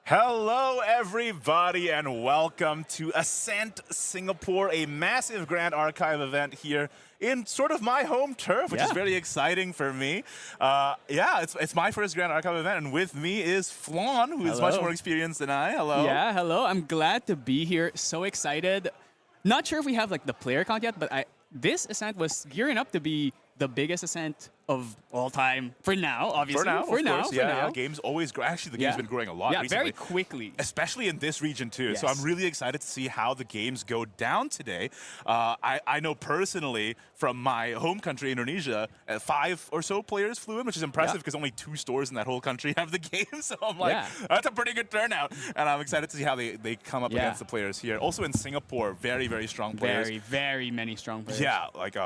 Hello, everybody, and welcome to Ascent Singapore, a massive Grand Archive event here in sort of my home turf, which is very exciting for me. It's my first Grand Archive event, and with me is Flan, who is much more experienced than I. Hello. Yeah, hello. I'm glad to be here. So excited. Not sure if we have like the player count yet, but this Ascent was gearing up to be the biggest Ascent of all time for now, obviously. For now. Games always grow. Actually, the game's been growing a lot recently. Very quickly. Especially in this region, too. Yes. So I'm really excited to see how the games go down today. I know personally from my home country, Indonesia, 5 or so players flew in, which is impressive because only 2 stores in that whole country have the game. So I'm like, that's a pretty good turnout. And I'm excited to see how they come up against the players here. Also in Singapore, very, very strong players. Very many strong players. Yeah, like...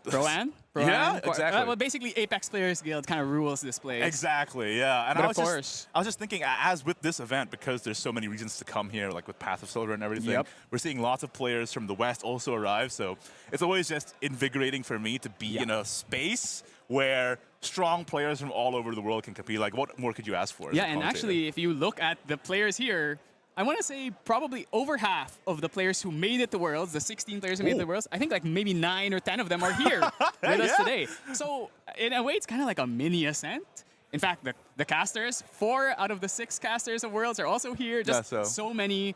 Pro-Am? Yeah, exactly. Well, basically, Apex Players Guild kind of rules this place. Exactly, yeah. And but I was just thinking, as with this event, because there's so many reasons to come here, like with Path of Silver and everything, we're seeing lots of players from the West also arrive. So it's always just invigorating for me to be in a space where strong players from all over the world can compete. Like, what more could you ask for? Yeah, and actually, if you look at the players here, I want to say probably over half of the players who made it to Worlds, the 16 players who made it to Worlds, I think like maybe 9 or 10 of them are here with us today. So in a way, it's kind of like a mini Ascent. In fact, the casters, 4 out of the 6 casters of Worlds are also here. Just so many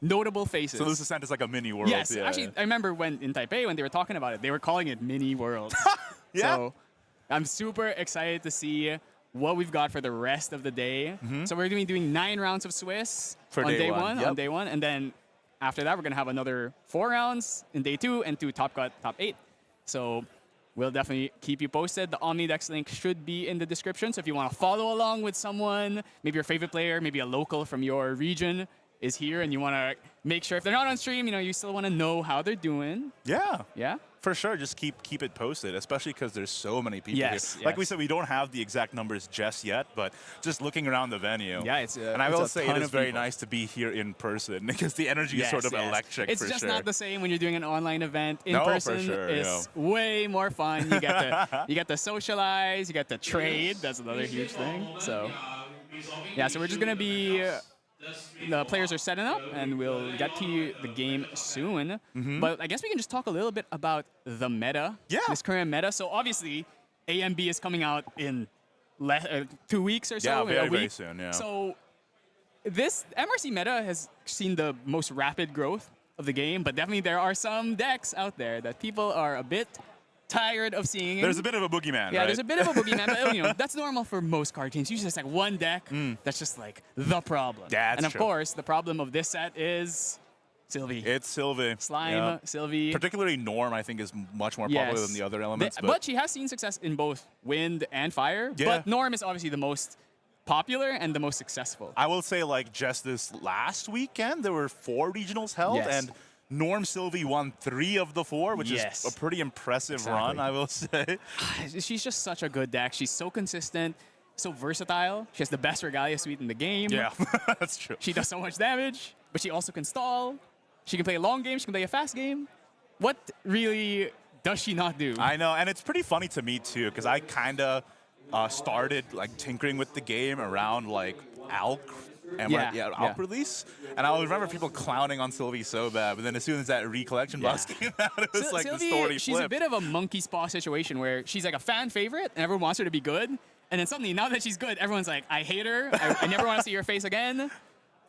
notable faces. So this Ascent is like a mini World. Yes, actually, I remember when in Taipei, when they were talking about it, they were calling it mini Worlds. So I'm super excited to see what we've got for the rest of the day. So we're going to be doing 9 rounds of Swiss on day one, and then after that we're going to have another 4 rounds in day 2 and 2 top 8. So we'll definitely keep you posted. The Omnidex link should be in the description. So if you want to follow along with someone, maybe your favorite player, maybe a local from your region is here, and you want to make sure if they're not on stream, you still want to know how they're doing. Yeah. For sure, just keep it posted, especially because there's so many people here. Like we said, we don't have the exact numbers just yet, but just looking around the venue. Yeah, and I will say it is very nice to be here in person because the energy is sort of electric. It's just not the same when you're doing an online event. In person is way more fun. You get to socialize, you get to trade. That's another huge thing. So yeah, so we're just gonna be. The players are setting up, and we'll get to the game soon. But I guess we can just talk a little bit about the meta, this current meta. So obviously, AMB is coming out in 2 weeks or so. Yeah, very soon, So this MRC meta has seen the most rapid growth of the game, but definitely there are some decks out there that people are a bit tired of seeing. There's a bit of a boogeyman, Yeah, there's a bit of a boogeyman, but that's normal for most card games. Usually it's like one deck that's just like the problem. That's and of course, the problem of this set is Sylvie. It's Sylvie. Slime, Sylvie. Particularly Norm, I think, is much more popular than the other elements. But she has seen success in both wind and fire. But Norm is obviously the most popular and the most successful. I will say, like, just this last weekend, there were 4 regionals held, and Norm Sylvie won 3 of the 4, which is a pretty impressive run, I will say. She's just such a good deck. She's so consistent, so versatile. She has the best Regalia suite in the game. Yeah, that's true. She does so much damage, but she also can stall. She can play a long game. She can play a fast game. What really does she not do? I know, and it's pretty funny to me, too, because I kind of started like tinkering with the game around like Alk release, and I remember people clowning on Sylvie so bad, but then as soon as that recollection box came out, it was like Sylvie, the story she's flipped. a bit of a monkey's paw situation where she's like a fan favorite and everyone wants her to be good, and then suddenly now that she's good, everyone's like, I hate her, I never want to see her face again,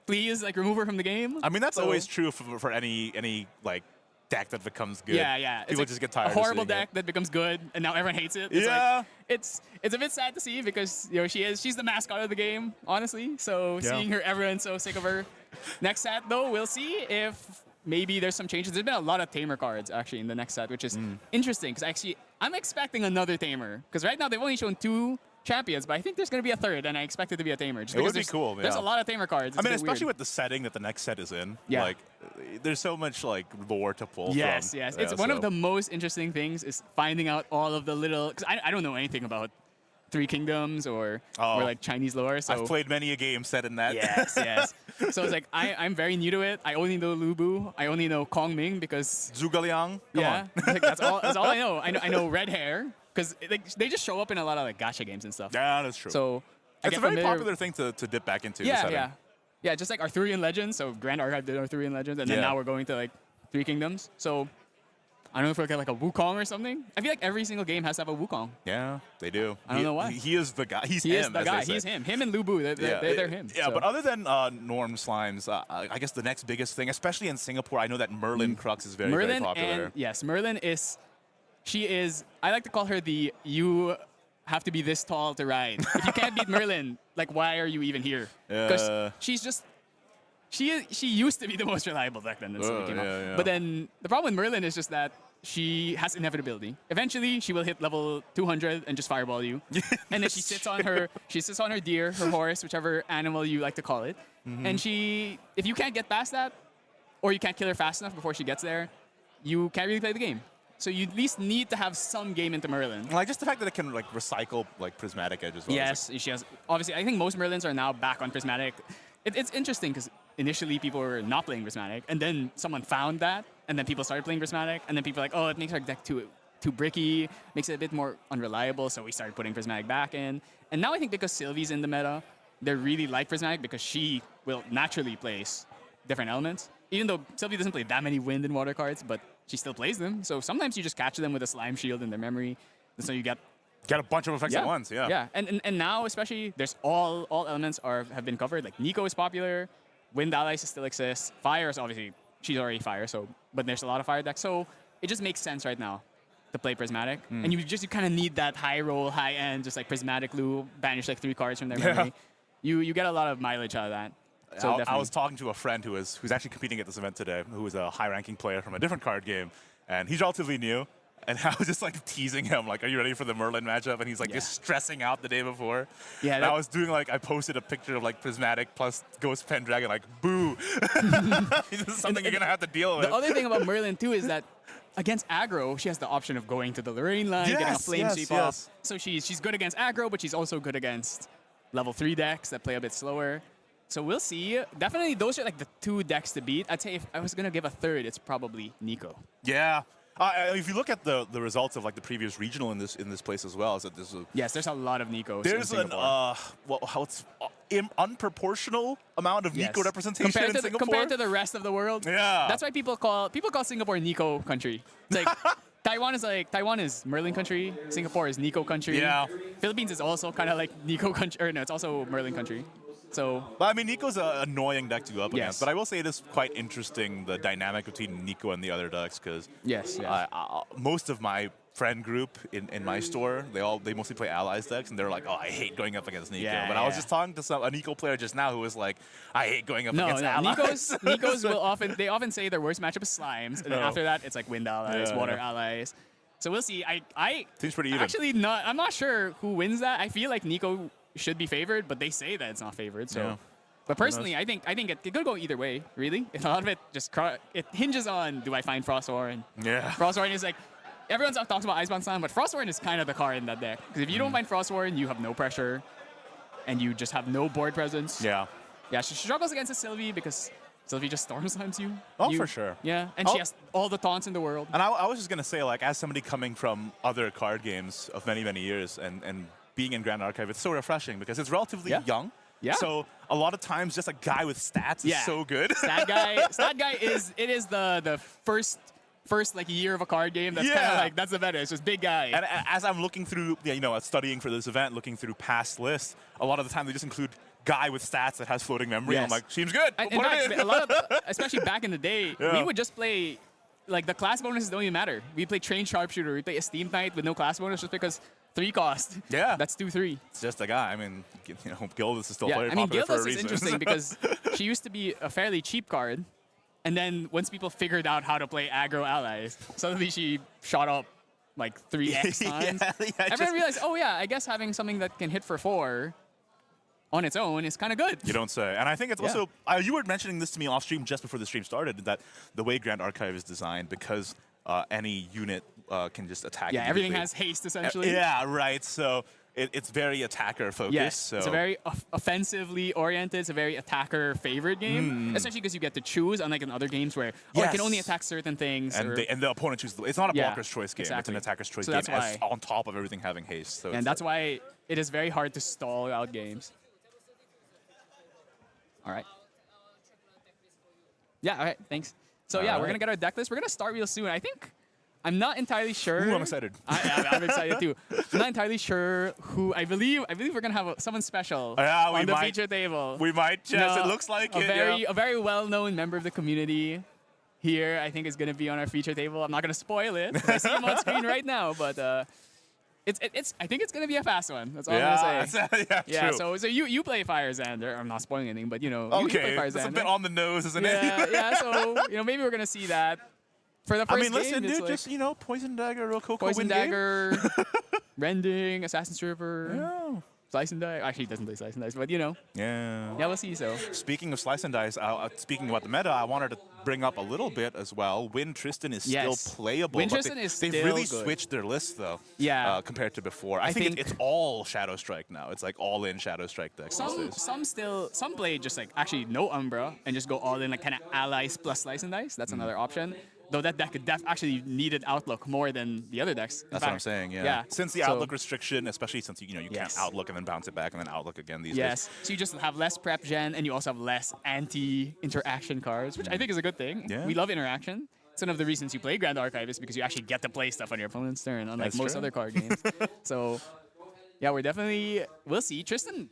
please like remove her from the game. I mean, that's always true for any like deck that becomes good. Yeah. People just get tired. A horrible deck that becomes good, and now everyone hates it. It's it's a bit sad to see because she's the mascot of the game, honestly. So seeing her, everyone's so sick of her. Next set though, we'll see if maybe there's some changes. There's been a lot of tamer cards actually in the next set, which is interesting because actually I'm expecting another tamer because right now they've only shown 2 champions, but I think there's going to be a 3rd, and I expect it to be a tamer. Just it would be cool. There's a lot of tamer cards. I mean, especially with the setting that the next set is in. Like, there's so much like lore to pull from. Yes. It's one of the most interesting things is finding out all of the little. Because I don't know anything about 3 Kingdoms or like Chinese lore. So I've played many a game set in that. Yes. So it's like I'm very new to it. I only know Lubu. I only know Kong Ming because Zhuge Liang. Like, that's all I know. I know red hair. Because they just show up in a lot of like gacha games and stuff. Yeah, that's true. So it's a very popular thing to dip back into. Yeah. Yeah, just like Arthurian Legends. So Grand Archive did Arthurian Legends, and then now we're going to like Three Kingdoms. So I don't know if we'll get like a Wukong or something. I feel like every single game has to have a Wukong. Yeah, they do. I don't know why. He is the guy. He is the guy. He's him. Him and Lu Bu. They're him. Yeah, so. but other than Norm Slimes, I guess the next biggest thing, especially in Singapore, I know that Merlin Crux is very popular. And yes, Merlin is. She is. I like to call her the you have to be this tall to ride. If you can't beat Merlin, like why are you even here? Because she's just. She used to be the most reliable deck then. But then the problem with Merlin is just that she has inevitability. Eventually, she will hit level 200 and just fireball you. And then she sits on her deer, her horse, whichever animal you like to call it. And if you can't get past that, or you can't kill her fast enough before she gets there, you can't really play the game. So you at least need to have some game into Merlin. Like just the fact that it can like recycle like Prismatic Edge as well. Yes, she has. Obviously, I think most Merlins are now back on Prismatic. It's interesting because initially people were not playing Prismatic, and then someone found that, and then people started playing Prismatic, and then people were like, oh, it makes our deck too bricky, makes it a bit more unreliable, so we started putting Prismatic back in. And now I think because Sylvie's in the meta, they really like Prismatic because she will naturally place different elements. Even though Sylvie doesn't play that many wind and water cards, but she still plays them. So sometimes you just catch them with a Slime Shield in their memory, and so you get a bunch of effects at once. Yeah, and now especially there's all elements have been covered. Like Nico is popular, Wind allies still exist, Fire is obviously she's already Fire, so but there's a lot of Fire decks, so it just makes sense right now to play Prismatic, and you kind of need that high roll, high end, just like Prismatic Lu, banish like 3 cards from their memory. You get a lot of mileage out of that. So I was talking to a friend who's actually competing at this event today, who is a high-ranking player from a different card game, and he's relatively new. And I was just like teasing him, like, "Are you ready for the Merlin matchup?" And he's like just stressing out the day before. Yeah. And I was doing like I posted a picture of like Prismatic plus Ghost Pendragon, like, boo. This is something you're gonna have to deal with. The other thing about Merlin too is that against aggro, she has the option of going to the Lorraine line, getting a flame sweep off. So she's good against aggro, but she's also good against level 3 decks that play a bit slower. So we'll see. Definitely, those are like the 2 decks to beat. I'd say if I was gonna give a third, it's probably Nico. Yeah. If you look at the results of like the previous regional in this place as well, is that there's a lot of Nikos. There's an unproportional amount of Nico representation in Singapore compared to the rest of the world. Yeah, that's why people call Singapore Nico country. It's like Taiwan is Merlin country, Singapore is Nico country. Yeah, Philippines is also kind of like Nico country, or no, it's also Merlin country. So, but I mean, Nico's an annoying deck to go up against. But I will say it is quite interesting, the dynamic between Nico and the other decks, because most of my friend group in my store, they mostly play Allies decks, and they're like, oh, I hate going up against Nico. But I was just talking to a Nico player just now who was like, I hate going up against Allies. Nikos will often say their worst matchup is Slimes, and then after that, it's like Wind Allies, Water Allies. So we'll see. Seems pretty even. Actually, I'm not sure who wins that. I feel like Nico should be favored, but they say that it's not favored. So, but personally, I think it could go either way. Really, a lot of it it hinges on, do I find Frostwarren? Yeah, Frostwarren is like, everyone talks about Icebound Slam, but Frostwarren is kind of the card in that deck, because if you don't find Frostwarren, you have no pressure, and you just have no board presence. Yeah, she struggles against a Sylvie because Sylvie just Storm Slams you. Oh, for sure. Yeah, and she has all the taunts in the world. And I was just gonna say, like, as somebody coming from other card games of many years and being in Grand Archive, it's so refreshing because it's relatively young. Yeah. So a lot of times, just a guy with stats is so good. Stat guy is the first like year of a card game. That's kind of like, that's the meta. It's just big guy. And as I'm looking through, studying for this event, looking through past lists, a lot of the time they just include guy with stats that has floating memory. Yes. I'm like, seems good. A lot of, especially back in the day, we would just play. Like, the class bonuses don't even matter. We play Train Sharpshooter. We play Esteemed Knight with no class bonus just because 3 cost. Yeah. That's 2/3. It's just a guy. I mean, Gildas is still very popular for a reason. Gildas is interesting because she used to be a fairly cheap card. And then once people figured out how to play aggro allies, suddenly she shot up like 3x times. Everyone realized, I guess having something that can hit for 4 on its own is kind of good. You don't say. And I think it's also, you were mentioning this to me off stream just before the stream started, that the way Grand Archive is designed, because any unit can just attack. Yeah, everything has haste, essentially. Yeah, right. So it's very attacker focused. Yes, so. It's a very offensively oriented. It's a very attacker favored game, especially because you get to choose, unlike in other games where I can only attack certain things. And the opponent chooses. It's not a blocker's choice game. Exactly. It's an attacker's choice game. That's why, on top of everything having haste. So that's why it is very hard to stall out games. All right. Yeah, all right, thanks. So yeah, we're going to get our deck list. We're going to start real soon. I think I'm not entirely sure. Ooh, I'm excited. I'm excited too. I'm not entirely sure who. I believe we're gonna have someone special on the feature table. We might, Jess. It looks like a very well-known member of the community here. I think is gonna be on our feature table. I'm not gonna spoil it. I see him on screen right now, but it's. I think it's gonna be a fast one. That's all I'm gonna say. Yeah, true. So you play Fire Xander. I'm not spoiling anything, but you know. Okay, you play Fire Xander. it's a bit on the nose, isn't it? Yeah. So maybe we're gonna see that. For the first game, listen, dude, like just, Poison Dagger, real cool. Poison Dagger, Rending, Assassin's Server, Slice and Dice. Actually, he doesn't play Slice and Dice, but Yeah. Yeah, we'll see, so. Speaking of Slice and Dice, speaking about the meta, I wanted to bring up a little bit as well. Win Tristan is still playable. Win Tristan is still They've really good. switched their list, though, compared to before. I think it's all Shadow Strike now. It's like all-in Shadow Strike decks these days. Some play just like, actually no Umbra, and just go all in like kind of allies plus Slice and Dice. That's another option. Though that deck actually needed Outlook more than the other decks. That's what I'm saying, yeah. Since the Outlook restriction, especially since you can't Outlook and then bounce it back and then Outlook again these days. So you just have less prep gen, and you also have less anti-interaction cards, which I think is a good thing. Yeah. We love interaction. It's one of the reasons you play Grand Archive is because you actually get to play stuff on your opponent's turn, unlike most other card games. So, yeah, we'll see. Tristan,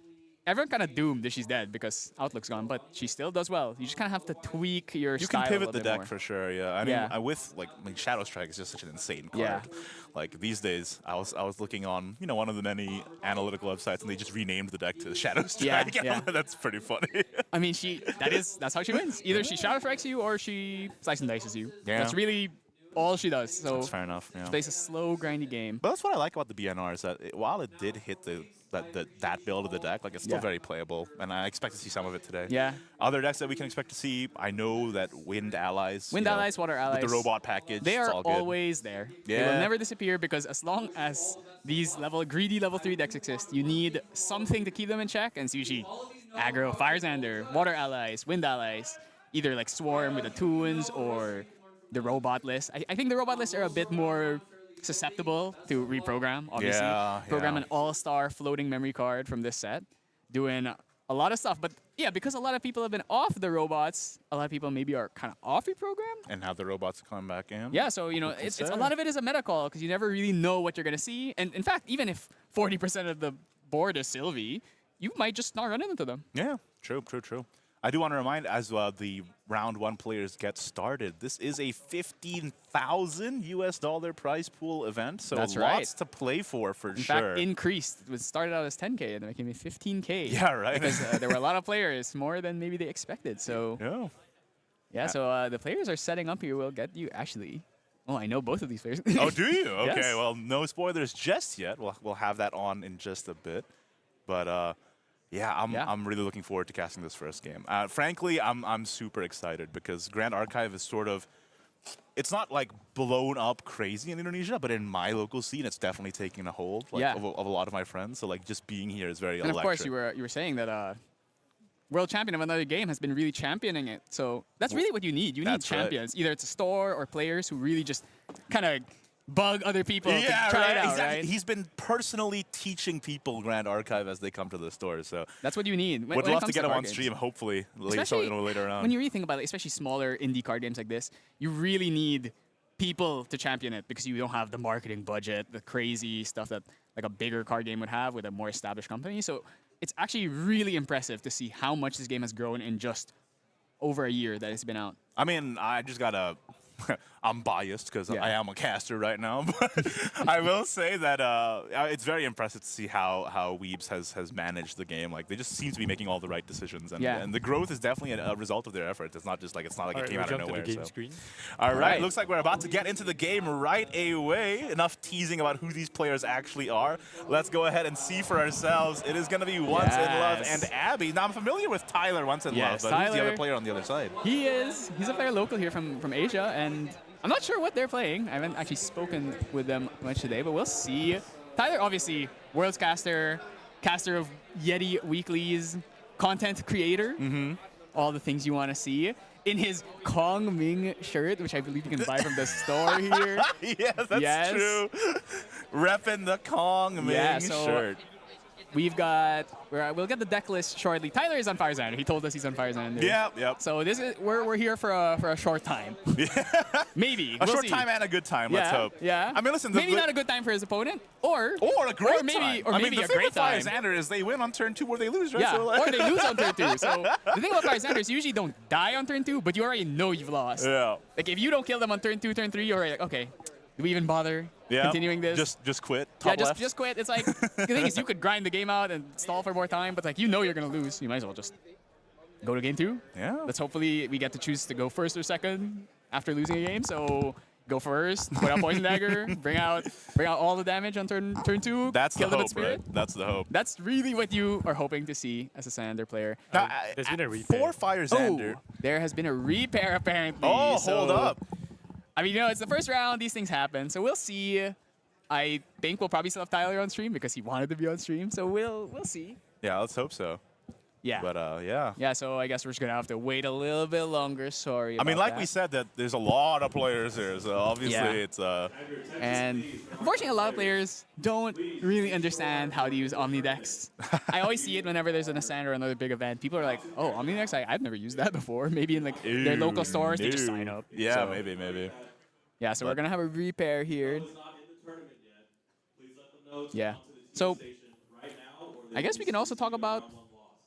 everyone kind of doomed that she's dead because Outlook's gone, but she still does well. You just kind of have to tweak your style. You can pivot the deck more. For sure, yeah. I mean, with Shadow Strike is just such an insane card. Yeah. Like these days, I was looking on one of the many analytical websites, and they just renamed the deck to Shadow Strike. Yeah. That's pretty funny. I mean, that's how she wins. Either she Shadow Strikes you or she Slice and Dices you. Yeah. That's really all she does. So that's fair enough. Yeah. She plays a slow, grindy game. But that's what I like about the BNR is that while it did hit that build of the deck, it's still very playable, and I expect to see some of it today. Yeah. Other decks that we can expect to see, I know that Wind Allies. Allies, Water Allies. With the robot package, they are all good. always there. Yeah. They will never disappear because as long as these greedy level 3 decks exist, you need something to keep them in check, and it's usually aggro, Fire Xander, Water Allies, Wind Allies, either like Swarm with the Toons or the robot list. I think the robot lists are a bit more susceptible to reprogram, obviously. Program an all-star floating memory card from this set, doing a lot of stuff. But yeah, because a lot of people have been off the robots, a lot of people maybe are kind of off reprogram. And have the robots come back in. Yeah, so it's a lot of it is a meta call because you never really know what you're gonna see. And in fact, even if 40% of the board is Sylvie, you might just not run into them. Yeah, true. I do want to remind, as the round 1 players get started, this is a $15,000 prize pool event, so that's lots to play for sure. In fact, increased. It started out as 10K and then it became 15K. Yeah, right. Because there were a lot of players, more than maybe they expected. So so the players are setting up here. Will get you actually. Oh, I know both of these players. Oh, do you? Okay, Yes. well, no spoilers just yet. We'll have that on in just a bit, but. I'm really looking forward to casting this first game. Frankly, I'm super excited because Grand Archive is it's not like blown up crazy in Indonesia, but in my local scene, it's definitely taking a hold of a lot of my friends. So just being here is very electric. And of course, you were saying that world champion of another game has been really championing it. So that's really what you need. You need champions. Right. Either it's a store or players who really just kind of bug other people to try it out, exactly. right? He's been personally teaching people Grand Archive as they come to the store, so that's what you need. Would love to get him on stream, hopefully later on. When you really think about it, especially smaller indie card games like this, you really need people to champion it because you don't have the marketing budget, the crazy stuff that like a bigger card game would have with a more established company. So it's actually really impressive to see how much this game has grown in just over a year that it's been out. I mean, I just gotta. I'm biased because I am a caster right now, but I will say that it's very impressive to see how Weebs has managed the game. Like they just seem to be making all the right decisions, and the growth is definitely a result of their efforts. It's not like it came out of nowhere. All right, looks like we're about to get into the game right away. Enough teasing about who these players actually are. Let's go ahead and see for ourselves. It is going to be Once in Love and Abby. Now I'm familiar with Tyler Once in Love, but who's the other player on the other side? He's a player local here from Asia, and I'm not sure what they're playing. I haven't actually spoken with them much today, but we'll see. Tyler, obviously, Worlds caster of Yeti weeklies, content creator, all the things you want to see. In his Kong Ming shirt, which I believe you can buy from the store here. Yes, that's true. Repping the Kong Ming shirt. we've got we'll get the deck list shortly. Tyler is on Fire Xander. He told us he's on Fire Xander. Yep. So this is we're here for a short time. Maybe A we'll short see. time and a good time. Let's hope. Yeah. I mean, listen. Maybe not a good time for his opponent, or a great maybe time. or I maybe mean, a the thing great with Fire time. Xander is they win on turn 2 or they lose, right? Yeah, So, like, or they lose on turn 2. So the thing about Fire Xander is you usually don't die on turn 2, but you already know you've lost. Yeah. Like if you don't kill them on turn 2, turn 3, you're already like, okay, do we even bother continuing this? Just quit. Top Yeah, left. just quit. It's like the thing is you could grind the game out and stall for more time, but like you know you're gonna lose. You might as well just go to game 2. Yeah. Let's hopefully we get to choose to go first or second after losing a game. So go first, put out Poison Dagger, bring out all the damage on turn 2. That's kill the them hope, at Spirit. right? That's the hope. That's really what you are hoping to see as a Xander player. Now, there's been a repair. For Fire Xander. Oh, there has been a repair apparently. Oh, so, hold up. I mean, it's the first round. These things happen, so we'll see. I think we'll probably still have Tyler on stream because he wanted to be on stream. So we'll see. Yeah, let's hope so. Yeah. But yeah. Yeah. So I guess we're just gonna have to wait a little bit longer. Sorry. I mean, about like that. we said, that there's a lot of players here, so obviously it's And unfortunately, a lot of players don't really understand how to use Omnidex. I always see it whenever there's an Ascent or another big event. People are like, "Oh, Omnidex! I've never used that before." Maybe in like their local stores, they just sign up. Yeah, So, maybe. Yeah. So we're gonna have a repair here. Yeah. So I guess we can also talk about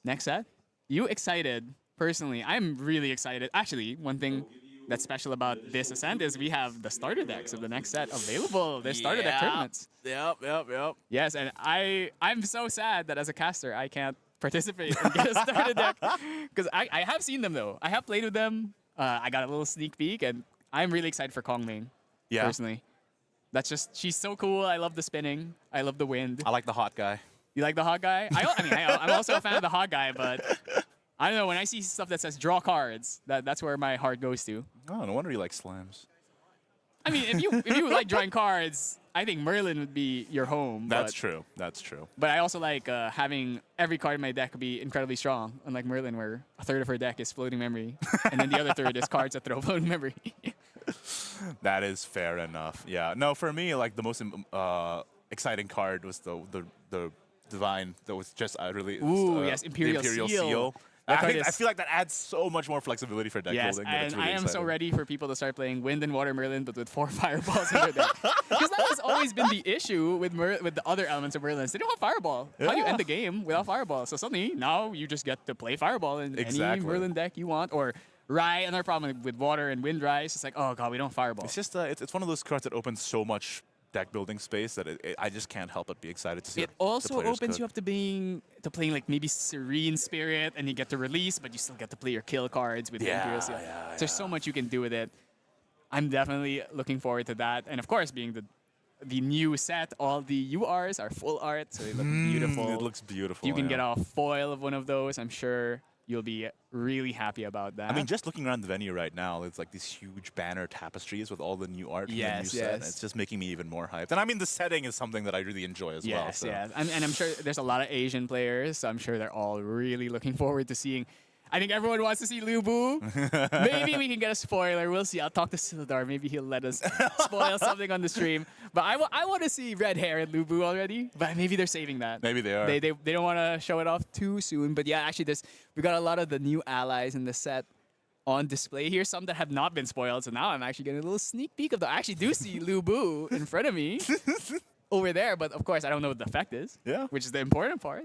next set. You excited? Personally, I'm really excited. Actually, one thing that's special about this Ascent is we have the starter decks of the next set available. There's starter deck tournaments. Yep. Yes, and I'm so sad that as a caster I can't participate and get a starter deck because I have seen them though. I have played with them. I got a little sneak peek, and I'm really excited for Kong Ming. Yeah. Personally, that's just she's so cool. I love the spinning. I love the wind. I like the hot guy. You like the hot guy? I'm also a fan of the hot guy, but I don't know. When I see stuff that says draw cards, that's where my heart goes to. Oh, no wonder you like slams. I mean, if you like drawing cards, I think Merlin would be your home. That's true. That's true. But I also like having every card in my deck be incredibly strong, unlike Merlin, where a third of her deck is floating memory, and then the other third is cards that throw floating memory. That is fair enough. Yeah. No, for me, like the most exciting card was the Divine that was just really. Ooh, yes, Imperial Seal. I feel like that adds so much more flexibility for deck Yes, building. That it's and really I am so exciting. ready for people to start playing Wind and Water Merlin, but with 4 fireballs in their deck. Because that has always been the issue with the other elements of Merlin. They don't have Fireball. How do you Yeah. end the game without Fireball? So suddenly, now you just get to play Fireball in any Exactly. Merlin deck you want. Or Rye, another problem with Water and Wind Rye, it's just like, oh god, we don't have Fireball. It's just it's one of those cards that opens so much deck building space that I just can't help but be excited to see. It what also the players opens could. you up to playing like maybe Serene Spirit, and you get to release, but you still get to play your kill cards with the Imperial Seal. There's so much you can do with it. I'm definitely looking forward to that, and of course, being the new set, all the URs are full art, so they look beautiful. It looks beautiful. If you can yeah. get a foil of one of those, I'm sure you'll be really happy about that. I mean, just looking around the venue right now, it's like these huge banner tapestries with all the new art from the new Yes, set. yes. It's just making me even more hyped. And I mean, the setting is something that I really enjoy as well. Yes, So. yes. And I'm sure there's a lot of Asian players, so I'm sure they're all really looking forward to seeing. I think everyone wants to see Lu Bu. Maybe we can get a spoiler. We'll see. I'll talk to Sildar. Maybe he'll let us spoil something on the stream. But I want to see red hair and Lu Bu already. But maybe they're saving that. Maybe they are. They don't want to show it off too soon. But yeah, actually, we got a lot of the new allies in the set on display here. Some that have not been spoiled. So now I'm actually getting a little sneak peek of I actually do see Lu Bu in front of me over there. But of course, I don't know what the effect is. Yeah. Which is the important part.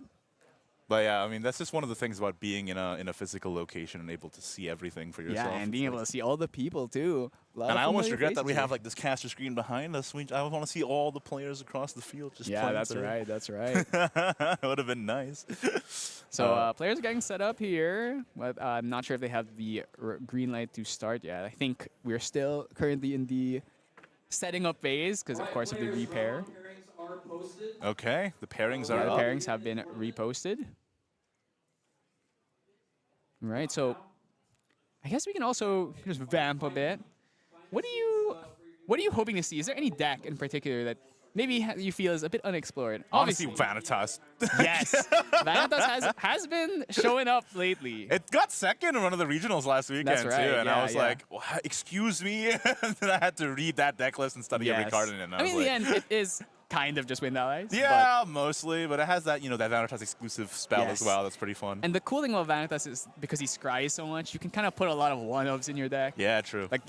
But yeah, I mean, that's just one of the things about being in a physical location and able to see everything for yourself. Yeah, and being able to see all the people too. And I almost regret that we have like this caster screen behind us. I want to see all the players across the field just playing that's through. right. That's right. That would have been nice. So players are getting set up here, but I'm not sure if they have the green light to start yet. I think we're still currently in the setting up phase because, of course, of the repair. Okay, the pairings Yeah, are the up. pairings have been reposted. Right, so I guess we can also just vamp a bit. What are you hoping to see? Is there any deck in particular that maybe you feel is a bit unexplored? Honestly, Vanitas. Yes, Vanitas has been showing up lately. It got second in one of the regionals last weekend That's right, too, and I yeah, was yeah. like, "Excuse me," and then I had to read that deck list and study every card in it. And I mean, was in the like, end, it is kind of just wind allies. Yeah, mostly, but it has that, that Vanitas exclusive spell as Yes. well. That's pretty fun. And the cool thing about Vanitas is because he scries so much, you can kind of put a lot of one-ups in your deck. Yeah, true. Like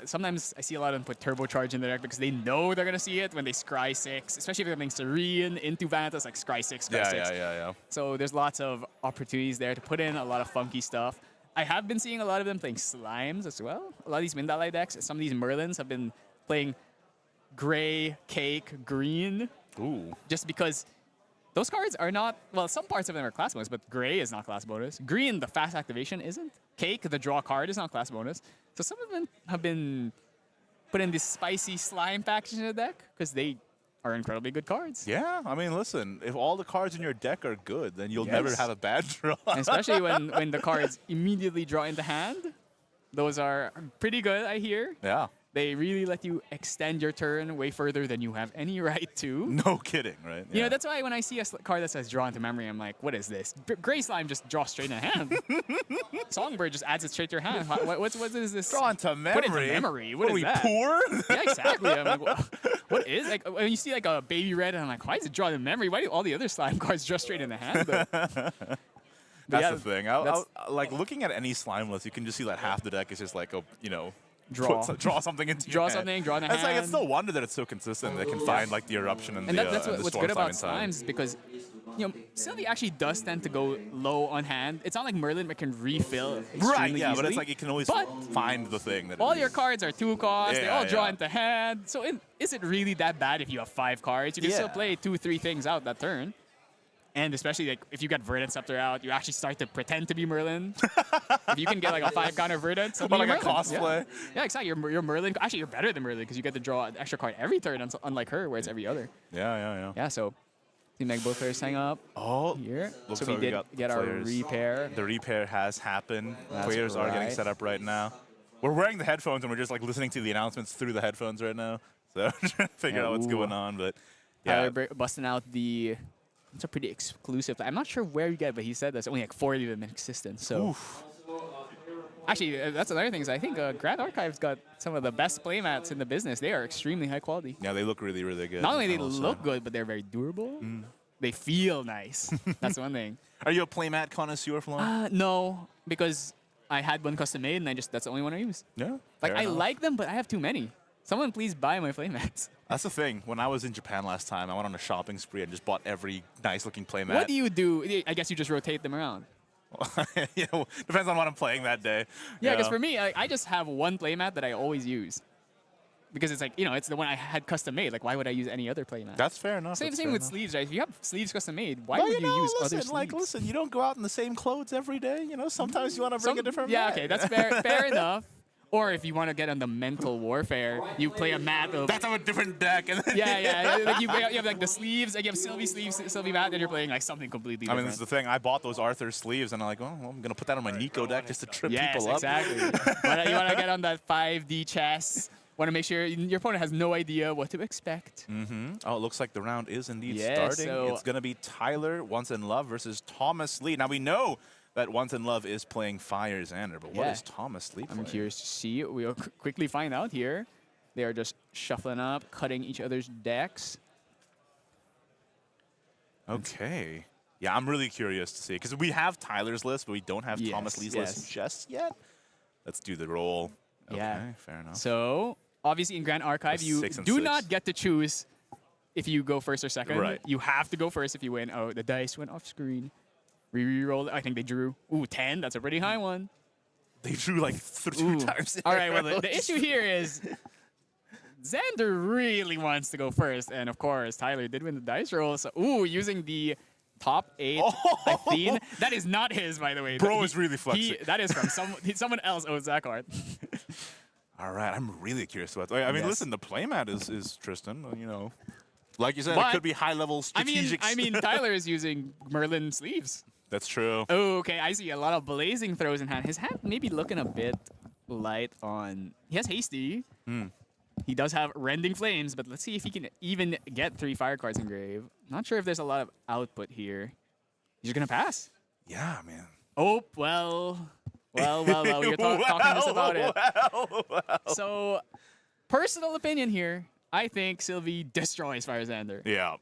sometimes I see a lot of them put Turbocharge in their deck because they know they're gonna see it when they scry 6, especially if they're playing Serene into Vanitas, like scry 6, scry 6. Yeah. So there's lots of opportunities there to put in a lot of funky stuff. I have been seeing a lot of them playing Slimes as well. A lot of these wind ally decks, some of these Merlins have been playing gray, cake, green. Ooh. Just because those cards are not, well, some parts of them are class bonus, but gray is not class bonus. Green, the fast activation isn't. Cake, the draw card is not class bonus. So some of them have been put in this spicy slime faction in the deck because they are incredibly good cards. Yeah, I mean, listen, if all the cards in your deck are good, then you'll Yes. never have a bad draw. And especially when the cards immediately draw into hand. Those are pretty good, I hear. Yeah. They really let you extend your turn way further than you have any right to. No kidding, right? You know, that's why when I see a card that says draw into memory, I'm like, what is this? Gray Slime just draws straight in hand. Songbird just adds it straight to your hand. What is this? Draw into memory? Put into memory. What are is we, that? poor? Yeah, exactly. I'm like, what is? Like, when you see like a baby red, and I'm like, why is it drawn in memory? Why do all the other slime cards draw straight in the hand? That's yeah, the thing. Like looking at any slime list, you can just see that half the deck is just like a, Draw. draw something into Draw your hand. something, draw in the It's like, it's hand. no wonder that it's so consistent. They can find like the eruption and, And the that's and the what's storm good about slime in time. slimes is because, Sylvie actually does tend to go low on hand. It's not like Merlin that can refill extremely Right, yeah, but easily. it's like it can always But find the thing that all it your needs. cards are 2 cost. They Yeah, all draw yeah. into hand. So is it really that bad if you have 5 cards? You can still Yeah. play 2-3 things out that turn. And especially like if you got Verdant Scepter out, you actually start to pretend to be Merlin. If you can get like a 5 counter Verdant, Or like a Merlin. cosplay. Yeah, exactly. You're Merlin. Actually, you're better than Merlin because you get to draw an extra card every turn, unlike her, where it's every other. Yeah. Yeah, so seems like both players hang up Oh, here. looks So we like did got get our players. repair. The repair has happened. That's Players are getting right. set up right now. We're wearing the headphones and we're just like listening to the announcements through the headphones right now. So I'm trying to figure out what's Ooh. going on, but yeah. Tyler busting out the. It's a pretty exclusive. I'm not sure where you get, but he said there's only like 40 of them in existence. So Oof. actually, that's another thing. Is I think Grand Archive's got some of the best playmats in the business. They are extremely high quality. Yeah, they look really, really good. Not only they also. look good, but they're very durable. They feel nice. That's one thing. Are you a playmat connoisseur, Flo? No, because I had one custom made, and that's the only one I use. Yeah. Like fair I enough. like them, but I have too many. Someone please buy my playmats. That's the thing. When I was in Japan last time, I went on a shopping spree and just bought every nice-looking playmat. What do you do? I guess you just rotate them around. Yeah, well, depends on what I'm playing that day. Yeah, you because know? for me, I just have one playmat that I always use. Because it's like, it's the one I had custom made. Like, why would I use any other playmat? That's fair enough. Same that's thing fair with enough. sleeves, right? If you have sleeves custom made, why Well, would you use listen, other sleeves? like, listen, you don't go out in the same clothes every day. Sometimes you want to bring a different Yeah, mat. okay, that's fair enough. Or if you want to get on the mental warfare, you play a mat of... That's a different deck. And then Yeah. Like you have like the sleeves, like you have Sylvie sleeves, Sylvie mat, and you're playing like something completely I different. mean, this is the thing. I bought those Arthur sleeves, and I'm like, well, I'm going to put that on my Nico deck just to trip Yes, people up. exactly. You want to get on that 5D chess. Want to make sure your opponent has no idea what to expect. Oh, it looks like the round is indeed Yeah, starting. so- It's going to be Tyler, Once in Love, versus Thomas Lee. Now, we know that Once in Love is playing Fire Xander, but what Yeah. is Thomas Lee playing? I'm curious to see. We'll quickly find out here. They are just shuffling up, cutting each other's decks. Okay. Yeah, I'm really curious to see, because we have Tyler's list, but we don't have Thomas Yes, Lee's yes. list just yet. Let's do the roll. Yeah. Okay, fair enough. So, obviously in Grand Archive, The you 6 and do 6. not get to choose if you go first or second. Right. You have to go first if you win. Oh, the dice went off screen. Re-roll. I think they drew. Ooh, 10. That's a pretty high one. They drew like two Ooh. times. in All a right, well, row. the issue here is Xander really wants to go first. And of course, Tyler did win the dice roll. So, using the top 8 Athene. That is not his, by the way. Bro is really flexing. That is from someone else owns that card. All right, I'm really curious about that. I mean, Yes. listen, the playmat is Tristan, like you said, But- it could be high-level strategic. I mean, Tyler is using Merlin sleeves. That's true. Oh, okay. I see a lot of blazing throws in hand. His hand may be looking a bit light on. He has hasty. He does have rending flames, but let's see if he can even get 3 fire cards engraved. Not sure if there's a lot of output here. He's gonna pass. Yeah, man. Oh well. We were talking just about it. Well. So, personal opinion here. I think Sylvie destroys Fire Xander Yeah.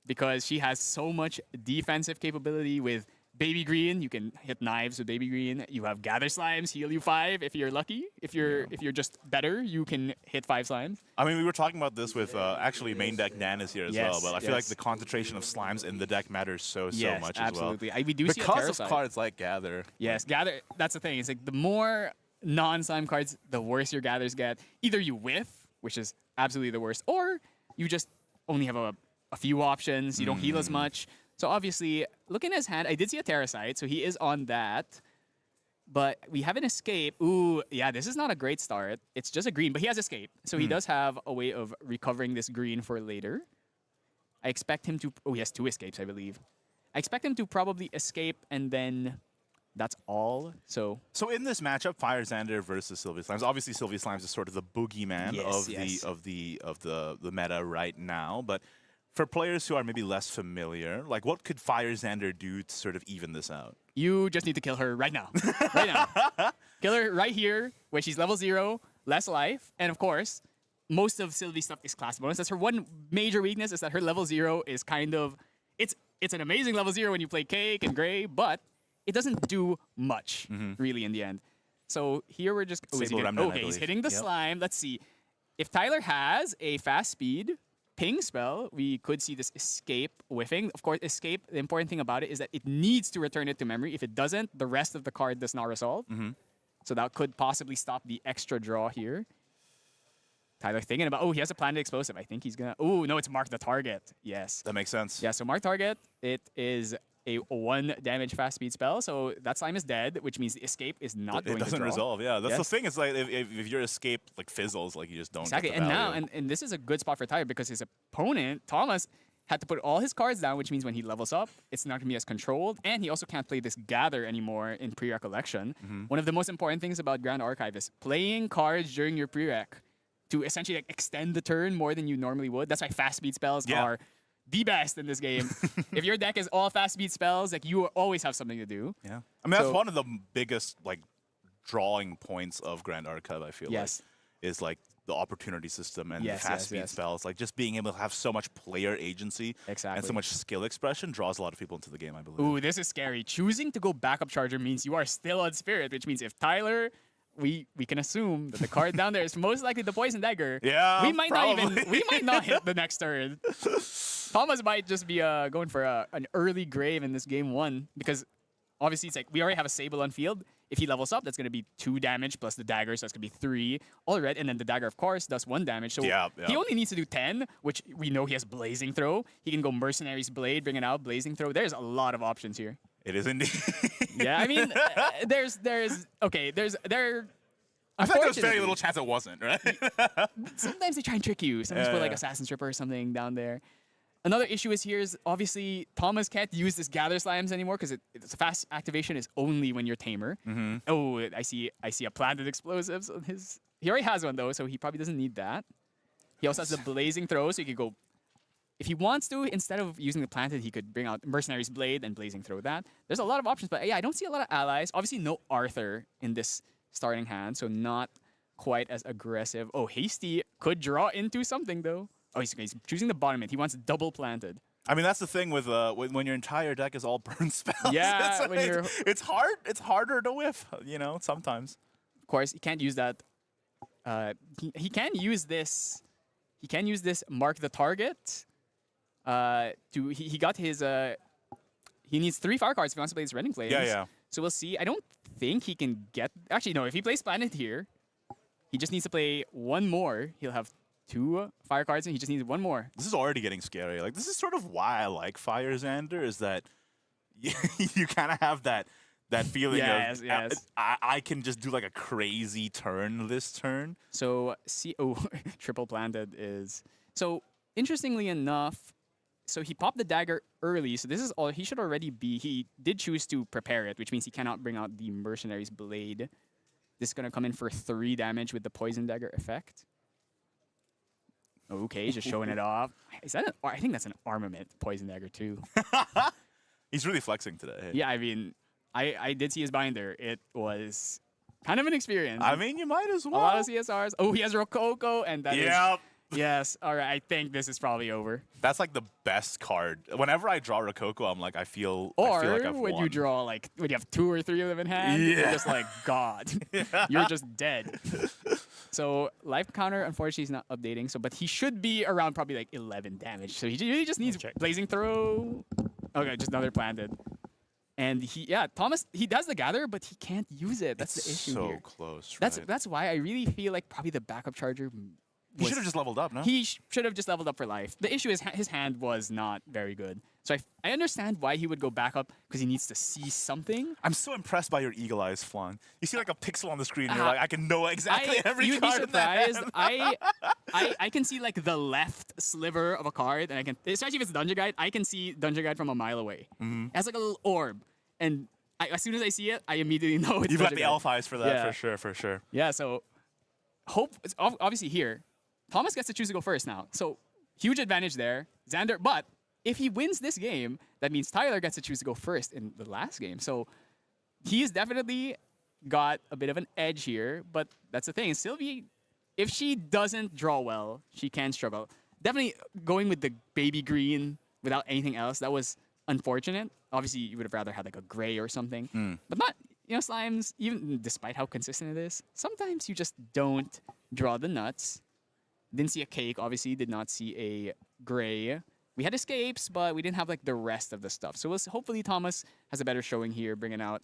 because she has so much defensive capability with Baby Green. You can hit knives with Baby Green. You have Gather Slimes, heal you 5 if you're lucky. If you're just better, you can hit 5 slimes. I mean, we were talking about this with actually main deck Dan is here as Yes, well, but I feel like yes. the concentration of slimes in the deck matters so Yes, much absolutely. as well. We do see a Because of Terracide. cards like Gather. Yes, Gather. That's the thing. It's like the more non-slime cards, the worse your Gathers get. Either you whiff, which is absolutely the worst, or you just only have a few options. You don't heal as much. So obviously, looking at his hand, I did see a Terracide, so he is on that. But we have an Escape. Ooh, yeah, this is not a great start. It's just a green, but he has Escape. So he does have a way of recovering this green for later. I expect him to... Oh, he has 2 Escapes, I believe. I expect him to probably Escape, and then that's all. So in this matchup, Fire Xander versus Sylvie Slimes, obviously Sylvie Slimes is sort of the boogeyman of the meta right now, but for players who are maybe less familiar, like what could Fire Xander do to sort of even this out? you just need to kill her right now. Right now. Kill her right here, where she's level 0, less life, and of course, most of Sylvie's stuff is class bonus. That's her one major weakness, is that her level 0 is kind of... It's an amazing level 0 when you play Cake and Gray, but it doesn't do much, really, in the end. So here we're just... Sable he's Remnant, I okay, he's believe. hitting the Yep. slime. Let's see. If Tyler has a fast speed ping spell, we could see this Escape whiffing. Of course, Escape, the important thing about it is that it needs to return it to memory. If it doesn't, the rest of the card does not resolve. So that could possibly stop the extra draw here. Tyler thinking about... Oh, he has a Planted Explosive. I think he's going to... Oh, no, it's Mark the Target. Yes. That makes sense. Yeah, so Mark Target, it is a 1 damage fast speed spell, so that slime is dead, which means the Escape is not going It to doesn't draw. resolve, yeah. That's the Yes. thing, it's like if your Escape like fizzles, like you just don't Exactly, get the and now, value. and this is a good spot for Tyler because his opponent, Thomas, had to put all his cards down, which means when he levels up, it's not going to be as controlled, and he also can't play this Gather anymore in pre-recollection. One of the most important things about Grand Archive is playing cards during your pre-rec to essentially like, extend the turn more than you normally would. That's why fast speed spells Yeah. are the best in this game. If your deck is all fast speed spells, like you always have something to do. Yeah. I mean, that's So- one of the biggest like drawing points of Grand Archive, I feel Yes. like, is like the opportunity system and Yes, the fast yes, speed yes. spells. Like just being able to have so much player agency and Exactly. so much skill expression draws a lot of people into the game, I believe. Ooh, this is scary. Choosing to go backup charger means you are still on Spirit, which means if Tyler, we can assume that the card down there is most likely the Poison Dagger. Yeah, we might probably. we might not hit the next turn. Thomas might just be going for an early grave in this game 1 because obviously it's like we already have a Sable on field. If he levels up, that's going to be 2 damage plus the dagger, so that's going to be 3. All red, and then the dagger, of course, does 1 damage. So Yeah, he yeah. only needs to do 10, which we know he has Blazing Throw. He can go Mercenary's Blade, bring it out, Blazing Throw. There's a lot of options here. It is indeed. Yeah, I mean, there's okay, there. I feel like there's very unfortunately, little chance it wasn't, right? Sometimes they try and trick you. Sometimes Yeah, put like yeah. Assassin's Ripper or something down there. Another issue is here is obviously Thomas can't use this Gather Slimes anymore because its fast activation is only when you're Tamer. Oh, I see a Planted Explosives on his. He already has one though, so he probably doesn't need that. He also has the Blazing Throw, so he could go. If he wants to, instead of using the Planted, he could bring out Mercenary's Blade and Blazing Throw that. There's a lot of options, but yeah, I don't see a lot of allies. Obviously, no Arthur in this starting hand, so not quite as aggressive. Oh, Hasty could draw into something though. Oh, he's choosing the bottom mid. He wants double Planted. I mean, that's the thing with when your entire deck is all burn spells. Yeah, it's, when you're- it's hard. It's harder to whiff, you know, sometimes. Of course, he can't use that. He can use this. He can use this mark the target. He got his. He needs 3 fire cards if he wants to play his Rending Flames. Yeah, yeah. So we'll see. I don't think he can get. Actually, no. If he plays Planet here, he just needs to play 1 more. He'll have 2 fire cards, and he just needs 1 more. This is already getting scary. Like, this is sort of why I like Fire Xander, is that you kind of have that feeling Yes, of yes. I can just do like a crazy turn this turn. So triple Planted is so interestingly enough. So he popped the dagger early, so this is all he should already be. He did choose to prepare it, which means he cannot bring out the Mercenary's Blade. This is gonna come in for 3 damage with the Poison Dagger effect. Okay, just showing it off. Is that I think that's an armament Poison Dagger too. He's really flexing today. Yeah, I mean, I did see his binder. It was kind of an experience. I mean, you might as a well. lot of CSRs. Oh, he has Rococo, and that is Yep. Yes. All right. I think this is probably over. That's like the best card. Whenever I draw Rococo, I'm like, I feel Or like I've when you won. draw like when you have 2 or 3 of them in hand, you're Yeah. just like God. You're just dead. So life counter, unfortunately, is not updating. So, but he should be around probably like 11 damage. So he really just needs check. blazing throw. Okay, just another planted. And Thomas, he does the gather, but he can't use it. That's It's the issue so here. close. That's right? that's why I really feel like probably the backup charger. He should have just leveled up, no? He should have just leveled up for life. The issue is his hand was not very good. So I understand why he would go back up because he needs to see something. I'm so impressed by your eagle eyes, Flan. You see like a pixel on the screen, and you're like, I can know exactly every You'd be card in that surprised. hand. I can see like the left sliver of a card, and I can, especially if it's Dungeon Guide, I can see Dungeon Guide from a mile away. It has like a little orb, and as soon as I see it, I immediately know it's You've got Dungeon the Guide. elf eyes for that, Yeah. for sure, for sure. Yeah, so it's obviously here. Thomas gets to choose to go first now. So huge advantage there. Xander, but if he wins this game, that means Tyler gets to choose to go first in the last game. So he's definitely got a bit of an edge here, but that's the thing. Sylvie, if she doesn't draw well, she can struggle. Definitely going with the baby green without anything else, that was unfortunate. Obviously, you would have rather had like a gray or something, but not, Slimes, even despite how consistent it is, sometimes you just don't draw the nuts. Didn't see a cake, obviously, did not see a gray. We had escapes, but we didn't have like the rest of the stuff. So hopefully Thomas has a better showing here, bringing out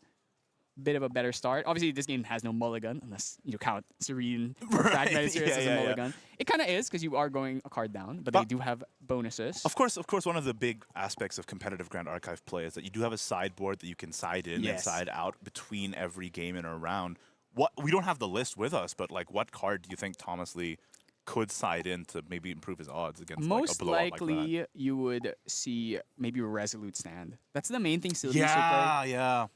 a bit of a better start. Obviously, this game has no mulligan, unless you count Serene or Fragmented Spirits as a mulligan. It kind of is, because you are going a card down, but they do have bonuses. Of course, one of the big aspects of competitive Grand Archive play is that you do have a sideboard that you can side in and side out between every game in a round. We don't have the list with us, but like, what card do you think Thomas Lee could side in to maybe improve his odds against Most like, a blowout likely, like that? you would see maybe a Resolute Stand. That's the main thing Sylvie should play. Yeah.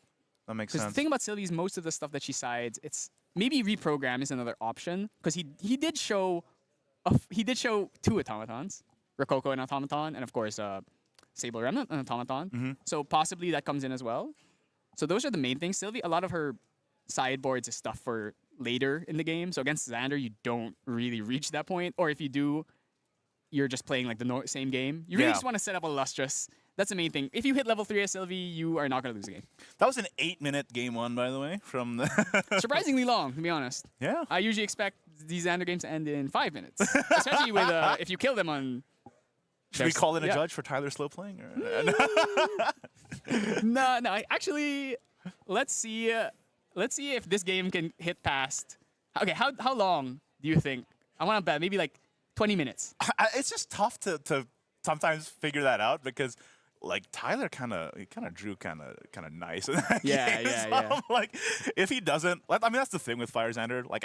That makes Because sense. the thing about Sylvie is most of the stuff that she sides, it's maybe reprogram is another option. Because he did show 2 automatons, Rococo and Automaton, and of course Sable Remnant and Automaton. So possibly that comes in as well. So those are the main things. Sylvie, a lot of her sideboards is stuff for later in the game. So against Xander, you don't really reach that point. Or if you do, you're just playing like the same game. You really just want to set up a Lustrous. That's the main thing. If you hit level 3 as Sylvie, you are not going to lose the game. That was an 8-minute game 1, by the way, from the Surprisingly long, to be honest. Yeah. I usually expect these Xander games to end in 5 minutes. Especially with if you kill them on... Should we call in a judge for Tyler slow playing? Or? No. Actually, let's see if this game can hit past... Okay, how long do you think? I want to bet maybe like 20 minutes. It's just tough to sometimes figure that out because like Tyler kind of drew kind of nice in that game. So I'm like, if he doesn't, I mean, that's the thing with Fire Xander. Like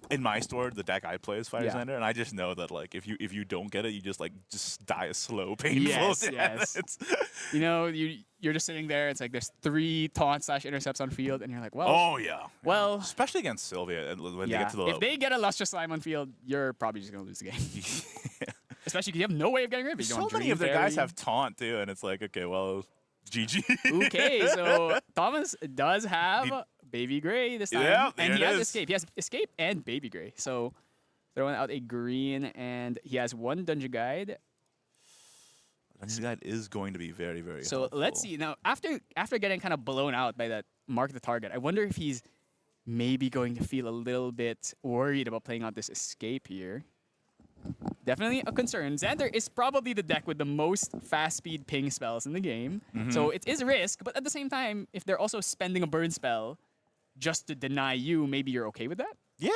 in my store, the deck I play is Fire Xander, and I just know that like if you don't get it, you just die a slow, painful death. Yes. You're just sitting there. It's like there's 3 taunt/intercepts on field, and you're like, well. Oh yeah. Well, especially against Sylvia when they get to the. If they get a Lustrous Slime on field, you're probably just gonna lose the game. Especially because you have no way of getting rid of it. So many of their guys have taunt too, and it's like, okay, well, GG. Okay, so Thomas does have Baby Gray this time. Yeah, and there he it has is. Escape. He has Escape and Baby Gray. So throwing out a green, and he has 1 Dungeon Guide. Dungeon Guide is going to be very, very So helpful. let's see. Now, after getting kind of blown out by that mark the target, I wonder if he's maybe going to feel a little bit worried about playing out this Escape here. Definitely a concern. Xander is probably the deck with the most fast speed ping spells in the game. So it is a risk, but at the same time, if they're also spending a burn spell just to deny you, maybe you're okay with that? Yeah.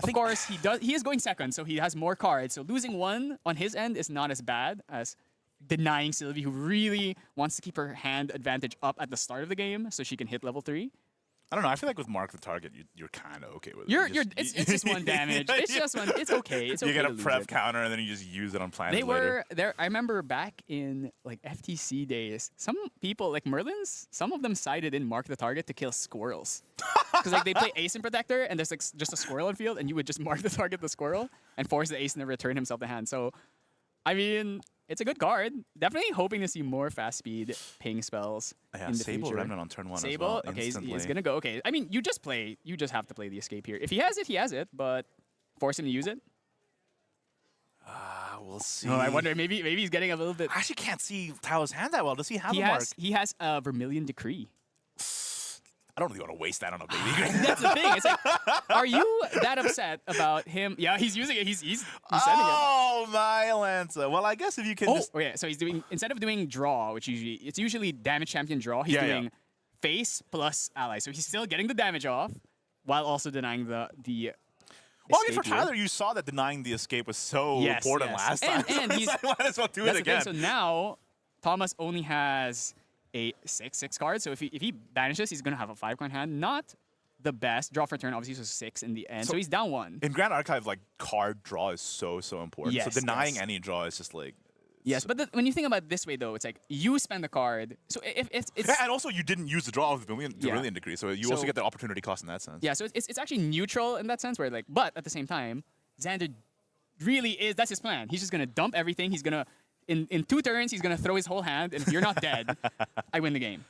Of course, he is going second, so he has more cards. So losing 1 on his end is not as bad as denying Sylvie, who really wants to keep her hand advantage up at the start of the game so she can hit level 3. I don't know. I feel like with Mark the Target, you're kind of okay with it. It's just 1 damage. It's just 1. It's okay. It's okay. You get a to lose prep it. counter and then you just use it on planets They later. were there. I remember back in like FTC days, some people like Merlins, some of them sided in Mark the Target to kill squirrels. Because like they play Ascent Protector and there's like just a squirrel on field, and you would just mark the target the squirrel and force the Ascent to return himself to hand. So, I mean, it's a good card. Definitely hoping to see more fast speed ping spells in the Sable future. Remnant on turn 1 Sable, as well. okay, he's instantly. gonna go. Okay, I mean, you just have to play the Escape here. If he has it, he has it, but force him to use it. we'll see. Oh, I wonder, maybe he's getting a little bit. I actually can't see Tao's hand that well. Does he have a mark? He has a Vermilion Decree. I don't really want to waste that on a baby. That's the thing. It's like, are you that upset about him? Yeah, he's using it. He's sending it. Oh, my Lanza. Well, I guess if you can just... Oh, yeah. So he's doing, instead of doing draw, which it's usually damage champion draw, he's doing face plus ally. So he's still getting the damage off while also denying the Well, I mean, for escape Tyler, you saw that denying the escape was so important last time. And he's... I might as well do it again. So now, Thomas only has a 6/6 card. So if he banishes, he's going to have a 5-card hand. Not the best. Draw for turn, obviously, so 6 in the end. So he's down 1. In Grand Archive, like, card draw is so important. Yes, so denying any draw is just like... Yes, but when you think about it this way, though, it's like you spend the card. So if it's... Yeah, and also you didn't use the draw of the Vermilion Decree, so you also get the opportunity cost in that sense. Yeah, so it's actually neutral in that sense, where like, but at the same time, Xander really is, that's his plan. He's just going to dump everything. He's going to, in 2 turns, he's going to throw his whole hand, and if you're not dead, I win the game.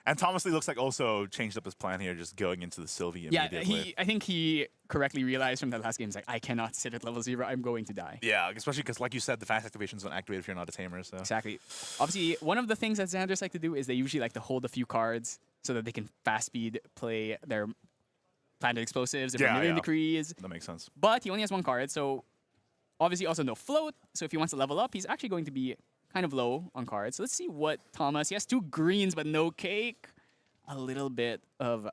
And Thomas Lee looks like also changed up his plan here, just going into the Sylvie immediately. Yeah, I think he correctly realized from that last game, he's like, I cannot sit at level 0, I'm going to die. Yeah, especially because, like you said, the fast activations don't activate if you're not a tamer. So exactly. Obviously, one of the things that Xanders like to do is they usually like to hold a few cards so that they can fast speed play their planted explosives and Vermilion Decrees. That makes sense. But he only has 1 card, so obviously also no float. So if he wants to level up, he's actually going to be kind of low on cards. So let's see what Thomas... He has 2 greens, but no cake. A little bit of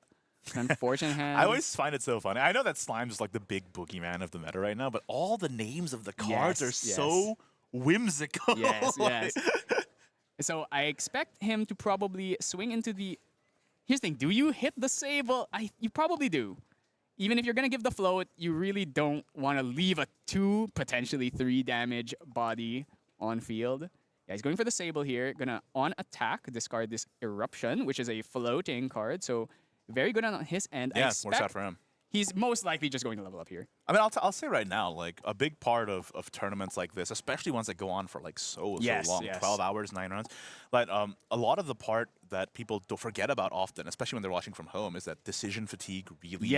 an unfortunate hand. I always find it so funny. I know that Slime is like the big boogeyman of the meta right now, but all the names of the cards are so whimsical. Yes, yes. So I expect him to probably swing into the... Here's the thing. Do you hit the Sable? You probably do. Even if you're going to give the float, you really don't want to leave a 2, potentially 3 damage body on field. Yeah, he's going for the Sable here. Gonna, on attack, discard this Eruption, which is a floating card. So very good on his end. Yeah, works out for him. He's most likely just going to level up here. I mean, I'll say right now, like, a big part of tournaments like this, especially ones that go on for, like, so long, 12 hours, 9 rounds, but a lot of the part that people don't forget about often, especially when they're watching from home, is that decision fatigue really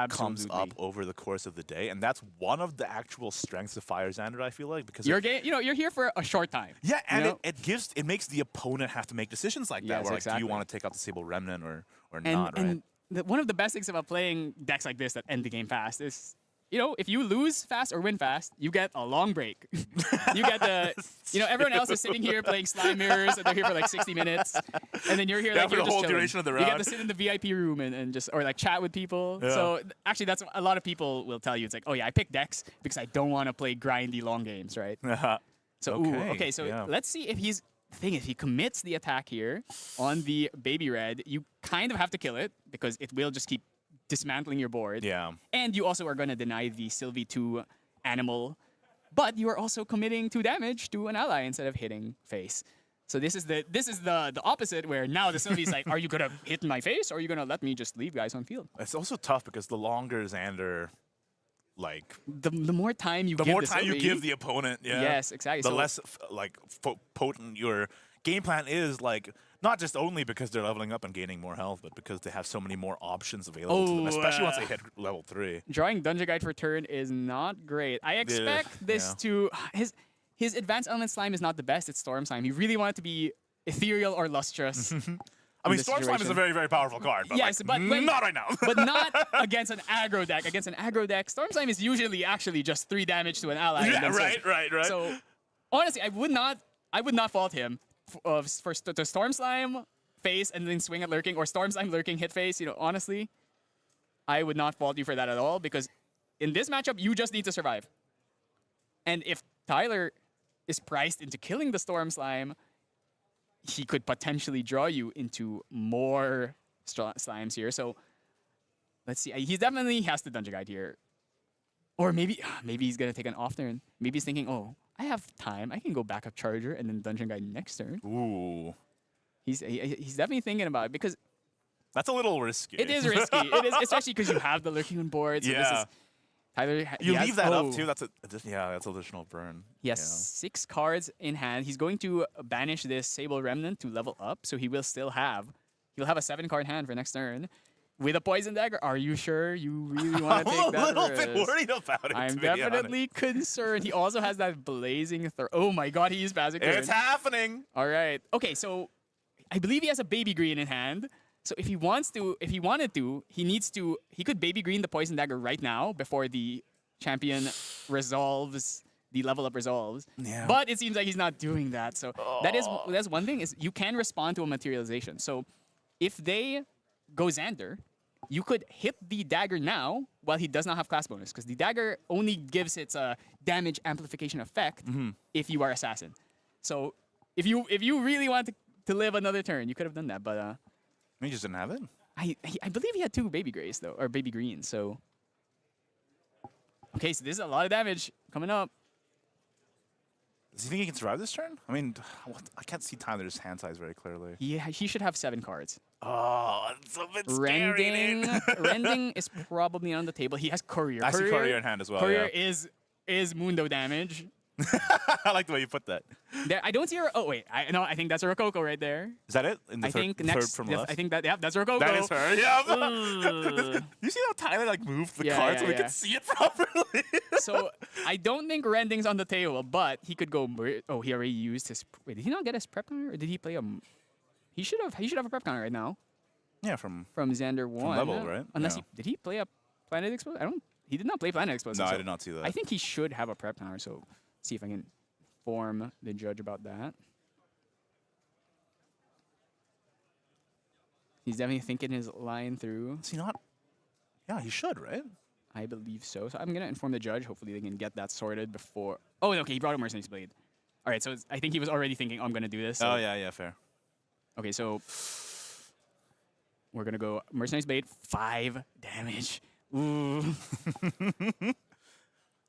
comes up over the course of the day, and that's one of the actual strengths of Fire Xander, I feel like, because you're here for a short time. Yeah, and it makes the opponent have to make decisions like that, where like, do you want to take out the Sable Remnant or not, right? One of the best things about playing decks like this that end the game fast is, if you lose fast or win fast, you get a long break. You get everyone else is sitting here playing Slime Mirrors, and they're here for like 60 minutes, and then you're here like for the whole duration of the round. You get to sit in the VIP room and just, or like chat with people. Yeah. So actually, that's a lot of people will tell you. It's like, oh yeah, I pick decks because I don't want to play grindy long games, right? So okay, so let's see if he's... The thing is, he commits the attack here on the Baby Red. You kind of have to kill it because it will just keep dismantling your board. Yeah. And you also are going to deny the Sylvie 2 animal, but you are also committing 2 damage to an ally instead of hitting face. So this is the opposite, where now the Sylvie's like, are you going to hit my face, or are you going to let me just leave guys on field? It's also tough because the longer Xander... Like the more time you give the opponent, yes, exactly. The less potent your game plan is. Like, not just only because they're leveling up and gaining more health, but because they have so many more options available to them, especially once they hit level 3. Drawing Dungeon Guide for turn is not great. I expect this to his advanced element slime is not the best. It's Storm Slime. He really wanted to be ethereal or lustrous. I mean, Storm Slime is a very, very powerful card, but, yes, but not right now. But not against an aggro deck. Against an aggro deck, Storm Slime is usually actually just 3 damage to an ally. Yeah, right. So, honestly, I would not fault him for the Storm Slime face and then swing at lurking, or Storm Slime lurking hit face. Honestly, I would not fault you for that at all, because in this matchup, you just need to survive. And if Tyler is priced into killing the Storm Slime, he could potentially draw you into more slimes here. So let's see. He definitely has the Dungeon Guide here. Or maybe he's going to take an off turn. Maybe he's thinking, oh, I have time. I can go backup Charger and then Dungeon Guide next turn. Ooh. He's definitely thinking about it, because... That's a little risky. It is risky. It is, especially because you have the lurking on board. So this is... Tyler, you leave that up too. That's additional burn. He has 6 cards in hand. He's going to banish this Sable Remnant to level up, so he'll have a 7-card hand for next turn. with a poison dagger. Are you sure you really want to take that I'm a little risk? bit worried about it. I'm to be honest. definitely concerned. He also has that blazing throw. Oh my god, he used Basic It's Turn. happening. All right. Okay, so I believe he has a baby green in hand. So if he wanted to, he could baby green the poison dagger right now before the champion resolves, the level up resolves. Yeah. But it seems like he's not doing that. So that's one thing is you can respond to a materialization. So if they go Xander, you could hit the dagger now while he does not have class bonus, because the dagger only gives its damage amplification effect if you are assassin. So if you really want to live another turn, you could have done that, but He just didn't have it. I believe he had 2 baby grays though, or baby greens. So okay, so this is a lot of damage coming up. Does he think he can survive this turn? I mean, I can't see Tyler's hand size very clearly. He should have 7 cards. Oh, it's a bit scary. Rending is probably on the table. He has courier. I see courier in hand as well. Courier Yeah. is Mundo damage. I like the way you put that. There, I don't see her. Oh wait, I think that's a Rococo right there. Is that it? In the I third, think third next. from left? I think that's Rococo. That is her. Yeah. Ugh. You see how Tyler like moved the Yeah, cards so we yeah. could see it properly? So I don't think Rending's on the table, but he could go. Oh, he already used his. Wait, did he not get his prep counter, or did he play a? He should have. He should have a prep counter right now Yeah, from Xander 1. level, right? Unless Yeah. did he play a Planet Explosive? He did not play Planet Explosive. No, so I did not see that. I think he should have a prep counter. So see if I can inform the judge about that. He's definitely thinking his line through. Is he not? Yeah, he should, right? I believe so. So I'm gonna inform the judge. Hopefully they can get that sorted before. Oh, okay. He brought a Mercenary's Blade. All right. So I think he was already thinking, I'm gonna do this. So. Oh yeah, fair. Okay, so we're gonna go Mercenary's Blade, 5 damage. Ooh.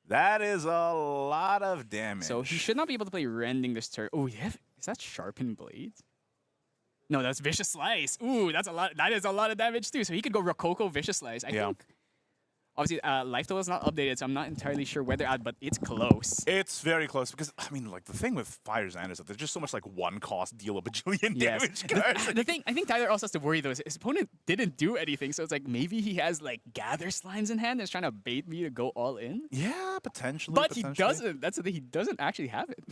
That is a lot of damage. So he should not be able to play Rending this turn. Oh, yeah. Is that Sharpened Blades? No, that's Vicious Slice. Ooh, that's a lot. That is a lot of damage too. So he could go Rococo Vicious Slice. I think. Obviously, life total is not updated, so I'm not entirely sure where they're at, but it's close. It's very close because I mean, like the thing with Fire Xander is that there's just so much like one cost deal a bajillion damage cards. The thing, I think Tyler also has to worry though is his opponent didn't do anything, so it's like maybe he has like Gather Slimes in hand and is trying to bait me to go all in. Yeah, potentially. But he doesn't. That's the thing. He doesn't actually have it.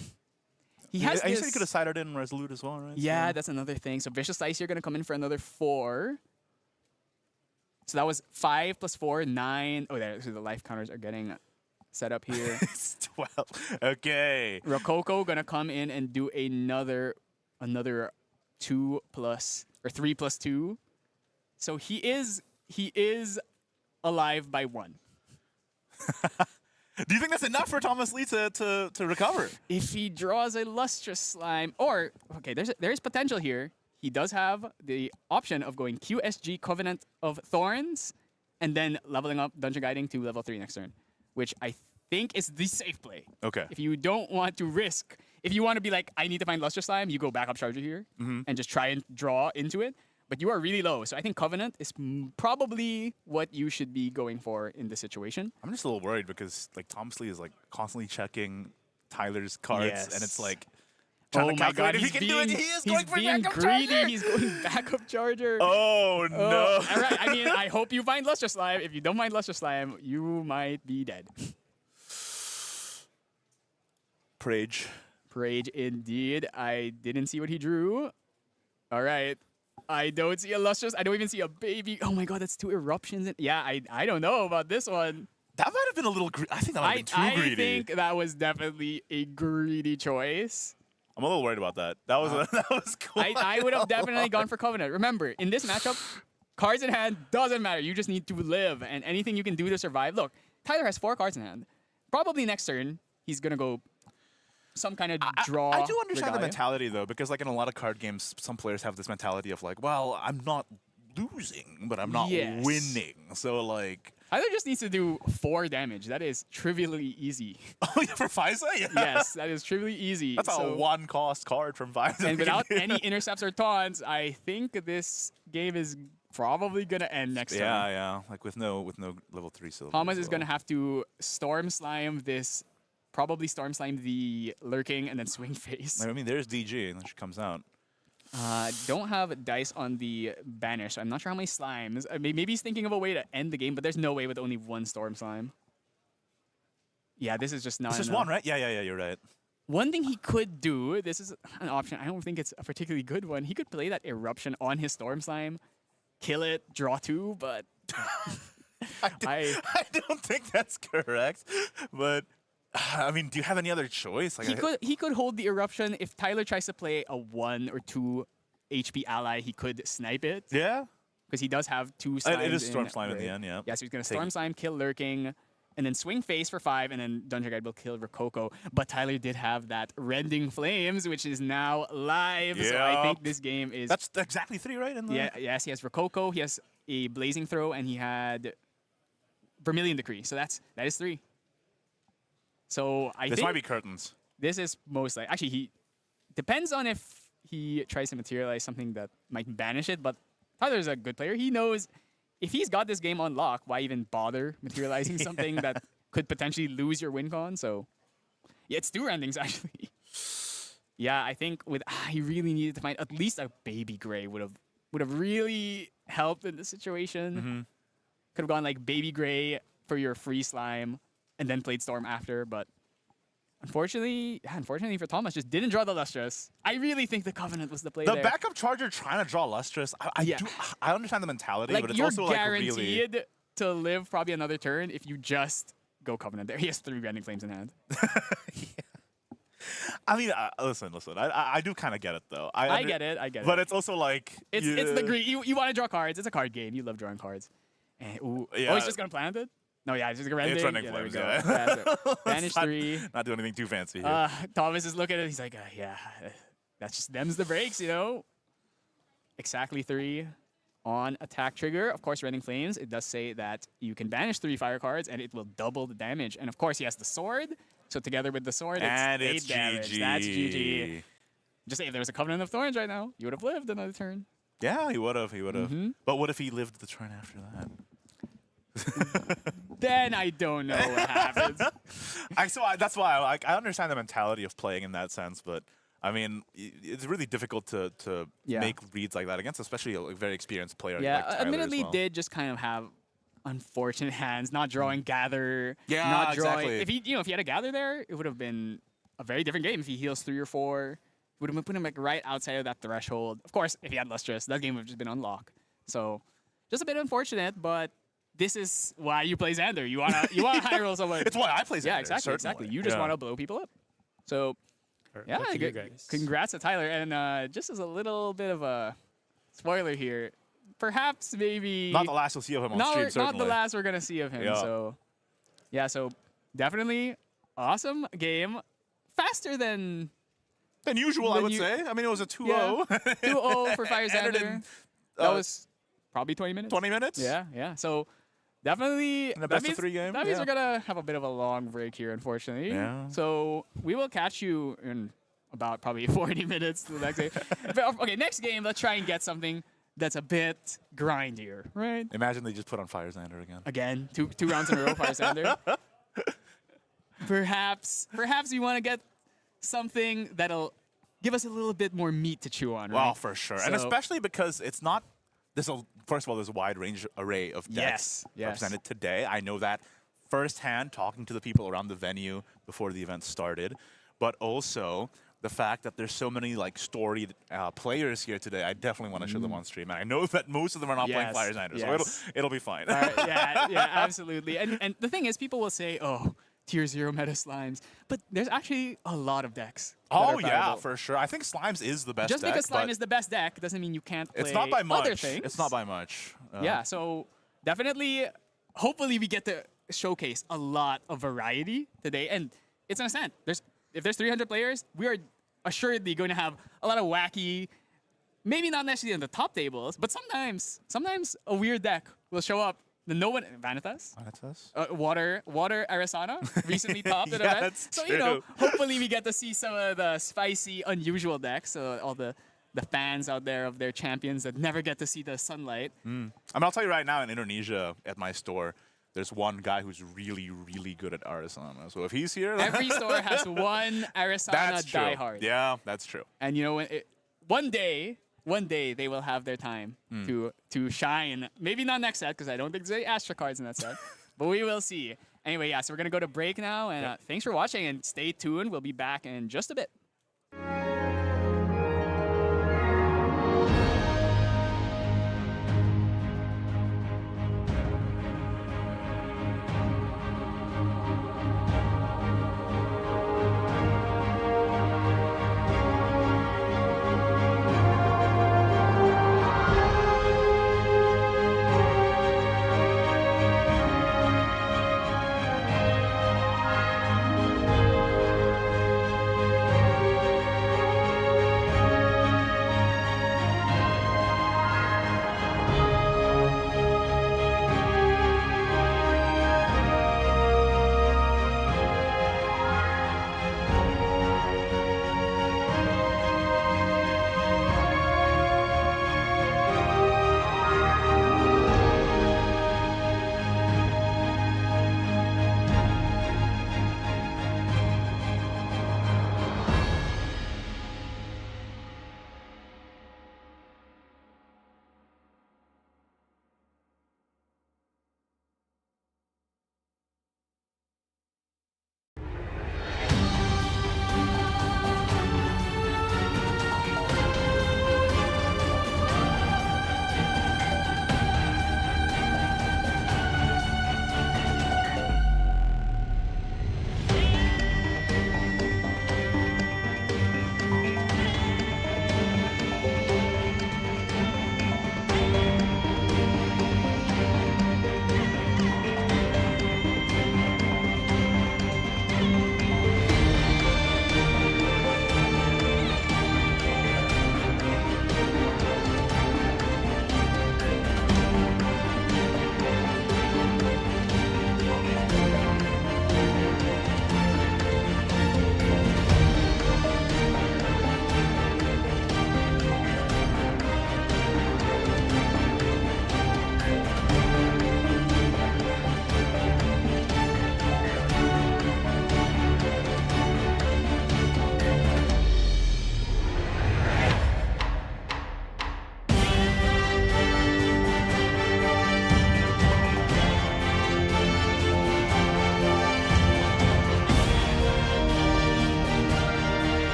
He has. You said he could have sided in Resolute as well, right? Yeah, So- that's another thing. So Vicious Slice, you're gonna come in for another 4. So that was 5 plus 4, 9. Oh, there. So the life counters are getting set up here. It's 12. Okay. Rococo gonna come in and do another 2 plus or 3 plus 2. So he is alive by 1. Do you think that's enough for Thomas Lee to recover? If he draws a Lustrous Slime, or okay, there is potential here. He does have the option of going QSG Covenant of Thorns and then leveling up Dungeon Guiding to level 3 next turn, which I think is the safe play. Okay. If you don't want to risk, if you want to be like, I need to find Lustrous Slime, you go backup Charger here and just try and draw into it. But you are really low, so I think Covenant is probably what you should be going for in this situation. I'm just a little worried because like Thomas Lee is like constantly checking Tyler's cards, and it's like trying to calculate if he can do it. He is going for being backup greedy. charger. He's going backup Charger. Oh no! All right. I mean, I hope you find Lustrous Slime. If you don't find Lustrous Slime, you might be dead. Prage. Prage, indeed. I didn't see what he drew. All right. I don't see a Lustrous. I don't even see a baby. Oh my god, that's 2 eruptions. Yeah, I don't know about this one. That might have been a little. I think that might have been too greedy. I think that was definitely a greedy choice. I'm a little worried about that. That was that was cool. I would have definitely gone for Covenant. Remember, in this matchup, cards in hand doesn't matter. You just need to live, and anything you can do to survive. Look, Tyler has 4 cards in hand. Probably next turn, he's going to go some kind of draw. I do understand Regalia. the mentality, though, because like in a lot of card games, some players have this mentality of like, well, I'm not losing, but I'm not Yes. winning. So like, Tyler just needs to do 4 damage. That is trivially easy. oh yeah, for Faiza, yeah. Yes, that is trivially easy. That's So- a 1-cost card from Faiza. And without any intercepts or taunts, I think this game is probably gonna end next turn. yeah, like with no level 3 silver. Thomas as is gonna have to Storm Slime this, probably Storm Slime the Lurking and then Swing Face. I mean, there's DG, and then she comes out. Don't have dice on the banner, so I'm not sure how many slimes. Maybe he's thinking of a way to end the game, but there's no way with only one storm slime. Yeah, this is just not It's just enough. one, right? Yeah, you're right. One thing he could do, this is an option, I don't think it's a particularly good one. He could play that Eruption on his Storm Slime, kill it, draw 2, but I don't think that's correct. But, I mean, do you have any other choice? Like, he could hold the Eruption. If Tyler tries to play a 1 or 2 HP ally, he could snipe it. Yeah. Because he does have 2 slimes. It is Storm Slime in the end, yeah. Yeah, so he's going to Storm Slime, kill Lurking, and then swing face for 5, and then Dungeon Guide will kill Rococo. But Tyler did have that Rending Flames, which is now live. So I think this game is... That's exactly 3, right? Yeah, yes, he has Rococo, he has a Blazing Throw, and he had Vermilion Decree. So that is 3. So I think... This might be curtains. This is most likely... Actually, he... Depends on if he tries to materialize something that might banish it, but Tyler's a good player. He knows... If he's got this game on lock, why even bother materializing something that could potentially lose your win con? So, yeah, it's 2 Rendings, actually. Yeah, I think he really needed to find at least a Baby Gray would have really helped in this situation. Could have gone like Baby Gray for your free slime and then played Storm after, but unfortunately for Thomas, just didn't draw the Lustrous. I really think the Covenant was the play there. The backup charger trying to draw Lustrous, I understand the mentality, but it's also like really... You're guaranteed to live probably another turn if you just go Covenant there. He has 3 Rending Flames in hand. I mean, listen. I do kind of get it, though. I get it. But it's also like... It's the greed. You want to draw cards. It's a card game. You love drawing cards. And, he's just going to plant it? No, yeah, it's just a Rending. It's Rending Flames, yeah. Banish 3. Not doing anything too fancy here. Thomas is looking at it. He's like, that's just them's the breaks, you know? Exactly 3 on attack trigger. Of course, Rending Flames, it does say that you can banish 3 fire cards and it will double the damage. And of course, he has the sword. So together with the sword, it's 8 damage. GG. That's GG. Just say if there was a Covenant of Thorns right now, you would have lived another turn. Yeah, he would have. But what if he lived the turn after that? Then I don't know what happens. That's why I understand the mentality of playing in that sense, but I mean, it's really difficult to make reads like that against, especially a very experienced player. Yeah, like Tyler admittedly, as well. did just kind of have unfortunate hands, not drawing Gather. Yeah, not drawing. exactly. If he had a Gather there, it would have been a very different game. If he heals 3 or 4, would have put him like right outside of that threshold. Of course, if he had Lustrous, that game would have just been unlocked. So, just a bit unfortunate, but. This is why you play Xander. You wanna high roll someone. It's why I play Xander. Yeah, exactly. You just want to blow people up. So, yeah, congrats to Tyler. And just as a little bit of a spoiler here, perhaps maybe not the last we'll see of him on stream. Certainly not the last we're gonna see of him. Yeah. So, yeah. So definitely awesome game. Faster than usual, I would say. I mean, it was a 2-0. Yeah, 2-0 for Fire Xander. That was probably 20 minutes. 20 minutes? Yeah. So definitely. In a best of 3 game? That means we're going to have a bit of a long break here, unfortunately. Yeah. So we will catch you in about probably 40 minutes to the next game. Okay, next game, let's try and get something that's a bit grindier, right? Imagine they just put on Fire Xander again. Again, two rounds in a row, Fire Xander. Perhaps we want to get something that'll give us a little bit more meat to chew on, right? Well, for sure. And especially because it's not... First of all, there's a wide range array of decks represented today. I know that firsthand, talking to the people around the venue before the event started. But also, the fact that there's so many like storied players here today, I definitely want to show them on stream. And I know that most of them are not playing Fire Xander, so it'll be fine. Yeah, absolutely. And the thing is, people will say, oh, Tier 0 meta Slimes. But there's actually a lot of decks. Oh, yeah, for sure. I think Slimes is the best deck. Just because Slime is the best deck doesn't mean you can't play it's not by much. other things. It's not by much. Yeah, so definitely, hopefully we get to showcase a lot of variety today. And it's an Ascent. If there's 300 players, we are assuredly going to have a lot of wacky, maybe not necessarily on the top tables, but sometimes a weird deck will show up. No one, Vanitas? Water Arisana recently topped at yeah, event. That's so, true. hopefully we get to see some of the spicy, unusual decks. So all the fans out there of their champions that never get to see the sunlight. I mean, I'll tell you right now, in Indonesia, at my store, there's one guy who's really, really good at Arisana. So if he's here... Every store has one Arisana diehard. Yeah, that's true. And one day, one day they will have their time to shine. Maybe not next set because I don't think there's any Astra cards in that set, but we will see. Anyway, yeah, so we're gonna go to break now, and thanks for watching and stay tuned. We'll be back in just a bit.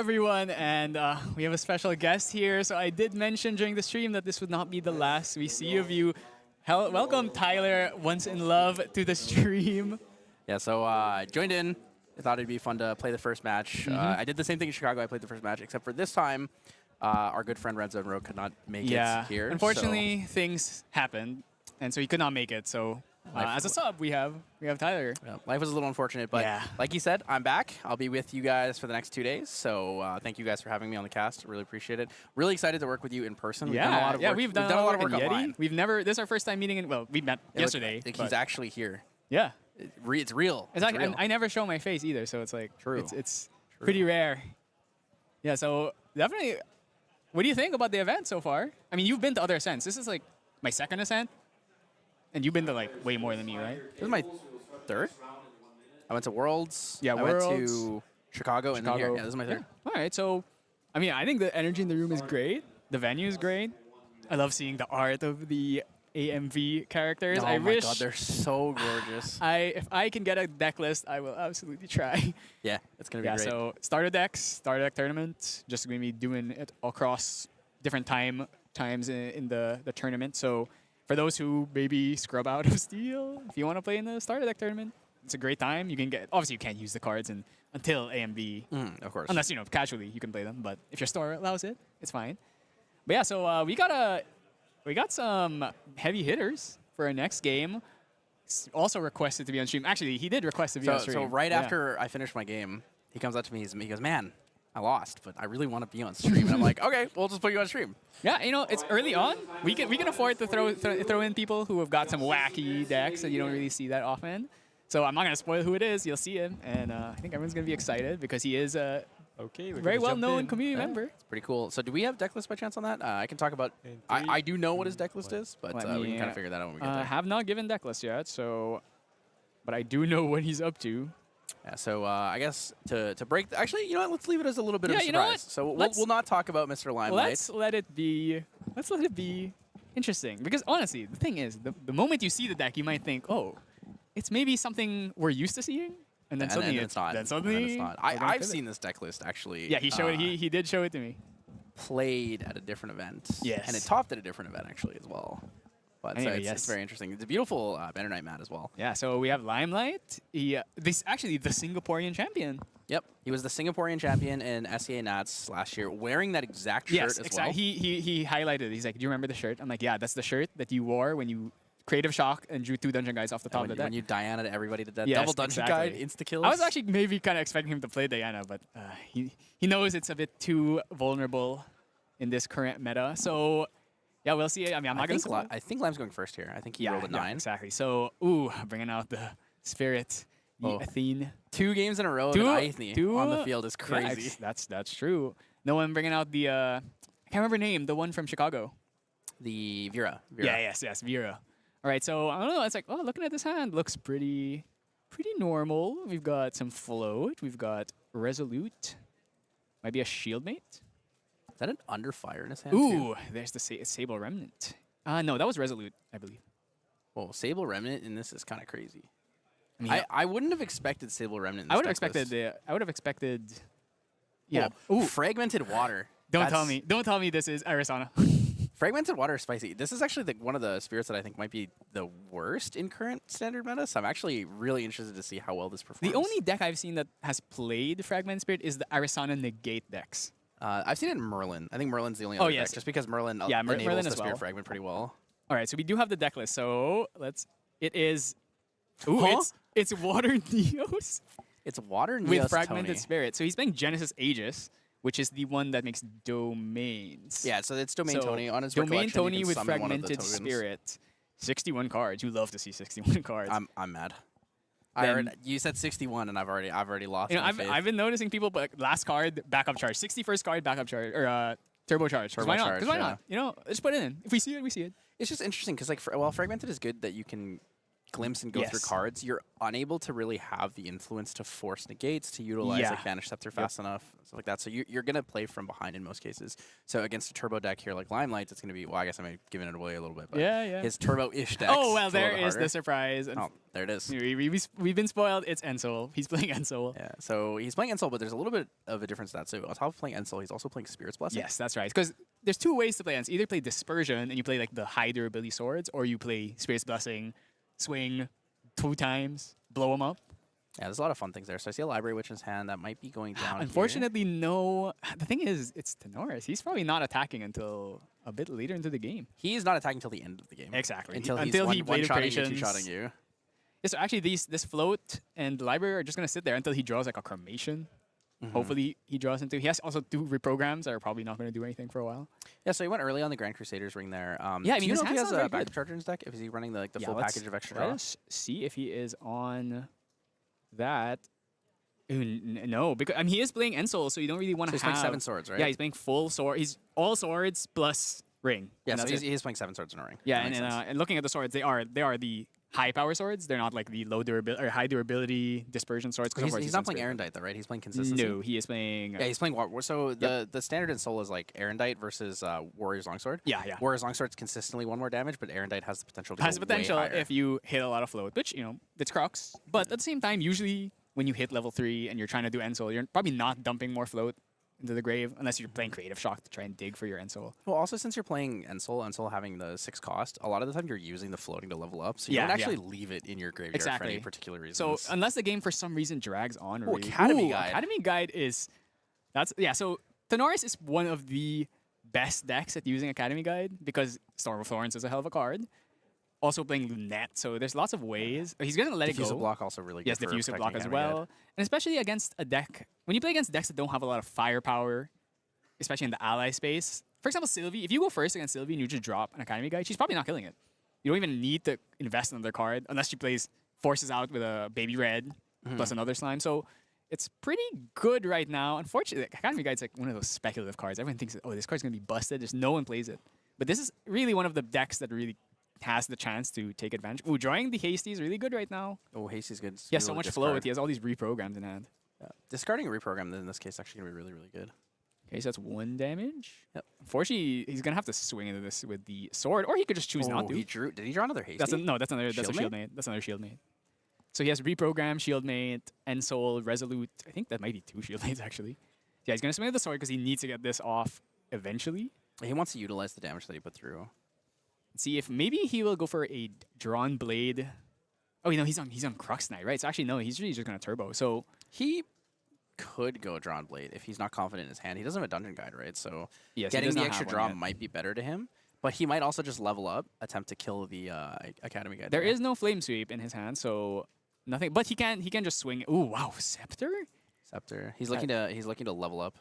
everyone, and we have a special guest here. So I did mention during the stream that this would not be the last we see of you. Welcome, Tyler, once in love, to the stream. Yeah, so I joined in. I thought it'd be fun to play the first match. I did the same thing in Chicago. I played the first match, except for this time, our good friend Red Zone Road could not make it here. Unfortunately, things happened, and so he could not make it. So as a sub, we have Tyler. Yeah, life was a little unfortunate, but like you said, I'm back. I'll be with you guys for the next 2 days. So thank you guys for having me on the cast. Really appreciate it. Really excited to work with you in person. We've done a lot of work. We've done a lot of work online. We've never. This is our first time meeting. We met yesterday. He's actually here. Yeah. It's real. It's like, real. I never show my face either, so it's like True. It's pretty rare. Yeah, so definitely. What do you think about the event so far? I mean, you've been to other Ascents. This is like my second Ascent, and you've been to like way more than me, right? This is my third. I went to Worlds. Yeah, I Worlds. went to Chicago, and then here. Yeah, this is my third. All right, so I mean, I think the energy in the room is great. The venue is great. I love seeing the art of the AMV characters. Oh my god, they're so gorgeous. If I can get a deck list, I will absolutely try. Yeah, it's gonna be great. So starter deck tournament. Just gonna be doing it across different times in the tournament. So for those who maybe scrub out of Steel, if you want to play in the starter deck tournament, it's a great time. You can get obviously you can't use the cards until AMV, of course. unless casually you can play them. But if your store allows it, it's fine. But yeah, so we got some heavy hitters for our next game. Also requested to be on stream. Actually, he did request to be on stream. So right after I finished my game, he comes up to me. He goes, "Man, I lost, but I really want to be on stream." And I'm like, "Okay, we'll just put you on stream." Yeah, it's early on. We can afford to throw in people who have got some wacky decks that you don't really see that often. So I'm not gonna spoil who it is. You'll see him, and I think everyone's gonna be excited because he is a very well-known community member. It's pretty cool. So do we have deck list by chance on that? I can talk about. I do know what his deck list is, but we can kind of figure that out when we get there. I have not given deck list yet, but I do know what he's up to. Yeah, so I guess to break. Actually, you know what? Let's leave it as a little bit of a surprise. You know what? So we'll not talk about Mr. Limelight. Let's let it be interesting. Because honestly, the thing is, the moment you see the deck, you might think, oh, it's maybe something we're used to seeing. And then suddenly it's not. Then suddenly it's not. I've seen this deck list actually. Yeah, he showed. He did show it to me. Played at a different event. Yes. And it topped at a different event actually as well. But anyway, it's very interesting. It's a beautiful Banner Knight mat as well. Yeah. So we have Limelight. This actually the Singaporean champion. Yep. He was the Singaporean champion in SEA Nats last year, wearing that exact shirt as well. He highlighted it. He's like, "Do you remember the shirt?" I'm like, "Yeah, that's the shirt that you wore when you." Creative Shock and drew 2 dungeon guys off the top of the deck. When you Diana to everybody to death. Yes, double dungeon guide, insta-kills. I was actually maybe kind of expecting him to play Diana, but he knows it's a bit too vulnerable in this current meta. So, yeah, we'll see. I mean, I think Lime's going first here. I think he rolled a 9. Exactly. So, bringing out the Spirit, the Athene. 2 games in a row of an Athene on the field is crazy. Yeah, that's true. No one bringing out the, I can't remember her name, the one from Chicago. The Vera. Yeah, yes, Vera. All right, so I don't know. It's like, looking at this hand, looks pretty normal. We've got some float. We've got resolute. Might be a shield mate. Is that an under fire in his hand? Ooh, there's the Sable Remnant. No, that was resolute, I believe. Well, Sable Remnant in this is kind of crazy. I mean, I wouldn't have expected Sable Remnant. In this I would have expected. Yeah. Ooh, Fragmented Water. Don't tell me this is Arizona. Fragmented Water is spicy. This is actually one of the spirits that I think might be the worst in current standard meta, so I'm actually really interested to see how well this performs. The only deck I've seen that has played Fragmented Spirit is the Arizona Negate decks. I've seen it in Merlin. I think Merlin's the only other deck, just because Merlin enables the Spirit Fragment pretty well. All right, so we do have the deck list. So it is... Ooh, it's Water Neos. It's Water Neos with Fragmented Spirit. So he's playing Genesis Aegis, which is the one that makes domains. Yeah, so it's Domain Tony. On his Domain Tony with Fragmented Spirit. 61 cards. You love to see 61 cards. I'm mad. You said 61, and I've already lost. I've been noticing people, but last card backup charge, 61st card backup charge or turbo charge. Why not? Because why not? Just put it in. If we see it, we see it. It's just interesting because Fragmented is good that you can glimpse and go through cards, you're unable to really have the influence to force negates, to utilize like Vanish Scepter fast enough, stuff like that. So you're going to play from behind in most cases. So against a turbo deck here like Limelight, it's going to be, well, I guess I may have given it away a little bit, but his turbo-ish deck. Oh, well, there is the surprise. Oh, there it is. We've been spoiled. It's Ensol. He's playing Ensol. Yeah, so he's playing Ensol, but there's a little bit of a difference to that. So on top of playing Ensol, he's also playing Spirit's Blessing. Yes, that's right. Because there's two ways to play Ensol. Either play Dispersion and you play like the high durability swords, or you play Spirit's Blessing, swing 2 times, blow him up. Yeah, there's a lot of fun things there. So I see a Library Witch in his hand. That might be going down. Unfortunately, no. The thing is, it's Tenoris. He's probably not attacking until a bit later into the game. He's not attacking until the end of the game. Exactly. Until he one-shotting you, two-shotting you. Yeah, so actually, this float and the library are just going to sit there until he draws like a Cremation. Hopefully, he draws into. He has also 2 reprograms that are probably not going to do anything for a while. Yeah, so he went early on the Grand Crusaders ring there. Yeah, I mean, do you know if he has a backup backup charger in his deck? If he's running the full package of extra draw? Let's see if he is on that. No, because I mean, he is playing Ensol, so you don't really want to he's playing 7 swords, right? Yeah, he's playing full sword. He's all swords plus ring. Yeah, so he's playing 7 swords in a ring. Yeah, and looking at the swords, they are the high power swords. They're not like the low durability or high durability dispersion swords. He's not playing Erendite though, right? He's playing consistency. No, he is playing. Yeah, he's playing War. So the standard in Soul is like Erendite versus Warrior's Longsword. Yeah. Warrior's Longsword's consistently 1 more damage, but Erendite has the potential to has go the potential way higher. if you hit a lot of float, which it's Crux. But at the same time, usually when you hit level 3 and you're trying to do Ensol, you're probably not dumping more float into the grave unless you're playing Creative Shock to try and dig for your Ensol. Well, also since you're playing Ensol having the 6 cost, a lot of the time you're using the floating to level up, so you don't actually leave it in your graveyard for any particular reason. So unless the game for some reason drags on, or Academy Guide. Academy Guide is So Tenoris is one of the best decks at using Academy Guide because Storm of Thorns is a hell of a card. Also playing Lunette, so there's lots of ways. He's going to let it go. Diffusive Block also really good. Yes, Diffusive Block as well. And especially against a deck, when you play against decks that don't have a lot of firepower, especially in the ally space. For example, Sylvie, if you go first against Sylvie and you just drop an Academy Guide, she's probably not killing it. You don't even need to invest in another card unless she plays Forces Out with a Baby Red plus another Slime. So it's pretty good right now. Unfortunately, Academy Guide's like one of those speculative cards. Everyone thinks, oh, this card's going to be busted. Just no one plays it. But this is really one of the decks that really has the chance to take advantage. Ooh, drawing the Hasty is really good right now. Oh, Hasty's good. He has so much float. He has all these reprograms in hand. Yeah. Discarding a reprogram in this case is actually going to be really, really good. Okay, so that's 1 damage. Yep. Unfortunately, he's going to have to swing into this with the sword, or he could just choose not to. Did he draw another Hasty? That's another Shield Mate. That's another Shield Mate. So he has Reprogram, Shield Mate, Ensol, Resolute. I think that might be 2 Shield Mates, actually. Yeah, he's going to swing with the sword because he needs to get this off eventually. He wants to utilize the damage that he put through. See if maybe he will go for a Drawn Blade. Oh, he's on Crux Knight, right? So actually, no, he's really just going to turbo. So he could go Drawn Blade if he's not confident in his hand. He doesn't have a Dungeon Guide, right? So yes, getting the extra draw might be better to him. But he might also just level up, attempt to kill the Academy Guide. There is no Flame Sweep in his hand, so nothing. But he can just swing. Ooh, wow, Scepter. He's looking to level up.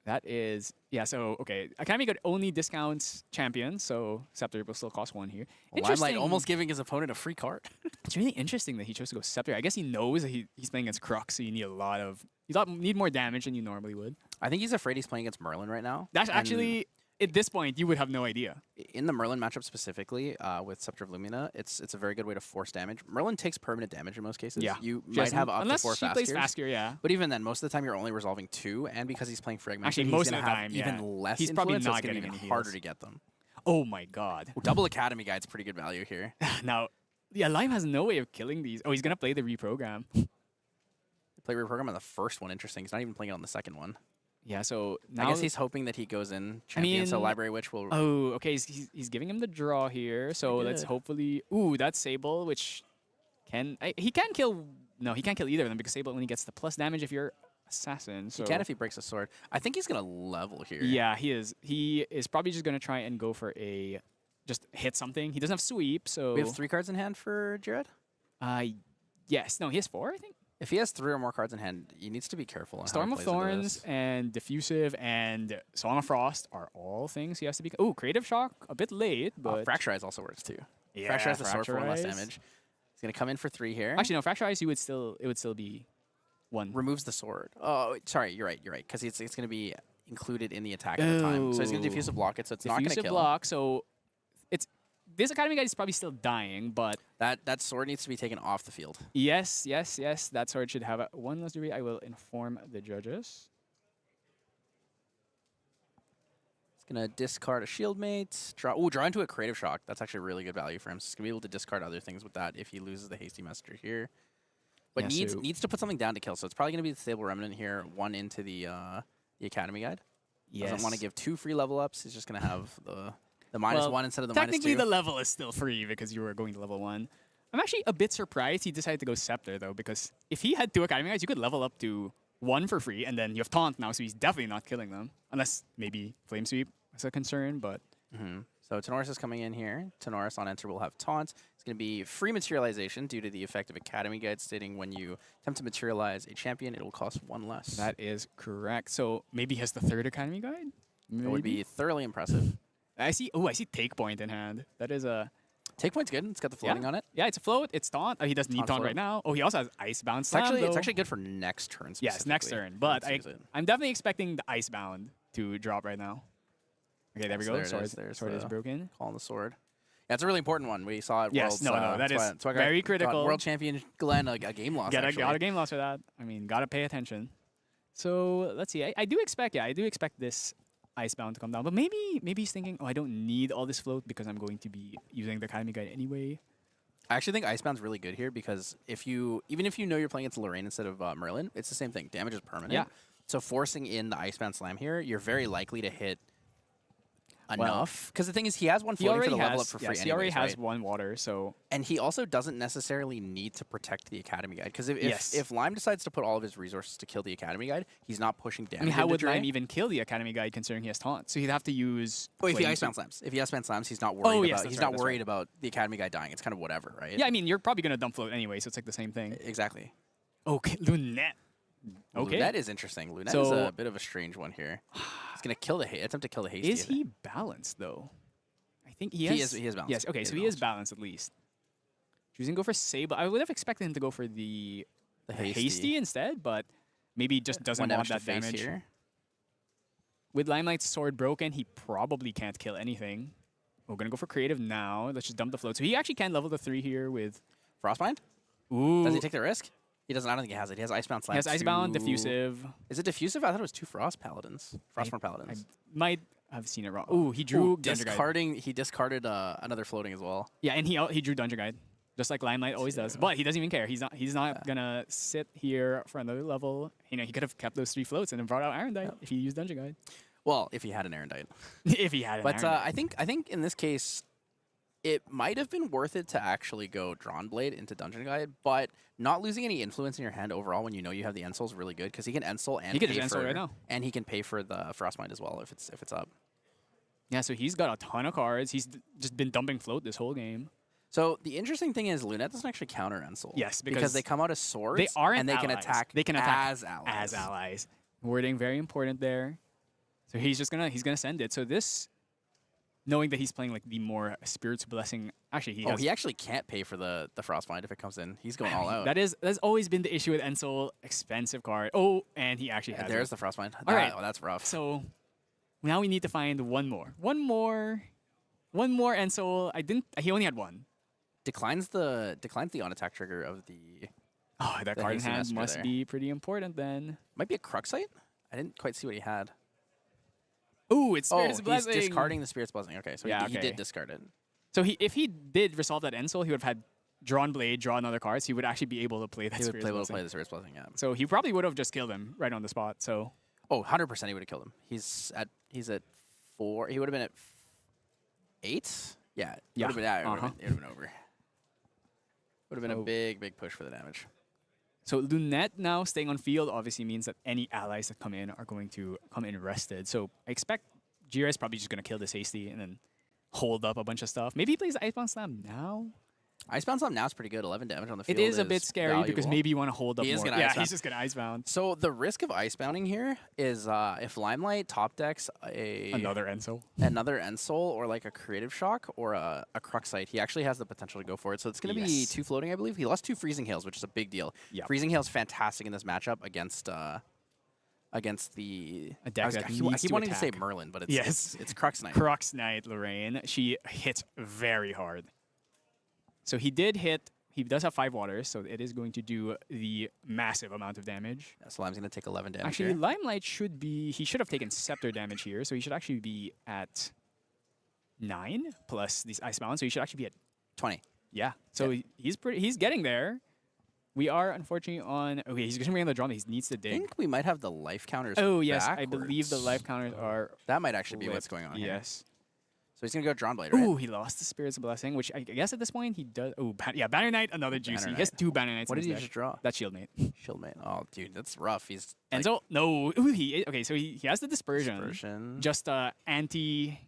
That is, so, okay. Academy Guide only discounts champions, so Scepter will still cost 1 here. Limelight almost giving his opponent a free card. It's really interesting that he chose to go Scepter. I guess he knows that he's playing against Crux, so you need more damage than you normally would. I think he's afraid he's playing against Merlin right now. That's actually, at this point, you would have no idea. In the Merlin matchup specifically, with Scepter of Lumina, it's a very good way to force damage. Merlin takes permanent damage in most cases. Yeah. You might have up to 4 fast plays fast gear, yeah. But even then, most of the time you're only resolving 2, and because he's playing Fragment, actually, most of the time, even less he's influence, probably not so getting even any harder heals. to get them. Oh my god. Double Academy Guide's pretty good value here. Now, Lime has no way of killing these. Oh, he's going to play the Reprogram. Play Reprogram on the first one, interesting. He's not even playing it on the second one. Yeah, so now... I guess he's hoping that he goes in champion, so Library Witch will... Oh, okay, he's giving him the draw here, so let's hopefully... Ooh, that's Sable, which can... he can't kill... No, he can't kill either of them because Sable only gets the plus damage if you're Assassin. So. He can if he breaks a sword. I think he's going to level here. Yeah, he is. He is probably just going to try and go for a... Just hit something. He doesn't have Sweep, so... We have 3 cards in hand for Jared? Yes. No, he has 4, I think. If he has 3 or more cards in hand, he needs to be careful on Storm how of he plays into Thorns this. and Diffusive and Song of Frost are all things he has to be... Oh, Creative Shock, a bit late, but... Fracturize also works too. Yeah, Fracturize the sword for 1 less damage. He's going to come in for 3 here. Actually, no, Fracturize, it would still be 1. Removes the sword. Oh, sorry, you're right, because it's going to be included in the attack at the time. So he's going to Diffusive Block it, so it's not going to kill. Diffusive Block, so it's... this Academy Guide is probably still dying, but That sword needs to be taken off the field. yes, that sword should have one less degree. I will inform the judges. It's gonna discard a shield mate. Draw into a creative shock. That's actually really good value for him. So he's gonna be able to discard other things with that if he loses the hasty messenger here. But Yeah, needs to put something down to kill. So it's probably gonna be the stable remnant here. One into the Academy Guide. Yes. Doesn't want to give 2 free level ups. He's just gonna have the -1 instead of the -2. Technically, the level is still free because you were going to level 1. I'm actually a bit surprised he decided to go Scepter, though, because if he had 2 Academy Guides, you could level up to 1 for free, and then you have Taunt now, so he's definitely not killing them. Unless maybe Flame Sweep is a concern, but... So Tenoris is coming in here. Tenoris on enter will have Taunt. It's going to be free materialization due to the effect of Academy Guide stating when you attempt to materialize a champion, it will cost 1 less. That is correct. So maybe he has the 3rd Academy Guide? That would be thoroughly impressive. I see Take Point in hand. That is a... Take Point's good. It's got the floating on it. Yeah, it's a float. It's Taunt. Oh, he doesn't need Taunt float. right now. Oh, he also has Icebound Slam, It's actually good for next turn specifically. Yes, next turn. But Let's use it. I'm definitely expecting the Icebound to drop right now. Okay, there we So go. there it is. Sword There's is the broken. Call on the sword. Yeah, it's a really important one. We saw it. Yes, Worlds, that is that's why I very got critical. World Champion Glenn a game loss. Got actually. a game loss for that. I mean, gotta pay attention. So let's see. I do expect this Icebound to come down. But maybe he's thinking, oh, I don't need all this float because I'm going to be using the Academy Guide anyway. I actually think Icebound's really good here because even if you know you're playing against Lorraine instead of Merlin, it's the same thing. Damage is permanent. Yeah. So forcing in the Icebound Slam here, you're very likely to hit enough. Because the thing is, he has one floating for the level up for free anyways, he already has right? 1 water, so... And he also doesn't necessarily need to protect the Academy Guide. Because Yes. if Lime decides to put all of his resources to kill the Academy Guide, he's not pushing damage. I mean, how into would Dre. Lime even kill the Academy Guide considering he has Taunt? So he'd have to use... Oh, if he Flame Icebound Sweep. Slams. If he Icebound Slams, he's not worried yes, about that's he's right, not that's worried right. about the Academy Guide dying. It's kind of whatever, right? Yeah, I mean, you're probably going to dump float anyway, so it's like the same thing. Exactly. Okay, Lunette. Okay. Lunette is interesting. Lunette So- is a bit of a strange one here. He's gonna kill the attempt to kill the hasty. Is he balanced, though? I think he He has... is balanced. Yes, okay, He so is he is balanced at least. Choosing to go for Sable. I would have expected him to go for the hasty instead, but maybe just doesn't 1 want damage that to face damage. here. With Limelight's sword broken, he probably can't kill anything. We're going to go for creative now. Let's just dump the float. So he actually can level the 3 here with... Frostbind? Ooh. Does he take the risk? He doesn't. I don't think he has it. He has Icebound Slam. He has Icebound, 2. Diffusive. Is it Diffusive? I thought it was 2 Frost Paladins. Frostborn I Paladins. might have seen it wrong. Ooh, he drew Ooh, Dungeon Guide. discarding. He discarded another floating as well. Yeah, and he drew Dungeon Guide, just like Limelight always does. But he doesn't even care. He's not gonna sit here for another level. You know, he could have kept those 3 floats and then brought out Arendite if he used Dungeon Guide. Well, if he had an Erendite. If he had an But Arendite. I think in this case, it might have been worth it to actually go Drawn Blade into Dungeon Guide, but not losing any influence in your hand overall when you know you have the End Soul is really good because he can End Soul and He can pay just End Soul for- right now. and he can pay for the Frostbind as well if it's up. Yeah, so he's got a ton of cards. He's just been dumping float this whole game. So the interesting thing is Lunette doesn't actually counter End Soul. Yes, because because they come out as swords. They aren't and they can allies. attack. They can attack as allies. As allies. Wording very important there. So he's gonna send it. So this, knowing that he's playing like the more Spirit's Blessing. Actually, He actually can't pay for the Frostbind if it comes in. He's going all out. That's always been the issue with Ensol. Expensive card. Oh, and he actually has There's it. the Frostbind. All right. Oh, that's rough. So now we need to find one more Ensol. He only had 1. Declines the on attack trigger of the. Oh, that The card in hasty hand messenger must there. be pretty important then. Might be a Cruxite? I didn't quite see what he had. Ooh, it's Spirit's he's Blessing. discarding the Spirit's Blessing. Okay, so Yeah, he okay. did discard it. So if he did resolve that Ensol, he would have had Drawn Blade, draw another cards. He would actually be able to play that He would Spirit's play able to Blessing. play the Spirit's Blessing, yeah. So he probably would have just killed him right on the spot. So Oh, 100% he would have killed him. He's at 4. He would have been at 8? Yeah. It Yeah. would have Uh-huh. been over. Would have been So- a big push for the damage. So Lunette now staying on field obviously means that any allies that come in are going to come in rested. So I expect Jira is probably just going to kill this hasty and then hold up a bunch of stuff. Maybe he plays Icebound Slam now. Icebound Slam now is pretty good. 11 damage on the It field. is a bit scary because valuable. maybe you want to hold up He is more. gonna Yeah, Icebound. he's just going to Icebound. So the risk of icebounding here is if Limelight top decks Another Enso. another End Soul or like a Creative Shock or a Cruxite, he actually has the potential to go for it. So it's going to be Yes. 2 floating, I believe. He lost 2 Freezing Hails, which is a big deal. Yep. Freezing Hail's fantastic in this matchup against against the A deck that I needs keep to wanting to say attack. Merlin, but it's Yes. it's Crux Knight. Crux Knight Lorraine. She hits very hard. So he did hit. He does have 5 waters, so it is going to do the massive amount of damage. Yeah, so Lime's gonna take 11 damage. Actually, here. Limelight should be. He should have taken Scepter damage here, so he should actually be at 9 plus these Icebound. So he should actually be at 20. yeah. So Yeah. he's pretty. He's getting there. We are unfortunately on. Okay, he's going to bring the draw. He needs to I dig. think we might have the life counters. Oh yes, I believe the backwards. life counters are. That might actually be what's flipped. going on here. Yes. So he's gonna go Drawn Blade, right? Ooh, he lost the Spirit's Blessing, which I guess at this point he does. Oh, yeah, Banner Knight, another juicy. Banner He has Knight. 2 Banner Knights. What in did he his just deck. draw? That's Shieldmate. Shieldmate. Oh, dude, that's rough. He's And like, so no, ooh, okay, so he has the dispersion. Dispersion. Just anti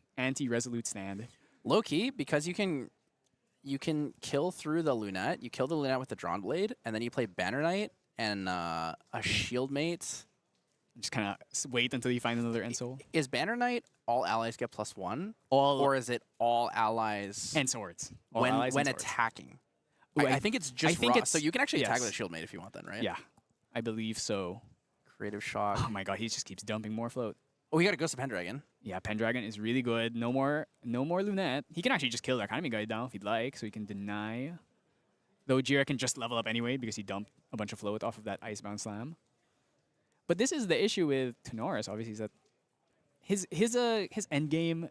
resolute stand. low key because you can kill through the Lunette. You kill the Lunette with the Drawn Blade, and then you play Banner Knight and a Shieldmate. Just kind of wait until you find another End Soul. Is Banner Knight all allies get +1, All or is it all allies and swords. All when allies and swords. attacking? Ooh, I think it's just think raw. it's- So you can actually attack yes. with a Shieldmate if you want, then, right? Yeah, I believe so. Creative Shock. Oh my god, he just keeps dumping more float. Oh, he got a Ghost of Pendragon. Yeah, Pendragon is really good. No more Lunette. He can actually just kill the Academy Guide down if he'd like, so he can deny. Though Jira can just level up anyway because he dumped a bunch of float off of that Icebound Slam. But this is the issue with Tenoris, obviously, is that his end game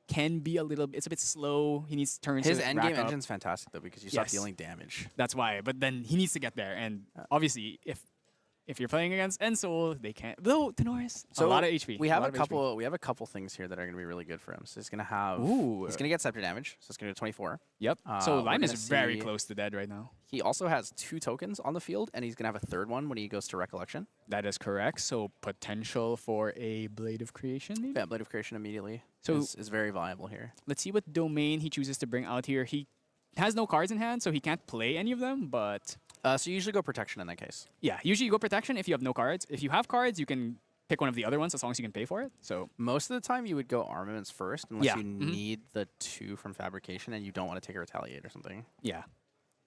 can be it's a bit slow. He needs turns His to endgame rack up. engine's fantastic though because you start Yes. dealing damage. That's why. But then he needs to get there, and obviously, if you're playing against Ensoul, they can't. Though Tenoris, So a lot of HP. We have lot a of HP. couple. We have a couple things here that are going to be really good for him. So he's going to have. Ooh. He's going to get scepter damage. So it's going to do 24. Yep. So we're Lime is gonna very see- close to dead right now. He also has 2 tokens on the field, and he's going to have a 3rd one when he goes to Recollection. That is correct. So potential for a Blade of Creation, maybe? Yeah, Blade of Creation immediately. So- is very viable here. Let's see what domain he chooses to bring out here. He has no cards in hand, so he can't play any of them, but So you usually go Protection in that case. yeah, usually you go Protection if you have no cards. If you have cards, you can pick one of the other ones as long as you can pay for it. So Most of the time, you would go Armaments first, unless Yeah. you Mhm. need the 2 from Fabrication and you don't want to take a Retaliate or something. yeah,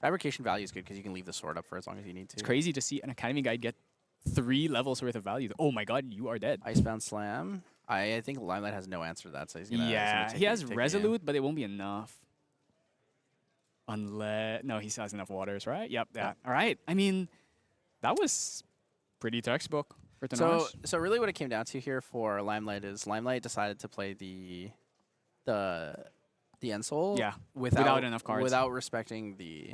Fabrication value is good because you can leave the sword up for as long as you need to. it's crazy to see an Academy Guide get 3 levels worth of value. Oh my god, you are dead. Icebound Slam. I think Limelight has no answer to that, so he's gonna. Yeah, take he it- has take the game. Resolute, but it won't be enough. Unless no, he still has enough waters, right? Yep. Yeah. All right. I mean, that was pretty textbook for Tenoris. So really, what it came down to here for Limelight is Limelight decided to play the End Soul. Yeah, without, without enough cards. Without respecting the.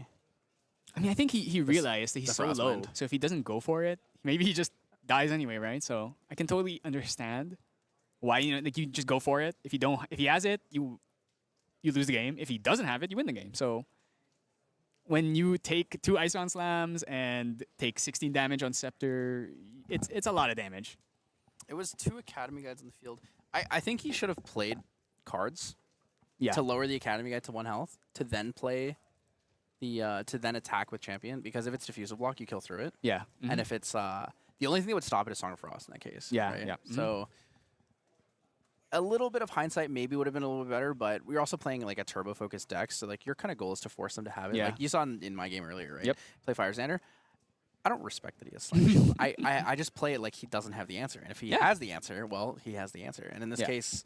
I mean, I think he realized that he's the so low. Frostwind. So if he doesn't go for it, maybe he just dies anyway, right? So I can totally understand why like you just go for it. If he has it, you lose the game. If he doesn't have it, you win the game. So when you take 2 Icebound Slams and take 16 damage on Scepter, it's a lot of damage. It was 2 Academy Guides in the field. I think he should have played cards Yeah. to lower the Academy Guide to 1 health to then play to then attack with Champion, because if it's Diffusal Block, you kill through it. Yeah. And if it's the only thing that would stop it is Song of Frost in that case. Yeah, right? yeah. So a little bit of hindsight maybe would have been a little bit better, but we were also playing like a turbo focused deck, so like your kind of goal is to force them to have it. Yeah. Like you saw in my game earlier, right? Yep. Play Fire Xander. I don't respect that he has Slime Shield. I just play it like he doesn't have the answer, and if he Yeah. has the answer, well, he has the answer. And in this Yeah. case,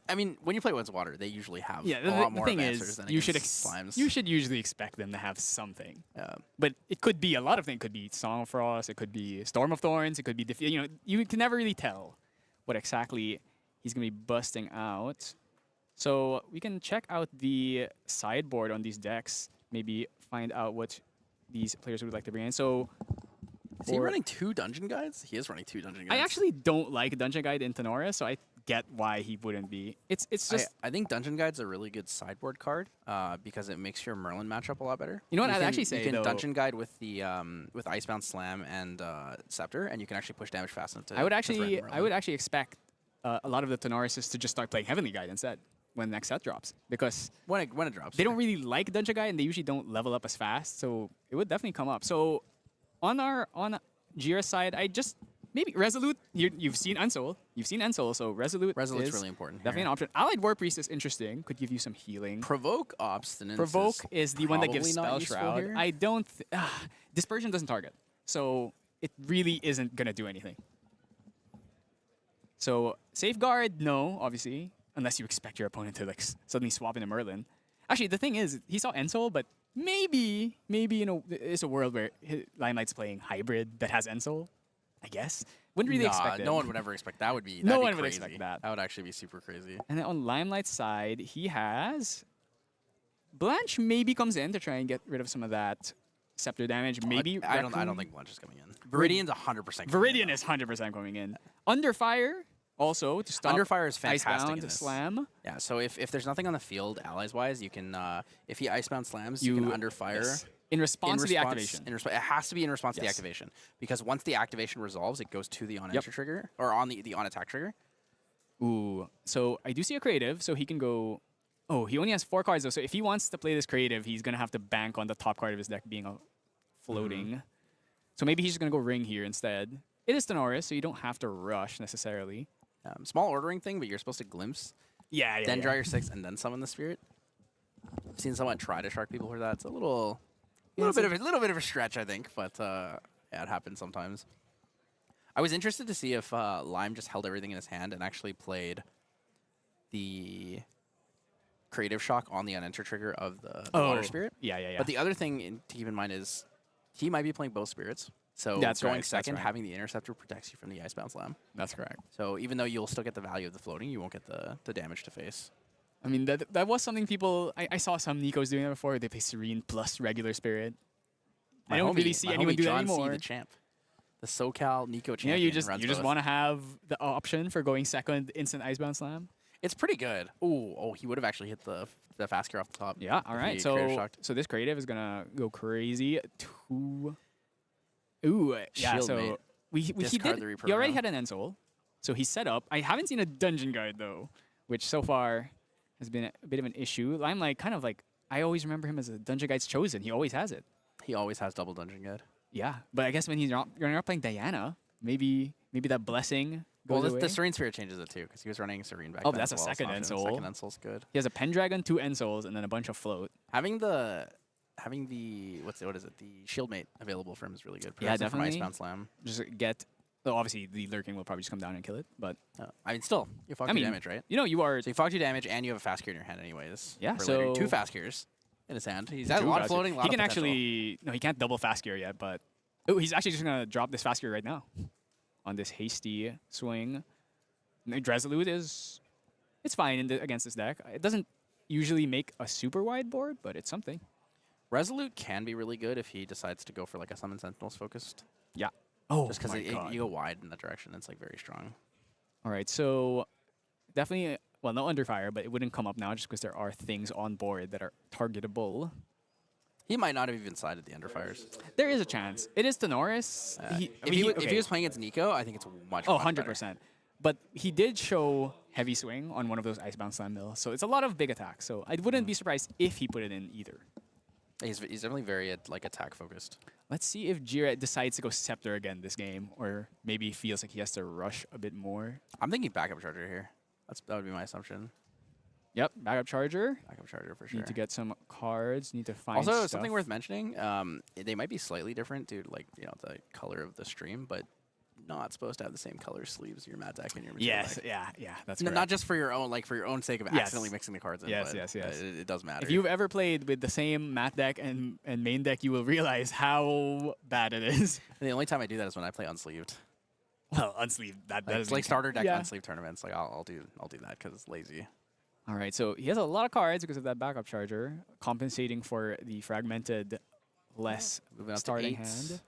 I mean, when you play Winds of Water, they usually have Yeah, a lot the more thing of answers is, than you should against Slimes. you should usually expect them to have something. Yeah. But it could be a lot of things. It could be Song of Frost. It could be Storm of Thorns. It could be you can never really tell what exactly he's gonna be busting out. So we can check out the sideboard on these decks. Maybe find out what these players would like to bring in. So Is he for- running 2 Dungeon Guides? He is running 2 Dungeon Guides. I actually don't like Dungeon Guide in Tenoris, so I get why he wouldn't be. It's just I think Dungeon Guide's a really good sideboard card because it makes your Merlin matchup a lot better. You know what I'd can- actually say, you can though- Dungeon Guide with the with Icebound Slam and Scepter, and you can actually push damage fast enough to. I would to threaten actually Merlin. expect a lot of the Tenorises to just start playing Heavenly Guide instead when next set drops, because when it drops. they don't really like Dungeon Guide and they usually don't level up as fast, so it would definitely come up. So on Jira's side, I just maybe Resolute. You've seen Unsoul. You've seen Unsoul, so Resolute's Resolute's really important. definitely here. an option. Allied War Priest is interesting. Could give you some healing. Provoke Obstinance. Provoke is the one that gives probably not Spell useful Shroud. here. I don't. Dispersion doesn't target, so it really isn't gonna do anything. So Safeguard, no, obviously, unless you expect your opponent to like suddenly swap into Merlin. Actually, the thing is, he saw Ensoul, but maybe it's a world where Limelight's playing hybrid that has Ensoul. I guess wouldn't really expect it. No one would ever expect that. No one be would crazy. expect that. That would actually be super crazy. And then on Limelight's side, he has Blanche. Maybe comes in to try and get rid of some of that scepter damage. Maybe I don't think Blanche is coming in. Viridian's 100%. Viridian is 100% coming in. Under Fire also to stop. Under Fire is fantastic. Icebound in to this. slam. Yeah. So if there's nothing on the field, allies wise, you can if he Icebound slams, you can Under Fire. Yes. In response to the activation. It has to be in response to the Yes. activation because once the activation resolves, it goes to the on enter trigger or on the on attack trigger. Ooh. So I do see a creative, so he can go. Oh, he only has 4 cards though. So if he wants to play this creative, he's gonna have to bank on the top card of his deck being a floating. So maybe he's just gonna go Ring here instead. It is Tenoris, so you don't have to rush necessarily. Small ordering thing, but you're supposed to glimpse, Yeah, then draw your 6, and then summon the spirit. I've seen someone try to shark people for that. It's a little bit of a stretch, I think, but yeah, it happens sometimes. I was interested to see if Lime just held everything in his hand and actually played the creative shock on the unenter trigger of the water spirit. Yeah. But the other thing to keep in mind is he might be playing both spirits. So That's going right, that's second, right. having the interceptor protects you from the Icebound Slam. That's correct. So even though you'll still get the value of the floating, you won't get the damage to face. I mean, that was something people. I saw some Nikos doing that before. They play Serene plus regular Spirit. I don't really see anyone do that John C, anymore. the champ. The SoCal Nico You champion. know, you just runs both. want to have the option for going second instant Icebound Slam. It's pretty good. Oh, he would have actually hit the fast gear off the top. Yeah, all if right. he creative So shocked. this creative is gonna go crazy. Ooh, yeah. Shield So mate. he Discard did. the Reaper He already now. had an Ensoul, so he's set up. I haven't seen a Dungeon Guard though, which so far has been a bit of an issue. Limelight kind of like I always remember him as a Dungeon Guide's chosen. He always has it. He always has double dungeon guide. Yeah, but I guess when you're not playing Diana, maybe that blessing goes Well, away. the Serene Spirit changes it too, because he was running Serene back Oh, then that's as a well, second so Ensoul. Second Ensoul's good. He has a Pendragon, 2 Ensouls, and then a bunch of float. Having the what is it? The Shield Mate available for him is really good. Yeah, Protects him from definitely. Icebound Slam. Just get. Though obviously the lurking will probably just come down and kill it, but I mean, still, you fog I 2 mean, damage, right? you know you are. So you fog 2 damage, and you have a fast gear in your hand, anyways. Yeah, for later. so 2 fast gears in his hand. He's had a Two lot of fast gear. floating. A lot He of can potential. actually. No, he can't double fast gear yet, but oh, he's actually just gonna drop this fast gear right now on this hasty swing. And Resolute is. It's fine against this deck. It doesn't usually make a super wide board, but it's something. Resolute can be really good if he decides to go for like a Summon Sentinels focused. Yeah. Oh, Just because my God. you go wide in that direction, it's like very strong. All right, so definitely, well, no under fire, but it wouldn't come up now just because there are things on board that are targetable. He might not have even sided the Underfires. There is a chance. It is Tenoris. If he was playing against Nico, I think it's much. Oh, much 100%. better. But he did show heavy swing on one of those Icebound Slam mills, so it's a lot of big attacks. So I wouldn't be surprised if he put it in either. He's definitely very like attack focused. Let's see if Jira decides to go Scepter again this game, or maybe feels like he has to rush a bit more. I'm thinking backup charger here. That would be my assumption. Yep, backup charger. Backup charger for sure. Need to get some cards. Need to find Also, stuff. something worth mentioning. They might be slightly different due to like the color of the stream, but not supposed to have the same color sleeves. Your mat deck and your material Yes, deck. yeah, that's Not correct. just for your own sake of Yes. accidentally mixing the cards in. Yes, but yes. It does matter. If you've ever played with the same mat deck and main deck, you will realize how bad it is. The only time I do that is when I play unsleeved. Well, unsleeved. That Like, is like starter deck Yeah. unsleeved tournaments. Like I'll do that because it's lazy. All right, so he has a lot of cards because of that backup charger, compensating for the fragmented less Moving up to starting 8. hand.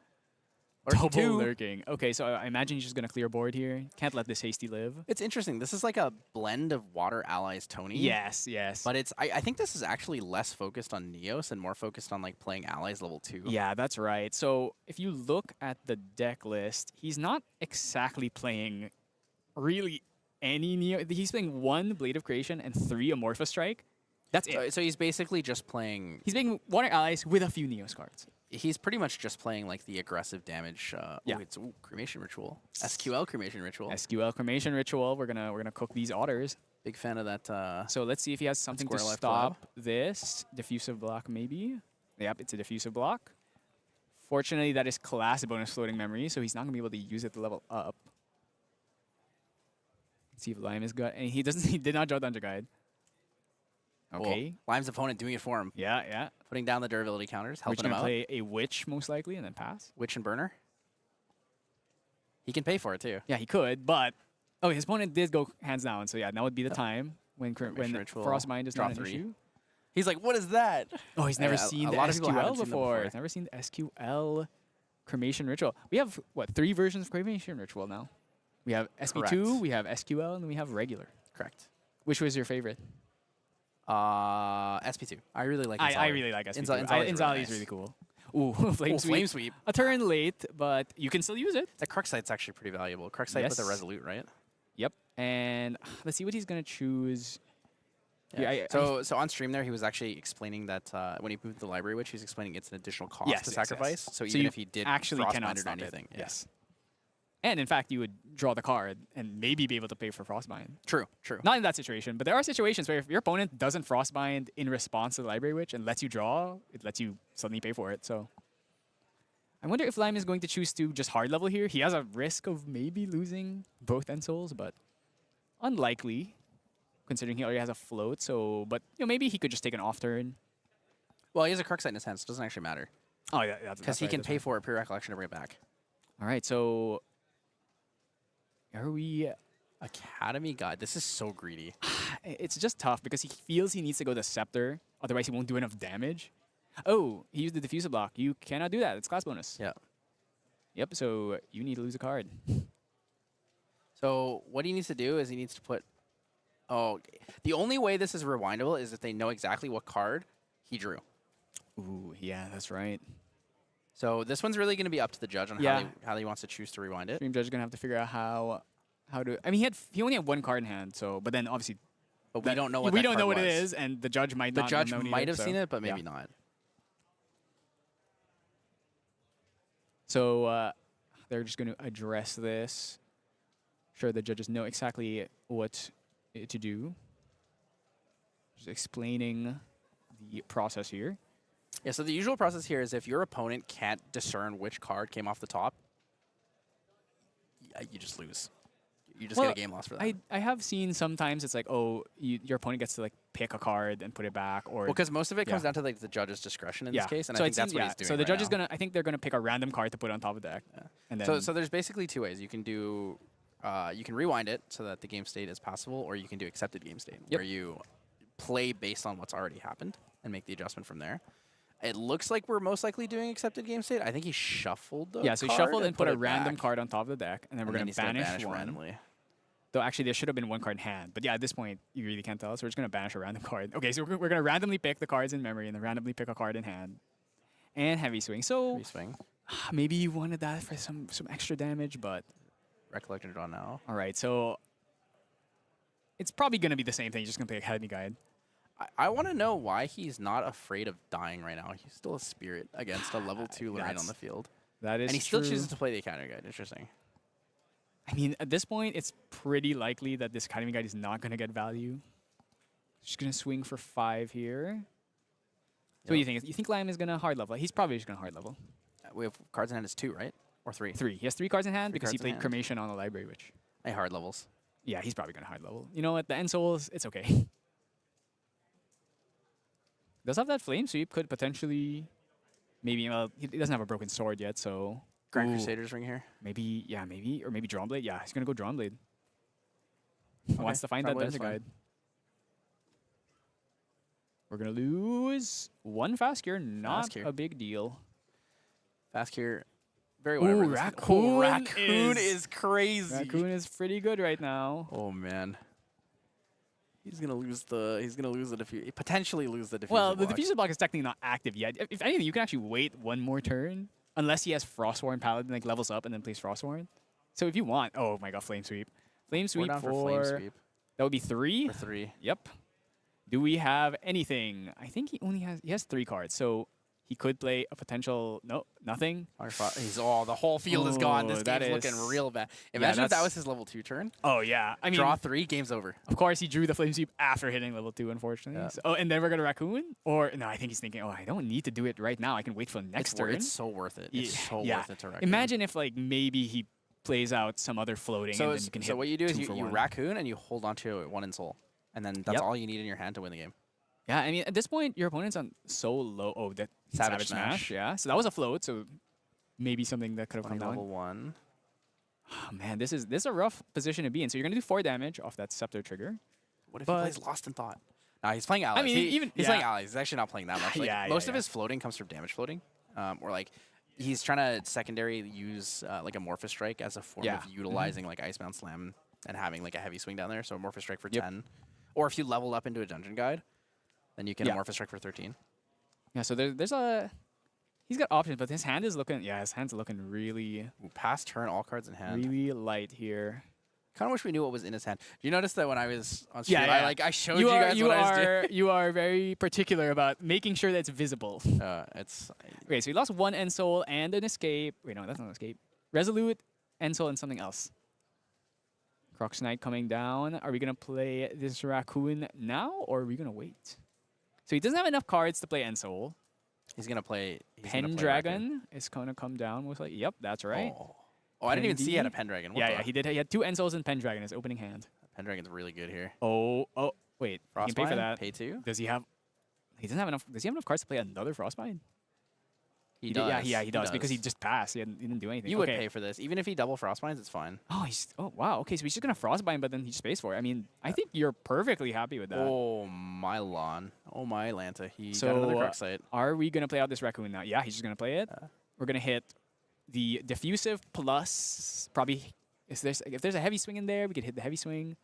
Or Double 2. lurking. Okay, so I imagine he's just gonna clear board here. Can't let this hasty live. It's interesting. This is like a blend of Water Allies Tony. Yes. But I think this is actually less focused on Neos and more focused on like playing allies level 2. Yeah, that's right. So if you look at the deck list, he's not exactly playing really any Neo. He's playing 1 Blade of Creation and 3 Amorphous Strike. That's it. So he's basically just playing. He's playing Water Allies with a few Neos cards. He's pretty much just playing like the aggressive damage. Yeah. It's Cremation Ritual. SQL Cremation Ritual. SQL Cremation Ritual. We're gonna cook these otters. Big fan of that. So let's see if he has something to Square Life stop this. Diffusive block, maybe. Yep, it's a diffusive block. Fortunately, that is class bonus floating memory, so he's not gonna be able to use it to level up. See if Lime is good. And he doesn't. He did not draw Dungeon Guide. Okay. Well, Lime's opponent doing it for him. Yeah, yeah. Putting down the durability counters, We're helping him gonna out. play a Witch most likely and then pass. Witch and Burner. He can pay for it too. Yeah, he could, but his opponent did go hands down. So yeah, now would be the time when Ritual, Frostbind is draw not an 3. issue. He's like, what is that? Oh, he's never Yeah, seen a the lot of people haven't SQL seen them before. before. He's never seen the SQL Cremation Ritual. We have what 3 versions of Cremation Ritual now. We have SP2, Correct. we have SQL, and then we have regular. Correct. Which was your favorite? SP2. I really like Inzali. I really like SP2. Inzali Inzali is nice. really cool. Ooh, Flame Sweep. Flame Sweep. A turn late, but you can still use it. That Cruxite's actually pretty valuable. Cruxite with a Yes. Resolute, right? Yep. And let's see what he's going to choose. Yeah, so on stream there, he was actually explaining that when he moved the Library Witch, he was explaining it's an additional cost Yes, to yes, sacrifice. yes. So So even you if he did actually Frostbind cannot or stop anything. it. Yeah. Yes. And in fact, you would draw the card and maybe be able to pay for Frostbind. True, true. Not in that situation, but there are situations where if your opponent doesn't Frostbind in response to the Library Witch and lets you draw, it lets you suddenly pay for it. So I wonder if Lime is going to choose to just hard level here. He has a risk of maybe losing both End Souls, but unlikely considering he already has a float. So, but maybe he could just take an off turn. Well, he has a Cruxite in his hand, so it doesn't actually matter. Oh yeah, Because he can pay for it, pre-recollection, to bring it back. All right, so are we? Academy Guide. This is so greedy. It's just tough because he feels he needs to go the Scepter, otherwise he won't do enough damage. Oh, he used the Diffuser block. You cannot do that. It's class bonus. Yeah. Yep, so you need to lose a card. So what he needs to do is he needs to put... Oh, the only way this is rewindable is if they know exactly what card he drew. Ooh, yeah, that's right. So this one's really going to be up to the judge on Yeah. how he wants to choose to rewind it. Stream Judge is gonna have to figure out how to. I mean, he only had 1 card in hand, so but then obviously But we don't know what we that don't know card what it was. is, and the judge might The not. judge have known might either, have so, seen it, but yeah. maybe not. So they're just going to address this. Sure, the judges know exactly what to do. Just explaining the process here. Yeah, so the usual process here is if your opponent can't discern which card came off the top, you just lose. You just get a game loss for that. I have seen sometimes it's like, oh, your opponent gets to like pick a card and put it back, or Well, because most of it comes yeah. down to like the judge's discretion in yeah. this case, and so I it think that's seems- what he's doing. So the right judge is now. gonna, I think they're gonna pick a random card to put on top of the deck, and then So there's basically 2 ways. You can do, you can rewind it so that the game state is passable, or you can do accepted game state, Yep. where you play based on what's already happened and make the adjustment from there. It looks like we're most likely doing accepted game state. I think he shuffled the yeah. So he card shuffled and put a it random back, card on top of the deck, and then we're and gonna he's gonna banish one. randomly. Though actually, there should have been 1 card in hand. But yeah, at this point, you really can't tell. So we're just going to banish a random card. Okay, so we're going to randomly pick the cards in memory and then randomly pick a card in hand. And heavy swing. So Free swing, maybe you wanted that for some extra damage, but recollect and draw now. all right. So it's probably going to be the same thing. You're just going to pick Academy Guide. I want to know why he's not afraid of dying right now. He's still a spirit against a level 2 Lorraine on That's the field. That is And he still true. chooses to play the Academy Guide. Interesting. I mean, at this point, it's pretty likely that this Academy Guide is not going to get value. Just going to swing for 5 here. So what do you think? You think Lime is going to hard level? He's probably just going to hard level. We have cards in hand is 2, right? Or 3? 3. He has 3 cards in hand 3 because he cards in played hand. Cremation on the Library Witch. Hey, hard levels. Yeah, he's probably going to hard level. You know what? The End Souls, it's okay. Does have that Flame Sweep. Could potentially... Maybe, well, he doesn't have a Broken Sword yet, so... Grand Ooh, Crusaders ring here. Maybe, yeah, maybe. Or maybe Drawn Blade. Yeah, he's going to go Drawn Blade. He wants to find Drawn that Blade is Dungeon fine. Guide. We're going to lose 1 fast cure. Not Fast cure. a big deal. Fast here. Very Ooh, whatever. Raccoon Raccoon is- is crazy. Raccoon is pretty good right now. Oh man. He's gonna lose the diffuser. Potentially lose the diffuser. Well, the block. diffuser block is technically not active yet. If anything, you can actually wait 1 more turn. Unless he has Frostwarn Paladin, like levels up and then plays Frostwarn. So if you want, oh my god, Flame Sweep. Flame We're Sweep down for, for flame sweep that would be 3. for 3. Yep. Do we have anything? I think he has 3 cards, so he could play a potential, no, nothing. He's the whole field is gone. This Ooh, that game's looking is- real bad. Imagine if that that's- was his level 2 turn. Oh yeah, I mean, Draw 3, game's over. of course he drew the Flame Sweep after hitting level 2, unfortunately. Yeah. So, oh, and then we're gonna Raccoon? Or, no, I think he's thinking, oh, I don't need to do it right now. I can wait for the next turn. It's so worth it. It's so yeah. worth it to reckon. Imagine if like maybe he plays out some other floating, and then you can hit so what you do is 2 you, for you 1. raccoon and you hold onto it 1 in soul, and then that's Yep. all you need in your hand to win the game. Yeah, I mean, at this point, your opponent's on so low. Oh, that Savage Smash. Yeah, so that was a float, so maybe something that could have come down. Level 1. Oh, man, this is a rough position to be in. So you're going to do 4 damage off that Scepter trigger. What if he plays Lost in Thought? No, he's playing allies. I mean, he's playing allies. He's actually not playing that much. Like, Yeah, most of yeah. his floating comes from damage floating, or like he's trying to secondary use like Amorphous Strike as a form Yeah. of utilizing like Icebound Slam and having like a heavy swing down there. So Amorphous Strike for Yep. 10, or if you level up into a Dungeon Guide, then you can Yeah. Amorphous Strike for 13. Yeah, so there's a... He's got options, but his hand is looking... Yeah, his hand's looking really, Ooh, pass turn, all cards in hand. really light here. Kind of wish we knew what was in his hand. Do you notice that when I was on stream, Yeah, yeah. I showed you guys what I was doing? You are very particular about making sure that it's visible. It's Okay, so he lost 1 End Soul and an escape. Wait, no, that's not an escape. Resolute, End Soul, and something else. Crocs Knight coming down. Are we going to play this Raccoon now, or are we going to wait? So he doesn't have enough cards to play End Soul. he's gonna play. He's gonna play Pendragon is going to come down with like, yep, that's right. Oh, I didn't even see he had a Pendy? Pendragon. What Yeah, the? yeah, he did. He had 2 End Souls and Pendragon in his opening hand. Pendragon's really good here. Oh, wait. He can pay for Frostbind, that. Pay 2. Does he have... He doesn't have enough... Does he have enough cards to play another Frostbind? He did- does. Yeah, he does, because he just passed. He didn't do anything. You would Okay. pay for this, even if he double Frostbinds. It's fine. Oh, wow. Okay, so he's just gonna Frostbind, but then he just pays for it. I mean, I think you're perfectly happy with that. Oh my lawn. Oh my Lanta. He So, got another Croc Sight. Are we gonna play out this Raccoon now? Yeah, he's just gonna play it. We're gonna hit the Diffusive plus probably. If there's a heavy swing in there, we could hit the heavy swing.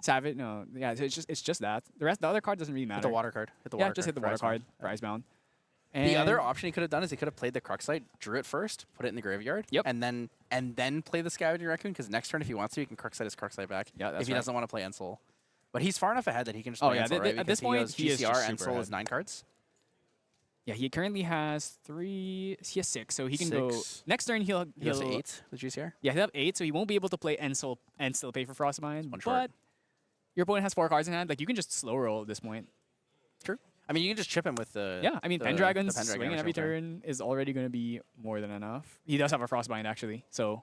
Savage, no, yeah. So it's just that. The other card doesn't really matter. Hit the water card. Hit the Yeah, water just card hit the for water Icebound. card for Icebound. The other And- option he could have done is he could have played the Croc Sight, drew it first, put it in the graveyard, Yep. and then play the Scavenging Raccoon, because next turn if he wants to, he can Croc Sight his Croc Sight back. Yeah, that's if he right. doesn't want to play Ensoul. But he's far enough ahead that he can just Oh, play yeah, Ensoul, right? at this Because point, goes he is GCR, just super Ensoul is ahead. 9 cards. Yeah, he currently has 3. He has 6, so he can go. 6. Next turn, He goes to 8 with GCR. Yeah, he'll have 8, so he won't be able to play Ensoul and still pay for Frostbind. one short. But your opponent has 4 cards in hand. Like, you can just slow roll at this point. True. I mean, you can just chip him with the. Yeah, I mean, the Pendragon's Pendragon swinging every turn is already going to be more than enough. He does have a Frostbind, actually. So,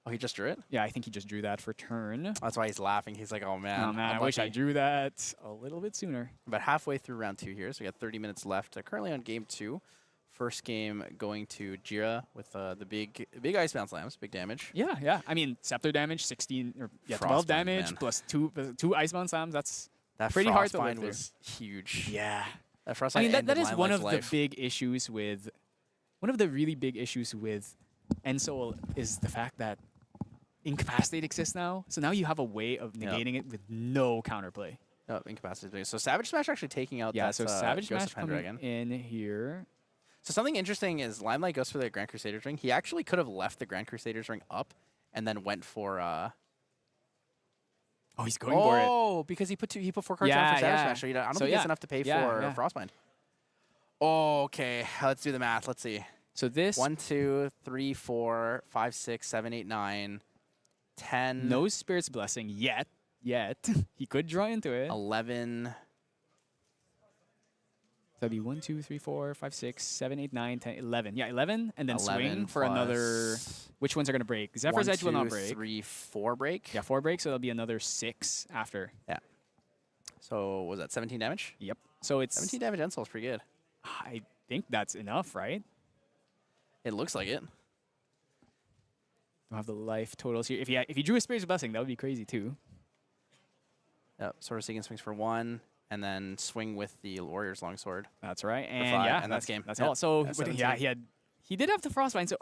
Oh, he just drew it? yeah, I think he just drew that for turn. That's why he's laughing. He's like, oh man. Oh, man, I wish I unlucky." drew that a little bit sooner. About halfway through round 2 here, so we got 30 minutes left. Currently on game 2. First game going to Jira with the big Icebound Slams, big damage. Yeah, yeah. I mean, Scepter damage, 16, or 12 Frostbind, damage, man. plus two Icebound Slams. That's That pretty hard to live Frostbind through. was huge. Yeah. That I Frostbind mean, that ended is one Limelike's of life. the big issues with, one of the really big issues with Ensoul is the fact that Incapacitate exists now. So now you have a way of negating it with no counterplay. Oh, incapacitated. So Savage Smash actually taking out Yeah, that so Savage Ghost Smash of Pendragon. coming in here. So something interesting is Limelight goes for the Grand Crusader's ring. He actually could have left the Grand Crusader's ring up and then went for Oh, he's going for it. Oh, because he put 4 cards down Yeah, for Savage yeah. Smash. So I don't So think yeah. it's enough to pay Yeah, for yeah. Frostbind. Oh, okay. Let's do the math. Let's see. So this 1, 2, 3, 4, 5, 6, 7, 8, 9, 10, no Spirit's Blessing yet. He could draw into it. 11. That'd be 1, 2, 3, 4, 5, 6, 7, 8, 9, 10, 11. Yeah, 11, and then 11 swing for another. plus Which ones are gonna break? Zephyr's 1, Edge will not 2, break. 3, 4 break. Yeah, 4 breaks, so that'll be another 6 after. So was that 17 damage? Yep. So it's. 17 damage Ensoul is pretty good. I think that's enough, right? It looks like it. Don't have the life totals here. If you drew a Spirit's Blessing, that would be crazy too. Yep. Sword of Seeking swings for 1, and then swing with the Warrior's Longsword. That's right. And 5, yeah, and that's game. That's Yep. all. So That's but yeah, 17. he did have the Frostbind. So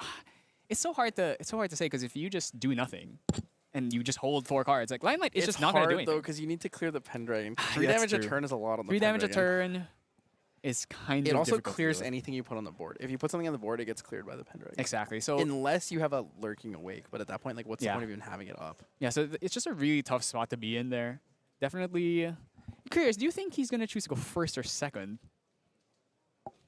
it's so hard to say because if you just do nothing and you just hold 4 cards, like Limelight is just not going to do anything. though, because you need to clear the Pendragon. 3 That's damage a true. turn is a lot on the 3 damage a Pendragon. turn is kind It of also difficult to clears deal with. anything you put on the board. If you put something on the board, it gets cleared by the Pendragon. Exactly. So Unless you have a Lurking Awake, but at that point, like, what's the Yeah. point of even having it up? yeah, so it's just a really tough spot to be in there. Definitely curious. Do you think he's going to choose to go first or second?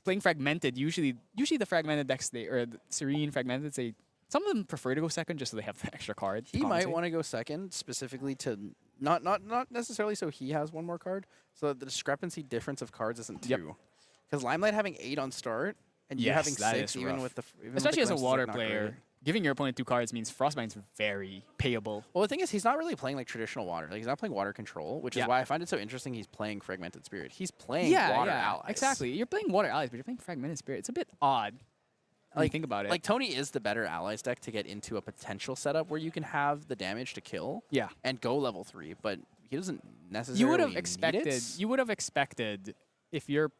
Playing Fragmented, usually the Fragmented decks, or the Serene Fragmented, some of them prefer to go second just so they have the extra card. He might want to go second, specifically to not necessarily so he has 1 more card, so that the discrepancy difference of cards isn't 2. Yep. Because Limelight having 8 on start, and you Yes, having that 6, is even rough. with the even with Especially the as a glimpses, water like, not player, great. giving your opponent 2 cards means Frostbine's very payable. Well, the thing is, he's not really playing like traditional water. Like he's not playing water control, which is why I find it so interesting. He's playing Fragmented Spirit. He's playing water allies. Exactly. You're playing water allies, but you're playing Fragmented Spirit. It's a bit odd. When you think about it. Like Tony is the better allies deck to get into a potential setup where you can have the damage to kill. Yeah. And go level 3, but he doesn't necessarily. You would have expected if you're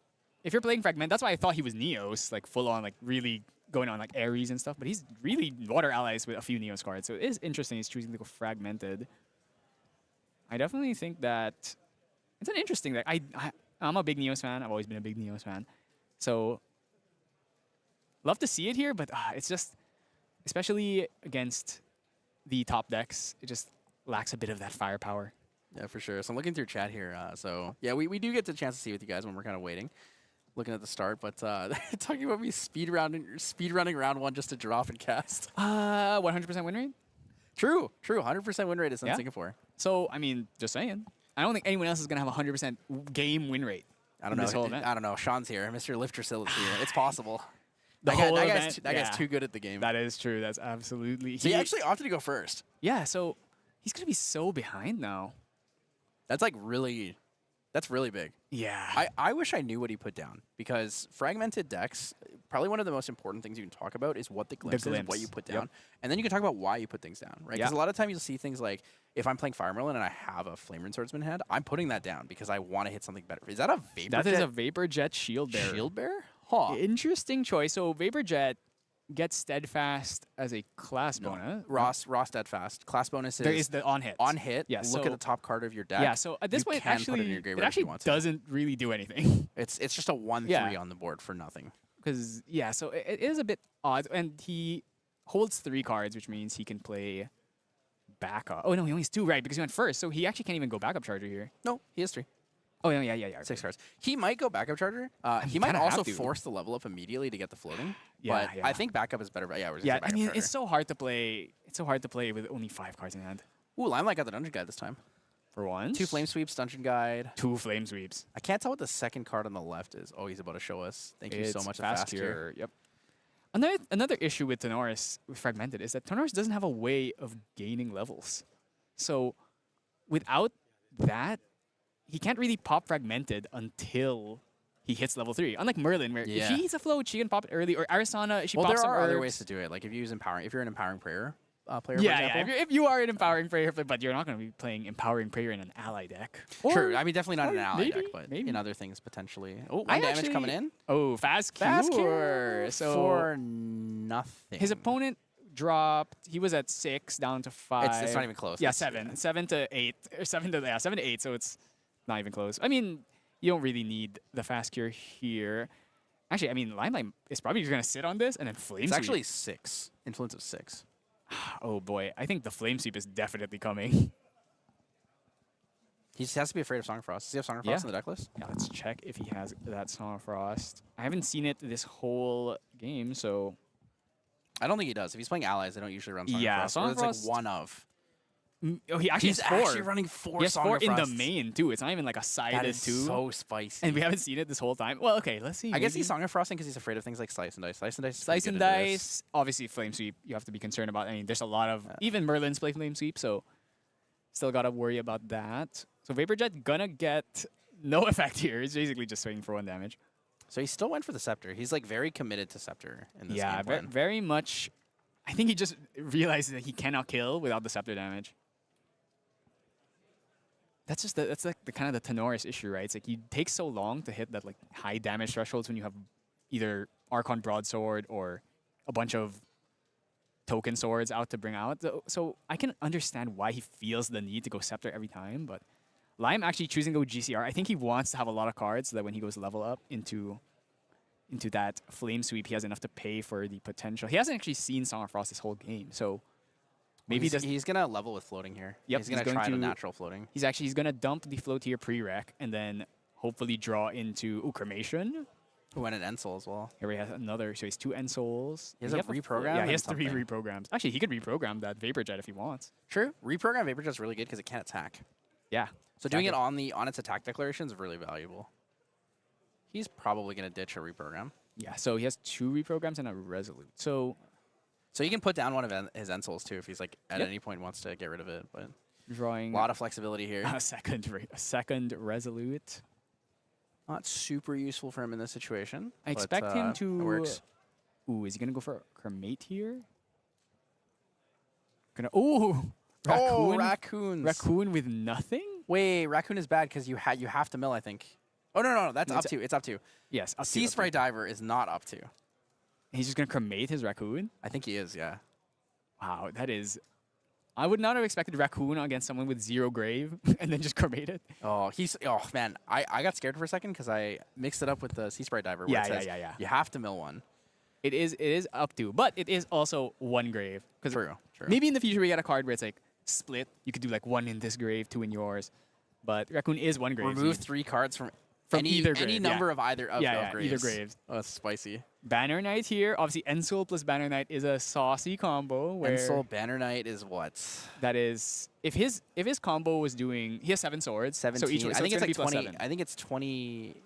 playing Fragment. That's why I thought he was Neos, like full on, like really going on like Ares and stuff. But he's really water allies with a few Neos cards, so it is interesting. He's choosing to go Fragmented. I definitely think that it's an interesting deck. I'm a big Neos fan. I've always been a big Neos fan, so. Love to see it here, but it's just, especially against the top decks, it just lacks a bit of that firepower. Yeah, for sure. So I'm looking through chat here. So yeah, we do get the chance to see with you guys when we're kind of waiting, looking at the start. But talking about me speed running round 1 just to drop and cast. 100% win rate? True. 100% win rate is in Singapore. So I mean, just saying. I don't think anyone else is gonna have a 100% game win rate. I don't know. I don't know. Sean's here. Mr. Lift Yourself is here. It's possible. That guy's too good at the game. That is true. That's absolutely. He actually opted to go first. Yeah, so he's gonna be so behind now. That's really big. Yeah. I wish I knew what he put down, because fragmented decks, probably one of the most important things you can talk about is what the glimpse is, what you put down. And then you can talk about why you put things down, right? Because a lot of times you'll see things like, if I'm playing Fire Merlin and I have a Flame Rune Swordsman in hand, I'm putting that down because I want to hit something better. Is that a Vapor Jet? That is a Vapor Jet Shield Bearer. Shield Bearer? Huh. Interesting choice. So Vapor Jet gets Steadfast as a class bonus. Raw Steadfast. Class bonus is... There is the on hit. On hit, yeah, look at the top card of your deck. Yeah, so at this point, it actually doesn't really do anything. It's just a 1/3 on the board for nothing. Because, yeah, so it is a bit odd. And he holds 3 cards, which means he can play backup. Oh, no, he only has 2, right, because he went first. So he actually can't even go backup charger here. No, he has 3. Oh, yeah. 6 cards. He might go backup charger. He might also force the level up immediately to get the floating. Yeah, but I think backup is better. I mean, it's so hard to play. It's so hard to play with only 5 cards in hand. Ooh, Limelight got the Dungeon Guide this time. For once. 2 Flame Sweeps, Dungeon Guide. 2 Flame Sweeps. I can't tell what the second card on the left is. Oh, he's about to show us. Thank you so much. Fast Cure. Yep. Another issue with Tenoris with Fragmented is that Tenoris doesn't have a way of gaining levels. So without that, he can't really pop Fragmented until he hits level 3. Unlike Merlin, where if she hits a float, she can pop it early. Or Arisana, she pops there some are other herbs. ways to do it. Like if you use Empowering, if you're an Empowering Prayer player, yeah, for example. If you are an Empowering Prayer, but you're not going to be playing Empowering Prayer in an ally deck. True. I mean, definitely not in an ally deck, but in other things potentially. Oh, 1 damage coming in. Oh, Fast Cure. So for nothing. His opponent dropped. He was at 6 down to 5. It's not even close. Yeah, 7 to 8, or 7 to 8. So it's not even close. I mean, you don't really need the Fast Cure here. Actually, I mean, Limelight is probably just going to sit on this and then Flame Sweep. It's actually 6. Influence of 6. Oh, boy. I think the Flame Sweep is definitely coming. He just has to be afraid of Song of Frost. Does he have Song of Frost in the deck list? Yeah, let's check if he has that Song of Frost. I haven't seen it this whole game, so... I don't think he does. If he's playing allies, they don't usually run Song of Frost. Song of Frost. It's like one of. Oh, he actually has 4. He's actually running 4 He has Song 4 of in Frost. the main, too. It's not even like a sided 2. That is so spicy. And we haven't seen it this whole time. Well, okay, let's see. I guess he's Song of Frosting because he's afraid of things like Slice and Dice. Slice and Dice. Obviously, Flame Sweep, you have to be concerned about. I mean, there's a lot of... Even Merlins play Flame Sweep, so still got to worry about that. So Vapor Jet gonna get no effect here. He's basically just swinging for 1 damage. So he still went for the Scepter. He's like very committed to Scepter in this game plan. Very much. I think he just realizes that he cannot kill without the Scepter damage. That's like the kind of the Tenoris issue, right? It's like you take so long to hit that like high damage thresholds when you have either Archon Broadsword or a bunch of token swords out to bring out. So I can understand why he feels the need to go Scepter every time, but Lime actually choosing to go GCR. I think he wants to have a lot of cards so that when he goes level up into that Flame Sweep, he has enough to pay for the potential. He hasn't actually seen Song of Frost this whole game, so maybe he's gonna level with floating here. Yep, he's gonna try the natural floating. He's gonna dump the float here prereq and then hopefully draw into Cremation. Ooh, and an End Soul as well. Here he has another, so he's 2 End Souls. He has a reprogram. Yeah, he has 3 reprograms. Actually, he could reprogram that Vapor Jet if he wants. True. Reprogram Vapor Jet's really good because it can't attack. Yeah. So doing it on its attack declaration is really valuable. He's probably gonna ditch a reprogram. Yeah, so he has 2 reprograms and a Resolute. So So he can put down one of his end souls too if he's like at Yep. any point wants to get rid of it. But Drawing a lot of flexibility here. a second resolute. Not super useful for him in this situation. I but, expect him it to. works. Ooh, is he gonna go for a cremate here? Ooh, Oh, raccoon. raccoons. Raccoon with nothing. Wait, raccoon is bad because you have to mill, I think. Oh no, that's up to. It's up to. Yes, up to, Sea up to. Sprite Diver is not up to. He's just gonna cremate his raccoon. I think he is, yeah. Wow, that is. I would not have expected raccoon against someone with 0 grave and then just cremate it. Oh, man, I got scared for a second because I mixed it up with the Sea Sprite Diver. Where Yeah, it says yeah. You have to mill one. It is up to, but it is also 1 grave. True. Maybe in the future we get a card where it's like split. You could do like 1 in this grave, 2 in yours. But raccoon is 1 grave. Remove 3 cards from either grave. any number of either of Yeah, graves. either graves. Oh, that's spicy. Banner Knight here. Obviously, Ensoul plus Banner Knight is a saucy combo. Where And Soul Banner Knight is what? that is, if his combo was doing, he has 7 swords. 17. So each, I so think it's like 20. 7. I think it's 20.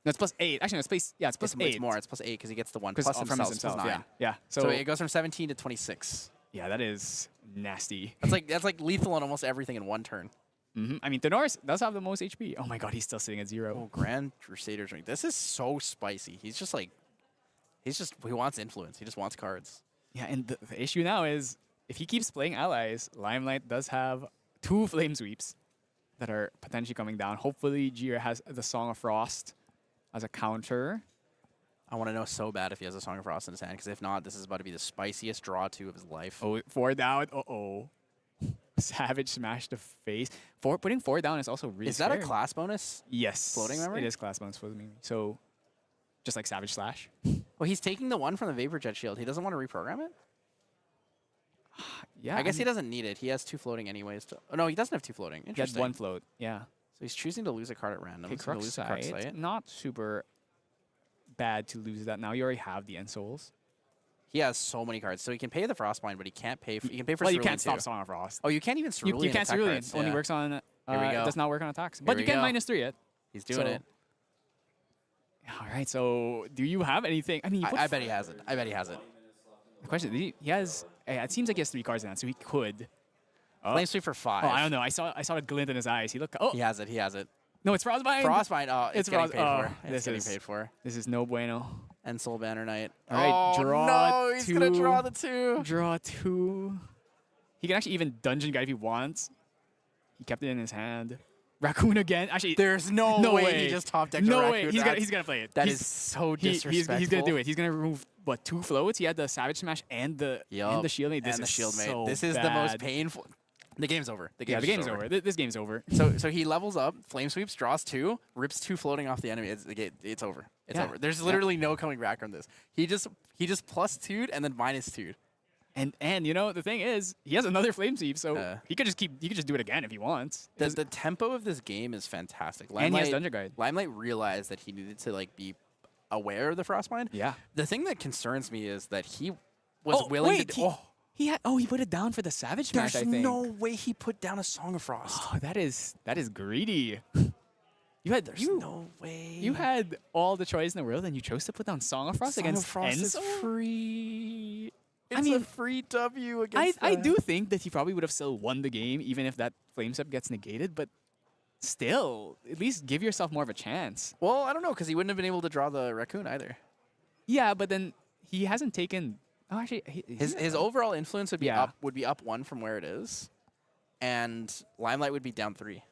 No, it's plus 8. Actually, no, it's plus, yeah, it's plus 8. It's more. It's plus 8 because he gets the 1 Because plus from himself. himself, Plus 9. yeah. So it goes from 17 to 26. Yeah, that is nasty. That's like lethal on almost everything in 1 turn. I mean, Tenoris does have the most HP. Oh my god, he's still sitting at 0. Oh, Grand Crusader's Ring. This is so spicy. He wants influence. He just wants cards. Yeah, and the issue now is if he keeps playing allies, Limelight does have 2 Flame Sweeps that are potentially coming down. Hopefully, Jira has the Song of Frost as a counter. I want to know so bad if he has a Song of Frost in his hand, because if not, this is about to be the spiciest draw 2 of his life. Oh, 4 down. Uh-oh. Savage Smash the face. Putting 4 down is also really Is that a scary. class bonus? Yes. floating memory? It is class bonus floating memory. So, just like Savage Slash. Well, he's taking the 1 from the Vapor Jet Shield. He doesn't want to reprogram it? Yeah. I guess he doesn't need it. He has 2 floating anyways. Oh, no, he doesn't have 2 floating. He has Interesting. 1 float. Yeah. So he's choosing to lose a card at random. Okay, He's gonna Crux lose the Crux Sight. Sight. Not super bad to lose that now. You already have the End Souls. He has so many cards. So he can pay the Frostbind, but he can't pay for, he can pay for Well, you Cerulean can't stop too. Song of Frost. Oh, you can't even Cerulean You can't attack Cerulean. cards. Only Yeah. works on. we go. It does not work on attacks. But we you can go. -3 it. He's doing So- it. All right. So, do you have anything? I mean, you put I bet he has it. I bet he has it. The question: he has. It seems like he has 3 cards in hand, so he could. Oh, Flame Sweep for 5. oh, I don't know. I saw a glint in his eyes. He looked. Oh, He has it. He has it. no, it's Frostbind. Frostbind. Oh, it's getting Frost- paid for. this It's getting is- paid for. This is no bueno. And Soul Banner Knight. All right, oh, draw no, he's gonna 2. draw the 2. Draw 2. He can actually even Dungeon Guide if he wants. He kept it in his hand. Raccoon again. Actually, There's no, way he just top decked a No Raccoon. way. He's gonna play it. That He's- is so He's disrespectful. gonna do it. He's gonna remove what 2 floats. He had the Savage Smash and the Shield Mate. This and the is Shield Mate. so This is the most bad. painful. The game's over. The Yeah, game's the game's over. This game's over. So he levels up, Flame Sweeps, draws 2, rips 2 floating off the enemy. It's over. It's Yeah. over. There's literally no coming back from this. He just plus 2'd and then minus 2'd. And you know the thing is, he has another Flame Sweep, so Uh. he could just do it again if he wants. The tempo of this game is fantastic. And he has Dungeon Guide. Limelight realized that he needed to like be aware of the Frostbind. Yeah. The thing that concerns me is that he was willing wait, to. he put it down for the Savage Smash. There's I think. no way he put down a Song of Frost. Oh, that is greedy. There's no way. You had all the choice in the world, and you chose to put down Song of Frost Song against of Frost is Enzo? free. It's I mean, a free W against. I do think that he probably would have still won the game, even if that Flame Step gets negated. But still, at least give yourself more of a chance. Well, I don't know because he wouldn't have been able to draw the Raccoon either. Yeah, but then he hasn't taken. Oh, actually, His overall influence would be Yeah. up 1 from where it is, and Limelight would be down 3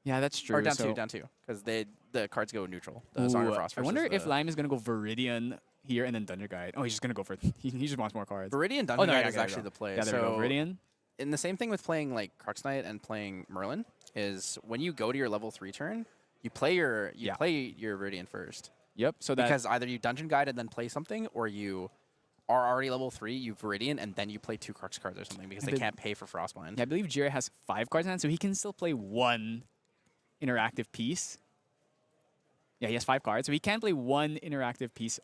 Yeah, that's true. or down so, 2 because the cards go neutral. The Song of Ooh, Frost. I wonder versus if the- Lime is gonna go Viridian here and then Thunder Guide. Oh, he's just gonna go for. He just wants more cards. Viridian Dungeon Oh, no, Guide yeah, is there we actually go. the play. Yeah, there we go. So Viridian. and the same thing with playing like Crux Knight and playing Merlin is when you go to your level 3 turn, you play your Viridian first. Yep. So that Because either you Dungeon Guide and then play something, or you are already level 3, you Viridian, and then you play 2 Crux cards or something because they but- can't pay for Frostbind. yeah, I believe Jira has 5 cards in hand, so he can still play 1 interactive piece. Yeah, he has 5 cards, so he can play 1 interactive piece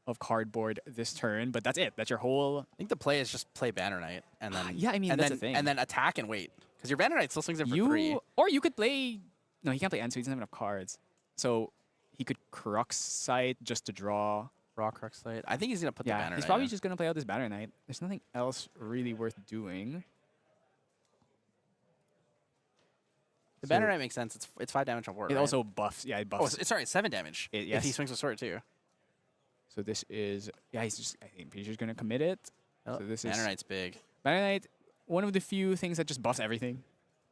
of cardboard this turn. But that's it. That's your whole. I think the play is just play Banner Knight and then Yeah, I mean, and that's then, the thing. and then attack and wait because your Banner Knight still swings in for 3. Or you could play. No, he can't play End, so he doesn't have enough cards. So he could Crux Sight just to draw. Raw Crux Light. I think he's gonna put the Yeah, Banner he's Knight probably in. just gonna play out this Banner Knight. There's nothing else really worth doing. The Banner Knight makes sense. It's 5 damage on board. It right? also buffs. Yeah, it Oh, buffs. it's sorry, it's 7 damage. Yes. If he swings with sword too. So this is he's just I think he's just gonna commit it. Oh, So this Banner is Knight's big. Banner Knight, one of the few things that just buffs everything.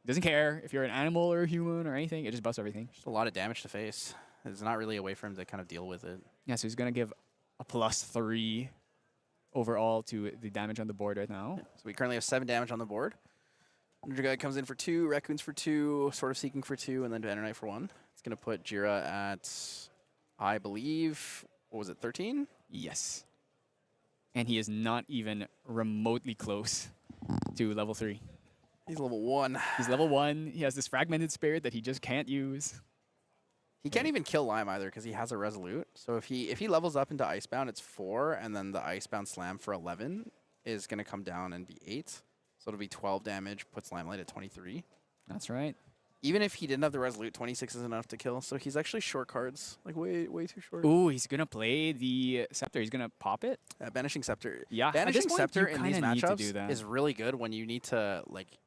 Doesn't care if you're an animal or a human or anything. It just buffs everything. Just a lot of damage to face. There's not really a way for him to kind of deal with it. Yeah, so he's gonna give a +3 overall to the damage on the board right now. So we currently have 7 damage on the board. Ninja Guy comes in for 2, Raccoons for 2, Sword of Seeking for 2, and then Banner Knight for 1. It's going to put Jira at, I believe, what was it, 13? Yes. And he is not even remotely close to level 3. He's level 1. He's level 1. He has this fragmented spirit that he just can't use. He can't even kill Lime either because he has a Resolute. So if he levels up into Icebound, it's 4, and then the Icebound Slam for 11 is going to come down and be 8. So it'll be 12 damage, puts Limelight at 23. That's right. Even if he didn't have the Resolute, 26 is enough to kill. So he's actually short cards, like way too short. Ooh, he's going to play the Scepter. He's going to pop it. Banishing Scepter. Yeah, at Banishing this point, Scepter you in these kinda need to do matchups that. is really good when you need to like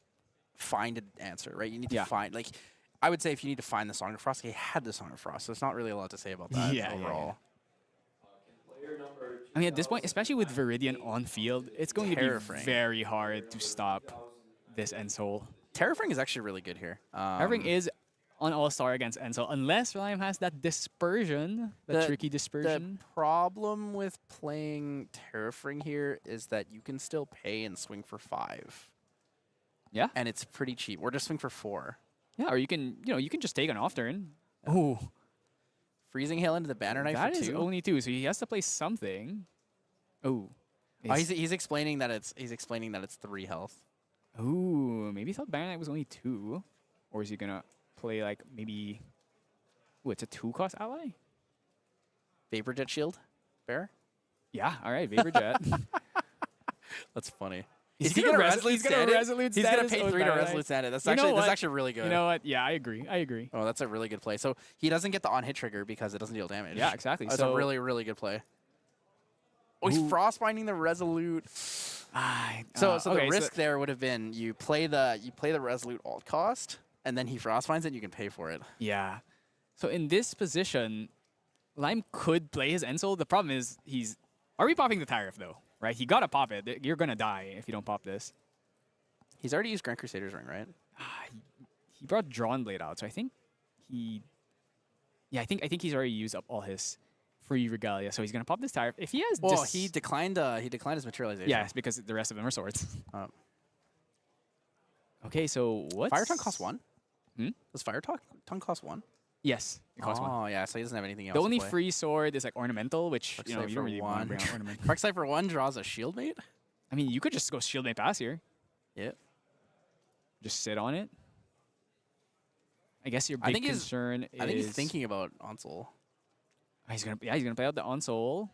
find an answer, right? You need to Yeah. find like I would say if you need to find the Song of Frost, he had the Song of Frost, so it's not really a lot to say about that Yeah, yeah, overall. I mean, at this point, especially with Viridian on field, it's going to be Terrafring. very hard to stop this Ensoul. Terrafring is actually really good here. Terrafring is on All-Star against Ensoul, unless Rhyme has that dispersion, that The- tricky dispersion. The problem with playing Terrafring here is that you can still pay and swing for 5. Yeah. And it's pretty cheap. Or just swing for 4. Yeah, or you can just take an off turn. Oh, Freezing Hail into the Banner Knight that for is 2. only 2, so he has to play something. Oh. Oh, he's explaining that it's 3 health. Ooh, maybe he thought Banner Knight was only 2. Or is he going to play like maybe... Ooh, it's a 2-cost ally? Vapor Jet Shield, Bear. Yeah, all right, Vapor Jet. That's funny. He's Is he gonna gonna res- Resolute he's gonna stand it? Resolute He's gonna status pay with 3 to Banner Knight. Resolute stand it. That's You know what? actually really good. You know what? Yeah, I agree. Oh, that's a really good play. So he doesn't get the on-hit trigger because it doesn't deal damage. Yeah, exactly. That's So- a really, really good play. Oh, he's Ooh. frostbinding the Resolute. So the okay, risk there would have been you play the Resolute alt cost, and then he frostbinds it, and you can pay for it. Yeah. So in this position, Lime could play his Ensoul. The problem is are we popping the Tariff though? Right? He gotta pop it. You're gonna die if you don't pop this. He's already used Grand Crusader's Ring, right? He brought Drawn Blade out, so I think I think he's already used up all his free regalia. So he's gonna pop this Tariff. If he has Well, he declined his materialization. yes, because the rest of them are swords. Oh. Okay, so what? Fire Tongue costs 1? Hmm? Does Fire Tongue cost 1? Yes, it costs 1. Oh, yeah, so he doesn't have anything else The to only play. free sword is like ornamental, which Dark you know Side you for don't really want to 1. bring out ornament. Dark Side for 1 draws a shield mate? I mean, you could just go shield mate pass here. Yep. Just sit on it. I guess your I big think he's- concern is. I think he's thinking about Onsol. He's gonna play out the Ensoul.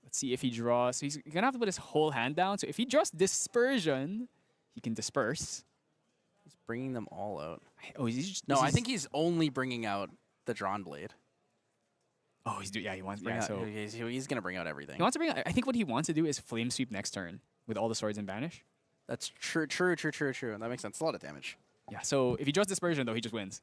Let's see if he draws. So he's gonna have to put his whole hand down. So if he draws Dispersion, he can disperse. He's bringing them all out. Oh, is he just? No, is I he- think he's only bringing out the Drawn Blade. Oh, yeah, he wants. Bring Yeah, out- so he's going to bring out everything. he wants to bring. I think what he wants to do is Flame Sweep next turn with all the swords in banish. That's true. That makes sense. A lot of damage. Yeah. So if he draws Dispersion, though, he just wins.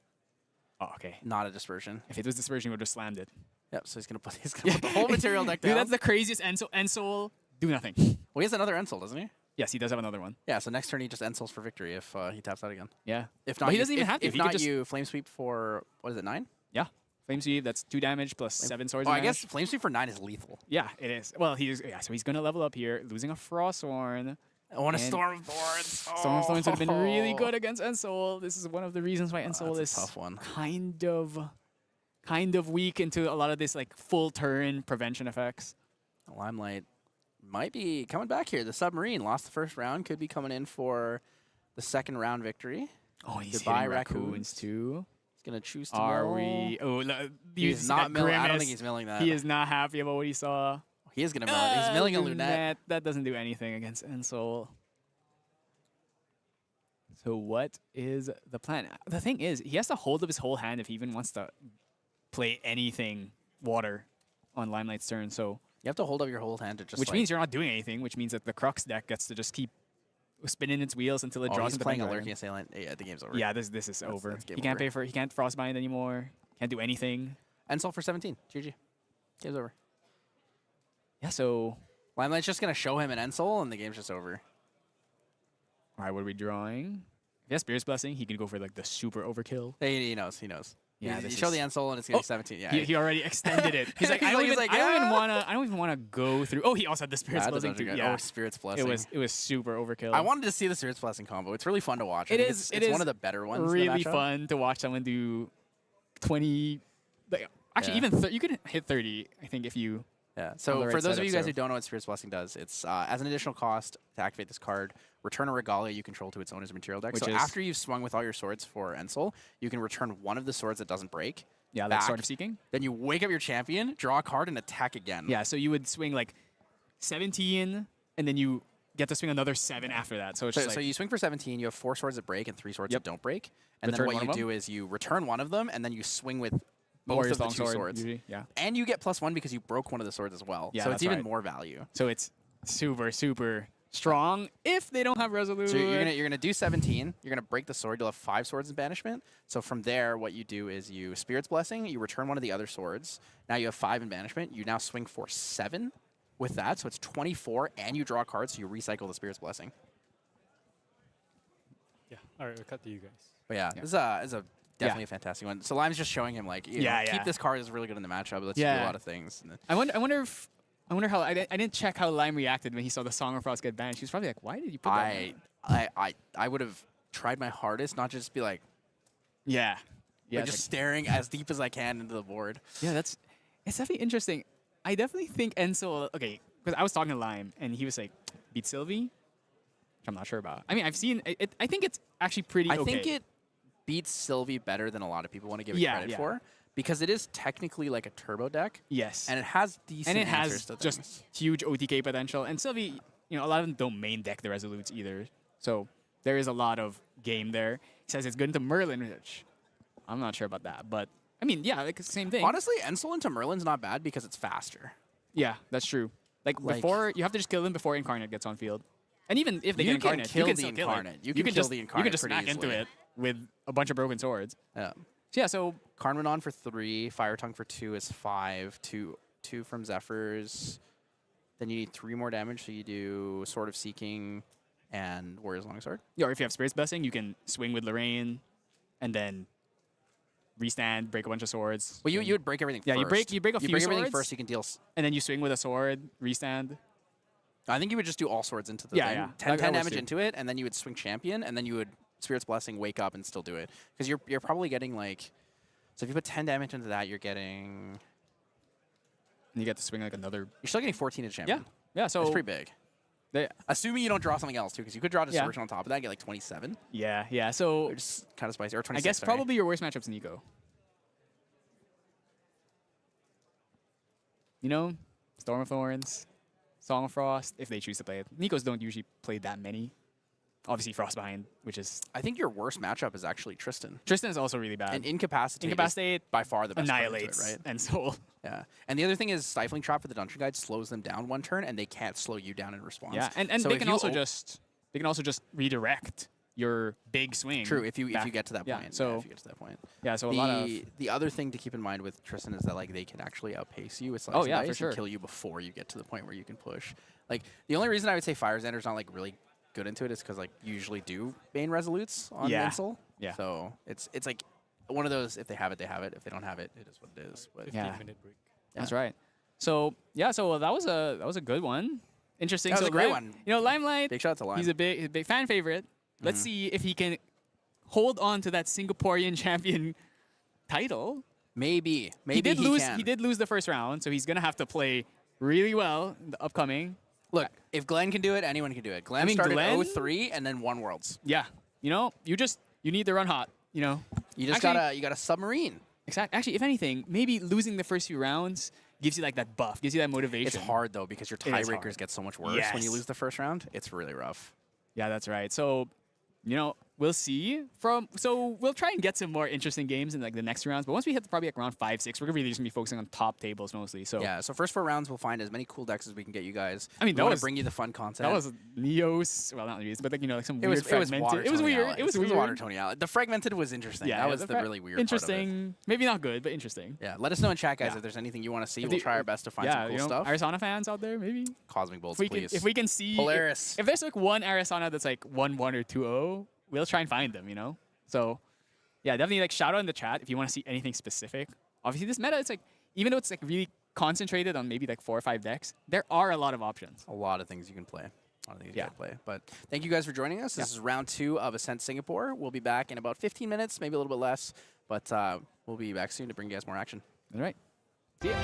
Oh, okay. Not a dispersion. If it was Dispersion, he would have slammed it. Yep. So he's gonna put the whole material deck down. Dude, that's the craziest Ensoul. Do nothing. Well, he has another Ensol, doesn't he? Yes, he does have another one. Yeah. So next turn he just Ensols for victory if he taps out again. Yeah. If But not, he doesn't even have to. If He could not, just- you flame sweep for what is it 9? Yeah. Flame Sweep, that's 2 damage plus 7 swords. Oh, in I guess damage. flame sweep for 9 is lethal. Yeah, it is. Well, so he's gonna level up here, losing a Frosthorn. I want a And Storm of Thorns. Storm of Thorns would have been really good against Ensoul. This is one of the reasons why Ensoul That's is a tough one. kind of weak into a lot of this like full turn prevention effects. Limelight might be coming back here. The Submarine lost the first round, could be coming in for the second round victory. Oh, he's Goodbye, hitting raccoons. raccoons too. He's gonna choose to Are mill. we? Oh, He's not milling. I don't think he's milling that. He is not happy about what he saw. He is gonna mill it. He's milling a Lunette. Lunette. That doesn't do anything against Ensoul. So what is the plan? The thing is, he has to hold up his whole hand if he even wants to play anything water. on Limelight's turn. So You have to hold up your whole hand to just. which means you're not doing anything. Which means that the Crux deck gets to just keep spinning its wheels until it draws he's into playing a Bank lurking assailant. Yeah, the game's over. Yeah, this is over. that's game He can't over. pay for. He can't Frostbind anymore. Can't do anything. Ensol for 17. GG. Game's over. Yeah. So Limelight's just gonna show him an Ensol, and the game's just over. all right, what are we drawing? If he has Spirit's Blessing, he can go for like the super overkill. He knows. He knows. Yeah, you this show is- the Ensol, and it's gonna be 17. Yeah. He already extended it. He's like, He's I don't like- even, he's like, I don't even "Yeah." wanna, I don't even wanna go through. Oh, he also had the Spirit's Yeah, Blessing too. Yeah, Oh, Spirit's Blessing. it was super overkill. I wanted to see the Spirit's Blessing combo. It's really fun to watch. I It think is- It's it one is of the better ones. in the really matchup. fun to watch someone do 20. Like, actually, Yeah. even you could hit 30. I think if you. Yeah. on So the for right those of setup, you guys so- who don't know what Spirit's Blessing does, it's as an additional cost to activate this card, return a Regalia you control to its owner's material deck. Which So is- after you've swung with all your swords for Ensol, you can return one of the swords that doesn't break. Yeah, like back. Sword of Seeking. Then you wake up your champion, draw a card, and attack again. Yeah, so you would swing like 17, and then you get to swing another 7 after that. So it's So, just so like, you swing for 17, you have 4 swords that break and 3 swords Yep. that don't break. And Return then what one you of them? do is you return one of them, and then you swing with both Warrior's of the Long 2 Sword, swords. usually. Yeah. And you get +1 because you broke one of the swords as well. Yeah, so it's that's even right. more value. So it's super, super strong if they don't have Resolute. So you're gonna do 17. You're gonna break the sword. You'll have 5 swords in banishment. So from there, what you do is you Spirit's Blessing. You return one of the other swords. Now you have 5 in banishment. You now swing for 7 with that. So it's 24, and you draw cards. So you recycle the Spirit's Blessing. Yeah. All right, we'll cut to you guys. But yeah, Yeah. this is a definitely a fantastic one. So Lime's just showing him like, you know, Yeah, keep yeah. this card is really good in the matchup. It lets you do Yeah. a lot of things. And then- I wonder how I didn't check how Lime reacted when he saw the Song of Frost get banned. She was probably like, "Why did you put that?" I would have tried my hardest, not just be like, Yeah, yeah, like it's just staring as deep as I can into the board. yeah. It's definitely interesting. I definitely think Ensol. Okay, because I was talking to Lime and he was like, "Beat Sylvie," which I'm not sure about. I mean, I've seen it. I think it's actually pretty. I okay. think it beats Sylvie better than a lot of people want to give it Yeah, credit yeah. for, because it is technically like a turbo deck, Yes, and it has decent and it answers has to just things. huge OTK potential. And Sylvie, a lot of them don't main deck the Resolutes either. So there is a lot of game there. He says it's good into Merlin, which I'm not sure about that. But I mean, yeah, like it's the same thing. Honestly, Ensol into Merlin's not bad because it's faster. Yeah, that's true. Like, Like- before, you have to just kill them before Incarnate gets on field. And even if they You get can Incarnate, kill you can the still kill Incarnate. it. You can kill just, the You Incarnate can just pretty smack into easily. it with a bunch of broken swords. Yeah. So yeah, so Karnmanon for 3, Fire Tongue for 2 is 5, 2 from Zephyrs. Then you need 3 more damage, so you do Sword of Seeking and Warrior's Longsword. yeah, or if you have Spirit's Blessing, you can swing with Lorraine, and then restand, break a bunch of swords. Well, you would break everything Yeah, first. you break a few break everything swords. first, you can deal... And then you swing with a sword, restand. I think you would just do all swords into the Yeah, thing. yeah. 10 That works damage too. into it, and then you would swing Champion, and then you would Spirit's Blessing, wake up, and still do it. Because you're probably getting, like... So if you put 10 damage into that, you're getting... And you get to swing like another. You're still getting 14 into Yeah, Champion. yeah. So It's pretty big. they- Assuming you don't draw something else, too, because you could draw Yeah. Distortion on top of that and get, like, 27. yeah. So Which is kind of spicy. Or 26, I guess sorry. probably your worst matchup's Nico. Storm of Thorns, Song of Frost, if they choose to play it. Nikos don't usually play that many. Obviously, Frostbind, which is... I think your worst matchup is actually Tristan. Tristan is also really bad. And Incapacitate, Incapacitate is by far the best card to it, annihilates right? and Soul. Yeah. And the other thing is Stifling Trap for the Dungeon Guide slows them down one turn, and they can't slow you down in response. Yeah, and So they if can you also just redirect your big swing. True, if you back. get to that Yeah, point. so if you get to that point. so a lot of The other thing to keep in mind with Tristan is that like they can actually outpace you with Slice Oh, and yeah, for Dice sure. and kill you before you get to the point where you can push. Like the only reason I would say Fire Xander's not like really good into it is because like you usually do Bane Resolutes on Yeah. Insel. Yeah. So it's like one of those, if they have it, they have it. If they don't have it, it is what it is. But 15-minute break. That's right. So yeah, so that was a good one. Interesting. That was so a great Lime- one. Limelight. Big shout out to Lime. He's a big fan favorite. Let's see if he can hold on to that Singaporean champion title. Maybe He did lose. can. He did lose the first round, so he's gonna have to play really well in the upcoming. Look, if Glenn can do it, anyone can do it. Glenn I mean, started Glenn- 03 and then won Worlds. Yeah, you need to run hot. You You got a submarine. Exactly. Actually, if anything, maybe losing the first few rounds gives you like that buff, gives you that motivation. It's hard though because your It is tiebreakers hard. get so much worse when you Yes. lose the first round. It's really rough. Yeah, that's right. So, we'll see. So we'll try and get some more interesting games in like the next rounds. But once we hit probably like round 5, 6, we're really just gonna be focusing on top tables mostly. So Yeah, so first 4 rounds, we'll find as many cool decks as we can get you guys. I mean, we that want was to bring you the fun content. that was Neos. Well, not Neos, but like like some it weird was fragmented. water It was Tony weird. Allen. It was weird. water Tony Allen. The fragmented was interesting. Yeah, that was the really weird interesting. Maybe not good, but interesting. part of it. Yeah, let us know in chat, guys, Yeah. if there's anything you want to see. If We'll the- try our best to find some cool stuff. Arizona fans out there, maybe. Cosmic Bolts, If we please. can, if we can see Polaris. if there's like one Arizona that's like 1-1 or 2-0, we'll try and find them. So yeah, definitely like shout out in the chat if you want to see anything specific. Obviously, this meta, it's like even though it's like really concentrated on maybe like 4 or 5 decks, there are a lot of options. A lot of things you can play. A lot of things Yeah. you can play. But thank you guys for joining us. This is round 2 of Ascent Singapore. We'll be back in about 15 minutes, maybe a little bit less. But we'll be back soon to bring you guys more action. All right. See ya.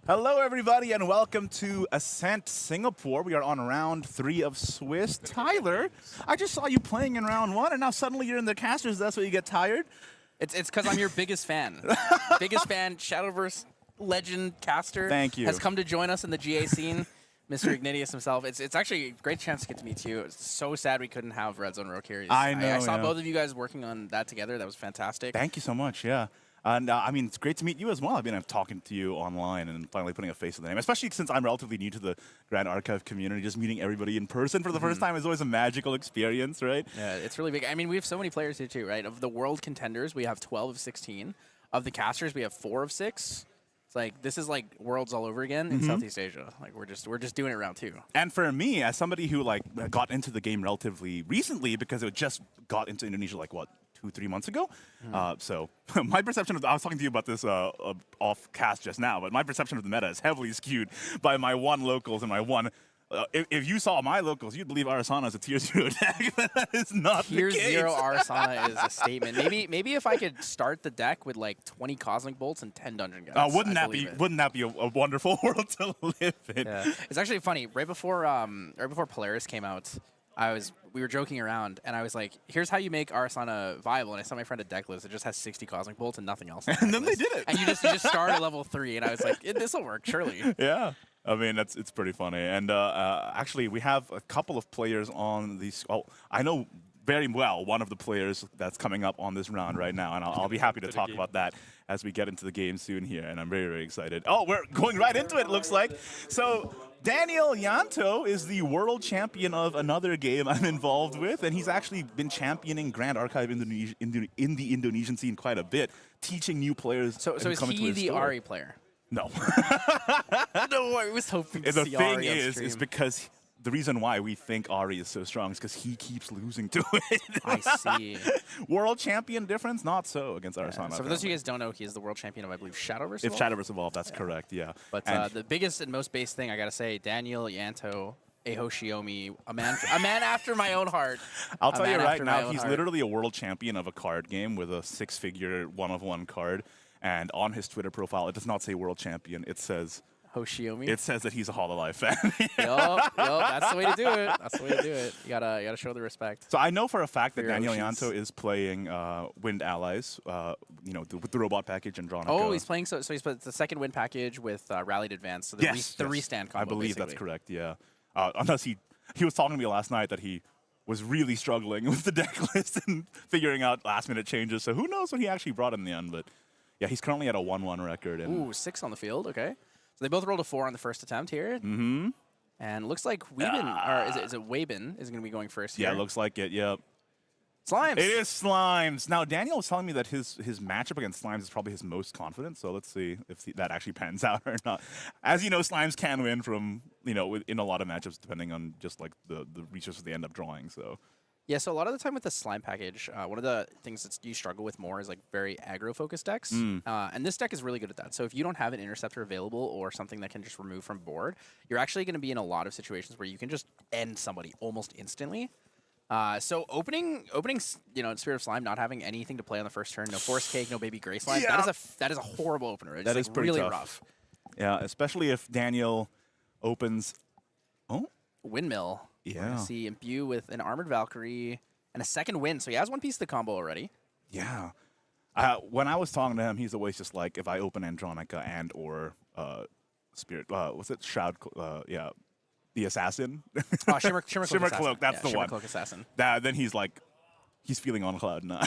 Hello, everybody, and welcome to Ascent Singapore. We are on round 3 of Swiss. Tyler, I just saw you playing in round 1, and now suddenly you're in the casters. That's why you get tired? It's because I'm your biggest fan. Biggest fan, Shadowverse legend caster. Thank you. Has come to join us in the GA scene. Mr. Ignatius himself. It's actually a great chance to get to meet you. It's so sad we couldn't have Red Zone Rogue here. I know, I saw yeah. both of you guys working on that together. That was fantastic. Thank you so much, yeah. And I mean, it's great to meet you as well. I mean, I'm talking to you online and finally putting a face to the name, especially since I'm relatively new to the Grand Archive community. Just meeting everybody in person for the first time is always a magical experience, right? Yeah, it's really big. I mean, we have so many players here too, right? Of the world contenders, we have 12 of 16. Of the casters, we have 4 of 6. It's like this is like worlds all over again in Southeast Asia. Like we're just doing it round 2. And for me, as somebody who like got into the game relatively recently, because it just got into Indonesia like what, 2-3 months ago. So my perception of I was talking to you about this off cast just now, but my perception of the meta is heavily skewed by my 1 locals and my 1. If you saw my locals, you'd believe Arasana is a tier 0 deck, but that is not Tier the case. 0 Arasana is a statement. Maybe if I could start the deck with like 20 Cosmic Bolts and 10 Dungeon Guns. Wouldn't that be a wonderful world to live in? Yeah. It's actually funny. Right before Polaris came out, we were joking around, and I was like, "Here's how you make Arasana viable." And I sent my friend a deck list that just has 60 Cosmic Bolts and nothing else. And then they did it. And you just start at level 3, and I was like, "This will work, surely." Yeah. I mean, it's pretty funny. And actually, we have a couple of players on these. Oh, I know very well one of the players that's coming up on this round right now, and I'll be happy to talk about that as we get into the game soon here. And I'm very, very excited. Oh, we're going right into it, looks like. So Daniel Yanto is the world champion of another game I'm involved with, and he's actually been championing Grand Archive in the Indonesian scene quite a bit, teaching new players. So is he the Ari player? No. No, I was hoping to The see thing Ari on is stream. because the reason why we think Ari is so strong is because he keeps losing to it. I see. World champion difference, not so against Arasana. So for those of you guys who don't know, he is the world champion of, I believe, Shadowverse. If Shadowverse Evolved, that's correct, yeah. But the biggest and most base thing I gotta say, Daniel Yanto, Eho Shiomi, a man after my own heart. I'll tell you right now, he's heart. literally a world champion of a card game with a 6-figure 1-of-1 card. And on his Twitter profile, it does not say world champion. It says Hoshiomi. It says that he's a Hololive fan. Yup, that's the way to do it. That's the way to do it. You gotta show the respect. So I know for a fact that your Daniel Oceans. Yanto is playing Wind Allies, with the robot package Andronica. Oh, he's playing. So he's played the second win package with Rallied Advance. So the restand combo. I believe basically. that's correct. Yeah. Unless he was talking to me last night that he was really struggling with the deck list and figuring out last-minute changes. So who knows what he actually brought in the end? But yeah, he's currently at a 1-1 record. And Ooh, 6 on the field. Okay. So they both rolled a 4 on the first attempt here. Mm-hmm. And looks like Weeben, or is it Weeben is going to be going first here. Yeah, it looks like it. Yep. Slimes. It is Slimes. Now, Daniel was telling me that his matchup against Slimes is probably his most confident, so let's see if that actually pans out or not. As you know, Slimes can win from, in a lot of matchups, depending on just like the resources they end up drawing, so. Yeah, so a lot of the time with the slime package, one of the things that you struggle with more is like very aggro-focused decks. And this deck is really good at that. So if you don't have an interceptor available or something that can just remove from board, you're actually going to be in a lot of situations where you can just end somebody almost instantly. So opening, Spirit of Slime, not having anything to play on the first turn, no Force Cake, no Baby Gray Slime, Yeah. that is a horrible opener. It's That is pretty really tough. rough. Yeah, especially if Daniel opens. Oh, Windmill. Yeah. We're gonna see Imbue with an Armored Valkyrie and a second win. So he has one piece of the combo already. yeah. When I was talking to him, he's always just like, if I open Andronica and or Spirit, what's it? Shroud, yeah, the Assassin. Oh, Shimmer Cloak. Shimmer Assassin. Cloak, that's Yeah, the Shimmer one. Cloak Assassin. Then he's like, he's feeling on cloud 9.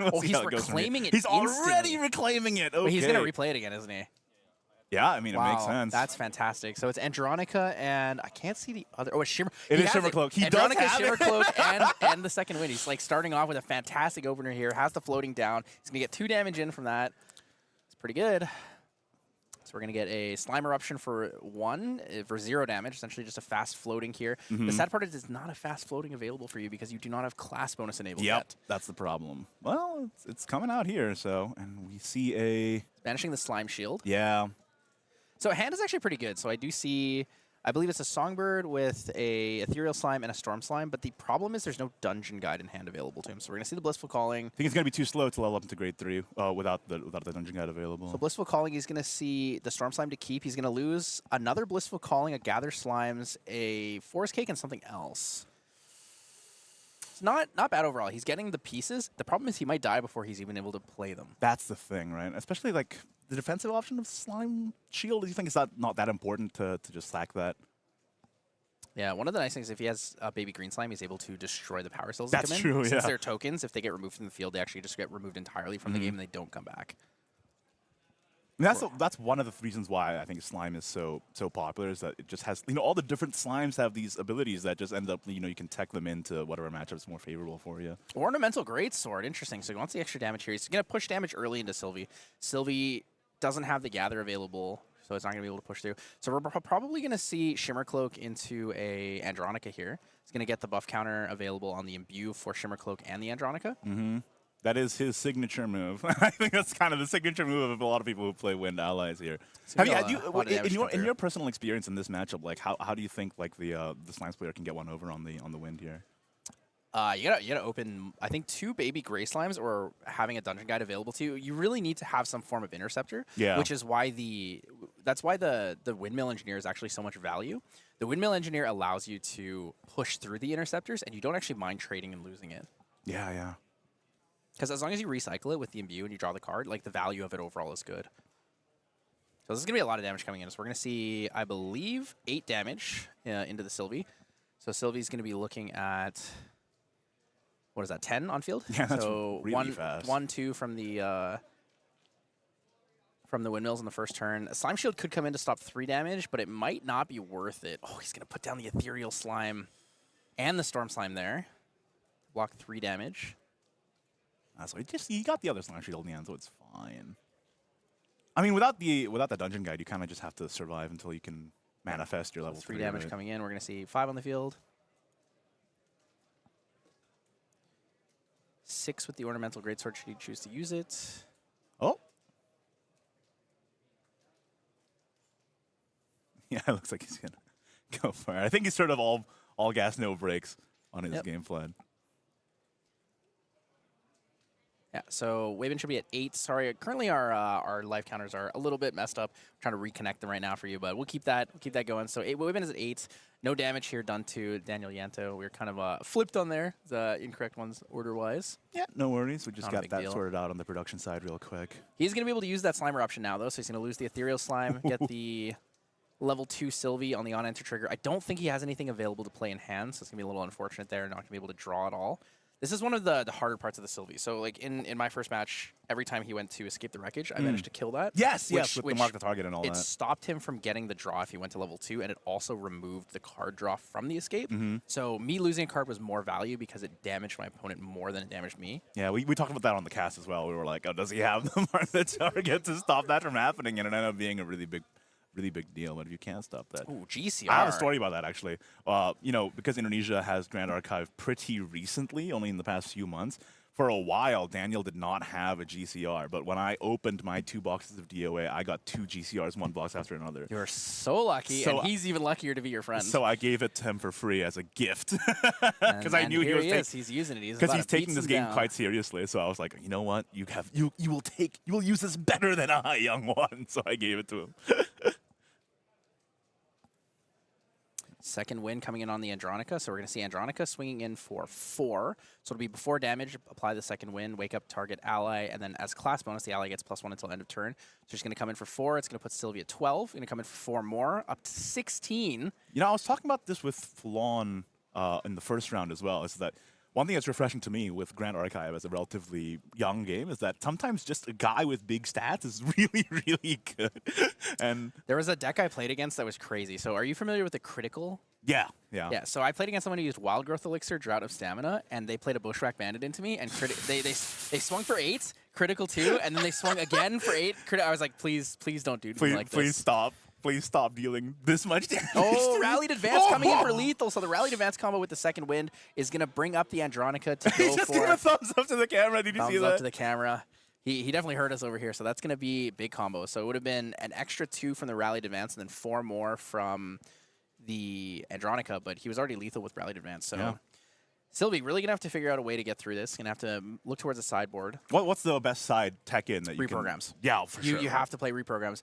Oh, he's reclaiming it He's already instantly. reclaiming it. Okay. But he's going to replay it again, isn't he? Yeah, I mean, it makes sense. That's fantastic. So it's Andronica, and I can't see the other. Oh, it's Shimmer. It he is has Shimmer Cloak. He does Andronica, have Shimmer it. Cloak, and the second win. He's like starting off with a fantastic opener here. Has the floating down. He's gonna get 2 damage in from that. It's pretty good. So we're gonna get a Slime Eruption for 1 for 0 damage. Essentially, just a fast floating here. The sad part is it's not a fast floating available for you because you do not have class bonus enabled yet. That's the problem. Well, it's coming out here, so, and we see a... Banishing the Slime Shield. Yeah. So hand is actually pretty good. So I do see I believe it's a Songbird with a Ethereal Slime and a Storm Slime, but the problem is there's no Dungeon Guide in hand available to him. So we're going to see the Blissful Calling. I think it's going to be too slow to level up into grade 3 without the Dungeon Guide available. So Blissful Calling, he's going to see the Storm Slime to keep. He's going to lose another Blissful Calling, a Gather Slimes, a Forest Cake, and something else. It's not bad overall. He's getting the pieces. The problem is he might die before he's even able to play them. That's the thing, right? Especially like the defensive option of Slime Shield. Do you think it's not that important to just sack that? Yeah, one of the nice things, if he has a baby green slime, he's able to destroy the power cells That's that come true, in. Since yeah. they're tokens, if they get removed from the field, they actually just get removed entirely from the game and they don't come back. I mean, that's one of the reasons why I think Slime is so popular, is that it just has, all the different Slimes have these abilities that just end up, you can tech them into whatever matchup is more favorable for you. Ornamental Greatsword, interesting. So he wants the extra damage here. He's going to push damage early into Sylvie. Sylvie doesn't have the Gather available, so it's not going to be able to push through. So we're probably going to see Shimmer Cloak into a Andronica here. It's going to get the buff counter available on the Imbue for Shimmer Cloak and the Andronica. Mm-hmm. That is his signature move. I think that's kind of the signature move of a lot of people who play Wind Allies here. So in your personal experience in this matchup, like how do you think like the Slimes player can get one over on the Wind here? You gotta open, I think, 2 baby gray slimes or having a dungeon guide available to you. You really need to have some form of interceptor, which is why that's why the windmill engineer is actually so much value. The windmill engineer allows you to push through the interceptors, and you don't actually mind trading and losing it. Yeah, yeah. Because as long as you recycle it with the imbue and you draw the card, like the value of it overall is good. So this is gonna be a lot of damage coming in. So we're gonna see, I believe, 8 damage into the Sylvie. So Sylvie's gonna be looking at, what is that, 10 on field? Yeah, that's so really fast. 1-2 from the windmills in the first turn. A Slime Shield could come in to stop 3 damage, but it might not be worth it. Oh, he's gonna put down the Ethereal Slime and the Storm Slime there. Block 3 damage. So you got the other Slime Shield in the end, so it's fine. I mean, without the Dungeon Guide, you kind of just have to survive until you can manifest your level 3 damage coming in. We're gonna see 5 on the field. 6 with the Ornamental Greatsword should you choose to use it. Oh. Yeah, it looks like he's going to go for it. I think he's sort of all gas, no brakes on his game plan. Yeah, so Wavin should be at 8. Sorry, currently our life counters are a little bit messed up. I'm trying to reconnect them right now for you, but we'll keep that going. So Wavin is at 8. No damage here done to Daniel Yanto. We were kind of flipped on there, the incorrect ones order-wise. Yeah, no worries. We just Not a got big that deal. sorted out on the production side real quick. He's going to be able to use that Slimer option now, though, so he's going to lose the Ethereal Slime, get the level 2 Sylvie on the on-enter trigger. I don't think he has anything available to play in hand, so it's going to be a little unfortunate there, not going to be able to draw at all. This is one of the harder parts of the Sylvie. So, like, in my first match, every time he went to escape the wreckage, I managed to kill that. Yes, with the mark the target and all it that. It stopped him from getting the draw if he went to level 2, and it also removed the card draw from the escape. So me losing a card was more value because it damaged my opponent more than it damaged me. Yeah, we talked about that on the cast as well. We were like, oh, does he have the mark the target to stop that from happening? And it ended up being a really big deal, but if you can't stop that. Ooh, GCR. I have a story about that, actually. Because Indonesia has Grand Archive pretty recently, only in the past few months, for a while, Daniel did not have a GCR, but when I opened my 2 boxes of DOA, I got 2 GCRs, one box after another. You're so lucky, and he's even luckier to be your friend. So I gave it to him for free as a gift, because I knew he's using it. Because he's taking this game quite seriously. So I was like, you know what, you will use this better than I, young one. So I gave it to him. Second win coming in on the Andronica. So we're going to see Andronica swinging in for 4. So it'll be before damage, apply the second win, wake up target ally, and then as class bonus, the ally gets +1 until end of turn. So she's going to come in for 4. It's going to put Sylvie at 12. Going to come in for 4 more, up to 16. I was talking about this with Flan in the first round as well, is that one thing that's refreshing to me with Grand Archive as a relatively young game is that sometimes just a guy with big stats is really, really good. And there was a deck I played against that was crazy. So are you familiar with the Critical? Yeah. So I played against someone who used Wild Growth Elixir, Drought of Stamina, and they played a Bushwhack Bandit into me, and they swung for 8, Critical 2, and then they swung again for 8. I was like, please don't do me like this. Please stop. Please stop dealing this much damage. Oh, Rallied Advance coming in for lethal. So the Rallied Advance combo with the second wind is going to bring up the Andronica to go He just gave a thumbs up to the camera. Did you see that? Thumbs up to the camera. He definitely hurt us over here. So that's going to be big combo. So it would have been an extra 2 from the Rallied Advance and then 4 more from the Andronica, but he was already lethal with Rallied Advance. So Yeah. Sylvie, really going to have to figure out a way to get through this. Going to have to look towards the sideboard. What's the best side tech in that you Reprograms. can... Yeah, for sure. You have to play reprograms.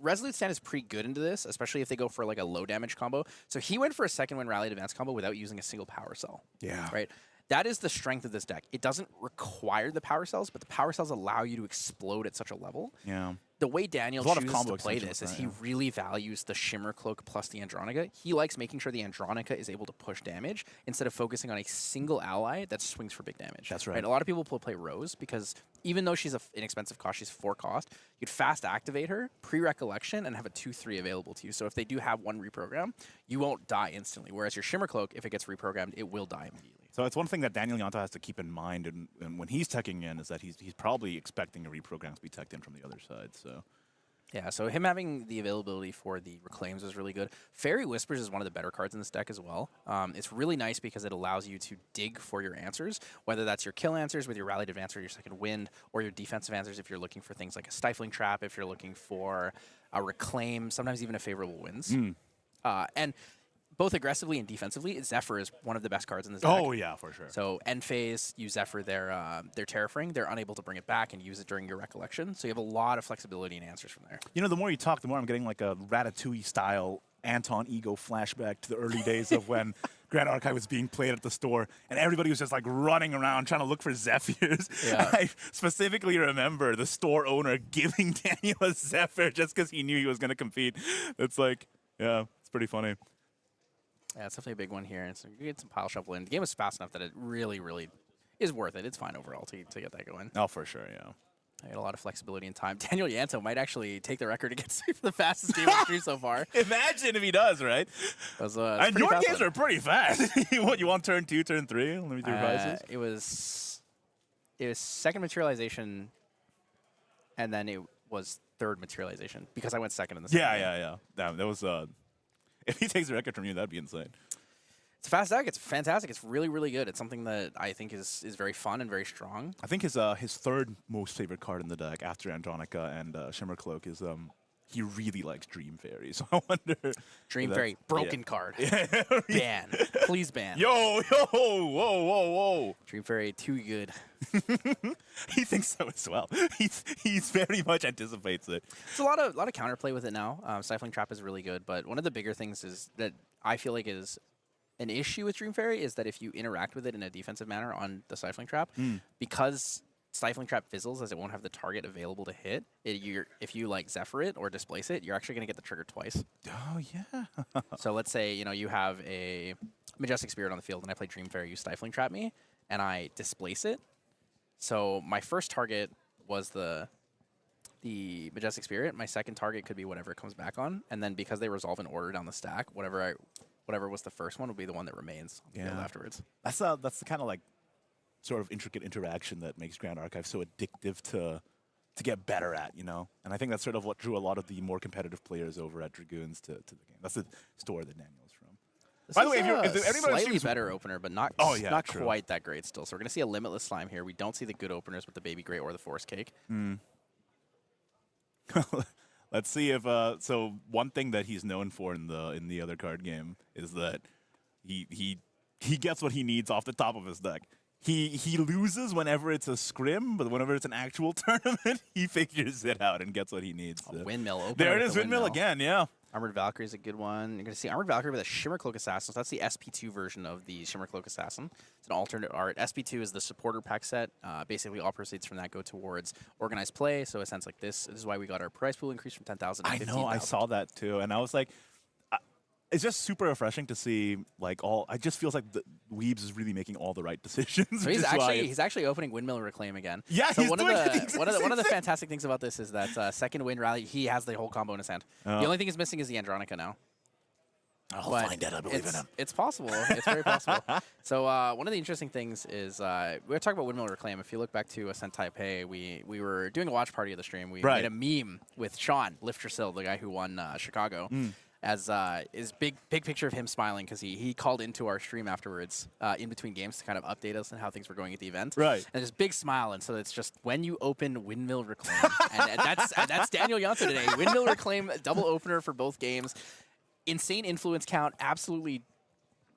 Resolute Stand is pretty good into this, especially if they go for like a low damage combo. So he went for a second wind Rallied Advance combo without using a single power cell. Yeah. Right? That is the strength of this deck. It doesn't require the power cells, but the power cells allow you to explode at such a level. Yeah. The way Daniel There's a lot of chooses combo to play extensions this is with he that, really values the Shimmer Cloak plus the Andronica. He likes making sure the Andronica is able to push damage instead of focusing on a single ally that swings for big damage. That's right. A lot of people play Rose because even though she's an inexpensive cost, she's 4 cost, you'd fast activate her, pre-recollection, and have a 2/3 available to you. So if they do have one reprogram, you won't die instantly. Whereas your Shimmer Cloak, if it gets reprogrammed, it will die immediately. So it's one thing that Daniel Yanto has to keep in mind, and when he's teching in, is that he's probably expecting a reprogram to be teched in from the other side. So Yeah, so him having the availability for the Reclaims is really good. Fairy Whispers is one of the better cards in this deck as well. It's really nice because it allows you to dig for your answers, whether that's your kill answers with your Rallied Advance or your Second Wind, or your defensive answers if you're looking for things like a Stifling Trap, if you're looking for a Reclaim, sometimes even a Favorable Winds. And both aggressively and defensively, Zephyr is one of the best cards in this deck. oh yeah, for sure. So end phase, use Zephyr their Terrafring. They're unable to bring it back and use it during your recollection. So you have a lot of flexibility and answers from there. You know, the more you talk, the more I'm getting like a Ratatouille style Anton Ego flashback to the early days of when Grand Archive was being played at the store, and everybody was just like running around trying to look for Zephyrs. Yeah. I specifically remember the store owner giving Daniel a Zephyr just because he knew he was going to compete. It's like, yeah, it's pretty funny. Yeah, it's definitely a big one here. And so you get some pile shuffle in. The game was fast enough that it really, really is worth it. It's fine overall to get that going. Oh, for sure, yeah. I had a lot of flexibility and time. Daniel Yanto might actually take the record against me for the fastest game on stream so far. Imagine if he does, right? And your games are pretty fast. You want turn 2, turn 3? Let me do revises. It was second materialization, and then it was third materialization because I went second in the second game. Yeah. Damn, that was if he takes the record from you, that'd be insane. It's a fast deck. It's fantastic. It's really, really good. It's something that I think is very fun and very strong. I think his third most favorite card in the deck after Andronica and Shimmer Cloak is he really likes Dream Fairy. So I wonder. Dream if Fairy, broken card. Ban. Please ban. Whoa. Dream Fairy, too good. He thinks so as well. He's very much anticipates it. It's a lot of counterplay with it now. Stifling Trap is really good, but one of the bigger things is that I feel like is an issue with Dream Fairy is that if you interact with it in a defensive manner on the Stifling Trap, because Stifling Trap fizzles as it won't have the target available to hit, if you like Zephyr it or displace it, you're actually going to get the trigger twice. Oh, yeah. So let's say you have a Majestic Spirit on the field and I play Dream Fairy, you Stifling Trap me, and I displace it. So my first target was the Majestic Spirit. My second target could be whatever it comes back on, and then because they resolve in order down the stack, whatever was the first one will be the one that remains on the field afterwards. That's the kind of like sort of intricate interaction that makes Grand Archive so addictive to get better at, you know? And I think that's sort of what drew a lot of the more competitive players over at Dragoons to the game. That's the store that Daniel's from. This By the way, is if a anybody slightly better opener, but not true. quite that great still. So we're going to see a Limitless Slime here. We don't see the good openers with the Baby Gray or the Forest Cake. Let's see if so one thing that he's known for in the other card game is that he gets what he needs off the top of his deck. He loses whenever it's a scrim, but whenever it's an actual tournament, he figures it out and gets what he needs. A Windmill opener. There it is, Windmill again, yeah. Armored Valkyrie is a good one. You're going to see Armored Valkyrie with a Shimmer Cloak Assassin. So that's the SP2 version of the Shimmer Cloak Assassin. It's an alternate art. SP2 is the supporter pack set. Basically, all proceeds from that go towards organized play. So a sense like this is why we got our prize pool increase from 10,000 to 15,000. I know, I saw that too, and I was like, it's just super refreshing to see. Like it just feels like the Weebs is really making all the right decisions. So he's actually opening Windmill Reclaim again. Yeah, so he's one doing of the fantastic things about this is that Second Wind Rally, he has the whole combo in his hand. The only thing he's missing is the Andronica now. I'll find it. I believe in him. It's possible. It's very possible. So one of the interesting things is we're talking about Windmill Reclaim. If you look back to Ascent Taipei, we were doing a watch party of the stream. We made a meme with Sean Liftersill, the guy who won Chicago. As is big picture of him smiling because he called into our stream afterwards in between games to kind of update us on how things were going at the event. Right. And this big smile, and so it's just when you open Windmill Reclaim, and that's Daniel Janssen today. Windmill Reclaim double opener for both games. insane influence count, absolutely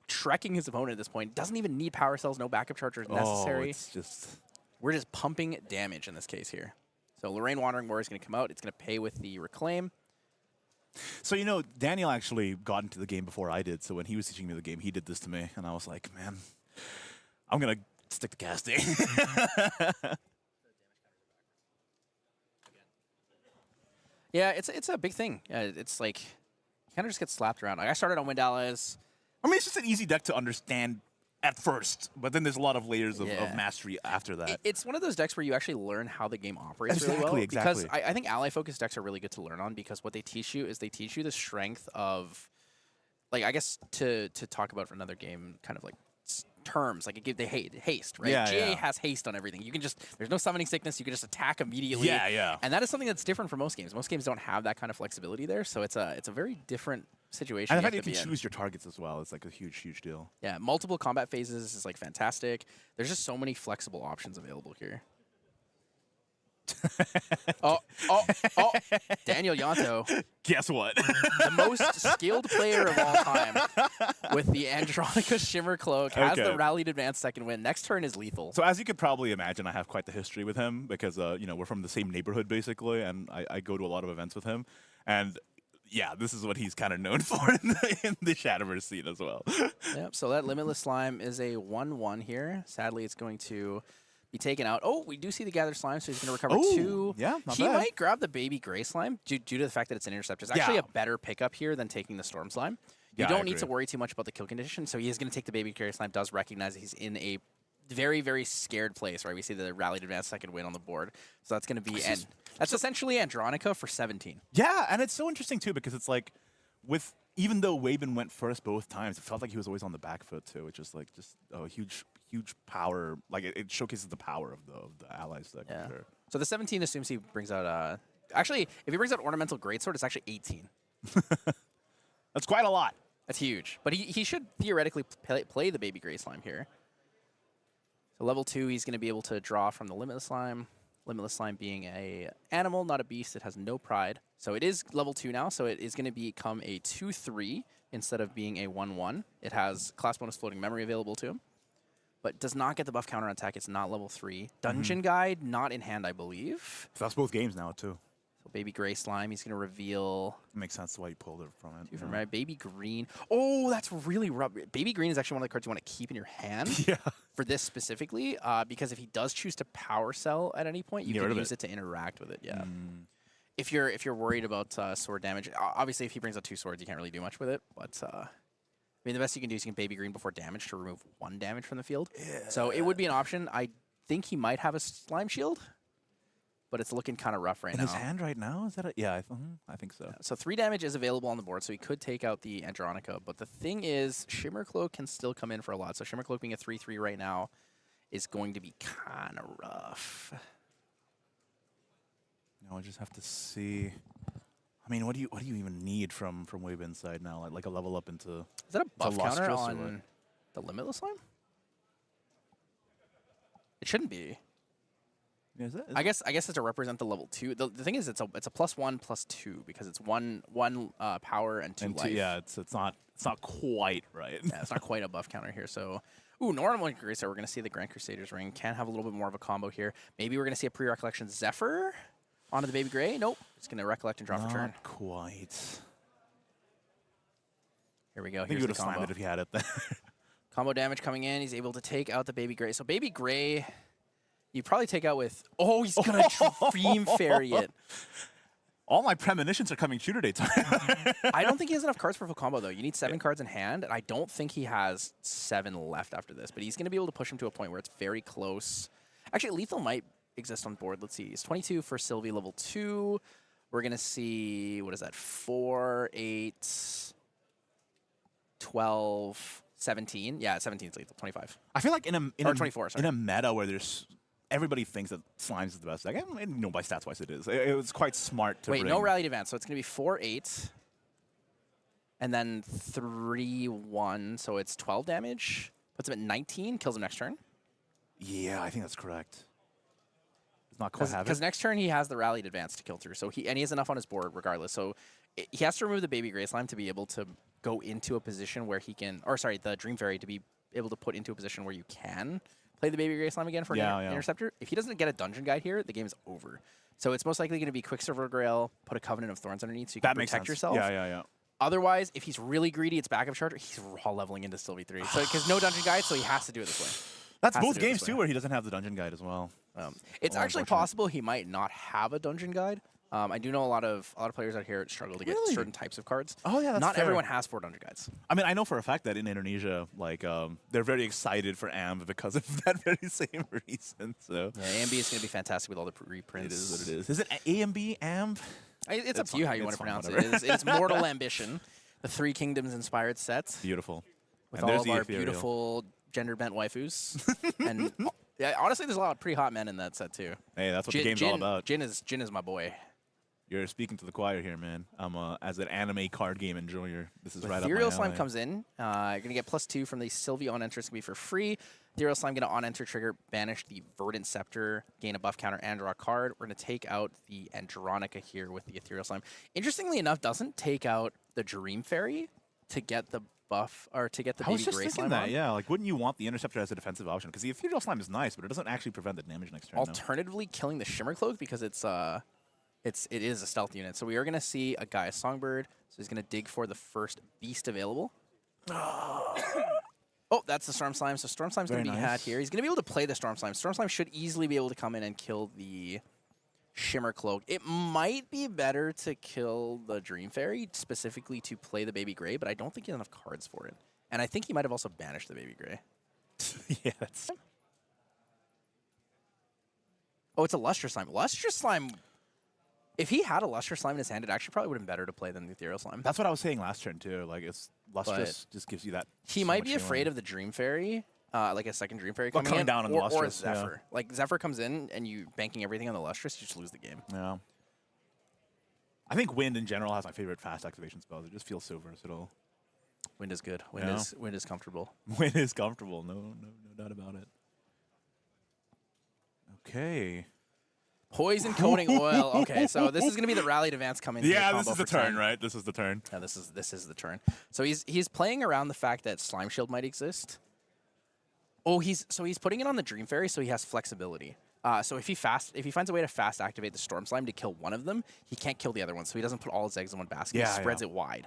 trekking his opponent at this point. Doesn't even need power cells, no backup chargers necessary. It's just... We're just pumping damage in this case here. So Lorraine Wandering Warrior is going to come out. It's going to pay with the Reclaim. So, you know, Daniel actually got into the game before I did. So when he was teaching me the game, he did this to me. And I was like, man, I'm going to stick to casting. Yeah, it's a big thing. It's like, you kind of just get slapped around. Like, I started on Wind Allies. I mean, it's just an easy deck to understand at first, but then there's a lot of layers of Yeah. mastery after that. It's one of those decks where you actually learn how the game operates really well. Exactly. Because I think ally-focused decks are really good to learn on because what they teach you is they teach you the strength of, like, I guess to talk about for another game, kind of like terms, like they haste, right? GA has haste on everything. You can just, there's no summoning sickness, you can just attack immediately. Yeah. And that is something that's different for most games. Most games don't have that kind of flexibility there, so it's a very different situation. And the fact that you can choose your targets as well, it's like a huge deal. Yeah, multiple combat phases is like fantastic. There's just so many flexible options available here. oh, Daniel Yanto. Guess what? The most skilled player of all time with the Andronica Shimmer Cloak, has the rallied advanced second win. Next turn is lethal. So as you could probably imagine, I have quite the history with him because, you know, we're from the same neighborhood basically, and I go to a lot of events with him. And yeah, this is what he's kind of known for in the Shadowverse scene as well. Yep, so that Limitless Slime is a 1/1 here. Sadly, it's going to be taken out. Oh, we do see the Gathered Slime, so he's going to recover 2. Yeah, not he bad. might grab the Baby Gray Slime due to the fact that it's an Intercept. It's actually a better pickup here than taking the Storm Slime. You Yeah, don't need to worry too much about the kill condition, so he is going to take the Baby Gray Slime, does recognize that he's in a very, very scared place, right? We see the rallied advanced second win on the board. So that's going to be, and that's essentially Andronica for 17. Yeah, and it's so interesting too because it's like, with even though Waben went first both times, it felt like he was always on the back foot too, which is like just a huge power. Like it showcases the power of the allies deck. Yeah. For sure. So the 17 assumes he brings out, actually, if he brings out Ornamental Greatsword, it's actually 18. That's quite a lot. That's huge. But he should theoretically play the Baby Gray Slime here. So level 2, he's going to be able to draw from the Limitless Slime. Limitless Slime being a animal, not a beast. It has no pride. So it is level 2 now, so it is going to become a 2/3 instead of being a 1/1. It has class bonus floating memory available to him, but does not get the buff counter on attack. It's not level 3. Dungeon Guide, not in hand, I believe. So that's both games now too. So Baby Gray Slime, he's going to reveal... It makes sense why you pulled it from it. From my Baby Green. Oh, that's really rough. Baby Green is actually one of the cards you want to keep in your hand. Yeah. For this specifically, because if he does choose to power cell at any point, you can use it to interact with it. Yeah. If you're worried about sword damage, obviously if he brings out 2 swords, you can't really do much with it. But I mean, the best you can do is you can Baby Green before damage to remove 1 damage from the field. Yeah. So it would be an option. I think he might have a Slime Shield, but it's looking kind of rough right now. In his hand right now? Is that a, yeah, I think so. Yeah, so 3 damage is available on the board, so he could take out the Andronica. But the thing is, Shimmer Cloak can still come in for a lot. So Shimmer Cloak being a 3/3 right now is going to be kind of rough. No, I just have to see. I mean, what do you even need from Waben's side now? Like a level up into. Is that a buff counter Lustrous on the Limitless Slime? It shouldn't be. Is it? I guess it's to represent the level 2. The thing is, it's a +1/+2 because it's one power and 2 life. Yeah, it's not quite right. Yeah, it's not quite a buff counter here. So, normal Gracer. We're gonna see the Grand Crusader's Ring. Can have a little bit more of a combo here. Maybe we're gonna see a pre-recollection Zephyr onto the Baby Gray. Nope, it's gonna recollect and draw for turn. Not quite. Here we go. I think Here's you the would have slammed combo. it if you had it there. Combo damage coming in. He's able to take out the Baby Gray. So Baby Gray, you probably take out with. Oh, he's gonna Dream Fairy it. All my premonitions are coming true today, Tom. I don't think he has enough cards for full combo though. You need 7 cards in hand, and I don't think he has 7 left after this. But he's gonna be able to push him to a point where it's very close. Actually, lethal might exist on board. Let's see. It's 22 for Sylvie level 2. We're gonna see, what is that? 4, 8, 12, 17. Yeah, 17 is lethal. 25. I feel like in a 24. Sorry. In a meta where there's everybody thinks that Slime's is the best. Like, by stats wise, it is. It was quite smart to Wait, bring. no rallied advance, so it's gonna be 4, 8, and then 3, 1. So it's 12 damage. Puts him at 19. Kills him next turn. Yeah, I think that's correct. not quite have it. Because next turn he has the rallied advance to kill through, so he has enough on his board regardless. So he has to remove the baby gray slime to be able to go into a position where he can, or sorry, the dream fairy to be able to put into a position where you can play the baby gray slime again for an interceptor. If he doesn't get a dungeon guide here, the game is over. So it's most likely going to be Quicksilver Grail, put a Covenant of Thorns underneath so you can protect yourself. Yeah. Otherwise, if he's really greedy, it's backup charger. He's raw leveling into Sylvie 3. So because no dungeon guide, so he has to do it this way. That's both games too, where he doesn't have the dungeon guide as well. It's actually possible he might not have a dungeon guide. I do know a lot of players out here struggle to get certain types of cards. Oh yeah, that's not fair. everyone has 4 dungeon guides. I mean, I know for a fact that in Indonesia, like they're very excited for AMB because of that very same reason. So yeah, AMB is going to be fantastic with all the reprints. It is what it is. Is it AMB AMB? It's up to you how you want to pronounce it. It's Mortal Ambition, the 3 Kingdoms inspired set. Beautiful. With all of our beautiful gender bent waifus. And yeah, honestly, there's a lot of pretty hot men in that set too. Hey, that's what the game's all about. Jin is my boy. You're speaking to the choir here, man. I'm as an anime card game enjoyer. This is right up my alley. Ethereal Slime comes in. You're gonna get +2 from the Sylvie on enter. It's gonna be for free. Ethereal Slime gonna on enter trigger, banish the Verdant Scepter, gain a buff counter, and draw a card. We're gonna take out the Andronica here with the Ethereal Slime. Interestingly enough, doesn't take out the Dream Fairy to get the buff or to get the baby gray slime on. Yeah, like wouldn't you want the Interceptor as a defensive option? Because the Ethereal Slime is nice, but it doesn't actually prevent the damage next turn. Alternatively, killing the Shimmer Cloak because it is a stealth unit. So we are going to see a Gaia Songbird. So he's going to dig for the first beast available. Oh, that's the Storm Slime. So Storm Slime's going to be had here. He's going to be able to play the Storm Slime. Storm Slime should easily be able to come in and kill the Shimmer Cloak. It might be better to kill the Dream Fairy, specifically to play the Baby Gray, but I don't think he has enough cards for it. And I think he might have also banished the Baby Gray. Yeah, that's... Oh, it's a Lustrous Slime. Lustrous Slime... If he had a Lustrous Slime in his hand, it actually probably would have been better to play than the Ethereal Slime. That's what I was saying last turn, too. Like, it's Lustrous just gives you that... He might be afraid of the Dream Fairy, like a second Dream Fairy coming in, down on the Lustrous, or Zephyr. Yeah. Like, Zephyr comes in, and you banking everything on the Lustrous, you just lose the game. Yeah. I think Wind, in general, has my favorite fast activation spells. It just feels so versatile. Wind is good. Wind is comfortable. Wind is comfortable. No doubt about it. Okay. Poison Coating Oil. Okay, so this is going to be the rallied advance coming. Yeah, this is the turn, right? This is the turn. Yeah, this is the turn. So he's playing around the fact that Slime Shield might exist. Oh, he's putting it on the Dream Fairy, so he has flexibility. So if he finds a way to fast activate the Storm Slime to kill one of them, he can't kill the other one. So he doesn't put all his eggs in one basket. He spreads it wide.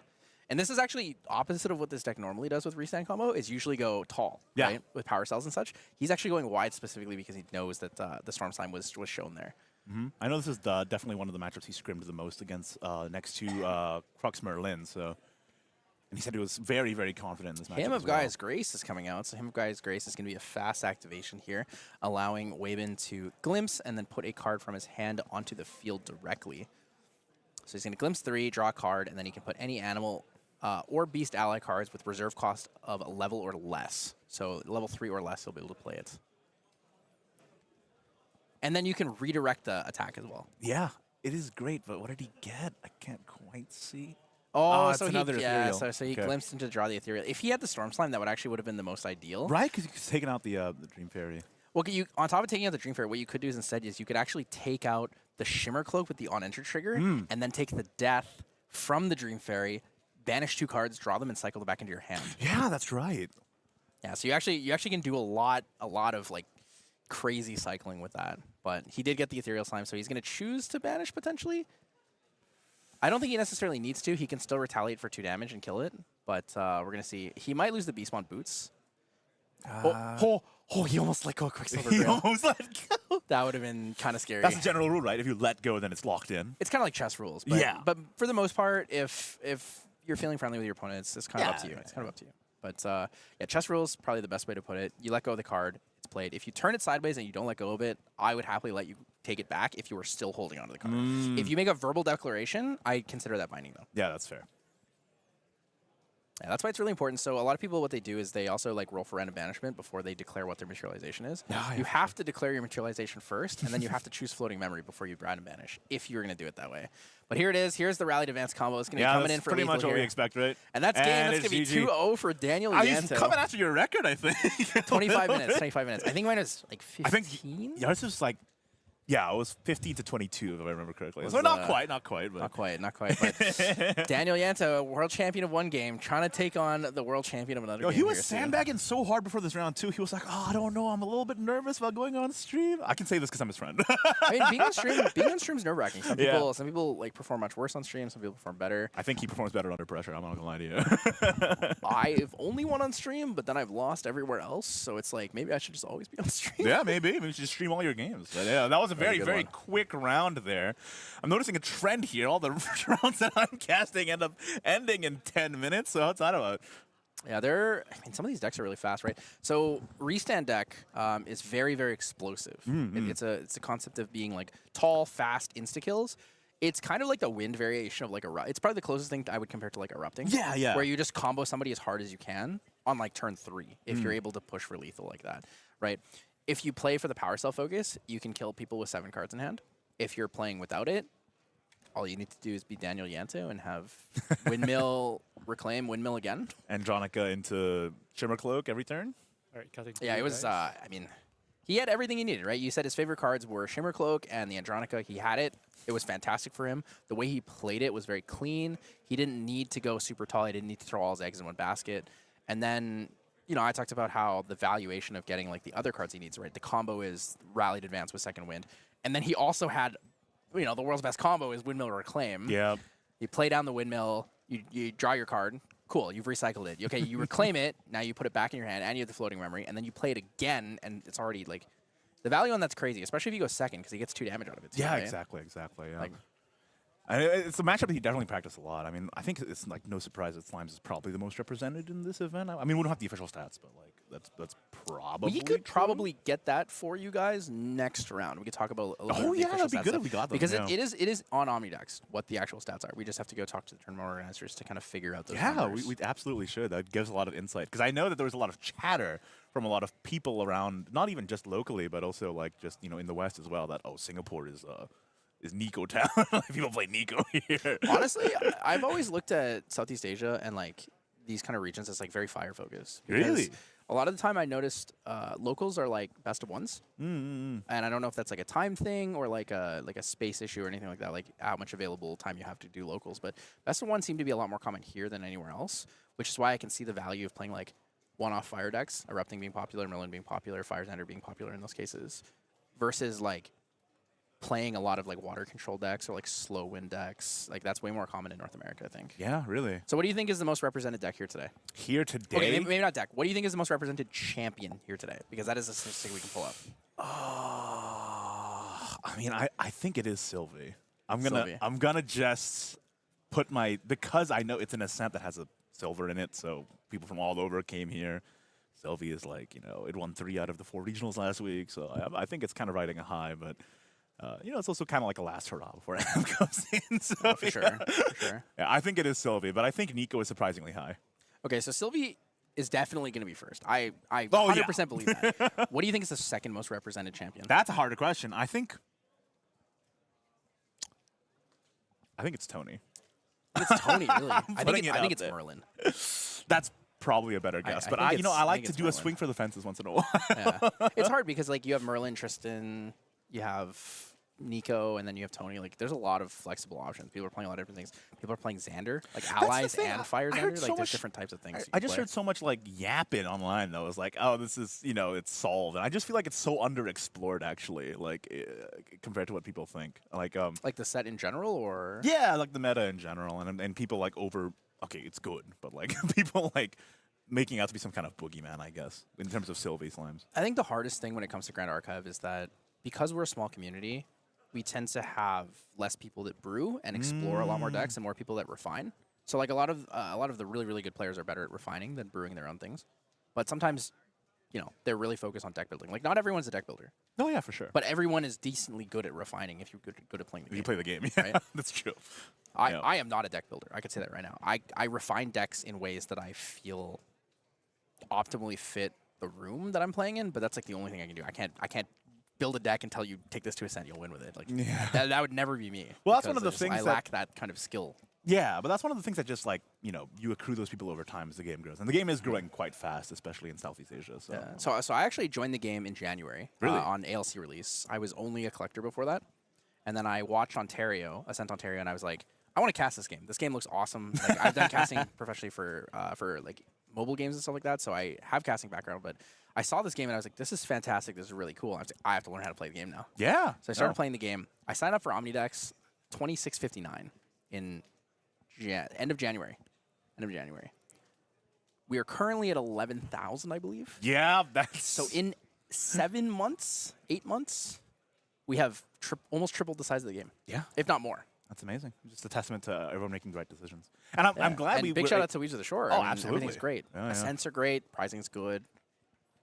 And this is actually opposite of what this deck normally does with Restand combo, is usually go tall, right? With power cells and such. He's actually going wide specifically because he knows that the Storm Slime was shown there. I know this is definitely one of the matchups he scrimmed the most against next to Crux Merlin. So, and he said he was very, very confident in this matchup. Hymn of Gaia's Grace is coming out. So Hymn of Gaia's Grace is going to be a fast activation here, allowing Wabin to glimpse and then put a card from his hand onto the field directly. So he's going to glimpse 3, draw a card, and then he can put any animal or beast ally cards with reserve cost of a level or less. So level 3 or less, he'll be able to play it. And then you can redirect the attack as well. Yeah, it is great, but what did he get? I can't quite see. Oh, so another ethereal. So he glimpsed into draw the ethereal. If he had the Storm Slime, that would actually have been the most ideal. Right, because he's taking out the Dream Fairy. Well, on top of taking out the Dream Fairy, what you could do is instead you could actually take out the Shimmer Cloak with the on-enter trigger, and then take the Death from the Dream Fairy, banish 2 cards, draw them, and cycle them back into your hand. Yeah, that's right. Yeah, so you actually can do a lot of like crazy cycling with that. But he did get the Ethereal Slime, so he's going to choose to banish potentially. I don't think he necessarily needs to. He can still retaliate for 2 damage and kill it. But we're going to see. He might lose the Beastmon Boots. He almost let go of Quicksilver Grail. He almost let go. That would have been kind of scary. That's the general rule, right? If you let go, then it's locked in. It's kind of like chess rules. But, but for the most part, if you're feeling friendly with your opponent, it's kind of up to you. It's kind of up to you. But yeah, chess rules, probably the best way to put it. You let go of the card, it's played. If you turn it sideways and you don't let go of it, I would happily let you take it back if you were still holding onto the card. If you make a verbal declaration, I consider that binding, though. Yeah, that's fair. Yeah, that's why it's really important. So a lot of people, what they do is they also like roll for random banishment before they declare what their materialization is. You have to declare your materialization first, and then you have to choose floating memory before you random banish, if you're going to do it that way. But here it is. Here's the rallied advance combo. It's going to be coming in for pretty much what here. we expect, right? And that's game. That's going to be 2-0 for Daniel Yanto. He's coming after your record, I think. 25 minutes. 25 minutes. I think mine is like 15. I think yours is like... Yeah, it was 15 to 22, if I remember correctly. Was, So not quite, but not quite. But Daniel Yanto, world champion of one game, trying to take on the world champion of another game. he was here sandbagging so hard before this round too. He was like, "Oh, I don't know. I'm a little bit nervous about going on stream." I can say this because I'm his friend. I mean, being on stream is nerve-wracking. Some people like perform much worse on stream. Some people perform better. I think he performs better under pressure. I'm not gonna lie to you. I've only won on stream, but then I've lost everywhere else. So it's like maybe I should just always be on stream. Yeah, maybe. Maybe you should stream all your games. But yeah, that was a very quick round there. I'm noticing a trend here. All the rounds that I'm casting end up ending in 10 minutes. So outside of it. Yeah, I mean, some of these decks are really fast, right? So Restand deck is very, very explosive. It's a concept of being like tall, fast, insta kills. It's kind of like the wind variation of like it's probably the closest thing I would compare to like erupting. Yeah, yeah. Where you just combo somebody as hard as you can on like turn 3 if you're able to push for lethal like that, right? If you play for the power cell focus, you can kill people with 7 cards in hand. If you're playing without it, all you need to do is be Daniel Yanto and have Windmill reclaim Windmill again. Andronica into Shimmer Cloak every turn. All right, cutting. Yeah, it was. I mean, he had everything he needed, right? You said his favorite cards were Shimmer Cloak and the Andronica. He had it. It was fantastic for him. The way he played it was very clean. He didn't need to go super tall. He didn't need to throw all his eggs in one basket. And then, you know, I talked about how the valuation of getting like the other cards he needs, right? The combo is Rallied Advance with Second Wind. And then he also had, you know, the world's best combo is Windmill Reclaim. Yeah. You play down the Windmill, you draw your card. Cool, you've recycled it. Okay, you reclaim it, now you put it back in your hand, and you have the floating memory, and then you play it again, and it's already, like, the value on that's crazy, especially if you go second, because he gets 2 damage out of it, too, Yeah, right? exactly. Yeah. Like, And it's a matchup that he definitely practiced a lot. I mean, I think it's like no surprise that Slimes is probably the most represented in this event. I mean, we don't have the official stats, but like that's probably. we could true. probably get that for you guys next round. We could talk about a little bit of the official that'd be stats good stuff. if we got them. Because yeah. it is on Omnidex what the actual stats are. We just have to go talk to the tournament organizers to kind of figure out those Yeah, numbers. we absolutely should. That gives a lot of insight because I know that there was a lot of chatter from a lot of people around, not even just locally, but also like just in the West as well. That Singapore is Nico town. People play Nico here. Honestly, I've always looked at Southeast Asia and like these kind of regions as like very fire focused. Really? A lot of the time I noticed locals are like best of ones. And I don't know if that's like a time thing or like a space issue or anything like that, like how much available time you have to do locals. But best of ones seem to be a lot more common here than anywhere else, which is why I can see the value of playing like one-off fire decks, Erupting being popular, Merlin being popular, Firezander being popular in those cases, versus like playing a lot of like water control decks or like slow wind decks. Like that's way more common in North America, I think. Yeah, really. So what do you think is the most represented deck here today? Here today. Okay, maybe not deck. What do you think is the most represented champion here today? Because that is a statistic we can pull up. I mean, I think it is Sylvie. Sylvie. I'm gonna just put because I know it's an Ascent that has a silver in it, so people from all over came here. Sylvie is like, it won 3 out of the 4 regionals last week, so I think it's kind of riding a high, but it's also kind of like a last hurrah before Adam comes in. So, For sure. Yeah, I think it is Sylvie, but I think Nico is surprisingly high. Okay, so Sylvie is definitely going to be first. I 100% yeah. believe that. What do you think is the second most represented champion? That's a harder question. I think it's Tony. It's Tony, really. I putting it think out it's there. Merlin. That's probably a better guess, but I like to do a swing for the fences once in a while. Yeah. It's hard because like you have Merlin, Tristan, you have Nico, and then you have Tony. Like there's a lot of flexible options. People are playing a lot of different things. People are playing Xander, like allies and Fire Xander. Like there's different types of things. I just heard so much like yapping online that was like, oh, this is it's solved, and I just feel like it's so underexplored actually, like compared to what people think. Like the set in general, or yeah, like the meta in general, and people like okay, it's good, but like people like making out to be some kind of boogeyman, I guess, in terms of Sylvie Slimes. I think the hardest thing when it comes to Grand Archive is that because we're a small community, we tend to have less people that brew and explore a lot more decks and more people that refine. So like a lot of the really, really good players are better at refining than brewing their own things. But sometimes, they're really focused on deck building. Like not everyone's a deck builder. Oh yeah, for sure. But everyone is decently good at refining if you're good at playing the game. You play the game, yeah, right? That's true. I am not a deck builder. I could say that right now. I refine decks in ways that I feel optimally fit the room that I'm playing in, but that's like the only thing I can do. I can't build a deck and tell you take this to Ascent, you'll win with it. Like that would never be me. Well, that's one of the I things lack that kind of skill. Yeah, but that's one of the things that just like, you accrue those people over time as the game grows. And the game is growing quite fast, especially in Southeast Asia. So, Yeah. So I actually joined the game in January Really? on ALC release. I was only a collector before that. And then I watched Ascent Ontario, and I was like, I want to cast this game. This game looks awesome. Like, I've done casting professionally for like mobile games and stuff like that, so I have casting background. But I saw this game and I was like, this is fantastic. This is really cool. I was like, I have to learn how to play the game now. yeah. So I started playing the game. I signed up for Omnidex 2659 in end of January. We are currently at 11,000, I believe. Yeah, that's... So in 7 months, 8 months, we have almost tripled the size of the game. Yeah. If not more. That's amazing. Just a testament to everyone making the right decisions. And I'm glad and we big were shout out to Weeds of the Shore. Oh, I mean, absolutely. Everything's great. Yeah, Ascents are great. Pricing's good.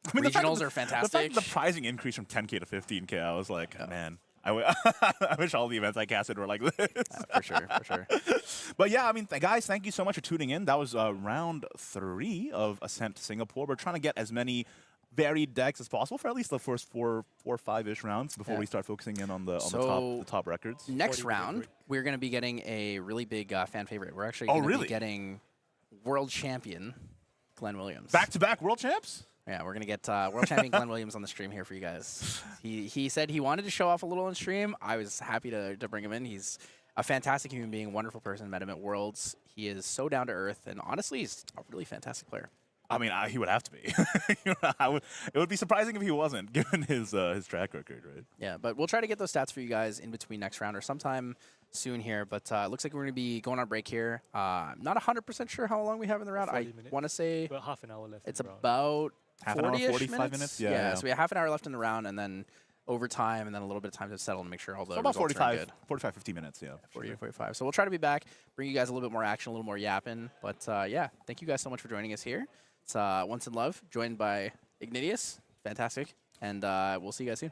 I mean, the fact Regionals that are fantastic. The fact that the pricing increased from 10K to 15K, I was like, man, I wish all the events I casted were like this. For sure. But yeah, I mean, guys, thank you so much for tuning in. That was round 3 of Ascent Singapore. We're trying to get as many varied decks as possible for at least the first 4 or 5-ish rounds before we start focusing in on the top records. Next round, we're going to be getting a really big fan favorite. We're actually going to be getting world champion Glenn Williams. Back-to-back world champs? Yeah, we're going to get world champion Glenn Williams on the stream here for you guys. He said he wanted to show off a little on stream. I was happy to bring him in. He's a fantastic human being, wonderful person. Met him at Worlds. He is so down to earth, and honestly, he's a really fantastic player. I mean, he would have to be. It would be surprising if he wasn't, given his track record, right? Yeah, but we'll try to get those stats for you guys in between next round or sometime soon here. But it looks like we're going to be going on break here. I'm not 100% sure how long we have in the round. I want to say about half an hour left. it's about half an hour, 40-ish 45 minutes. Yeah, so we have half an hour left in the round, and then overtime, and then a little bit of time to settle and make sure all the so about results are good. 45, 50 minutes, yeah. 40 or 45. So we'll try to be back, bring you guys a little bit more action, a little more yapping. But yeah, thank you guys so much for joining us here. It's Once in Love, joined by Ignatius. Fantastic. And we'll see you guys soon.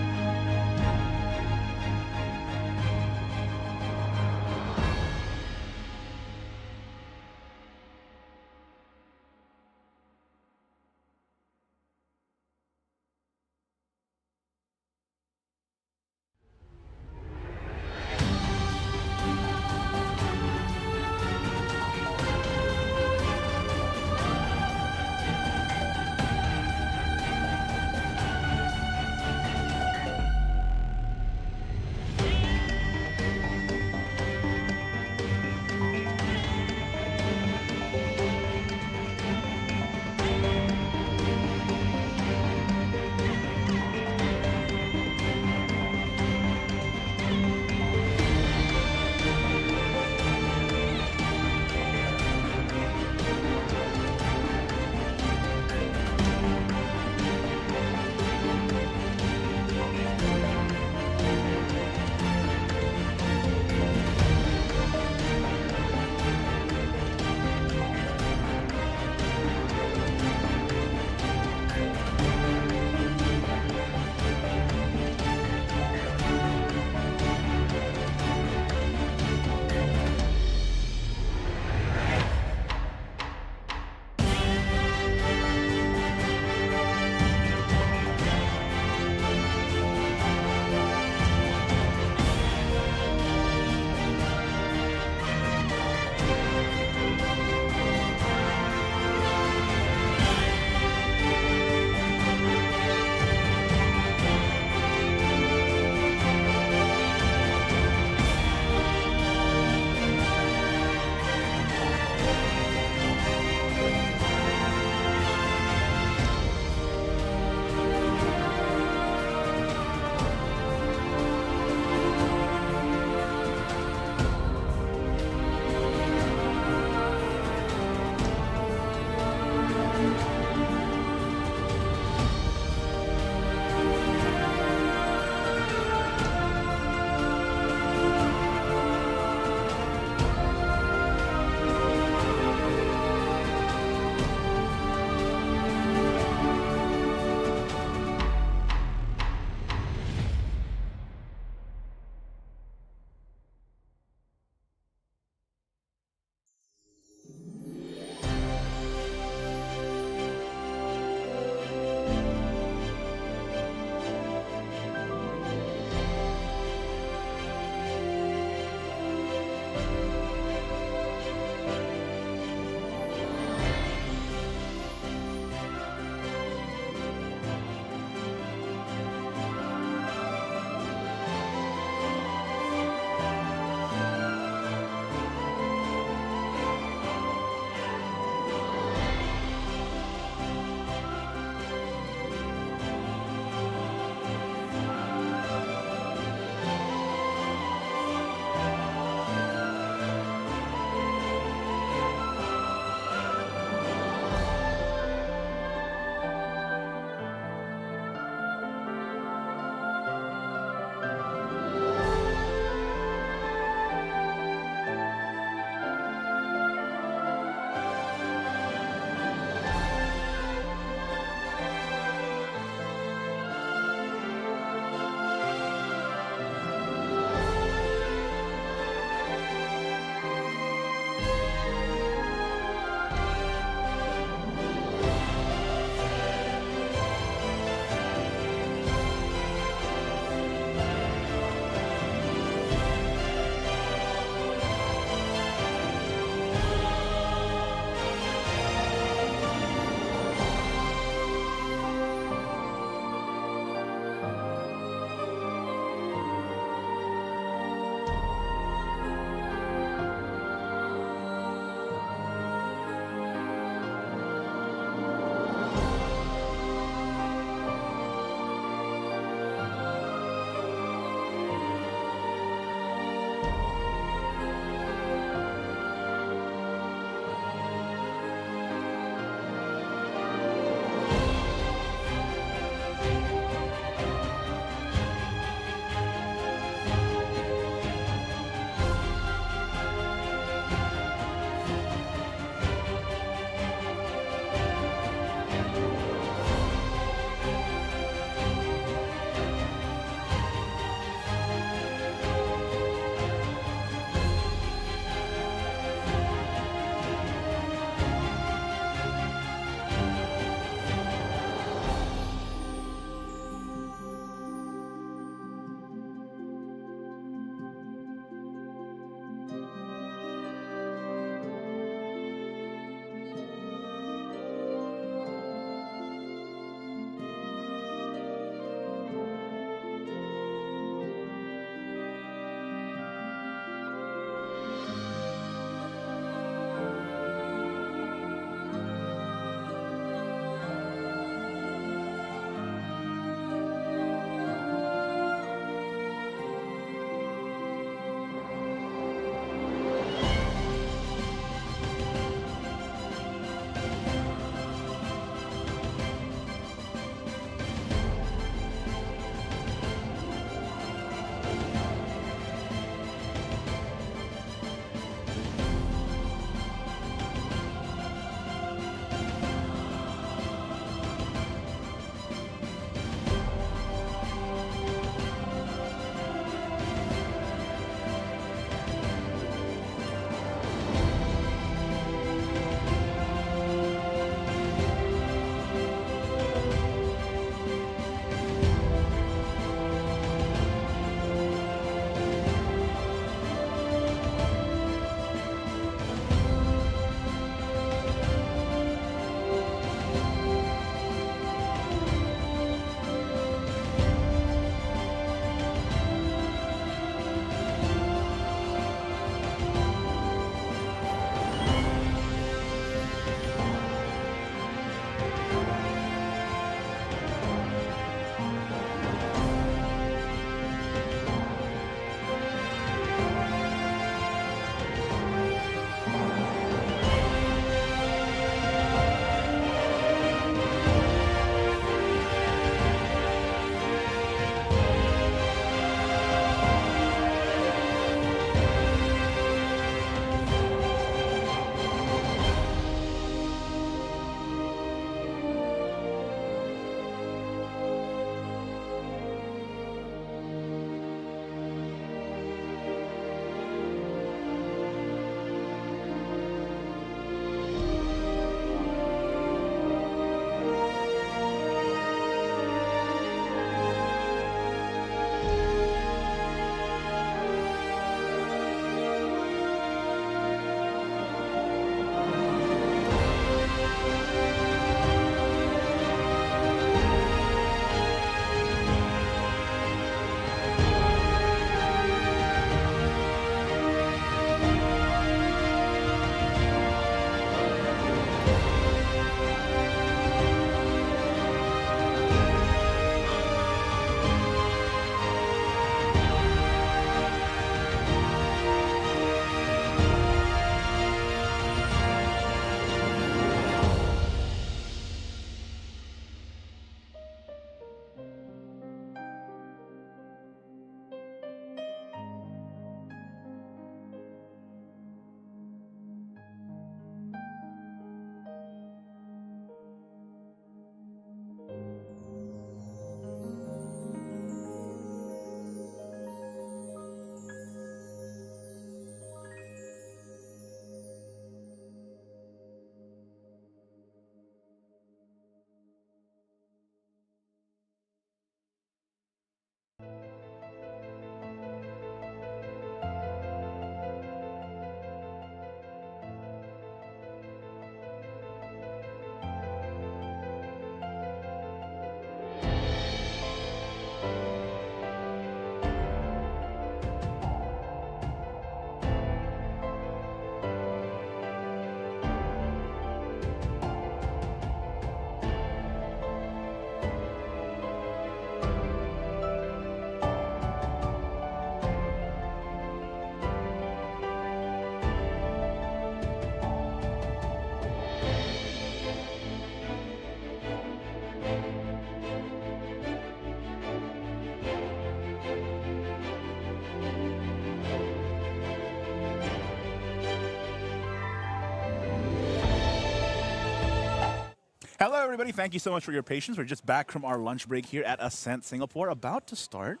Hello, everybody. Thank you so much for your patience. We're just back from our lunch break here at Ascent Singapore, about to start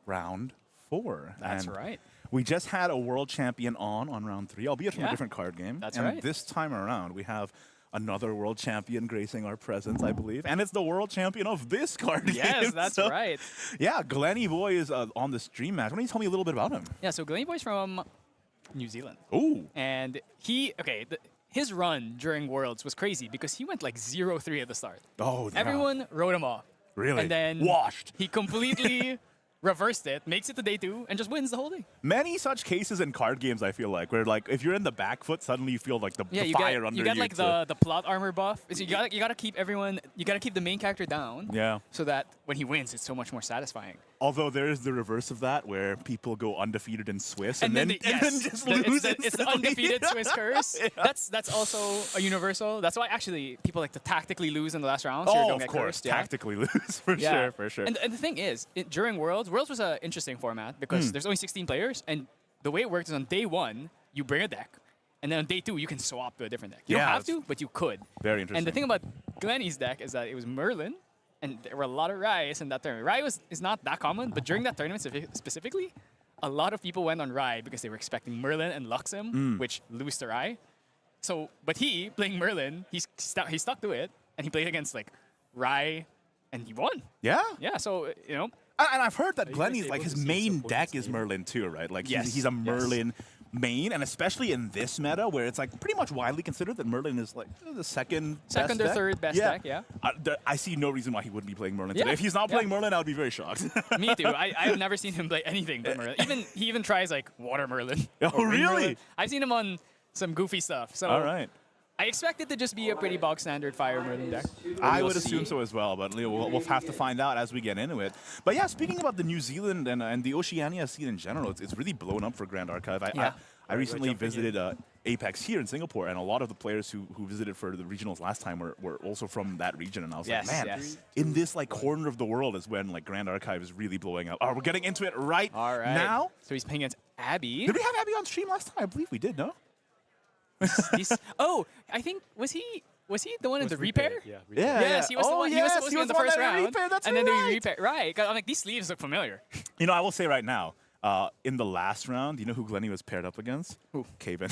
round 4. That's And right. we just had a world champion on round 3, albeit from a Yeah. different card game. That's and right. this time around, we have another world champion gracing our presence, I believe. And it's the world champion of this card game. Yes, that's So, right. Yeah, Glenny Boy is on the stream match. Why don't you tell me a little bit about him? Yeah, so Glenny Boy's from New Zealand. Ooh. And his run during Worlds was crazy because he went like 0-3 at the start. Oh, yeah. Everyone wrote him off. Really? And then Washed. he completely reversed it, makes it to day 2, and just wins the whole thing. Many such cases in card games, I feel like, where like if you're in the back foot, suddenly you feel like the Yeah, fire under you you. get like the plot armor buff. So you gotta keep the main character down. Yeah. So that when he wins, it's so much more satisfying. Although there is the reverse of that, where people go undefeated in Swiss and, then, yes, and then just lose it's the instantly. undefeated Swiss curse. Yeah. That's also a universal. That's why actually people like to tactically lose in the last round. So you Oh, don't of get course, cursed, yeah. tactically lose for Yeah. sure, for sure. And the thing is, during Worlds was an interesting format because there's only 16 players, and the way it works is on day 1 you bring a deck, and then on day 2 you can swap to a different deck. You Yeah, don't have that's to, but you could. Very interesting. And the thing about Glenny's deck is that it was Merlin, and there were a lot of Ryes in that tournament. Rye is not that common, but during that tournament specifically, a lot of people went on Rye because they were expecting Merlin and Luxem, which lose to Rye. So, but he, playing Merlin, he stuck to it, and he played against like Rye, and he won. yeah. Yeah, so, you know, And I've heard that you Glenny's guys like able his to see main some deck points is maybe? Merlin too, right? Like Yes, he's a yes. Merlin main, and especially in this meta where it's like pretty much widely considered that Merlin is like the second Second best or deck. third best deck, yeah. I see no reason why he wouldn't be playing Merlin Yeah, today. If he's not yeah. playing Merlin, I would be very shocked. Me too. I've never seen him play anything but Merlin. He even tries like Water Merlin. Oh, or Wind really? Merlin. I've seen him on some goofy stuff. So All right. I expect it to just be a pretty bog standard Fire Merlin deck. I We'll would assume see. so as well, but we'll have to find out as we get into it. But yeah, speaking about the New Zealand and the Oceania scene in general, it's really blown up for Grand Archive. Yeah. I recently visited Apex here in Singapore, and a lot of the players who visited for the regionals last time were also from that region, and I was Yes, like, man, yes. in this like corner of the world is when like Grand Archive is really blowing up. We're getting into it right All right. now. So he's playing against Abby. Did we have Abby on stream last time? I believe we did, no? I think was he the one in the repair? Yeah. Yes, he was the one. He was supposed to be in the first round, repair. That's and then right. they repair. Right? 'Cause I'm like, these sleeves look familiar. You know, I will say right now, in the last round, you know who Glenny was paired up against? Who? Caven.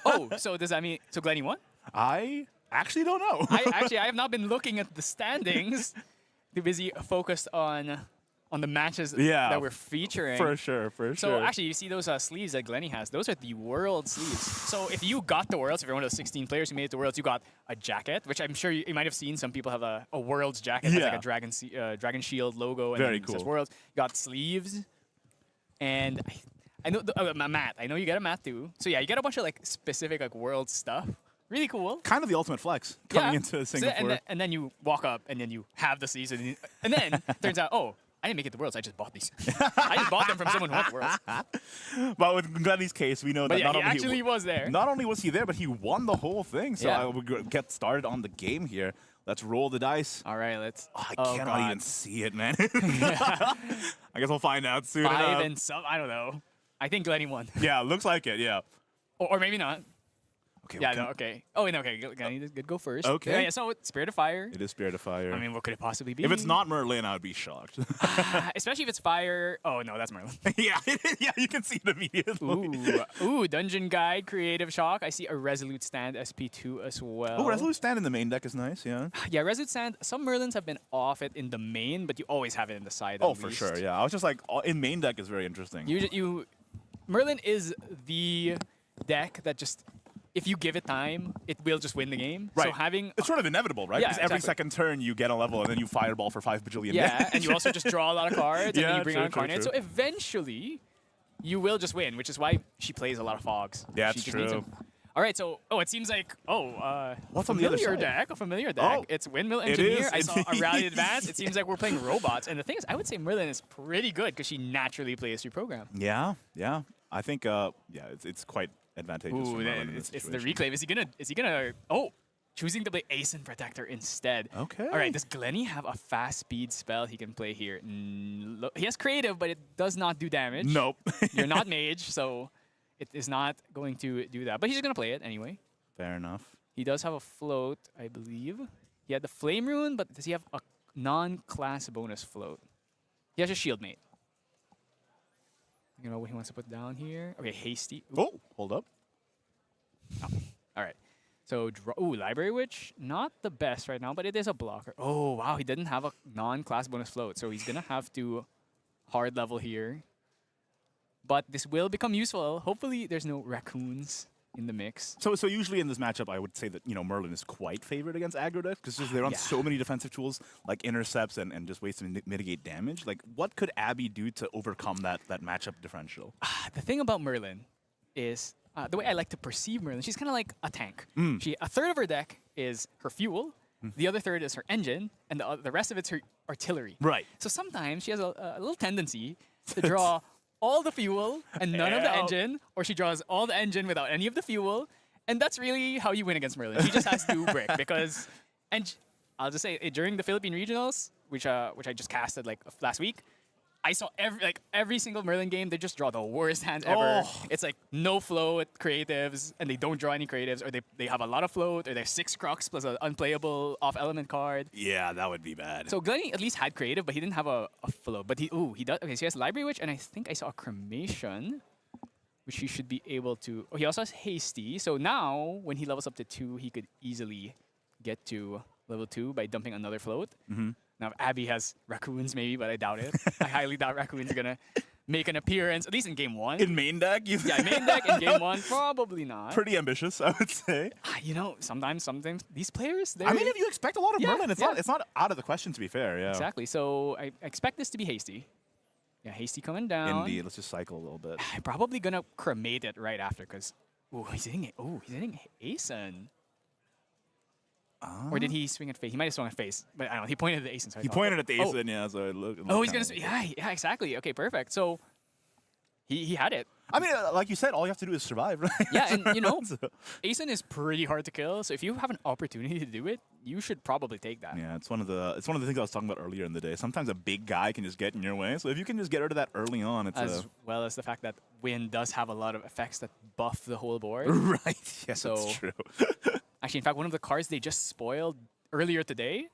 Oh, so does that mean Glenny won? I actually don't know. I have not been looking at the standings. Too busy focused on the matches Yeah, that we're featuring. for sure, for So sure. actually, you see those sleeves that Glenny has. Those are the World sleeves. So if you got the Worlds, if you're one of the 16 players who made it to Worlds, you got a jacket, which I'm sure you might have seen. Some people have a Worlds jacket, has like Yeah. a Dragon Shield logo, and Very then it says cool. Worlds. You got sleeves, and I know a mat. I know you get a mat too. So yeah, you get a bunch of like specific like World stuff. Really cool. kind of the ultimate flex coming Yeah. into So Singapore. and then you walk up, and then you have the sleeves, and then turns out, oh, I didn't make it to Worlds. I just bought these. I just bought them from someone who went to Worlds. But with Glenny's case, we know But that yeah, not he only actually was there. not only was he there, but he won the whole thing. So Yeah. I will get started on the game here. Let's roll the dice. All right, let's. Oh, I oh, cannot God. even see it, man. I guess we'll find out soon 5 enough. and some. I don't know. I think Glenny won. Yeah, looks like it. Yeah. Or maybe not. Okay. Yeah, okay. no, okay. Oh, no, okay. Glenny did go first. Okay. Yeah, so Spirit of Fire. It is Spirit of Fire. I mean, what could it possibly be? if it's not Merlin, I would be shocked. Especially if it's fire. Oh, no, that's Merlin. yeah, yeah, you can see it immediately. Ooh, Dungeon Guide, Creative Shock. I see a Resolute Stand SP2 as well. Oh, Resolute Stand in the main deck is nice, yeah. Yeah, Resolute Stand. Some Merlins have been off it in the main, but you always have it in the side. Oh, at for least. sure, yeah. I was just like, in main deck is very interesting. Merlin is the deck that just, if you give it time, it will just win the game. Right. So having It's sort of inevitable, right? Yeah, Because every exactly. second turn you get a level and then you fireball for 5 bajillion yeah, damage. and you also just draw a lot of cards, and then Yeah, you bring true, out true, Incarnate. true. So eventually, you will just win, which is why she plays a lot of fogs. Yeah, She it's just needs true. them. All right, so it seems like What's on the other familiar side? deck, a familiar deck. Oh, It's Windmill it Engineer. is I saw a Rally indeed. Advance. It seems like we're playing robots, and the thing is, I would say Merlin is pretty good because she naturally plays through program. Yeah, yeah. I think, it's quite advantageous. for Ooh, Merlin in it's this the situation. reclaim. Is he gonna? Oh, choosing to play Ascent Protector instead. Okay. All right. Does Glenny have a fast speed spell he can play here? He has creative, but it does not do damage. Nope. You're not mage, so it is not going to do that. But he's gonna play it anyway. Fair enough. He does have a float, I believe. He had the Flame Rune, but does he have a non-class bonus float? He has a Shield Mate. You know what he wants to put down here? Okay, Hasty. Ooh. Oh, hold up. Oh. All right. So, Library Witch, not the best right now, but it is a blocker. Oh, wow, he didn't have a non-class bonus float, so he's going to have to hard level here. But this will become useful. Hopefully, there's no raccoons in the mix. So usually in this matchup, I would say that Merlin is quite favored against aggro decks because they're on so many defensive tools like intercepts and just ways to mitigate damage. Like, what could Abby do to overcome that matchup differential? The thing about Merlin is the way I like to perceive Merlin. She's kind of like a tank. A third of her deck is her fuel, the other third is her engine, and the rest of it's her artillery. Right. So sometimes she has a little tendency to draw all the fuel and none of the engine, or she draws all the engine without any of the fuel, and that's really how you win against Merlin. She just has to brick because, and I'll just say during the Philippine regionals, which I just casted like last week, I saw every single Merlin game, they just draw the worst hands ever. It's like no float creatives, and they don't draw any creatives, or they have a lot of float, or they're 6 Crocs plus an unplayable off-element card. Yeah, that would be bad. So Glenny at least had creative, but he didn't have a float. But he does. Okay, so he has Library Witch, and I think I saw a Cremation, which he should be able to. Oh, he also has Hasty. So now, when he levels up to 2, he could easily get to level 2 by dumping another float. Now, if Abby has raccoons, maybe, but I doubt it. I highly doubt raccoons are gonna make an appearance, at least in game 1. In main deck? Yeah, main deck in game 1, probably not. Pretty ambitious, I would say. Sometimes these players. I mean, if you expect a lot of Merlin, it's yeah. not out of the question. To be fair, yeah. Exactly. So I expect this to be Hasty. Yeah, Hasty coming down. Indeed. Let's just cycle a little bit. I'm probably gonna cremate it right after because he's hitting it. He's hitting Asen. Or did he swing at face? He might have swung at face, but I don't know. He pointed at the Asen. So He pointed at the Asen, yeah. So it looked he's gonna. Yeah, exactly. Okay, perfect. So he had it. I mean, like you said, all you have to do is survive, right? Yeah, and Asen is pretty hard to kill. So if you have an opportunity to do it, you should probably take that. Yeah, it's one of the things I was talking about earlier in the day. Sometimes a big guy can just get in your way. So if you can just get rid of that early on, it's as well as the fact that Wind does have a lot of effects that buff the whole board. Right. Yes, So- that's true. Actually, in fact, one of the cards they just spoiled earlier today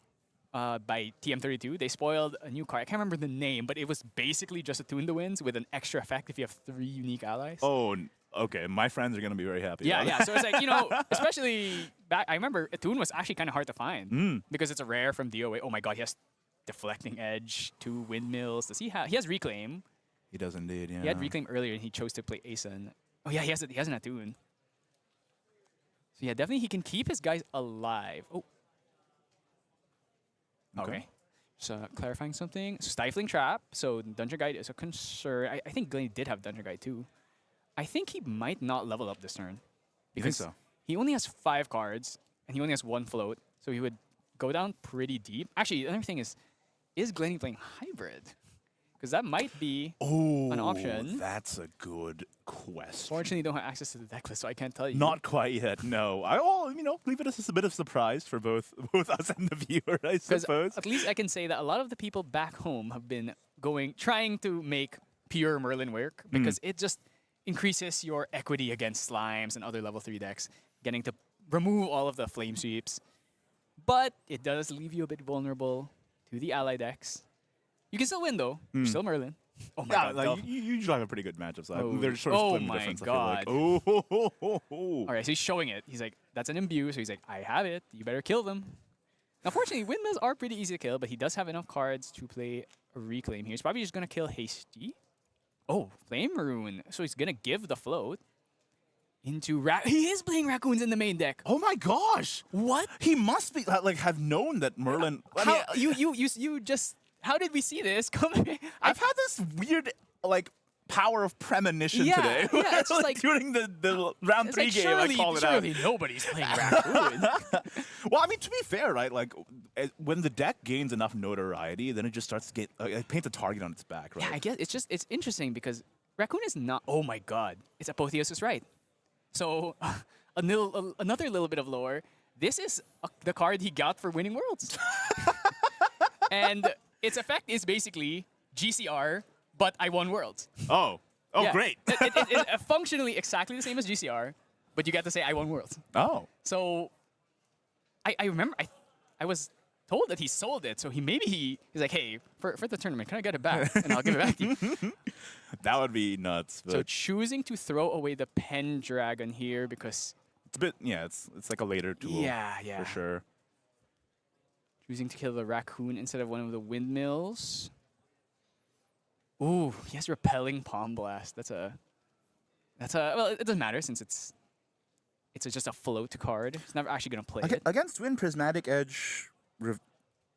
by TM32, they spoiled a new card. I can't remember the name, but it was basically just a Tune the Winds with an extra effect if you have 3 unique allies. Oh, okay. My friends are going to be very happy. Yeah, about yeah. So it's like, especially back, I remember Attune was actually kind of hard to find because it's a rare from DOA. Oh my god, he has Deflecting Edge, 2 Windmills. Does he have? He has Reclaim. He does indeed, yeah. He had Reclaim earlier and he chose to play Asen. Oh yeah, he has an Attune. So yeah, definitely he can keep his guys alive. Oh. Okay. So clarifying something. So Stifling Trap. So Dungeon Guide is a concern. I think Glenny did have Dungeon Guide too. I think he might not level up this turn. You think so? He only has 5 cards and he only has 1 float. So he would go down pretty deep. Actually, the other thing is Glenny playing Hybrid? Because that might be an option. That's a good question. Fortunately, you don't have access to the deck list, so I can't tell you. Not quite yet, no. Leave it as a bit of surprise for both us and the viewer, I suppose. At least I can say that a lot of the people back home have been trying to make pure Merlin work because it just increases your equity against slimes and other level 3 decks, getting to remove all of the flame sweeps. But it does leave you a bit vulnerable to the ally decks. You can still win though. You're still Merlin. Oh my god. Like, you usually have a pretty good matchup. So Oh. they're sort of Oh splitting the my difference. god. I feel like. All right, so he's showing it. He's like, that's an imbue. So he's like, I have it. You better kill them. Now, fortunately, windmills are pretty easy to kill, but he does have enough cards to play a Reclaim here. He's probably just going to kill Hasty. Oh, Flame Rune. So he's going to give the float into He is playing Raccoons in the main deck. Oh my gosh. What? He must be have known that Merlin. You just. How did we see this? I've had this weird power of premonition today. Yeah, it's just like during the round 3 game, surely, I call it out. Surely nobody's playing Raccoon. Well, I mean, to be fair, right? When the deck gains enough notoriety, then it just starts to get paint a target on its back, right? Yeah, I guess it's interesting because Raccoon is not. Oh my god, it's Apotheosis right. So another little bit of lore. This is the card he got for winning Worlds, and its effect is basically GCR, but I won Worlds. Oh, Yeah. great. It's functionally exactly the same as GCR, but you get to say I won Worlds. Oh. So I remember I was told that he sold it, so he's like, hey, for the tournament, can I get it back? And I'll give it back to you. That would be nuts. But So choosing to throw away the Pendragon here because it's a bit, yeah, it's like a later tool. yeah. For sure. Choosing to kill the raccoon instead of one of the windmills. Ooh, he has repelling palm blast. Well, it doesn't matter since it's just a float card. It's never actually gonna play it. Against Wind, Prismatic Edge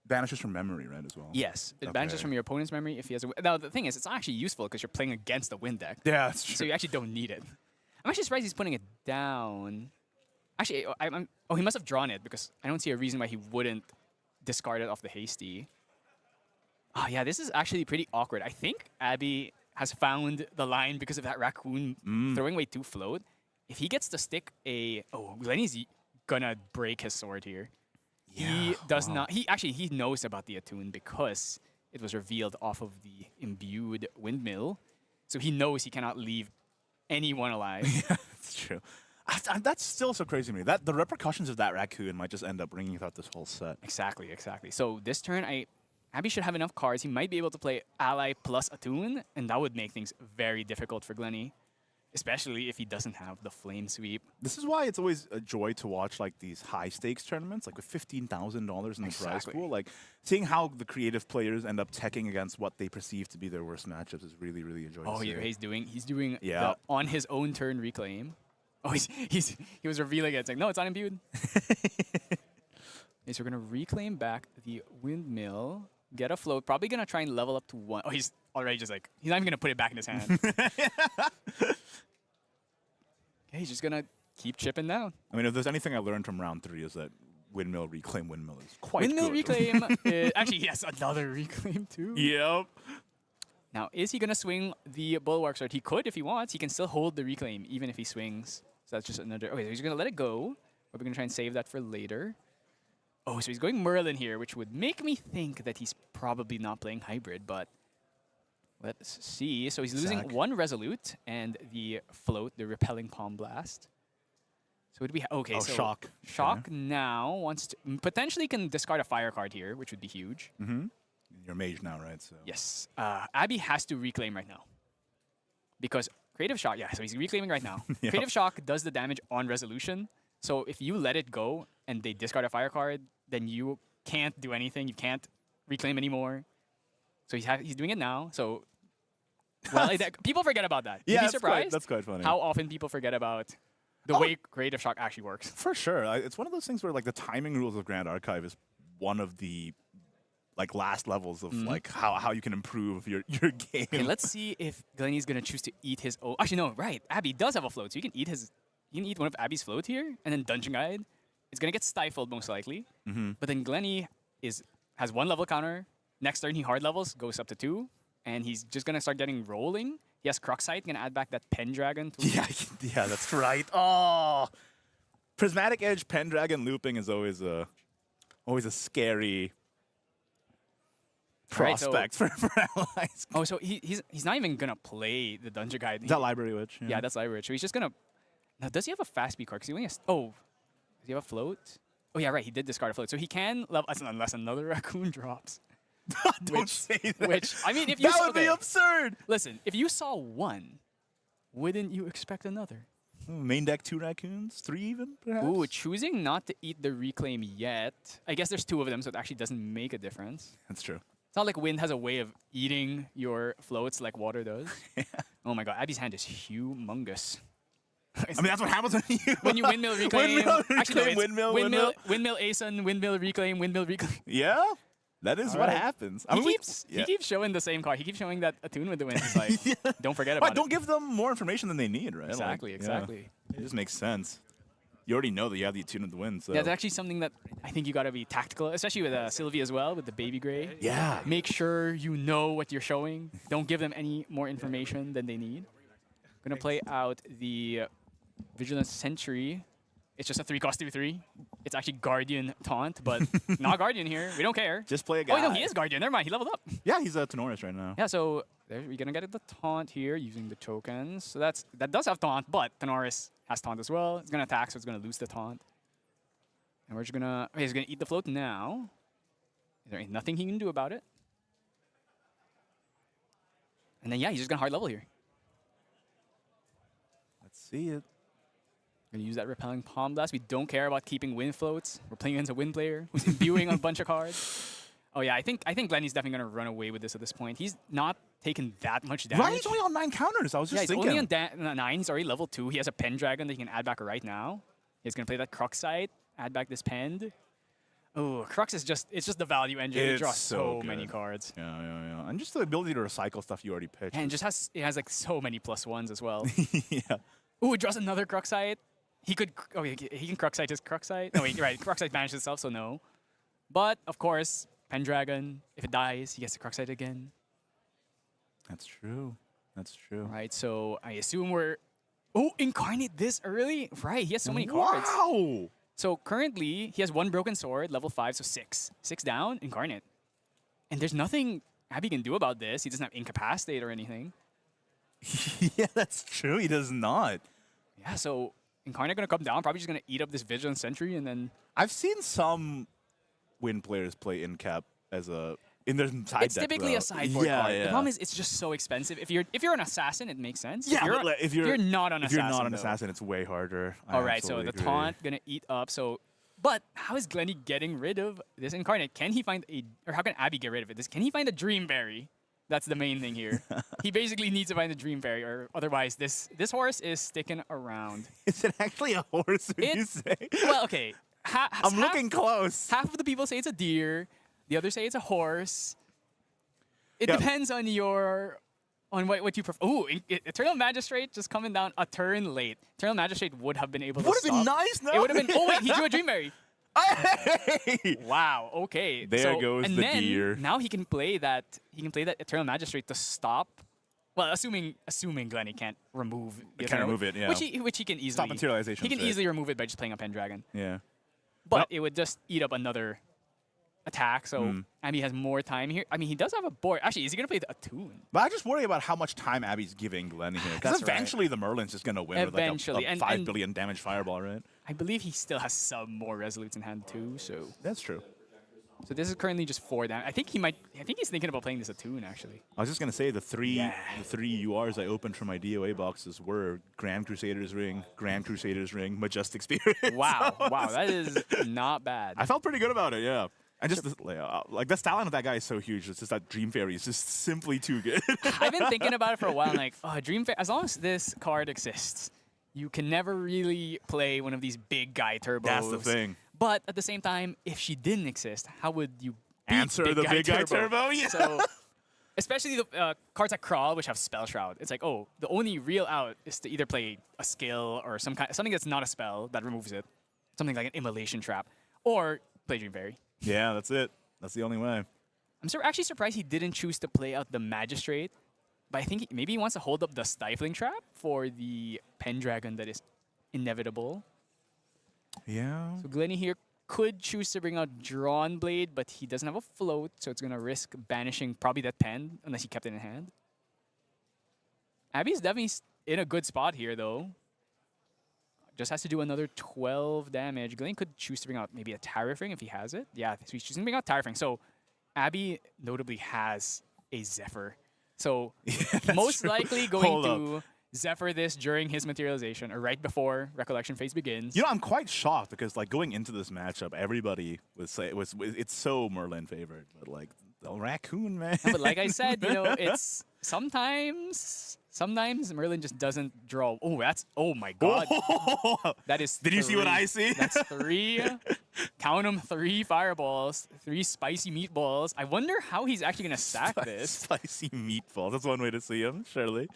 banishes from memory, right, as well? Yes, it banishes from your opponent's memory if he has a. Now the thing is, it's actually useful because you're playing against the wind deck. Yeah, that's true. So you actually don't need it. I'm actually surprised he's putting it down. Actually, oh, he must have drawn it because I don't see a reason why he wouldn't discard it off the hasty. Oh yeah, this is actually pretty awkward. I think Abby has found the line because of that raccoon throwing away 2 float. If he gets to stick Glenny's gonna break his sword here. He does not. He knows about the attune because it was revealed off of the imbued windmill, so he knows he cannot leave anyone alive. Yeah, that's true. That's still so crazy to me. That the repercussions of that raccoon might just end up bringing out this whole set. Exactly. So this turn, Abby should have enough cards. He might be able to play ally plus attune, and that would make things very difficult for Glenny, especially if he doesn't have the flame sweep. This is why it's always a joy to watch like these high stakes tournaments, like with $15,000 in the prize pool. Like seeing how the creative players end up teching against what they perceive to be their worst matchups is really, really enjoyable. Oh, yeah, he's doing the on his own turn reclaim. Oh, he was revealing it. It's like, no, it's not imbued. Okay, so we're gonna reclaim back the windmill, get a float. Probably gonna try and level up to 1. Oh, he's already just like he's not even gonna put it back in his hand. Okay, he's just gonna keep chipping down. I mean, if there's anything I learned from round 3 is that windmill reclaim windmill is quite Windmill good. reclaim. Actually, yes, another reclaim too. Yep. Now, is he gonna swing the bulwark sword? He could if he wants. He can still hold the reclaim even if he swings. So that's just another. Okay, so he's gonna let it go. Or we're gonna try and save that for later. Oh, so he's going Merlin here, which would make me think that he's probably not playing hybrid, but let's see. So he's losing 1 resolute and the float, the repelling palm blast. So would we okay? So shock. Shock now wants to potentially can discard a fire card here, which would be huge. You're mage now, right? So Yes. Abby has to reclaim right now because Creative Shock. Yeah, so he's reclaiming right now. Yep. Creative Shock does the damage on resolution. So if you let it go and they discard a fire card, then you can't do anything. You can't reclaim anymore. So he's doing it now. So well, people forget about that. You'd be surprised. That's quite funny. How often people forget about the way Creative Shock actually works. For sure, it's one of those things where like the timing rules of Grand Archive is one of the like last levels of like how you can improve your game. Okay, let's see if Glenny's gonna choose to eat his. Oh, actually no, right. Abby does have a float, so you can eat his. You can eat one of Abby's float here, and then Dungeon Guide. It's gonna get stifled most likely. But then Glenny has 1 level counter. Next turn he hard levels, goes up to 2, and he's just gonna start getting rolling. He has Crocsight, gonna add back that Pendragon. Yeah, that's right. Oh, Prismatic Edge Pendragon looping is always a scary prospect for allies. Oh, so he's not even gonna play the Dungeon Guide. Is that Library Witch? Yeah, that's Library Witch. So he's just gonna. Now, does he have a fast speed card? Because he only has. Oh, does he have a float? Oh yeah, right. He did discard a float, so he can level unless another raccoon drops. Don't say that. Which I mean, if you that would be absurd. Listen, if you saw 1, wouldn't you expect another? Main deck 2 raccoons, 3 even perhaps. Ooh, choosing not to eat the reclaim yet. I guess there's 2 of them, so it actually doesn't make a difference. That's true. It's not like wind has a way of eating your floats like water does. Oh my god, Abby's hand is humongous. I mean, that's what happens when you windmill reclaim. Actually, no, windmill. Windmill Asun, windmill reclaim, windmill reclaim. Yeah, that is what happens. I mean, he keeps showing the same card. He keeps showing that attune with the wind. He's like, don't forget about it. Don't give them more information than they need, right? Exactly. It just makes sense. You already know that you have the attune of the wind. So. Yeah, that's actually something that I think you got to be tactical, especially with Sylvie as well, with the baby gray. Yeah. Make sure you know what you're showing. Don't give them any more information than they need. I'm going to play out the Vigilant Sentry. It's just a 3-cost 2/3. It's actually Guardian Taunt, but not Guardian here. We don't care. Just play a guy. Oh, no, he is Guardian. Never mind. He leveled up. Yeah, he's a Tenoris right now. Yeah, so we're going to get the Taunt here using the tokens. So that does have Taunt, but Tenoris has Taunt as well. It's going to attack, so it's going to lose the Taunt. And we're just gonna, okay, he's gonna eat the float now. There ain't nothing he can do about it. And then, yeah, he's just gonna hard level here. Let's see it. Gonna use that repelling palm blast. We don't care about keeping wind floats. We're playing against a wind player who's imbuing on a bunch of cards. Oh yeah, I think Glenny's definitely gonna run away with this at this point. He's not taking that much damage. Right, he's only on 9 counters. I was just he's thinking. only on 9. He's already level 2. He has a Pendragon that he can add back right now. He's gonna play that Cruxite, add back this Pend. Oh, Crux is just—it's just the value engine. It draws so many cards. Yeah, and just the ability to recycle stuff you already pitched. And it has like so many +1s as well. Yeah. Ooh, it draws another Cruxite. He could, he can Cruxite his Cruxite. Oh wait, right, Cruxite banishes itself, so no. But of course, Pendragon, if it dies, he gets to Cruxite again. That's true. That's true. Right, so I assume we're... Oh, Incarnate this early? Right, he has so many cards. Wow! So currently, he has 1 Broken Sword, level 5, so 6. 6 down, Incarnate. And there's nothing Abby can do about this. He doesn't have Incapacitate or anything. Yeah, that's true. He does not. Yeah, so Incarnate gonna come down, probably just gonna eat up this Vigilant Sentry, and then... I've seen some Wind players play Incap as a... in their side It's deck, typically though. a sideboard card. Yeah. The problem is it's just so expensive. If you're an assassin, it makes sense. Yeah, if you're not an assassin, it's way harder. All right, so the taunt gonna eat up. So, but how is Glenny getting rid of this Incarnate? Can he find or how can Abby get rid of it? Can he find a Dream Berry? That's the main thing here. He basically needs to find the Dream Berry, or otherwise this horse is sticking around. Is it actually a horse? Would you say? Well, okay. I'm looking close. Half of the people say it's a deer. The others say it's a horse. It depends on what you prefer. Ooh, Eternal Magistrate just coming down a turn late. Eternal Magistrate would have been able to stop. Would have been nice, no? It would have been, oh wait, he drew a Dream Berry. Hey! Wow, okay. There goes and the then, deer. Now he can play that Eternal Magistrate to stop. Well, assuming Glenny can't remove the Can't remove it, yeah. Which he can easily. Stop materialization. He can easily remove it by just playing a Pendragon. Yeah. But it would just eat up another attack, so Abby has more time here. I mean, he does have a board. Actually, is he going to play a Toon? But I just worry about how much time Abby's giving Glenn here. Because That's eventually the Merlin's just going to win with like a 5 billion damage fireball, right? I believe he still has some more Resolutes in hand too, so... That's true. So this is currently just 4 damage. I think he's thinking about playing this a Toon, actually. I was just going to say the three URs I opened from my DOA boxes were Grand Crusader's Ring, Majestic Spirit. Wow, that is not bad. I felt pretty good about it, yeah. And just like the stallion of that guy is so huge. It's just that Dream Fairy is just simply too good. I've been thinking about it for a while. Like, Dream Fairy. As long as this card exists, you can never really play one of these big guy turbos. That's the thing. But at the same time, if she didn't exist, how would you answer the big guy turbo? Yeah. So, especially the cards like Crawl, which have Spell Shroud. It's like, the only real out is to either play a skill or something that's not a spell that removes it, something like an Immolation Trap, or play Dream Fairy. Yeah, that's it. That's the only way. I'm actually surprised he didn't choose to play out the Magistrate, but I think maybe he wants to hold up the Stifling Trap for the Pendragon that is inevitable. Yeah. So Glenny here could choose to bring out Drawn Blade, but he doesn't have a float, so it's going to risk banishing probably that Pen, unless he kept it in hand. Abby's definitely in a good spot here, though. Just has to do another 12 damage. Glenn could choose to bring out maybe a Tariff Ring if he has it. Yeah, so he's choosing to bring out Tariff Ring. So Abby notably has a Zephyr. So most likely going to Zephyr this during his materialization or right before Recollection phase begins. You know, I'm quite shocked because like going into this matchup, everybody would say it's so Merlin favored, but like the raccoon, man. But like I said, it's sometimes Merlin just doesn't draw. Oh my god. That is Did you see what I see? That's 3. Count them, 3 fireballs, 3 spicy meatballs. I wonder how he's actually going to stack this. Spicy meatballs. That's one way to see him, surely.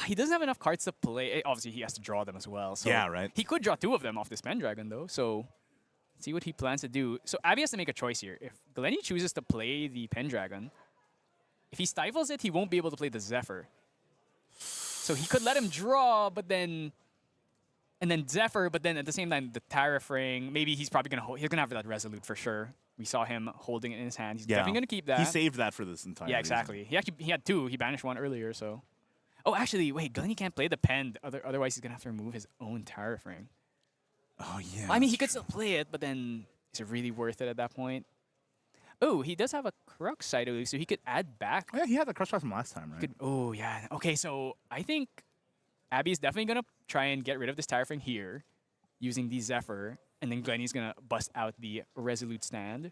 He doesn't have enough cards to play. Obviously, he has to draw them as well. So yeah, right. He could draw 2 of them off this Pendragon, though. So let's see what he plans to do. So Abby has to make a choice here. If Glenny chooses to play the Pendragon, if he stifles it, he won't be able to play the Zephyr. So he could let him draw, but then... And then Zephyr, but then at the same time, the Tariff Ring, maybe he's probably going to he's going to have that Resolute for sure. We saw him holding it in his hand. He's definitely going to keep that. He saved that for this entire Yeah, exactly. He had 2. He banished 1 earlier, so... Oh, actually, wait, Glenny can't play the Pen. Otherwise, he's going to have to remove his own Tariff Ring. Oh, yeah. I mean, he could still play it, but then Is it really worth it at that point? Oh, he does have a Crux side, so he could add back. Oh, yeah, he had the crush shot from last time, right? Oh, yeah. Okay, so I think Abby's definitely going to try and get rid of this Tyrafing here using the Zephyr, and then Glenny's going to bust out the Resolute Stand.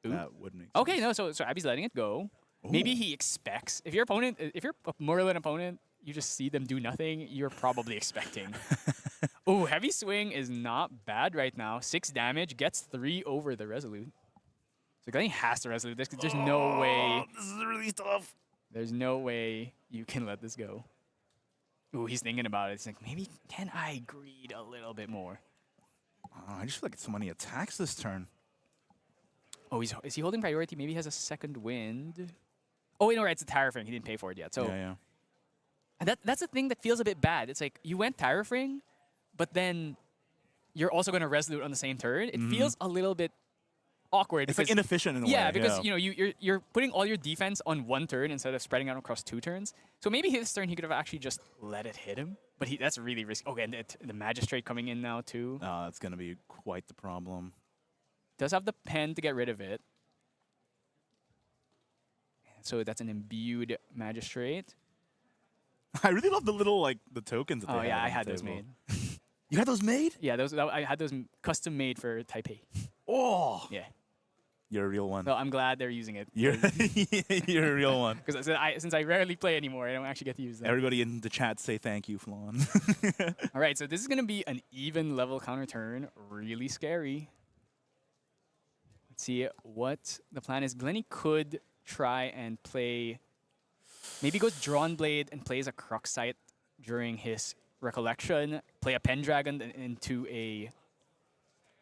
Ooh. That would make sense. Okay, no, so Abby's letting it go. Ooh. Maybe he expects. If you're a Merlin opponent, you just see them do nothing, you're probably expecting. Oh, Heavy Swing is not bad right now. 6 damage, gets 3 over the Resolute. So Glenny has to Resolute this, 'cause there's no way. This is really tough. There's no way you can let this go. Ooh, he's thinking about it. It's like, maybe can I greed a little bit more? I just feel like it's so many attacks this turn. Oh, is he holding priority? Maybe he has a second wind. Oh, wait, no, right, it's a Tyrafring. He didn't pay for it yet. So Yeah. and that's the thing that feels a bit bad. It's like you went Tyrafring, but then you're also going to Resolute on the same turn. It feels a little bit awkward. It's like inefficient in a way. Yeah, because you know you're putting all your defense on one turn instead of spreading out across 2 turns. So maybe this turn he could have actually just let it hit him. But that's really risky. Okay, and the Magistrate coming in now too. That's going to be quite the problem. Does have the pen to get rid of it. So that's an imbued Magistrate. I really love the little, like, the tokens that they Oh have yeah, on I the had those table. made. You had those made? Yeah, I had those custom made for Taipei. Oh! Yeah. You're a real one. So I'm glad they're using it. You're, you're a real one. Because since I rarely play anymore, I don't actually get to use them. Everybody in the chat say thank you, Flan. All right, so this is going to be an even level counter turn. Really scary. Let's see what the plan is. Glenny could try and play... Maybe goes Drawn Blade and plays a Crux Sight during his Recollection. Play a Pendragon into a...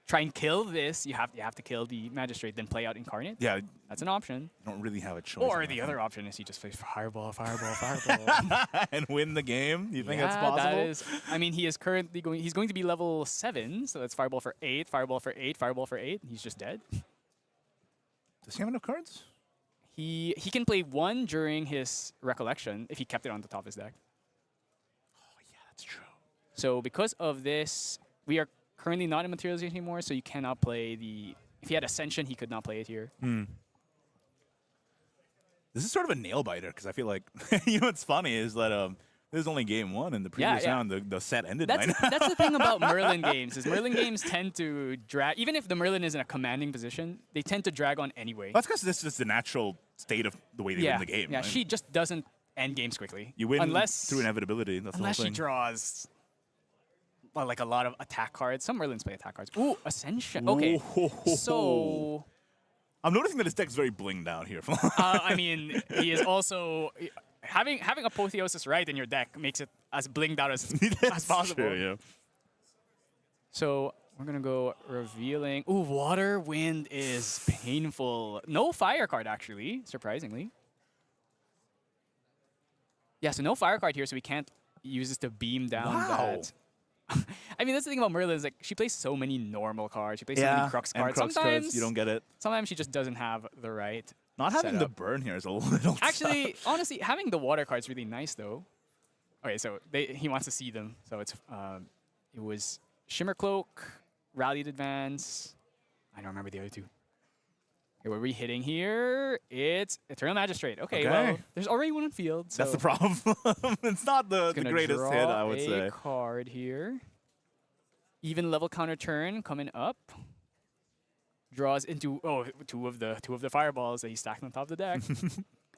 Try and kill this. You have to kill the Magistrate, then play out Incarnate. Yeah, That's an option. you don't really have a choice. Or on the that other one. option is he just plays Fireball, Fireball, Fireball. And win the game? You think that's Yeah, possible? that is. I mean, he is currently going. He's going to be level 7, so that's Fireball for 8, Fireball for 8, Fireball for 8. He's just dead. Does he have enough cards? He can play 1 during his Recollection if he kept it on the top of his deck. Oh, yeah, that's true. So because of this, we are currently not in Materialization anymore, so you cannot play the... If he had Ascension, he could not play it here. This is sort of a nail biter because I feel like, you know what's funny is that this is only game 1 and the previous yeah. round the set ended by now. That's the thing about Merlin games, is Merlin games tend to drag... Even if the Merlin is in a commanding position, they tend to drag on anyway. That's because this is the natural state of the way they win the game. Yeah, right? she just doesn't end games quickly. You win unless through inevitability. That's Unless the she whole thing. draws, well, like a lot of attack cards. Some Merlins play attack cards. Ooh, Ascension. Okay, so I'm noticing that his deck's very blinged out here. I mean, he is also having Apotheosis right in your deck makes it as blinged out as possible. True, yeah. So we're gonna go revealing. Ooh, Water Wind is painful. No fire card actually, surprisingly. Yeah, so no fire card here, so we can't use this to beam down that. I mean, that's the thing about Merlin is like she plays so many normal cards. She plays so many Crux cards. Sometimes you don't get it. Sometimes she just doesn't have the right. Not having the setup. burn here is a little Actually, tough. honestly, having the water card's really nice though. Okay, so he wants to see them. So it was Shimmer Cloak, Rallied Advance. I don't remember the other 2. Okay, what are we hitting here? It's Eternal Magistrate. Okay, well, there's already one on field. So That's the problem. It's not the greatest hit, I would say. Draw a card here. Even level counter turn coming up. Draws into 2 of the fireballs that he stacked on top of the deck.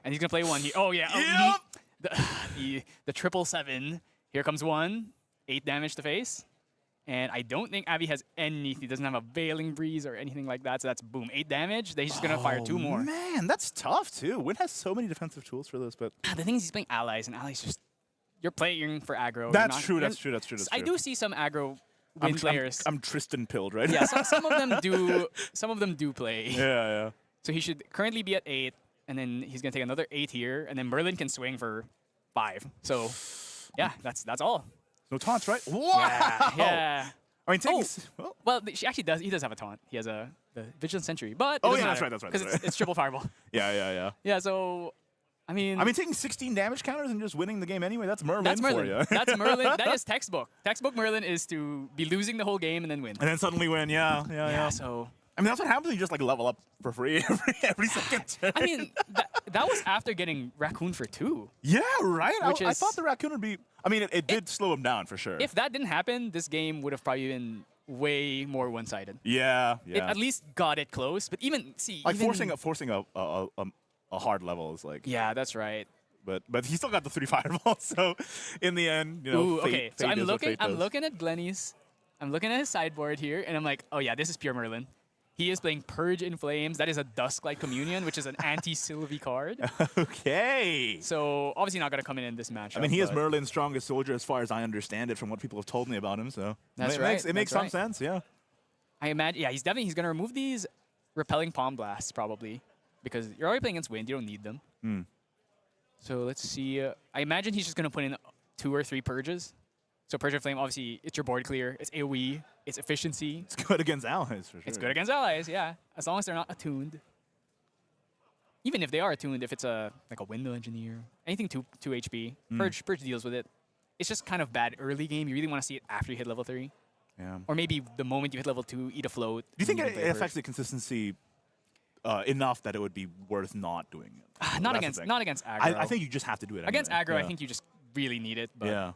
And he's gonna play 1 here. Oh yeah. The 777. Here comes 1. 8 damage to face. And I don't think Abby has anything. He doesn't have a Veiling Breeze or anything like that. So that's boom, 8 damage. Then he's just gonna fire 2 more. Man, that's tough too. Win has so many defensive tools for this, but The thing is, he's playing allies, and allies just you're playing for aggro. That's true. I do see some aggro win players. I'm Tristan pilled, right? Yeah, some of them do. Some of them do play. yeah. So he should currently be at 8, and then he's gonna take another 8 here, and then Merlin can swing for 5. So, yeah, that's all. No taunts, right? Wow. Yeah. I mean, taking. Well, she actually does. He does have a taunt. He has the Vigilant Sentry, but Oh, yeah, that's right. because it's triple fireball. Yeah. Yeah. So I mean, taking 16 damage counters and just winning the game anyway, that's Merlin, that's Merlin. for you. That's Merlin. That is textbook. Textbook Merlin is to be losing the whole game and then win. And then suddenly win, yeah. So I mean, that's what happens when you just like level up for free every second turn. I mean, that was after getting Raccoon for 2. Yeah, right? I Which thought is- the Raccoon would be... I mean, it did slow him down for sure. If that didn't happen, this game would have probably been way more one-sided. Yeah. It at least got it close, but even Like even, forcing a hard level is like... Yeah, that's right. But he still got the 3 fireballs, so in the end, you know, Ooh, fate, okay. So fate I'm is what looking. fate I'm does. looking at Glenny's. I'm looking at his sideboard here, and I'm like, oh yeah, this is pure Merlin. He is playing Purge in Flames. That is a Dusklight Communion, which is an anti-Sylvie card. Okay. So obviously not gonna come in this matchup. I mean, he is but Merlin's strongest soldier as far as I understand it from what people have told me about him, so... That's it right, Makes, it makes that's some right. sense, yeah. I imagine, yeah, he's gonna remove these repelling palm blasts probably because you're already playing against wind. You don't need them. Hmm. So let's see. I imagine he's just gonna put in 2 or 3 purges. So Purge of Flame, obviously, it's your board clear. It's AOE. It's efficiency. It's good against allies, for sure. It's good against allies, yeah. As long as they're not attuned. Even if they are attuned, if it's like a Windmill Engineer, anything 2 HP, Purge deals with it. It's just kind of bad early game. You really want to see it after you hit level 3. Yeah. Or maybe the moment you hit level 2, eat a float. Do you think and it then play affects the consistency enough that it would be worth not doing it? Purge. That's the thing. Not against aggro. I think you just have to do it against anyway. aggro, Yeah. I think you just really need it. But Yeah,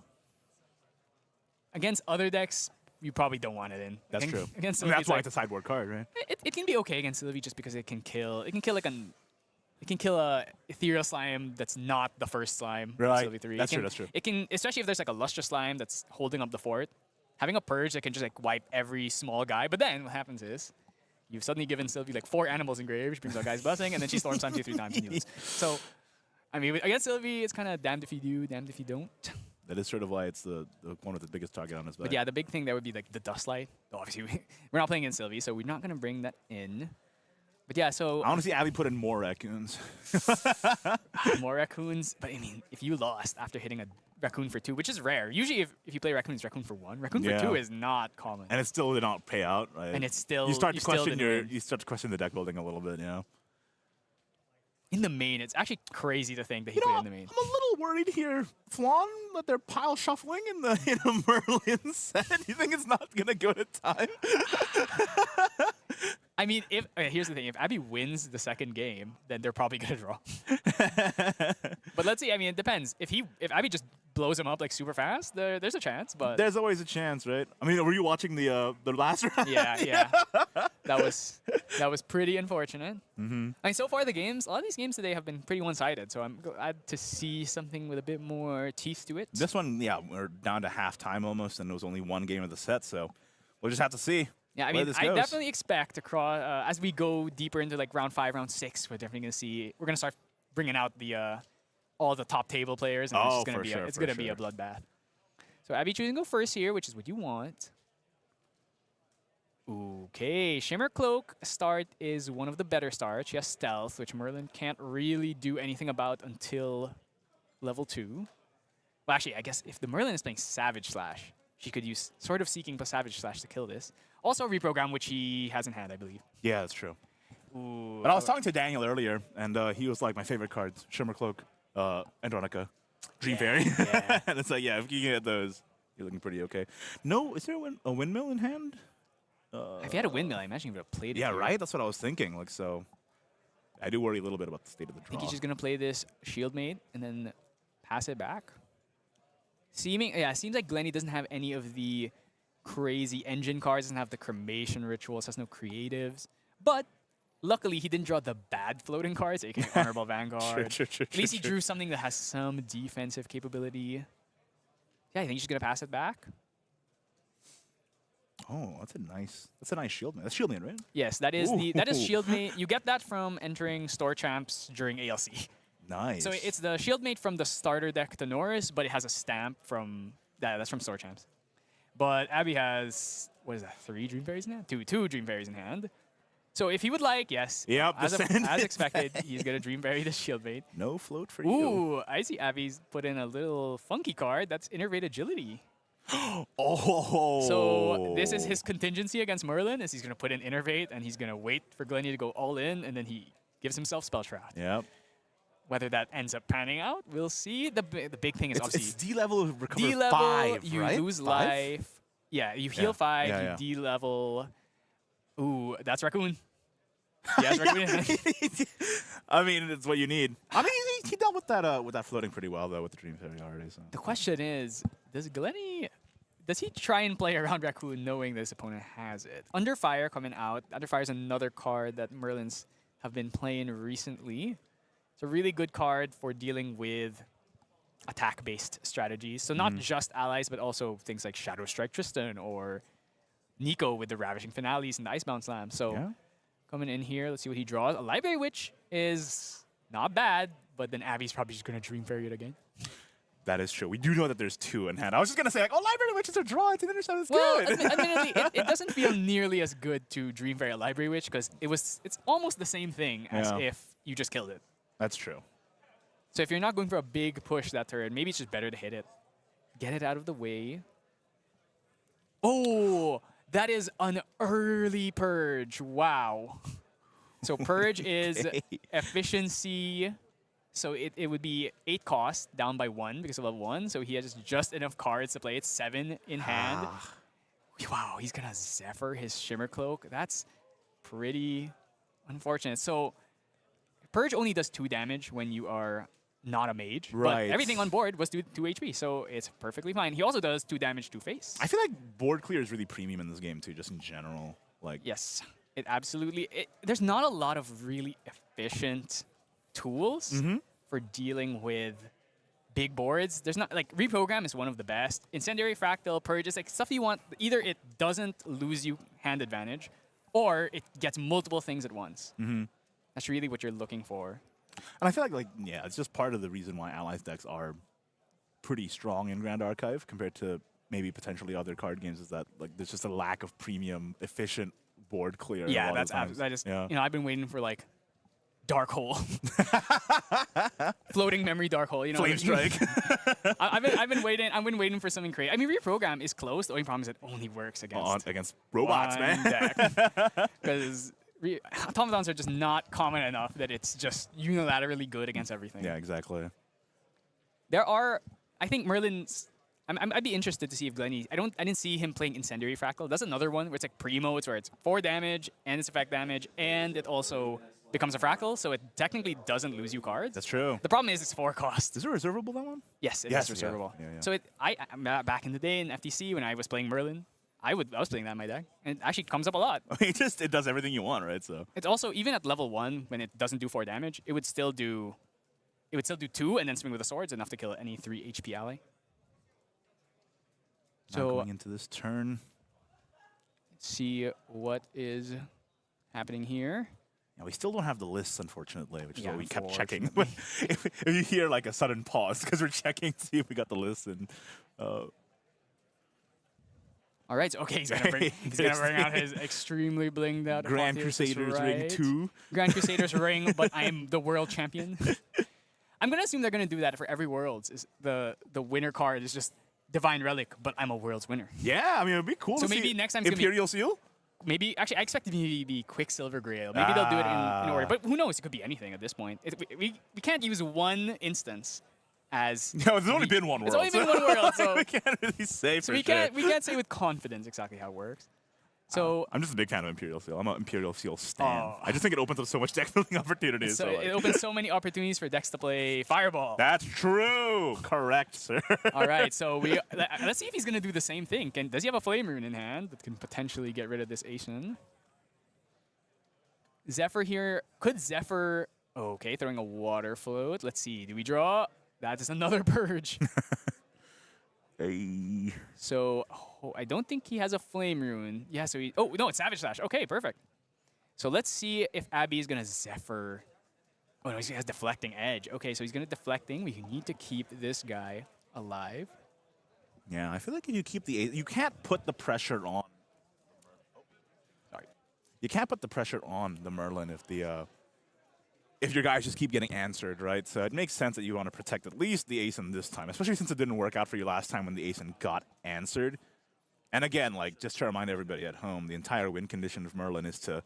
against other decks, you probably don't want it in. that's Against- true. Against I mean, Sylvie, that's why like, it's a sideboard card, right? it can be okay against Sylvie just because it can kill. It can kill like it can kill a ethereal slime that's not the first slime. in Right. Sylvie 3. That's It true, can- that's true. It can, especially if there's like a lustrous slime that's holding up the fort. Having a purge that can just like wipe every small guy. But then what happens is you've suddenly given Sylvie like 4 animals engraved, which brings out Guy's Blessing, and then she storm slimes you 3 times and you lose. So, I mean, against Sylvie, it's kind of damned if you do, damned if you don't. That is sort of why it's the one with the biggest target on his back. But yeah, the big thing there would be like the Dustlight. Obviously, we're not playing in Sylvie, so we're not going to bring that in. But yeah, so I want to see Abby put in more raccoons. more raccoons. But I mean, if you lost after hitting a raccoon for 2, which is rare. Usually, if you play raccoon, it's raccoon for 1. Raccoon Yeah. for 2 is not common. And it still did not pay out, right? And it's still you start to still question didn't win. you start to question the deck building a little bit, you know. In the main, it's actually crazy to think that he You know, played in the main. I'm a little worried here, Flan, that they're pile shuffling in a Merlin set. You think it's not gonna go to time? I mean, if here's the thing: if Abby wins the second game, then they're probably gonna draw. But let's see. I mean, it depends. If Abby just blows him up like super fast, there's a chance. But There's always a chance, right? I mean, were you watching the last round? yeah, that was pretty unfortunate. I mean, so far a lot of these games today have been pretty one-sided. So I'm glad to see something with a bit more teeth to it. This one, yeah, we're down to halftime almost, and there was only one game of the set, so we'll just have to see. Yeah, I where mean, this I goes. definitely expect across as we go deeper into like round 5, round 6, we're gonna start bringing out the all the top table players, and Oh, it's gonna for be sure, it's for gonna be a sure. bloodbath. So Abby choosing to go first here, which is what you want. Okay, Shimmer Cloak start is one of the better starts. She has Stealth, which Merlin can't really do anything about until level 2. Well, actually, I guess if the Merlin is playing Savage Slash, she could use Sword of Seeking plus Savage Slash to kill this. Also Reprogram, which he has in hand, I believe. Yeah, that's true. Ooh, But I was talking to Daniel earlier, and he was like, my favorite cards, Shimmer Cloak, Andronica, Dream Fairy. yeah. And it's like, yeah, if you can get those, you're looking pretty okay. No, is there a windmill in hand? If you had a windmill, I imagine you would have played it. Yeah, here. right? That's what I was thinking. Like, so I do worry a little bit about the state of the I draw. think he's just gonna play this Shield Maid and then pass it back. Seems like Glenny doesn't have any of the crazy engine cards, doesn't have the cremation rituals, has no creatives. But luckily, he didn't draw the bad floating cards, aka Honorable Vanguard. True, At least he drew something that has some defensive capability. Yeah, I think he's just gonna pass it back. Oh, that's a nice shield man. That's shield man, right? Yes, that is Ooh. Shield Mate. You get that from entering Store Champs during ALC. Nice. So it's the Shield Mate from the starter deck to Norris, but it has a stamp from that's from Store Champs. But Abby has what is that? 3 Dream Fairies in hand? Two Dream Fairies in hand. So if he would like, yes, Yep, as Descend. expected, he's gonna Dream Fairy the Shield Mate. No float for you. Ooh, I see Abby's put in a little funky card. That's Innervate Agility. Oh. So this is his contingency against Merlin, is he's gonna put in Innervate and he's gonna wait for Glenny to go all in, and then he gives himself Spell Shroud. Yep. Whether that ends up panning out, we'll see. The big thing is It's obviously D-level recover D-level, 5, you right? lose 5? life. Yeah, you heal 5, yeah. you D-level. Ooh, that's Raccoon. Yes, Raccoon. I mean, it's what you need. I mean, he dealt with that floating pretty well, though, with the Dream Fairy already. So. The question is, does he try and play around Raccoon knowing this opponent has it? Under Fire coming out. Under Fire is another card that Merlins have been playing recently. It's a really good card for dealing with attack-based strategies. So not just allies, but also things like Shadow Strike Tristan or Nico with the Ravishing Finales and the Icebound Slam. So coming in here, let's see what he draws. A Library Witch is not bad, but then Abby's probably just going to Dream Fairy it again. That is true. We do know that there's 2 in hand. I was just going to say, like, oh, Library Witch is a draw. It's an intercept. It's Well, good. admittedly, it doesn't feel nearly as good to Dream Fairy a Library Witch because it's almost the same thing as if you just killed it. That's true. So if you're not going for a big push that turn, maybe it's just better to hit it. Get it out of the way. Oh, that is an early Purge. Wow. So Purge is efficiency. So it would be 8 cost, down by 1 because of level 1. So he has just enough cards to play it, 7 in hand. Wow, he's going to Zephyr his Shimmer Cloak. That's pretty unfortunate. So Purge only does 2 damage when you are not a mage. Right. But everything on board was 2 HP, so it's perfectly fine. He also does 2 damage to face. I feel like board clear is really premium in this game, too, just in general. Like, Yes, it absolutely... there's not a lot of really efficient tools for dealing with big boards. There's not... Like, Reprogram is one of the best. Incendiary Fractal, Purge is like stuff you want... Either it doesn't lose you hand advantage, or it gets multiple things at once. That's really what you're looking for. and I feel like, yeah, it's just part of the reason why Allies decks are pretty strong in Grand Archive compared to maybe potentially other card games is that, like, there's just a lack of premium, efficient board clear. Yeah, a lot of that's times. that is. Yeah. You know, I've been waiting for like Dark Hole, floating memory Dark Hole. You know, Flame Strike. I've been waiting. I've been waiting for something crazy. I mean, Reprogram is close. The only problem is it only works against robots, one man. deck. Because automatons are just not common enough that it's just unilaterally good against everything. Yeah, exactly. There are, I think Merlin's. I'd be interested to see if Glenny. I didn't see him playing Incendiary Fractal. That's another one where it's like primo. It's where it's 4 damage and it's effect damage, and it also becomes a fractal, so it technically doesn't lose you cards. That's true. The problem is it's 4 cost. Is it reservable, that one? Yes, it Yes, is yeah. reservable. Yeah, yeah. So back in the day in FTC when I was playing Merlin, I was playing that in my deck, and it actually comes up a lot. I mean, it does everything you want, right? So It's also even at level 1 when it doesn't do 4 damage, it would still do 2 and then swing with the swords enough to kill any 3 HP ally. now going into this turn. Let's see what is happening here. Yeah, we still don't have the lists, unfortunately, which is Yeah, why we kept checking. unfortunately. if you hear like a sudden pause, because we're checking to see if we got the list. And All right, okay, he's gonna bring out his extremely blinged out Grand Apotheosis, Crusaders right. Ring 2. Grand Crusaders ring, but I am the world champion. I'm gonna assume they're gonna do that for every Worlds. Is the winner card is just Divine Relic, but I'm a Worlds winner. Yeah, I mean, it'd be cool So to maybe see next time's gonna be- Imperial Seal? Maybe actually, I expect it to be Quicksilver Grail. Maybe they'll do it in order, but who knows? It could be anything at this point. We can't use one instance as. No, there's only been one world. It's only been one world, so we can't really say so for we sure. can't say with confidence exactly how it works. So I'm just a big fan of Imperial Seal. I'm an Imperial Seal stan. Oh. I just think it opens up so much deck building opportunities. so like- it opens so many opportunities for decks to play Fireball. That's true. Correct, sir. All right, so let's see if he's gonna do the same thing. Does he have a Flame Rune in hand that can potentially get rid of this Asian? Zephyr here. Could Zephyr... Okay, throwing a Water Float. Let's see. Do we draw? That is another Purge. Hey. So, I don't think he has a Flame Rune. Yeah, so he... Oh, no, it's Savage Slash. Okay, perfect. So let's see if Abby is going to Zephyr... Oh, no, he has Deflecting Edge. Okay, so he's going to Deflecting. We need to keep this guy alive. Yeah, I feel like if you keep the... You can't put the pressure on... Sorry. You can't put the pressure on the Merlin if your guys just keep getting answered, right? So it makes sense that you want to protect at least the Asen this time, especially since it didn't work out for you last time when the Asen got answered. And again, like, just to remind everybody at home, the entire win condition of Merlin is to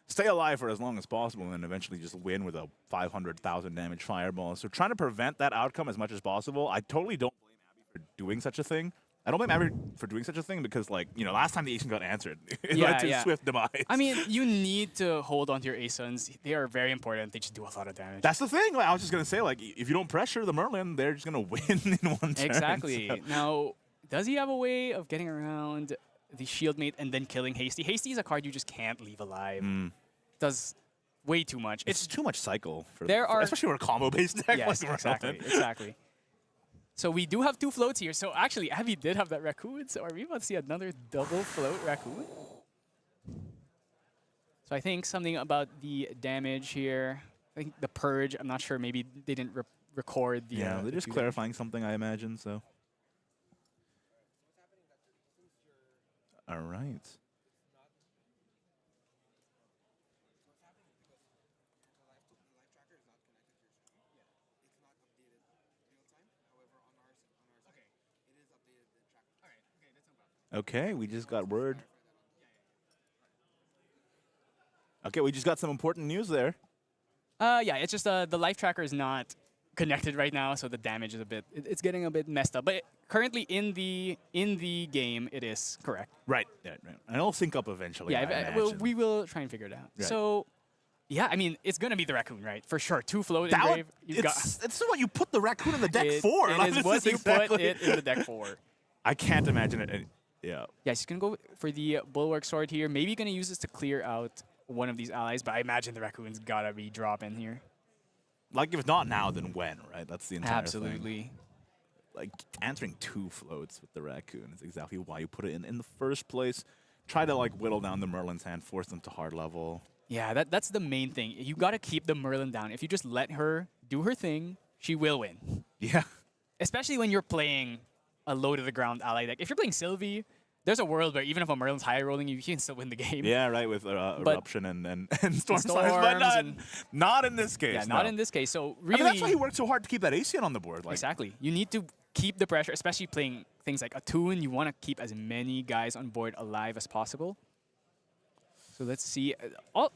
stay alive for as long as possible and then eventually just win with a 500,000 damage fireball. So trying to prevent that outcome as much as possible. I totally don't blame Abby for doing such a thing. I don't blame Abby for doing such a thing because, like, you know, last time the Ascent got answered, it led to swift demise. I mean, you need to hold on to your Ascents. They are very important. They just do a lot of damage. That's the thing. Like, I was just going to say, like, if you don't pressure the Merlin, they're just going to win in one turn. Exactly. So. Now, does he have a way of getting around the shield mate and then killing Hasty? Hasty is a card you just can't leave alive. Does way too much. It's too much cycle. Especially for a combo-based deck. Yes, like exactly. So we do have 2 floats here. So actually, Abby did have that raccoon. So are we about to see another double float raccoon? So I think something about the damage here. I think the purge. I'm not sure. Maybe they didn't record the. Yeah, they're just clarifying something, I imagine. So. All right. Okay, we just got word. Okay, we just got some important news there. Yeah, it's just the life tracker is not connected right now, so the damage is a bit. It's getting a bit messed up. But currently in the game, it is correct. Right. Yeah, right. And it'll sync up eventually. Yeah, we will try and figure it out. Right. So. Yeah, I mean, it's going to be the raccoon, right? For sure. 2 float in grave. It's what you put the raccoon in the deck for. It is what you put it in the deck for. I can't imagine it. Yeah. Yeah, she's going to go for the Bulwark Sword here. Maybe going to use this to clear out one of these allies, but I imagine the raccoon's got to be dropping here. Like, if not now, then when, right? That's the entire Absolutely. thing. Like, answering 2 floats with the raccoon is exactly why you put it in the first place. Try to, like, whittle down the Merlin's hand, force them to hard level. Yeah, that's the main thing. You got to keep the Merlin down. If you just let her do her thing, she will win. Yeah. Especially when you're playing a low-to-the-ground ally deck. If you're playing Sylvie, there's a world where even if a Merlin's high rolling, you can still win the game. Yeah, right, with Eruption and Storms, but not in this case. Yeah, not in this case. So really, I mean, that's why he worked so hard to keep that Ascent on the board. Like. Exactly. You need to keep the pressure, especially playing things like Attune. You want to keep as many guys on board alive as possible. So let's see.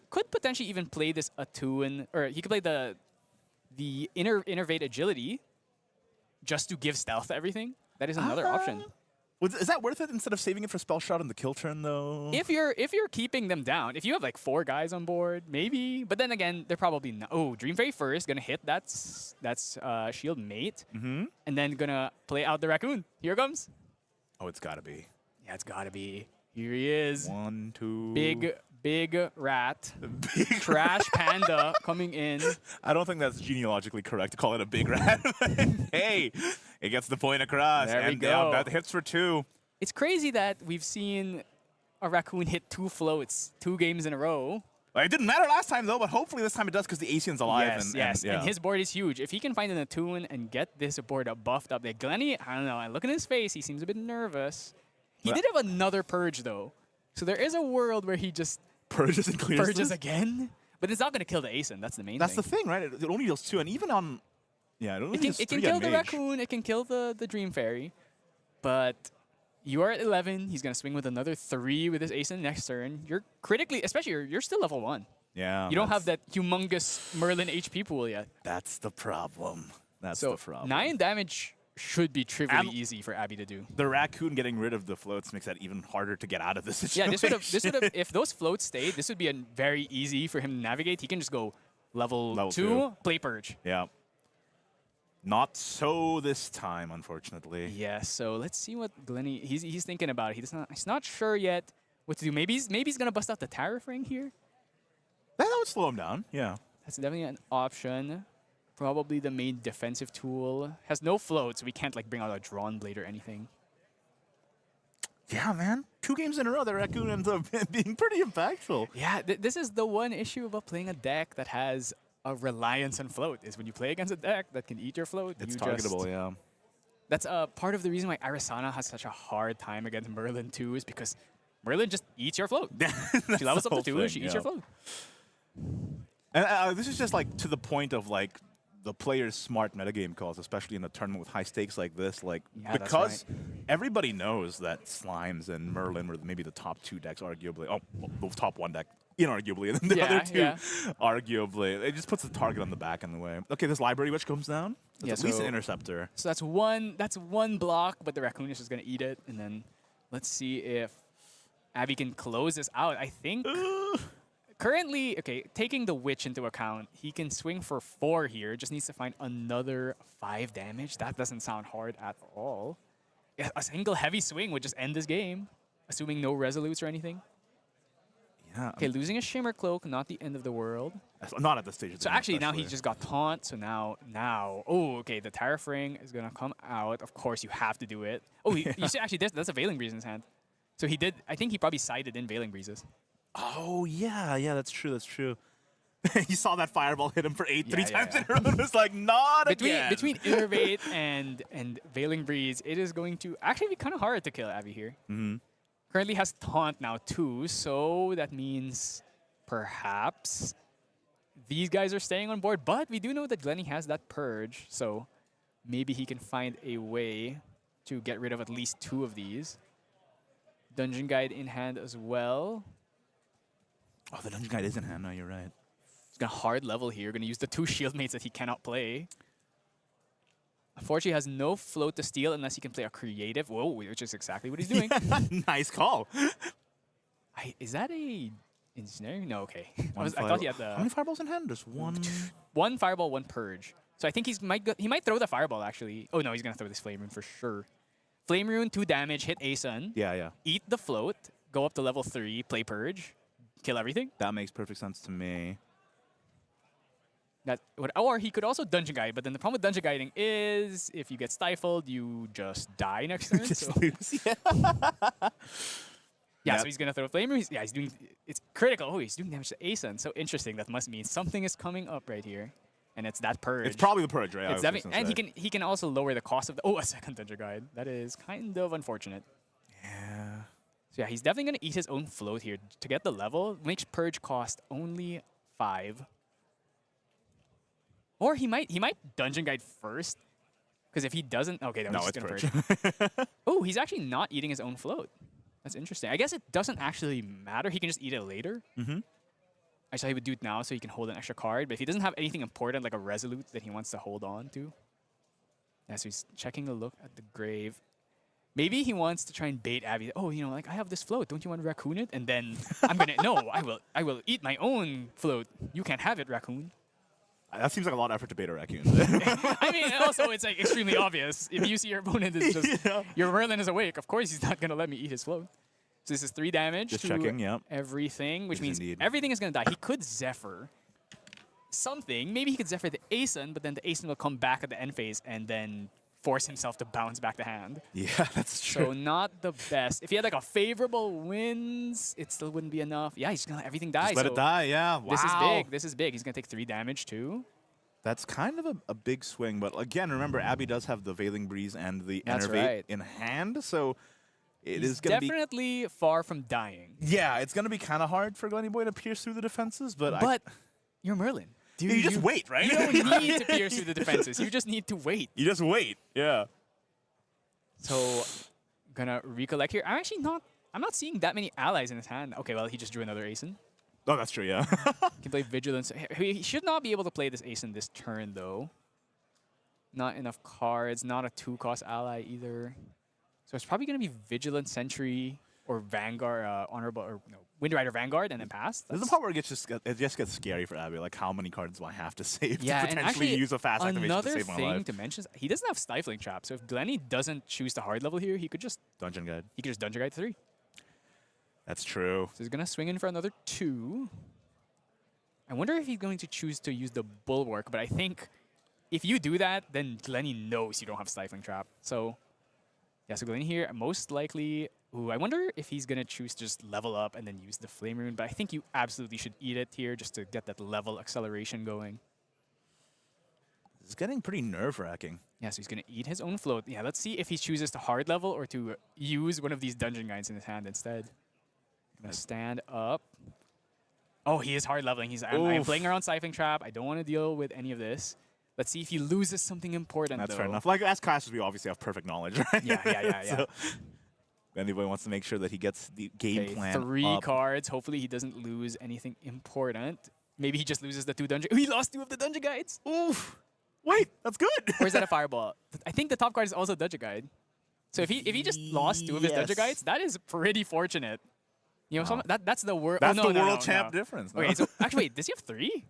Could potentially even play this Attune, or he could play the Innervate Agility just to give stealth to everything. That is another option. Is that worth it instead of saving it for spell shot on the kill turn though? If you're keeping them down, if you have like 4 guys on board, maybe. But then again, they're probably not. Oh, Dream Fairy first gonna hit. That's Shield Mate, and then gonna play out the raccoon. Here it comes. Oh, it's gotta be. Yeah, it's gotta be. Here he is. 1, 2. Big rat. Trash panda coming in. I don't think that's genealogically correct to call it a big rat. Hey, it gets the point across. There we and go. That hits for 2. It's crazy that we've seen a raccoon hit 2 floats 2 games in a row. Well, it didn't matter last time though, but hopefully this time it does because the Ascient's alive. Yes, and his board is huge. If he can find an Attune and get this board buffed up, like Glenny, I don't know. I look at his face; he seems a bit nervous. He did have another purge though, so there is a world where he just purges and clears purges again. But it's not going to kill the Ascent. That's the main thing. That's the thing, right? It only deals 2, and even on it can kill the raccoon. It can kill the Dream Fairy, but. You are at 11. He's going to swing with another 3 with his Ascent next turn. You're critically, especially you're still level 1. Yeah. You don't have that humongous Merlin HP pool yet. That's the problem. That's the problem. 9 damage should be trivially easy for Abby to do. The raccoon getting rid of the floats makes that even harder to get out of this situation. Yeah, this would have if those floats stayed, this would be very easy for him to navigate. He can just go level 2, play Purge. Yeah. Not so this time, unfortunately. Yeah, so let's see what Glenny he's thinking about. He's not sure yet what to do. Maybe he's gonna bust out the Tariff Ring here. That would slow him down. Yeah. That's definitely an option. Probably the main defensive tool. Has no float, so we can't like bring out a Drawn Blade or anything. Yeah, man. 2 games in a row, the raccoon ends up being pretty impactful. Yeah, this is the one issue about playing a deck that has a reliance on float, is when you play against a deck that can eat your float. It's targetable, yeah. That's part of the reason why Arisana has such a hard time against Merlin too, is because Merlin just eats your float. She levels up to 2, she eats your float. And this is just like to the point of like the player's smart metagame calls, especially in a tournament with high stakes like this. Like because everybody knows that Slimes and Merlin were maybe the top 2 decks, arguably. Oh, the top 1 deck inarguably, and then the Yeah, other two, yeah. arguably. It just puts the target on the back in the way. Okay, this library witch comes down. That's Yeah, at least so- an interceptor. So that's one block, but the raccoon is just gonna eat it, and then let's see if Abby can close this out. I think currently, okay, taking the witch into account, he can swing for 4 here. Just needs to find another 5 damage. That doesn't sound hard at all. Yeah, a single heavy swing would just end this game, assuming no resolutes or anything. Yeah, Okay, losing a Shimmer Cloak, not the end of the world. not at this stage. Of the So game, actually, now he especially. just got taunt. So now, oh, okay, the Tariff Ring is gonna come out. Of course, you have to do it. Oh, you see, actually, that's a Veiling Breeze in his hand. So he did. I think he probably sided in Veiling Breezes. Oh yeah, that's true. That's true. He saw that fireball hit him for 8 three Yeah, times yeah. in a row. It was like not again. Between Innervate and Veiling Breeze, it is going to actually be kind of hard to kill Abby here. Currently has taunt now too, so that means perhaps these guys are staying on board. But we do know that Glenny has that purge, so maybe he can find a way to get rid of at least 2 of these. Dungeon Guide in hand as well. Oh, the dungeon guide is in hand. No, you're right. He's gonna hard level here. Gonna use the 2 shield mates that he cannot play. Unfortunately, he has no float to steal unless he can play a creative. Whoa, which is exactly what he's doing. Nice call. Is that a ensnaring? No, okay. One I thought he had How many the fireballs in hand? Just one. 1 fireball, 1 purge. So I think he might throw the fireball actually. Oh no, he's gonna throw this flame rune for sure. Flame rune, 2 damage, hit Asun. Yeah. Eat the float, go up to level 3, play purge, kill everything. That makes perfect sense to me. Or he could also dungeon guide, but then the problem with dungeon guiding is if you get stifled, you just die next turn. Just so. lose. Yeah. Yeah, Yep. so he's gonna throw flame rune. He's doing. It's critical. Oh, he's doing damage to Asun. So interesting. That must mean something is coming up right here, and it's that purge. It's probably the purge, right? It's definitely, and he can also lower the cost of a second dungeon guide. That is kind of unfortunate. Yeah. So yeah, he's definitely gonna eat his own float here to get the level. Makes purge cost only 5. Or he might dungeon guide first, because if he doesn't, okay, then No, he's it's gonna purge. purge. Oh, he's actually not eating his own float. That's interesting. I guess it doesn't actually matter. He can just eat it later. I saw he would do it now so he can hold an extra card. But if he doesn't have anything important like a resolute that he wants to hold on to, yeah. So he's checking a look at the grave. Maybe he wants to try and bait Abby. Oh, like I have this float. Don't you want to raccoon it? And then I'm gonna I will eat my own float. You can't have it, raccoon. That seems like a lot of effort to bait a raccoon. I mean, also it's like extremely obvious. If you see your opponent is just your Merlin is awake, of course he's not gonna let me eat his float. So this is 3 damage Just to checking, yep. everything, which Yes, means indeed. everything is gonna die. He could Zephyr something. Maybe he could Zephyr the Asun, but then the Asun will come back at the end phase and then force himself to bounce back the hand. Yeah, that's true. So not the best. If he had like a favorable wins, it still wouldn't be enough. Yeah, he's gonna let everything die. Just let so it die, yeah. Wow. This is big. This is big. He's gonna take 3 damage too. That's kind of a big swing, but again, remember, Abby does have the Veiling Breeze and the That's Enervate right. in hand, so it He's is going to be... definitely far from dying. Yeah, it's going to be kind of hard for Glenny Boy to pierce through the defenses, but... But you're Merlin. you just wait, right? You don't need to pierce through the defenses. You just need to wait. You just wait, yeah. So, gonna recollect here. I'm not seeing that many allies in his hand. Okay, well, he just drew another Asun. Oh, that's true, yeah. Can play Vigilance. He should not be able to play this Asun this turn, though. Not enough cards. Not a 2-cost ally either. So it's probably going to be Vigilant Sentry or Vanguard, Honorable, or no, Wind Rider Vanguard, and then pass. This is the part where it just gets scary for Abby. Like, how many cards do I have to save Yeah, to and potentially actually, use a fast activation to another save my thing life? to mention is he doesn't have Stifling Trap. So if Glenny doesn't choose the hard level here, he could just Dungeon Guide. Dungeon Guide 3. That's true. So he's going to swing in for another 2. I wonder if he's going to choose to use the Bulwark, but I think if you do that, then Glenny knows you don't have Stifling Trap. So, yeah, so Glenny here, most likely... Ooh, I wonder if he's going to choose to just level up and then use the Flame Rune, but I think you absolutely should eat it here just to get that level acceleration going. It's getting pretty nerve-wracking. Yeah, so he's going to eat his own float. Yeah, let's see if he chooses to hard level or to use one of these Dungeon Guides in his hand instead. Going to stand up. Oh, he is hard leveling. I'm playing around Siphoning Trap. I don't want to deal with any of this. Let's see if he loses something important, That's though. fair enough. Like, as classes, we obviously have perfect knowledge, right? Yeah. So, Anybody wants to make sure that he gets the game Okay, plan 3 up. cards. Hopefully he doesn't lose anything important. Maybe he just loses the 2 dungeon. He lost 2 of the dungeon guides. Oof. Wait, that's good. Or is that a fireball? I think the top card is also dungeon guide. So if he just lost 2 of his dungeon Yes. guides, that is pretty fortunate. You know, Wow. that's the world. That's oh, no, the no, world no, champ no. difference. No? Okay, so actually, wait, does he have 3?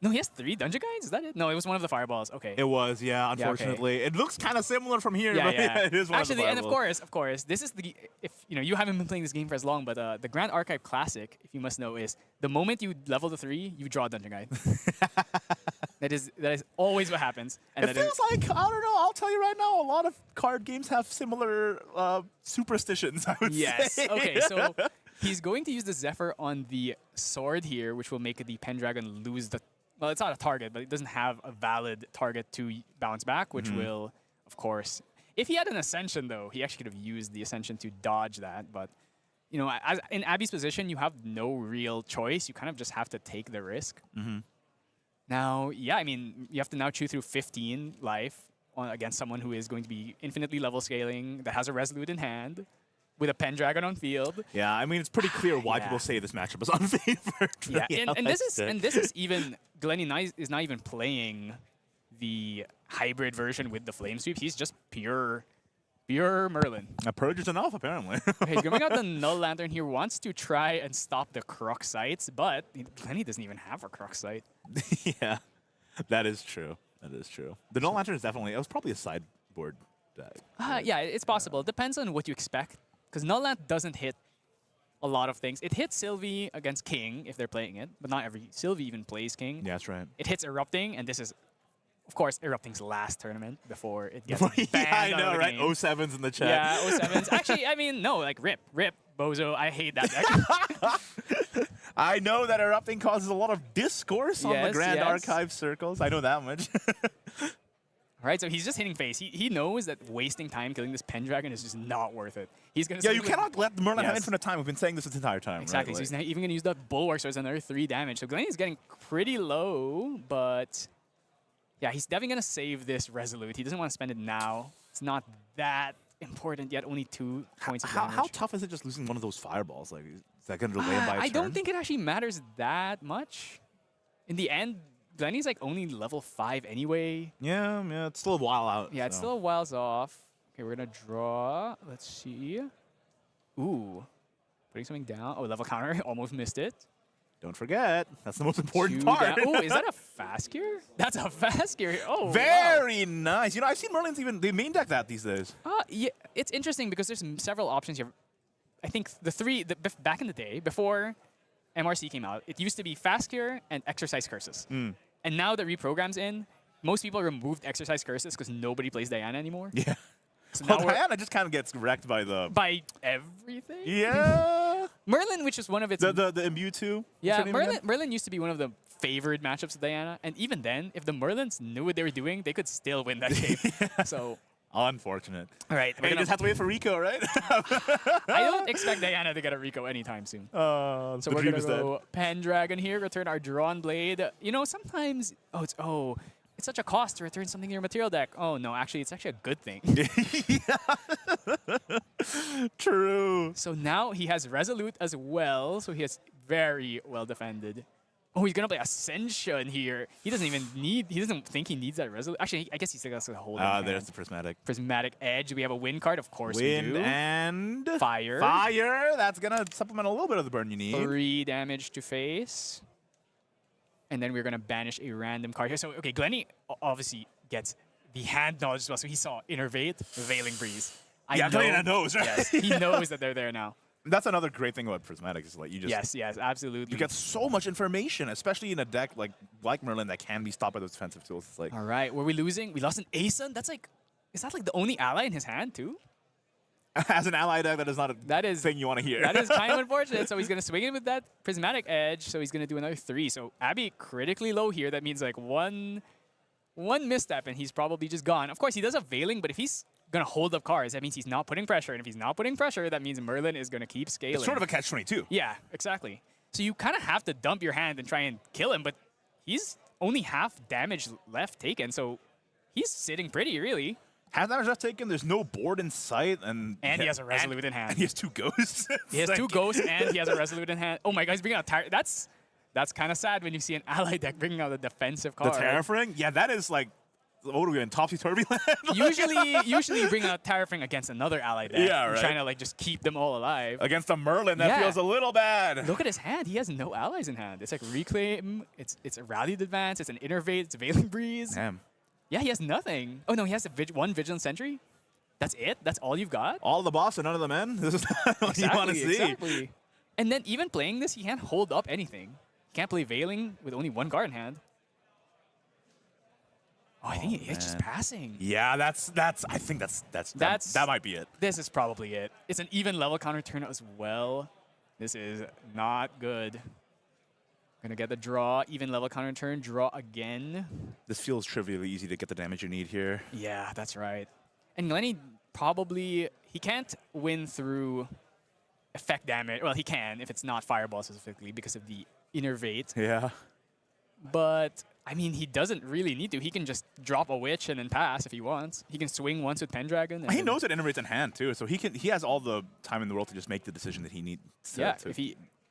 No, he has 3 dungeon guides. Is that it? No, it was one of the fireballs. Okay. It was, yeah, okay. unfortunately. It looks kind of similar from here, but yeah, it is one Actually, of the and fireballs. of course, this is the if you haven't been playing this game for as long, but the Grand Archive Classic, if you must know, is the moment you level the 3, you draw a dungeon guide. that is always what happens. And It feels like, I don't know, I'll tell you right now, a lot of card games have similar superstitions, I would yes. say. Okay, so he's going to use the Zephyr on the sword here, which will make the Pendragon lose the. Well, it's not a target, but it doesn't have a valid target to bounce back, which will, of course. If he had an Ascension, though, he actually could have used the Ascension to dodge that. But, as in Abby's position, you have no real choice. You kind of just have to take the risk. Now, yeah, I mean, you have to now chew through 15 life against someone who is going to be infinitely level scaling, that has a Resolute in hand, with a Pendragon on field. Yeah, I mean, it's pretty clear why Yeah. people say this matchup is unfavored. Yeah, and this is even Glenny is not even playing the hybrid version with the Flame Sweep. He's just pure Merlin. A purge is enough, apparently. Okay, he's coming out the Null Lantern here, wants to try and stop the Crux Sights, but Glenny doesn't even have a Crux Sight. Yeah, that is true. That is true. The Null Lantern is definitely, it was probably a sideboard deck. Yeah, it's possible. It depends on what you expect, because Null Lant doesn't hit a lot of things. It hits Sylvie against King if they're playing it, but not every Sylvie even plays King. Yeah, that's right. It hits Erupting, and this is, of course, Erupting's last tournament before it gets Yeah, banned I out know, of the right? game. 07's in the chat. Yeah, 07s. Actually, I mean, no, like rip, Bozo. I hate that deck. I know that Erupting causes a lot of discourse on the Yes, Grand yes. Archive circles. I know that much. Right, so he's just hitting face. He knows that wasting time killing this Pendragon is just not worth it. He's gonna. Yeah, you simply- cannot let the Merlin have Yes. infinite time. We've been saying this entire time. Exactly. Right? So he's not even gonna use that Bulwark, so it's another 3 damage. So Glenny's getting pretty low, but yeah, he's definitely gonna save this Resolute. He doesn't want to spend it now. It's not that important yet. Only 2 points of damage. How tough is it just losing one of those fireballs? Like, is that going to delay him by a I turn? don't think it actually matters that much. In the end, Glenny's like only level 5 anyway. Yeah, it's still a while out. Yeah, it's so. still a whiles off. Okay, we're gonna draw. Let's see. Ooh. Putting something down. Oh, level counter. Almost missed it. Don't forget, that's the most important 2 part. down. Ooh, is that a fast gear? That's a fast gear. Oh, wow. Very nice. I've seen Merlins they main deck that these days. Yeah, it's interesting because there's several options here. I think back in the day, before MRC came out, it used to be fast gear and exercise curses. And now that reprogram's in, most people removed exercise curses because nobody plays Diana anymore. Yeah. So Well, now we're Diana just kind of gets wrecked by the... by everything. Yeah. Merlin, which is one of its the Imbue 2? yeah, Merlin used to be one of the favored matchups of Diana, and even then, if the Merlins knew what they were doing, they could still win that game. So, Unfortunate. all right, Hey, you just have to wait for Rico, right? I don't expect Diana to get a Rico anytime soon. So So we're gonna go Pendragon here, return our Drawn Blade. You know, sometimes it's such a cost to return something in your material deck. Oh no, actually, it's actually a good thing. True. So now he has Resolute as well, so he has very well defended. Oh, he's gonna play Ascension here. He doesn't think he needs that Resolute. Actually, I guess he still has to hold it. There's the Prismatic. Prismatic Edge. We have a win card, of course Wind we do. and... Fire. Fire. That's going to supplement a little bit of the burn you need. 3 damage to face. And then we're gonna banish a random card here. So, okay, Glenny obviously gets the hand knowledge as well. So he saw Innervate, Veiling Breeze. Diana knows, right? Yes, he knows that they're there now. That's another great thing about Prismatic is like you just... Yes, absolutely. You get so much information, especially in a deck like Merlin that can be stopped by those defensive tools. It's like... All right, were we losing? We lost an Aeson? Is that like the only ally in his hand too? As an ally deck, that is not a thing you want to hear. That is kind of unfortunate. So he's going to swing it with that Prismatic Edge. So he's going to do another 3. So Abby critically low here. That means like one misstep and he's probably just gone. Of course, he does have Veiling, but if he's going to hold up cards, that means he's not putting pressure. And if he's not putting pressure, that means Merlin is going to keep scaling. It's sort of a catch-22. Yeah, exactly. So you kind of have to dump your hand and try and kill him, but he's only half damage left taken. So he's sitting pretty, really. Half damage left taken. There's no board in sight, and he has a Resolute in hand. And he has 2 ghosts. He has 2 ghosts, and he has a Resolute in hand. Oh my god, he's bringing out That's kind of sad when you see an ally deck bringing out a defensive card. The Terraforming? Yeah, that is like, what are we in, Topsy-Turvy land? usually you bring out Terraforming against another ally deck. Yeah, right. Trying to like just keep them all alive. Against a Merlin, that feels a little bad. Look at his hand. He has no allies in hand. It's like Reclaim. It's a Rallied Advance. It's an Innervate. It's a Veiling Breeze. Damn. Yeah, he has nothing. Oh no, he has one Vigilant Sentry. That's it? That's all you've got? All the boss and none of the men? This is what you want to see. Exactly. And then even playing this, he can't hold up anything. He can't play Veiling with only 1 card in hand. Oh, I think it's just passing. Yeah, I think that might be it. This is probably it. It's an even level counter turn as well. This is not good. Gonna get the draw, even level counter turn, draw again. This feels trivially easy to get the damage you need here. Yeah, that's right. And Lenny he can't win through effect damage. Well, he can if it's not Fireball specifically because of the Innervate. Yeah. But, I mean, he doesn't really need to. He can just drop a Witch and then pass if he wants. He can swing once with Pendragon. He knows it Innervate's in hand, too, so he has all the time in the world to just make the decision that he needs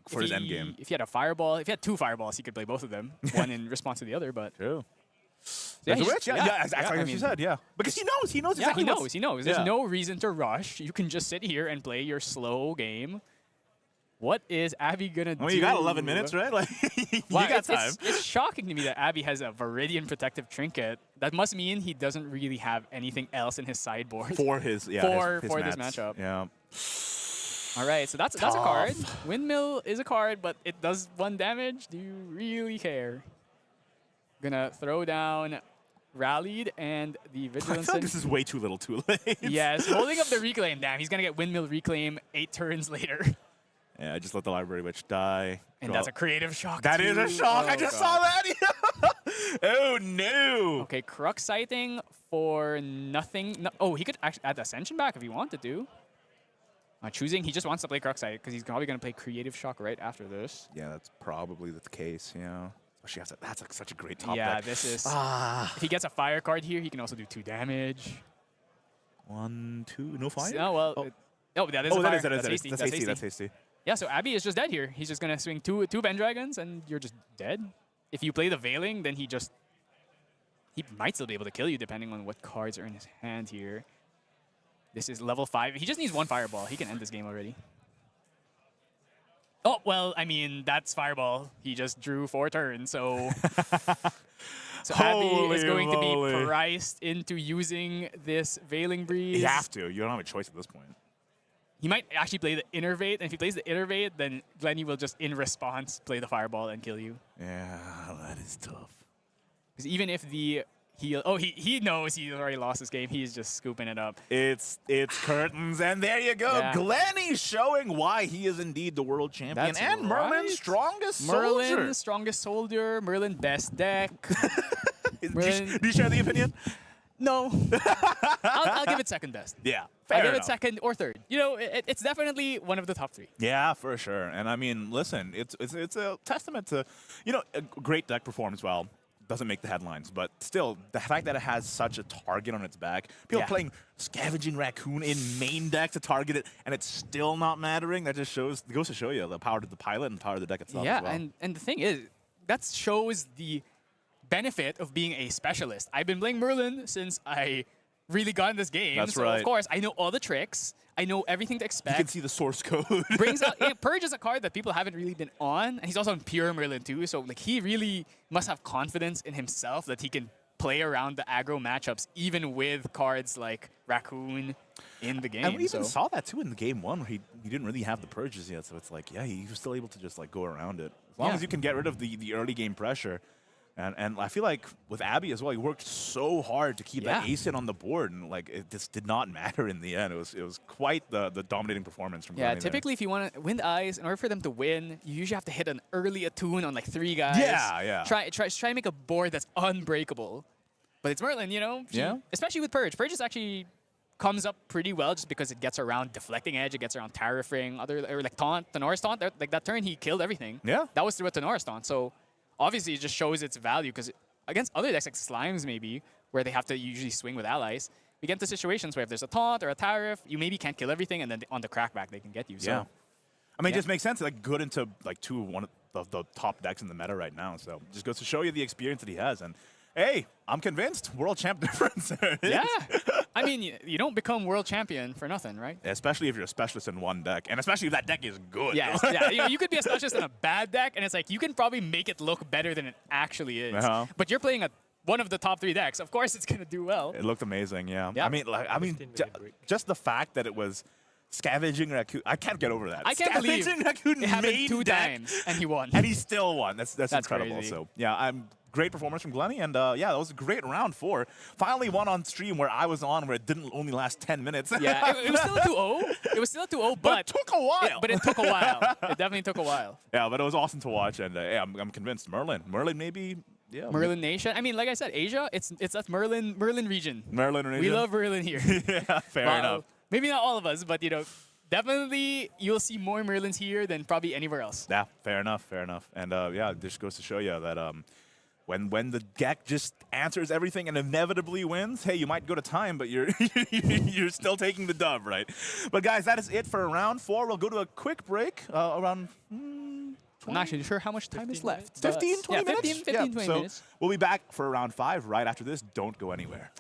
for his end game. If he had a Fireball, if he had 2 Fireballs, he could play both of them. One in response to the other, but... True. Yeah, There's a Witch? Yeah, exactly as you said, yeah. Because he knows exactly he knows. There's no reason to rush. You can just sit here and play your slow game. What is Abby gonna do? Well, you got 11 minutes, right? Like, you got time. It's shocking to me that Abby has a Viridian Protective Trinket. That must mean he doesn't really have anything else in his sideboard. For his this matchup. Yeah. All right, so that's a card. Windmill is a card, but it does 1 damage. Do you really care? Gonna throw down Rallied and the Vigilance. I feel like this is way too little too late. Yes, holding up the Reclaim. Damn, he's gonna get Windmill Reclaim 8 turns later. Yeah, I just let the Library Witch die. And that's a creative shock. That is a shock. I just saw that. Oh, no. Okay, Crux Sighting for nothing. No, oh, he could actually add the Ascension back if he wanted to. He just wants to play Crux Sight because he's probably going to play Creative Shock right after this. Yeah, that's probably the case, yeah. Especially that's like such a great top deck. deck. This is... If he gets a Fire card here, he can also do 2 damage. 1, 2, no fire? No, well... that is a fire. That's hasty. That's hasty. Yeah, so Abby is just dead here. He's just going to swing two Pendragons, and you're just dead. If you play the Veiling, then he might still be able to kill you, depending on what cards are in his hand here. This is level 5. He just needs 1 Fireball. He can end this game already. Oh, well, I mean, that's Fireball. He just drew 4 turns, so... So Abby is going to be priced into using this Veiling Breeze. You have to. You don't have a choice at this point. He might actually play the Innervate, and if he plays the Innervate, then Glenny will just, in response, play the Fireball and kill you. Yeah, that is tough. Because even if the heal... Oh, he knows he's already lost this game. He's just scooping it up. It's curtains, and there you go. Yeah. Glenny showing why he is indeed the world champion. That's and right. Merlin's strongest soldier. Merlin, strongest soldier. Merlin, best deck. Do you share the opinion? No. I'll give it second best. Yeah. I'll give it second or third. You know, it's definitely one of the top 3. Yeah, for sure. And I mean, listen, it's a testament to, a great deck performs well. Doesn't make the headlines, but still, the fact that it has such a target on its back, people playing Scavenging Raccoon in main deck to target it, and it's still not mattering, that just goes to show you the power of the pilot and the power of the deck itself as well. and the thing is, that shows the benefit of being a specialist. I've been playing Merlin since I really got in this game. That's so right. Of course, I know all the tricks. I know everything to expect. You can see the source code. Brings out Purge is a card that people haven't really been on. And he's also on pure Merlin too. So like he really must have confidence in himself that he can play around the aggro matchups even with cards like Raccoon in the game. And we even saw that too in the game 1 where he didn't really have the purges yet. So it's like, yeah, he was still able to just like go around it. As long as you can get rid of the early game pressure. And I feel like with Abby as well, he worked so hard to keep that ace in on the board, and like it just did not matter in the end. It was quite the dominating performance from Glenny typically if you want to win the eyes, in order for them to win, you usually have to hit an early attune on like 3 guys. Yeah. Try to make a board that's unbreakable. But it's Merlin, especially with Purge. Purge actually comes up pretty well just because it gets around Deflecting Edge, it gets around Terrafring, or like Taunt, Tenora's Taunt. Like that turn, he killed everything. Yeah. That was through a Tenora's Taunt. So obviously, it just shows its value because against other decks like Slimes maybe, where they have to usually swing with allies, we get into situations where if there's a taunt or a tariff, you maybe can't kill everything, and then on the crackback they can get you. So, Yeah. I mean, it Yeah. just makes sense. Like, good into like one of the top decks in the meta right now. So just goes to show you the experience that he has. And hey, I'm convinced world champ difference. yeah. I mean, you don't become world champion for nothing, right? Especially if you're a specialist in one deck, and especially if that deck is good. Yeah, yeah. You could be a specialist in a bad deck, and it's like you can probably make it look better than it actually is. But you're playing one of the top 3 decks. Of course, it's gonna do well. It looked amazing. Yeah. Yeah. I mean, just the fact that it was Scavenging Raccoon. I can't get over that. I can't believe Scavenging Raccoon it happened main 2 deck, times, and he won. and he still won. That's incredible. crazy. So yeah, great performance from Glenny, and yeah, that was a great round 4. Finally one on stream where I was on, where it didn't only last 10 minutes. Yeah, it was still a 2-0. It was still a 2-0, but it took a while. But it took a while. It definitely took a while. Yeah, but it was awesome to watch, and yeah, I'm convinced Merlin maybe. Yeah, Merlin Nation. I mean, like I said, Asia, it's that Merlin region. Merlin region. We love Merlin here. Yeah, fair Well, enough. Maybe not all of us, but definitely you'll see more Merlins here than probably anywhere else. Yeah, fair enough. And yeah, this goes to show you that when the deck just answers everything and inevitably wins, hey, you might go to time, but you're you're still taking the dub, right? But guys, that is it for round 4. We'll go to a quick break around. I'm not actually sure how much time is left. 15, 20 minutes? 15, Yeah, 20 so minutes. we'll be back for round 5 right after this. Don't go anywhere.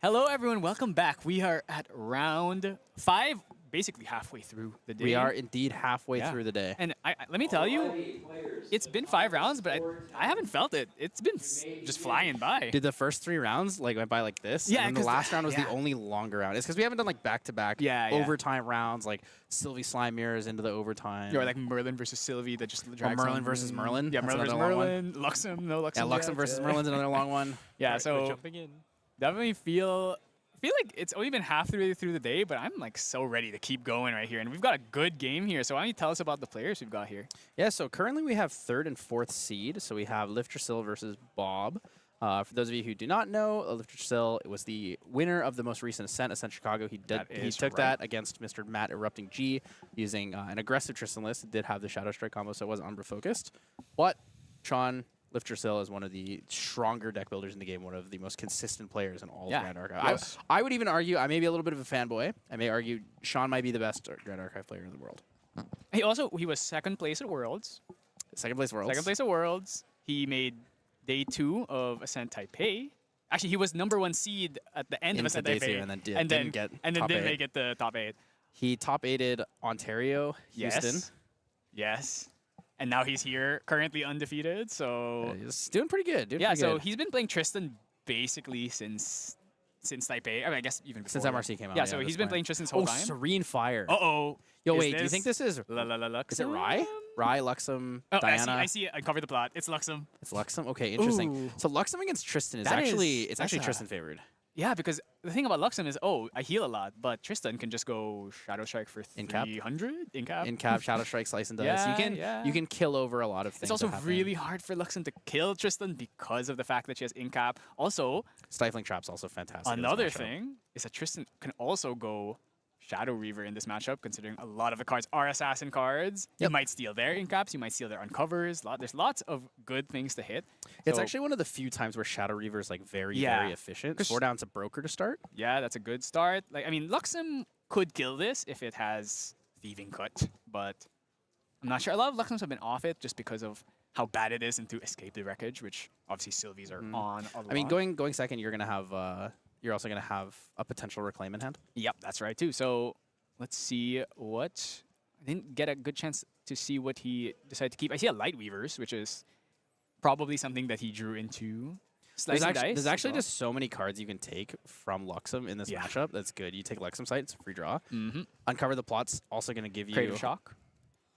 Hello, everyone. Welcome back. We are at round 5, basically halfway through the day. We are indeed halfway through the day. And let me tell you, it's been 5 rounds, but I haven't felt it. It's been just flying by. Did the first 3 rounds went by like this? Yeah, and then the last round was the only longer round. It's because we haven't done like back-to-back overtime rounds, like Sylvie Slime mirrors into the overtime. Or like Merlin versus Sylvie that just drags Merlin on. versus Merlin. Yeah, That's Merlin versus another long one. Merlin. Luxem, no Luxem. Yeah, Luxem versus Merlin's another long one. Yeah, We're so jumping in. definitely feel like it's only been half through the day, but I'm like so ready to keep going right here. And we've got a good game here. So why don't you tell us about the players we've got here? Yeah, so currently we have 3rd and 4th seed. So we have Liftersill versus Bob. For those of you who do not know, Liftersill was the winner of the most recent Ascent Chicago. He took that against Mr. Matt Erupting G using an aggressive Tristan list. It did have the Shadow Strike combo, so it was Umbra focused. But Sean Liftersill is one of the stronger deck builders in the game, one of the most consistent players in all of Grand Archive. Yes. I would even argue, I may be a little bit of a fanboy, I may argue Sean might be the best Grand Archive player in the world. He was 2nd place at Worlds. 2nd place Worlds. 2nd place at Worlds. He made day 2 of Ascent Taipei. Actually, he was #1 seed at the end of Ascent Taipei. And then didn't make it to top 8. He top 8'd Ontario, Houston. Yes. And now he's here, currently undefeated. So he's doing pretty good. He's been playing Tristan basically since Taipei. I mean, I guess even before. Since MRC came out. Yeah, so he's been playing Tristan this whole time. Serene Fire. Uh-oh. Yo, wait, do you think this is... Luxem? Is it Rye? Rye, Luxem, Diana? I see it. I covered the plot. It's Luxem. It's Luxem? Okay, interesting. Ooh. So Luxem against Tristan is That's actually a- Tristan favored. Yeah, because the thing about Luxem is, I heal a lot, but Tristan can just go Shadow Strike for In-cap? 300 in-cap. In-cap, Shadow Strike, Slice and Dice. Yeah, You can kill over a lot of things. It's also really hard for Luxem to kill Tristan because of the fact that she has in-cap. Also, Stifling Trap's also fantastic. another thing is that Tristan can also go Shadow Reaver in this matchup, considering a lot of the cards are assassin cards. Yep. You might steal their in-caps, you might steal their uncovers. There's lots of good things to hit. It's So, actually one of the few times where Shadow Reaver is like very efficient. 'Cause 4 down to Broker to start. yeah, that's a good start. Like, I mean, Luxem could kill this if it has Thieving Cut, but I'm not sure. A lot of Luxems have been off it just because of how bad it is and to escape the wreckage, which obviously Sylvies are on a lot. I mean, going second, you're gonna have you're also gonna have a potential reclaim in hand. Yep, that's right too. So let's see what. I didn't get a good chance to see what he decided to keep. I see a Light Weavers, which is probably something that he drew into. There's Slice and actually, dice. there's just so many cards you can take from Luxem in this matchup. That's good. You take Luxem Sight, it's a free draw. Uncover the Plot's also going to give you... Creative Shock.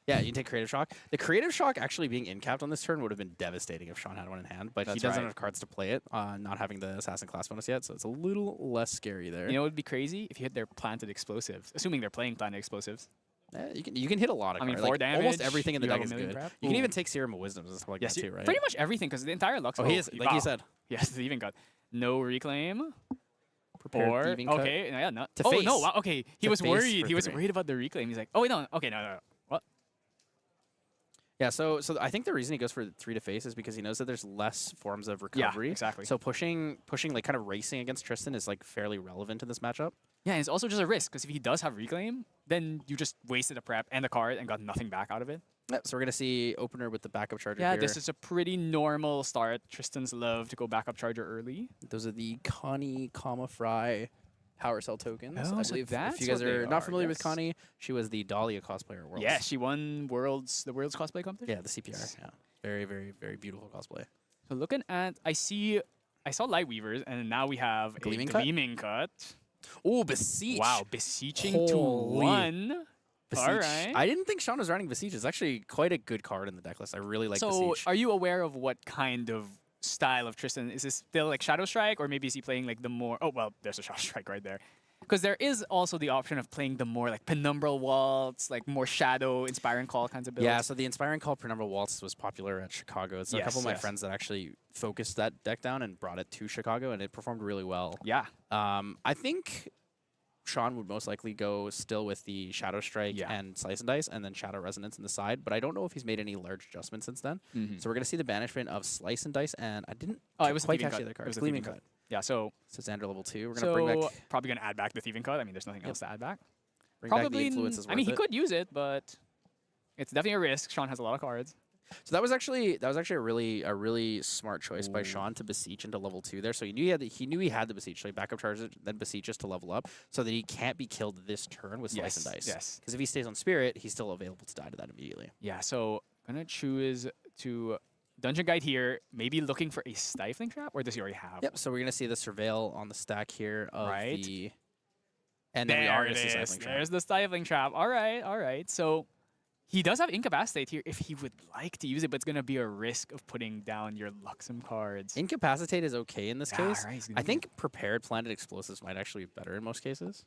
Yeah, you can take Creative Shock. The Creative Shock actually being in-capped on this turn would have been devastating if Sean had one in hand, but he doesn't have cards to play it, not having the Assassin class bonus yet, so it's a little less scary there. You know what would be crazy? If you hit their Planted Explosives, assuming they're playing Planted Explosives. You can hit a lot of cards. 4 damage. Almost everything in the you deck have is a good. million prep. You can even take Serum of Wisdoms and stuff like that too, right? Pretty much everything, because the entire Lux. Oh, he is, like you said. Yes, the even got no reclaim. Prepared Thieving Cut. Okay, yeah, no. To Oh face. no, wow, okay. He To was face worried. for He was 3. worried about the reclaim. He's like, oh wait, no, okay, no. What? Yeah, so I think the reason he goes for 3 to face is because he knows that there's less forms of recovery. Yeah, exactly. So pushing like kind of racing against Tristan is like fairly relevant in this matchup. Yeah, and it's also just a risk, because if he does have reclaim, then you just wasted a prep and a card and got nothing back out of it. Yeah, so we're gonna see opener with the backup charger Yeah, here. this is a pretty normal start. Tristan's love to go backup charger early. Those are the Connie, Fry Power Cell tokens. Oh, I so believe that's if you guys what they are not familiar with yes. Connie, she was the Dahlia cosplayer at Worlds. Yeah, she won the World's cosplay competition. Yeah, the CPR. Yeah, very, very, very beautiful cosplay. So looking at, I saw Light Weavers, and now we have Gleaming a Cut? Gleaming Cut. Oh, Beseech. Wow, beseeching to Holy. 1. Beseech. All right. I didn't think Sean was running Beseech. It's actually quite a good card in the deck list. I really like So Beseech. are you aware of what kind of style of Tristan? Is this still like Shadow Strike, or maybe is he playing like the more... Oh, well, there's a Shadow Strike right there. Because there is also the option of playing the more like Penumbral Waltz, like more Shadow, Inspiring Call kinds of builds. Yeah, so the Inspiring Call Penumbral Waltz was popular at Chicago. So a couple of my friends that actually focused that deck down and brought it to Chicago, and it performed really well. Yeah. I think Sean would most likely go still with the Shadow Strike and Slice and Dice, and then Shadow Resonance in the side. But I don't know if he's made any large adjustments since then. So we're going to see the banishment of Slice and Dice, and I didn't it was quite Thieving catch the Cut. other card. It was a Gleaming Thieving Cut. Yeah, so Xander level 2. We're going to bring back... probably going to add back the Thieving Cut. I mean, there's nothing else to add back. Back the Probably, influence is I mean, he worth it. could use it, but it's definitely a risk. Sean has a lot of cards. So that was actually a really smart choice by Sean to beseech into level 2 there. So he knew he had the beseech. So he backup charges it, then beseeches to level up, so that he can't be killed this turn with slice and dice. Yes. Because if he stays on spirit, he's still available to die to that immediately. Yeah. So gonna choose to dungeon guide here. Maybe looking for a stifling trap, or does he already have? Yep. So we're gonna see the surveil on the stack here of Right. the. And then we are gonna see stifling trap. There's the stifling trap. All right. So he does have incapacitate here if he would like to use it, but it's gonna be a risk of putting down your Luxem cards. Incapacitate is okay in this case. Right, I think prepared planted explosives might actually be better in most cases.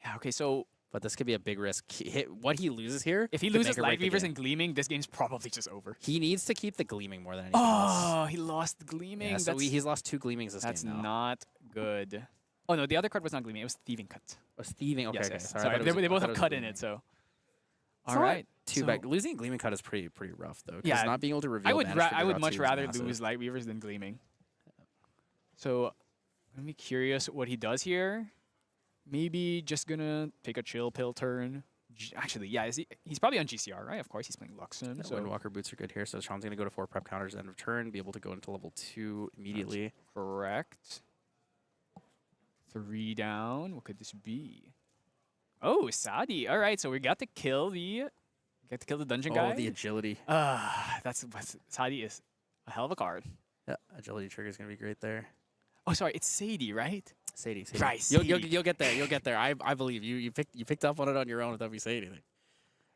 Yeah. Okay. So But this could be a big risk. What he loses here, if he could loses make or break Light the Weavers game. and Gleaming, this game's probably just over. He needs to keep the gleaming more than anything else. Oh, he lost Gleaming. Yeah, so that's he's lost 2 gleamings this that's game now. not good. Oh no, the other card was not Gleaming. It was Thieving Cut. Oh, thieving. Okay, Yes, okay. yes. Sorry, I Sorry, thought it was- they I both thought have it was cut in gleaming. it, so. It's All not right. too so bad. Losing a gleaming cut is pretty rough though. 'Cause Yeah, not being able to reveal. I would banish figure I would outs much is rather massive. lose Light Weavers than Gleaming. So I'm be curious what he does here. Maybe just gonna take a chill pill turn. Actually, yeah, he's probably on GCR, right? Of course, he's playing Luxem. Yeah, So Windwalker boots are good here. So Sean's gonna go to 4 prep counters end of turn, be able to go into level 2 immediately. correct. 3 down. What could this be? Oh, Sadi. All right, so we got to kill the dungeon guy. Oh, the agility. That's Sadi is a hell of a card. Yeah, agility trigger is gonna be great there. Oh, sorry, it's Sadie, right? Sadie. Right, You'll Sadie. get there. You'll get there. I believe you. You picked up on it on your own without me saying anything.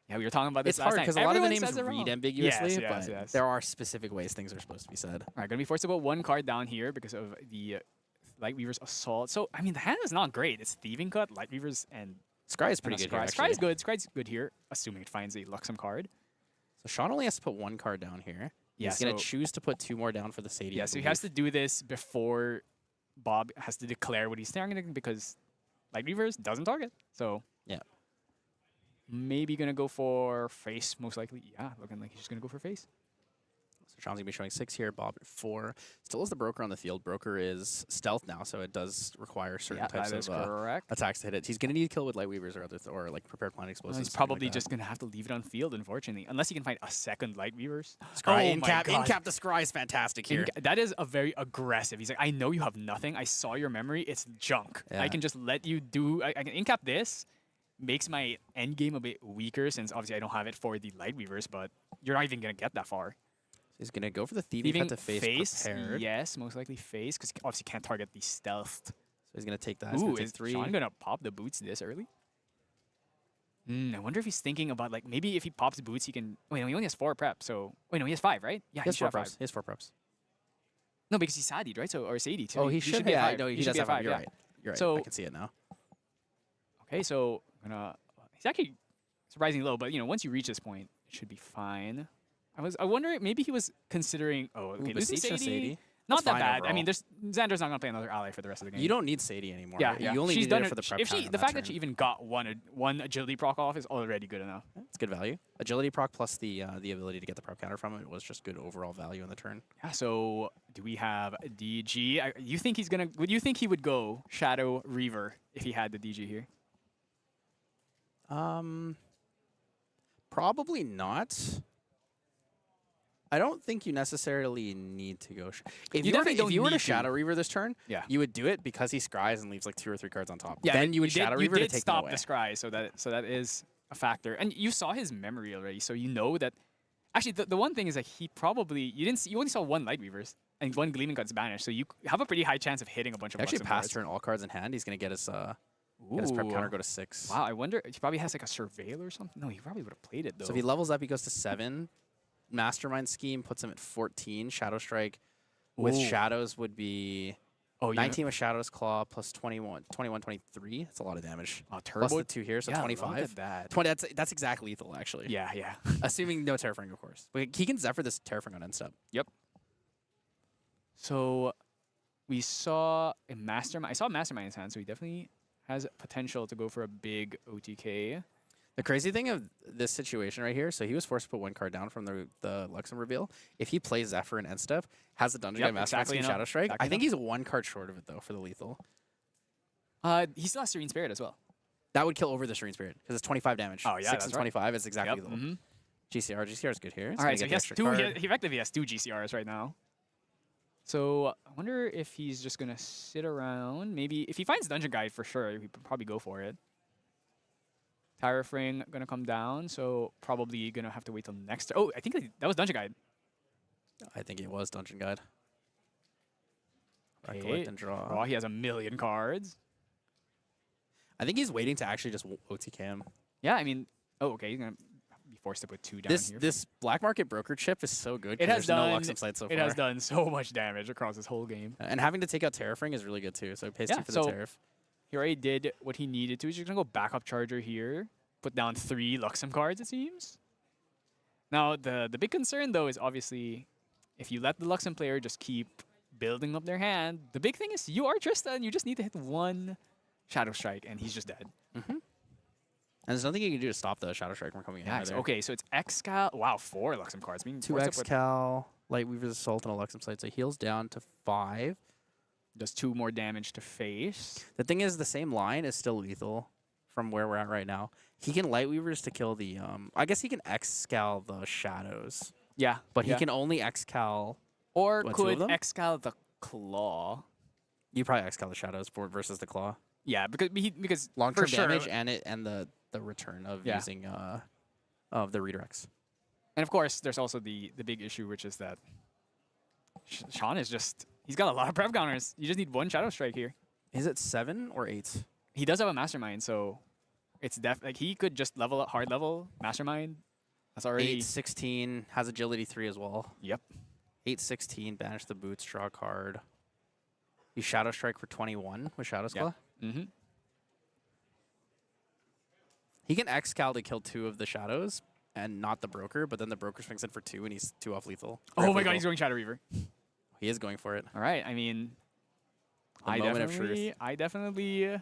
Yeah, we were talking about this It's last hard time. because a lot of the Everyone names says it read wrong. ambiguously, Yes, but yes. there are specific ways things are supposed to be said. All right, gonna be forced to put 1 card down here because of the Light Weaver's Assault. So, I mean, the hand is not great. It's Thieving Cut, Light Weavers, and Scry is pretty good here. Scry is good. Scry's good here, assuming it finds a Luxem card. So Sean only has to put 1 card down here. Yeah, He's gonna so- choose to put 2 more down for the Sadie. Yeah, I so he has to believe. do this before Bob has to declare what he's targeting because Light Weavers doesn't target. So Yeah. maybe gonna go for face, most likely. Yeah, looking like he's just gonna go for face. So Sean's gonna be showing 6 here. Bob at 4. Still is the broker on the field. Broker is stealth now, so it does require certain Yeah, types that is of correct. attacks to hit it. He's gonna need to kill with light weavers or or like prepared planet Well, explosives. he's something probably like that. just gonna have to leave it on field, unfortunately, unless he can find a second Light Weavers. Scry Oh my God. in-cap the Scry is fantastic here. That is a very aggressive. He's like, I know you have nothing. I saw your memory. It's junk. Yeah. I can just let you do. I can incap this. Makes my end game a bit weaker since obviously I don't have it for the Light Weavers, but you're not even gonna get that far. He's gonna go for the thieving cut to face, prepared. yes, most likely face, because obviously can't target the stealthed. So he's gonna take that. He's Ooh, gonna take is 3. Sean gonna pop the boots this early? I wonder if he's thinking about like maybe if he pops boots, he can. Wait, no, he only has 4 prep. So wait, no, he has 5, right? Yeah, He has should 4 have 5. preps. He has 4 preps. No, because he's Sadied, right? So or Sadie too. Oh, he should. be at Yeah, 5. no, he should does be at have 5. You're yeah. right. You're right. So- I can see it now. Okay, so he's actually surprisingly low, but once you reach this point, it should be fine. I wonder maybe he was considering. Oh, okay, losing Beseech to Sadie, Sadie. not That's that fine bad. I overall. mean, Xander's not gonna play another ally for the rest of the game. You don't need Sadie anymore. Yeah, right? yeah. You only She's need done it for the prep if count she, on the that fact that she turn. even got one agility proc off is already good enough. It's good value. Agility proc plus the ability to get the prep counter from it was just good overall value in the turn. Yeah. So do we have DG? You think he's gonna? Would you think he would go Shadow Reaver if he had the DG here? Probably not. I don't think you necessarily need to go. If You you were to, definitely don't if you were to need to. Shadow Reaver this turn, Yeah. you would do it because he scries and leaves like 2 or 3 cards on top. Yeah. Then you would did- Shadow Reaver did to take stop them away. the scry, so that is a factor. And you saw his memory already, so you know that. Actually, the one thing is that he probably you only saw 1 Light Weavers and 1 Gleaming Cut's banished, so you have a pretty high chance of hitting a bunch of. Actually, Luxem pass cards. turn all cards in hand. He's gonna get his prep Ooh. counter go to 6. Wow, I wonder. He probably has like a Surveil or something. No, he probably would have played it though. So if he levels up, he goes to 7. Mastermind Scheme puts him at 14. Shadow Strike with Ooh. shadows would be 19 with Shadow's Claw plus 21, 23. That's a lot of damage. Oh, Plus turbo. the 2 here, so Yeah, look 25. at that. 20. That's exactly lethal, actually. Yeah, yeah. Assuming no Terrafang, of course. But he can Zephyr this Terrafang on end step. Yep. So we saw a Mastermind. I saw a Mastermind in his hand, so he definitely has potential to go for a big OTK. The crazy thing of this situation right here, so he was forced to put 1 card down from the Luxem reveal. If he plays Zephyr and end step, has the Dungeon Yep, Guy Mastermind exactly Scheme enough. Shadow Strike, Exactly I think he's 1 card short of it, though, for the lethal. He still has Serene Spirit as well. That would kill over the Serene Spirit, because it's 25 damage. Oh, yeah, 6 that's and right. 25 is exactly Yep. lethal. GCR is good here. It's All gonna right, so get he the has extra two. card. He effectively has 2 GCRs right now. So I wonder if he's just gonna sit around. Maybe if he finds Dungeon Guide for sure, he would probably go for it. Tariff Ring gonna come down, so probably gonna have to wait till next. Oh, I think that was Dungeon Guide. I think it was Dungeon Guide. Okay. Recollect and draw. Draw. He has a million cards. I think he's waiting to actually just OTK him. Yeah, I mean, oh, okay. He's gonna be forced to put 2 down here. This black market broker chip is so good. It has there's done. no Luxem sight so far. It has done so much damage across this whole game. And having to take out Tariff Ring is really good too. So it pays Yeah, 2 for so the Tariff. He already did what he needed to. He's just gonna go backup charger here. Put down 3 Luxem cards, it seems. Now, the big concern, though, is obviously if you let the Luxem player just keep building up their hand, the big thing is you are Tristan. You just need to hit 1 Shadow Strike, and he's just dead. And there's nothing you can do to stop the Shadow Strike from coming in. Yeah, either. okay, so it's X-Cal. Wow, 4 Luxem cards. Being 2 forced to put- X-Cal, Lightweaver's Assault, and a Luxem sight. So heals down to 5. does 2 more damage to face. The thing is, the same line is still lethal from where we're at right now. He can Lightweavers to kill the... I guess he can X-Cal the Shadows. Yeah, But yeah. he can only X-Cal... Or what, 2 of could them? X-Cal the Claw. You probably X-Cal the Shadows versus the Claw. Yeah, because Long-term for sure, damage and the return of Yeah. using of the redirects. And of course, there's also the big issue, which is that Sean is just... He's got a lot of prep counters. You just need 1 Shadow Strike here. Is it 7 or 8? He does have a Mastermind, so it's like he could just level up, hard level Mastermind. That's already... 8-16, has agility 3 as well. Yep. 8-16, banish the boots, draw a card. You Shadow Strike for 21 with Shadow's Claw. Mm-hmm. He can X-Cal to kill 2 of the Shadows and not the Broker, but then the Broker swings in for 2 and he's 2 off lethal. Or Oh off my god, lethal. he's going Shadow Reaver. He is going for it. All right, I mean... The moment of truth. I definitely...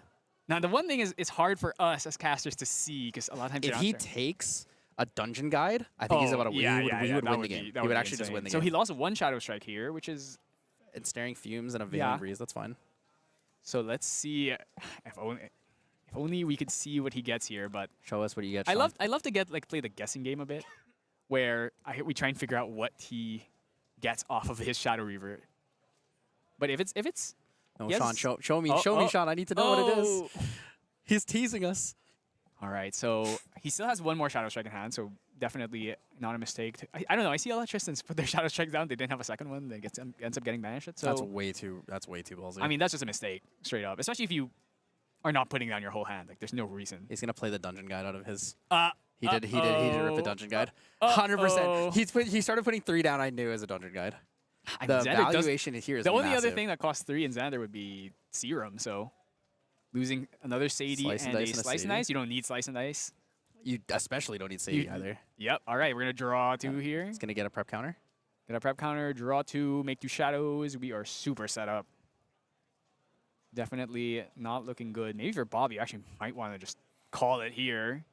Now, the one thing is, it's hard for us as casters to see, because a lot of times... If you're he not sure. takes a Dungeon Guide, I think he's about to yeah, we would that win would the game. be- that He would be actually just win the insane. So game. he lost 1 Shadow Strike here, which is... And Staring Fumes and a Veiling Yeah. Breeze, that's fine. So let's see if only we could see what he gets here, but... Show us what you get, I Sean. love to play the guessing game a bit, where we try and figure out what he gets off of his Shadow Reaver. But if it's No, Yes. Sean, show me, Oh, show me, oh. Sean. I need to know what it is. Oh. He's teasing us. All right, so he still has 1 more Shadow Strike in hand, so definitely not a mistake. I don't know. I see a lot of Tristans put their Shadow Strike down. They didn't have a second one. They ends up getting banished. So That's way too ballsy. I mean, that's just a mistake, straight up. Especially if you are not putting down your whole hand. Like, there's no reason. he's gonna play the Dungeon Guide out of his. He did rip uh-oh. the Dungeon Guide. Uh-oh. 100%. He started putting 3 down. I knew as a Dungeon Guide. I The mean, Xander does- valuation here is the only other massive. thing that costs 3 in Xander would be Serum. So losing another Sadie Slice and and a Dice and a Slice and Sadie. Dice, you don't need Slice and Dice. You especially don't need Sadie You- either. Yep. All right, we're gonna draw 2 here. He's gonna get a prep counter. Get a prep counter, draw 2, make 2 shadows. We are super set up. Definitely not looking good. Maybe for Bob, you actually might want to just call it here,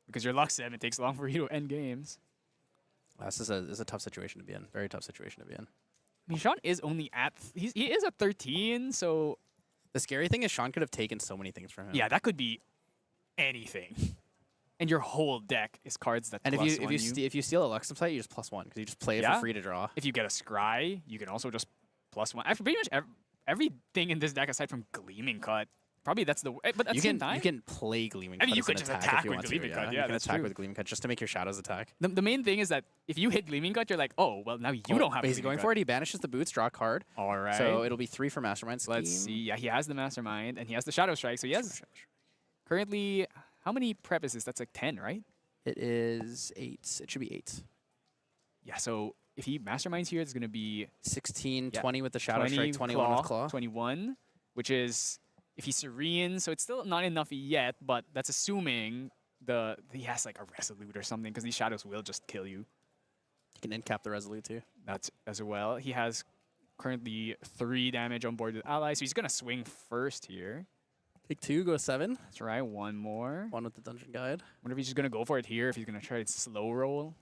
because your Luxem, it takes long for you to end games. This is a tough situation to be in. Very tough situation to be in. I mean, Sean is only at he is at 13, so The scary thing is Sean could have taken so many things from him. yeah, that could be anything. And your whole deck is cards that And plus if you steal a Luxem sight, you just +1 because you just play it Yeah. for free to draw. if you get a Scry, you can also just +1. Actually, pretty much everything in this deck aside from Gleaming Cut. Probably that's the. But at the same time, you can play Gleaming I Cut. mean, you as could an just attack attack if you with want Gleaming to. Cut, You yeah, can that's attack true. with Gleaming Cut just to make your shadows attack. the main thing is that if you hit Gleaming Cut, you're like, oh, well, now you don't have. But he's Gleaming going Cut. for it. He banishes the boots, draw a card. All right. So it'll be 3 for Mastermind Scheme. Let's see. Yeah, he has the Mastermind and he has the Shadow Strike. So he has currently how many prep is this? That's like 10, right? It is 8. It should be 8. Yeah. So if he Masterminds here, it's going to be 16, Yeah. 20 with the Shadow 20 Strike, 21 with Claw. 21, which is if he's Serene, so it's still not enough yet, but that's assuming he has like a Resolute or something, because these shadows will just kill you. You can end cap the Resolute too. That's as well. He has currently 3 damage on board with allies, so he's gonna swing first here. Take 2, go 7. That's right, 1 more. 1 with the Dungeon Guide. Wonder if he's just gonna go for it here, if he's gonna try to slow roll.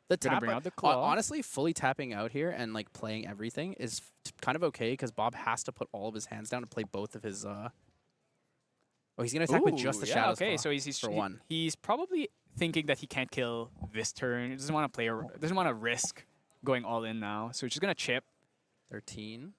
The Gonna tap, bring out the Claw. honestly, fully tapping out here and like playing everything is kind of okay because Bob has to put all of his hands down to play both of his. Oh, he's gonna attack with just the yeah, Shadows okay, Claw so he's for 1. He's probably thinking that he can't kill this turn. He doesn't want to play. Doesn't want to risk going all in now. So he's just gonna chip. 13.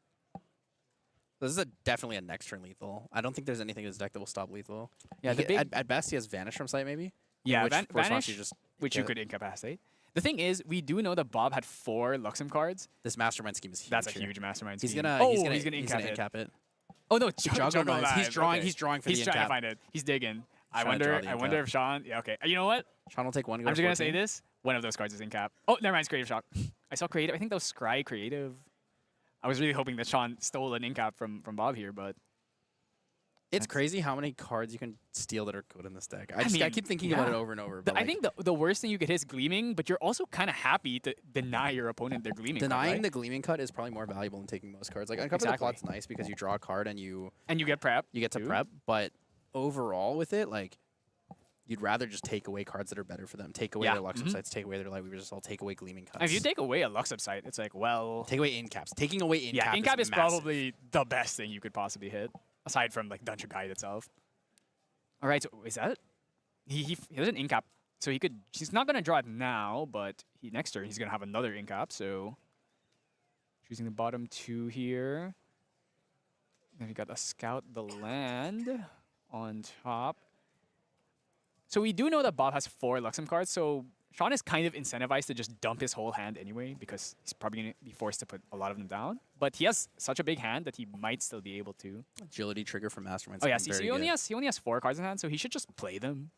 This is definitely a next turn lethal. I don't think there's anything in his deck that will stop lethal. Yeah, the big, at best he has Vanish from sight maybe. yeah, which Vanish, you just which you get. could incapacitate. The thing is, we do know that Bob had 4 Luxem cards. This mastermind scheme is huge. That's a here. huge mastermind He's scheme. gonna Oh, he's gonna incap it. it. Oh no, Juggle Juggle Knives. He's Knives, drawing. okay. He's drawing for He's the trying incap. to find it. He's digging. I Trying to draw wonder. the I wonder incap. if Sean. Yeah, okay. You know what? Sean will take one. I'm just gonna say this. One of those cards is in cap. Oh, never mind. It's Creative Shock. I saw Creative. I think that was Scry Creative. I was really hoping that Sean stole an incap from Bob here, but It's crazy how many cards you can steal that are good in this deck. I mean, keep thinking yeah. about it over and over. But I think the worst thing you could hit is Gleaming, but you're also kind of happy to deny your opponent their Gleaming. denying card, right? the Gleaming Cut is probably more valuable than taking most cards. Like Uncover the Exactly. Plot's nice because you draw a card and you get prep. get to too. prep, but overall with it, like you'd rather just take away cards that are better for them. Take away Yeah. their Luxem Mhm. sites, take away their Light Weavers, all take away Gleaming Cuts. And if you take away a Lux Upside, it's like, well, take away Incaps. Taking away Incap yeah, Incap is massive. probably the best thing you could possibly hit, aside from like Dungeon Guide itself. All right, so is that? He has an Incap, so he could. He's not gonna draw it now, but next turn he's gonna have another Incap. So choosing the bottom 2 here. Then we got a Scout the Land on top. So we do know that Bob has 4 Luxem cards, so Sean is kind of incentivized to just dump his whole hand anyway, because he's probably going to be forced to put a lot of them down. But he has such a big hand that he might still be able to. Agility trigger from Mastermind. Oh yeah, see, so he only has 4 cards in hand, so he should just play them,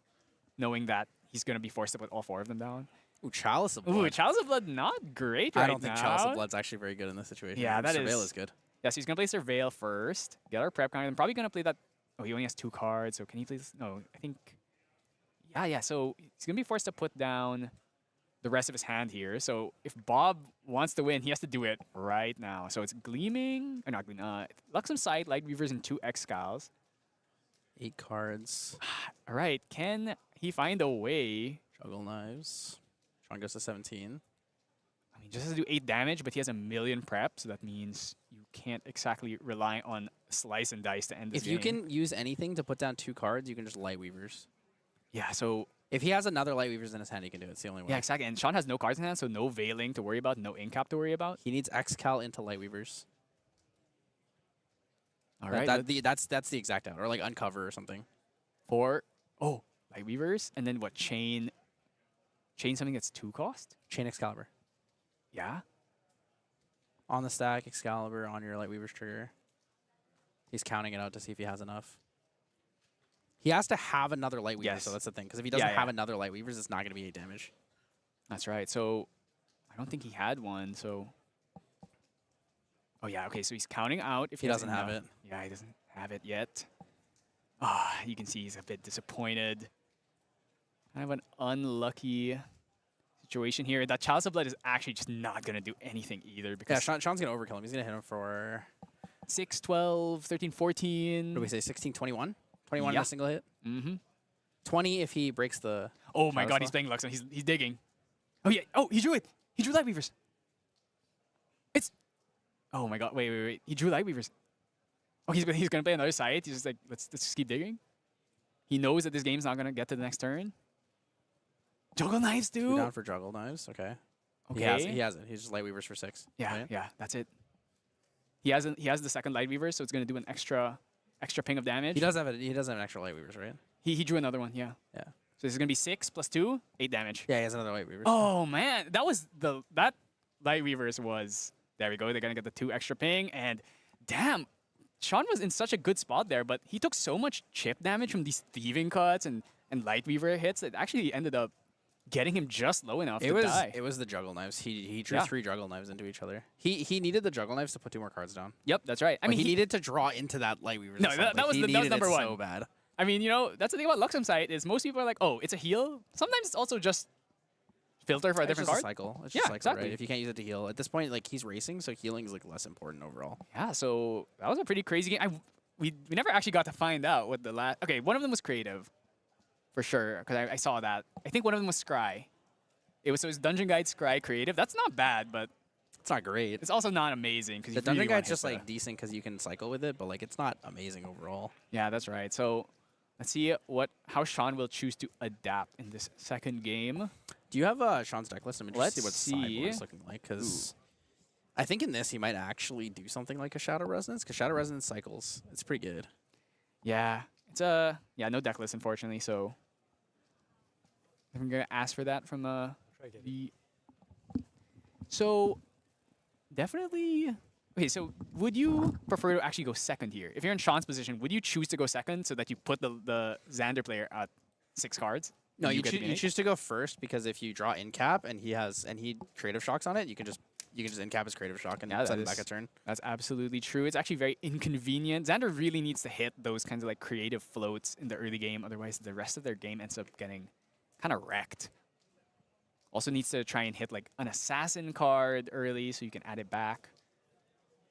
knowing that he's going to be forced to put all 4 of them down. Ooh, Chalice of Blood. Ooh, Chalice of Blood, not great right now. I don't think Chalice of Blood's actually very good in this situation. Yeah, that Surveil is- is good. Yeah, so he's going to play Surveil first, get our prep card, and probably going to play that. Oh, he only has 2 cards, so can he play this? No, I think. Yeah, so he's going to be forced to put down the rest of his hand here. So if Bob wants to win, he has to do it right now. So it's Gleaming, or not Gleaming, Luxem Sight, Light Weavers, and 2 X-Scows. 8 cards. All right, can he find a way? Juggle Knives. Sean goes to 17. I mean, just has to do 8 damage, but he has a million prep, so that means you can't exactly rely on Slice and Dice to end this If game. you can use anything to put down 2 cards, you can just Light Weavers. Yeah, so... If he has another Light Weavers in his hand, he can do it. It's the only way. Yeah, exactly. And Sean has no cards in hand, so no Veiling to worry about, no Incap to worry about. He needs X-Cal into Light Weavers. All right, That's the exact out. Or like Uncover or something. 4. Oh, Light Weavers, and then what? Chain something that's 2 cost? Chain Excalibur. Yeah. On the stack, Excalibur on your Light Weavers trigger. He's counting it out to see if he has enough. He has to have another Light Weaver, Yes. so that's the thing. Because if he doesn't Yeah, have yeah. another Light Weavers, it's not going to be 8 damage. That's right. So I don't think he had one, so... Oh, yeah, okay, so he's counting out. If He doesn't have enough. it. Yeah, he doesn't have it yet. Ah, you can see he's a bit disappointed. Kind of an unlucky situation here. That Chalice of Blood is actually just not going to do anything either, Yeah, because Sean's going to overkill him. He's going to hit him for, 6, 12, 13, 14. what do we say, 16, 21? 21 in Yeah. a single hit? Mm-hmm. 20 if he breaks the... Oh my Chalice god, he's Law? playing Luxem. He's digging. Oh yeah. Oh, he drew it. He drew Light Weavers. It's. Oh my god. Wait. He drew Light Weavers. Oh, he's gonna play another side. He's just like, let's just keep digging. He knows that this game's not gonna get to the next turn. Juggle Knives, 2 dude. down for Juggle Knives. Okay. Okay. He has it. He's just Light Weavers for 6. Yeah, right? yeah. That's it. He has the second Light Weaver, so it's gonna do an extra ping of damage. He does have it. He does have an extra Light Weavers, right? He drew another one. Yeah. Yeah. So this is gonna be 6 plus 2, 8 damage. Yeah, he has another Light Weavers. Oh man, that Light Weavers was, there we go. They're gonna get the 2 extra ping, and damn, Sean was in such a good spot there, but he took so much chip damage from these thieving cuts and Light Weaver hits that actually ended up getting him just low enough to die. It was the Juggle Knives. He drew Yeah. 3 Juggle Knives into each other. He needed the Juggle Knives to put 2 more cards down. Yep, that's right. I I mean, mean, he needed to draw into that Light Weavers. No, assault. that was he that was needed number it 1. so bad. I mean, you know, that's the thing about Luxem Sight is most people are like, oh, it's a heal. Sometimes it's also just filter for a It's different just card. a cycle. It's Yeah, just a cycle, exactly. right? If you can't use it to heal. At this point, like, he's racing, so healing is, like, less important overall. Yeah, so that was a pretty crazy game. We never actually got to find out what the last... Okay, one of them was creative, for sure, because I saw that. I think one of them was Scry. It was Dungeon Guide Scry creative. That's not bad, but It's not great. it's also not amazing. Because The Dungeon Guide's just, like, decent because you can cycle with it, but, like, it's not amazing overall. Yeah, that's right. So Let's see how Sean will choose to adapt in this second game. Do you have Sean's deck list? I'm interested to see what the sideboard is looking like, because I think in this he might actually do something like a Shadow Resonance, because Shadow Resonance cycles. It's pretty good. Yeah, it's no deck list unfortunately, so I'm gonna ask for that from the. So definitely. Okay, so would you prefer to actually go second here? If you're in Sean's position, would you choose to go second so that you put the Xander player at 6 cards? No, you choose to go first, because if you draw in cap and he creative shocks on it, you can just in cap his creative shock and send him back a turn. That's absolutely true. It's actually very inconvenient. Xander really needs to hit those kinds of like creative floats in the early game, otherwise the rest of their game ends up getting kind of wrecked. Also needs to try and hit like an assassin card early so you can add it back.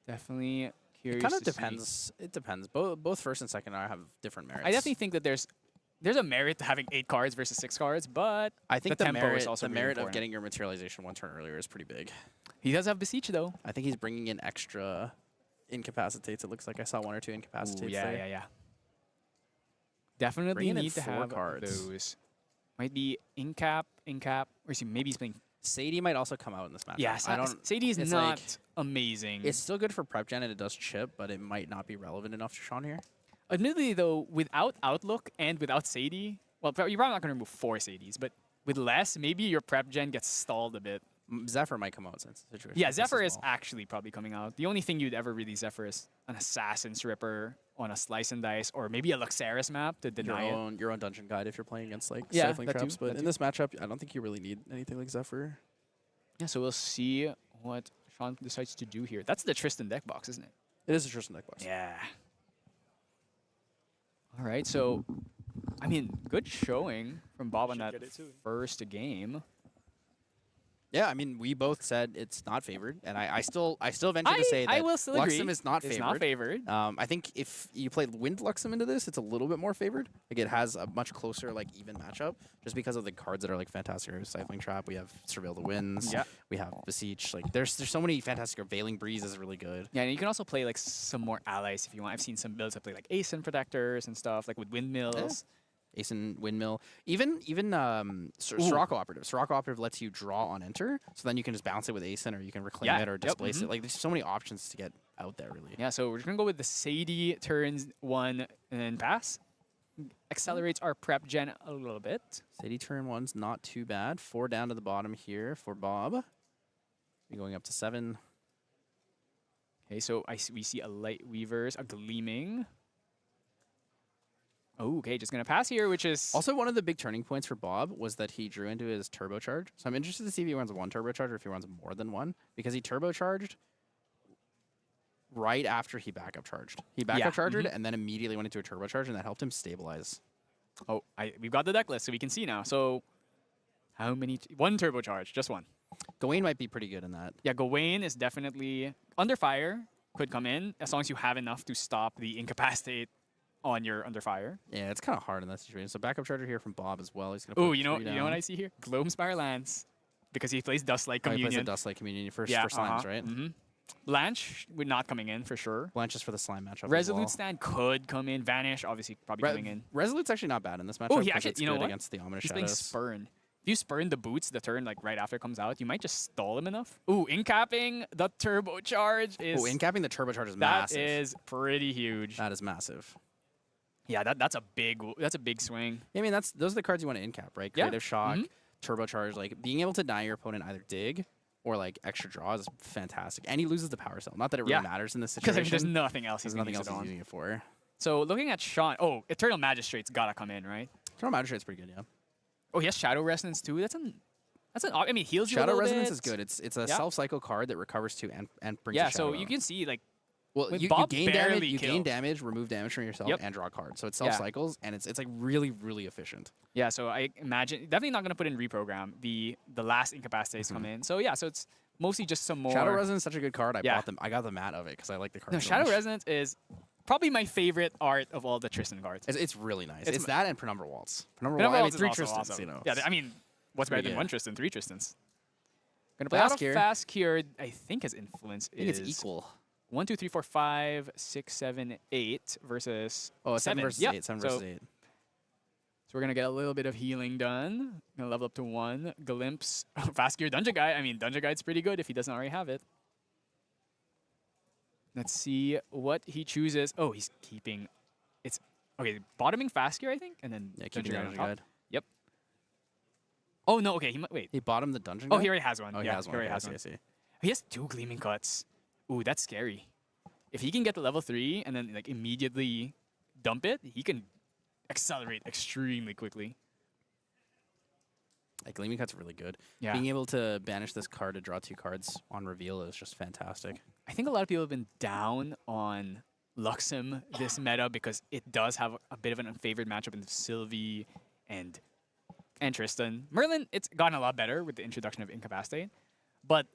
Definitely curious. It kind of depends. It depends. Both first and second have different merits. I definitely think that there's a merit to having 8 cards versus 6 cards, but I think the tempo is also the merit really of getting your materialization 1 turn earlier is pretty big. He does have Beseech though. I think he's bringing in extra incapacitates. It looks like I saw 1 or 2 incapacitates. Yeah. Definitely Bringing in need to 4 have cards. those. Might be incap, or maybe he's playing. Sadie might also come out in this match. Yeah, Sadie is not like, amazing. It's still good for prep gen and it does chip, but it might not be relevant enough to Sean here. Admittedly, though, without Outlook and without Sadie, well, you're probably not going to remove 4 Sadies, but with less, maybe your prep gen gets stalled a bit. Zephyr might come out since the situation. Yeah, Zephyr is actually probably coming out. The only thing you'd ever really Zephyr is an Assassin's Ripper on a Slice and Dice, or maybe a Luxaris map to deny your own dungeon guide if you're playing against like yeah, stifling traps. But in this matchup, I don't think you really need anything like Zephyr. Yeah, so we'll see what Sean decides to do here. That's the Tristan deck box, isn't it? It is a Tristan deck box. Yeah. All right, so I mean, good showing from Bob on that first game. Yeah, I mean, we both said it's not favored, and I still venture to say that I will still agree. Luxem is not favored. It's not favored. I think if you played Wind Luxem into this, it's a little bit more favored. Like it has a much closer, like even matchup, just because of the cards that are like fantastic. Stifling Trap, we have Surveil the Winds. Yeah. We have Beseech. Like there's so many fantastic. Veiling Breeze is really good. Yeah, and you can also play like some more allies if you want. I've seen some builds that play like Ascent Protectors and stuff, like with Windmills. Yeah. Ascent, Windmill, even Sirocco Operative. Sirocco Operative lets you draw on enter, so then you can just bounce it with Ascent, or you can reclaim it or displace it. Like there's so many options to get out there, really. Yeah, so we're just gonna go with the Sadie turns 1 and then pass. Accelerates our prep gen a little bit. Sadie turn 1's not too bad. 4 down to the bottom here for Bob. We're going up to 7. Okay, so we see a Light Weavers, a Gleaming. Oh, okay, just gonna pass here, which is also one of the big turning points for Bob was that he drew into his turbocharge. So I'm interested to see if he runs 1 turbocharge or if he runs more than 1, because he turbocharged right after he backup charged. He backup charged and then immediately went into a turbocharge, and that helped him stabilize. Oh, we've got the deck list, so we can see now. So how many? 1 turbocharge, just 1. Gawain might be pretty good in that. Yeah, Gawain is definitely under fire. Could come in as long as you have enough to stop the incapacitate on your under fire. Yeah, it's kind of hard in that situation. So backup charger here from Bob as well. He's gonna. Oh, you know what I see here? Gloamspire Lance, because he plays Dustlight Communion. He plays a Dustlight Communion for slimes, right? Blanche would not coming in for sure. Blanche is for the slime matchup. Resolute Stand could come in. Vanish obviously probably coming in. Resolute's actually not bad in this matchup. Oh, he actually, it's you know good what? Against the Ominous He's Shadows. playing Spurn. If you spurn the boots the turn like right after it comes out, you might just stall him enough. Ooh, incapping the turbocharge is. Oh, incapping the turbocharge is massive. That is pretty huge. That is massive. Yeah, that's a big swing. Yeah, I mean those are the cards you want to incap, right? Creative Shock, turbocharge, like being able to deny your opponent either dig or like extra draw is fantastic. And he loses the power cell. Not that it really matters in this situation. Because there's nothing else he's using it for. So looking at Sean, Eternal Magistrate's gotta come in, right? Eternal Magistrate's pretty good, yeah. Oh, he has Shadow Resonance too. I mean, heals you a Shadow little Resonance bit. is good. It's a self-cycle card that recovers 2 and brings yeah, a shadow so you can see like. Well, you gain damage, remove damage from yourself, and draw a card. So it self-cycles, and it's like really, really efficient. Yeah, so I imagine definitely not gonna put in reprogram. The last incapacitates come in. So yeah, so it's mostly just some more. Shadow Resonance is such a good card. I bought them. I got the mat of it because I like the card. No, so Shadow much. Resonance is probably my favorite art of all the Tristan cards. It's really nice. It's that and Penumbra Waltz. Penumbra Waltz is 3 also Tristans, awesome. you know. Yeah, I mean, what's better than 1 Tristan? 3 Tristans. Gonna play Fast out Cure. of Fast Cure. I think his influence I think is it's equal. 1, 2, 3, 4, 5, 6, 7, 8 versus 7 versus 8. 7 versus 8. we're going to get a little bit of healing done. Going to level up to 1. Glimpse. Fast Gear Dungeon Guide. I mean, Dungeon Guide's pretty good if he doesn't already have it. Let's see what he chooses. Oh, he's keeping... It's... Okay, bottoming Fast Gear, I think, and then keeping Dungeon Dungeon Guide. Guide. Yep. Oh, no, okay, wait. He bottomed the Dungeon Oh, Guide? he already has one. Oh, he yeah, has one. He already Okay, has I one. see, I see. He has 2 Gleaming Cuts. Ooh, that's scary. If he can get to level 3 and then like immediately dump it, he can accelerate extremely quickly. Like, Gleaming Cut's really good. Yeah. Being able to banish this card to draw 2 cards on reveal is just fantastic. I think a lot of people have been down on Luxem this meta because it does have a bit of an unfavored matchup in Sylvie and Tristan. Merlin, it's gotten a lot better with the introduction of Incapacitate. But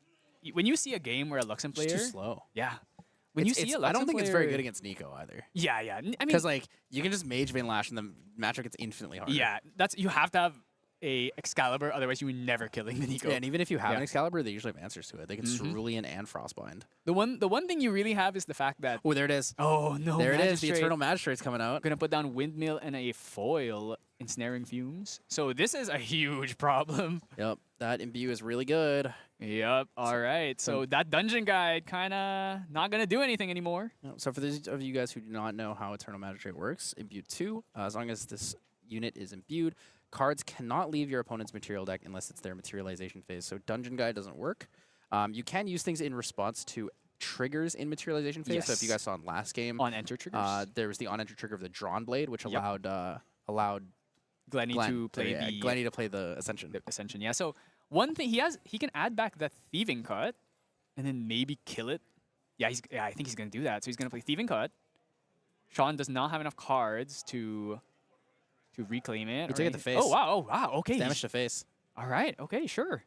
when you see a game where a Luxem player... It's too slow. Yeah. When you see a Luxem I don't think it's very player- good against Nico either. Yeah, yeah. I mean, Because, like, you can just Mage Vein Lash and the matchup gets infinitely harder. yeah, you have to have a Excalibur, otherwise you're never killing the Nico. Yeah, and even if you have an Yeah. Excalibur, they usually have answers to it. They can Cerulean and Frostbind. The one thing you really have is the fact that... Oh, there it is. Oh, no, There it is. The Magistrate. Eternal Magistrate's coming out. Gonna put down Windmill and a foil Ensnaring Fumes. So this is a huge problem. Yep, that Imbue is really good. Yep. All right. So that Dungeon Guide kind of not gonna do anything anymore. Yep, so for those of you guys who do not know how Eternal Magistrate works, Imbue 2, as long as this unit is imbued, cards cannot leave your opponent's material deck unless it's their materialization phase. So Dungeon Guide doesn't work. You can use things in response to triggers in materialization phase. So if you Yes. guys saw in last game, On enter triggers. there was the on-enter trigger of the Drawn Blade, which Yep. allowed Glenny to play the Glenny to play the Ascension. Ascension. Yeah. So one thing he can add back that Thieving Cut, and then maybe kill it. Yeah. I think he's gonna do that. So he's gonna play Thieving Cut. Sean does not have enough cards to reclaim it. He or took it to anything. face. Oh wow! Oh wow! Okay. Damage to face. All right. Okay. Sure.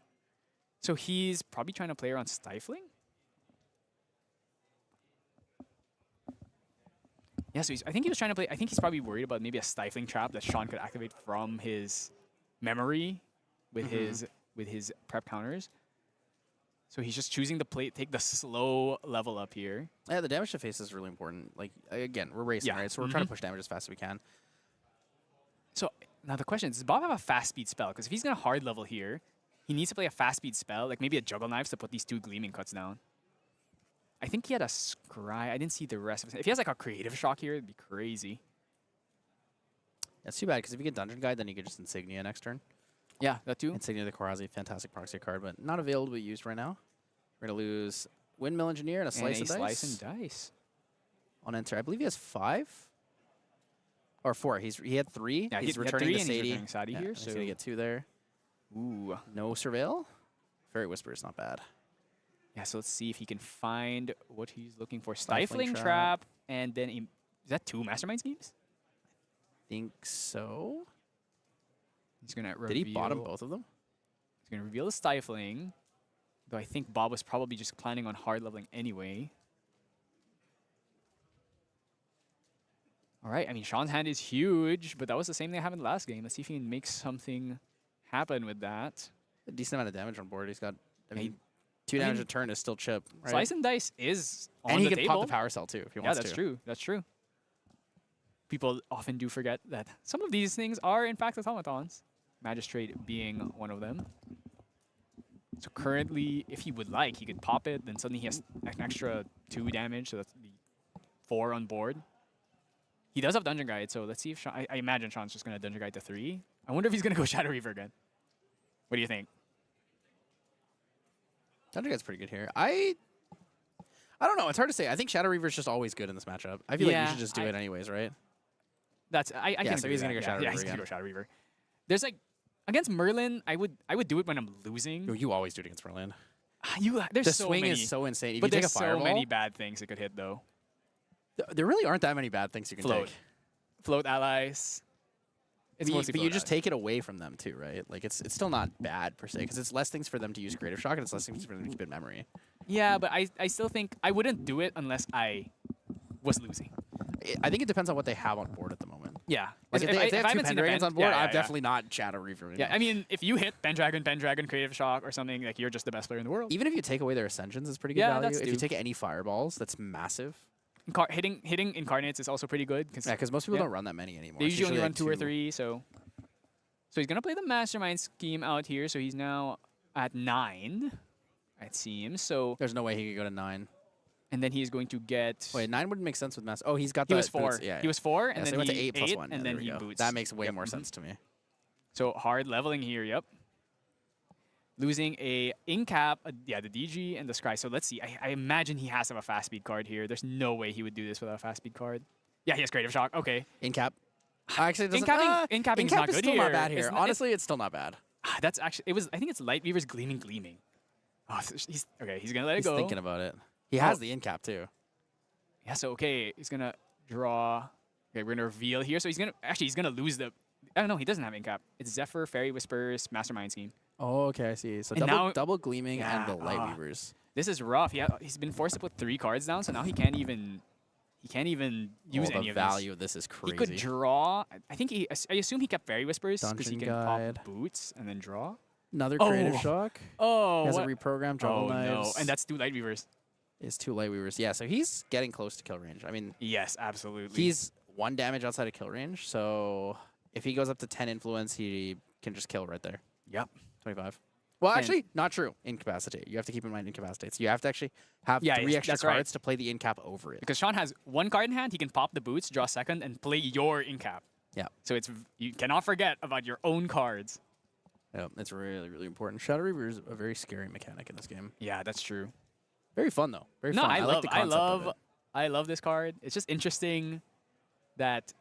So he's probably trying to play around Stifling. Yeah. So I think he was trying to play. I think he's probably worried about maybe a Stifling Trap that Sean could activate from his memory with his prep counters. So he's just choosing to take the slow level up here. Yeah, the damage to face is really important. Like, again, we're racing, Yeah. right? So we're trying to push damage as fast as we can. So now the question is, does Bob have a fast speed spell? Because if he's gonna hard level here, he needs to play a fast speed spell, like maybe a Juggle Knives to put these 2 Gleaming Cuts down. I think he had a Scry. I didn't see the rest of it. If he has like a Creative Shock here, it'd be crazy. That's too bad, because if you get Dungeon Guide, then you get just Insignia next turn. Yeah, that too. Insignia the Korazi, fantastic proxy card, but not available to be used right now. We're going to lose Windmill Engineer and a Slice and of a Dice. Slice and Dice. On enter. I believe he has 5? Or 4. He had 3. Yeah, he's he had returning 3 to and he's Sadie. returning Sadie here, He's so- going to get 2 there. Ooh. No Surveil. Fairy Whisper is not bad. Yeah, so let's see if he can find what he's looking for. Stifling Stifling Trap. Trap, and then is that 2 Mastermind Schemes? Think so. He's gonna reveal. Did he bottom both of them? He's gonna reveal the Stifling, though I think Bob was probably just planning on hard leveling anyway. All right, I mean Sean's hand is huge, but that was the same thing that happened last game. Let's see if he can make something happen with that. A decent amount of damage on board. He's got, I mean, He- 2 I damage mean, a turn is still chip. Right? Slice and Dice is on and he the can table. pop the Power Cell too if he Yeah, wants that's to. true. That's true. People often do forget that some of these things are in fact automatons. Magistrate being one of them. So currently, if he would like, he could pop it. Then suddenly he has an extra 2 damage, so that's the 4 on board. He does have Dungeon Guide, so let's see if Sean, I imagine Sean's just gonna Dungeon Guide to 3. I wonder if he's gonna go Shadow Reaver again. What do you think? Dungeon Guide's pretty good here. I don't know. It's hard to say. I think Shadow Reaver is just always good in this matchup. I feel like Yeah, you should just do it anyways, right? That's I can so agree he's with gonna that. go Shadow yeah, Reaver he's gonna again. go Shadow Reaver. There's like against Merlin, I would do it when I'm losing. No, you always do it against Merlin. There's The so swing many, is so insane. If but you take there's a fireball, so many bad things it could hit though. there really aren't that many bad things you can Float. take. Float allies. It's mostly But you float just allies. take it away from them too, right? Like it's still not bad per se, because it's less things for them to use Creative Shock and it's less things for them to keep in memory. Yeah, but I still think I wouldn't do it unless I was losing. I think it depends on what they have on board at the moment. Yeah. Like if they have 2 haven't seen a Pendragons Pen- on board, yeah, I'm yeah. definitely not Shadow Reaver. Yeah, I mean, if you hit Pendragon, Creative Shock, or something, like you're just the best player in the world. Even if you take away their Ascensions, it's pretty good Yeah, value. that's If you due. take any Fireballs, that's massive. Hitting Incarnates is also pretty good because Yeah, because most people Yeah. don't run that many anymore. they It's usually only like run 2 or 2. 3. So So he's going to play the Mastermind scheme out here. So he's now at 9, it seems. So There's no way he could go to 9. and then he's going to get... Wait, 9 wouldn't make sense with Master. Oh, he's got he the was 4. boots. Yeah, He was 4, and yeah, so then he went to he 8 plus 1. and Yeah, then there he we go. boots. That makes way Yep. more sense to me. So hard leveling here, yep. Losing a in-cap, yeah, the DG and the Scry. So let's see. I imagine he has to have a fast speed card here. There's no way he would do this without a fast speed card. Yeah, he has Creative Shock. Okay. In-cap. Actually, it doesn't. In-capping is not is good still here. not bad here. It's not- Honestly, it's still not bad. That's actually, it was, I think it's Light Weaver's Gleaming. Oh, he's, okay, he's going to let He's it go. thinking about it. He has the in-cap, too. Yeah, so okay, he's going to draw. Okay, we're going to reveal here. So he's going to, actually, he's going to lose the, I don't know, he doesn't have in-cap. It's Zephyr, Fairy Whispers, Mastermind Scheme. Oh, okay, I see. So And now- double Gleaming Yeah, and the Light Weavers. This is rough. He's been forced to put 3 cards down, so now he can't even use any The of value of this is this. crazy. He could draw. I think I assume he kept Fairy Whispers because he Dungeon can Guide. pop Boots and then draw. Another Oh. Creative Shock. Oh, He has what? a reprogram, Juggle Oh no, Knives. and that's 2 Light Weavers. is 2 Light Weavers. Yeah, so he's getting close to kill range. I mean, Yes, absolutely. he's 1 damage outside of kill range, so if he goes up to 10 influence, he can just kill right there. Yep. 25. Well, And- actually, not true. Incapacitate. You have to keep in mind incapacitate. So you have to actually have Yeah, 3 extra that's right. cards to play the in-cap over it. Because Sean has 1 card in hand, he can pop the Boots, draw second, and play your in-cap. Yeah. So you cannot forget about your own cards. Yeah, it's really, really important. Shadow Reaver is a very scary mechanic in this game. Yeah, that's true. Very fun, though. Very No, fun. I like love, the concept of it. I love this card. It's just interesting that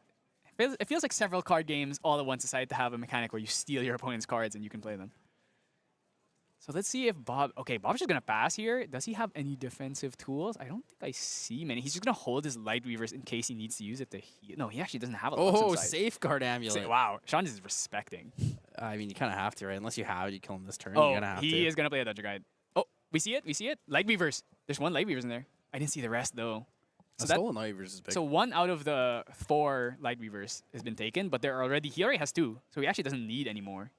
it feels like several card games all at once decide to have a mechanic where you steal your opponent's cards and you can play them. So let's see if okay, Bob's just gonna pass here. Does he have any defensive tools? I don't think I see many. He's just gonna hold his Light Weavers in case he needs to use it to heal. No, he actually doesn't have a Oh, Sight. Safeguard Amulet. Wow, Sean is respecting. I mean, you kind of have to, right? Unless you have it, you kill him this turn. Oh, You're gonna have he to. is gonna play a Dungeon Guide. Oh, we see it. We see it. Light Weavers. There's 1 Light Weavers in there. I didn't see the rest though. So that- Stolen Light Weavers is big. So 1 out of the 4 Light Weavers has been taken, but he already has 2, so he actually doesn't need any more.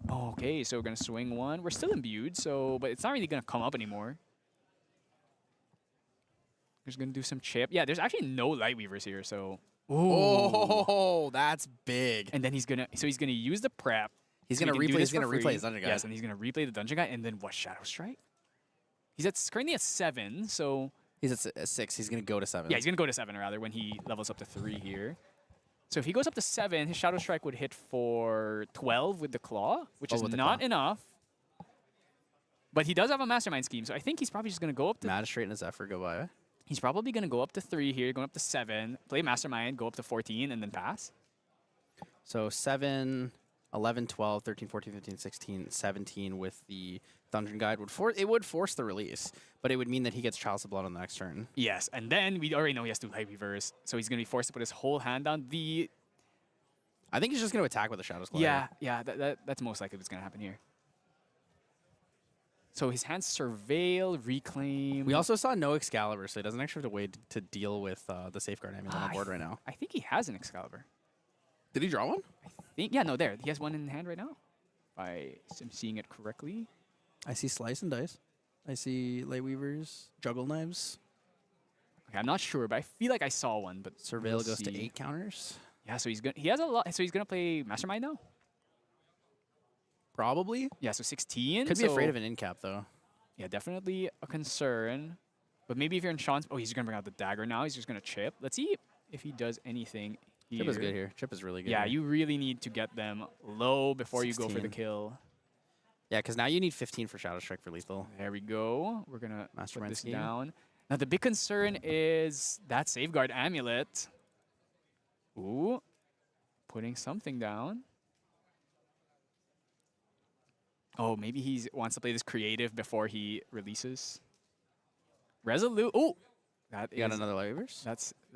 Okay, so we're gonna swing 1. We're still imbued, but it's not really gonna come up anymore. We're just gonna do some chip. Yeah, there's actually no Light Weavers here, so. Oh, that's big. And then he's gonna use the prep. He's so gonna he can do replay. this He's gonna for free. replay his Dungeon Guide. Yes, and he's gonna replay the Dungeon Guide, and then what? Shadow Strike. He's currently at 7, so. He's at 6. He's gonna go to 7. Yeah, he's going to go to 7 rather when he levels up to 3 here. So if he goes up to 7, his Shadow Strike would hit for 12 with the Claw, which is with the not Claw. enough. But he does have a Mastermind Scheme, so I think he's probably just going to go up to... Magistrate and a Zephyr go by. He's probably going to go up to 3 here, going up to 7, play Mastermind, go up to 14, and then pass. So 7, 11, 12, 13, 14, 15, 16, 17 with the Dungeon Guide would force the release, but it would mean that he gets Chalice of Blood on the next turn. Yes, and then we already know he has 2 Light Weavers, so he's going to be forced to put his whole hand down. I think he's just going to attack with the Shadows Claw. Yeah, that's most likely what's going to happen here. So his hands Surveil, Reclaim. We also saw no Excalibur, so he doesn't actually have to wait to deal with the Safeguard Amulet on the board right now. I think he has an Excalibur. Did he draw one? Yeah, no, there. He has 1 in hand right now. If I'm seeing it correctly. I see Slice and Dice. I see Light Weavers, Juggle Knives. Okay, I'm not sure, but I feel like I saw one. But Surveil we'll goes to see. 8 counters. Yeah, so he has a lot. So he's gonna play Mastermind now. Probably. Yeah, so 16. Could be afraid of an in-cap, though. Yeah, definitely a concern. But maybe if you're in Sean's... Oh, he's gonna bring out the dagger now. He's just gonna chip. Let's see if he does anything here. Chip is good here. Chip is really good Yeah, here. you really need to get them low before you go for the 16. kill. Yeah, because now you need 15 for Shadow Strike for lethal. There we go. We're gonna put Mastermind this scheme. down. Now the big concern is that Safeguard Amulet. Ooh, putting something down. Oh, maybe he wants to play this creative before he releases. Resolute. Oh, that You got is. another Light Weavers?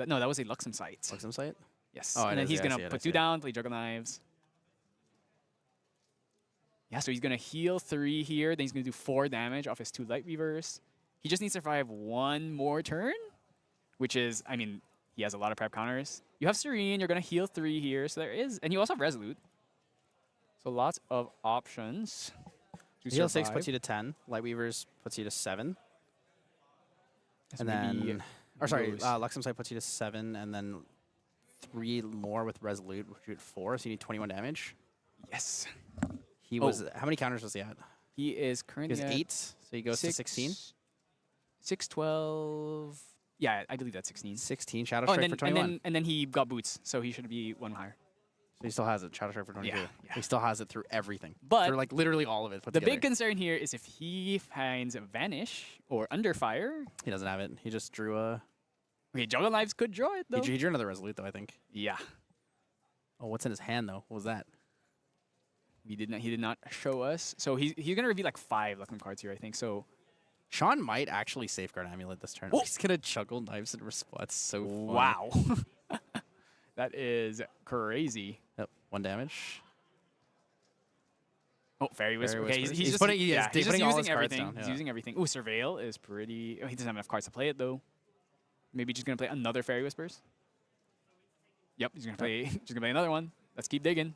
No, that was a Luxem Sight. Luxem Sight? Yes. Oh, it and then is. he's Yeah, I gonna see it, I put see 2 it. down, play Juggle Knives. Yeah, so he's gonna heal 3 here. Then he's gonna do 4 damage off his 2 Light Weavers. He just needs to survive 1 more turn, which is, I mean, he has a lot of prep counters. You have Serene. You're gonna heal 3 here, so there is, and you also have Resolute. So lots of options. To Heal 6 survive. puts you to 10. Light Weavers puts you to 7. So And maybe then, or sorry, goes- Luxem Sight puts you to 7, and then 3 more with Resolute, which would 4, so you need 21 damage. Yes. He was, how many counters was he at? He is He currently was at 8, so he goes to 16. 6, 12. Yeah, I believe that's 16. 16, Shadow Oh, Strike and for then, 21. and then he got boots, so he should be one higher. So he still has it, Shadow Strike for 22. Yeah, yeah. He still has it through everything. But through like literally all of it put the together. big concern here is if he finds Vanish or Under Fire. He doesn't have it. He just drew a... Okay, Juggle Knives could draw it, though. He drew another Resolute, though, I think. Yeah. Oh, what's in his hand, though? What was that? He did not show us. So he's going to reveal like 5 Luckman cards here, I think. So Sean might actually Safeguard Amulet this turn. Oh. He's going to juggle Knives in response. That's so funny. wow. That is crazy. Yep, 1 damage. Oh, Fairy Whisper. Fairy Okay, Whisper. he's He's just, putting- yeah, he's he's just putting all using his cards everything. down, He's yeah. using everything. Ooh, Surveil is pretty... Oh, he doesn't have enough cards to play it, though. Maybe just going to play another Fairy Whispers. Yep, he's going to play just gonna play another one. Let's keep digging.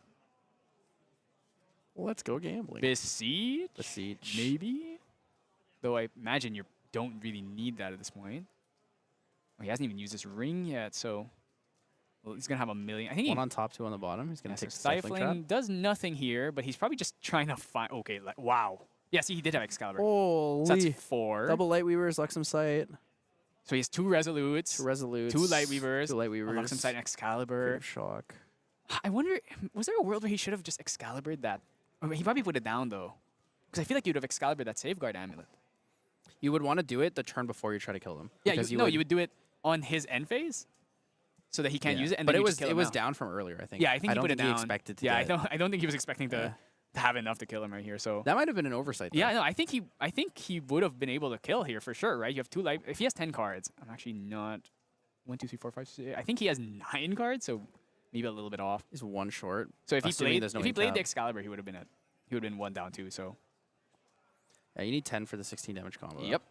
Let's go gambling. Besiege? Besiege. Maybe? Though I imagine you don't really need that at this point. Oh, he hasn't even used this ring yet, so... Well, he's going to have a million. I think 1 he... on top, 2 on the bottom. He's going Yeah, to so take the Stifling Trap. Stifling does nothing here, but he's probably just trying to find... Okay, wow. Yeah, see, he did have Excalibur. Holy. So that's 4. Double Lightweavers, Luxem Sight. So he has 2 Resolutes. 2 Resolutes. 2 Lightweavers. 2 Lightweavers. Luxem Sight and Excalibur. Grave Shock. I wonder, was there a world where he should have just Excalibured that? I mean, he probably put it down, though. Because I feel like you'd have Excalibured that Safeguard Amulet. You would want to do it the turn before you try to kill him. Yeah, because you would do it on his end phase so that he can't yeah. use it. And but then it you was just kill it him was now. down from earlier, I think. Yeah, I think he don't put it think down. he expected to Yeah, get... I don't think he was expecting to have enough to kill him right here. So That might have been an oversight, though. yeah, no, I think he would have been able to kill here for sure, right? You have 2 life. If he has 10 cards, I'm actually not 1, 2, 3, 4, 5, 6. I think he has 9 cards, so maybe a little bit off. He's 1 short. So if he assuming played there's no if he played the in-cap. Excalibur, he would have been 1 down too. So Yeah, you need 10 for the 16 damage combo. yep.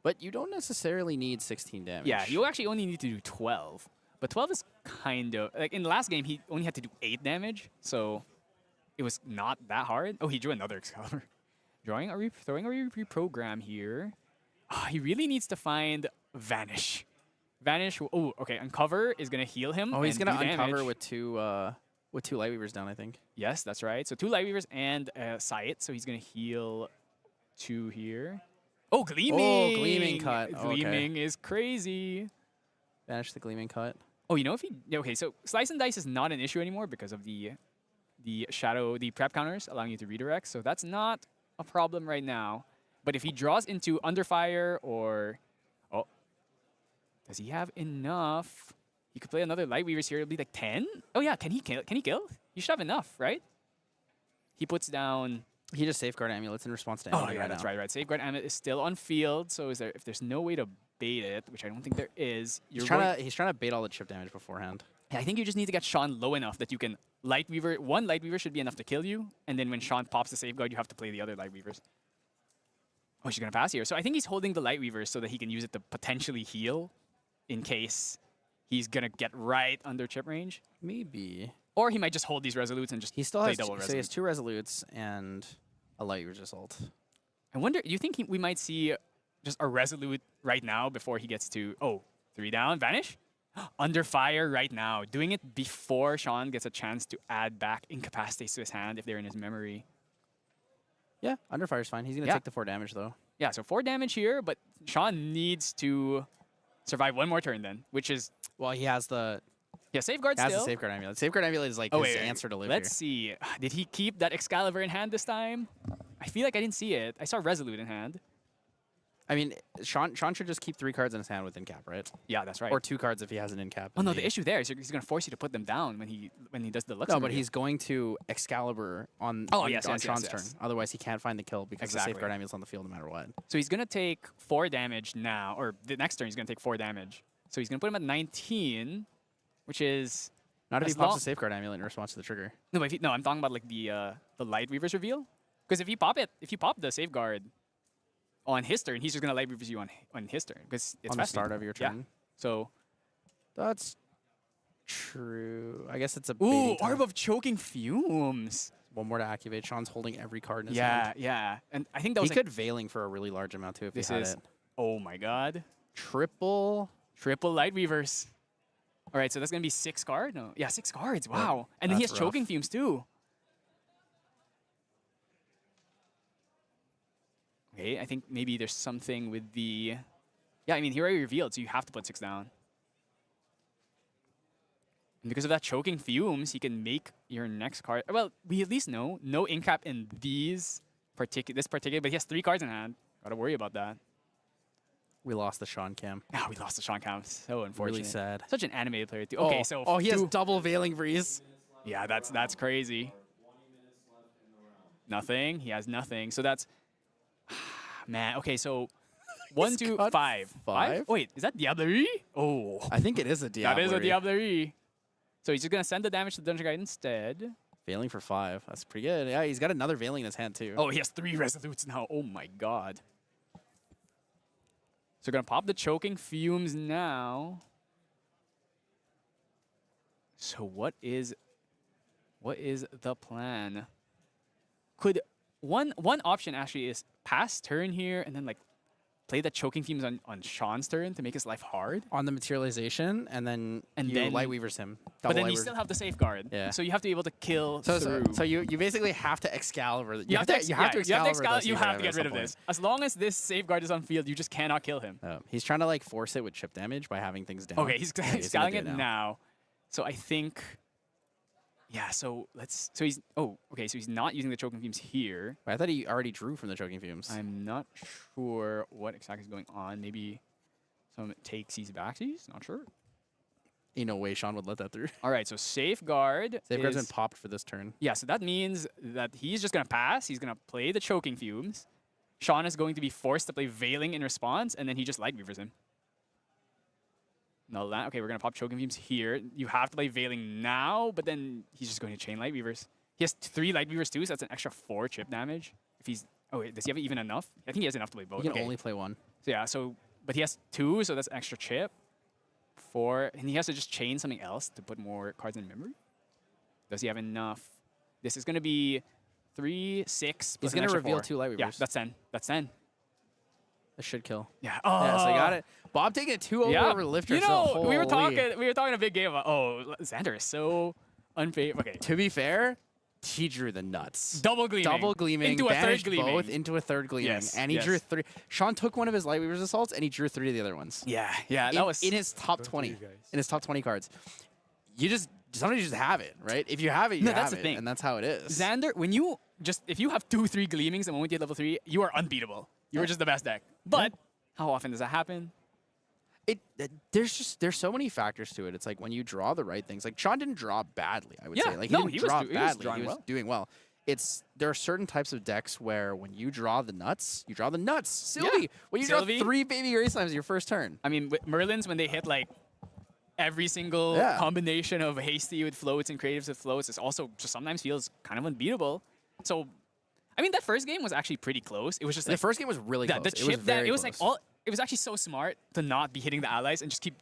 But you don't necessarily need 16 damage. Yeah, you actually only need to do 12. But 12 is kind of... Like, in the last game, he only had to do 8 damage, so it was not that hard. Oh, he drew another Excalibur. Throwing a reprogram here. Oh, he really needs to find Vanish. Vanish... Oh, okay, Uncover is going to heal him. Oh, he's and going to do uncover damage. with 2 Lightweavers down, I think. Yes, that's right. So 2 Lightweavers and Sight, so he's going to heal 2 here. Oh, Gleaming! Oh, Gleaming Cut. Okay. Gleaming is crazy. Banish the Gleaming Cut. Oh, you know if he... Okay, so Slice and Dice is not an issue anymore because of the prep counters allowing you to redirect, so that's not a problem right now. But if he draws into Under Fire or... Oh. Does he have enough? He could play another Lightweavers here. It'll be like 10? Oh, yeah. Can he kill? Can he kill? He should have enough, right? He puts down... He just Safeguard Amulets in response to Oh, anything yeah, right that's now. right. Safeguard Amulet is still on field, so if there's no way to bait it, which I don't think there is, He's trying to bait all the chip damage beforehand. Yeah, I think you just need to get Sean low enough that you can Lightweaver. 1 Lightweaver should be enough to kill you, and then when Sean pops the Safeguard, you have to play the other Lightweavers. Oh, she's going to pass here. So I think he's holding the Lightweavers so that he can use it to potentially heal in case he's going to get right under chip range. Maybe. Or he might just hold these Resolutes and just He still play has double so he has Resolute. 2 Resolutes and a Lightweaver's Assault. I wonder, do you think we might see just a Resolute right now before he gets to, 3 down, Vanish? Under Fire right now. Doing it before Sean gets a chance to add back Incapacitates to his hand if they're in his memory. Yeah, Under Fire's fine. He's going to take the 4 damage, though. Yeah, so 4 damage here, but Sean needs to survive 1 more turn then, which is... Well, he has the... Yeah, Safeguard He has still. the Safeguard Amulet. Safeguard Amulet is like his answer to live Let's see. Did he keep that Excalibur in hand this time? I feel like I didn't see it. I saw Resolute in hand. I mean, Sean should just keep 3 cards in his hand with in-cap, right? Yeah, that's right. Or 2 cards if he has an in-cap. Oh no, the issue there is he's going to force you to put them down when he does the Lux. No, but he's going to Excalibur on yes, Sean's yes, turn. yes. Otherwise, he can't find the kill because Exactly. the Safeguard Amulet's on the field no matter what. So he's going to take 4 damage now, or the next turn he's going to take 4 damage. So he's going to put him at 19, which is... Not if he As pops long- the Safeguard Amulet in response to the trigger. No, but no, I'm talking about like the Light Weaver's reveal. Because if you pop the Safeguard on his turn, he's just gonna Light Weavers you on his turn because it's On the fast start speed. of your Yeah. turn. So That's true. I guess it's a ooh, baiting time. Orb of Choking Fumes. 1 more to activate. Sean's holding every card in his Yeah, hand. yeah, and I think that He was like, could Veiling for a really large amount too if he this had is it. oh my god, Triple. triple Light Weavers. All right, so that's going to be 6 cards? No. Yeah, 6 cards. Wow. And then he has that's rough. Choking Fumes too. Okay, I think maybe there's something with the... Yeah, I mean, he already revealed, so you have to put 6 down. And because of that Choking Fumes, he can make your next card... Well, we at least know no ink cap in this particular, but he has 3 cards in hand. Gotta worry about that. We lost the Sean Cam. Ah, we lost the Sean Cam. So unfortunate. Really sad. Such an animated player too. Okay, so oh, he has double Veiling Breeze. Yeah, that's crazy. Nothing. He has nothing. So that's man. Okay, so 1, 2, 5. 5? Wait, is that Diablerie? Oh, I think it is a Diablerie. that is a Diablerie. So he's just gonna send the damage to the Dungeon Guide instead. Veiling for 5. That's pretty good. Yeah, he's got another Veiling in his hand too. Oh, he has 3 Resolutes now. Oh my god. So we're gonna pop the Choking Fumes now. So what is the plan? Could one option actually is pass turn here and then like play the Choking Fumes on Sean's turn to make his life hard. On the materialization, and then you then Lightweavers him. But then Double you Lightweavers. still have the safeguard. Yeah. So you have to be able to kill So through. you basically have to Excalibur. You have to Excalibur. you have to get rid of this. As long as this safeguard is on field, you just cannot kill him. He's trying to like force it with chip damage by having things down. Okay, he's Yeah, scaling gonna it do now. So I think, yeah. So he's so he's not using the Choking Fumes here. I thought he already drew from the Choking Fumes. I'm not sure what exactly is going on. Maybe some takesies backsies. Not sure. Ain't no way Sean would let that through. All right. So safeguard. Safeguard's been is, popped for this turn. yeah. So that means that he's just gonna pass. He's gonna play the Choking Fumes. Sean is going to be forced to play Veiling in response, and then he just Lightweavers him. No, okay, we're going to pop Choking Fumes here. You have to play Veiling now, but then he's just going to chain Lightweavers. He has 3 Lightweavers too, so that's an extra 4 chip damage. If he's... Oh, wait, does he have even enough? I think he has enough to play both. He can Okay. only play 1. So yeah, but he has 2, so that's an extra chip. 4, and he has to just chain something else to put more cards in memory. Does he have enough? This is going to be 3, 6. He's going to reveal 2 Lightweavers. Yeah, that's 10. That's 10. That should kill. Yeah. Yeah, so he got it. Bob taking a 2 over Lifter. You know, we were talking a big game about, Xander is so unfavorable. Okay. To be fair, he drew the nuts. Double Gleaming. Into a third Gleaming. Both into a third Gleaming. Yes, And he drew 3. Sean took one of his Lightweavers assaults and he drew 3 of the other ones. Yeah, that was in his top 20. you guys. In his top 20 cards. Sometimes you just have it, right? If you have it, you have that's it. the thing. And that's how it is. Xander, if you have 2, 3 Gleamings the moment you hit level 3, you are unbeatable. You are just the best deck. But how often does that happen? There's so many factors to it. It's like when you draw the right things. Like Sean didn't draw badly, I would Yeah, say. Like no, he he didn't was draw he was badly. drawing He was well. doing well. There are certain types of decks where when you draw the nuts, you draw the nuts. Sylvie, when you Sylvie. draw 3 baby Grace Slimes your first turn. I mean, with Merlins, when they hit like every single combination of hasty with floats and creatives with floats, it also just sometimes feels kind of unbeatable. So, I mean, that first game was actually pretty close. It was just like The first game was really close. the chip it was very it was close. like it was actually so smart to not be hitting the allies and just keep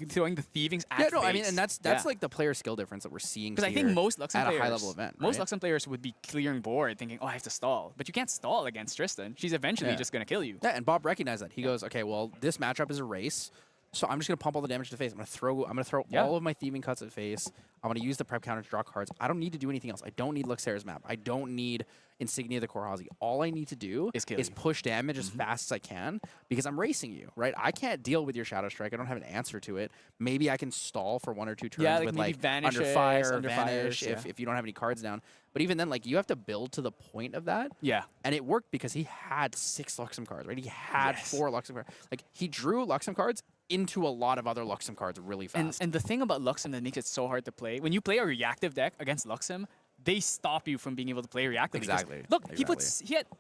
throwing the thievings at Yeah, no, I mean, face. and that's like the player skill difference that we're seeing. Because I think most Luxem at players, a high level event, most right? Luxem players would be clearing board, thinking, "Oh, I have to stall," but you can't stall against Tristan. She's eventually just gonna kill you. Yeah, and Bob recognized that. He goes, "Okay, well, this matchup is a race, so I'm just gonna pump all the damage to face. I'm gonna throw all of my thieving cuts at face. I'm gonna use the prep counter to draw cards. I don't need to do anything else. I don't need Luxera's map. I don't need Insignia the Korhazi. All I need to do is push damage as fast as I can because I'm racing you, right? I can't deal with your Shadow Strike. I don't have an answer to it. Maybe I can stall for 1 or 2 turns with maybe like Vanishes, under fire, Under vanish Fires, if you don't have any cards down. But even then, like you have to build to the point of that. Yeah. And it worked because he had 6 Luxem cards, right? He had 4 Luxem cards. Like he drew Luxem cards into a lot of other Luxem cards really fast. And the thing about Luxem that makes it so hard to play, when you play a reactive deck against Luxem, they stop you from being able to play reactively. Exactly. Look,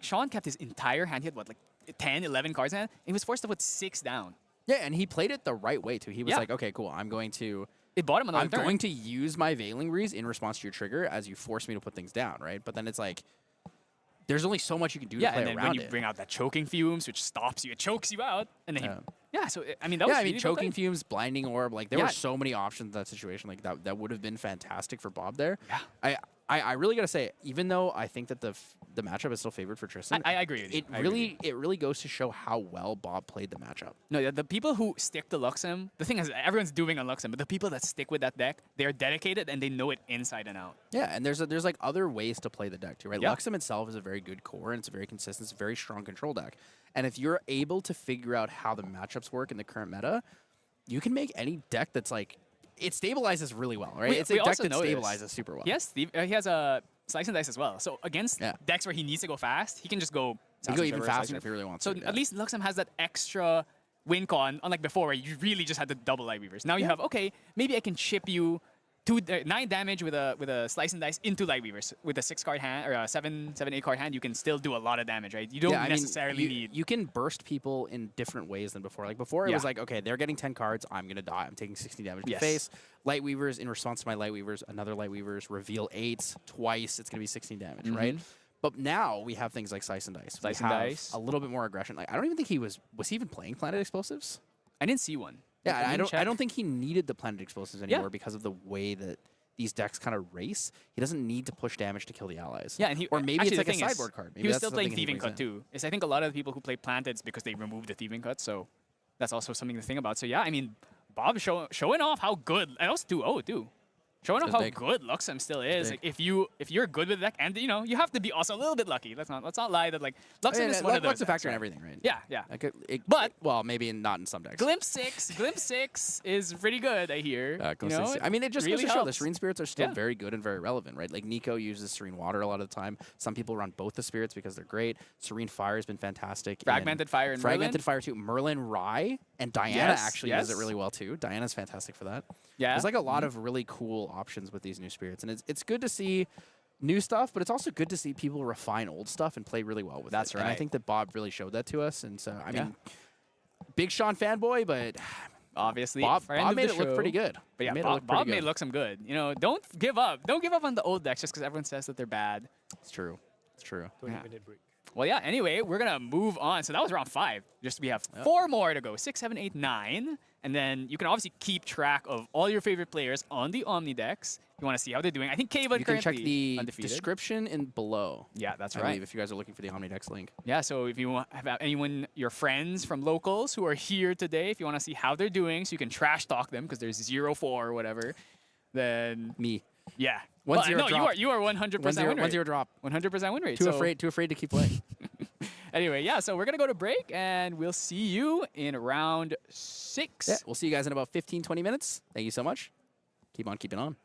Sean kept his entire hand. He had what, like 10, 11 cards in hand. And he was forced to put 6 down. Yeah, and he played it the right way too. He was like, okay, cool. I'm going to use my Veiling Breeze in response to your trigger as you force me to put things down, right? But then it's like, there's only so much you can do to play and then around when you bring out that Choking Fumes, which stops you, it chokes you out, and then so I mean that was Choking Fumes, Blinding Orb, like there were so many options in that situation, like that would have been fantastic for Bob there. Yeah. I really gotta say, even though I think that the matchup is still favored for Tristan, I agree with you. It really goes to show how well Bob played the matchup. No, the people who stick to Luxem, the thing is, everyone's doing on Luxem, but the people that stick with that deck, they're dedicated and they know it inside and out. Yeah, and there's like other ways to play the deck too, right? Yeah. Luxem itself is a very good core and it's a very consistent, it's a very strong control deck. And if you're able to figure out how the matchups work in the current meta, you can make any deck that's like it stabilizes really well, right? It's a deck that stabilizes super well. Yes, he has a slice and dice as well. So against decks where he needs to go fast, he can just go. He can go even faster if he really wants to. So at least Luxem has that extra win con, unlike before where you really just had to double Lightweavers. Now you have, okay, maybe I can chip you 9 damage with a slice and dice into Lightweavers. With a 6-card hand or a 7-8 card hand, you can still do a lot of damage, right? You don't necessarily need. You can burst people in different ways than before. Like before, it was like, okay, they're getting 10 cards, I'm gonna die. I'm taking 60 damage to the face. Lightweavers, in response to my Lightweavers, another Lightweavers, reveal 8s twice. It's gonna be 16 damage, right? But now we have things like Slice and Dice. Slice and Dice. A little bit more aggression. Like I don't even think he was he even playing Planet Explosives? I didn't see one. Yeah, I don't think he needed the Planet Explosives anymore because of the way that these decks kind of race. He doesn't need to push damage to kill the allies. Yeah, and or maybe it's like a sideboard card. Maybe he was still playing Thieving Cut too. I think a lot of the people who play Planted is because they removed the Thieving Cut, so that's also something to think about. So yeah, I mean, Bob showing off how good, and also showing off how good Luxem still is. Like, if you're good with the deck, and you have to be also a little bit lucky. Let's not lie that like Luxem is one of those. Luck's a factor in everything, right? Yeah. But well, maybe not in some decks. Glimpse 6 is pretty good. I hear. I mean, it just really goes to show the helps. Serene Spirits are still very good and very relevant, right? Like Nico uses Serene Water a lot of the time. Some people run both the spirits because they're great. Serene Fire has been fantastic. Fragmented Fire and Fragmented Fire too. Merlin, Rye, and Diana actually does it really well too. Diana's fantastic for that. Yeah. There's like a lot of really cool options with these new spirits, and it's good to see new stuff, but it's also good to see people refine old stuff and play really well with it. That's right. And I think that Bob really showed that to us, and so I mean, big Sean fanboy, but obviously Bob made it look pretty good. But yeah, Bob made it look some good. Don't give up. Don't give up on the old decks just because everyone says that they're bad. It's true. It's true. 20-minute break. Well, yeah, anyway, we're going to move on. So that was round 5. We have 4 more to go. 6, 7, 8, 9. And then you can obviously keep track of all your favorite players on the Omni decks. If you want to see how they're doing. I think Kayvon currently You can check the undefeated. description in below. Yeah, that's I right. believe, if you guys are looking for the Omni decks link. Yeah, so if you have anyone, your friends from locals who are here today, if you want to see how they're doing, so you can trash talk them because there's 0-4 or whatever, then... Me. Yeah. 1-0 no, drop. you are 100% win rate. 1-0 drop. 100% win rate. Too afraid to keep playing. Anyway, yeah, so we're going to go to break, and we'll see you in round 6. Yeah, we'll see you guys in about 15, 20 minutes. Thank you so much. Keep on keeping on.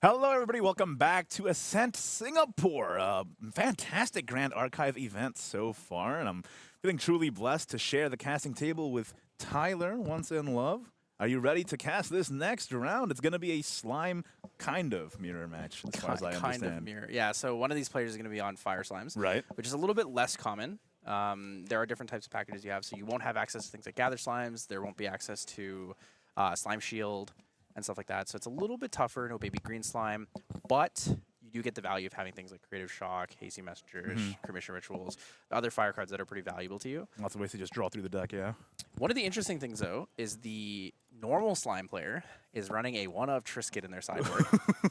Hello, everybody. Welcome back to Ascent Singapore. Fantastic Grand Archive event so far, and I'm feeling truly blessed to share the casting table with Tyler, once in love. Are you ready to cast this next round? It's going to be a slime kind of mirror match, as far as I understand. Kind of mirror. Yeah, so one of these players is going to be on fire slimes, Right. which is a little bit less common. There are different types of packages you have, so you won't have access to things like gather slimes. There won't be access to slime shield and stuff like that. So it's a little bit tougher, no baby green slime, but you do get the value of having things like Creative Shock, Hasty Messengers, Commission Rituals, other fire cards that are pretty valuable to you. Lots of ways to just draw through the deck, yeah. One of the interesting things, though, is the normal slime player is running a one-of Trisket in their sideboard.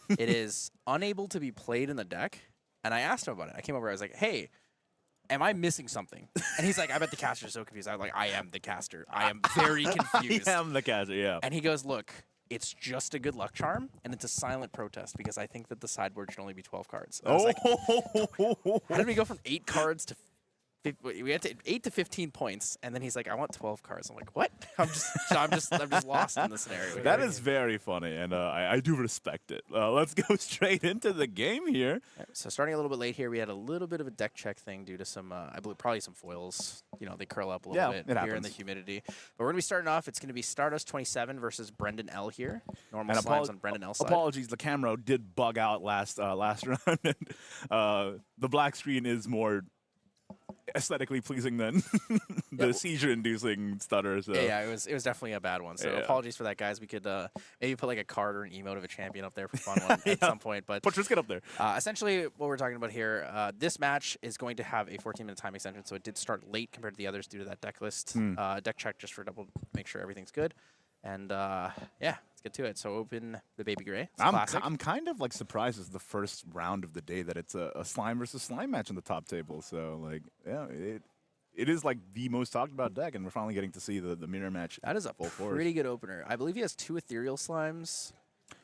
It is unable to be played in the deck, and I asked him about it. I came over, I was like, hey, am I missing something? And he's like, I bet the caster is so confused. I'm like, I am the caster. I am very confused. I am the caster, yeah. And he goes, look, it's just a good luck charm, and it's a silent protest because I think that the sideboard should only be 12 cards. I was like, how did we go from 8 cards to we had to 8 to 15 points, and then he's like, I want 12 cards. I'm like, what? I'm just lost in the scenario. That is very funny, and I do respect it. Let's go straight into the game here. Right, so starting a little bit late here, we had a little bit of a deck check thing due to some, I believe, probably some foils. You know, they curl up a little bit here in the humidity. But we're going to be starting off. It's going to be Stardust 27 versus Brendan L here. Normal slimes on Brendan L side. Apologies, the camera did bug out last round. And, the black screen is more aesthetically pleasing than the seizure-inducing stutter. So. Yeah, it was definitely a bad one. So apologies for that, guys. We could maybe put like a card or an emote of a champion up there for fun one at some point. But put Trisket up there. Essentially, what we're talking about here, this match is going to have a 14-minute time extension, so it did start late compared to the others due to that deck list. Deck check just for make sure everything's good. And yeah, let's get to it. So open the Baby Gray. I'm kind of like surprised it's the first round of the day that it's a slime versus slime match on the top table. So like, yeah, it is like the most talked about deck, and we're finally getting to see the mirror match. That is a pretty good opener. I believe he has 2 ethereal slimes.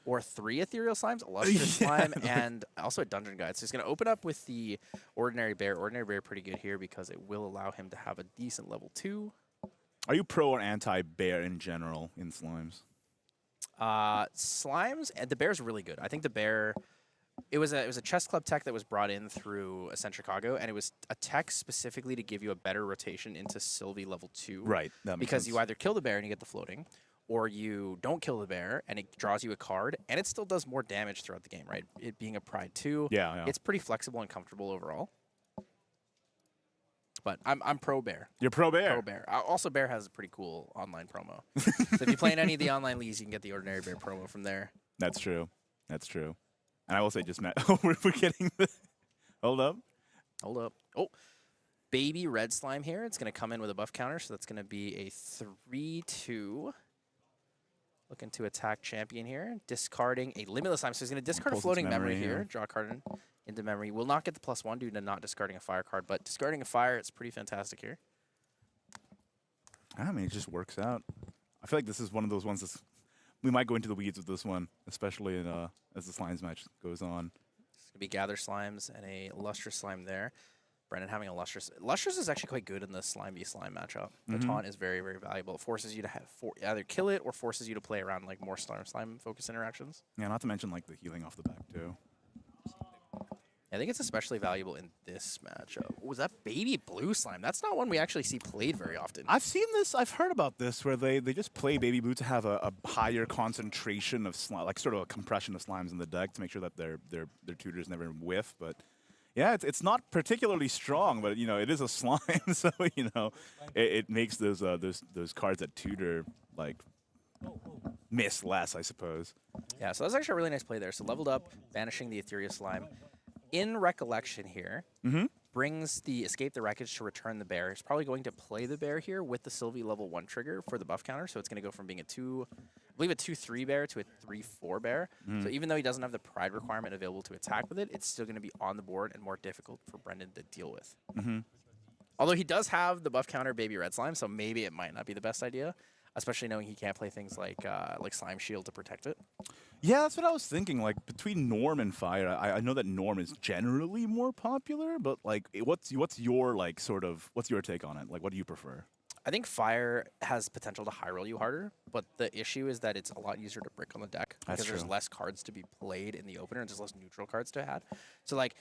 Or 3 ethereal slimes, a lustrous slime, and also a dungeon guide. So he's going to open up with the ordinary bear. Ordinary bear pretty good here because it will allow him to have a decent level 2. Are you pro or anti-bear in general in slimes? Slimes, the bear's really good. I think the bear, it was a chess club tech that was brought in through Ascent Chicago, and it was a tech specifically to give you a better rotation into Sylvie level 2. Right. That makes because sense. you either kill the bear and you get the floating, or you don't kill the bear and it draws you a card, and it still does more damage throughout the game, right? It being a Pride 2, it's pretty flexible and comfortable overall. But I'm pro bear. You're pro bear. Pro bear. Also, bear has a pretty cool online promo. So if you play in any of the online leagues, you can get the ordinary bear promo from there. That's true. That's true. And I will say, just Matt, we're getting the. Hold up. Hold up. Oh, baby red slime here. It's going to come in with a buff counter, so that's going to be a 3/2. Looking to attack champion here, discarding a limitless slime. So he's going to discard a floating memory here. Draw a card into memory. Will not get the +1 due to not discarding a fire card, but discarding a fire, it's pretty fantastic here. I mean, it just works out. I feel like this is one of those ones that's, we might go into the weeds with this one, especially in, as the slimes match goes on. It's going to be gather slimes and a lustrous slime there. Brendan having a lustrous. Lustrous is actually quite good in the slime v slime matchup. The taunt is very, very valuable. It forces you to have either kill it or forces you to play around like more slime focused interactions. Yeah, not to mention like the healing off the back too. I think it's especially valuable in this matchup. Was that baby blue slime? That's not one we actually see played very often. I've seen this. I've heard about this where they just play baby blue to have a higher concentration of slime, like sort of a compression of slimes in the deck to make sure that their tutors never whiff. But yeah, it's not particularly strong, but you know it is a slime, so you know it makes those cards that tutor like miss less, I suppose. Yeah, so that's actually a really nice play there. So leveled up, banishing the ethereal slime. In recollection here, brings the Escape the Wreckage to return the bear. He's probably going to play the bear here with the Sylvie level 1 trigger for the buff counter. So it's going to go from being a 2/3 bear to a 3/4 bear. So even though he doesn't have the Pride requirement available to attack with it, it's still going to be on the board and more difficult for Brendan to deal with. Although he does have the buff counter Baby Red Slime, so maybe it might not be the best idea, especially knowing he can't play things like Slime Shield to protect it. Yeah, that's what I was thinking. Like between Norm and Fire, I know that Norm is generally more popular, but like, what's your like sort of what's your take on it? Like, what do you prefer? I think Fire has potential to high roll you harder, but the issue is that it's a lot easier to brick on the deck That's because there's true. less cards to be played in the opener and there's less neutral cards to add. So like,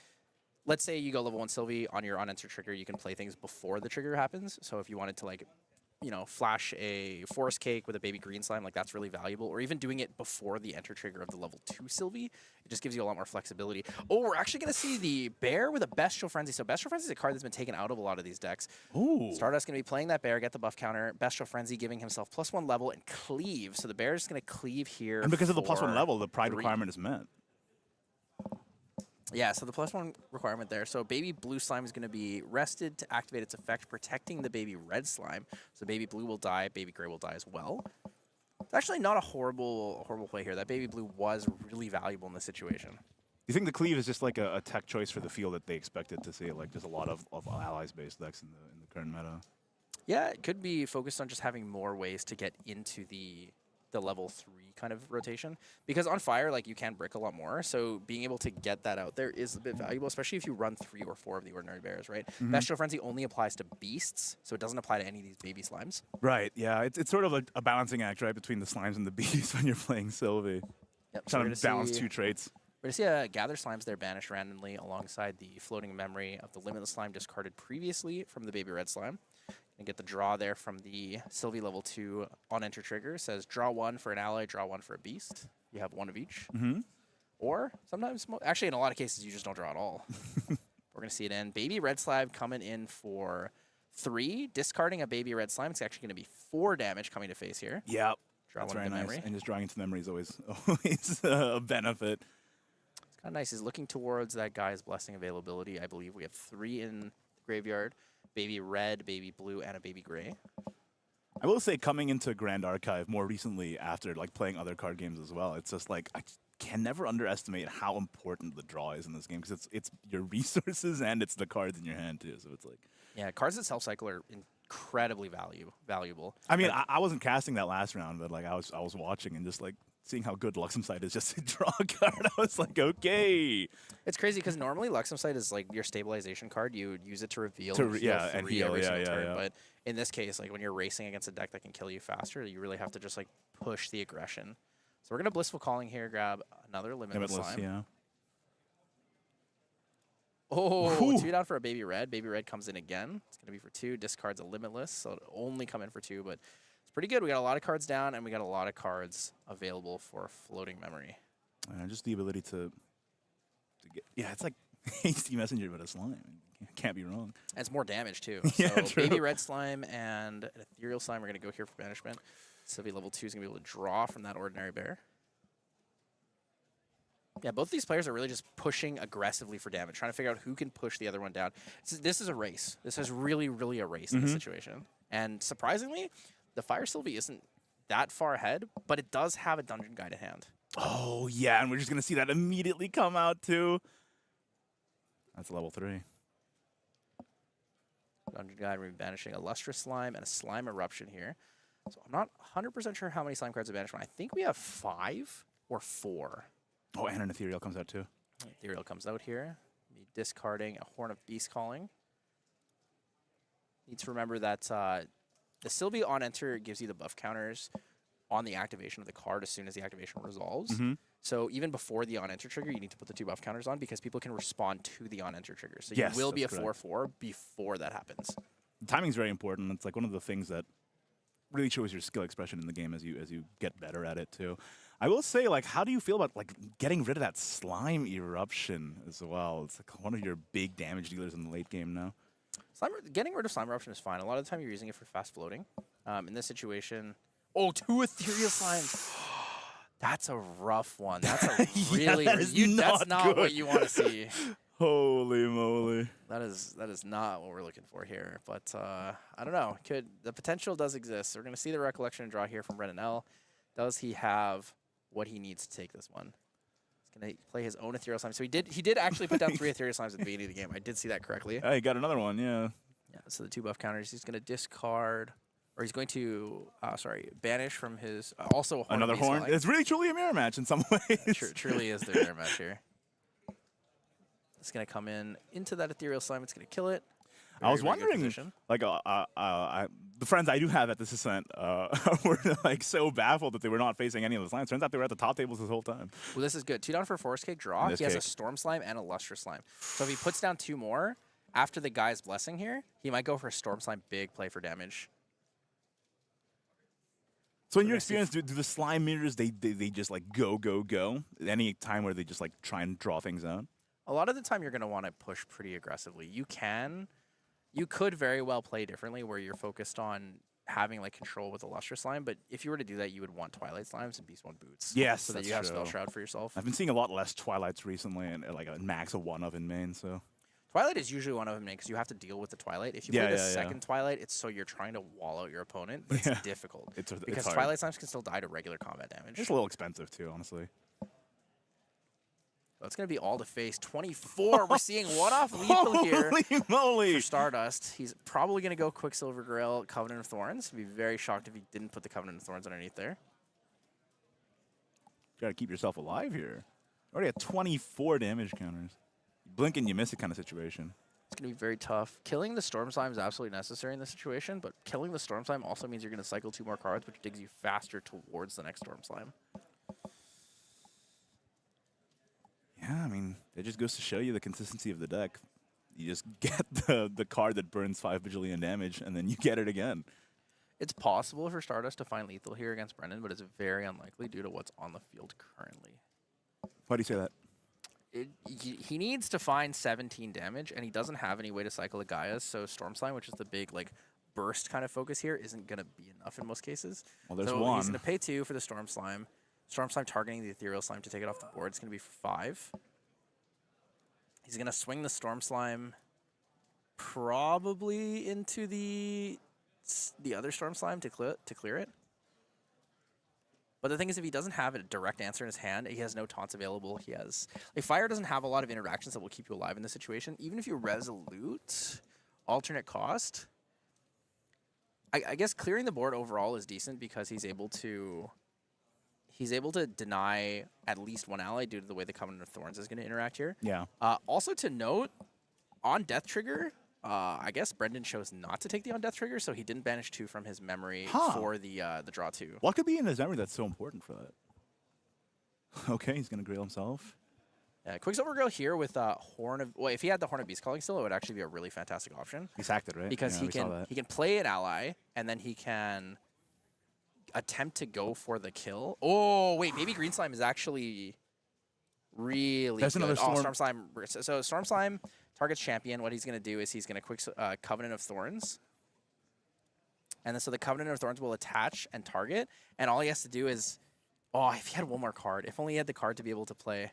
let's say you go level 1 Sylvie on your on-enter trigger, you can play things before the trigger happens. So if you wanted to like, you know, flash a forest cake with a baby green slime, like that's really valuable. Or even doing it before the enter trigger of the level 2 Sylvie, it just gives you a lot more flexibility. Oh, we're actually going to see the bear with a Bestial Frenzy. So Bestial Frenzy is a card that's been taken out of a lot of these decks. Ooh. Stardust going to be playing that bear, get the buff counter. Bestial Frenzy giving himself +1 level and cleave. So the bear is going to cleave here. And because of the +1 for level, the pride 3. requirement is met. Yeah, so the +1 requirement there. So baby blue slime is going to be rested to activate its effect, protecting the baby red slime. So baby blue will die, baby gray will die as well. It's actually not a horrible play here. That baby blue was really valuable in this situation. You think the cleave is just like a tech choice for the field that they expected to see? Like there's a lot of allies-based decks in the current meta. Yeah, it could be focused on just having more ways to get into the level 3 kind of rotation. Because on Fire, like you can brick a lot more, so being able to get that out there is a bit valuable, especially if you run 3 or 4 of the ordinary bears, right? Bestial Frenzy only applies to beasts, so it doesn't apply to any of these baby slimes. Right, yeah. It's sort of a balancing act, right, between the slimes and the beasts when you're playing Sylvie. Yep, so Trying to balance 2 traits. We're going to see Gather Slimes there banished randomly alongside the floating memory of the Limitless Slime discarded previously from the Baby Red Slime. And get the draw there from the Sylvie level 2 on enter trigger. It says draw 1 for an ally, draw 1 for a beast. You have 1 of each. Or sometimes, actually in a lot of cases, you just don't draw at all. We're going to see it in. Baby Red Slime coming in for 3, discarding a Baby Red Slime. It's actually going to be 4 damage coming to face here. Yep. Draw That's 1 very into nice. memory. And just drawing into memory is always a benefit. It's kind of nice. He's looking towards that guy's blessing availability. I believe we have 3 in the graveyard. Baby red, baby blue, and a baby gray. I will say, coming into Grand Archive more recently after like playing other card games as well, it's just like I can never underestimate how important the draw is in this game because it's your resources and it's the cards in your hand too. So it's like, yeah, cards that self cycle are incredibly valuable. I mean, I wasn't casting that last round, but like I was watching and just like seeing how good Luxemsight is just to draw a card. I was like, okay. It's crazy because normally Luxemsight is like your stabilization card. You would use it to reveal To and re- heal yeah, and 3 heal, every yeah, single yeah, turn. yeah. But in this case, like when you're racing against a deck that can kill you faster, you really have to just like push the aggression. So we're gonna Blissful Calling here, grab another Limitless Slime. Yeah. Oh, Whew. 2 down for a Baby Red. Baby Red comes in again. It's gonna be for 2. Discards a Limitless, so it'll only come in for 2, but it's pretty good. We got a lot of cards down, and we got a lot of cards available for Floating Memory. Just the ability to get, yeah, it's like Hasty Messenger, but a slime. Can't be wrong. And it's more damage, too. Yeah, So true. Baby Red Slime and an Ethereal Slime are going to go here for Banishment. Sylvie level 2 is going to be able to draw from that Ordinary Bear. Yeah, both these players are really just pushing aggressively for damage, trying to figure out who can push the other one down. This is a race. This is really, really a race in this situation. And surprisingly, the Fire Sylvie isn't that far ahead, but it does have a Dungeon Guide in hand. Oh, yeah, and we're just going to see that immediately come out, too. That's level 3. Dungeon Guide, we're banishing a Lustrous Slime and a Slime Eruption here. So I'm not 100% sure how many Slime cards are banished. I think we have 5 or 4. Oh, and an Ethereal comes out, too. Ethereal comes out here. Be discarding a Horn of Beast Calling. Need to remember that the Sylvie on enter gives you the buff counters on the activation of the card as soon as the activation resolves. So even before the on enter trigger, you need to put the 2 buff counters on because people can respond to the on enter trigger. So Yes, you will be a that's correct. 4/4 before that happens. Timing's very important. It's like one of the things that really shows your skill expression in the game as you get better at it too. I will say, like, how do you feel about like getting rid of that slime eruption as well? It's like one of your big damage dealers in the late game now. Getting rid of Slime Eruption is fine. A lot of the time you're using it for fast floating. In this situation, oh, 2 Ethereal Slimes. That's a rough one. That's a Yeah, really that is that's not not good. what you want to see. Holy moly! That is not what we're looking for here. But I don't know. The potential does exist. We're going to see the recollection and draw here from Red and L. Does he have what he needs to take this one? He's going to play his own Ethereal Slime. So he did actually put down 3 Ethereal Slimes at the beginning of the game. I did see that correctly. He got another one. Yeah. Yeah. So the 2 buff counters. He's going to discard, or he's going to banish from his also a Horn of Another Beast horn. Calling. It's really truly a mirror match in some ways. Truly is their match here. It's going to come into that Ethereal Slime. It's going to kill it. I was very good wondering, position. like, the friends I do have at this Ascent were like so baffled that they were not facing any of the slimes. Turns out they were at the top tables this whole time. Well, this is good. 2 down for Forest Cake draw. This He has a cake. Storm Slime and a Lustrous Slime. So if he puts down 2 more, after the guy's blessing here, he might go for a Storm Slime. Big play for damage. So in your experience, do the slime mirrors, they just like go? Any time where they just like try and draw things out? A lot of the time, you're going to want to push pretty aggressively. You could very well play differently where you're focused on having like control with the Lustrous Slime, but if you were to do that, you would want Twilight Slimes and Beast One Boots. Yes, so that that's you have true. Spell Shroud for yourself. I've been seeing a lot less Twilights recently, and like a max of 1 of in main, so. Twilight is usually one of them because you have to deal with the Twilight. If you play the second Twilight, it's so you're trying to wall out your opponent, but it's difficult. Because hard. Twilight Slimes can still die to regular combat damage. It's a little expensive too, honestly. So it's going to be all to face. 24. We're seeing one off lethal here Holy moly! for Stardust. He's probably going to go Quicksilver Grail, Covenant of Thorns. I'd be very shocked if he didn't put the Covenant of Thorns underneath there. Gotta keep yourself alive here. Already at 24 damage counters. Blink and you miss it kind of situation. It's going to be very tough. Killing the Storm Slime is absolutely necessary in this situation, but killing the Storm Slime also means you're going to cycle 2 more cards, which digs you faster towards the next Storm Slime. Yeah, I mean, it just goes to show you the consistency of the deck. You just get the card that burns 5 bajillion damage, and then you get it again. It's possible for Stardust to find lethal here against Brendan, but it's very unlikely due to what's on the field currently. Why do you say that? He needs to find 17 damage, and he doesn't have any way to cycle the Gaias, so Storm Slime, which is the big like burst kind of focus here, isn't going to be enough in most cases. Well, there's so one. He's going to pay 2 for the Storm Slime. Storm Slime targeting the Ethereal Slime to take it off the board. It's going to be 5. He's going to swing the Storm Slime probably into the other Storm Slime to clear it. But the thing is, if he doesn't have a direct answer in his hand, he has no taunts available. He has like Fire doesn't have a lot of interactions that will keep you alive in this situation. Even if you resolute alternate cost, I guess clearing the board overall is decent because he's able to deny at least 1 ally due to the way the Covenant of Thorns is going to interact here. Yeah. Also to note, on Death Trigger, I guess Brendan chose not to take the on Death Trigger, so he didn't banish 2 from his memory for the draw 2. What could be in his memory that's so important for that? Okay, he's going to grail himself. Quicksilver Grail here with Horn of... Well, if he had the Horn of Beast Calling still, it would actually be a really fantastic option. He sacked it, right? Because Yeah, he can play an ally, and then he can attempt to go for the kill. Oh, wait, Baby Green Slime is actually really There's good. another Storm. Storm Slime. So Storm Slime targets champion. What he's going to do is he's going to Covenant of Thorns. And then so the Covenant of Thorns will attach and target. And all he has to do is... Oh, if he had 1 more card. If only he had the card to be able to play.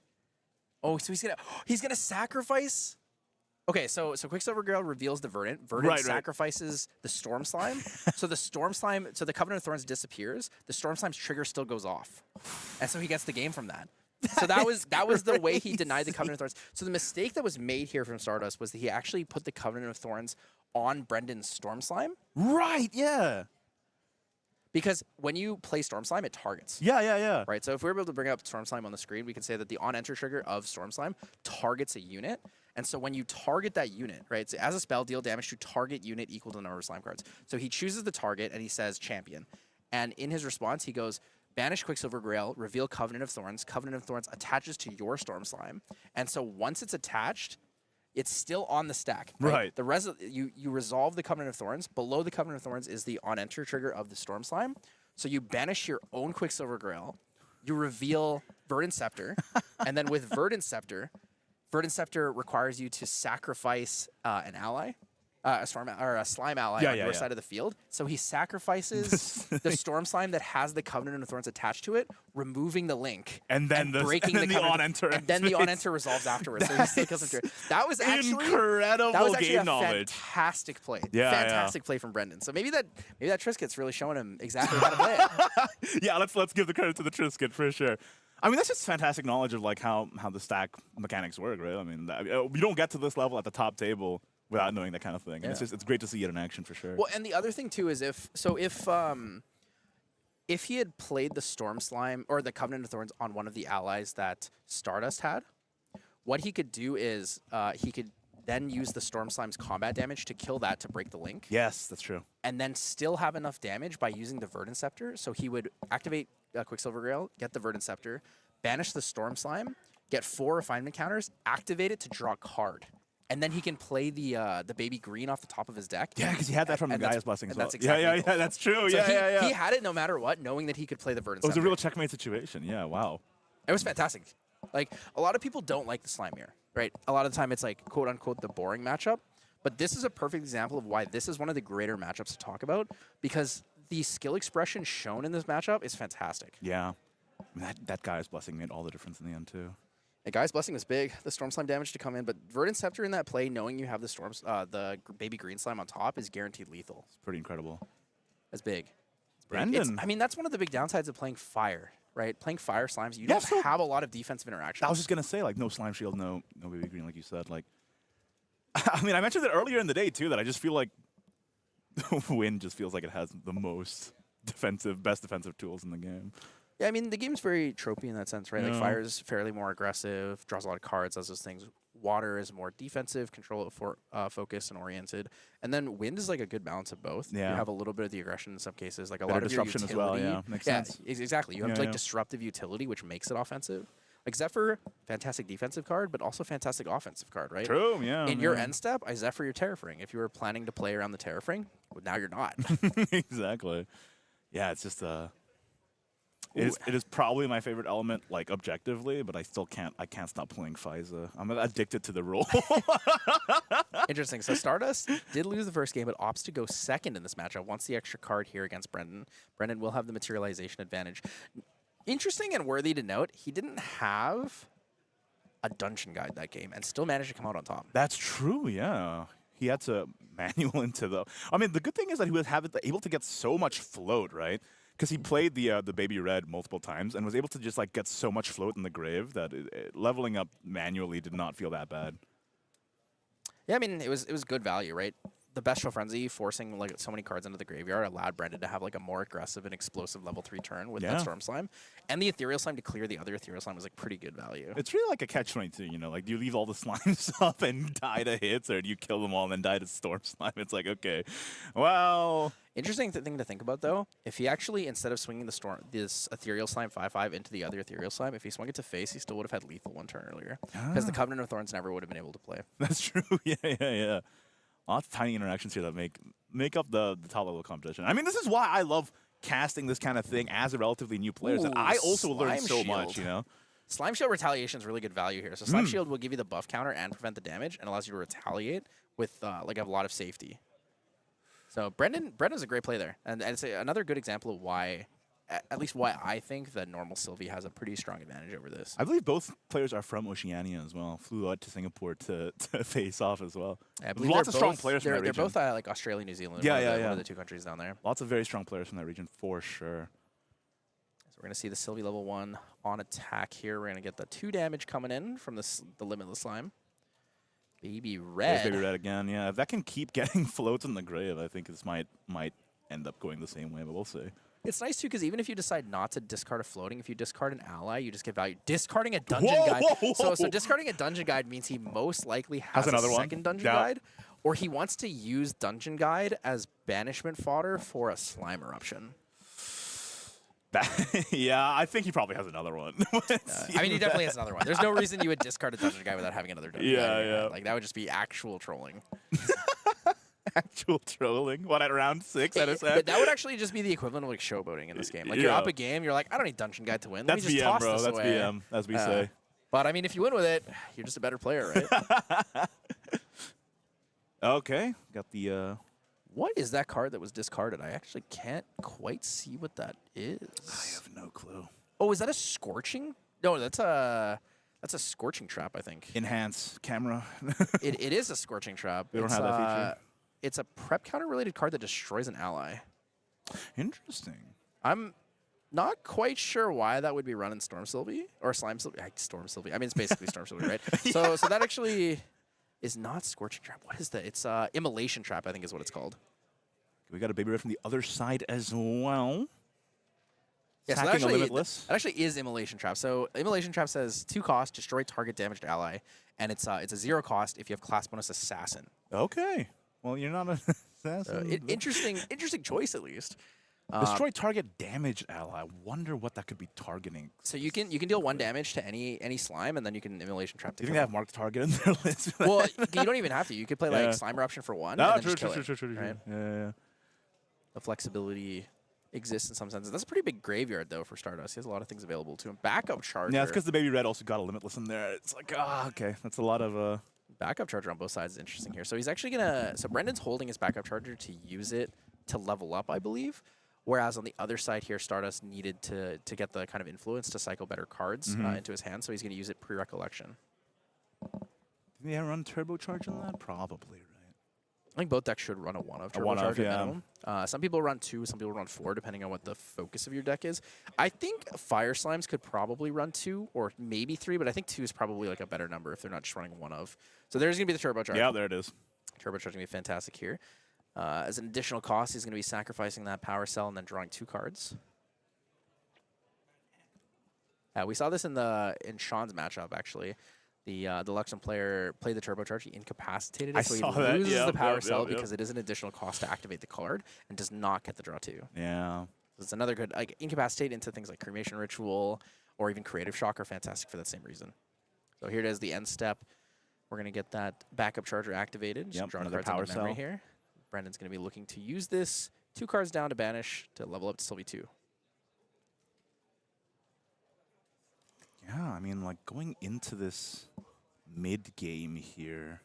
Oh, so he's gonna sacrifice... Okay, so Quicksilver Grail reveals the Verdant. Verdant sacrifices the Storm Slime. So the Storm Slime, so the Covenant of Thorns disappears. The Storm Slime's trigger still goes off, and so he gets the game from that. So that was the way he denied the Covenant of Thorns. So the mistake that was made here from Stardust was that he actually put the Covenant of Thorns on Brendan's Storm Slime. Right, yeah. Because when you play Storm Slime, it targets. Yeah. Right, so if we were able to bring up Storm Slime on the screen, we can say that the on-enter trigger of Storm Slime targets a unit. And so when you target that unit, right, so as a spell, deal damage to target unit equal to the number of slime cards. So he chooses the target and he says champion. And in his response, he goes, banish Quicksilver Grail, reveal Covenant of Thorns. Covenant of Thorns attaches to your Storm Slime. And so once it's attached, it's still on the stack. Right. You resolve the Covenant of Thorns. Below the Covenant of Thorns is the on-enter trigger of the Storm Slime. So you banish your own Quicksilver Grail. You reveal Verdant Scepter. And then with Verdant Scepter requires you to sacrifice an ally, a slime ally on your side of the field. So he sacrifices the Storm Slime that has the Covenant of Thorns attached to it, removing the link, and then breaking the on-enter. And then the on-enter resolves afterwards. So he still kills him through it. That was actually incredible game a knowledge. Fantastic play. Yeah, fantastic play from Brendan. So maybe that Triscuit's really showing him exactly how to play it. Yeah, let's give the credit to the Triscuit for sure. I mean, that's just fantastic knowledge of like how the stack mechanics work, right? I mean, you don't get to this level at the top table without knowing that kind of thing. And it's great to see it in action for sure. Well, and the other thing too is if he had played the Storm Slime or the Covenant of Thorns on one of the allies that Stardust had, what he could do is he could then use the Storm Slime's combat damage to kill that to break the link, Yes, that's true. and then still have enough damage by using the Verdant Scepter. So he would activate Quicksilver Grail, get the Verdant Scepter, banish the Storm Slime, get 4 refinement counters, activate it to draw a card. And then he can play the baby green off the top of his deck. Yeah, because he had that from the And that's- Gaia's Blessing as and well. that's exactly yeah, cool. that's true. So yeah. he had it no matter what, knowing that he could play the Verdant It was a Scepter. real checkmate situation. Yeah, wow. It was fantastic. Like, a lot of people don't like the Slime Mirror, right? A lot of the time it's like, quote unquote, the boring matchup. But this is a perfect example of why this is one of the greater matchups to talk about, because the skill expression shown in this matchup is fantastic. Yeah. I mean, that Gaia's Blessing made all the difference in the end, too. The Guy's Blessing was big, the Storm Slime damage to come in, but Verdant Scepter in that play, knowing you have the baby green slime on top, is guaranteed lethal. It's pretty incredible. That's big. It's big. Brendan. I mean, that's one of the big downsides of playing Fire, right? Playing Fire Slimes, you Yeah, don't so- have a lot of defensive interaction. I was just going to say, like, no Slime Shield, no Baby Green, like you said. Like, I mean, I mentioned it earlier in the day, too, that I just feel like Wind just feels like it has the most best defensive tools in the game. Yeah, I mean, the game's very tropey in that sense, right? Like, Yeah. Fire is fairly more aggressive, draws a lot of cards, does those things. Water is more defensive, control for focused and oriented. And then Wind is like a good balance of both. Yeah. You have a little bit of the aggression in some cases, like a Better lot of your disruption utility. as well, yeah. Makes sense. Exactly. You have Yeah, like yeah. disruptive utility, which makes it offensive. Like Zephyr, fantastic defensive card, but also fantastic offensive card, right? True, yeah. In your yeah. end step, I Zephyr your Terrafring. If you were planning to play around the Terrafring, well, now you're not. Exactly. Yeah, it's just it is probably my favorite element, like objectively, but I can't stop playing Faiza. I'm addicted to the role. Interesting. So Stardust did lose the first game, but opts to go second in this matchup. Wants the extra card here against Brendan. Brendan will have the materialization advantage. Interesting and worthy to note, he didn't have a dungeon guide that game and still managed to come out on top. That's true, yeah. He had to manual into the. I mean, the good thing is that he was able to get so much float, right? Because he played the baby red multiple times and was able to just like get so much float in the grave that leveling up manually did not feel that bad. Yeah, I mean, it was good value, right? The Bestial Frenzy forcing like so many cards into the graveyard allowed Brendan to have like a more aggressive and explosive level 3 turn with Yeah. that Storm Slime. And the Ethereal Slime to clear the other Ethereal Slime was like pretty good value. It's really like a catch-22, you know? Like, do you leave all the slimes up and die to hits, or do you kill them all and then die to storm slime? It's like, okay, well... Interesting thing to think about, though, if he actually, instead of swinging this Ethereal Slime 5/5 into the other Ethereal Slime, if he swung it to face, he still would have had lethal one turn earlier. Because the Covenant of Thorns never would have been able to play. That's true. Yeah. Lots of tiny interactions here that make up the top level competition. I mean, this is why I love casting this kind of thing as a relatively new player. That Ooh, I also learned Slime so much, Shield. you know? Slime Shield Retaliation is really good value here. So Slime Shield will give you the buff counter and prevent the damage and allows you to retaliate with like a lot of safety. So Brendan's a great play there. And it's another good example of why, at least why I think that normal Sylvie has a pretty strong advantage over this. I believe both players are from Oceania as well. Flew out to Singapore to face off as well. I believe Lots they're of strong both- players from They're that region. both like Australia, New Zealand. Yeah, one of yeah, the- yeah. One of the two countries down there. Lots of very strong players from that region for sure. So we're going to see the Sylvie level 1 on attack here. We're going to get the 2 damage coming in from the Limitless Slime. Baby There's Red. Baby Red again, yeah. If that can keep getting floats in the grave, I think this might end up going the same way, but we'll see. It's nice, too, because even if you decide not to discard a floating, if you discard an ally, you just get value. Discarding a dungeon Whoa, guide. whoa, So whoa. discarding a dungeon guide means he most likely has another a one. second dungeon Yeah. guide, or he wants to use dungeon guide as banishment fodder for a slime eruption. Yeah, I think he probably has another one. I mean, he definitely has another one. There's no reason you would discard a dungeon guide without having another dungeon Yeah, guide. in your yeah. hand. Like, that would just be actual trolling. Actual trolling. What, at round 6 at Ascent? But that would actually just be the equivalent of like showboating in this game. Like, you're Yeah. up a game, you're like, I don't need dungeon guide to win. Let That's me just BM, toss bro. this That's away. BM, as we say. But I mean, if you win with it, you're just a better player, right? Okay, got the... What is that card that was discarded? I actually can't quite see what that is. I have no clue. Oh, is that a scorching? No, that's a scorching trap, I think. Enhance camera. It is a scorching trap. They don't have that feature. It's a prep counter related card that destroys an ally. Interesting. I'm not quite sure why that would be run in Storm Sylvie or Slime Sylvie. Storm Sylvie. I mean, it's basically Storm Sylvie, right? So that actually is not Scorching Trap. What is that? It's Immolation Trap, I think is what it's called. We got a Baby Red from the other side as well. Yeah, so Sacking a limitless. that actually is Immolation Trap. So Immolation Trap says 2 cost, destroy target damaged ally, and it's a 0 cost if you have class bonus Assassin. Okay. Well, you're not a assassin. Interesting choice at least. Destroy target damaged ally. I wonder what that could be targeting. So you can deal 1 damage to any slime, and then you can Immolation Trap. Do you think they have marked target in their list? Well, you don't even have to. You could play like Slime Eruption for 1. No, and then true, just kill true. it, right? Yeah. The flexibility exists in some senses. That's a pretty big graveyard though for Stardust. He has a lot of things available to him. Backup Charger. Yeah, it's because the baby red also got a limitless in there. It's like, okay, that's a lot of. Backup Charger on both sides is interesting here. So he's actually gonna. So Brendan's holding his Backup Charger to use it to level up, I believe. Whereas on the other side here, Stardust needed to get the kind of influence to cycle better cards into his hand, so he's going to use it pre-recollection. Did they run turbocharge on that? Probably, right? I think both decks should run a 1-of one turbocharge of, at yeah. minimum. Some people run 2, some people run 4, depending on what the focus of your deck is. I think Fire Slimes could probably run 2 or maybe 3, but I think 2 is probably like a better number if they're not just running 1-of. So there's going to be the turbocharge. Yeah, there it is. Turbocharge is going to be fantastic here. As an additional cost, he's going to be sacrificing that power cell and then drawing 2 cards. We saw this in Sean's matchup, actually. The Luxem player played the turbocharge. He incapacitated it, so he loses the power cell because it is an additional cost to activate the card and does not get the draw 2. Yeah. So it's another good, like, incapacitate into things like Cremation Ritual or even Creative Shock are fantastic for that same reason. So here it is, the end step. We're going to get that backup charger activated. Just draw another cards power into memory cell here. Brendan's going to be looking to use this 2 cards down to banish to level up to still be 2. Yeah, I mean, like, going into this mid-game here.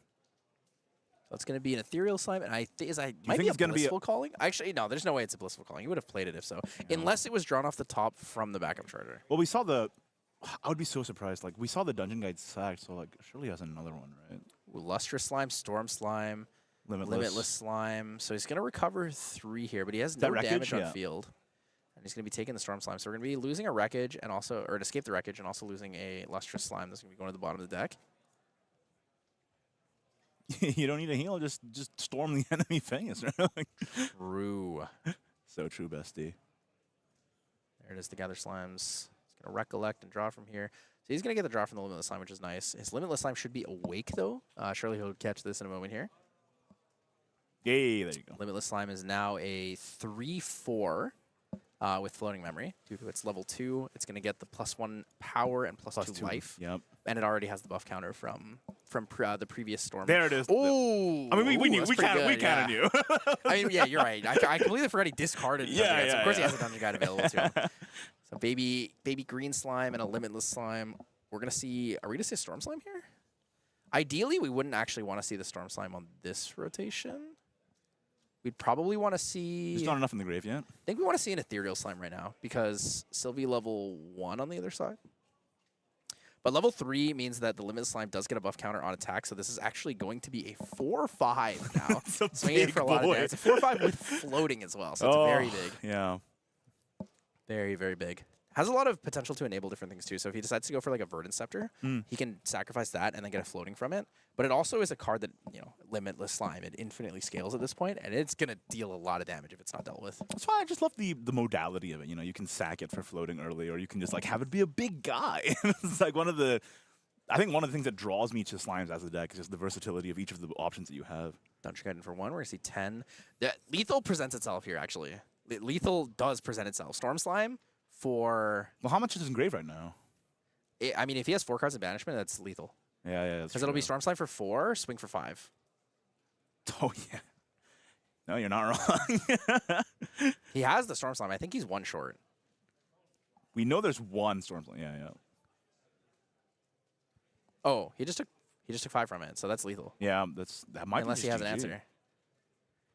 So it's going to be an Ethereal Slime, and I think might think be a it's gonna be Blissful Calling. Actually, no, there's no way it's a Blissful Calling. You would have played it if so. Unless it was drawn off the top from the backup charger. Well, we saw I would be so surprised. Like, we saw the Dungeon Guide sacked, so, like, surely he has another one, right? Ooh, Lustrous Slime, Storm Slime, Limitless Slime. So he's going to recover 3 here, but he has no damage on field. And he's going to be taking the Storm Slime. So we're going to be losing a Wreckage and also, or to escape the Wreckage and also losing a Lustrous Slime that's going to be going to the bottom of the deck. You don't need a heal, just storm the enemy face. Right? True. So true, bestie. There it is, the Gather Slimes. He's going to recollect and draw from here. So he's going to get the draw from the Limitless Slime, which is nice. His Limitless Slime should be awake, though. Surely he'll catch this in a moment here. Yay, there you go. Limitless Slime is now a 3/4 with Floating Memory. Due to its level 2, it's going to get the +1 power and +2 life. Yep. And it already has the buff counter from the previous Storm. There it is. Oh, I mean, we knew. We kind of knew. I mean, yeah, you're right. I completely forgot he discarded. So of course he has a Dungeon Guide available to him. So baby green slime and a Limitless Slime. We're gonna see. Are we gonna see a Storm Slime here? Ideally, we wouldn't actually want to see the Storm Slime on this rotation. We'd probably want to see. There's not enough in the grave yet. I think we want to see an Ethereal Slime right now because Sylvie level 1 on the other side. But level 3 means that the Limitless Slime does get a buff counter on attack, so this is actually going to be a 4/5 now. Swinging in for a lot of damage. It's a 4/5 with floating as well, so it's very big. Yeah. Very, very big. Has a lot of potential to enable different things too. So if he decides to go for like a Verdant Scepter, he can sacrifice that and then get a floating from it. But it also is a card that, Limitless Slime, it infinitely scales at this point, and it's going to deal a lot of damage if it's not dealt with. That's why I just love the modality of it. You can sack it for floating early, or you can just like have it be a big guy. It's like I think one of the things that draws me to Slimes as a deck is just the versatility of each of the options that you have. Dungeon Guide for 1, we're going to see 10. Lethal presents itself here, actually. Lethal does present itself. Storm Slime for... Well, how much is in grave right now? I mean, if he has 4 cards in banishment, that's lethal. Yeah. Because it'll be Storm Slime for 4, swing for 5. Oh, yeah. No, you're not wrong. He has the Storm Slime. I think he's 1 short. We know there's 1 Storm Slime. Yeah. Oh, he just took 5 from it, so that's lethal. Yeah, that might Unless be he has GG. an answer.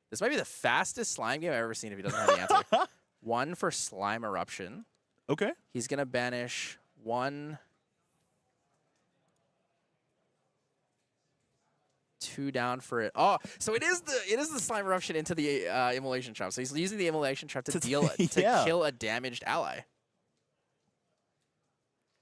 This might be the fastest slime game I've ever seen if he doesn't have the answer. 1 for Slime Eruption. Okay. He's going to banish 1... 2 down for it. Oh, so it is the Slime Eruption into the Immolation Trap. So he's using the Immolation Trap to kill a damaged ally.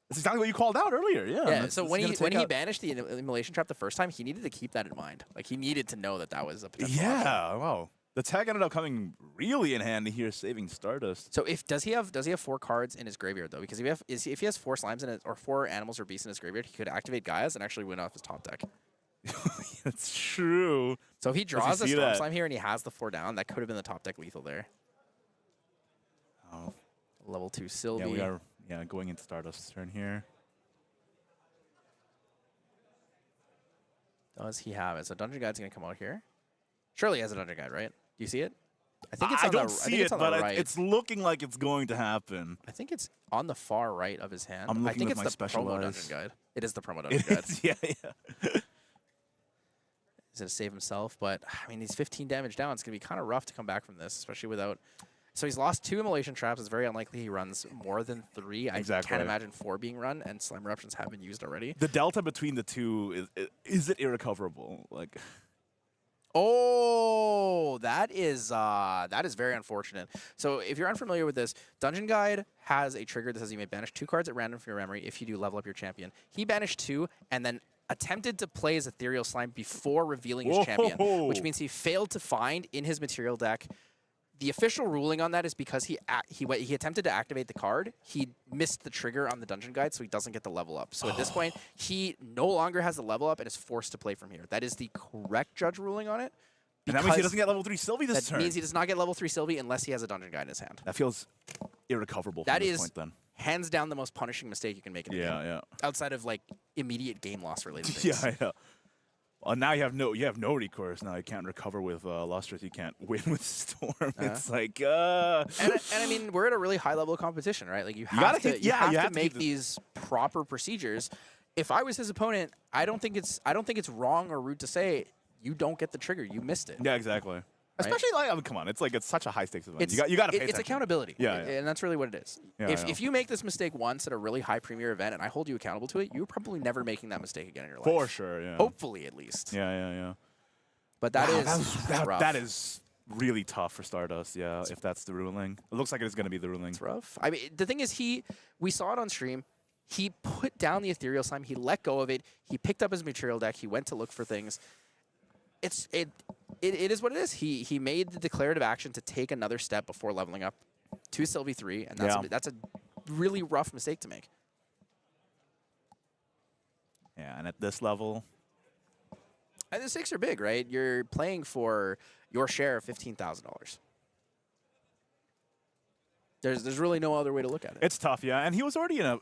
That's exactly what you called out earlier. Yeah. So when he banished the Immolation Trap the first time, he needed to keep that in mind. Like he needed to know that was a potential option. Wow. The tech ended up coming really in handy here, saving Stardust. So does he have 4 cards in his graveyard though? Because if he has 4 slimes in it or 4 animals or beasts in his graveyard, he could activate Gaia's and actually win off his top deck. That's true. So if he draws a Storm that? Slime here and he has the 4 down, that could have been the top deck lethal there. Oh, Level 2 Sylvie. yeah, we are going into Stardust's turn here. Does he have it? So Dungeon Guide's going to come out here. Surely he has a Dungeon Guide, right? Do you see it? I think it's I on don't the, see it, on the but right. it's looking like it's going to happen. I think it's on the far right of his hand. I'm looking I think with it's my the promo Specialized. Dungeon Guide. It is the promo Dungeon It Guide. is, yeah. He's going to save himself, but I mean, he's 15 damage down. It's going to be kind of rough to come back from this, especially without... So he's lost 2 Immolation Traps. It's very unlikely he runs more than 3. Exactly. I can't imagine 4 being run, and Slime Eruptions have been used already. The delta between the two, is it irrecoverable? Like... Oh, that is very unfortunate. So if you're unfamiliar with this, Dungeon Guide has a trigger that says you may banish 2 cards at random from your memory if you do level up your champion. He banished 2 and then attempted to play his Ethereal Slime before revealing his champion, which means he failed to find in his material deck. The official ruling on that is because he attempted to activate the card, he missed the trigger on the Dungeon Guide, so he doesn't get the level up. So at this point, he no longer has the level up and is forced to play from here. That is the correct judge ruling on it. And that means he doesn't get level 3 Sylvie this turn. That means he does not get level 3 Sylvie unless he has a Dungeon Guide in his hand. That feels irrecoverable That from this is point then. hands down the most punishing mistake you can make in a game. Yeah. Outside of like immediate game loss related things. Yeah. Well, now you have no recourse. Now you can't recover with Lustrous. You can't win with Storm. It's like And I mean, we're at a really high level of competition, right? Like you have to make these proper procedures. If I was his opponent, I don't think it's wrong or rude to say you don't get the trigger. You missed it. Yeah, exactly. Especially like, I mean, come on, it's such a high stakes event. You got to pay attention. It's accountability. Yeah, And that's really what it is. Yeah, if you make this mistake once at a really high premier event and I hold you accountable to it, you're probably never making that mistake again in your life. For sure, yeah. Hopefully, at least. Yeah. But that rough. That is really tough for Stardust, yeah, if that's the ruling. It looks like it's going to be the ruling. It's rough. I mean, the thing is, we saw it on stream. He put down the Ethereal Slime. He let go of it. He picked up his material deck. He went to look for things. It is what it is. He made the declarative action to take another step before leveling up to Sylvie 3, and that's a really rough mistake to make. Yeah, and at this level... And the stakes are big, right? You're playing for your share of $15,000. There's really no other way to look at it. It's tough, yeah, and he was already in a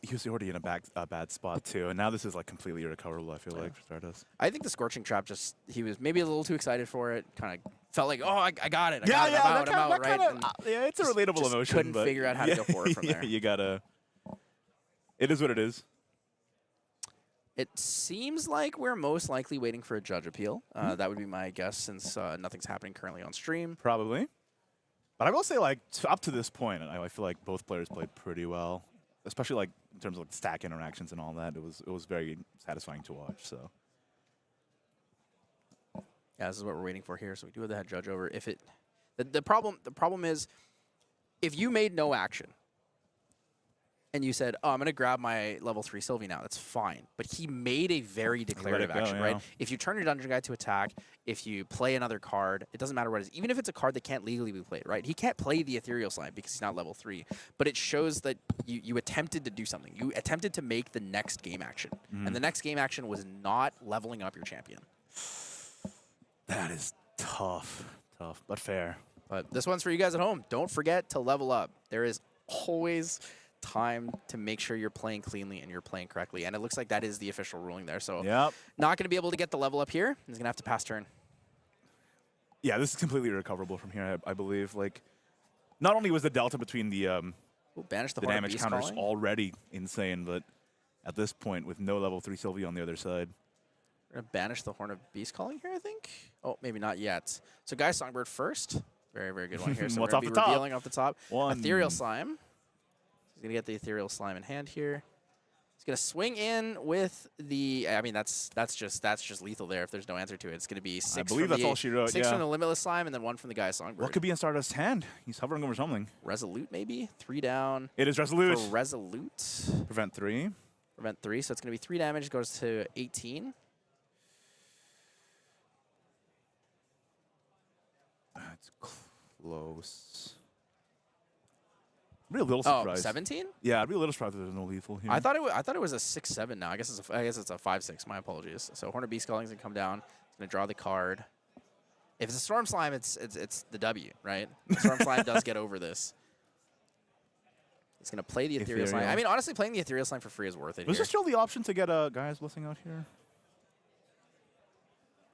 bad spot too, and now this is like completely irrecoverable. I feel like for Stardust. I think the Scorching Trap he was maybe a little too excited for it. Kind of felt like, oh, I got it. I'm out, right? Yeah, it's a relatable emotion. Couldn't figure out how to go forward from there. You gotta. It is what it is. It seems like we're most likely waiting for a judge appeal. That would be my guess, since nothing's happening currently on stream. Probably. But I will say, like, up to this point, I feel like both players played pretty well, especially like in terms of like stack interactions and all that. It was very satisfying to watch. So. Yeah, this is what we're waiting for here. So we do have the head judge over. If it, the problem is, if you made no action, and you said, oh, I'm going to grab my level 3 Sylvie now, that's fine. But he made a very declarative action, right? If you turn your Dungeon Guide to attack, if you play another card, it doesn't matter what it is. Even if it's a card that can't legally be played, right? He can't play the Ethereal Slime because he's not level 3. But it shows that you attempted to do something. You attempted to make the next game action. And the next game action was not leveling up your champion. That is tough, but fair. But this one's for you guys at home. Don't forget to level up. There is always time to make sure you're playing cleanly and you're playing correctly. And it looks like that is the official ruling there. So not going to be able to get the level up here. He's going to have to pass turn. Yeah, this is completely recoverable from here, I believe. Like, not only was the delta between the banish the damage counters already insane, but at this point, with no level 3 Sylvie on the other side. We're going to banish the Horn of Beast Calling here, I think. Oh, maybe not yet. So Guy Songbird first. Very, very good one here. So what's we're off going the to be top? revealing off the top. One. Ethereal Slime. He's going to get the Ethereal Slime in hand here. He's going to swing in with the, I mean, that's just lethal there if there's no answer to it. It's going to be 6 I believe that's all she wrote, 6 from the Limitless Slime and then 1 from the Guy Songbird. What could be in Stardust's hand? He's hovering over something. Resolute, maybe? 3 down. It is Resolute. For Resolute. Prevent 3. Prevent 3, so it's going to be 3 damage, goes to 18. It's close. I'd be a little Oh, surprised. 17? Yeah, I'd be a little surprised if there's no lethal here. I thought it was a 6-7 now. I guess it's a 5-6. My apologies. So Hornet Beast Skulling's gonna come down. It's gonna draw the card. If it's a Storm Slime, it's the W, right? Storm Slime does get over this. He's gonna play the Ethereal Slime. I mean, honestly, playing the Ethereal Slime for free is worth it. Was here. there still the option to get a Gaia's Blessing out here?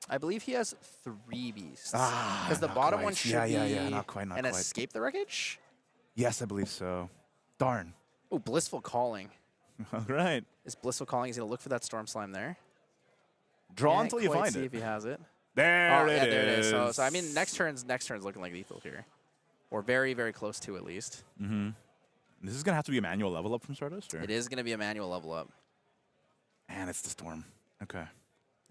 I believe he has 3 beasts. Because the bottom one should be not quite, not an quite. Escape the Wreckage. Yes, I believe so. Darn. Oh, Blissful Calling. All right. Is Blissful Calling? He's gonna look for that Storm Slime there. Draw Can't until you quite find see it. if he has it. There it is. There it is. So I mean, next turn's looking like lethal here, or very, very close to at least. Mm-hmm. This is gonna have to be a manual level up from Stardust, or? It is gonna be a manual level up. And it's the Storm. Okay.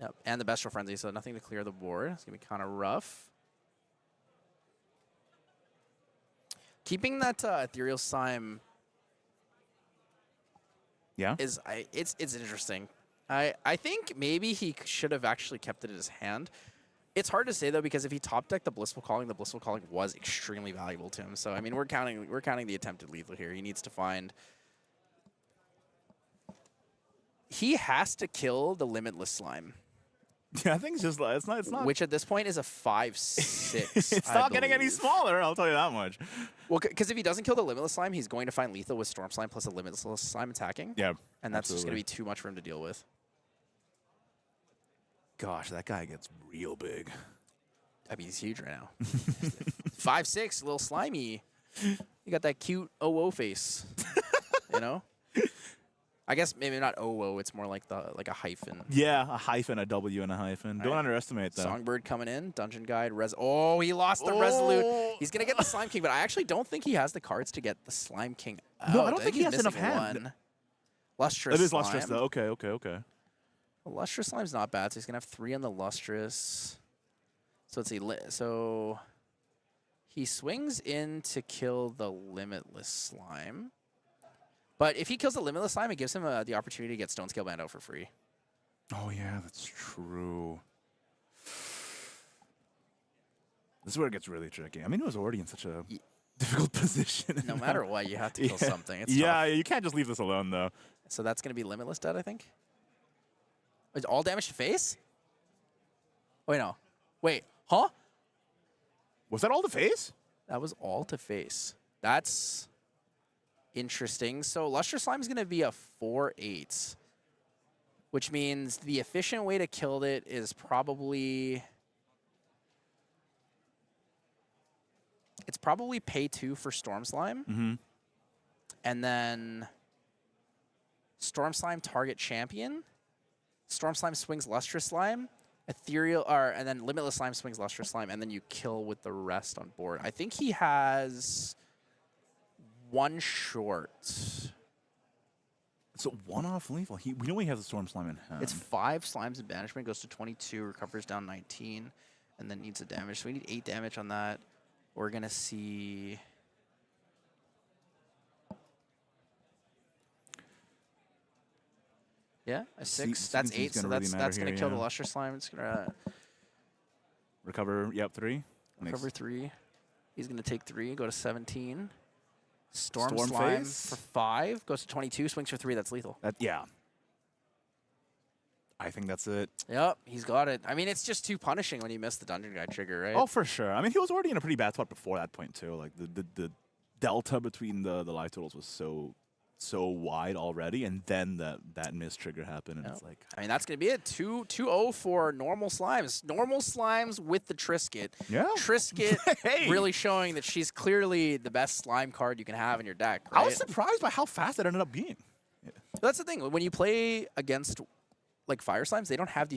Yep, and the Bestial Frenzy, so nothing to clear the board. It's gonna be kind of rough. Keeping that Ethereal Slime Yeah. it's interesting. I think maybe he should have actually kept it in his hand. It's hard to say though, because if he top decked the Blissful Calling was extremely valuable to him. So I mean, we're counting the attempted lethal here. He needs to find. He has to kill the Limitless Slime. Yeah, I think it's just it's not. Which at this point is a 5/6. It's not getting any smaller. I'll tell you that much. Well, because if he doesn't kill the Limitless Slime, he's going to find lethal with Storm Slime plus a Limitless Slime attacking. Yeah. And that's just going to absolutely. be too much for him to deal with. Gosh, that guy gets real big. I mean, he's huge right now. 5'6", a little slimy. You got that cute OO face. You know? I guess maybe not OO. It's more like a hyphen. Yeah, a hyphen, a W, and a hyphen. Don't Right. underestimate that. Songbird coming in. Dungeon Guide. Oh, he lost the Resolute. He's going to get the Slime King, but I actually don't think he has the cards to get the Slime King out. No, I don't think he he's has enough missing hand. one. Lustrous It is Slime. lustrous, though. Okay. Well, Lustrous Slime's not bad, so he's going to have 3 on the Lustrous. So let's see. So he swings in to kill the Limitless Slime. But if he kills the Limitless Slime, it gives him the opportunity to get Stone Scale Band out for free. Oh, yeah, that's true. This is where it gets really tricky. I mean, it was already in such a difficult position. No matter what, you have to kill something. It's yeah, tough. you can't just leave this alone, though. So that's going to be Limitless Dead, I think. Is all damage to face? Wait, no. Wait, huh? Was that all the face? That was all to face. That's interesting. So Lustrous Slime is going to be a 4/8, which means the efficient way to kill it is probably... It's probably pay 2 for Storm Slime. Mm-hmm. And then Storm Slime target champion. Storm Slime swings Lustrous Slime. And then Limitless Slime swings Lustrous Slime, and then you kill with the rest on board. I think he has 1 short. So one off lethal. We know he has a Storm Slime in hand. It's 5 Slimes in Banishment, goes to 22, recovers down 19, and then needs a damage. So we need 8 damage on that. We're going to see... Yeah, a 6. That's 8, so that's going to kill the Lustrous Slime. It's going to... Recover, yep, 3. Recover 3. He's going to take 3, go to 17. Storm Slime phase for 5, goes to 22, swings for 3, that's lethal. Yeah. I think that's it. Yep, he's got it. I mean, it's just too punishing when you miss the Dungeon Guide trigger, right? Oh, for sure. I mean, he was already in a pretty bad spot before that point, too. Like, the delta between the life totals was so wide already, and then that miss trigger happened, and it's like... I mean, that's going to be it. 2-0 for Normal Slimes. Normal Slimes with the Trisket. Yeah. Trisket Hey! really showing that she's clearly the best slime card you can have in your deck, right? I was surprised by how fast it ended up being. That's the thing. When you play against... like Fire Slimes, they don't have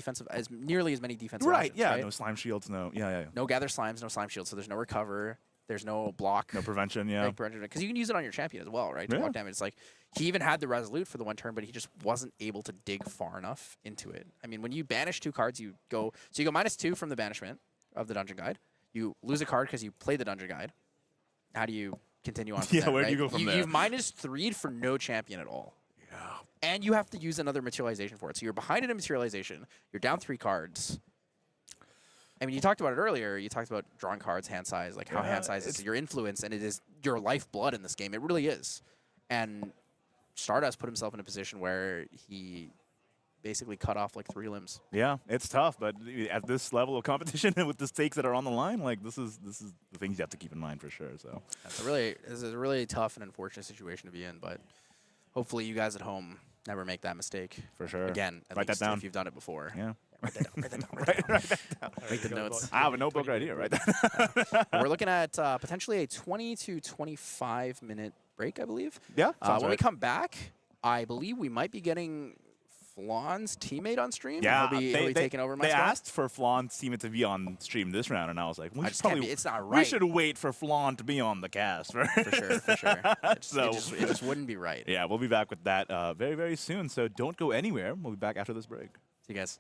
nearly as many defensive options, Yeah, right? no slime shields, no. Yeah. No Gather Slimes, no Slime Shield, so there's no recover, there's no block. No prevention, yeah. Because you can use it on your champion as well, right? To Yeah. block damage. It's like, he even had the Resolute for the 1 turn, but he just wasn't able to dig far enough into it. I mean, when you banish 2 cards, you go -2 from the banishment of the Dungeon Guide. You lose a card because you play the Dungeon Guide. How do you continue on from Yeah, there, where do right? you go from there? You've -3'd for no champion at all. Yeah. And you have to use another materialization for it. So you're behind in a materialization. You're down 3 cards. I mean, you talked about it earlier. You talked about drawing cards, hand size, like how hand size is your influence, and it is your lifeblood in this game. It really is. And Stardust put himself in a position where he basically cut off like 3 limbs. Yeah, it's tough, but at this level of competition and with the stakes that are on the line, like this is the things you have to keep in mind for sure. So It's a really tough and unfortunate situation to be in, but hopefully you guys at home never make that mistake. For sure. Again, at Write that least down. if you've done it before. yeah. Write that down. Write that down. Write that down. Make the notes. I have a notebook right here. Right. We're looking at potentially a 20 to 25 minute break, I believe. Yeah. When we come back, I believe we might be getting Flan's teammate on stream. Yeah, he'll be taking over my They spot. asked for Flan's team to be on stream this round, and I was like, we I should just can't probably, be- it's not we right. should wait for Flan to be on the cast. For sure, for sure. So- It just wouldn't be right. Yeah, we'll be back with that very, very soon. So don't go anywhere. We'll be back after this break. See you guys.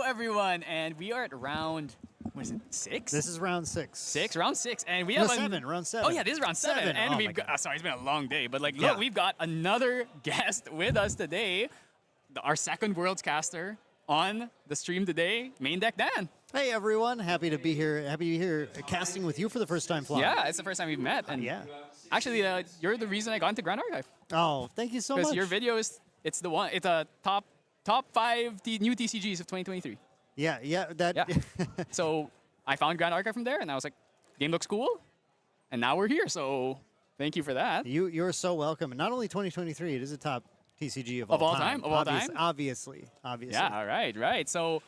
everyone, and we are at round, what is it, 6? This is round 6. Round 6, and we No, have 7. Round 7. Oh yeah, this is round 7, and Oh my we've got. God. Sorry, it's been a long day, but like, Yeah. look, we've got another guest with us today, our second Worlds caster on the stream today, Main Deck Dan. Hey everyone, happy to be here. Happy to be here casting with you for the first time, Fly. Yeah, it's the first time we've met, and Yeah. actually, you're the reason I got into Grand Archive Oh, thank you so because much. your video is it's the one. It's a top 5 new TCGs of 2023. Yeah. That. Yeah. So I found Grand Archive from there, and I was like, game looks cool, and now we're here. So thank you for that. You're so welcome. And not only 2023, it is a top TCG of all time? Of all time? Obviously. Yeah. All right. Right. So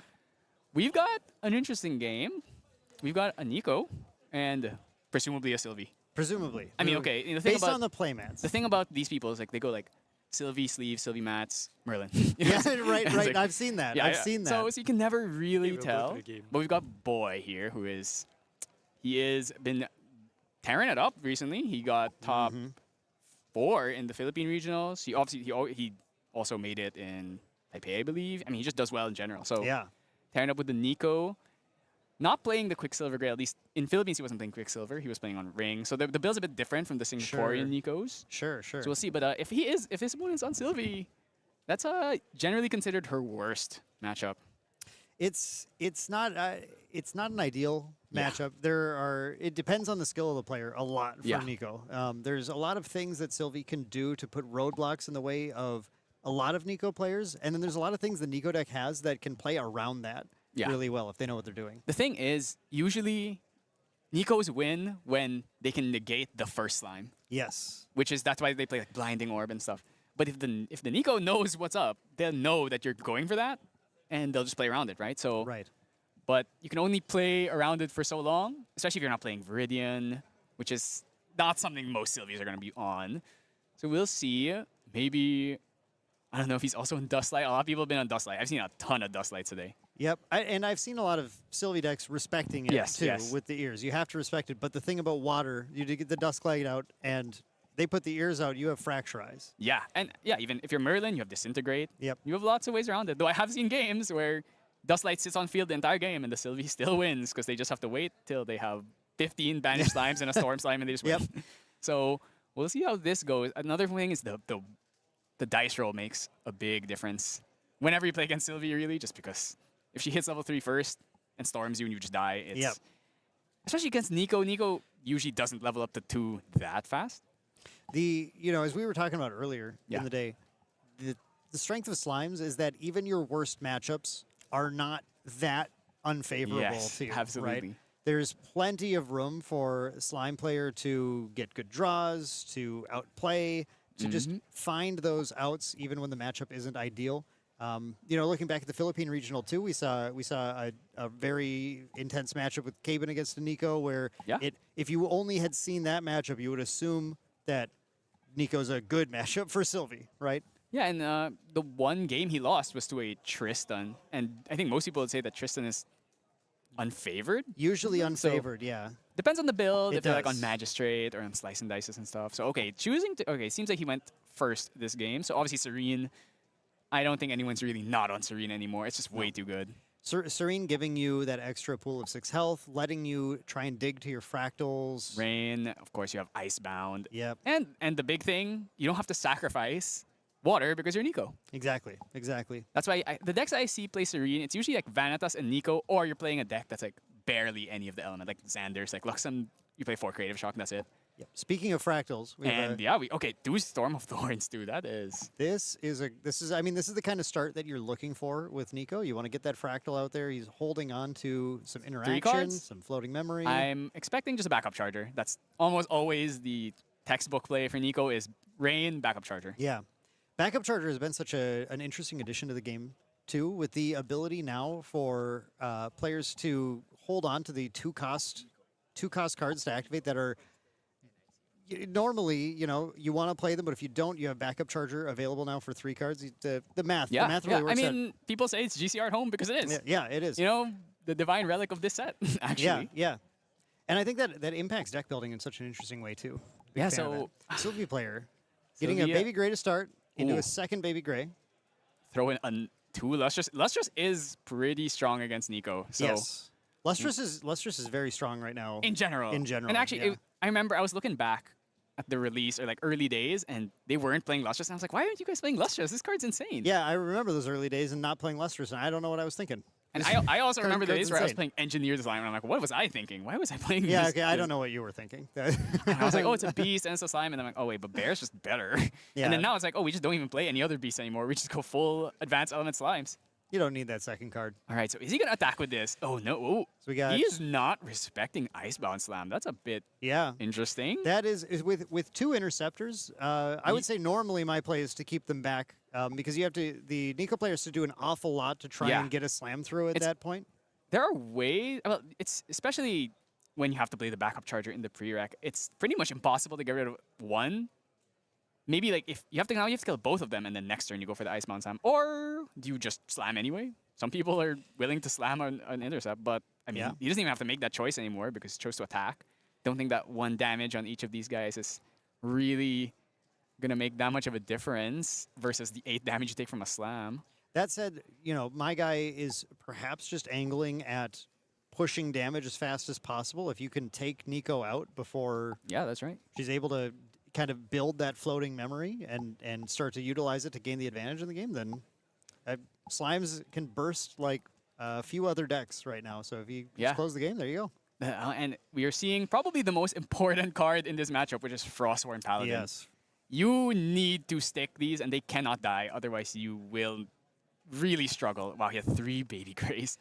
we've got an interesting game. We've got a Nico and presumably a Sylvie. Presumably. I mean, okay. The thing Based about on the playmats. the thing about these people is like they go like Sylvie sleeve, Sylvie mats, Merlin. Yeah, right. It's like- I've seen that. Yeah, I've yeah. seen that. So you can never really We'll go tell. to the game. But we've got Boy here, who is been tearing it up recently. He got top 4 in the Philippine regionals. He also made it in Taipei, I believe. I mean, he just does well in general. So yeah. tearing up with the Nico. Not playing the Quicksilver Gray, at least in Philippines he wasn't playing Quicksilver. He was playing on Ring. So the build's a bit different from the Singaporean Nikos. Sure. So we'll see. But if his opponent's on Sylvie, that's generally considered her worst matchup. It's not an ideal Yeah. matchup. It depends on the skill of the player a lot for Yeah. Nico. There's a lot of things that Sylvie can do to put roadblocks in the way of a lot of Nico players, and then there's a lot of things the Nico deck has that can play around that really well if they know what they're doing. The thing is, usually Nikos win when they can negate the first slime, Yes. that's why they play like Blinding Orb and stuff. But if the Nico knows what's up, they'll know that you're going for that, and they'll just play around it, right? So Right. But you can only play around it for so long, especially if you're not playing Viridian, which is not something most Sylvies are going to be on. So we'll see. Maybe, I don't know if he's also in Dustlight. A lot of people have been on Dustlight. I've seen a ton of Dustlight today. Yep. And I've seen a lot of Sylvie decks respecting it Yes, too yes. with the ears. You have to respect it. But the thing about water, you get the Dusklight out and they put the ears out, you have Fracture Eyes. Yeah, and yeah, even if you're Merlin, you have Disintegrate. Yep. You have lots of ways around it. Though I have seen games where Dustlight sits on field the entire game and the Sylvie still wins because they just have to wait till they have 15 banished slimes and a storm slime and they just win. Yep. So we'll see how this goes. Another thing is the dice roll makes a big difference whenever you play against Sylvie, really, just because if she hits level 3 first and storms you and you just die, it's Yep. especially against Nico. Nico usually doesn't level up to 2 that fast. As we were talking about earlier Yeah. in the day, the strength of slimes is that even your worst matchups are not that unfavorable Yes, to you. absolutely. Right? There's plenty of room for a slime player to get good draws, to outplay, to just find those outs even when the matchup isn't ideal. Looking back at the Philippine regional too, we saw a very intense matchup with Caben against Nico, where Yeah. if you only had seen that matchup, you would assume that Nico's a good matchup for Sylvie, right? Yeah, and the one game he lost was to a Tristan, and I think most people would say that Tristan is unfavored. Usually unfavored, yeah. Depends on the build, It if they're like on does. Magistrate or on Slice and Dices and stuff. So seems like he went first this game. So obviously Serene, I don't think anyone's really not on Serene anymore. It's just way too good. Serene giving you that extra pool of 6 health, letting you try and dig to your fractals. Rain, of course you have Icebound. Yep, And the big thing, you don't have to sacrifice water because you're Nico. exactly. That's why the decks I see play Serene, it's usually like Vanitas and Nico, or you're playing a deck that's like barely any of the element, like Xander's, like Luxem, you play 4 Creative Shock and that's it. Yep. Speaking of fractals, we have And do Storm of Thorns too. That is this is the kind of start that you're looking for with Nico. You want to get that fractal out there. He's holding on to some interaction, cards? some floating memory. I'm expecting just a backup charger. That's almost always the textbook play for Nico is Rain, backup charger. Yeah. Backup Charger has been such an interesting addition to the game, too, with the ability now for players to hold on to the two-cost cards to activate that are normally, you want to play them, but if you don't, you have Backup Charger available now for 3 cards. The math Yeah, really I works out. mean, people say it's GCR at home because it is. Yeah, it is. The divine relic of this set, actually. Yeah. And I think that impacts deck building in such an interesting way, too. Big Yeah, fan of so- that. Sylvie player getting a Sylvia- Baby Gray to start into Ooh. a second Baby Gray. Throw in two Lustrous. Lustrous is pretty strong against Nico. So Yes. Lustrous is very strong right now. in general. In general, And actually, yeah. I remember I was looking back at the release or like early days, and they weren't playing Lustrous. And I was like, why aren't you guys playing Lustrous? This card's insane. Yeah, I remember those early days and not playing Lustrous, and I don't know what I was thinking. And I also remember the Card's days where I was insane. playing Engineer Design, and I'm like, what was I thinking? Why was I playing Yeah, this? okay, I don't know what you were thinking. And I was like, oh, it's a beast and it's a slime. And I'm like, oh, wait, but bear's just better. Yeah. And then now it's like, oh, we just don't even play any other beasts anymore. We just go full advanced element slimes. You don't need that second card. All right, so is he going to attack with this? Oh, no. Oh, So we got he is not respecting Icebound Slam. That's a bit yeah. interesting. That is with two interceptors. I would say normally my play is to keep them back because you have to the Nico players to do an awful lot to try Yeah. and get a slam through at It's- that point. There are ways, well, it's especially when you have to play the backup charger in the prereq, it's pretty much impossible to get rid of one. Maybe like if you have to now you have to kill both of them and then next turn you go for the Icebound Slam. Or do you just slam anyway? Some people are willing to slam an intercept, but I mean Yeah. he doesn't even have to make that choice anymore because he chose to attack. Don't think that 1 damage on each of these guys is really gonna make that much of a difference versus the 8 damage you take from a slam. That said, you know, my guy is perhaps just angling at pushing damage as fast as possible. If you can take Nico out before Yeah, that's right. she's able to kind of build that floating memory and start to utilize it to gain the advantage in the game, then Slimes can burst like a few other decks right now. So if you Yeah. just close the game, there you go. And we are seeing probably the most important card in this matchup, which is Frostborn Paladin. Yes. You need to stick these, and they cannot die. Otherwise, you will really struggle. Wow, he had 3 Baby Grays.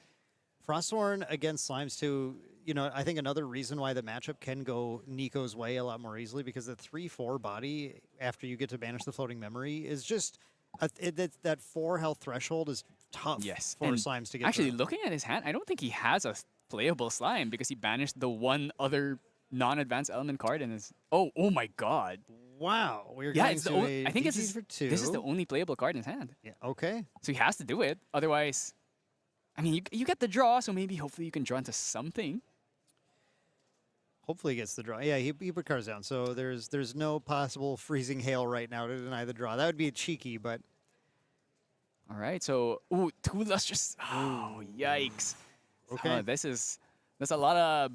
Frostborn against Slimes too, you know, I think another reason why the matchup can go Nico's way a lot more easily because the 3/4 body after you get to banish the floating memory is just that 4 health threshold is tough Yes. for and Slimes to get actually, through. looking at his hand, I don't think he has a playable slime because he banished the one other non-advanced element card in his. Oh my God! Wow, we're Yeah, going it's the to only, a I think it's DG for 2. this is the only playable card in his hand. Yeah, okay. So he has to do it. Otherwise, I mean, you get the draw, so maybe hopefully you can draw into something. Hopefully he gets the draw. Yeah, he put cards down. So there's no possible freezing hail right now to deny the draw. That would be cheeky, but All right, so 2 lustrous. Oh, yikes! okay. That's a lot of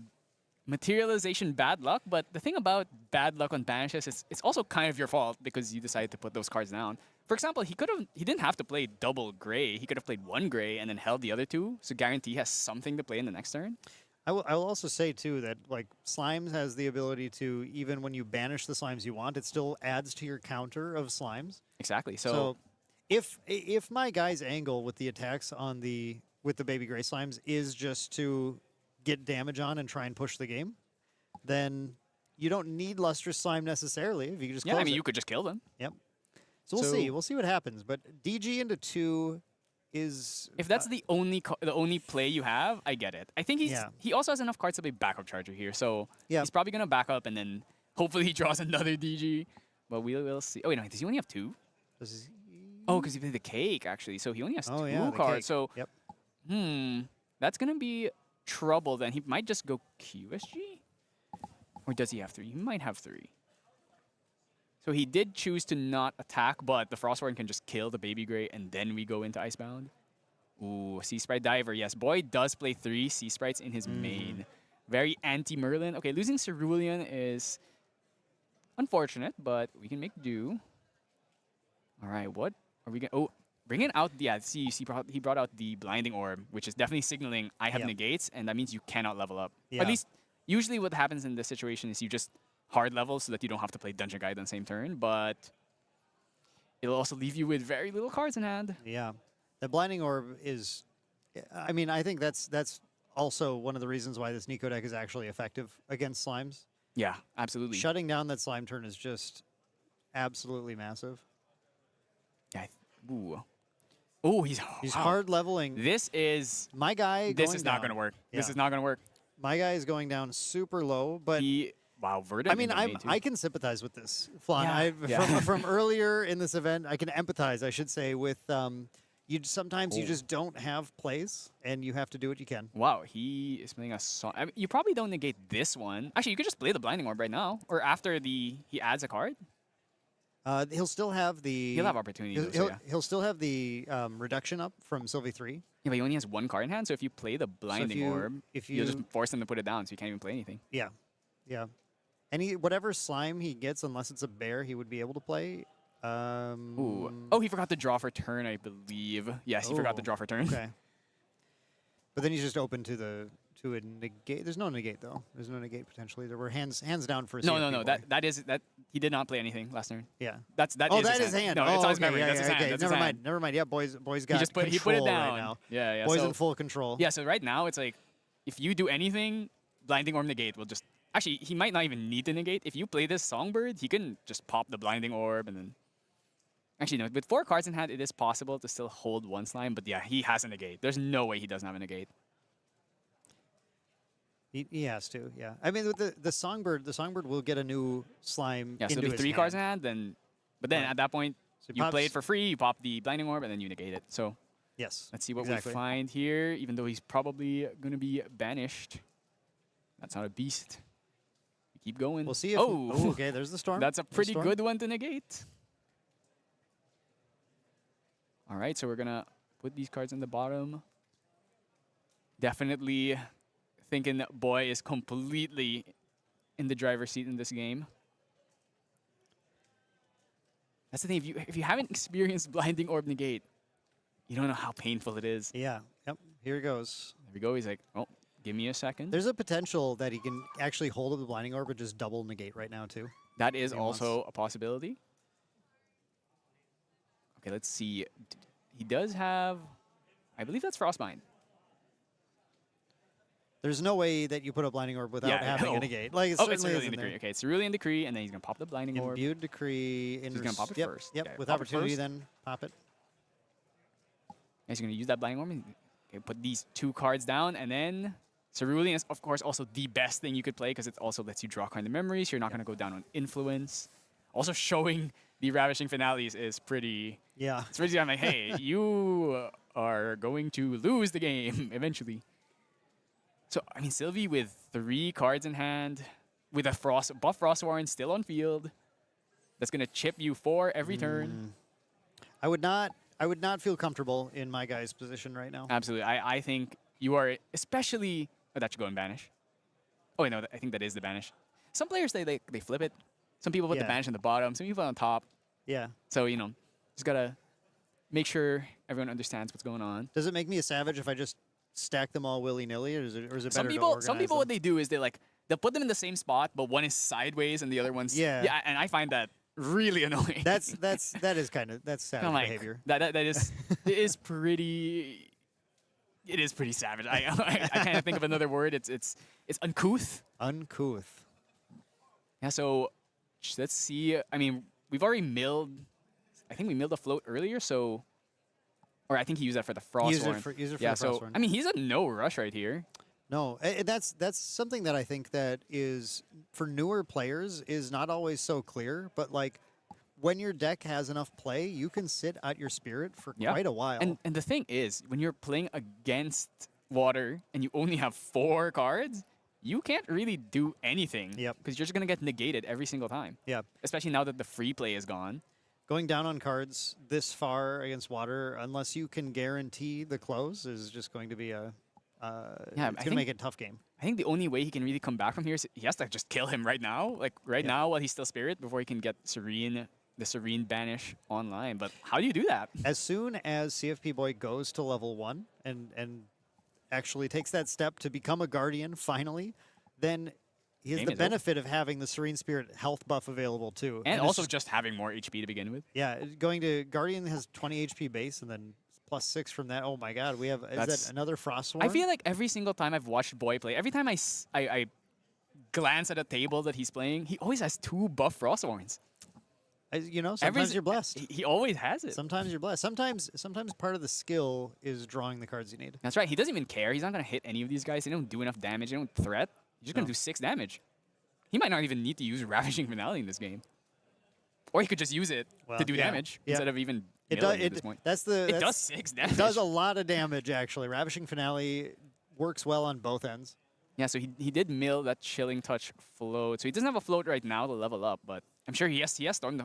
materialization bad luck. But the thing about bad luck on banishes is it's also kind of your fault because you decided to put those cards down. For example, he didn't have to play double gray. He could have played 1 gray and then held the other 2. So guarantee he has something to play in the next turn. I will also say too that like Slimes has the ability to, even when you banish the Slimes you want, it still adds to your counter of Slimes. Exactly. So if my guy's angle with the attacks on with the Baby Gray Slimes is just to get damage on and try and push the game, then you don't need Lustrous Slime necessarily. If you just yeah, close I mean, it. you could just kill them. Yep. So we'll see. We'll see what happens. But DG into 2 is If that's the only play you have, I get it. I think Yeah. he also has enough cards to play backup charger here, so Yeah. he's probably gonna back up and then hopefully he draws another DG. But we'll see. Oh wait, no, does he only have 2? This is- Oh, because he played the cake actually, so he only has 2 Oh, yeah, the cards. cake. So Yep. that's gonna be trouble. Then he might just go QSG, or does he have 3? He might have 3. So he did choose to not attack, but the Frostborn can just kill the Baby Gray, and then we go into Icebound. Ooh, Sea Sprite Diver. Yes, Boy does play 3 Sea Sprites in his main. Very anti-Merlin. Okay, losing Cerulean is unfortunate, but we can make do. All right, what are we going to... Oh, bringing out... Yeah, see, he brought out the Blinding Orb, which is definitely signaling I have Yep. negates, and that means you cannot level up. Or Yeah. at least, usually what happens in this situation is you just hard level so that you don't have to play Dungeon Guide on the same turn, but it'll also leave you with very little cards in hand. Yeah. The Blinding Orb is, I mean, I think that's also one of the reasons why this Nico deck is actually effective against Slimes. Yeah, absolutely. Shutting down that Slime turn is just absolutely massive. Yeah, ooh. Oh, he's wow. hard leveling. This is My guy this going is not down. going to work. This Yeah. is not going to work. My guy is going down super low, but Wow, Verdant. I mean, I can sympathize with this, Flan. Yeah, yeah. From earlier in this event, I can empathize, I should say, with sometimes you just don't have plays, and you have to do what you can. Wow, he is playing a song. I mean, you probably don't negate this one. Actually, you could just play the Blinding Orb right now, or after he adds a card. He'll still have the. He'll have opportunity. He'll, though, so he'll, yeah. he'll still have the reduction up from Sylvie 3. Yeah, but he only has one card in hand, so if you play the blinding orb, if you'll just you- force him to put it down, so you can't even play anything. Yeah, yeah. Whatever slime he gets, unless it's a bear, he would be able to play. Ooh. Oh, he forgot to draw for turn, I believe. Yes, he forgot to Oh, draw for turn. Okay. But then he's just open to a negate. There's no negate though. There's no negate potentially. There were hands down for. a No, CFP no, no. boy. that he did not play anything last turn. Yeah. That Oh, is that his is hand. No, oh, it's on his okay, memory. yeah, That's his yeah, hand. okay. That's his Never hand. mind. Never mind. Yeah, boys got He put it control down. right now. Yeah, yeah. Boys so, in full control. yeah, so right now it's like if you do anything, blinding orb negate will just actually he might not even need to negate. If you play this songbird, he can just pop the blinding orb and then. Actually, no. With 4 cards in hand, it is possible to still hold one slime. But yeah, he has a negate. There's no way he doesn't have a negate. He has to. Yeah. I mean, with the songbird will get a new slime. Yeah, so into it'll be his 3 cards in hand. hand. But then Right. at that point, So he you play pops- it for free. You pop the blinding orb, and then you negate it. So Yes. let's see what exactly. we find here. Even though he's probably going to be banished. That's not a beast. We keep going. We'll see if. Oh, okay. There's the storm. that's a There's the pretty storm. good one to negate. All right, so we're going to put these cards in the bottom. Definitely thinking that Boy is completely in the driver's seat in this game. That's the thing. If you haven't experienced blinding orb negate, you don't know how painful it is. Yeah. Yep. Here it goes. There we go. He's like, oh, give me a second. There's a potential that he can actually hold up the blinding orb and just double negate right now too. That is he wants. also a possibility. Okay, let's see. He does have, I believe that's Frostbind. There's no way that you put a blinding orb without Yeah, having no. a negate. Like it Oh, it's certainly Cerulean isn't Decree. there. Okay, it's Cerulean Decree, and then he's going to pop the blinding orb. Imbued decree. He's gonna pop it yep, first. Yep. Okay, With pop it opportunity, first. then pop it. He's going to use that blinding orb. Okay, put these 2 cards down, and then Cerulean is, of course, also the best thing you could play because it also lets you draw kind of memories. You're not going to go down on influence. Also, showing the Ravishing Finales is pretty. Yeah. It's pretty. I'm like, hey, you are going to lose the game eventually. So, I mean, Sylvie with 3 cards in hand, with a buff Frost Warren still on field, that's going to chip you 4 every turn. I would not feel comfortable in my guy's position right now. Absolutely. I think you are, especially. Oh, that should go in banish. Oh, wait, no, I think that is the banish. Some players, they flip it. Some people put the Yeah. banish on the bottom, some people on top. Yeah. So, just got to make sure everyone understands what's going on. Does it make me a savage if I just stack them all willy-nilly, or is it better Some to people, organize what them? they do is they'll put them in the same spot, but one is sideways and the other one's Yeah. and I find that really annoying. That's savage I'm like, behavior. that is it is pretty. It is pretty savage. I kind of think of another word. It's uncouth. Uncouth. Yeah. So let's see. I mean, we've already milled. I think we milled a float earlier. So, or I think he used that for the frost Use it horn. for yeah. the frost So horn. I mean, he's a no rush right here. No, that's something that I think that is for newer players is not always so clear. But like when your deck has enough play, you can sit at your spirit for Yeah. quite a while. And the thing is, when you're playing against water and you only have 4 cards, you can't really do anything. Yep. Because you're just gonna get negated every single time. yeah, Especially now that the free play is gone. going down on cards this far against water, unless you can guarantee the close, is just going to be a. It's I going to think- make it a tough game. I think the only way he can really come back from here is he has to just kill him right now. Like right Yeah. now while he's still spirit before he can get the Serene banish online. But how do you do that? As soon as CFP Boy goes to level 1 and actually takes that step to become a guardian finally, then he has Game the is over. benefit of having the Serene Spirit health buff available too. And it's also just- just having more HP to begin with. yeah, going to Guardian has 20 HP base and then +6 from that. Oh my God, is That's- that another Frost I feel like every single time I've watched Boy play, every time I glance at a table that he's playing, he always has 2 buff Frostborns. sometimes you're blessed. He always has it. Sometimes you're blessed. Sometimes part of the skill is drawing the cards you need. That's right. He doesn't even care. He's not going to hit any of these guys. They don't do enough damage. They don't threat. He's just going to No. do 6 damage. He might not even need to use Ravishing Finale in this game. Or he could just use it Well, to do yeah, damage yeah. instead of even It milling does. at this point. It does 6 damage. It does a lot of damage actually. Ravishing Finale works well on both ends. Yeah, so he did mill that Chilling Touch float. So he doesn't have a float right now to level up, but I'm sure he has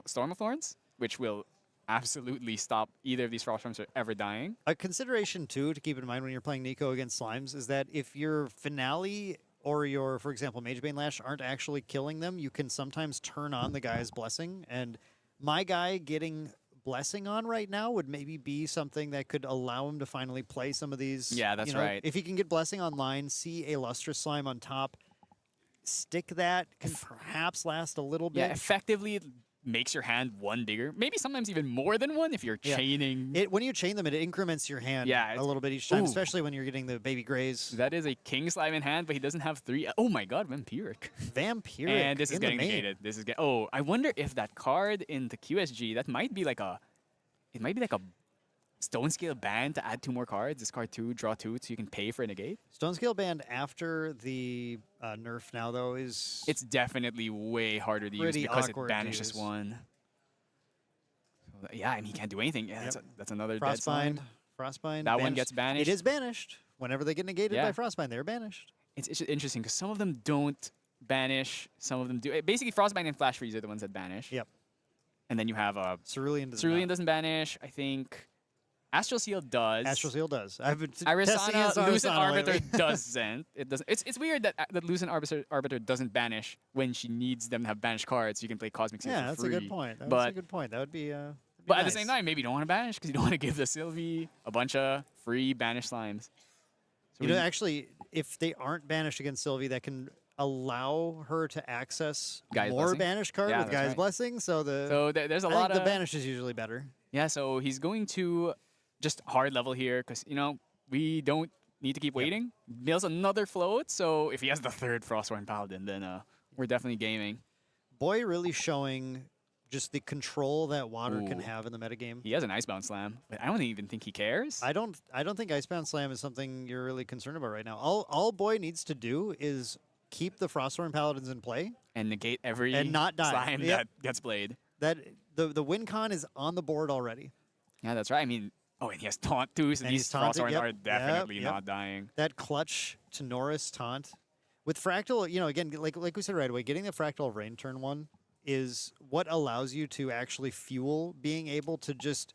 Storm of Thorns, which will absolutely stop either of these Frostworms from ever dying. A consideration, too, to keep in mind when you're playing Nico against Slimes is that if your Finale or your, for example, Magebane Lash aren't actually killing them, you can sometimes turn on the guy's Blessing. And my guy getting Blessing on right now would maybe be something that could allow him to finally play some of these. Yeah, that's you know, right. If he can get Blessing online, see a Lustrous Slime on top, stick that, can perhaps last a little bit. Yeah, effectively it makes your hand one bigger. Maybe sometimes even more than one if you're chaining. When you chain them, it increments your hand a little bit each time, especially when you're getting the baby grays. That is a King Slime in hand, but he doesn't have 3. Oh my god, Vampiric. Vampiric. And this is in the getting main. negated. This is oh, I wonder if that card in the QSG, that might be like a Stone Scale Band to add 2 more cards. Discard 2, draw 2, so you can pay for a negate. Stone Scale Band after the nerf now, though, is... It's definitely way harder to use pretty because it awkward to banishes use. 1. So yeah, and he can't do anything. Yeah, that's another dead slime. Frostbind. That one banished. gets banished. It is banished. Whenever they get negated Yeah. by Frostbind, they're banished. It's just interesting because some of them don't banish, some of them do. Basically, Frostbind and Flash Freeze are the ones that banish. Yep. And then you have Cerulean does Cerulean not. doesn't banish. I think Astral Seal does. Astral Seal does. I've been testing Arisana, his Lucent Arisana Arbiter lately. doesn't. It doesn't. It's weird that Lucent Arbiter doesn't banish when she needs them to have banished cards. So you can play Cosmic Seal Yeah, for that's free. a good point. That's but a good point. That would be. but at the same time, maybe you don't want to banish because you don't want to give the Sylvie a bunch of free banished slimes. So You know, actually, if they aren't banished against Sylvie, that can allow her to access Guy's more Blessing? banished card Yeah, with that's Guy's right. Blessing. So there's a I lot think of the banish is usually better. Yeah, so he's going to just hard level here because, we don't need to keep waiting. Mills another float, so if he has the 3rd Frostborn Paladin, then we're definitely gaming. Boy, really showing just the control that water can Ooh. have in the metagame. He has an Icebound Slam, but I don't even think he cares. I don't think Icebound Slam is something you're really concerned about right now. All Boy needs to do is keep the Frostborn Paladins in play. And negate every And not die. slime Yep. that gets played. That the win con is on the board already. Yeah, that's right. I mean, and he has Taunt too, so And these he's taunted, Frostborns yep, are definitely yep. not dying. That clutch to Norris taunt. With Fractal, again, like we said right away, getting the Fractal Rain turn 1 is what allows you to actually fuel being able to just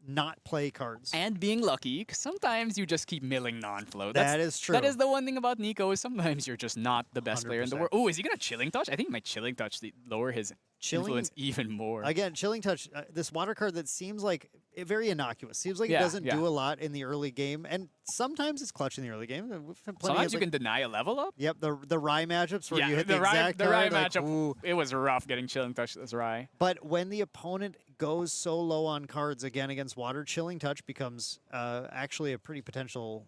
not play cards. And being lucky, because sometimes you just keep milling non-float. That is true. That is the one thing about Nico, is sometimes you're just not the best player in the 100%. world. Oh, is he going to Chilling Touch? I think he might Chilling Touch to lower his Chilling- influence even more. Again, Chilling Touch, this water card that seems like very innocuous. Seems like it Yeah, doesn't yeah. do a lot in the early game, and sometimes it's clutch in the early game. We've had plenty Sometimes of, you can deny a level up. Yep, the Rye matchups where you hit the the Rye, exact the Rye card, like, matchup, ooh. it was rough getting Chilling Touch as Rye. But when the opponent goes so low on cards again against water, Chilling Touch becomes actually a pretty potential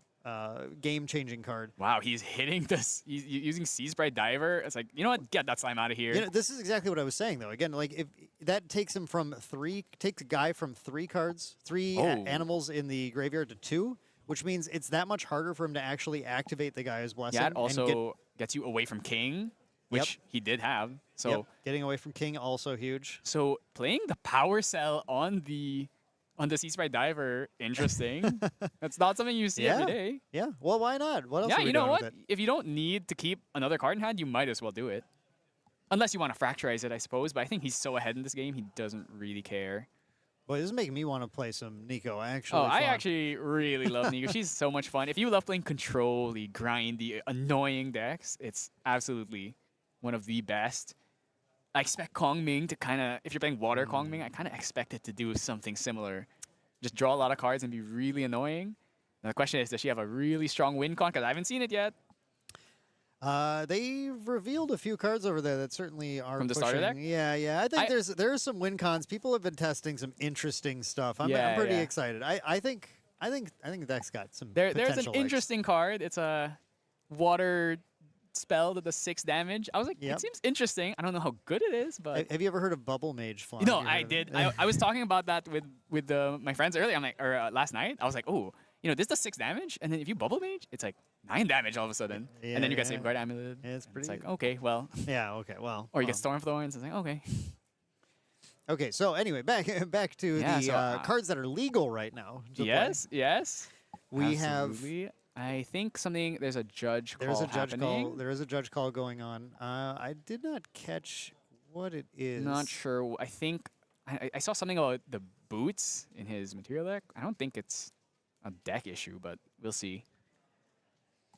game-changing card. Wow, he's hitting this. He's using Sea Sprite Diver. It's like, you know what? Get that slime out of here. This is exactly what I was saying, though. Again, like if that takes him from takes a guy from 3 cards, 3 Oh. animals in the graveyard to 2, which means it's that much harder for him to actually activate the Gaia's Blessing. Yeah, it and also gets you away from King, which he did have. So, yep, getting away from King also huge. so playing the Power Cell on the Sea Sprite Diver, interesting. That's not something you see every day. Yeah. Well, why not? What else? Yeah, are we you know doing what? with it? If you don't need to keep another card in hand, you might as well do it. Unless you want to fracturize it, I suppose. But I think he's so ahead in this game, he doesn't really care. Boy, this is making me want to play some Nico. I Fun. actually really love Nico. She's so much fun. If you love playing control-y, grindy, annoying decks, it's absolutely one of the best. I expect Kong Ming to kind of, if you're playing Water Kong Ming, I kind of expect it to do something similar. Just draw a lot of cards and be really annoying. Now the question is, does she have a really strong win con? Because I haven't seen it yet. They've revealed a few cards over there that certainly are From the pushing. starter deck? Yeah. I think there are some win cons. People have been testing some interesting stuff. I'm Yeah, pretty yeah. excited. I think the deck's got some There's an potential legs. interesting card. It's a water spell that does 6 damage. I was like, Yep. it seems interesting. I don't know how good it is, but Have you ever heard of Bubble Mage Fly? no, Have you I heard of it? did. I was talking about that with my friends earlier. I'm like, or last night. I was like, oh, this does 6 damage, and then if you Bubble Mage, it's like 9 damage all of a sudden, and then you get Yeah. Safeguard Amulet. Yeah, it's pretty. It's like, okay, well, Yeah. Okay. Well. or you get Storm Thorns. It's like, okay. Okay. So anyway, back to Yeah, the so, cards that are legal right now. to play. Yes. We have. Absolutely. I think there's a judge call There's a judge happening. call. There is a judge call going on. I did not catch what it is. Not sure. I think I saw something about the boots in his material deck. I don't think it's a deck issue, but we'll see.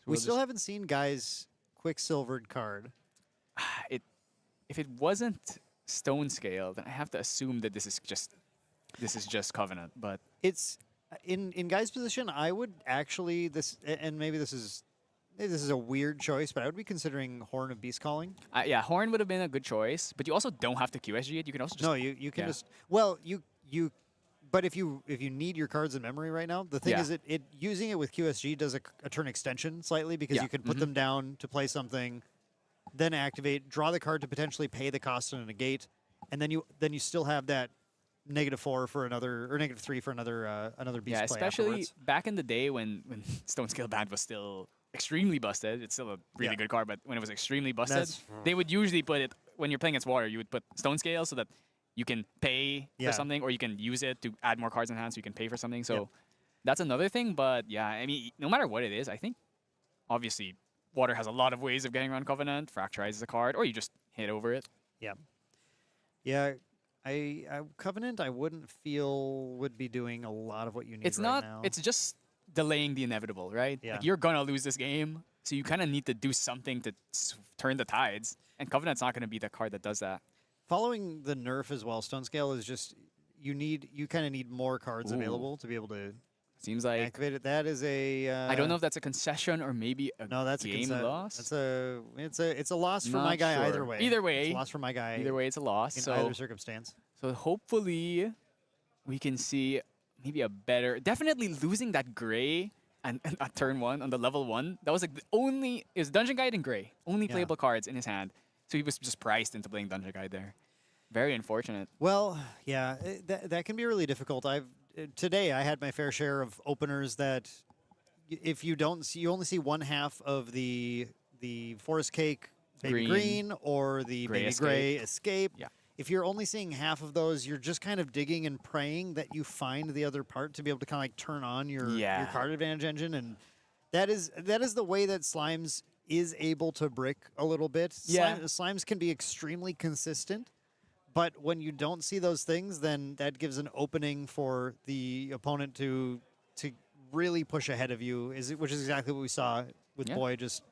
So We still haven't seen Guy's Quicksilvered card. If it wasn't Stone Scale, then I have to assume that this is just Covenant. But It's in Guy's position. I would actually and maybe this is a weird choice, but I would be considering Horn of Beast Calling. yeah, Horn would have been a good choice. But you also don't have to QSG it. You can also just No, you can yeah. just but if you need your cards in memory right now, the thing Yeah. is it using it with QSG does a turn extension slightly because Yeah. you can put them down to play something, then activate, draw the card to potentially pay the cost on a negate, and then you still have that -4 for another or -3 for another beast Yeah, play especially afterwards. back in the day when Stone Scale Band was still extremely busted. It's still a really Yeah. good card, but when it was extremely busted, That's- they would usually put it when you're playing against Water. You would put Stone Scale so that you can pay Yeah. for something, or you can use it to add more cards in hand, so you can pay for something. So Yep. that's another thing. But yeah, I mean, no matter what it is, I think obviously Water has a lot of ways of getting around Covenant. Fracturizes a card, or you just hit over it. Yeah, I Covenant I wouldn't feel would be doing a lot of what you need It's right not. now. It's just delaying the inevitable, right? Yeah. Like you're gonna lose this game, so you kind of need to do something to turn the tides. And Covenant's not gonna be the card that does that. Following the nerf as well. Stone Scale is just you kind of need more cards Ooh. available to be able to Seems like activate it. That is a. I don't know if that's a concession or maybe a No, that's game a loss. it's a loss for my Not guy either sure. way. Either way, it's a loss for my guy. Either way, it's a loss. in So either circumstance. so hopefully we can see maybe a better. Definitely losing that gray and at turn 1 on the level 1. That was like the only. It was Dungeon Guide and gray. Only Yeah. playable cards in his hand. So he was just priced into playing Dungeon Guide there. Very unfortunate. Well, yeah, that can be really difficult. Today I had my fair share of openers that if you don't see, you only see one half of the Forest Cake Baby Green or the Gray Baby Escape. Gray Escape. Yeah. If you're only seeing half of those, you're just kind of digging and praying that you find the other part to be able to kind of like turn on your card advantage engine, and that is the way that Slimes is able to brick a little bit. Yeah. Slimes can be extremely consistent. But when you don't see those things, then that gives an opening for the opponent to really push ahead of you, which is exactly what we saw with Yeah. Boy, just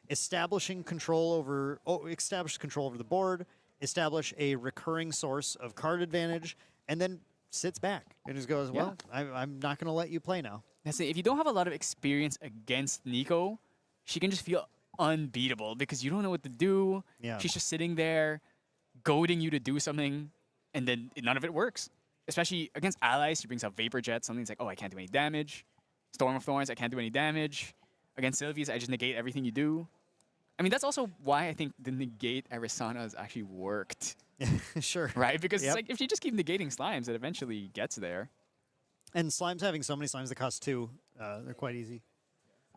establish control over the board, establish a recurring source of card advantage, and then sits back and just goes, well, I'm not going to let you play now. That's it. If you don't have a lot of experience against Nico, she can just feel unbeatable because you don't know what to do. Yeah. She's just sitting there, goading you to do something, and then none of it works. Especially against allies, she brings out Vapor Jet. Something's like, oh, I can't do any damage. Storm of Thorns, I can't do any damage. Against Sylvia's, I just negate everything you do. I mean, that's also why I think the negate Arisanas actually worked, Sure. right? Because Yep. it's like if you just keep negating slimes, it eventually gets there. And Slimes having so many Slimes that cost 2, they're quite easy.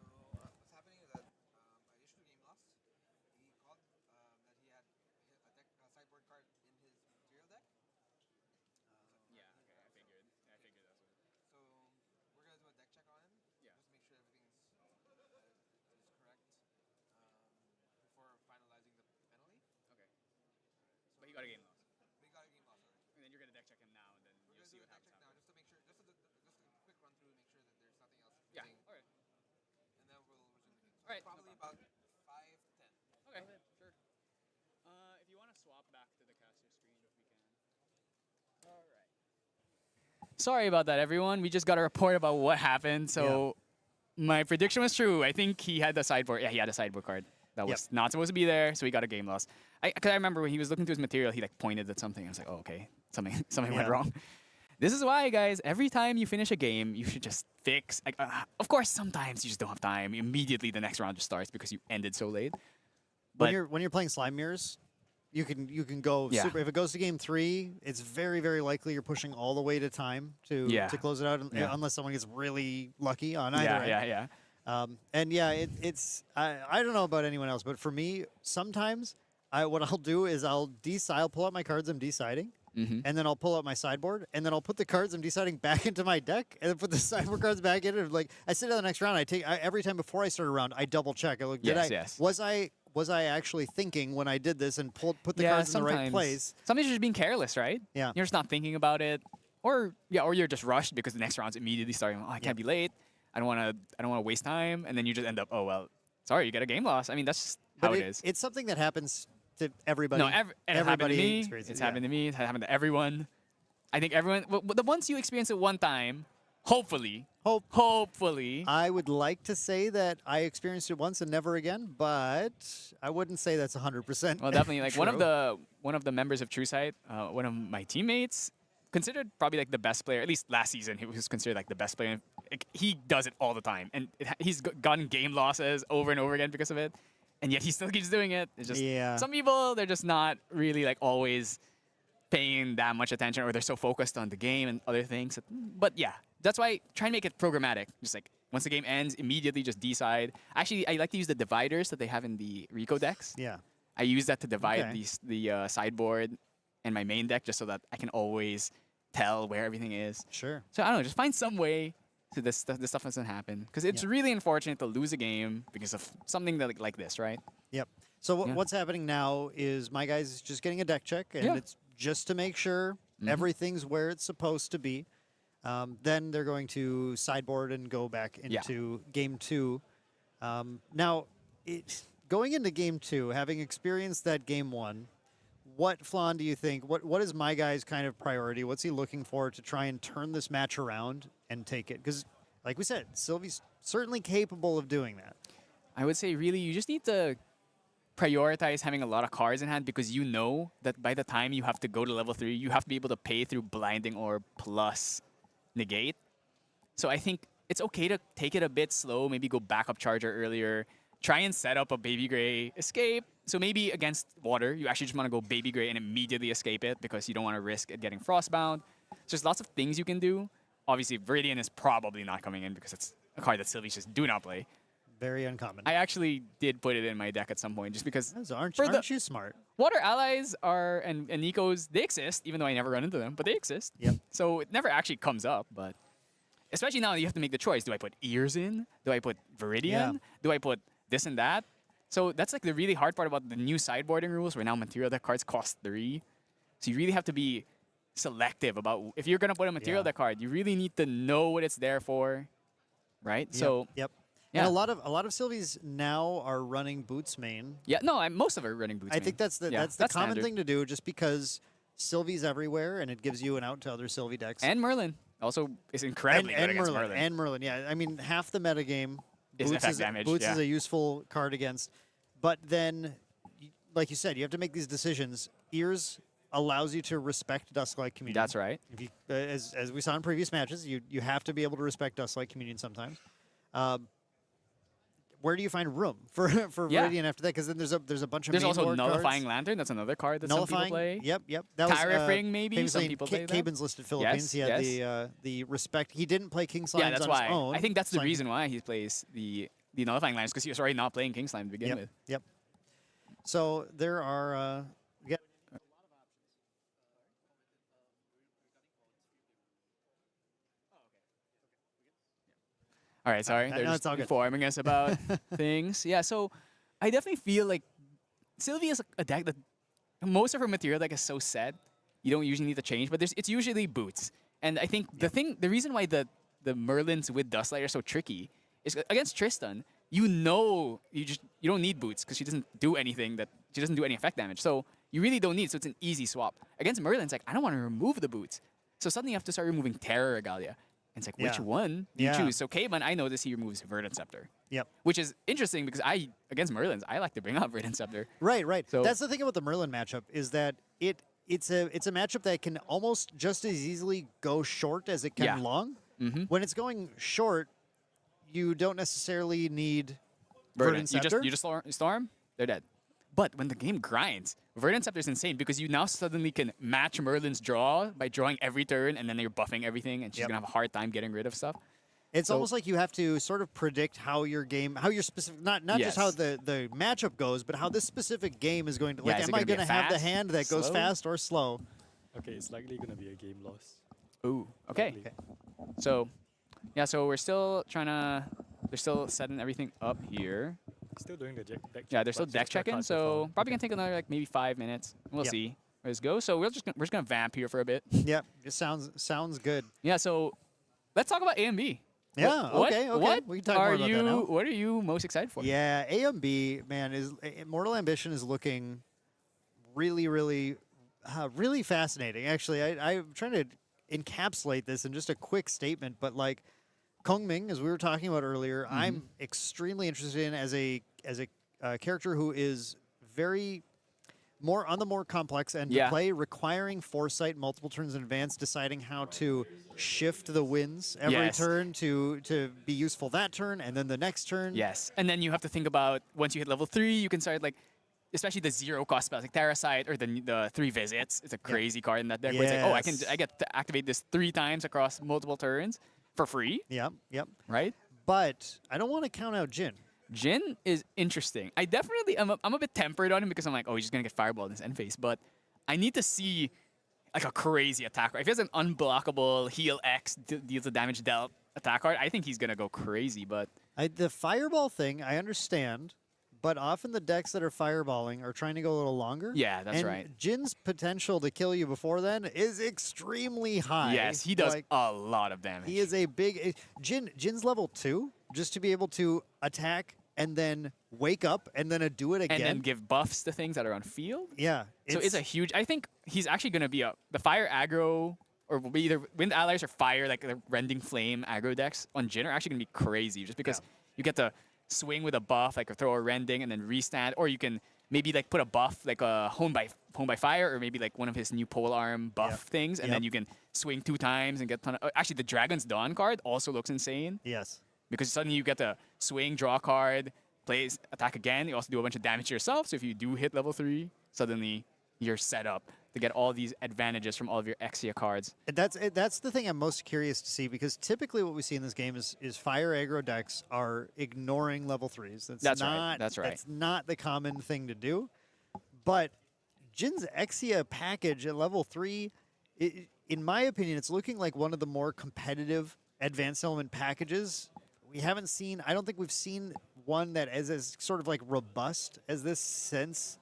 What's happening is that I issued a game loss. He called that he had a sideboard card in his material deck. Yeah, okay, I figured that's what. So we're gonna do a deck check on him. Yeah. Just to make sure everything's is correct before finalizing the penalty. Okay. But he got a game loss. We got a game loss already. And then you're gonna deck check him now, and then We're you'll gonna see do a what deck happens. check now, just to make sure, just a quick run through, make sure that there's nothing else Yeah. missing, All right. and then we'll resume the game. So All right, no probably about 5-10. Okay. Sure. If you want to swap back to the caster screen, if we can. All right. Sorry about that, everyone. We just got a report about what happened. So my prediction was true. I think he had the sideboard. Yeah, he had a sideboard card that was not supposed to be there, so he got a game loss. Because I remember when he was looking through his material, he like pointed at something. I was like, oh, okay, something went Yeah. wrong. This is why, guys, every time you finish a game, you should just fix. Like, of course, sometimes you just don't have time. Immediately, the next round just starts because you ended so late. But When you're playing Slime Mirrors, you can go Yeah. super. If it goes to game 3, it's very, very likely you're pushing all the way to time to close it out, unless someone gets really lucky on either end. yeah. And yeah, it's I don't know about anyone else, but for me, sometimes what I'll do is I'll pull out my cards I'm deciding, and then I'll pull out my sideboard, and then I'll put the cards I'm deciding back into my deck, and then put the sideboard cards back in. And like I sit down the next round, every time before I start a round, I double check. I look, was I actually thinking when I did this and put the Yeah, cards in the right sometimes. place? Sometimes you're just being careless, right? Yeah. You're just not thinking about it, or you're just rushed because the next round's immediately starting. Oh, I can't be late. I don't want to waste time, and then you just end up. Oh well, sorry, you get a game loss. I mean, that's just how it is. It's something that happens to everybody. No, and it happened to everybody me. experiences It's it, happened to me. It's happened to everyone. I think everyone. The once you experience it one time, hopefully, hopefully. I would like to say that I experienced it once and never again, but I wouldn't say that's 100%. Well, definitely. Like one true. of the members of TrueSight, one of my teammates, considered probably like the best player. At least last season, he was considered like the best player. Like, he does it all the time, and he's gotten game losses over and over again because of it, and yet he still keeps doing it. It's just some people, they're just not really like always paying that much attention, or they're so focused on the game and other things. But yeah, that's why try and make it programmatic. Just like once the game ends, immediately just decide. Actually, I like to use the dividers that they have in the Rico decks. Yeah. I use that to divide the sideboard and my main deck just so that I can always tell where everything is. Sure. So I don't know, just find some way so this stuff doesn't happen. Because it's really unfortunate to lose a game because of something that, like this, right? Yep. So what's happening now is my guys just getting a deck check, and it's just to make sure everything's where it's supposed to be. Then they're going to sideboard and go back into game 2. Now, going into game 2, having experienced that game 1, what, Flan, do you think? What is my guy's kind of priority? What's he looking for to try and turn this match around and take it? Because, like we said, Sylvie's certainly capable of doing that. I would say really you just need to prioritize having a lot of cards in hand, because you know that by the time you have to go to level 3, you have to be able to pay through blinding or plus negate. So I think it's okay to take it a bit slow, maybe go backup charger earlier, try and set up a baby gray escape. So maybe against water, you actually just want to go baby gray and immediately escape it because you don't want to risk it getting frostbound. So there's lots of things you can do. Obviously, Viridian is probably not coming in because it's a card that Sylvies just do not play. Very uncommon. I actually did put it in my deck at some point just because Aren't you smart? water allies are and Nico's, they exist, even though I never run into them, but they exist. Yep. So it never actually comes up, but especially now you have to make the choice. Do I put ears in? Do I put Viridian? Yeah. Do I put this and that? So that's like the really hard part about the new sideboarding rules, where now material deck cards cost 3. So you really have to be selective about if you're gonna put a material deck card, you really need to know what it's there for, right? So Yep. yeah. And a lot of Sylvies now are running Boots main. yeah, no, most of it are running boots. I think that's the common standard. thing to do, just because Sylvie's everywhere and it gives you an out to other Sylvie decks. And Merlin also is incredibly good against Merlin. And Merlin, yeah. I mean, half the metagame, Is effect damage, Boots yeah. is a useful card against. But then, like you said, you have to make these decisions. Ears allows you to respect Dusklight Communion. That's right. If you, as we saw in previous matches, you have to be able to respect Dusklight Communion sometimes. Where do you find room for Viridian after that? Because then there's a bunch of There's main also board Nullifying cards. Lantern. That's another card that Nullifying, some people play. Yep. Tyrant Ring, maybe. famously Some people play that. Caben's listed Philippines. He had the respect. He didn't play King Slimes Yeah, that's on why. his own. I think that's the Slime- reason why he plays the Nullifying Lanterns, because he was already not playing King Slime to begin with. Yep. So there are. All right, sorry. No, They're it's just all good. informing us about things. Yeah, so I definitely feel like Sylvie is a deck that most of her material deck is so set, you don't usually need to change, but it's usually boots. And I think the reason why the Merlins with Dustlight are so tricky is against Tristan, you don't need boots because she doesn't do anything she doesn't do any effect damage. So you really don't need, so it's an easy swap. Against Merlin, it's like, I don't want to remove the boots. So suddenly you have to start removing Terror Regalia. And it's like, which one do you choose? So Caban, I notice he removes Verdant Scepter. Yep. Which is interesting because against Merlins, I like to bring up Verdant Scepter. Right. So That's the thing about the Merlin matchup, is that it's a matchup that can almost just as easily go short as it can long. When it's going short, you don't necessarily need Verdant Scepter. You just storm, they're dead. But when the game grinds, Verdant Scepter is insane because you now suddenly can match Merlin's draw by drawing every turn, and then you're buffing everything, and she's gonna have a hard time getting rid of stuff. It's almost like you have to sort of predict how your specific, not just how the matchup goes, but how this specific game is going to. Like, is it am I gonna going be to have the fast, hand that goes slow? fast or slow? Okay, it's likely going to be a game loss. Ooh, okay. So, yeah, so we're still they're still setting everything up here. Still doing the deck check. Yeah, they're still but deck extra checking, cards are so found. probably gonna take another like maybe 5 minutes. We'll Yep. see where this goes. So we're just gonna vamp here for a bit. Yeah, it sounds good. Yeah, so let's talk about A and B. Yeah, okay. What We can talk are more about you? that now. What are you most excited for? Yeah, AMB, man, is Mortal Ambition is looking really, really, really fascinating. Actually, I'm trying to encapsulate this in just a quick statement, but like Kongming, as we were talking about earlier, I'm extremely interested in as a character who is very more on the more complex end to Yeah. play, requiring foresight, multiple turns in advance, deciding how to shift the winds every Yes. turn to be useful that turn, and then the next turn. Yes, and then you have to think about once you hit level 3, you can start like, especially the 0-cost spells like Terracite or the 3 visits. It's a crazy card in that deck. Where it's like, oh, Yes. I get to activate this 3 times across multiple turns for free, Yep. right? But I don't want to count out Jin. Jin is interesting. I'm a bit tempered on him because I'm like, oh, he's just gonna get fireball in his end phase. But I need to see like a crazy attack card. If he has an unblockable heal X deals the damage dealt attack card, I think he's gonna go crazy. But The fireball thing, I understand, but often the decks that are fireballing are trying to go a little longer. Yeah, that's and right. Jin's potential to kill you before then is extremely high. yes, he does Like, a lot of damage. he is a big Jin's level 2, just to be able to attack and then wake up and then do it again. and then give buffs to things that are on field. Yeah. So it's a huge. I think he's actually going to be the fire aggro, or will be either wind allies or fire, like the rending flame aggro decks on Jin are actually going to be crazy, just because you get to swing with a buff, like throw a rending and then restand, or you can maybe like put a buff like a hone by fire, or maybe like one of his new pole arm buff things, and then you can swing 2 times and get a ton of. Actually, the Dragon's Dawn card also looks insane Yes. because suddenly you get to swing, draw a card, plays attack again. You also do a bunch of damage to yourself. So if you do hit level 3, suddenly you're set up to get all these advantages from all of your Exia cards. That's the thing I'm most curious to see, because typically what we see in this game is fire aggro decks are ignoring level 3s. That's right. That's right. That's not the common thing to do. But Jin's Exia package at level 3, in my opinion, it's looking like one of the more competitive advanced element packages. We haven't seen, I don't think we've seen one that is as sort of like robust as this since,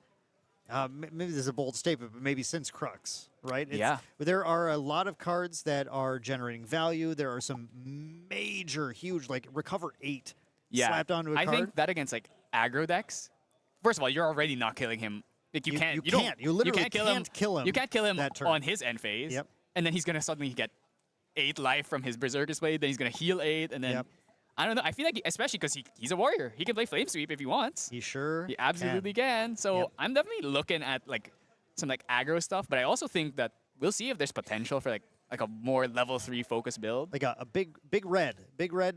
maybe this is a bold statement, but maybe since Crux, right? Yeah. There are a lot of cards that are generating value. There are some major, huge, like Recover 8 slapped onto a I card. think that against like aggro decks, first of all, you're already not killing him. Like you can't. You literally can't kill him. You can't kill him that turn. on his end phase. Yep. And then he's gonna suddenly get 8 life from his Berserker's Blade. Then he's gonna heal 8, and then Yep. I don't know. I feel like, especially because he's a warrior, he can play Flame Sweep if he wants. He sure He absolutely can. So Yep. I'm definitely looking at like some like aggro stuff, but I also think that we'll see if there's potential for like a more level 3 focus build. Like a big red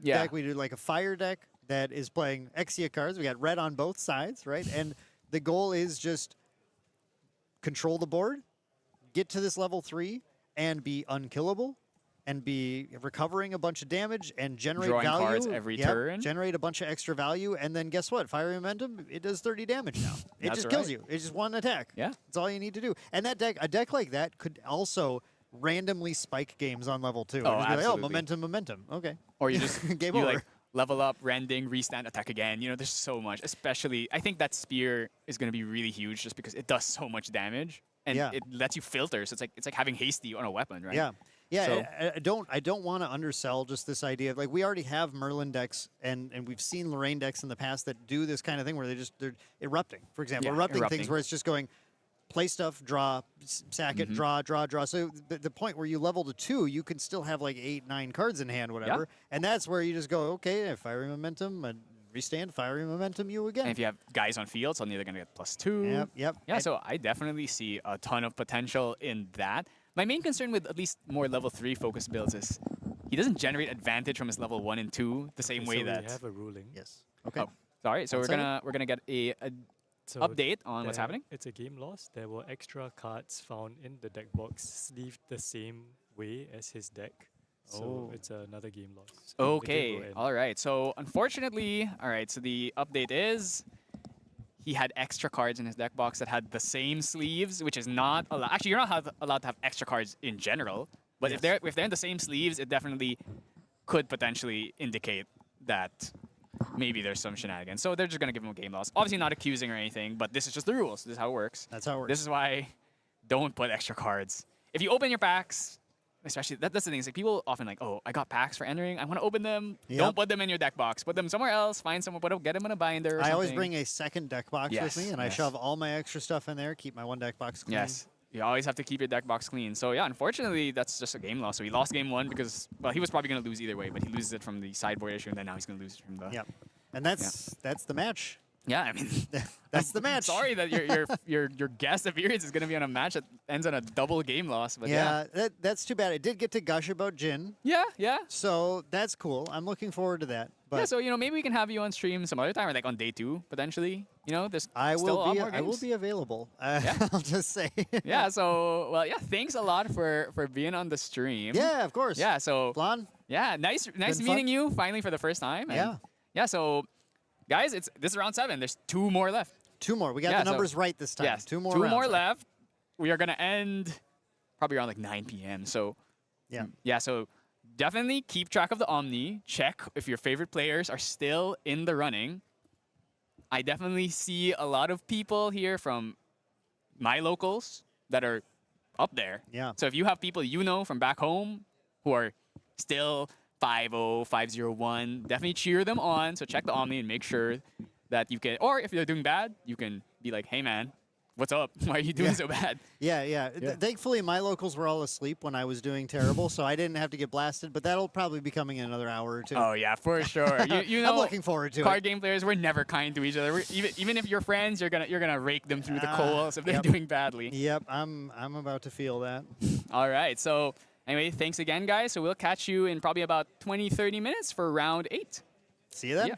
Yeah. deck. We do like a fire deck that is playing Exia cards. We got red on both sides, right? And the goal is just control the board, get to this level 3, and be unkillable, and be recovering a bunch of damage and generate Drawing value cards every Yep, turn. Generate a bunch of extra value, and then guess what? Fiery Momentum, it does 30 damage now. It That's just kills right. you. It's just one attack. Yeah. That's all you need to do. And that deck, a deck like that could also randomly spike games on level 2. Oh, And just be like, absolutely. momentum. Okay. Or you just Game you over. like level up, rending, restand, attack again. You know, there's so much. Especially, I think that spear is going to be really huge just because it does so much damage and Yeah. it lets you filter. So it's like having hasty on a weapon, right? Yeah. Yeah, So- I don't want to undersell just this idea of like we already have Merlin decks and we've seen Lorraine decks in the past that do this kind of thing where they're erupting. For example, Yeah, erupting things erupting. where it's just going play stuff, draw, sack Mm-hmm. it, draw. So the point where you level to 2, you can still have like 8, 9 cards in hand, whatever. And that's where you just go, okay, fiery momentum, and restand, fiery momentum, you again. And if you have guys on field, suddenly they're going to get +2. Yep. Yeah, And- so I definitely see a ton of potential in that. My main concern with at least more level 3 focus builds is he doesn't generate advantage from his level 1 and 2 the same way so that. we have a ruling. Yes. Okay. Oh, sorry. So One we're gonna get a So update on what's there- happening. It's a game loss. There were extra cards found in the deck box sleeved the same way as his deck. So it's another game loss. And the game Okay, will end. all right. So unfortunately, all right. So the update is he had extra cards in his deck box that had the same sleeves, which is not allowed. Actually, you're not allowed to have extra cards in general. But if they're in the same sleeves, it definitely could potentially indicate that maybe there's some shenanigans. So they're just going to give him a game loss. Obviously not accusing or anything, but this is just the rules. This is how it works. That's how it works. This is why don't put extra cards. If you open your packs, especially, that's the thing. Is like people often like, oh, I got packs for entering. I want to open them. Yep. Don't put them in your deck box. Put them somewhere else. Find someone. Get them in a binder. Or I always something. bring a second deck box with me, and I shove all my extra stuff in there. Keep my one deck box clean. Yes. You always have to keep your deck box clean. So yeah, unfortunately, that's just a game loss. So he lost game 1 because, well, he was probably going to lose either way, but he loses it from the sideboard issue, and then now he's going to lose it from the. Yep. And that's the match. Yeah, I mean, That's the match. Sorry that your guest appearance is going to be on a match that ends on a double game loss. But yeah. That's too bad. I did get to gush about Jin, Yeah. so that's cool. I'm looking forward to that. But Yeah, so maybe we can have you on stream some other time, or like on day 2 potentially. There's I still a lot will be more I will games. be available. Yeah. I'll just say. Yeah. So thanks a lot for being on the stream. Yeah, of course. Yeah. So Blonde. yeah, nice Been meeting fun. you finally for the first time. And Yeah. Yeah. So guys, this is round 7. There's 2 more left. 2 more. We got Yeah, the numbers right this time. Yes. 2 more. 2 rounds more left. left. We are gonna end probably around like 9 p.m. So Yeah. yeah. So definitely keep track of the Omni. Check if your favorite players are still in the running. I definitely see a lot of people here from my locals that are up there. Yeah. So if you have people from back home who are still 5-0, 5-0-1, definitely cheer them on. So check the Omni and make sure that you can, or if they're doing bad, you can be like, hey man, what's up? Why are you doing Yeah. so bad? Yeah. Thankfully, my locals were all asleep when I was doing terrible, so I didn't have to get blasted. But that'll probably be coming in another hour or 2. Oh yeah, for sure. You know, I'm looking forward to card it. game players, we're never kind to each other. Even if you're friends, you're gonna rake them through the Ah, coals if they're yep. doing badly. Yep, I'm about to feel that. All right. So anyway, thanks again, guys. So we'll catch you in probably about 20-30 minutes for round 8. See you then. Yeah.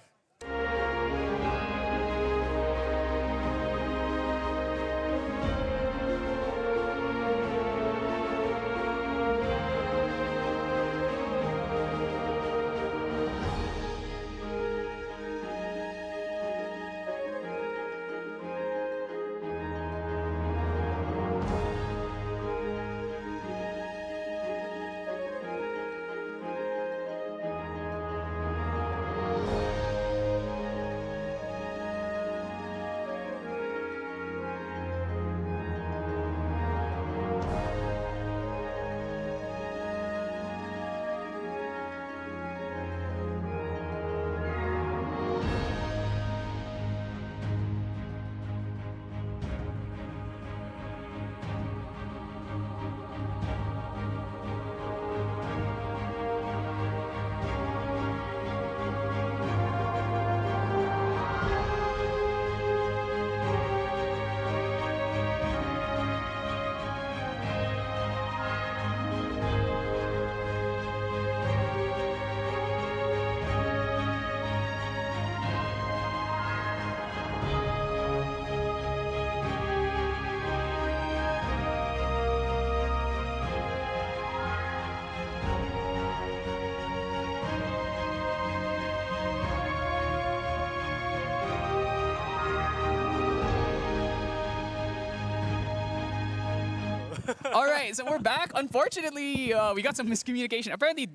All right, so we're back. Unfortunately, we got some miscommunication. Apparently,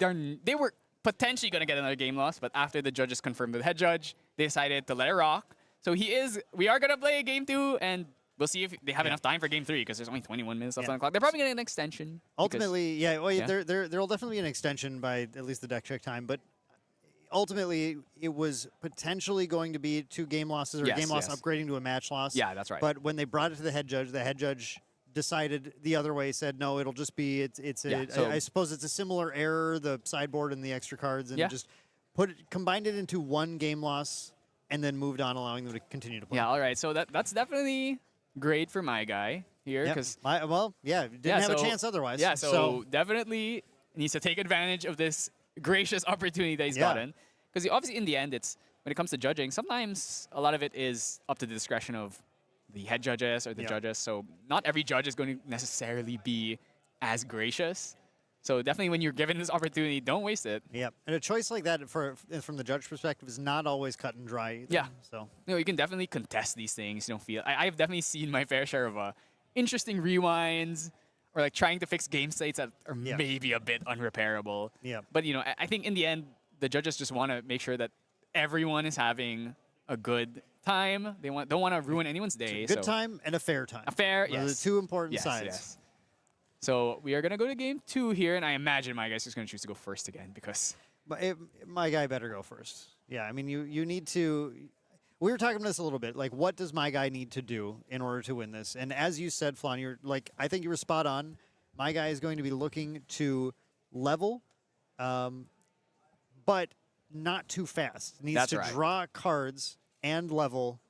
they were potentially going to get another game loss, but after the judges confirmed with the head judge, they decided to let it rock. So we are going to play a game 2, and we'll see if they have enough time for game 3, because there's only 21 minutes left on the clock. They're probably going to get an extension. Ultimately, there'll definitely be an extension by at least the deck check time, but ultimately, it was potentially going to be 2 game losses or a game loss upgrading to a match loss. Yeah, that's right. But when they brought it to the head judge decided the other way, said no, it'll just be I suppose it's a similar error, the sideboard and the extra cards, and just combined it into 1 game loss and then moved on, allowing them to continue to play. Yeah, all right. So that's definitely great for my guy here, because didn't have a chance otherwise. Yeah, so definitely needs to take advantage of this gracious opportunity that he's gotten, because obviously in the end, it's when it comes to judging, sometimes a lot of it is up to the discretion of the head judges or the judges. So not every judge is going to necessarily be as gracious. So definitely when you're given this opportunity, don't waste it. Yeah, and a choice like that from the judge perspective is not always cut and dry either. Yeah. So you can definitely contest these things. I've definitely seen my fair share of interesting rewinds or like trying to fix game states that are maybe a bit unrepairable. Yeah. But I think in the end, the judges just want to make sure that everyone is having a good time. They don't want to ruin anyone's day. Good time and a fair time. A fair, Those are yes. the two important Yes, sides. yes. So we are going to go to game 2 here, and I imagine my guy's just going to choose to go first again because... But my guy better go first. Yeah, I mean, you need to... We were talking about this a little bit. Like, what does my guy need to do in order to win this? And as you said, Flan, I think you were spot on. My guy is going to be looking to level, but not too fast. Needs That's to right. draw cards and level,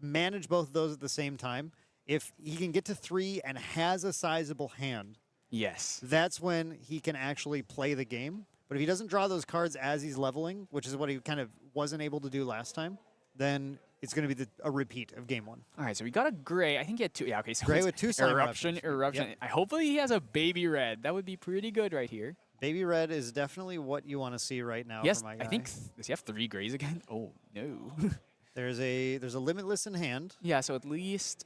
manage both of those at the same time. If he can get to 3 and has a sizable hand, Yes. that's when he can actually play the game. But if he doesn't draw those cards as he's leveling, which is what he kind of wasn't able to do last time, then it's going to be a repeat of game 1. All right, so we got a gray. I think he had 2. Yeah, okay. So Gray it's with 2 slime eruption, weapons. eruption. Yep. Hopefully he has a baby red. That would be pretty good right here. Baby red is definitely what you want to see right now Yes, for my guy. I think. Does he have 3 grays again? Oh no. There's a limitless in hand. Yeah, so at least.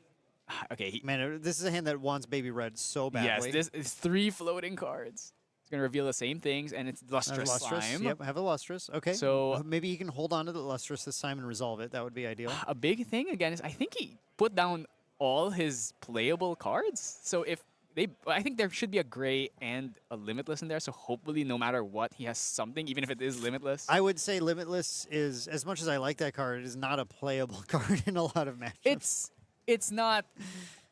Okay. Man, this is a hand that wants baby red so badly. Yes, this is 3 floating cards. It's gonna reveal the same things, and it's lustrous, slime. Yep, have a lustrous. Okay. So- maybe he can hold on to the lustrous this time and resolve it. That would be ideal. A big thing again is I think he put down all his playable cards. So I think there should be a gray and a limitless in there. So hopefully, no matter what, he has something, even if it is limitless. I would say limitless is, as much as I like that card, it is not a playable card in a lot of matchups. It's not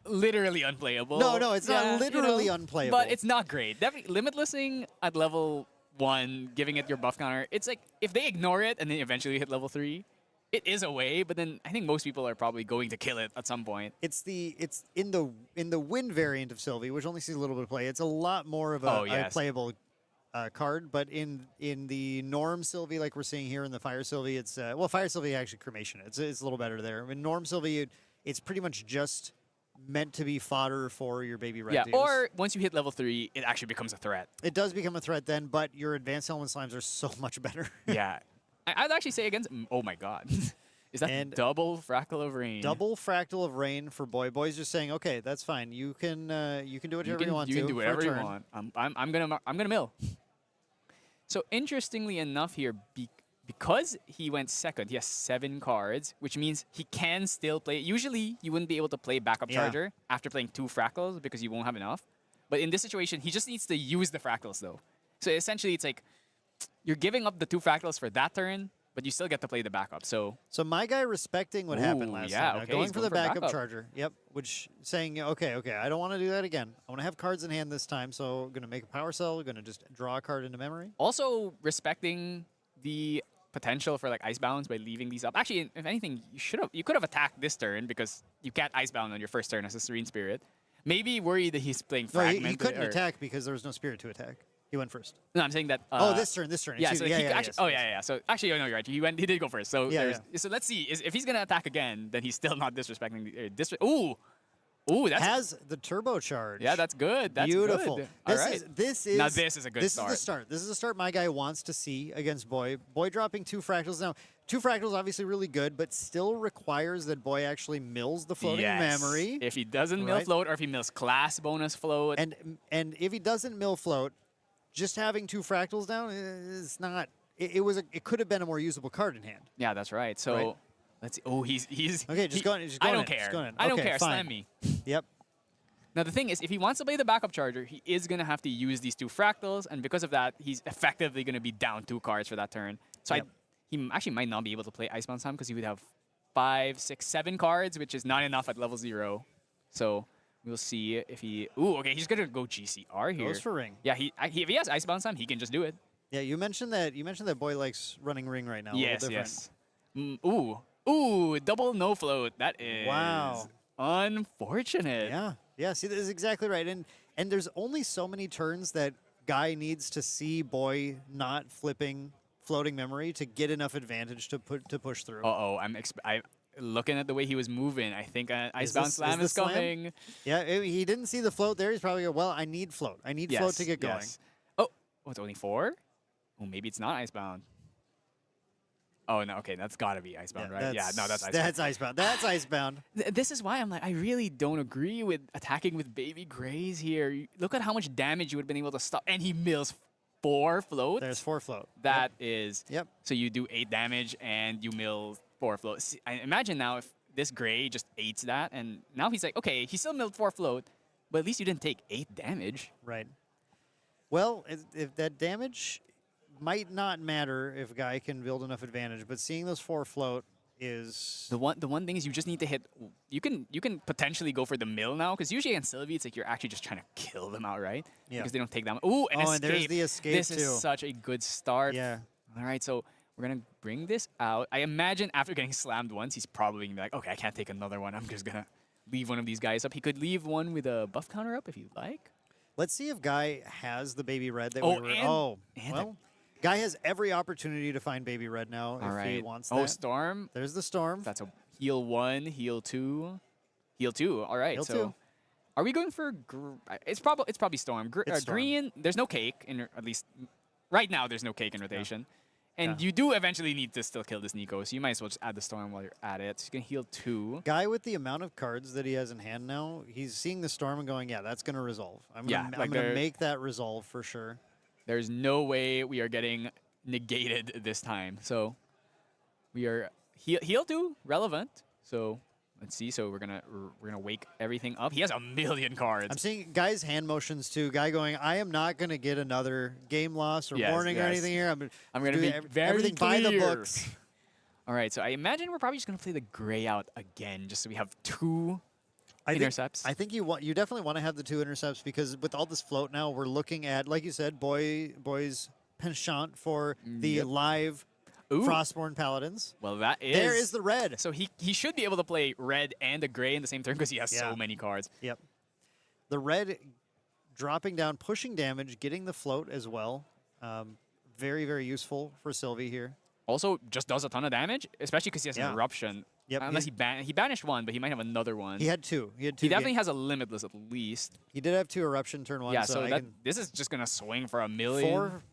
literally unplayable. No, it's not Yeah, literally unplayable. But it's not great. Definitely limitlessing at level 1, giving it your buff counter. It's like if they ignore it and then eventually hit level 3, it is a way. But then I think most people are probably going to kill it at some point. It's in the win variant of Sylvie, which only sees a little bit of play. It's a lot more of a playable card, but in the norm Sylvie, like we're seeing here in the Fire Sylvie, it's Fire Sylvie actually cremation. It's a little better there. In norm Sylvie, it's pretty much just meant to be fodder for your baby red. Yeah, dudes. or once you hit level 3, it actually becomes a threat. It does become a threat then, but your advanced element slimes are so much better. Yeah, I'd actually say against. Oh my God, is that And double fractal of rain? Double fractal of rain for Boy. Boy's just saying, okay, that's fine. You can do whatever you want You to. can do for a whatever you turn. want. I'm gonna mill. So interestingly enough here, because he went second, he has 7 cards, which means he can still play. Usually, you wouldn't be able to play backup Yeah. charger after playing 2 fractals because you won't have enough. But in this situation, he just needs to use the fractals though. So essentially, it's like you're giving up the 2 fractals for that turn, but you still get to play the backup. So So my guy respecting what happened Ooh, last yeah, time. okay, Going he's for going the for backup backup. charger. Yep. Which saying, okay, I don't want to do that again. I want to have cards in hand this time, so I'm going to make a power cell. Going to just draw a card into memory. also respecting the potential for like Icebounds by leaving these up. Actually, if anything, you could have attacked this turn because you can't Icebound on your first turn as a Serene Spirit. Maybe worried that he's playing No, Fragment. he couldn't or- attack because there was no spirit to attack. He went first. No, I'm saying that. This turn. Yeah, Excuse so me. he Yeah, actually, yes, oh yes. yeah. So actually, no, you're right. He did go first. So Yeah, so let's see. If he's gonna attack again, then he's still not disrespecting. Ooh, that's Has the turbocharge. yeah, that's good. That's beautiful. good. All This right. is Now this is a good This start. is the start. This is the start my guy wants to see against Boy. Boy dropping 2 fractals now. 2 fractals obviously really good, but still requires that Boy actually mills the floating Yes. memory. If he doesn't mill Right. float, or if he mills class bonus float, And if he doesn't mill float, just having 2 fractals down is not. It could have been a more usable card in hand. yeah, that's right. So Right. let's see. Oh, he's Okay, just go in. Just go I in, don't just care. go in. I don't Okay, care. fine. Slam me. Yep. Now the thing is, if he wants to play the backup charger, he is gonna have to use these 2 fractals, and because of that, he's effectively gonna be down 2 cards for that turn. So Yep. he actually might not be able to play Icebound Time because he would have 5, 6, 7 cards, which is not enough at level 0. So we'll see if he. Ooh, okay, he's gonna go GCR here. Goes for ring. Yeah, if he has Icebound Time, he can just do it. Yeah, you mentioned that. Boy likes running ring right now. Yes, a little different. yes. Ooh, double no float. That is Wow. unfortunate. Yeah. See, this is exactly right. And there's only so many turns that guy needs to see Boy not flipping floating memory to get enough advantage to push through. Uh-oh, I'm looking at the way he was moving. I think an Icebound this- Slam is is this slam? coming. Yeah, he didn't see the float there. He's probably go, well, I need float. I need float to get going. Yes. Oh, it's only 4? Oh, maybe it's not Icebound. Oh, no, okay, that's got to be Icebound, right? Yeah, no, that's Icebound. That's Icebound. That's Icebound. This is why I'm like, I really don't agree with attacking with Baby Grays here. Look at how much damage you would have been able to stop. And he mills 4 floats. There's 4 float. That is. Yep. So you do 8 damage and you mill 4 float. See, I imagine now if this gray just 8s that, and now he's like, okay, he still milled 4 float, but at least you didn't take 8 damage. Right. Well, if that damage might not matter if Guy can build enough advantage, but seeing those 4 float is The one thing is you just need to hit. You can potentially go for the mill now, because usually against Sylvie it's like you're actually just trying to kill them outright. Yeah. Because they don't take them. Ooh, an escape. and there's the escape This too. is such a good start. Yeah. All right, so we're gonna bring this out. I imagine after getting slammed once, he's probably gonna be like, okay, I can't take another one. I'm just gonna leave one of these guys up. He could leave one with a buff counter up if you'd like. Let's see if Guy has the baby red that Oh, we were. and Well, Guy has every opportunity to find baby red now All if right. he wants Oh, that. Storm. There's the storm. That's a heal 1, heal 2, heal 2. All right, Heal so 2. are we going for? It's probably Storm. It's Storm. Green. There's no cake in, at least right now. There's no cake in rotation, and Yeah. you do eventually need to still kill this Nico. So you might as well just add the Storm while you're at it. So you can heal 2. Guy with the amount of cards that he has in hand now, he's seeing the storm and going, yeah, that's going to resolve. I'm Yeah, going like to they're- make that resolve for sure. There's no way we are getting negated this time. So we are heal 2 relevant. So let's see. So we're gonna wake everything up. He has a million cards. I'm seeing Guy's hand motions too. Guy going, I am not going to get another game loss or Yes, warning or yes. anything here. I'm gonna do be very everything by the clear. books. All right, so I imagine we're probably just gonna play the gray out again, just so we have 2 I intercepts. I think you definitely want to have the 2 intercepts because with all this float now, we're looking at, like you said, boys penchant for the Yep. live Ooh. Frostborn Paladins. Well, that is. There is the red. So he should be able to play red and a gray in the same turn because he has Yeah. so many cards. Yep. The red dropping down, pushing damage, getting the float as well. Very, very useful for Sylvie here. Also, just does a ton of damage, especially because he has Yeah. an eruption. Yep, Unless he banished 1, but he might have another one. He had 2. He had 2. He definitely has a limitless at least. He did have 2 eruption turn 1. Yeah, so so I that can, this is just gonna swing for a million. 4.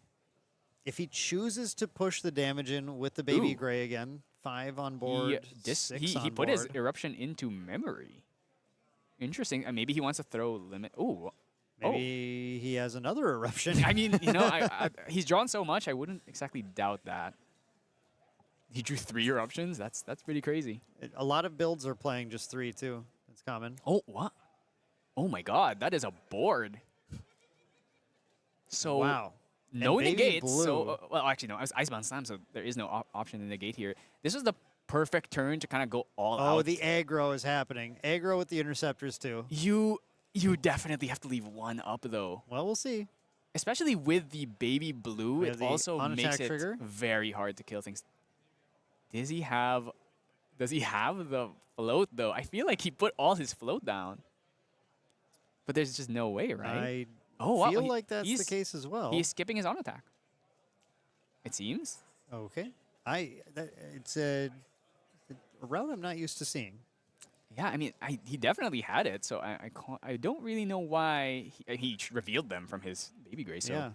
If he chooses to push the damage in with the baby Ooh. gray again, 5 on board, 6 he on put his board. eruption into memory. Interesting. Maybe he wants to throw limit. Ooh. Maybe he has another eruption. I mean, you know, he's drawn so much, I wouldn't exactly doubt that. He drew 3 eruptions. That's pretty crazy. A lot of builds are playing just 3 too. It's common. Oh, what? Oh my God, that is a board. So Wow. no And baby negates. blue. So well, actually no, I was Icebound Slam, so there is no option to negate here. This was the perfect turn to kind of go all out. Oh, the aggro is happening. Aggro with the interceptors too. You definitely have to leave 1 up though. Well, we'll see. Especially with the baby blue, We it have the also on-attack makes it trigger. very hard to kill things. Does he have the float though? I feel like he put all his float down. But there's just no way, right? I wow, feel like that's the he's- case as well. He's skipping his on attack. It seems. Okay. It's a route I'm not used to seeing. Yeah, I mean, he definitely had it, so I don't really know why he revealed them from his baby gray. So, Yeah.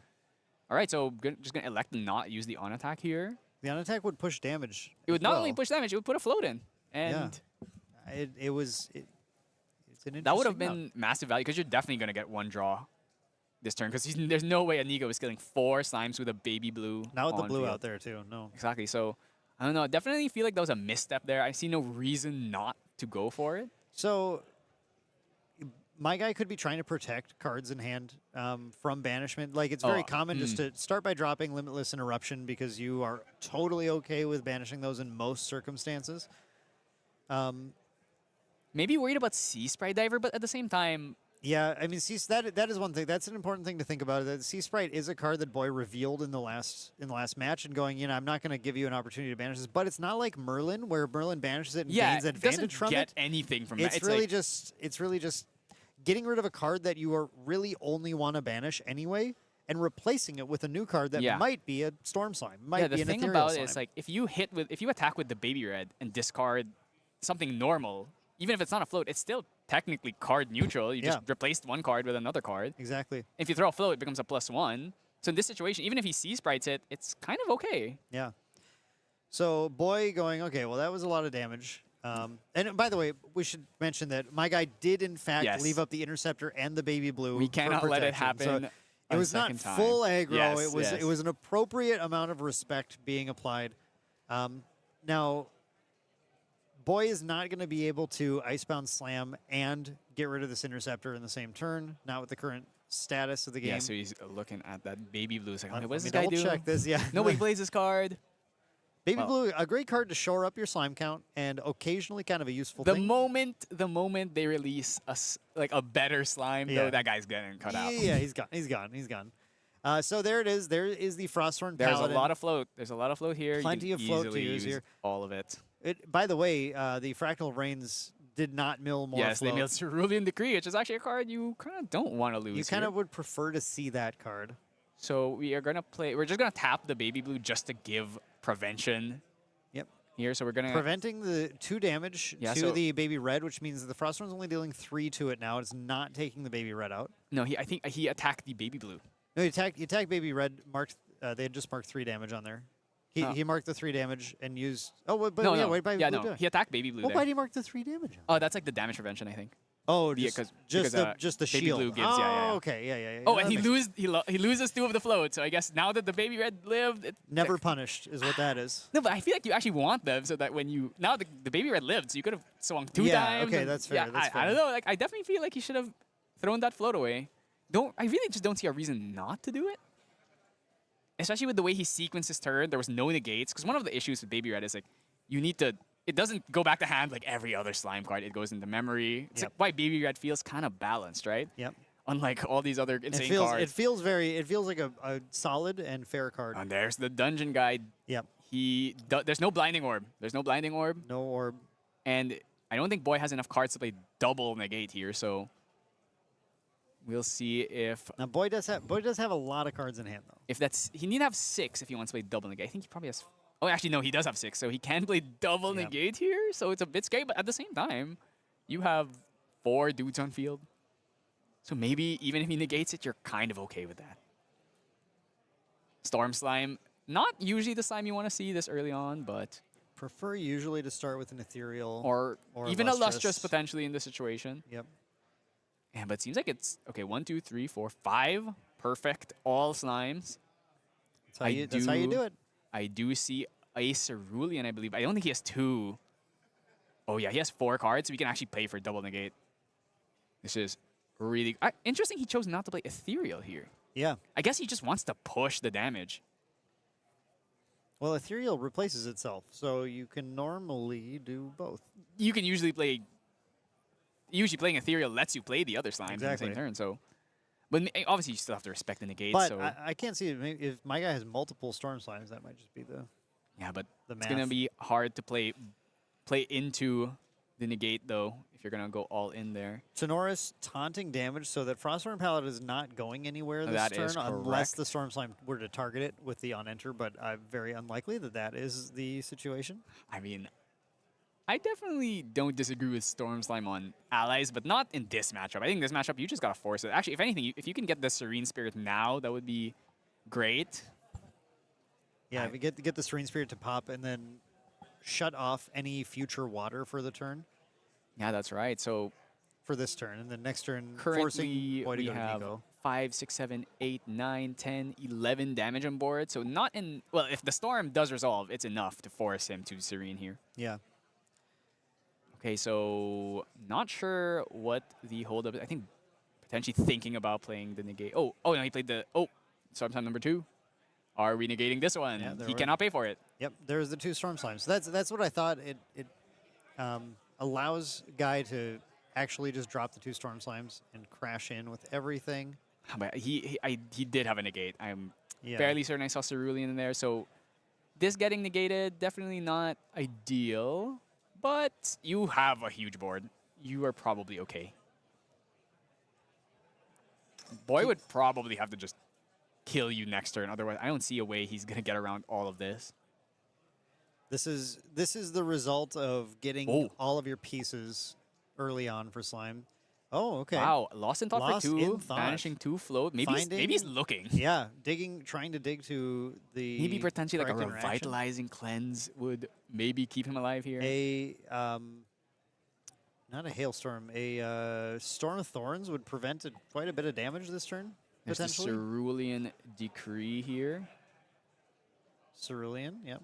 all right, so just gonna elect to not use the on attack here. The on attack would push damage. It would as not well. only push damage, it would put a float in, and It's an interesting that would have map. been massive value because you're definitely gonna get 1 draw this turn because there's no way Inigo is killing 4 slimes with a baby blue. Now with the on blue field. out there too. No. Exactly. So I don't know. I definitely feel like that was a misstep there. I see no reason not to go for it. So my guy could be trying to protect cards in hand from banishment. Like it's very Oh, common just to start by dropping Limitless and Eruption because you are totally okay with banishing those in most circumstances. Maybe worried about Sea Sprite Diver, but at the same time, Yeah, I mean, that is one thing. That's an important thing to think about. That Sea Sprite is a card that Boy revealed in the last match, and going, I'm not going to give you an opportunity to banish this. But it's not like Merlin, where Merlin banishes it and yeah, gains it doesn't advantage from get it. anything from that. It's really just getting rid of a card that you are really only want to banish anyway, and replacing it with a new card that Yeah. might be a Storm Slime, might yeah, be the an thing Ethereal about Slime. it is like if you attack with the baby red and discard something normal, even if it's not a float, it's still technically card neutral. You just Yeah. replaced one card with another card. Exactly. If you throw a float, it becomes a +1. So in this situation, even if he Sea Sprites it, it's kind of okay. Yeah. So Boy going, okay, well, that was a lot of damage. And by the way, we should mention that my guy did, in fact, Yes. leave up the Interceptor and the Baby Blue. We for cannot let it protection. So happen It was not second time. full aggro. Yes, it was yes. it was an appropriate amount of respect being applied. Now, Boy is not going to be able to Icebound Slam and get rid of this Interceptor in the same turn. Not with the current status of the game. Yeah, so he's looking at that Baby Blue. It's like, okay, Let what does me this guy double do? check this. Yeah. Nobody plays this card. Baby Well- Blue, a great card to shore up your slime count and occasionally kind of a useful The thing. moment they release a better slime, Yeah. though, that guy's getting cut out. Yeah, he's gone. He's gone. He's gone. So there it is. There is the Frostthorn There's Paladin. a lot of float. There's a lot of float here. Plenty you of can float to easily use here. all of it. By the way, the Fractal Rains did not mill more Yes, float. they milled Cerulean Decree, which is actually a card you kind of don't want to lose. You kind here. of would prefer to see that card. So we are gonna play. We're just gonna tap the Baby Blue just to give prevention. Yep. Here, so we're gonna Preventing the 2 damage Yeah, to so- the Baby Red, which means that the Frostthorn's only dealing 3 to it now. It's not taking the Baby Red out. No, I think he attacked the Baby Blue. No, he attacked Baby Red. Marked. They had just marked 3 damage on there. He marked the 3 damage and used. Oh, but no, yeah, no. what did yeah, Blue no. do? He attacked Baby Blue. Well, there. why did he mark the 3 damage? On? Oh, that's like the damage prevention, I think. Oh, Yeah, just 'cause- just because, just the Baby shield. Blue gives, oh, yeah. okay, yeah. Oh, that and he makes- he loses 2 of the float. So I guess now that the Baby Red lived, Never punished is what that is. No, but I feel like you actually want them so that when you now the Baby Red lived, so you could have swung 2 Yeah, times. okay, and- that's fair, Yeah, that's I fair. don't know. Like I definitely feel like he should have thrown that float away. I really just don't see a reason not to do it. Especially with the way he sequenced his turn, there was no negates. Because one of the issues with Baby Red is like you need to. It doesn't go back to hand like every other slime card. It goes into memory. It's Yep. like why Baby Red feels kind of balanced, right? Yep. Unlike all these other insane It cards. feels like a solid and fair card. And there's the dungeon guide. Yep. There's no blinding orb. There's no blinding orb. No orb. And I don't think Boy has enough cards to play double negate here, so we'll see if Now Boy does have a lot of cards in hand though. he need to have 6 if he wants to play double negate. I think he probably has. Oh, actually no, he does have 6, so he can play double Yeah. negate here. So it's a bit scary, but at the same time, you have 4 dudes on field. So maybe even if he negates it, you're kind of okay with that. Storm Slime, not usually the slime you want to see this early on, but Prefer usually to start with an ethereal or even a lustrous. lustrous potentially in this situation. Yep. Yeah, but it seems like it's okay. 1, 2, 3, 4, 5 perfect all slimes. That's how you do it. I do see a Cerulean, I believe. I don't think he has 2. Oh yeah, he has 4 cards, so we can actually play for double negate. This is really interesting. He chose not to play Ethereal here. Yeah. I guess he just wants to push the damage. Well, ethereal replaces itself, so you can normally do both. You can usually play. Usually playing Ethereal lets you play the other slimes in the Exactly. same turn. So, but obviously you still have to respect the negate. But so I can't see it. Maybe if my guy has multiple storm slimes, that might just be the. yeah, but the it's gonna math. be hard to play into the negate though if you're gonna go all in there. Sonorous taunting damage so that Frostthorn Paladin is not going anywhere this That turn is unless correct. the Storm Slime were to target it with the on-enter, but very unlikely that is the situation. I mean, I definitely don't disagree with Storm Slime on allies, but not in this matchup. I think this matchup you just gotta force it. Actually, if anything, if you can get the Serene Spirit now, that would be great. Yeah, if you get the Serene Spirit to pop and then shut off any future water for the turn, Yeah, that's right. So for this turn, and then next turn currently forcing Boy to we go to have Nico. 5, 6, 7, 8, 9, 10, 11 damage on board. So not in, well, if the Storm does resolve, it's enough to force him to Serene here. Yeah. Okay, so not sure what the holdup is. I think potentially thinking about playing the negate. Oh, no, he played the, Storm Slime number 2. Are we negating this one? Yeah, there He were- cannot pay for it. Yep, there's the 2 Storm Slimes. So that's what I thought. It allows Guy to actually just drop the 2 Storm Slimes and crash in with everything. But he did have a negate. I'm Yeah. fairly certain I saw Cerulean in there. So this getting negated, definitely not ideal. But you have a huge board. You are probably okay. Boy would probably have to just kill you next turn. Otherwise, I don't see a way he's going to get around all of this. This is the result of getting Oh. all of your pieces early on for Slime. Oh, okay. Wow, Lost in Thought Lost for 2, in Thought. Vanishing 2 float. Maybe he's Finding- looking. Yeah, trying to dig to the Maybe potentially like a correct interaction. revitalizing cleanse would maybe keep him alive here. A not a hailstorm, a storm of thorns would prevent quite a bit of damage this turn. There's the potentially. Cerulean Decree here. Cerulean, yep.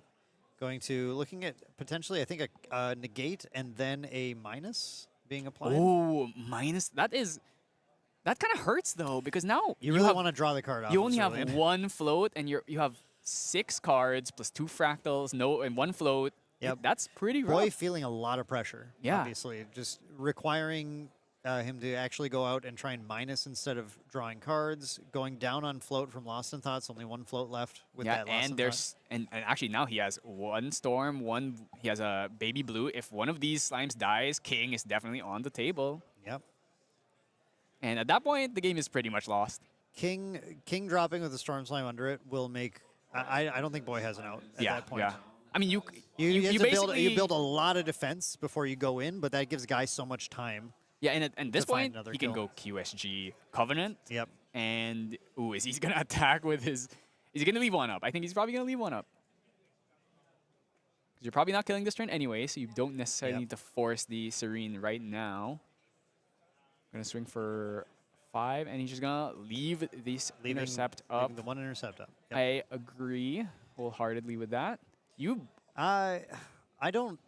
Going to looking at potentially, I think a negate and then a minus being applied. Oh, minus. That kind of hurts though, because now You really have, want to draw the card off. you of only have Cerulean. one float, and you have 6 cards plus 2 fractals, and 1 float. Yep. That's pretty rough. Boy feeling a lot of pressure. Yeah. Obviously, just requiring him to actually go out and try and minus instead of drawing cards. Going down on float from Lost in Thoughts. Only 1 float left with Yeah, that Lost in and Thought. there's and actually now he has 1 storm, he has a baby blue. If one of these slimes dies, King is definitely on the table. Yep. And at that point, the game is pretty much lost. King dropping with the Storm Slime under it will make. I don't think Boy has an out at that point. Yeah. I mean, you You have to build, basically build a lot of defense before you go in, but that gives guys so much time. yeah, and at this to find point another he can kill. go QSG Covenant. Yep. And is he gonna attack with his? Is he gonna leave 1 up? I think he's probably gonna leave 1 up. 'Cause you're probably not killing this turn anyway, so you don't necessarily Yep. need to force the Serene right now. Gonna swing for 5, and he's just gonna leave this intercept up. Leaving the 1 intercept up. Yep. I agree wholeheartedly with that. You I don't.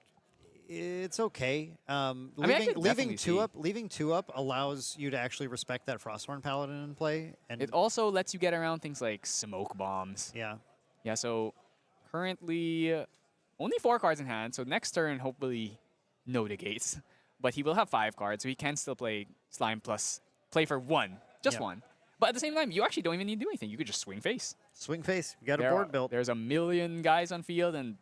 It's okay. I Leaving, could definitely leaving 2 up allows you to actually respect that Frosthorn Paladin in play. And it also lets you get around things like smoke bombs. yeah, Yeah, so currently only 4 cards in hand. So next turn, hopefully, no negates. But he will have 5 cards, so he can still play Slime plus play for 1, just Yep. 1. But at the same time, you actually don't even need to do anything. You could just swing face. swing face. You got a board built. There's a million guys on field, and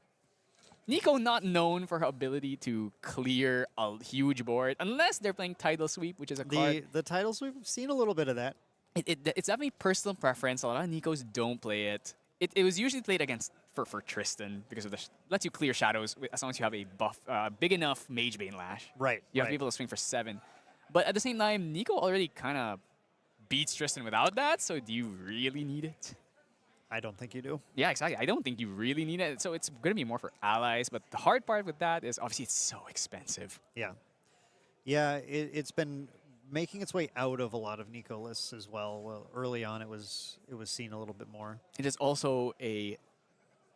Nico not known for her ability to clear a huge board, unless they're playing Tidal Sweep, which is a card. The title sweep. We've seen a little bit of that. It's definitely personal preference. A lot of Nikos don't play it. It was usually played against for Tristan because of lets you clear shadows as long as you have a buff, big enough Mage Bane Lash. Right. You have right. to be able to swing for 7. But at the same time, Nico already kind of beats Tristan without that, so do you really need it? I don't think you do. Yeah, exactly. I don't think you really need it. So it's going to be more for allies. But the hard part with that is obviously it's so expensive. Yeah. Yeah, it's been making its way out of a lot of Nico lists as well. Well, early on, it was seen a little bit more. It is also a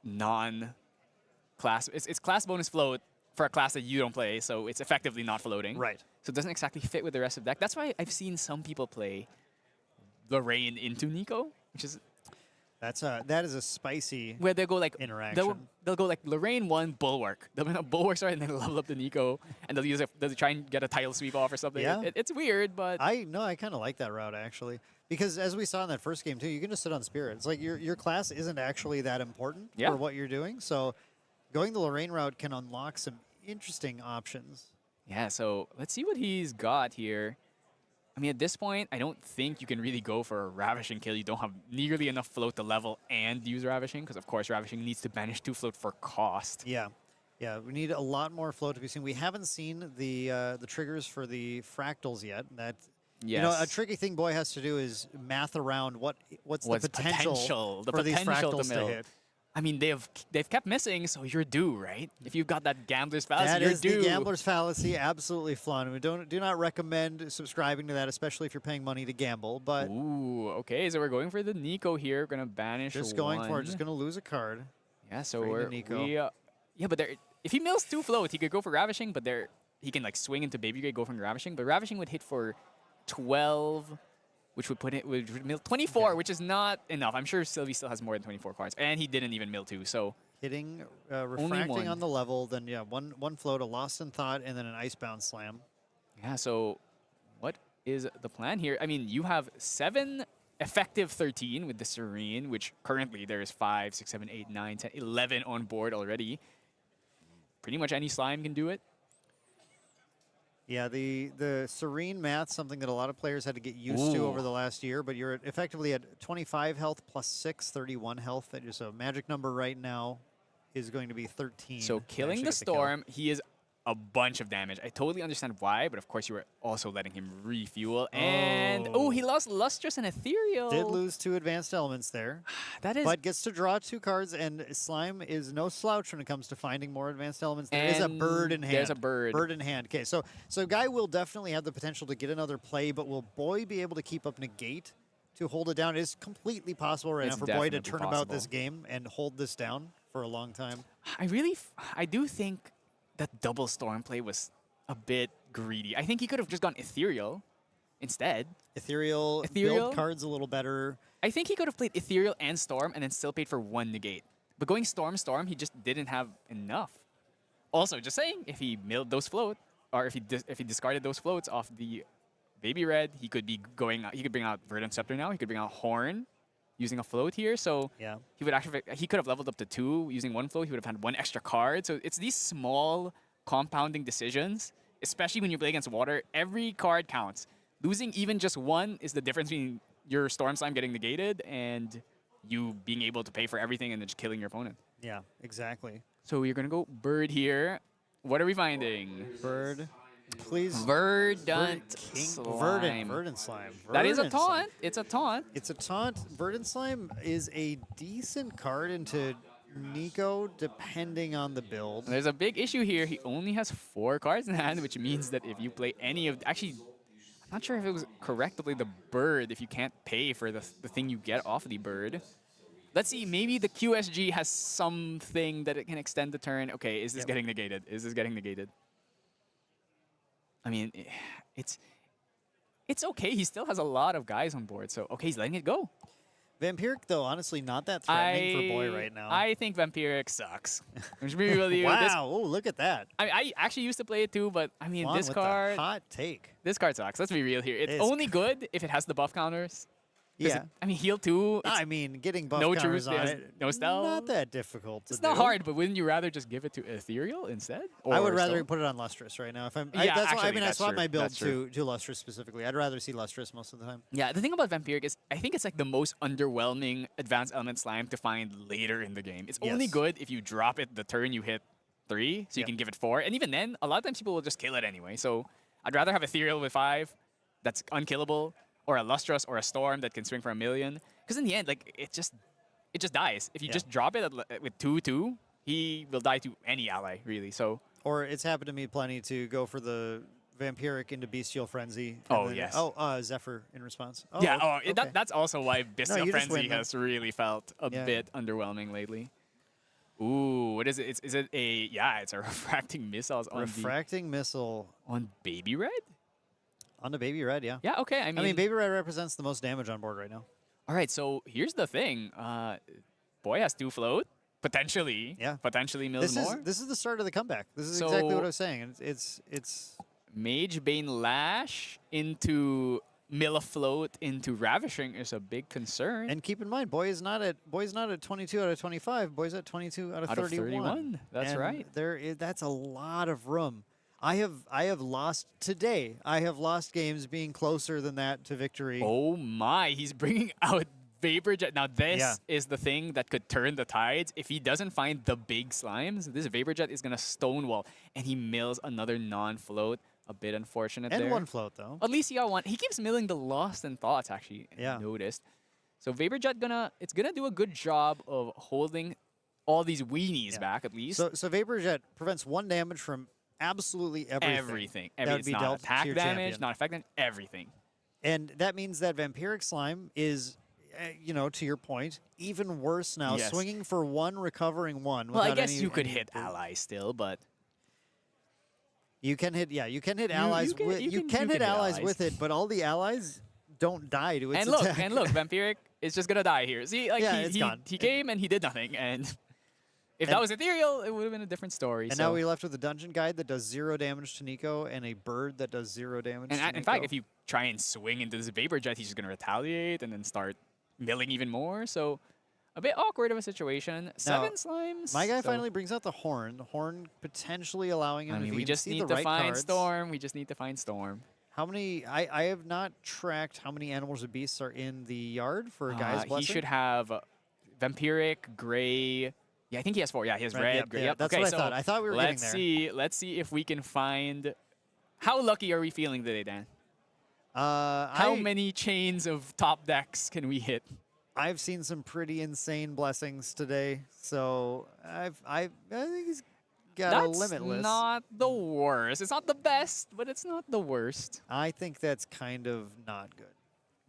non-class. It's class bonus float for a class that you don't play, so it's effectively not floating. Right. So it doesn't exactly fit with the rest of the deck. That's why I've seen some people play Lorraine into Nico, which is That is a spicy where they'll go like interaction. They'll go like Lorraine 1 Bulwark. They'll bring up Bulwark start and then level up the Nico, and they'll try and get a title sweep off or something. Yeah. It's weird, but I kind of like that route actually, because as we saw in that first game too, you can just sit on Spirit. It's like your class isn't actually that important Yeah. for what you're doing. So going the Lorraine route can unlock some interesting options. yeah. So let's see what he's got here. I mean, at this point, I don't think you can really go for a Ravishing kill. You don't have nearly enough float to level and use Ravishing, because of course Ravishing needs to banish 2 float for cost. Yeah. Yeah, we need a lot more float to be seen. We haven't seen the triggers for the fractals yet. That Yes. you know, a tricky thing Boy has to do is math around what's the potential the for these potential fractals to mill. hit. I mean, they've kept missing, so you're due, right? If you've got that gambler's fallacy, That you're is due. the gambler's fallacy, absolutely flawed. We do not recommend subscribing to that, especially if you're paying money to gamble. But Ooh, okay, so we're going for the Nico here. We're gonna banish just going for it, just one. going to lose a card. Yeah, so for the we're Nico. yeah, but if he mills 2 float, he could go for Ravishing, but he can like swing into Baby Grade, go for Ravishing, but Ravishing would hit for 12, which would put it would mill 24, Okay. which is not enough. I'm sure Sylvie still has more than 24 cards, and he didn't even mill 2. So Hitting, refracting one. on the level, then yeah, one float, a Lost in Thought, and then an Icebound Slam. yeah, so what is the plan here? I mean, you have 7 effective 13 with the Serene, which currently there's 5, 6, 7, 8, 9, 10, 11 on board already. Pretty much any slime can do it. Yeah, the Serene math, something that a lot of players had to get used to Ooh. over the last year, but you're effectively at 25 health plus 6, 31 health. That is a magic number right now is going to be 13. So to killing actually the get kill. Storm, he is a bunch of damage. I totally understand why, but of course you were also letting him refuel. And Oh. he lost Lustrous and Ethereal. Did lose 2 advanced elements there, That is but gets to draw 2 cards, and Slime is no slouch when it comes to finding more advanced elements. There is a bird in And hand. there's a bird. Bird in hand. Okay, so Guy will definitely have the potential to get another play, but will Boy be able to keep up negate to hold it down. It is completely possible right It's now for Boy to definitely turn about this possible. game and hold this down for a long time. I do think that double storm play was a bit greedy. I think he could have just gone ethereal instead. Ethereal, Ethereal? build cards a little better. I think he could have played ethereal and storm and then still paid for one negate. But going storm, he just didn't have enough. Also, just saying, if he milled those float, or if he discarded those floats off the baby red, he could be going. He could bring out Verdant Scepter now. He could bring out Horn, using a float here. So Yeah. he could have leveled up to 2 using 1 float. He would have had 1 extra card. So it's these small compounding decisions, especially when you play against water. Every card counts. Losing even just 1 is the difference between your Storm Slime getting negated and you being able to pay for everything and then just killing your opponent. Yeah, exactly. So we're gonna go Bird here. What are we finding? Bird, please. Verdant Verdant, Slime. Verdant Slime. That is a Verdant Slime. taunt. It's a taunt. It's a taunt. Verdant Slime is a decent card into Nico, depending on the build. There's a big issue here. He only has 4 cards in hand, which means that if you play any of... Actually, I'm not sure if it was correct to play the bird if you can't pay for the thing you get off the bird. Let's see, maybe the QSG has something that it can extend the turn. Okay, is this getting negated? Is this getting negated? I mean, it's okay. He still has a lot of guys on board, so okay, he's letting it go. Vampiric, though, honestly, not that threatening for Boy right now. I think Vampiric sucks. I'm just being real with you. Wow, oh, look at that. I actually used to play it too, but I mean, Juan this with the card... hot take. This card sucks. Let's be real here. It's It is only good if it has the buff counters. 'Cause Yeah. I mean, heal 2. I mean, getting buff no counters truth, on there's it, no stealth. not that difficult to It's do. not hard, but wouldn't you rather just give it to Ethereal instead? I would Or rather Stone? put it on Lustrous right now. If I'm, Yeah, that's why, I actually, mean, I that's swapped true. my build That's true. to Lustrous specifically. I'd rather see Lustrous most of the time. Yeah, the thing about Vampiric is I think it's like the most underwhelming advanced element slime to find later in the game. It's only Yes. good if you drop it the turn you hit 3, so you Yep. can give it 4. And even then, a lot of times people will just kill it anyway. So I'd rather have Ethereal with 5 that's unkillable, or a Lustrous or a Storm that can swing for 1,000,000. Because in the end, like it just dies. If you just drop it with 2/2, he will die to any ally, really. So Or it's happened to me plenty to go for the Vampiric into Bestial Frenzy. and Oh, then- yes. Oh, Zephyr in response. Oh, yeah, okay. that's also why Bestial you just Frenzy win then. has really felt a Yeah. bit underwhelming lately. Ooh, what is it? Is it a... Yeah, it's a refracting missiles on Refracting Missile on Baby Red? on the Baby Red, yeah. Yeah, okay. I mean, Baby Red represents the most damage on board right now. All right, so here's the thing. Boy has 2 float. Potentially. Yeah. Potentially mills more. This is the start of the comeback. This is exactly So- what I was saying. And it's Mage Bane Lash into mill afloat into Ravishing is a big concern. and keep in mind, Boy's not at 22 out of 25. Boy's at 22 out of 31. That's And right. That's a lot of room. I have lost today. I have lost games being closer than that to victory. Oh my, he's bringing out Vapor Jet. Now this Yeah. is the thing that could turn the tides. If he doesn't find the big slimes, this Vapor Jet is going to stonewall. And he mills another non-float. A bit unfortunate and there. one float though. At least he got one. He keeps milling the Lost in Thoughts, actually. Yeah. I noticed. So Vapor Jet it's gonna do a good job of holding all these weenies Yeah. back at least. So Vapor Jet prevents 1 damage from absolutely everything. everything. that would It's be not dealt to attack your damage, champion. not effect damage, everything. And that means that Vampiric Slime is, to your point, even worse now. Yes. Swinging for 1, recovering 1. Well, I without guess any- you could any hit boot. allies still, but You can hit, you can hit allies can- with you you can- can you hit can hit allies allies. with it, but all the allies don't die to its and look, attack. Vampiric is just gonna die here. See, like Yeah, it's gone. he came and he did nothing, and if that And- was Ethereal, it would have been a different story. And so. now we left with a dungeon guide that does 0 damage to Nico and a bird that does 0 damage And to in fact, Nico. if you try and swing into this Vapor Jet, he's just going to retaliate and then start milling even more. So a bit awkward of a situation. 7 slimes. My guy so- finally brings out the horn. The horn potentially allowing him I mean, if we he can just see need the to right find cards. Storm. We just need to find Storm. How many? I have not tracked how many animals or beasts are in the yard for a guy's He blessing. should have Vampiric, Gray. Yeah, I think he has 4. Yeah, he has Right, red, yep, Gray. yeah, Yep. that's okay, what I so thought. I thought we were getting there. Let's see if we can find. How lucky are we feeling today, Dan? How I- many chains of top decks can we hit? I've seen some pretty insane blessings today, so I think he's got a That's limitless. not the worst. It's not the best, but it's not the worst. I think that's kind of not good.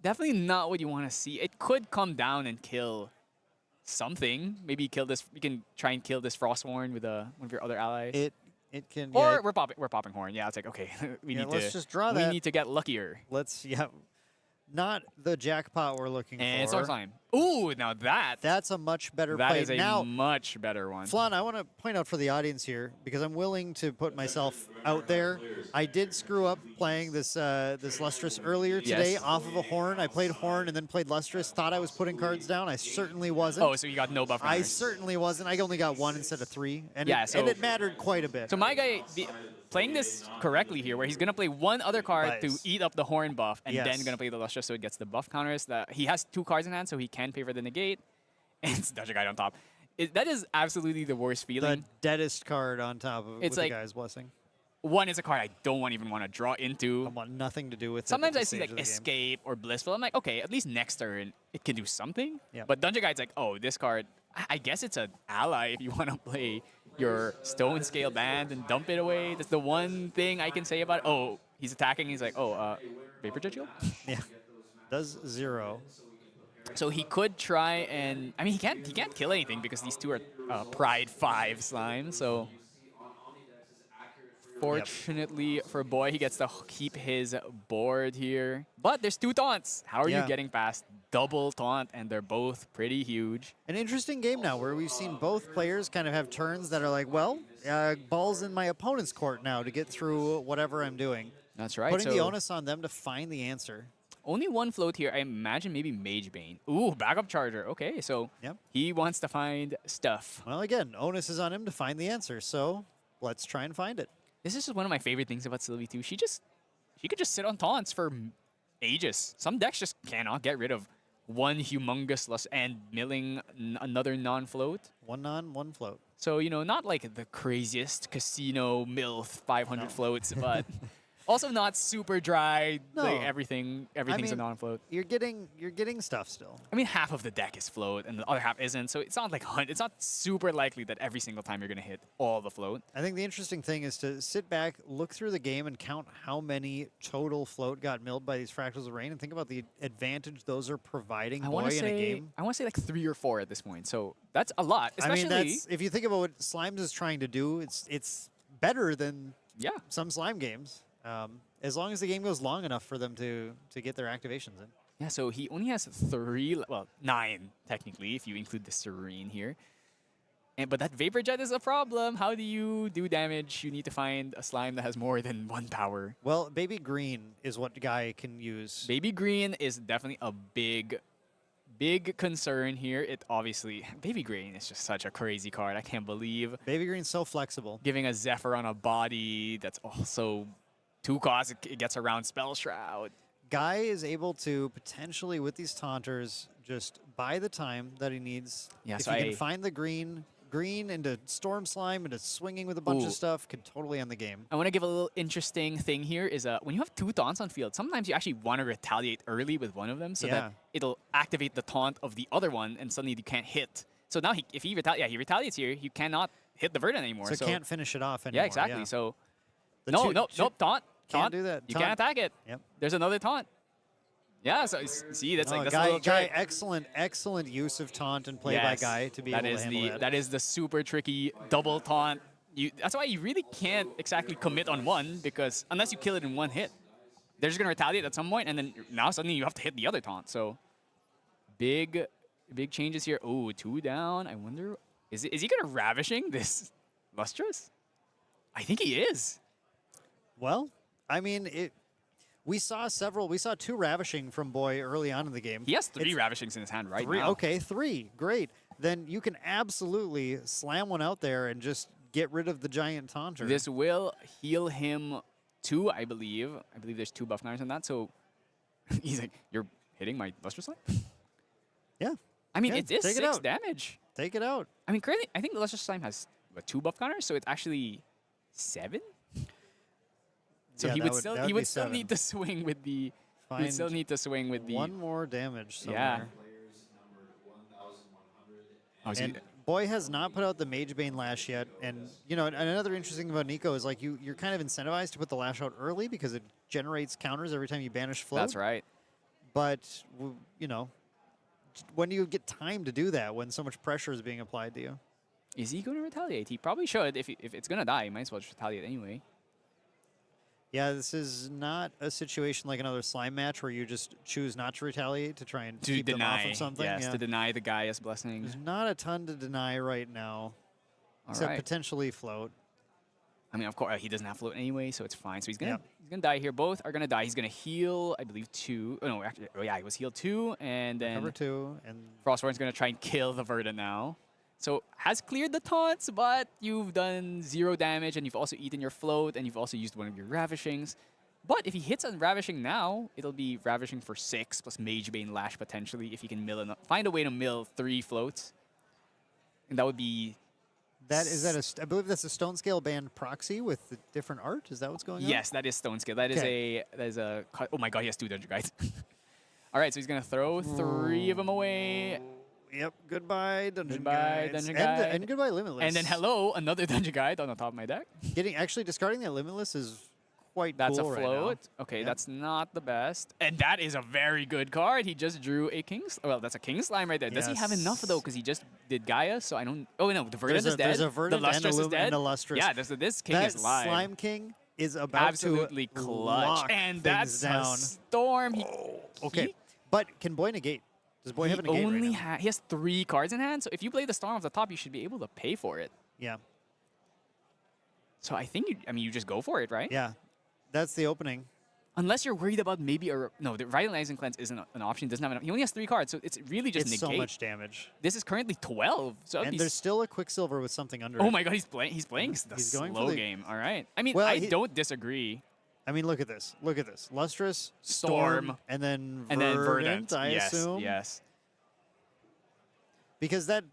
definitely not what you want to see. It could come down and kill something. Maybe kill this. You can try and kill this Frostborn with one of your other allies. It can. Or Yeah, we're popping horn. Yeah, it's like okay, we need let's to just draw we that. need to get luckier. let's not the jackpot we're looking And for. Storm Slime. Ooh, now That's a much better that play. is a Now, much better one. Flan, I want to point out for the audience here, because I'm willing to put myself out there. I did screw up playing this this Lustrous earlier today Yes. off of a Horn. I played Horn and then played Lustrous. Thought I was putting cards down. I certainly wasn't. Oh, so you got no buff. I counters. certainly wasn't. I only got 1 instead of 3. And, Yeah, and so- it mattered quite a bit. So my guy playing this correctly here, where he's gonna play one other card to Nice. eat up the horn buff, and Yes. then gonna play the Lustrous so it gets the buff counters. That he has 2 cards in hand, so he can pay for the negate, and it's Dungeon Guide on top. That is absolutely the worst the feeling. deadest card on top of It's with like- the guy's blessing. One is a card I don't even want to draw into. I want nothing to do with it at Sometimes this I see stage like of the game. Escape or Blissful. I'm like, okay, at least next turn it can do something. Yeah. But Dungeon Guide's like, oh, this card, I guess it's an ally if you want to play your Stone Scale Band and dump it away. That's the one thing I can say about it. Oh, he's attacking. He's like, oh, Vapor Jet Shield? Yeah. Does 0. So he could try and, I mean, he can't kill anything because these 2 are Pride 5 slime. So fortunately for Boy, he gets to keep his board here. But there's 2 taunts. How are you Yeah. getting past double taunt? And they're both pretty huge. An interesting game now where we've seen both players kind of have turns that are like, well, ball's in my opponent's court now to get through whatever I'm doing. That's right. Putting so the onus on them to find the answer. only 1 float here. I imagine maybe Mage Bane. Ooh, backup charger. Okay, so Yep. he wants to find stuff. Well, again, onus is on him to find the answer, so let's try and find it. This is just one of my favorite things about Sylvie too. She could just sit on taunts for ages. Some decks just cannot get rid of one humongous lust and milling another non-float. 1 non, 1 float. So, you know, not like the craziest casino MILF 500 floats, but also not super dry. Like No. everything's a mean, non-float. You're getting stuff still. I mean, half of the deck is float and the other half isn't. So it's not like it's not super likely that every single time you're gonna hit all the float. I think the interesting thing is to sit back, look through the game, and count how many total float got milled by these Fractals of Rain, and think about the advantage those are providing I Boy want to in a say game. I want to say like 3 or 4 at this point. So that's a lot. Especially, I mean, that's if you think about what Slimes is trying to do, it's better than yeah. some Slime games. As long as the game goes long enough for them to get their activations in. Yeah, so he only has 3, well, 9 technically, if you include the Serene here. But that Vapor Jet is a problem. How do you do damage? You need to find a slime that has more than 1 power. Well, Baby Green is what Guy can use. Baby Green is definitely a big concern here. It obviously, Baby Green is just such a crazy card. I can't believe Baby Green's so flexible. giving a Zephyr on a body that's also 2 costs. It gets around Spell Shroud. Guy is able to potentially, with these taunters, just buy the time that he needs. Yeah, if so he I- can find the green into Storm Slime, into swinging with a bunch Ooh. of stuff, can totally end the game. I want to give a little interesting thing here is when you have 2 taunts on field, sometimes you actually want to retaliate early with one of them so Yeah. that it'll activate the taunt of the other one and suddenly you can't hit. So now if he retaliates here, you cannot hit the Verdant anymore. So can't finish it off anymore. yeah, exactly. So The no, two- nope, taunt. Can't Taunt. do that. You Taunt. can't attack it. Yep. There's another taunt. Yeah, so see, that's like that's a Guy, little trick. excellent use of taunt and play Yes, by Guy to be that able is to handle that. that is the super tricky double taunt. That's why you really can't exactly commit on one because unless you kill it in 1 hit, they're just gonna retaliate at some point, and then now suddenly you have to hit the other taunt. So big changes here. Oh, 2 down. I wonder is he gonna Ravishing this Lustrous? I think he is. Well, I mean, we saw 2 Ravishing from Boy early on in the game. He has 3 It's Ravishings in his hand right 3, now. okay, 3, great. Then you can absolutely slam one out there and just get rid of the giant taunter. This will heal him 2, I believe. I believe there's 2 buff counters on that. So he's like, you're hitting my Lustrous Slime? Yeah, I mean, Yeah, it is take it 6 out. damage. take it out. I mean, currently, I think the Lustrous Slime has 2 buff counters, so it's actually 7. So Yeah, he that would would- still that would he be would still 7. need to swing with the he would still Find need to swing with the One more damage somewhere. yeah. Oh, so And Boy has not put out the Mage Bane Lash yet. And, you know, and another interesting thing about Nico is, like, you're kind of incentivized to put the Lash out early because it generates counters every time you banish float. that's right. but you know, when do you get time to do that when so much pressure is being applied to you? Is he going to retaliate? He probably should. If it's going to die, he might as well just retaliate anyway. Yeah, this is not a situation like another slime match where you just choose not to retaliate to try and To keep them off deny. of something. Yes, Yeah. to deny the Gaia's blessing. There's not a ton to deny right now, All except right. potentially float. I mean, of course, he doesn't have float anyway, so it's fine. So he's Yep. gonna die here. Both are gonna die. He's gonna heal, I believe, 2. Oh no, actually, oh yeah, he was healed 2, and then Number 2, and Frostborn's gonna try and kill the Verdant now. So has cleared the taunts, but you've done 0 damage, and you've also eaten your float, and you've also used one of your ravishings. But if he hits on ravishing now, it'll be ravishing for 6 plus Mage Bane Lash potentially if he can find a way to mill 3 floats, and that would be. I believe that's a stone scale band proxy with the different art. Is that what's going on? Yes, that is Stone Scale. That is a. Oh my God, he has 2 Dungeon Guides. All right, so he's gonna throw 3 of them away. Yep. Goodbye, Dungeon Goodbye, Guides. Dungeon and, Guide. and goodbye, Limitless. And then hello, another Dungeon Guide on the top of my deck. Actually discarding that Limitless is quite That's cool a right now. float. Okay, Yep. that's not the best. And that is a very good card. He just drew a King. Well, that's a King Slime right there. Does he have enough though? Because he just did Gaia, so I don't. Oh no, the Verdant is dead. There's a Verdant the Lustrous and is dead. And a Lustrous. Yeah, this King that is live. Slime King is about Absolutely to clutch. lock And things that's down. a storm. Okay, but can Boy negate? Does Boy have a negate right now? He has 3 cards in hand, so if you play the storm off the top, you should be able to pay for it. Yeah, So I think you just go for it, right? yeah. That's the opening. Unless you're worried about maybe no, the Revitalizing Cleanse isn't an option. Doesn't have enough. He only has 3 cards, so it's really just It's negate. so much damage. This is currently 12. So And there's still a Quicksilver with something under oh it. my God, he's playing the He's going for slow the- game. All right. I mean, Well, I he- don't disagree. I mean, look at this. Look at this. Lustrous, Storm. and then And then Verdant, Verdant, I yes, assume. yes. Because that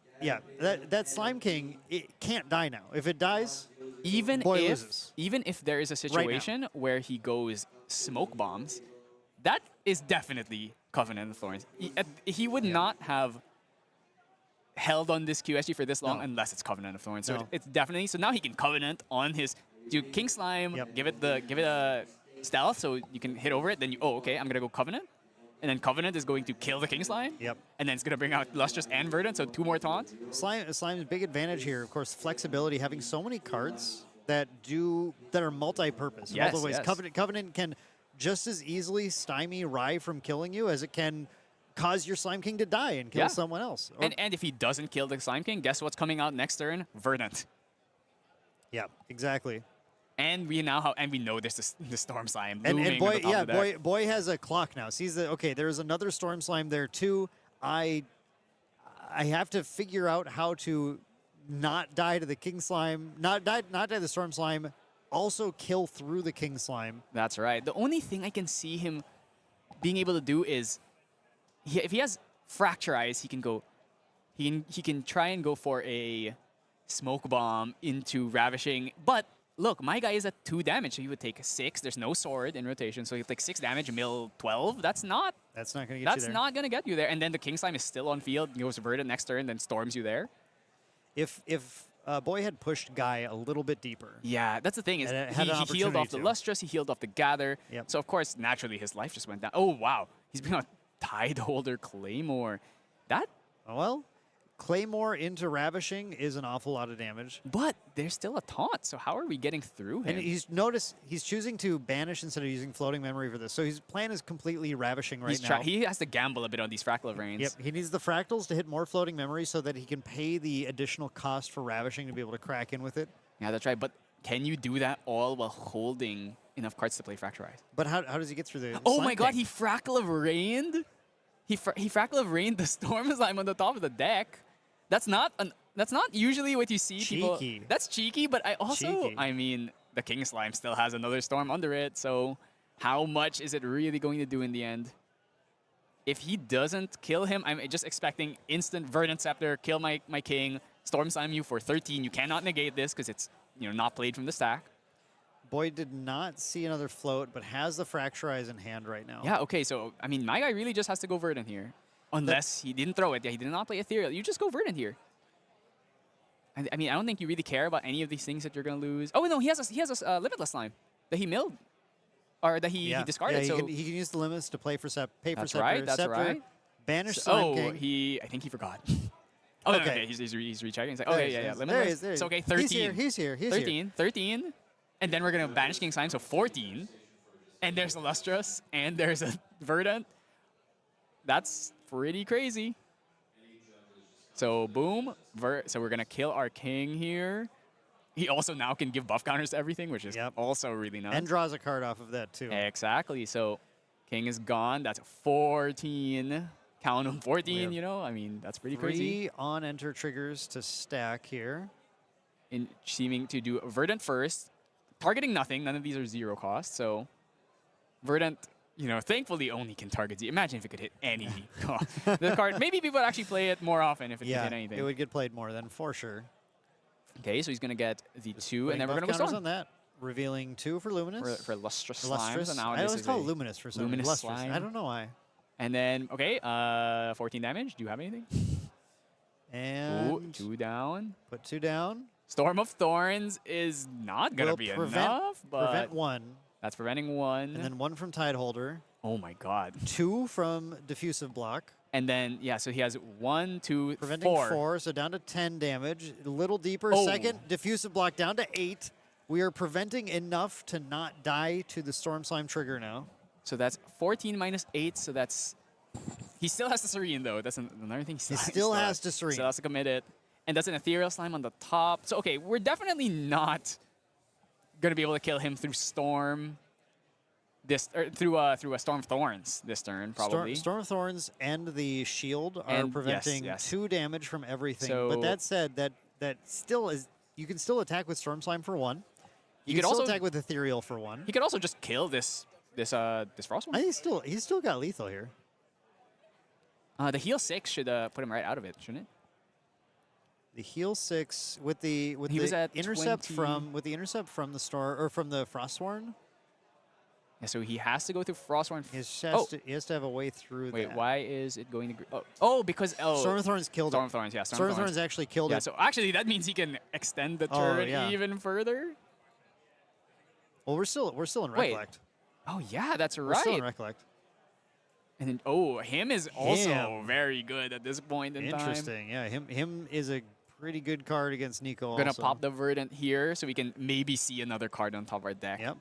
Slime King, it can't die now. If it dies, Even Boy if loses. there is a situation where he goes smoke bombs, that is definitely Covenant of Thorns. He would not have held on this QSG for this long No. unless it's Covenant of Thorns. So No. it's definitely now he can Covenant on his King Slime, Yep. give it a stealth so you can hit over it. Then okay, I'm gonna go Covenant, and then Covenant is going to kill the King Slime. Yep. And then it's gonna bring out Lustrous and Verdant, so 2 more taunts. Slime's big advantage here, of course, flexibility, having so many cards that are multi-purpose. in Yes, multiple ways. yes. Covenant can just as easily stymie Rye from killing you as it can cause your Slime King to die and kill Yeah. someone else. Or- And if he doesn't kill the Slime King, guess what's coming out next turn? Verdant. yeah, exactly. And we know there's the Storm Slime And looming Boy, on the top of the deck. Boy has a clock now. Sees that okay, there's another Storm Slime there too. I have to figure out how to not die to the King Slime, not die to the Storm Slime, also kill through the King Slime. That's right. The only thing I can see him being able to do is, if he has Fracture Eyes, he can try and go for a Smoke Bomb into Ravishing. But look, my guy is at 2 damage, so he would take 6. There's no sword in rotation, so he'll take 6 damage, mill 12. That's not That's not going to get you That's there. not going to get you there. And then the King Slime is still on field, goes to Verdant next turn, then storms you there. If Boy had pushed Guy a little bit deeper, Yeah, that's the thing. Is And it had an he healed opportunity off the to. Lustrous, he healed off the Gather. Yep. So, of course, naturally, his life just went down. Oh, wow. He's been on Tideholder Claymore. That, well, Claymore into Ravishing is an awful lot of damage. but there's still a taunt, so how are we getting through him? And he's choosing to banish instead of using floating memory for this. So his plan is completely Ravishing right now. He has to gamble a bit on these Frackle of Rains. Yep, he needs the fractals to hit more floating memory so that he can pay the additional cost for Ravishing to be able to crack in with it. Yeah, that's right. But can you do that all while holding enough cards to play Fracture Eyes? But how does he get through the Oh Slime my god, King? he Frackle of Rained? He Frackle of Rained the Storm Slime on the top of the deck. That's not usually what you see people. Cheeky. That's cheeky, but Cheeky. I mean, the King Slime still has another Storm under it, so how much is it really going to do in the end? If he doesn't kill him, I'm just expecting instant Verdant Scepter, kill my King, Storm Slime you for 13. You cannot negate this because it's not played from the stack. Boy did not see another float, but has the Fracture Eyes in hand right now. Yeah, okay, so, I mean, my guy really just has to go Verdant here. Unless he didn't throw it. Yeah, he did not play Ethereal. You just go Verdant here. I mean, I don't think you really care about any of these things that you're going to lose. Oh, no, he has a Limitless Slime that he milled. or that he discarded. Yeah, so he can use the limits to pay for that's Scepter. right. That's Scepter, right. Banish Slime King. I think he forgot. Oh, Okay. no, okay. He's rechecking. He's like, There okay, he yeah. is, Limit there he list. is, there he So, is. okay, 13. He's here. 13. And then we're going to Banish King Slime, so 14. And there's a Lustrous, and there's a Verdant. That's pretty crazy. So, boom. So, we're going to kill our King here. He also now can give buff counters to everything, which is also really nice. And draws a card off of that, too. Exactly. So, King is gone. That's 14. Count them 14, you know? I mean, that's pretty crazy. 3 on-enter triggers to stack here. In seeming to do Verdant first, targeting nothing. None of these are 0 cost. So, Verdant, you know, thankfully only can target Z. Imagine if it could hit any the card. Maybe people would actually play it more often if it could hit anything. It would get played more then, for sure. Okay, so he's going to get the 2, and then we're Buff going to go counters Storm. on that. Revealing 2 for Luminous. For Lustrous Lustrous. Slimes. So now I this always is call a it Luminous for some reason. Luminous Lustrous. Slime. I don't know why. And then, okay, 14 damage. Do you have anything? And Ooh, 2 down. put 2 down. Storm of Thorns is not going to Will be prevent- enough, but Prevent 1. that's preventing 1. And then 1 from Tideholder. Oh my god. 2 from Diffusive Block. And then, yeah, so he has 1, 2, Preventing 4. 4, so down to 10 damage. A little deeper. Oh. Second, Diffusive Block down to 8. We are preventing enough to not die to the Storm Slime trigger now. So that's 14 minus 8, so that's... He still has to Serene, though. That's another thing. He still has to Serene. Still has to commit it. And that's an Ethereal Slime on the top. So, okay, we're definitely not going to be able to kill him through Storm... through a Storm of Thorns this turn, probably. Storm of Thorns and the shield are And- preventing yes. 2 damage from everything. So- but that said, that still is... You can still attack with Storm Slime for 1. You could can still also- attack with Ethereal for 1. He could also just kill this Frost one. I think he's still got lethal here. The heal 6 should put him right out of it, shouldn't it? The heal 6 with the He was at intercept 20. from the store or from the Frostworn. Yeah, so he has to go through Frostworn. He has to have a way through Wait, that. why is it going to... Oh, because... Storm of Thorns killed Storm him. of Thorns, yeah. Storm of Thorns actually killed Yeah, it. so actually that means he can extend the turret yeah. even further. Well, we're still in Wait, Recollect. Oh, yeah, that's We're still in right. Recollect. And then, him is also Him. very good at this point in time. Interesting. Yeah, him is a pretty good card against Nico. Gonna also. pop the Verdant here so we can maybe see another card on top of our deck. Yep.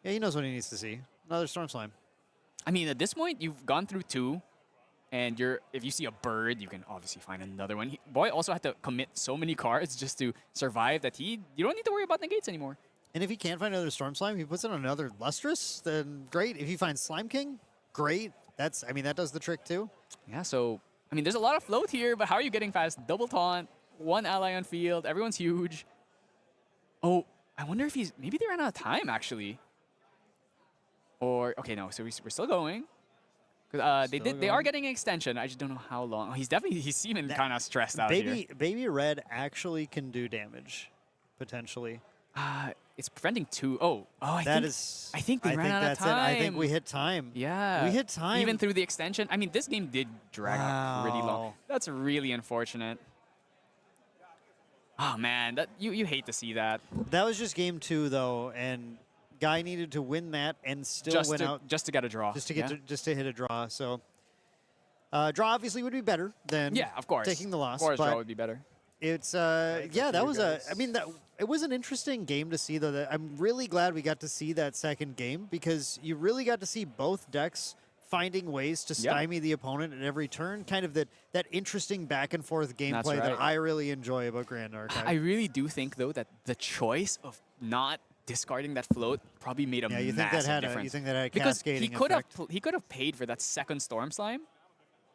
Yeah, he knows what he needs to see. Another Storm Slime. I mean, at this point, you've gone through 2, and if you see a bird, you can obviously find another one. Boy also had to commit so many cards just to survive that you don't need to worry about negates anymore. And if he can't find another Storm Slime, he puts in another Lustrous, then great. If he finds Slime King, great. That does the trick too. Yeah, so, I mean, there's a lot of float here, but how are you getting past double taunt, 1 ally on field, everyone's huge. Oh, I wonder if maybe they ran out of time, actually. Or, okay, no, so we're still going. Cause, they are getting an extension. I just don't know how long. Oh, he's seeming kind of stressed out here. Baby Red actually can do damage, potentially. It's preventing 2. I think they ran out of that's time. it. I think we hit time. Yeah. We hit time. Even through the extension. I mean, this game did drag out pretty long. Wow. That's really unfortunate. Oh, man. You hate to see that. That was just game 2, though, and Guy needed to win that and still win out. Just to get a draw. Just to hit a draw. So draw obviously would be better than of course. taking the loss. Of course, but draw would be better. It's that was it was an interesting game to see, though. I'm really glad we got to see that second game because you really got to see both decks finding ways to stymie the opponent at every turn. Kind of that interesting back and forth gameplay that I really enjoy about Grand Archive. I really do think, though, that the choice of not discarding that float probably made a you think massive that had difference. You think that had a because cascading he could have paid for that second Storm Slime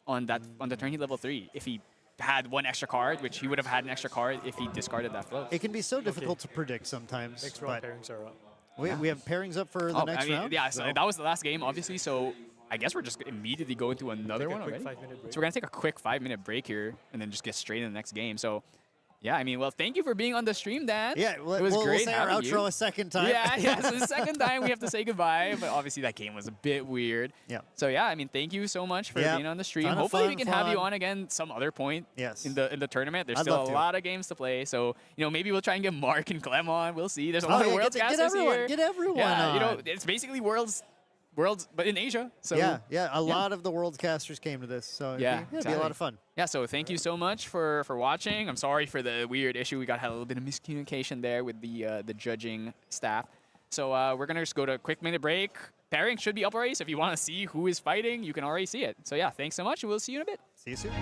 on the turn he level 3 if he had 1 extra card, which he would have had an extra card if he discarded that float. It can be so difficult to predict sometimes. Next round but pairings are up. we have pairings up for the next round. Yeah, so that was the last game, obviously. So I guess we're just immediately going to another one already. Quick 5-minute break. So we're gonna take a quick 5-minute break here and then just get straight into the next game. So Yeah, I mean, well, thank you for being on the stream, Dan. Yeah, it was we'll great say our having outro you. a second time. Yeah, so the second time we have to say goodbye, but obviously that game was a bit weird. Yeah. So yeah, I mean, thank you so much for Yeah, being on the stream. ton of Hopefully we fun, can have you fun. on again some other point Yes. in the tournament. There's I'd still love a to. lot of games to play, so maybe we'll try and get Mark and Clem on. We'll see. There's a Oh, lot of yeah, world get casters everyone, here. get everyone Yeah, on. it's basically worlds, but in Asia. So Yeah, a lot of the world casters came to this, so Yeah, it'd be a lot of fun. Yeah, so thank you so much for watching. I'm sorry for the weird issue. We had a little bit of miscommunication there with the judging staff. So we're going to just go to a quick minute break. Pairing should be up already, so if you want to see who is fighting, you can already see it. So yeah, thanks so much, and we'll see you in a bit. See you soon.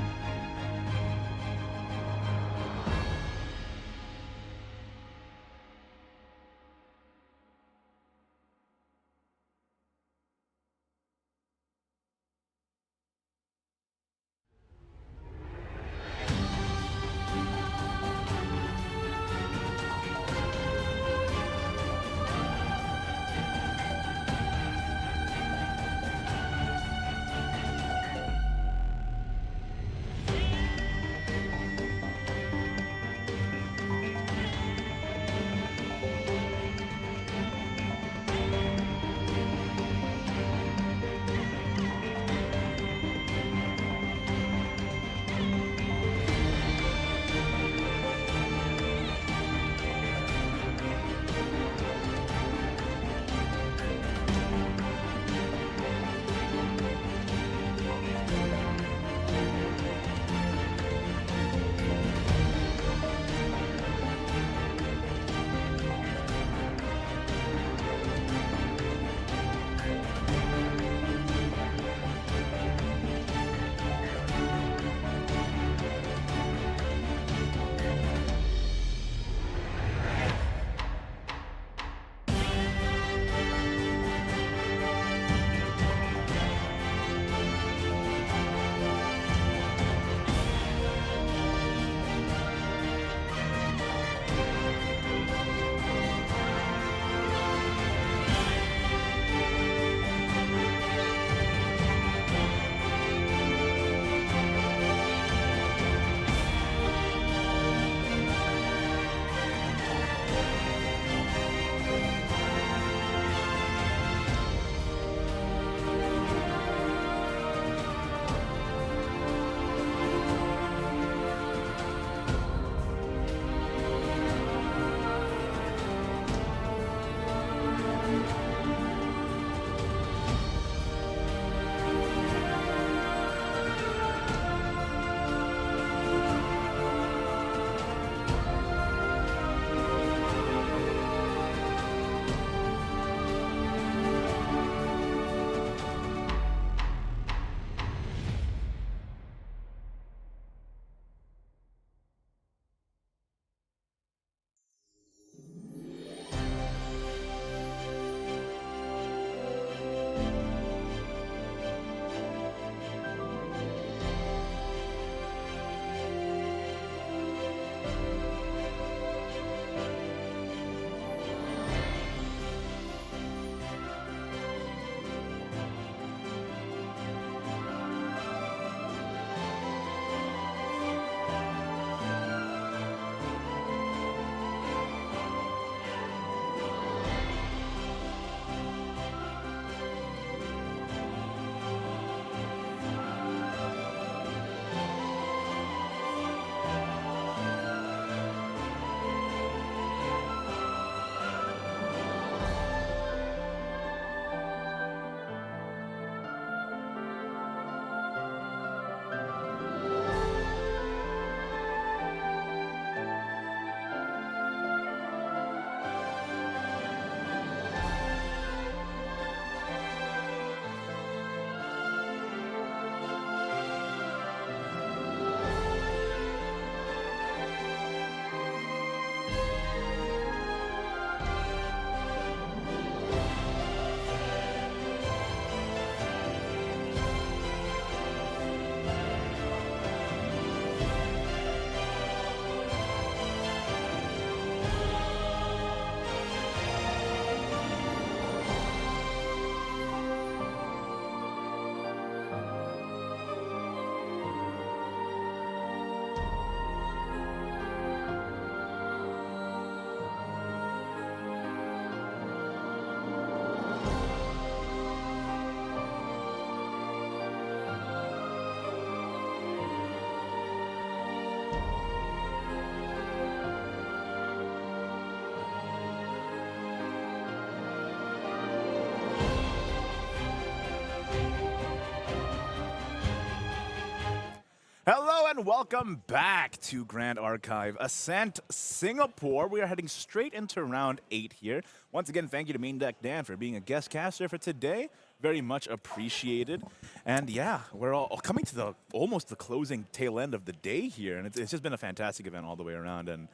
and welcome back to Grand Archive Ascent Singapore. We are heading straight into round 8 here. Once again, thank you to Main Deck Dan for being a guest caster for today. Very much appreciated. And yeah, we're all coming to almost the closing tail end of the day here, and it's just been a fantastic event all the way around, and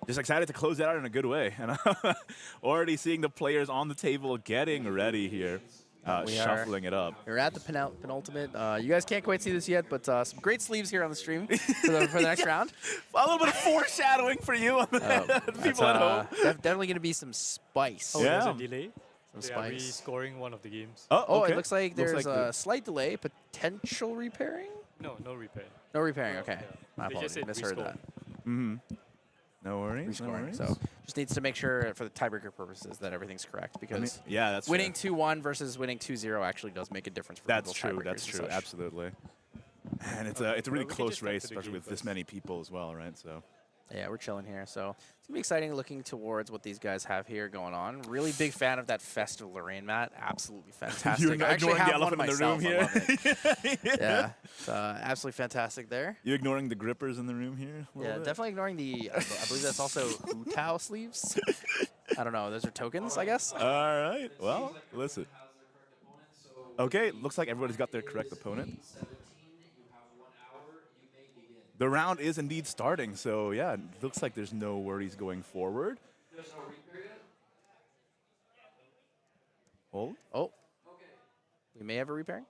just excited to close it out in a good way. And already seeing the players on the table getting ready here. Shuffling it up. We're at the penultimate. You guys can't quite see this yet, but some great sleeves here on the stream for the next round. A little bit of foreshadowing for you, people at home. Definitely going to be some spice. Oh, Yeah. there's a delay. Some They are spice. rescoring one of the games. Oh, okay. it looks like there's the- a slight delay. Potential repairing? No repair. No repairing. Okay. Yeah. My They apologies. just said Misheard rescore. that. No worries. No Rescoring. worries. So just needs to make sure for the tiebreaker purposes that everything's correct, because yeah, that's winning fair. 2-1 versus winning 2-0 actually does make a difference for That's people's true. tiebreakers That's and true. such. Absolutely. And it's a really we can close just talk race, to the especially game with this first. many people as well, right? So. Yeah, we're chilling here. So it's going to be exciting looking towards what these guys have here going on. Really big fan of that Festive Lorraine mat. Absolutely fantastic. You're I actually ignoring the have one elephant in the room myself. here. I love it. Yeah, it's absolutely fantastic there. You ignoring the grippers in the room here? a little Yeah, bit? definitely ignoring the, I believe that's also Hu Tao sleeves. I don't know. Those are tokens, I guess. All right. Well, listen. Okay, looks like everybody's got their correct opponent. The round is indeed starting, so yeah, it looks like there's no worries going forward. Hold. Oh, we may have a repairing.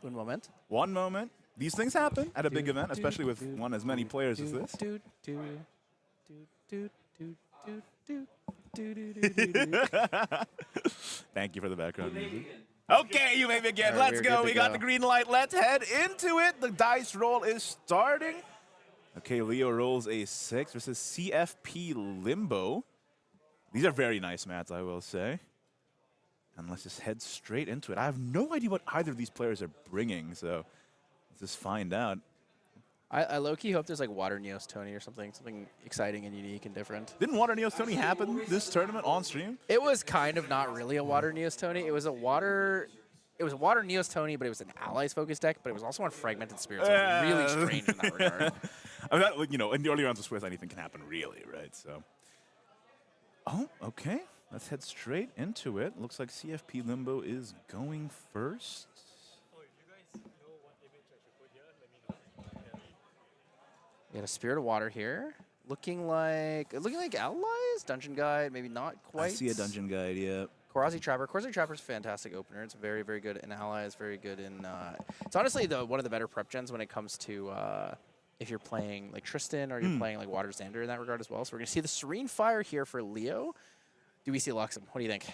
Un moment. One moment. These things happen at a big event, especially with one as many players as this. Thank you for the background music. Okay, you may begin. All right, Let's we're go. good We to got go. the green light. Let's head into it. The dice roll is starting. Okay, Leo rolls a 6 versus CFP Limbo. These are very nice mats, I will say. And let's just head straight into it. I have no idea what either of these players are bringing, so let's just find out. I low-key hope there's like Water Neos Tony or something exciting and unique and different. Didn't Water Neos Tony happen this tournament on stream? It was kind of not really a Water Neos Tony. It was a Water Neos Tony, but it was an Allies focused deck, but it was also on Fragmented Spirits. So it was really strange in that regard. I mean, that, you know, in the early rounds of Swiss, anything can happen, really, right? So, oh, okay. Let's head straight into it. Looks like CFP Limbo is going first. We got a Spirit of Water here. Looking like Allies, Dungeon Guide, maybe not quite. I see a Dungeon Guide, yeah. Korazi Trapper. Korazi Trapper's a fantastic opener. It's very, very good in Allies, very good in... it's honestly one of the better prep gens when it comes to if you're playing like Tristan or you're playing like Water Xander in that regard as well. So we're going to see the Serene Fire here for Leo. Do we see Luxem? What do you think?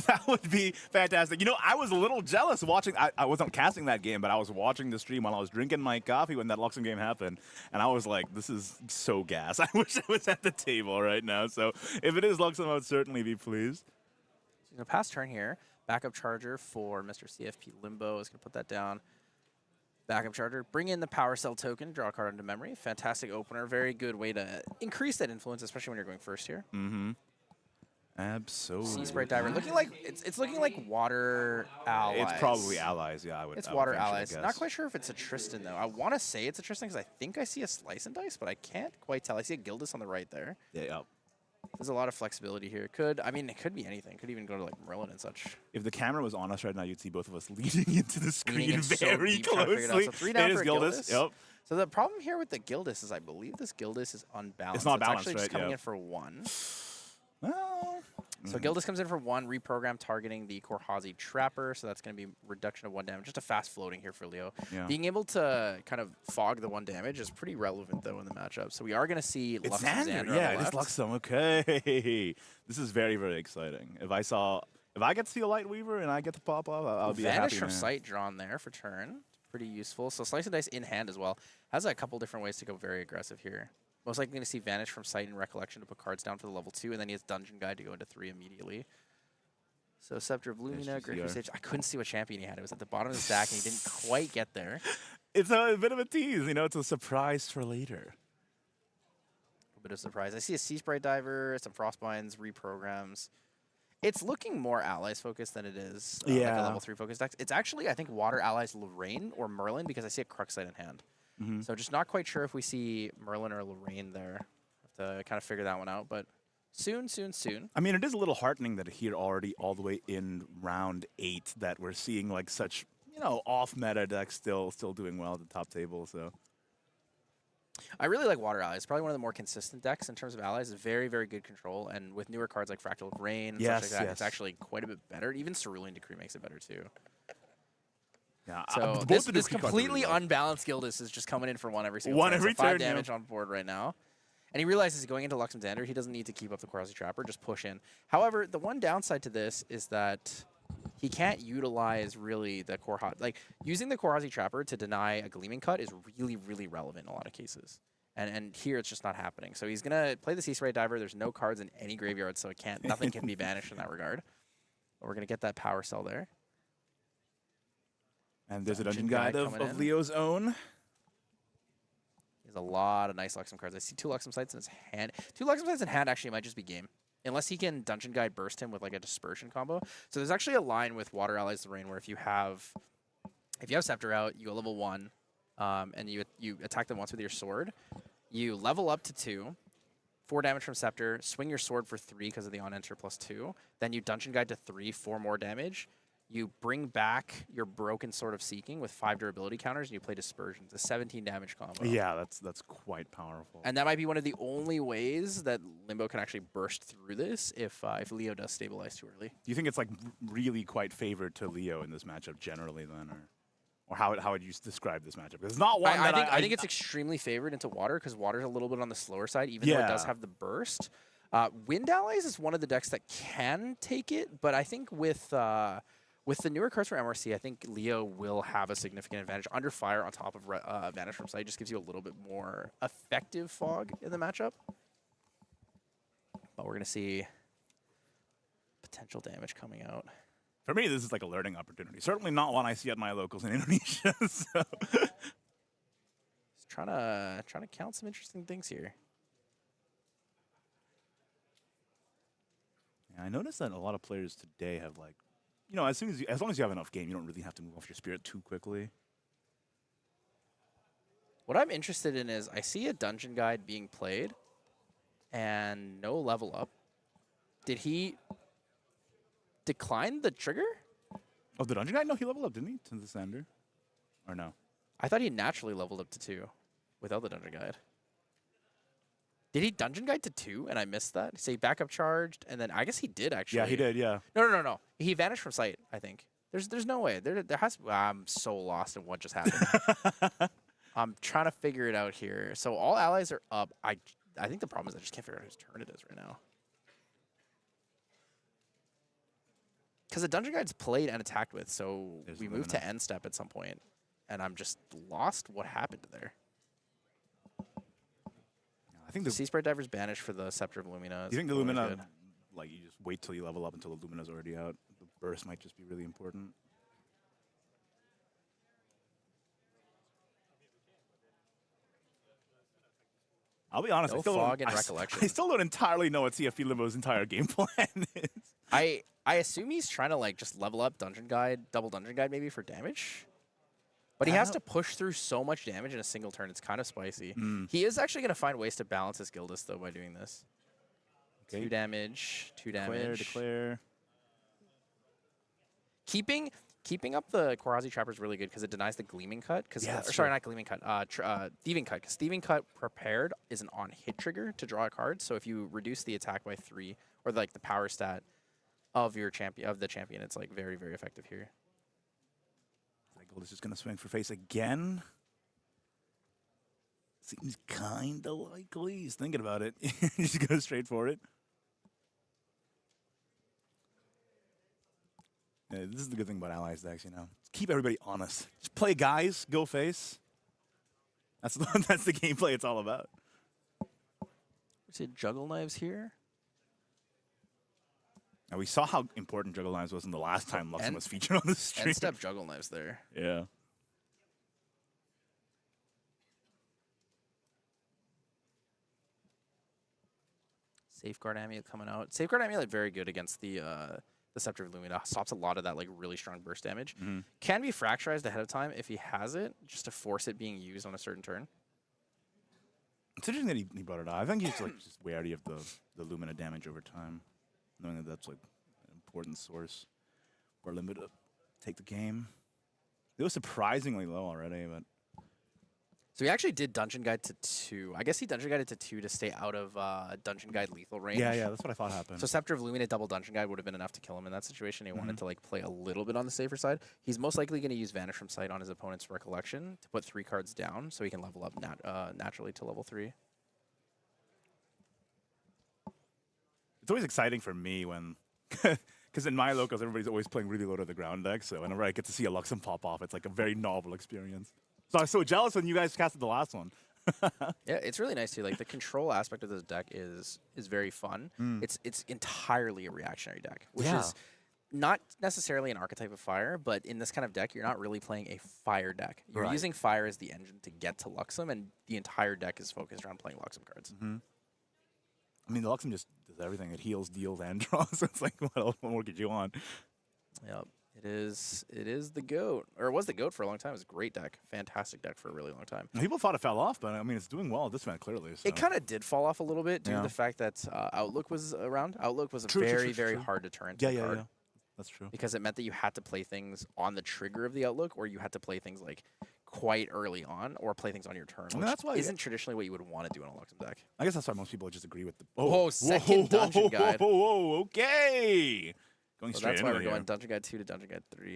That would be fantastic. You know, I was a little jealous watching. I wasn't casting that game, but I was watching the stream while I was drinking my coffee when that Luxem game happened. And I was like, this is so gas. I wish I was at the table right now. So if it is Luxem, I would certainly be pleased. He's going to pass turn here. Backup charger for Mr. CFP Limbo is going to put that down. Backup charger. Bring in the Power Cell token. Draw a card into memory. Fantastic opener. Very good way to increase that influence, especially when you're going first here. Mm-hmm. Absolutely. Sea Sprite Diver. Looking like it's looking like Water Allies. It's probably Allies, yeah. It's I would Water venture to Allies. guess. Not quite sure if it's a Tristan though. I want to say it's a Tristan because I think I see a Slice and Dice, but I can't quite tell. I see a Gildas on the right there. Yeah. There's a lot of flexibility here. It could be anything. Could even go to like Merlin and such. If the camera was on us right now, you'd see both of us leaning into the screen in so very deep trying to figure it out. closely. So 3 down It is for a Gildas. Gildas. Yep. So the problem here with the Gildas is I believe this Gildas is unbalanced. It's not balanced, actually just right? coming Yeah. in for 1. Well, So Gildas comes in for 1, reprogram targeting the Korhazi Trapper, so that's going to be reduction of 1 damage. Just a fast floating here for Leo. Yeah. Being able to kind of fog the 1 damage is pretty relevant, though, in the matchup. So we are going to see it's Lux Xander. Xander Yeah, on it the is left. Luxem. Okay. This is very, very exciting. If I get to see a Light Weaver and I get to pop off, I'll be a Vanish happy from man. sight drawn there for turn. Pretty useful. So Slice and Dice in hand as well. Has a couple different ways to go very aggressive here. Most likely going to see Vanish from sight and Recollection to put cards down for the level 2, and then he has Dungeon Guide to go into 3 immediately. So Scepter of Lumina, Great SGCR. Sage. I couldn't see what champion he had. It was at the bottom of the stack, and he didn't quite get there. It's a bit of a tease, you know. It's a surprise for later. A bit of surprise. I see a Sea Sprite Diver, some Frostbinds, reprograms. It's looking more allies focused than it is like a Yeah. level 3 focused deck. It's actually, I think, water allies Lorraine or Merlin because I see a Cruxite in hand. So just not quite sure if we see Merlin or Lorraine there. Have to kind of figure that one out, but soon, soon, soon. I mean, it is a little heartening that here already all the way in round 8 that we're seeing like such, you know, off-meta decks still doing well at the top table, so. I really like Water Allies. Probably one of the more consistent decks in terms of allies. Very, very good control. And with newer cards like Fractal Rain and such like that, it's actually quite a bit better. Even Cerulean Decree makes it better too. Yeah, So both this the Decree cards are completely really well. unbalanced Gildas is just coming in for one every single One turn. every so 5 turn, yeah. damage on board right now. And he realizes going into Luxemdander, he doesn't need to keep up the Quasi Trapper, just push in. However, the one downside to this is that he can't utilize really the like using the Quasi Trapper to deny a Gleaming Cut is really, really relevant in a lot of cases. And here it's just not happening. So he's gonna play the Sea Spray Diver. There's no cards in any graveyard, so nothing can be banished in that regard. But we're gonna get that power cell there. And there's a Dungeon dungeon guide Guide of coming in. Leo's own. He has a lot of nice Luxem cards. I see 2 Luxem Sites in his hand. 2 Luxem Sites in hand actually might just be game. Unless he can Dungeon Guide burst him with like a Dispersion combo. So there's actually a line with Water Allies Lorraine where if you have Scepter out, you go level 1, and you attack them once with your sword. You level up to 2, 4 damage from Scepter, swing your sword for 3 because of the on-enter +2. Then you Dungeon Guide to 3, 4 more damage. You bring back your Broken Sword of Seeking with 5 durability counters, and you play Dispersion. It's a 17 damage combo. Yeah, that's quite powerful. And that might be one of the only ways that Limbo can actually burst through this if Leo does stabilize too early. Do you think it's like really quite favored to Leo in this matchup generally then, or how would you describe this matchup? 'Cause it's not one that I think it's extremely favored into Water because Water's a little bit on the slower side, even though it does have the burst. Wind Allies is one of the decks that can take it, but I think with the newer cards from MRC, I think Leo will have a significant advantage. Under Fire on top of Vanish from Sight just gives you a little bit more effective fog in the matchup. But we're going to see potential damage coming out. For me, this is like a learning opportunity. Certainly not one I see at my locals in Indonesia. So. Just trying to count some interesting things here. Yeah, I noticed that a lot of players today have like, you know, as long as you have enough game, you don't really have to move off your spirit too quickly. What I'm interested in is I see a Dungeon Guide being played and no level up. Did he decline the trigger? Oh, the dungeon guy? No, he leveled up, didn't he? To the Sander? Or no? I thought he naturally leveled up to 2 without the Dungeon Guide. Did he Dungeon Guide to 2 and I missed that? So he backup charged and then I guess he did actually. Yeah, he did, yeah. No. He vanished from sight, I think. There's no way. There has I'm so lost in what just happened. I'm trying to figure it out here. So all allies are up. I think the problem is I just can't figure out whose turn it is right now. Because the Dungeon Guide's played and attacked with, so we moved to end step at some point, and I'm just lost what happened there. I think The Sea Sprite Diver's banished for the Scepter of Lumina. Do you think the Really Lumina, good. like, you just wait till you level up until the Lumina's already out? The burst might just be really important. I'll be honest, No I still fog don't, and recollection. I still don't entirely know what CFP Limbo's entire game plan is. I assume he's trying to like just level up Dungeon Guide, double Dungeon Guide maybe for damage. But he has to push through so much damage in a single turn. It's kind of spicy. He is actually going to find ways to balance his Gildas though by doing this. Okay. 2 damage, 2 damage. Declare. Keeping up the Quasi Trapper is really good because it denies the Gleaming Cut. Yeah, Sorry, not Gleaming Cut. Thieving Cut. Because Thieving Cut prepared is an on-hit trigger to draw a card. So if you reduce the attack by 3, or like the power stat of your champion, it's like very, very effective here. Gold is just going to swing for face again. Seems kind of likely. He's thinking about it. He's going straight for it. Yeah, this is the good thing about Allies decks, you know. Just keep everybody honest. Just play guys, go face. That's the gameplay it's all about. We see Juggle Knives here. Now, we saw how important Juggle Knives was in the last time Luxem was featured on the stream. End step Juggle Knives there. Yeah. Safeguard Amulet coming out. Safeguard Amulet very good against the Scepter of Lumina. Stops a lot of that like really strong burst damage. Can be fracturized ahead of time if he has it, just to force it being used on a certain turn. It's interesting that he brought it up. I think he's like just wary of the Lumina damage over time, knowing that that's like an important source for Limbo to take the game. It was surprisingly low already, but So he actually did Dungeon Guide to 2. I guess he Dungeon Guided to 2 to stay out of Dungeon Guide lethal range. yeah, that's what I thought happened. So Scepter of Lumina double Dungeon Guide would have been enough to kill him in that situation. He wanted to like play a little bit on the safer side. He's most likely going to use Vanish from Sight on his opponent's Recollection to put 3 cards down so he can level up naturally to level 3. It's always exciting for me when, because in my locals, everybody's always playing really low to the ground deck. So whenever I get to see a Luxem pop off, it's like a very novel experience. So I was so jealous when you guys casted the last one. Yeah, it's really nice too. Like the control aspect of this deck is very fun. It's entirely a reactionary deck, which is not necessarily an archetype of fire, but in this kind of deck, you're not really playing a fire deck. You're using fire as the engine to get to Luxem, and the entire deck is focused around playing Luxem cards. I mean, the Luxem just does everything. It heals, deals, and draws. It's like, what more could you want? Yep. It is the GOAT. Or it was the GOAT for a long time. It was a great deck. Fantastic deck for a really long time. People thought it fell off, but I mean, it's doing well at this event, clearly. So. It kind of did fall off a little bit due to the fact that Outlook was around. Outlook was a very hard deterrent card. Yeah. That's true. Because it meant that you had to play things on the trigger of the Outlook, or you had to play things like quite early on, or play things on your turn, which that's why isn't traditionally what you would want to do in a Luxem deck. I guess that's why most people just agree with the... Second Dungeon Guide. Whoa, okay. Going So straight that's why into we're it going Dungeon Guide 2 to Dungeon Guide 3.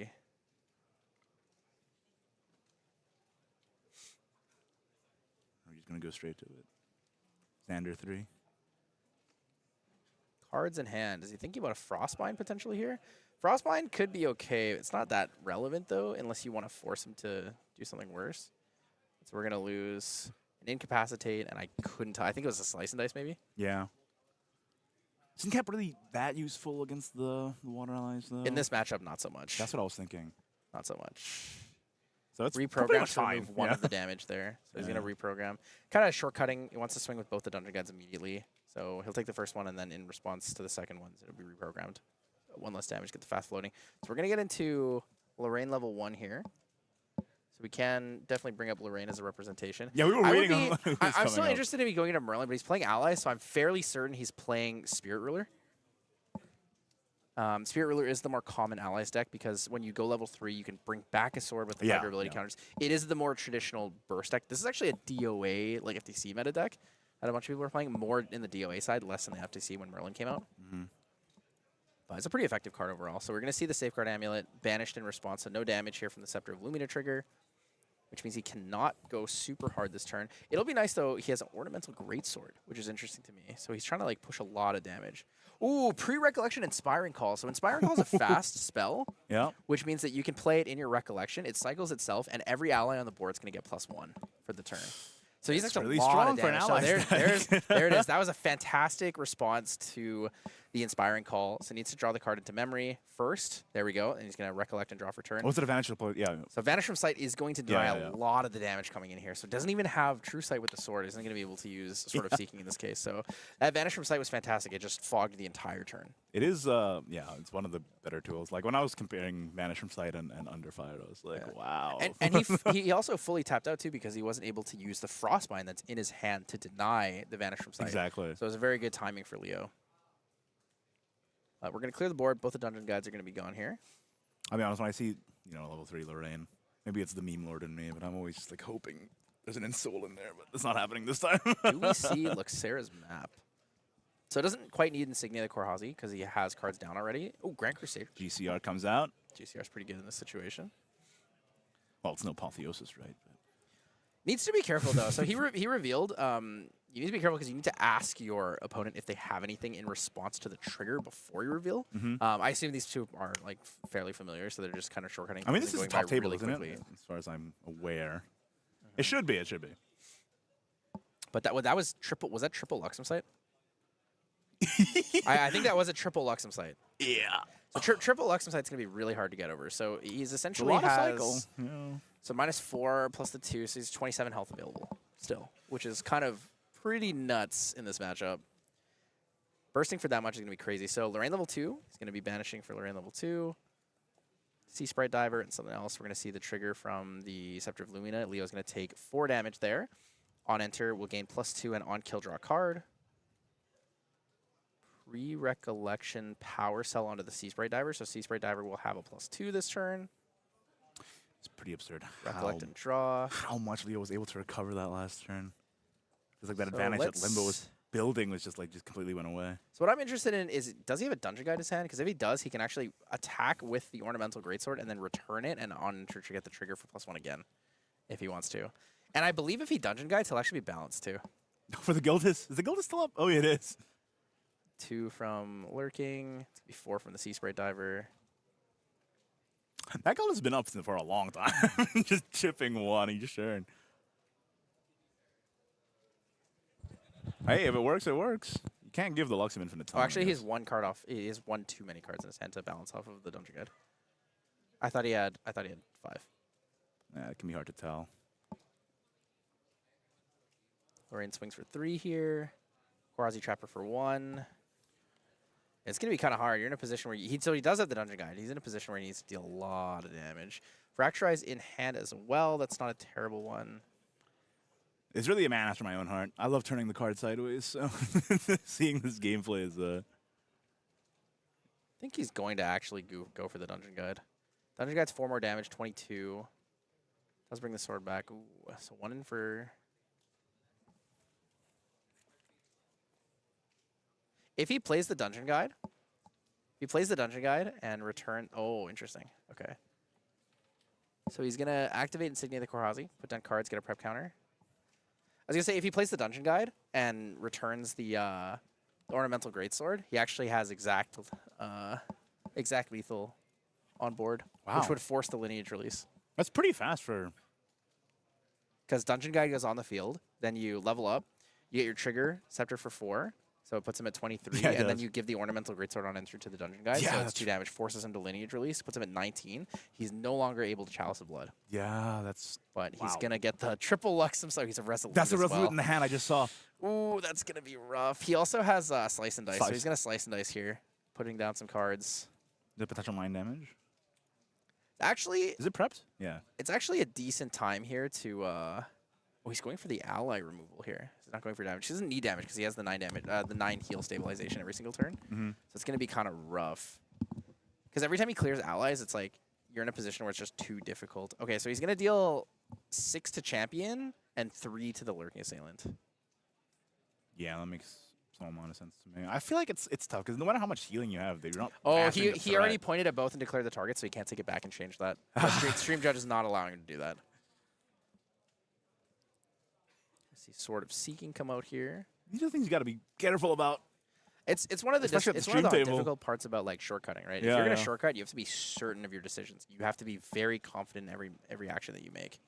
We're just going to go straight to it. Xander 3. Cards in hand. Is he thinking about a Frostbind potentially here? Frostbind could be okay. It's not that relevant, though, unless you want to force him to do something worse. So we're going to lose an Incapacitate, and I couldn't tell. I think it was a Slice and Dice, maybe? Yeah. Isn't Cap really that useful against the Water Allies, though? In this matchup, not so much. That's what I was thinking. Not so much. So it's Reprogram to remove one of the damage there. So he's going to reprogram. Kind of shortcutting. He wants to swing with both the Dungeon Guides immediately. So he'll take the first one, and then in response to the second one, it'll be reprogrammed. 1 less damage, get the fast floating. So we're going to get into Lorraine level 1 here. So we can definitely bring up Lorraine as a representation. Yeah, we were waiting on who was I'm still coming up. interested in going into Merlin, but he's playing allies, so I'm fairly certain he's playing Spirit Ruler. Spirit Ruler is the more common allies deck because when you go level 3, you can bring back a sword with the durability counters. It is the more traditional burst deck. This is actually a DOA, like FTC meta deck that a bunch of people are playing, more in the DOA side, less in the FTC when Merlin came out. But it's a pretty effective card overall. So we're going to see the Safeguard Amulet banished in response, so no damage here from the Scepter of Lumina trigger, which means he cannot go super hard this turn. It'll be nice, though, he has an Ornamental Greatsword, which is interesting to me. So he's trying to like push a lot of damage. Ooh, pre-Recollection Inspiring Call. So Inspiring Call is a fast spell, which means that you can play it in your Recollection. It cycles itself, and every ally on the board is going to get +1 for the turn. So he's actually really a lot strong of for an damage. So ally. there it is. That was a fantastic response to the Inspiring Call. So he needs to draw the card into memory first. There we go. And he's going to recollect and draw for turn. What's the advantage to play? Yeah. So Vanish from Sight is going to deny a lot of the damage coming in here. So it doesn't even have True Sight with the sword. Isn't going to be able to use Sword of Seeking in this case. So that Vanish from Sight was fantastic. It just fogged the entire turn. It is, it's one of the better tools. Like when I was comparing Vanish from Sight and Under Fire, I was like, wow. And he also fully tapped out too because he wasn't able to use the Frostbind that's in his hand to deny the Vanish from Sight. Exactly. So it was a very good timing for Leo. We're going to clear the board. Both the Dungeon Guides are going to be gone here. I'll be honest, when I see, level 3 Lorraine, maybe it's the meme lord in me, but I'm always just like hoping there's an Ensoul in there, but it's not happening this time. Do we see Luxera's map? So it doesn't quite need Insignia the Korhazi because he has cards down already. Oh, Grand Crusade. GCR comes out. GCR's pretty good in this situation. Well, it's no Apotheosis, right? But Needs to be careful, though. So he revealed you need to be careful because you need to ask your opponent if they have anything in response to the trigger before you reveal. I assume these two are like fairly familiar, so they're just kind of shortcutting. I mean, this is going top by table, really isn't quickly. it? As far as I'm aware. It should be. It should be. But that was triple. Was that triple Luxem Sight? I think that was a triple Luxem Sight. Yeah. So triple Luxem Sight's gonna be really hard to get over. So he's essentially a lot has of cycle. Yeah. so -4 plus the 2, so he's 27 health available still, which is kind of pretty nuts in this matchup. Bursting for that much is going to be crazy. So Lorraine level 2 is going to be banishing for Lorraine level 2. Sea Sprite Diver and something else. We're going to see the trigger from the Scepter of Lumina. Leo's going to take 4 damage there. On enter, we'll gain +2 and on kill draw a card. Pre-recollection power cell onto the Sea Sprite Diver. So Sea Sprite Diver will have a +2 this turn. It's pretty absurd. Recollect and draw. How much Leo was able to recover that last turn. It's like that So advantage that Limbo was building was just completely went away. So what I'm interested in is, does he have a Dungeon Guide in his hand? Because if he does, he can actually attack with the Ornamental Greatsword and then return it and on enter to get the trigger for +1 again, if he wants to. And I believe if he Dungeon Guides, he'll actually be balanced too. For the Gildas? Is the Gildas still up? Oh, yeah, it is. 2 from Lurking. It's going to be 4 from the Sea Sprite Diver. That Gildas has been up for a long time. Just chipping one. He just sharing. Hey, if it works, it works. You can't give the Luxem infinite time. Oh, actually, he has 1 card off. He has 1 too many cards in his hand to balance off of the Dungeon Guide. I thought he had 5. Yeah, it can be hard to tell. Lorraine swings for 3 here. Quarazi Trapper for 1. It's going to be kind of hard. You're in a position where so he does have the Dungeon Guide. He's in a position where he needs to deal a lot of damage. Fracturize in hand as well. That's not a terrible one. It's really a man after my own heart. I love turning the card sideways, so seeing this gameplay is... I think he's going to actually go for the Dungeon Guide. Dungeon Guide's 4 more damage, 22. Does bring the sword back. Ooh, so 1 in for... If he plays the Dungeon Guide, and return... Oh, interesting. Okay. So he's going to activate Insignia of the Quarazi, put down cards, get a prep counter. I was going to say, if he plays the Dungeon Guide and returns the Ornamental Greatsword, he actually has exact lethal on board, which would force the lineage release. That's pretty fast for... Because Dungeon Guide goes on the field, then you level up, you get your trigger, Scepter for 4, so it puts him at 23, Yeah, and then you give the Ornamental Greatsword on entry to the Dungeon Guide, so it's 2 damage, forces him to lineage release, puts him at 19. He's no longer able to Chalice of Blood. Yeah, that's... But he's going to get the triple Luxem, so he's a Resolute. That's a Resolute in the hand I just saw. Ooh, that's going to be rough. He also has Slice and Dice, so he's going to Slice and Dice here, putting down some cards. The potential mind damage? Actually... Is it prepped? Yeah. It's actually a decent time here to... Oh, he's going for the ally removal here. He's not going for damage. He doesn't need damage because he has the 9 damage, the 9 heal stabilization every single turn. So it's going to be kind of rough. Because every time he clears allies, it's like you're in a position where it's just too difficult. Okay, so he's going to deal 6 to Champion and 3 to the Lurking Assailant. Yeah, that makes some amount of sense to me. I feel like it's tough because no matter how much healing you have, they're not... Oh, he already pointed at both and declared the target, so he can't take it back and change that. Stream Judge is not allowing him to do that. See Sword of Seeking come out here. These are things you got to be careful about. It's one of the table. difficult parts about like shortcutting, right? Yeah, if you're gonna shortcut, you have to be certain of your decisions. You have to be very confident in every action that you make.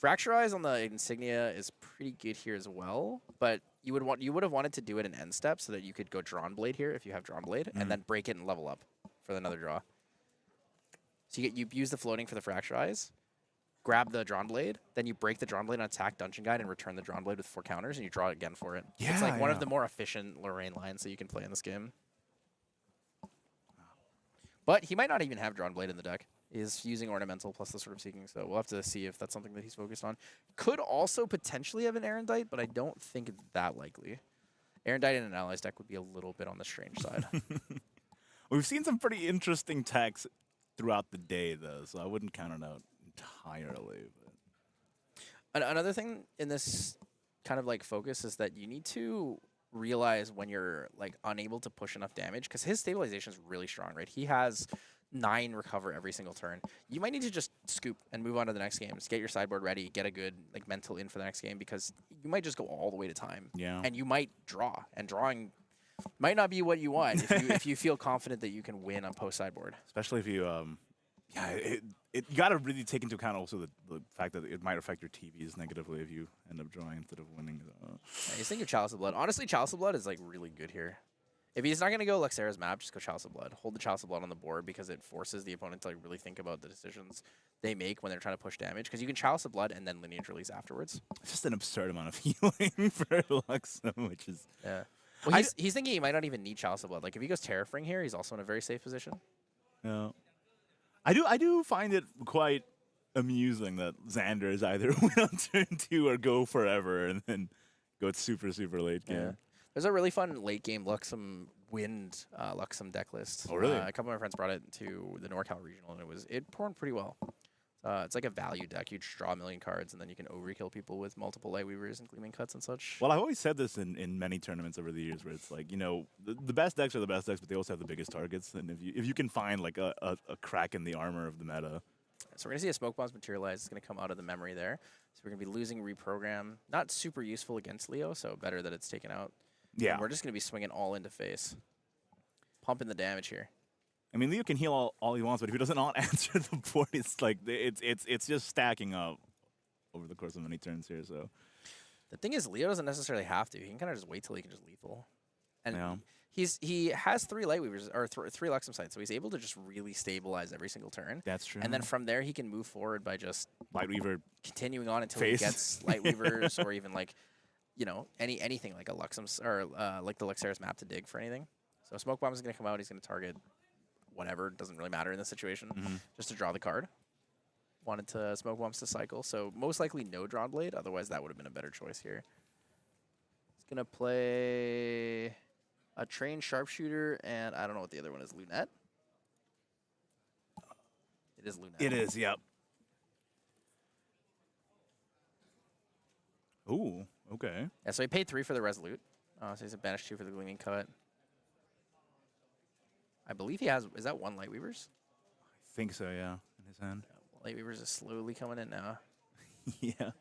Fracturize on the Insignia is pretty good here as well, but you would have wanted to do it in end step so that you could go Drawn Blade here if you have Drawn Blade, and then break it and level up for another draw. So you use the floating for the Fracturize. Grab the Drawn Blade, then you break the Drawn Blade and attack Dungeon Guide and return the Drawn Blade with 4 counters, and you draw it again for it. Yeah, it's like one of the more efficient Lorraine lines that you can play in this game. But he might not even have Drawn Blade in the deck. He's using Ornamental plus the Sword of Seeking, so we'll have to see if that's something that he's focused on. Could also potentially have an Erendite, but I don't think it's that likely. Erendite in an Allies deck would be a little bit on the strange side. We've seen some pretty interesting techs throughout the day, though, so I wouldn't count it out entirely. But. Another thing in this kind of like focus is that you need to realize when you're like unable to push enough damage, because his stabilization is really strong, right? He has 9 recover every single turn. You might need to just scoop and move on to the next game. Just get your sideboard ready, get a good like mental in for the next game, because you might just go all the way to time. Yeah. And you might draw, and drawing might not be what you want if you feel confident that you can win on post sideboard. Especially if you you got to really take into account also the fact that it might affect your TVs negatively if you end up drawing instead of winning. Yeah, he's thinking of Chalice of Blood. Honestly, Chalice of Blood is like really good here. If he's not going to go Luxera's map, just go Chalice of Blood. Hold the Chalice of Blood on the board because it forces the opponent to like really think about the decisions they make when they're trying to push damage. Because you can Chalice of Blood and then Lineage Release afterwards. It's just an absurd amount of healing for Luxem, which is... Yeah. Well, he's thinking he might not even need Chalice of Blood. Like if he goes Terrafring here, he's also in a very safe position. Yeah. I do find it quite amusing that Xander is either win on turn 2 or go forever and then go super late game. Yeah. There's a really fun late game Luxem Wind Luxem deck list. Oh, really? A couple of my friends brought it to the NorCal regional, and it performed pretty well. It's like a value deck. You just draw a million cards, and then you can overkill people with multiple Lightweavers and Gleaming Cuts and such. Well, I've always said this in many tournaments over the years, where it's like, you know, the best decks are the best decks, but they also have the biggest targets. And if you can find like a crack in the armor of the meta. So we're gonna see a Smoke Bombs materialize. It's gonna come out of the memory there. So we're gonna be losing Reprogram. Not super useful against Leo, so better that it's taken out. Yeah. And we're just gonna be swinging all into face, pumping the damage here. I mean, Leo can heal all he wants, but if he doesn't not answer the board, it's like it's just stacking up over the course of many turns here. So the thing is, Leo doesn't necessarily have to. He can kind of just wait till he can just lethal. And yeah. he has 3 Lightweavers or 3 Luxem sites, so he's able to just really stabilize every single turn. That's true. And then from there, he can move forward by just Lightweaver continuing on until face. he gets Lightweavers or even like, you know, anything like a Luxem or like the Luxeris map to dig for anything. So Smoke Bomb is going to come out. He's going to target whatever, doesn't really matter in this situation, just to draw the card. Wanted to Smoke Bombs to cycle, so most likely no Drawn Blade, otherwise that would have been a better choice here. He's going to play a Trained Sharpshooter, and I don't know what the other one is, Lunette? It is Lunette. It is, yep. Ooh, okay. Yeah, so he paid 3 for the Resolute, so he's a banish 2 for the Gleaming Cut. I believe he has, is that 1 Lightweavers? I think so, yeah, in his hand. Lightweavers is slowly coming in now. Yeah.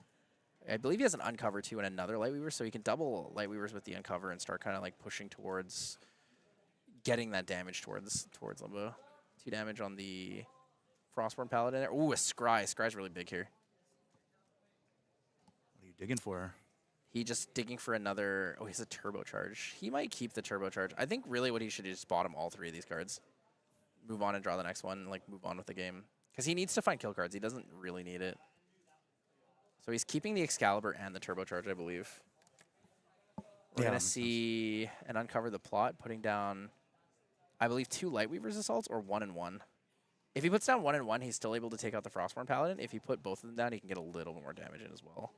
I believe he has an Uncover too and another Lightweaver, so he can double Lightweavers with the Uncover and start kind of like pushing towards getting that damage towards Limbo. 2 damage on the Frostborn Paladin there. Ooh, a Scry. Scry's really big here. What are you digging for? He just digging for another. Oh, he has a Turbocharge. He might keep the Turbocharge. I think really what he should do is bottom all 3 of these cards. Move on and draw the next one, and like move on with the game. Because he needs to find kill cards. He doesn't really need it. So he's keeping the Excalibur and the Turbocharge, I believe. We're going to see and uncover the plot, putting down, I believe, 2 Lightweavers Assaults or 1 and 1. If he puts down 1 and 1, he's still able to take out the Frostborn Paladin. If he put both of them down, he can get a little bit more damage in as well.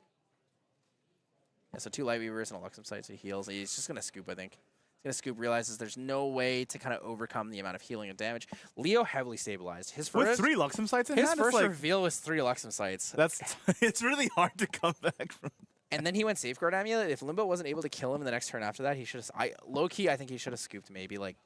Yeah, so 2 Lightweavers and a Luxem Sight, so he heals. He's just going to scoop, I think. He's going to scoop, realizes there's no way to kind of overcome the amount of healing and damage. Leo heavily stabilized. His first, With 3 Luxem sites in his hand, first it's like, reveal was 3 Luxem Sights. it's really hard to come back from. And then he went Safeguard Amulet. If Limbo wasn't able to kill him in the next turn after that, he should have. Low-key, I think he should have scooped maybe like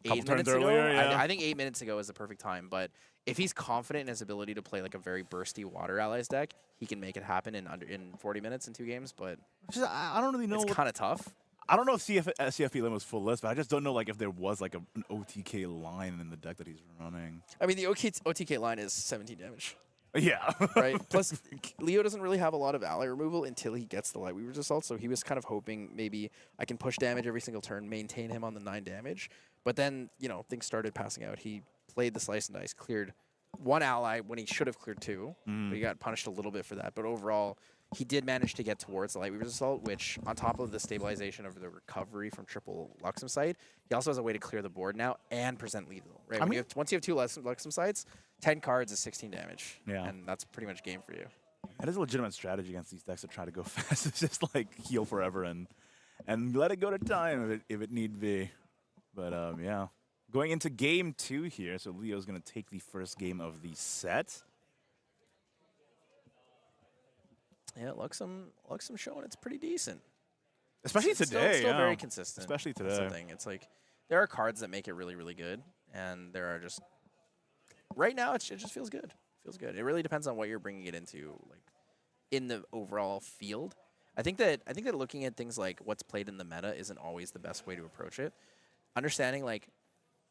8 minutes ago. Earlier, yeah. I think 8 minutes ago is the perfect time. But if he's confident in his ability to play like a very bursty Water Allies deck, he can make it happen in 40 minutes in 2 games. But I don't really know. it's kind of tough. I don't know if CFP Limo's full list, but I just don't know like if there was like an OTK line in the deck that he's running. I mean, the OTK line is 17 damage. Yeah. Right. Plus, Leo doesn't really have a lot of ally removal until he gets the Lightweaver's Assault, so he was kind of hoping maybe I can push damage every single turn, maintain him on the 9 damage. But then, you know, things started passing out. He played the Slice and Dice, cleared 1 ally when he should have cleared 2. But he got punished a little bit for that. But overall, he did manage to get towards the Lightweaver's Assault, which, on top of the stabilization of the recovery from triple Luxem Sight, he also has a way to clear the board now and present lethal. Right? Once you have 2 Luxem Sights, 10 cards is 16 damage. Yeah. And that's pretty much game for you. That is a legitimate strategy against these decks to try to go fast. It's just like heal forever and let it go to time if it need be. But yeah. Going into game 2 here, so Leo's going to take the first game of the set. Yeah, Luxem showing it's pretty decent. Especially today, Still yeah. very consistent. Especially That's the today. thing. It's like there are cards that make it really, really good, and there are just right now it just feels good. Feels good. It really depends on what you're bringing it into, like in the overall field. I think that looking at things like what's played in the meta isn't always the best way to approach it. Understanding like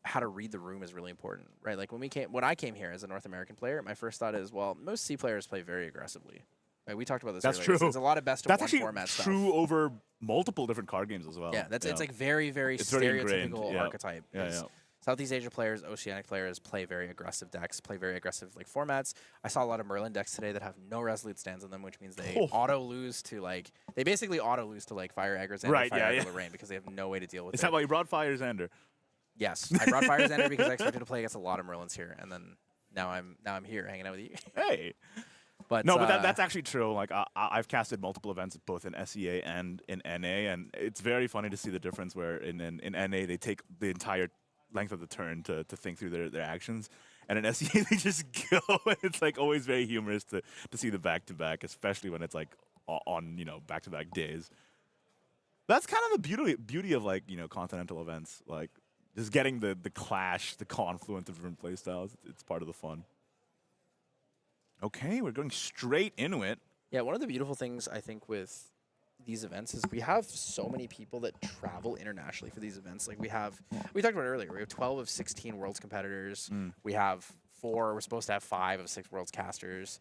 how to read the room is really important, right? Like when I came here as a North American player, my first thought is, well, most C players play very aggressively. Right, we talked about this That's earlier. true. It's a lot of best of That's one actually format stuff. true over multiple different card games as well. Yeah, it's like very, very It's very stereotypical ingrained, yeah. archetype. Yeah, is yeah. Southeast Asia players, Oceanic players play very aggressive decks, play very aggressive like formats. I saw a lot of Merlin decks today that have no Resolute stands on them, which means they auto lose to like they basically auto lose to like Fire Aggro Xander, Fire Aggro Lorraine because they have no way to deal with it. Is that why you brought Fire Xander? Yes, I brought Fire Xander because I expected to play against a lot of Merlins here, and then now I'm here hanging out with you. Hey. But no, but that's actually true. Like I've casted multiple events both in SEA and in NA, and it's very funny to see the difference where in NA they take the entire length of the turn to think through their actions, and in SEA they just go. It's like always very humorous to see the back-to-back, especially when it's like on back-to-back days. That's kind of the beauty of like continental events, like just getting the clash, the confluence of different playstyles. It's part of the fun. Okay, we're going straight into it. Yeah, one of the beautiful things I think with these events is we have so many people that travel internationally for these events. Like we talked about it earlier, we have 12 of 16 Worlds competitors. We have 4, we're supposed to have 5 of 6 Worlds casters.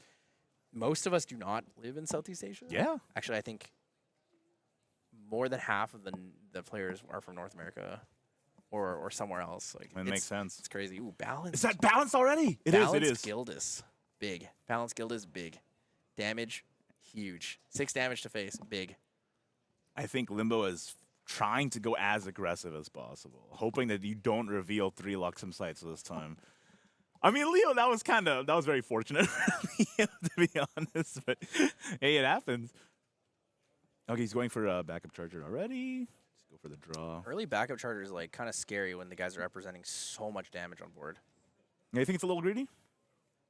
Most of us do not live in Southeast Asia. Yeah. Actually, I think more than half of the players are from North America or somewhere else. Like It makes sense. It's crazy. Ooh, balance. Is that balanced already? It is. Gildas. Big. Balance Gildas, big. Damage, huge. 6 damage to face, big. I think Limbo is trying to go as aggressive as possible, hoping that you don't reveal 3 Luxem sites this time. I mean, Leo, that was very fortunate for Leo, to be honest, but hey, it happens. Okay, he's going for a backup charger already. Let's go for the draw. Early backup charger is like kind of scary when the guys are representing so much damage on board. You think it's a little greedy?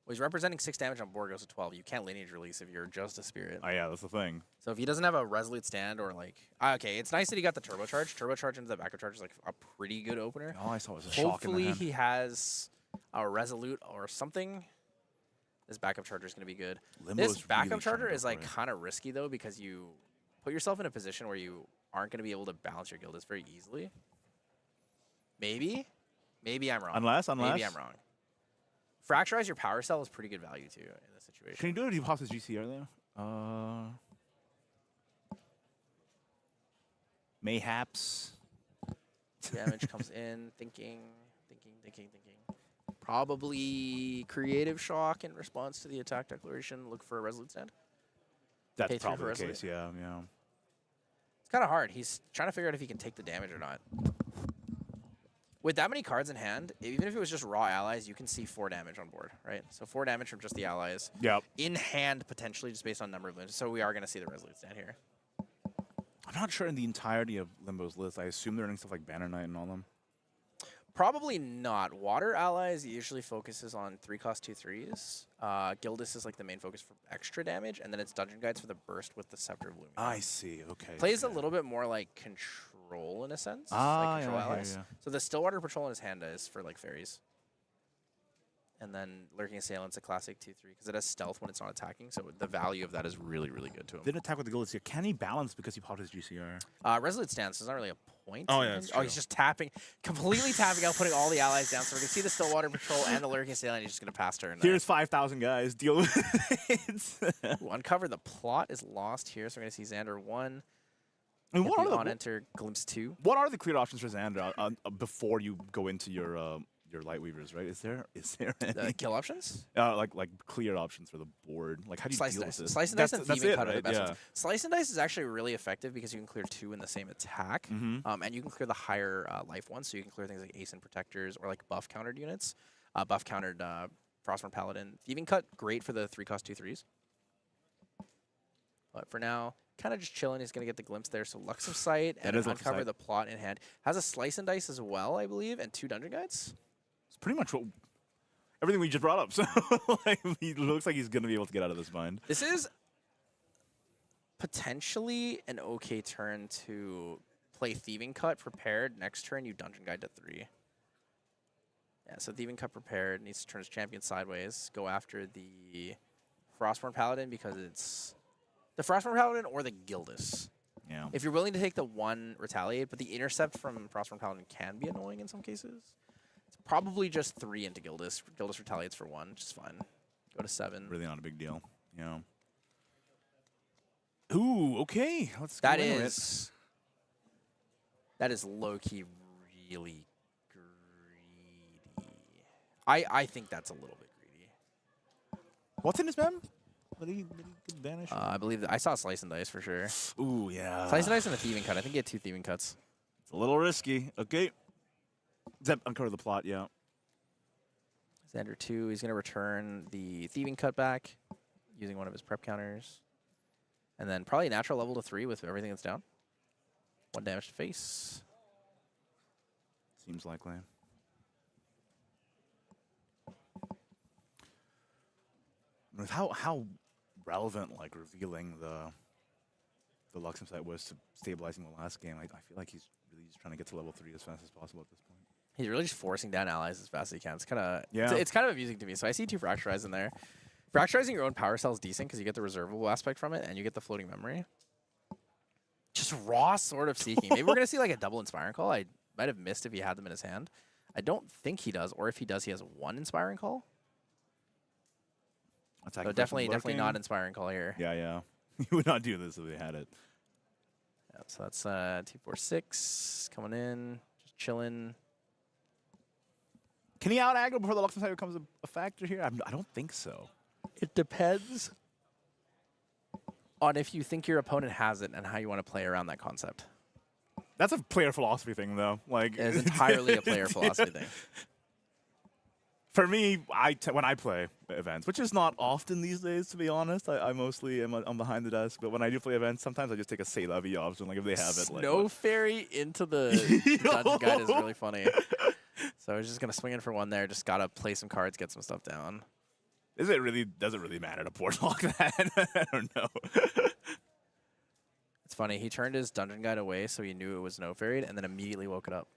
Well, he's representing 6 damage on board, goes to 12. You can't lineage release if you're just a spirit. Oh, yeah, that's the thing. So if he doesn't have a Resolute stand or like... okay, it's nice that he got the turbocharge. Turbocharge into the backup charge is like a pretty good opener. All I saw was a shock in the Hopefully hand. he has a Resolute or something. This backup charger is going to be good. Limbo's This backup really charger trying to is go like for it. kind of risky though because you put yourself in a position where you aren't going to be able to balance your Gildas very easily. Maybe. Maybe I'm wrong. Unless. Maybe I'm wrong. Fracturize your power cell is pretty good value too in this situation. Can you do it if you pop his GCR there? Mayhaps. Damage comes in, thinking. Probably Creative Shock in response to the attack declaration. Look for a Resolute stand. That's Pay 3 probably for the Resolute. case, yeah. It's kind of hard. He's trying to figure out if he can take the damage or not. With that many cards in hand, even if it was just raw allies, you can see 4 damage on board, right? So 4 damage from just the allies. Yep. In hand, potentially, just based on number of limbs. So we are going to see the Resolute stand here. I'm not sure in the entirety of Limbo's list. I assume they're running stuff like Banner Knight and all them. Probably not. Water allies usually focuses on 3-cost 2/3s. Gildas is like the main focus for extra damage, and then it's Dungeon Guides for the burst with the Scepter of Lumion. I see, okay. Plays a little bit more like control in a sense. Ah, like control yeah, allies. yeah. So the Stillwater Patrol in his hand is for like fairies. And then Lurking Assailant's a classic 2/3 because it has stealth when it's not attacking, so the value of that is really, really good to him. Didn't attack with the Gildas here. Can he balance because he popped his GCR? Resolute stance is not really a point. Oh, yeah, that's Oh, he's just tapping, completely tapping out, putting all the allies down. So we can see the Stillwater Patrol and the Lurking Assailant. He's just going to pass turn. Here's 5,000 guys. Deal with it. Ooh, uncover. The plot is lost here, so we're going to see Xander 1. And Get what the are on-enter Glimpse 2. What are the clear options for Xander before you go into your Lightweavers, right? Is there any? The kill options? like clear options for the board? Like, how do you Slice deal and dice. with this? Slice and dice and That's thieving it, cut are the right? best Yeah. ones. Slice and dice is actually really effective because you can clear 2 in the same attack, and you can clear the higher life ones, so you can clear things like Ascent Protectors or like buff countered units, buff countered Frostborn Paladin. Thieving cut, great for the 3-cost 2/3s. But for now, kind of just chilling. He's going to get the glimpse there. So Lux of Sight and is Lux of uncover Sight. the plot in hand. Has a Slice and Dice as well, I believe, and 2 Dungeon Guides. It's pretty much everything we just brought up. So like, he looks like he's going to be able to get out of this bind. This is potentially an okay turn to play Thieving Cut prepared. Next turn, you Dungeon Guide to 3. Yeah, so Thieving Cut prepared needs to turn his champion sideways. Go after the Frostborn Paladin because it's the Frostborn Paladin or the Gildas. Yeah. If you're willing to take the 1 Retaliate, but the Intercept from Frostborn Paladin can be annoying in some cases. It's probably just 3 into Gildas. Gildas Retaliates for 1, which is fine. Go to 7. Really not a big deal. Yeah. Ooh, okay. Let's go That into is low-key really I think that's a little bit greedy. What's in his mem? Did he vanish? I believe I saw Slice and Dice for sure. Ooh, yeah. Slice and Dice and a Thieving Cut. I think he had 2 Thieving Cuts. It's a little risky. Okay. Zeb, uncover the plot, yeah. Xander 2, he's going to return the Thieving Cut back using one of his prep counters. And then probably natural level to 3 with everything that's down. 1 damage to face. Seems likely. With how relevant, like, revealing the Luxem site was to stabilizing the last game, I feel like he's really just trying to get to level 3 as fast as possible at this point. He's really just forcing down allies as fast as he can. It's kind of Yeah. it's kind of amusing to me. So I see 2 Fracturize in there. Fracturizing your own power cell is decent because you get the reservable aspect from it and you get the floating memory. Just raw Sword of Seeking. Maybe we're going to see like a double Inspiring Call. I might have missed if he had them in his hand. I don't think he does, or if he does, he has 1 Inspiring Call. So definitely not Inspiring Call here. Yeah, yeah. He would not do this if he had it. Yeah, so that's 2, 4, 6 coming in, just chilling. Can he out aggro before the Luxem site becomes a factor here? I don't think so. It depends on if you think your opponent has it and how you want to play around that concept. That's a player philosophy thing, though. Like, It is entirely a player philosophy thing. For me, when I play events, which is not often these days, to be honest, I mostly I'm behind the desk. But when I do play events, sometimes I just take a say levy option, like if they have it. Like, Snow Fairy into the dungeon guide is really funny. So I was just gonna swing in for 1 there. Just gotta play some cards, get some stuff down. does it really matter to board lock that? I don't know. It's funny. He turned his dungeon guide away, so he knew it was Snow Fairy, and then immediately woke it up.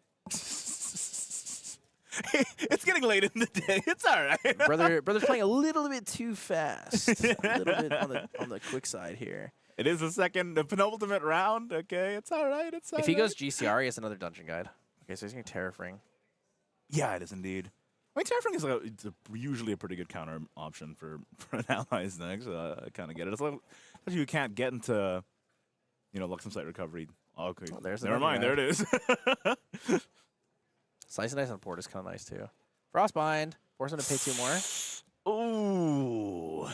It's getting late in the day. It's all right. Brother's playing a little bit too fast. A little bit on the quick side here. It is the penultimate round. Okay, it's all right. It's all If he right. goes GCR, he has another dungeon guide. Okay, so he's going to Terrafring. Yeah, it is indeed. I mean, Terrafring is usually a pretty good counter option for an allies next. I kind of get it. It's like, especially you can't get into, Luxem site recovery. Okay, Oh, there's never mind. There it is. Slice and Dice on port is kind of nice, too. Frostbind. Force him to pay 2 more. Ooh,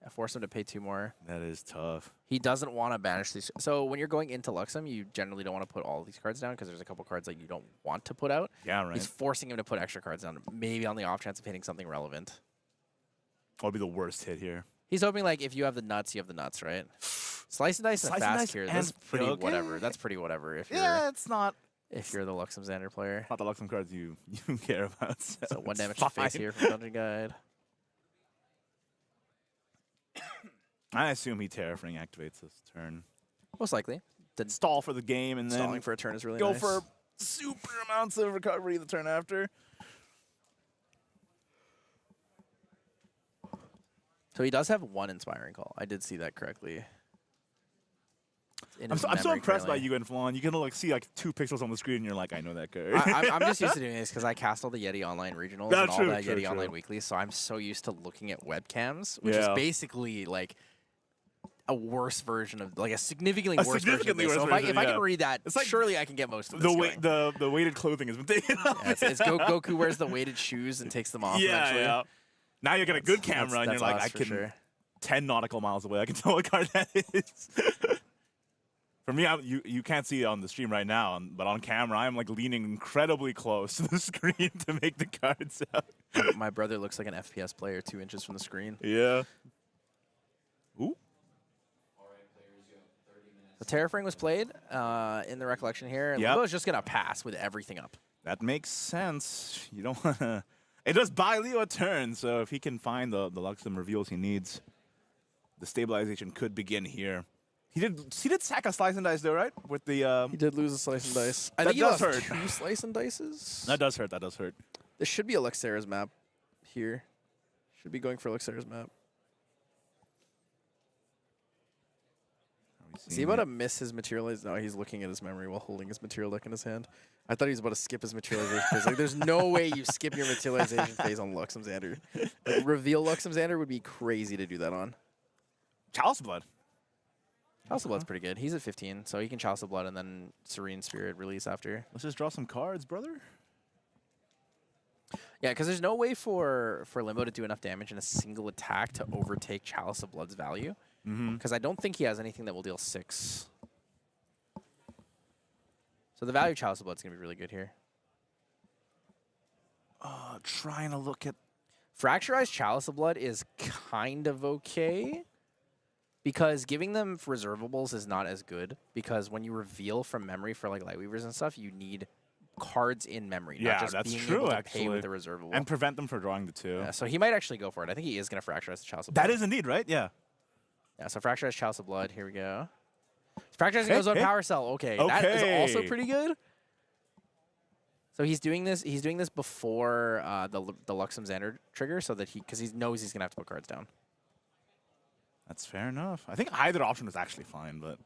Yeah, force him to pay 2 more. that is tough. He doesn't want to banish these. So when you're going into Luxem, you generally don't want to put all of these cards down because there's a couple cards that you don't want to put out. Yeah, right. He's forcing him to put extra cards down, maybe on the off chance of hitting something relevant. That'll be the worst hit here. He's hoping, like, if you have the nuts, you have the nuts, right? Slice and Dice is Slice and fast Dice here. and That's pretty okay. whatever. That's pretty whatever if you're It's not the Luxem Xander player. the Luxem cards you care about. So, So 1 it's damage to face fine. here from Dungeon Guide. I assume he Terrafring activates this turn. Most likely. The Stall for the game and then stalling for a turn is really go nice. for super amounts of recovery the turn after. So he does have 1 Inspiring Call. I did see that correctly. I'm so impressed by you and Flan. You can see 2 pixels on the screen and you're like, I know that card. I'm just used to doing this because I cast all the Yeti Online regionals and all True, that true, Yeti true. Online weeklies, so I'm so used to looking at webcams, which Yeah. is basically like a worse version of, like a significantly worse significantly version of this. worse So if version, I can yeah. read that, It's like surely I can get most of the this weight, going. the weighted clothing has been taken off. Yeah, it's Goku wears the weighted shoes and takes them off eventually. yeah. Now you get a good That's- camera and that's you're like, us I for can sure. 10 nautical miles away. I can tell what card that is. For me, you can't see it on the stream right now, but on camera, I'm like leaning incredibly close to the screen to make the cards out. My brother looks like an FPS player 2 inches from the screen. Yeah. Ooh. The Terrafring was played in the recollection here. And Yep. Lugo's just going to pass with everything up. That makes sense. You don't want to. It does buy Leo a turn, so if he can find the Luxem reveals he needs, the stabilization could begin here. He did sack a Slice and Dice though, right? With the He did lose a Slice and Dice. I That think he does lost hurt. 2 Slice and Dices. that does hurt. That does hurt. This should be Alexera's map here. Should be going for Alexera's map. Is he about to miss his materialization? No, he's looking at his memory while holding his material deck in his hand. I thought he was about to skip his materialization phase. Like, there's no way you skip your materialization phase on Luxem Xander. Like, reveal Luxem Xander would be crazy to do that on. Chalice Blood. Chalice of Blood's pretty good. He's at 15, so he can Chalice of Blood and then Serene Spirit release after. Let's just draw some cards, brother. Yeah, because there's no way for Limbo to do enough damage in a single attack to overtake Chalice of Blood's value. Because I don't think he has anything that will deal 6. So the value of Chalice of Blood's going to be really good here. Trying to look at... Fracturized Chalice of Blood is kind of okay. Because giving them reservables is not as good. Because when you reveal from memory for like Lightweavers and stuff, you need cards in memory. Yeah, not just that's being true, able to actually. pay with the reservable. And prevent them from drawing the 2. Yeah, so he might actually go for it. I think he is going to Fracturize the Chalice of Blood. That is indeed, right? Yeah. Yeah, so Fracturized Chalice of Blood. Here we go. Fracturizing goes on Power Cell. Okay, that is also pretty good. So he's doing this. He's doing this before the Luxem Xander trigger, so that because he knows he's gonna have to put cards down. That's fair enough. I think either option was actually fine, but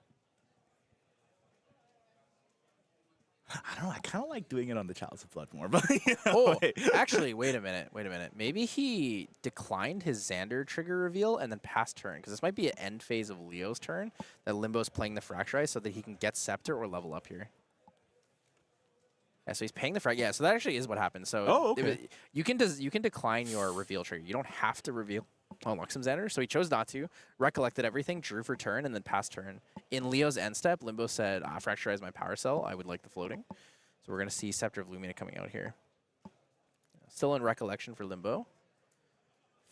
I don't know. I kind of like doing it on the Chalice of Blood more. But you know, Actually, wait a minute. Maybe he declined his Xander trigger reveal and then passed turn, because this might be an end phase of Leo's turn that Limbo's playing the Fracturize so that he can get Scepter or level up here. Yeah, so he's paying the frac. Yeah, so that actually is what happened. So you can decline your reveal trigger. You don't have to reveal on Luxem Xander. So he chose not to. Recollected everything, drew for turn, and then passed turn. In Leo's end step, Limbo said, "Fracturize my Power Cell. I would like the floating." So we're gonna see Scepter of Lumina coming out here. Still in recollection for Limbo.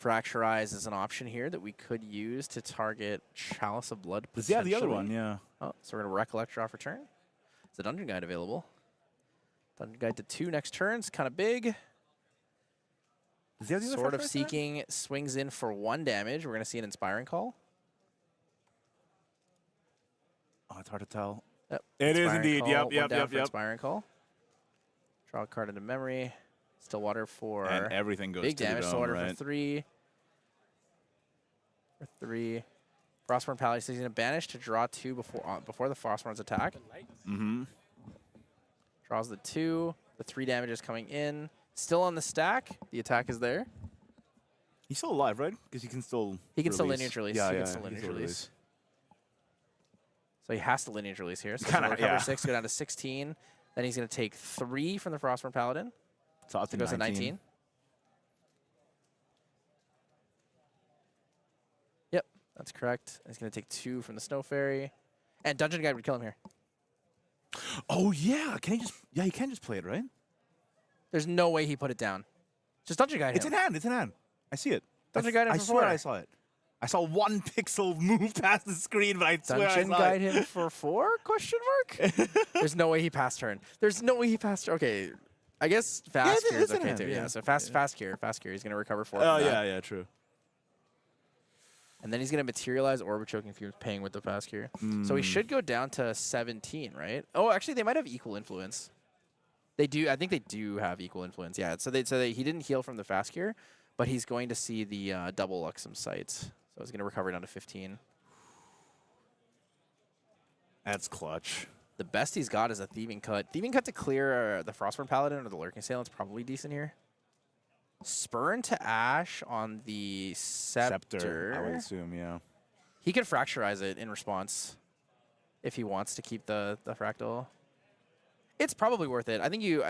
Fracturize is an option here that we could use to target Chalice of Blood. yeah, the other one, yeah. Oh, so we're gonna Recollect, draw for turn. Is the Dungeon Guide available? Dungeon Guide to 2 next turn's kind of big. Sword of Seeking swings in for 1 damage. We're going to see an Inspiring Call. Oh, it's hard to tell. Yep. It is indeed. Call, Yep. Inspiring Call. Draw a card into memory. Stillwater for and everything goes big to damage. the dome, Stillwater right? for 3. Frostborn Palace is going to banish to draw 2 before the Frostborn's attack. Mm-hmm. Draws the 2. The 3 damage is coming in. Still on the stack. The attack is there. He's still alive, right? Because he can still still lineage release. Yeah, he yeah, can still lineage release. release. So he has to lineage release here. So he's Kinda, going to recover yeah. 6, go down to 16. Then he's going to take 3 from the Frostborn Paladin. So up to It goes to 19. Yep, that's correct. He's going to take 2 from the Snow Fairy. And Dungeon Guide would kill him here. Oh yeah, can he just? Yeah, he can just play it, right? There's no way he put it down. Just Dungeon Guide It's him. in hand. It's in hand. I see it. Dungeon Guide him I for swear 4. I saw it. I saw 1 pixel move past the screen, but I swear I Dungeon saw Guide it. him for 4? Question mark? There's no way he passed turn. There's no way he passed turn. Okay, I guess Fast Cure is it's in okay hand, too. yeah. Yeah, so Fast Cure. He's going to recover 4 Oh from that. yeah, true. And then he's going to materialize Orb of Choking Fumes, paying with the Fast Cure. So he should go down to 17, right? Oh, actually, they might have equal influence. They do. I think they do have equal influence. Yeah. So he didn't heal from the Fast Cure, but he's going to see the double Luxem sight. So he's going to recover down to 15. That's clutch. The best he's got is a Thieving Cut. Thieving Cut to clear the Frostborn Paladin or the Lurking Assailant's probably decent here. Spurn to Ash on the Scepter. I would assume, yeah. He can Fracturize it in response if he wants to keep the Fractal. It's probably worth it. I think you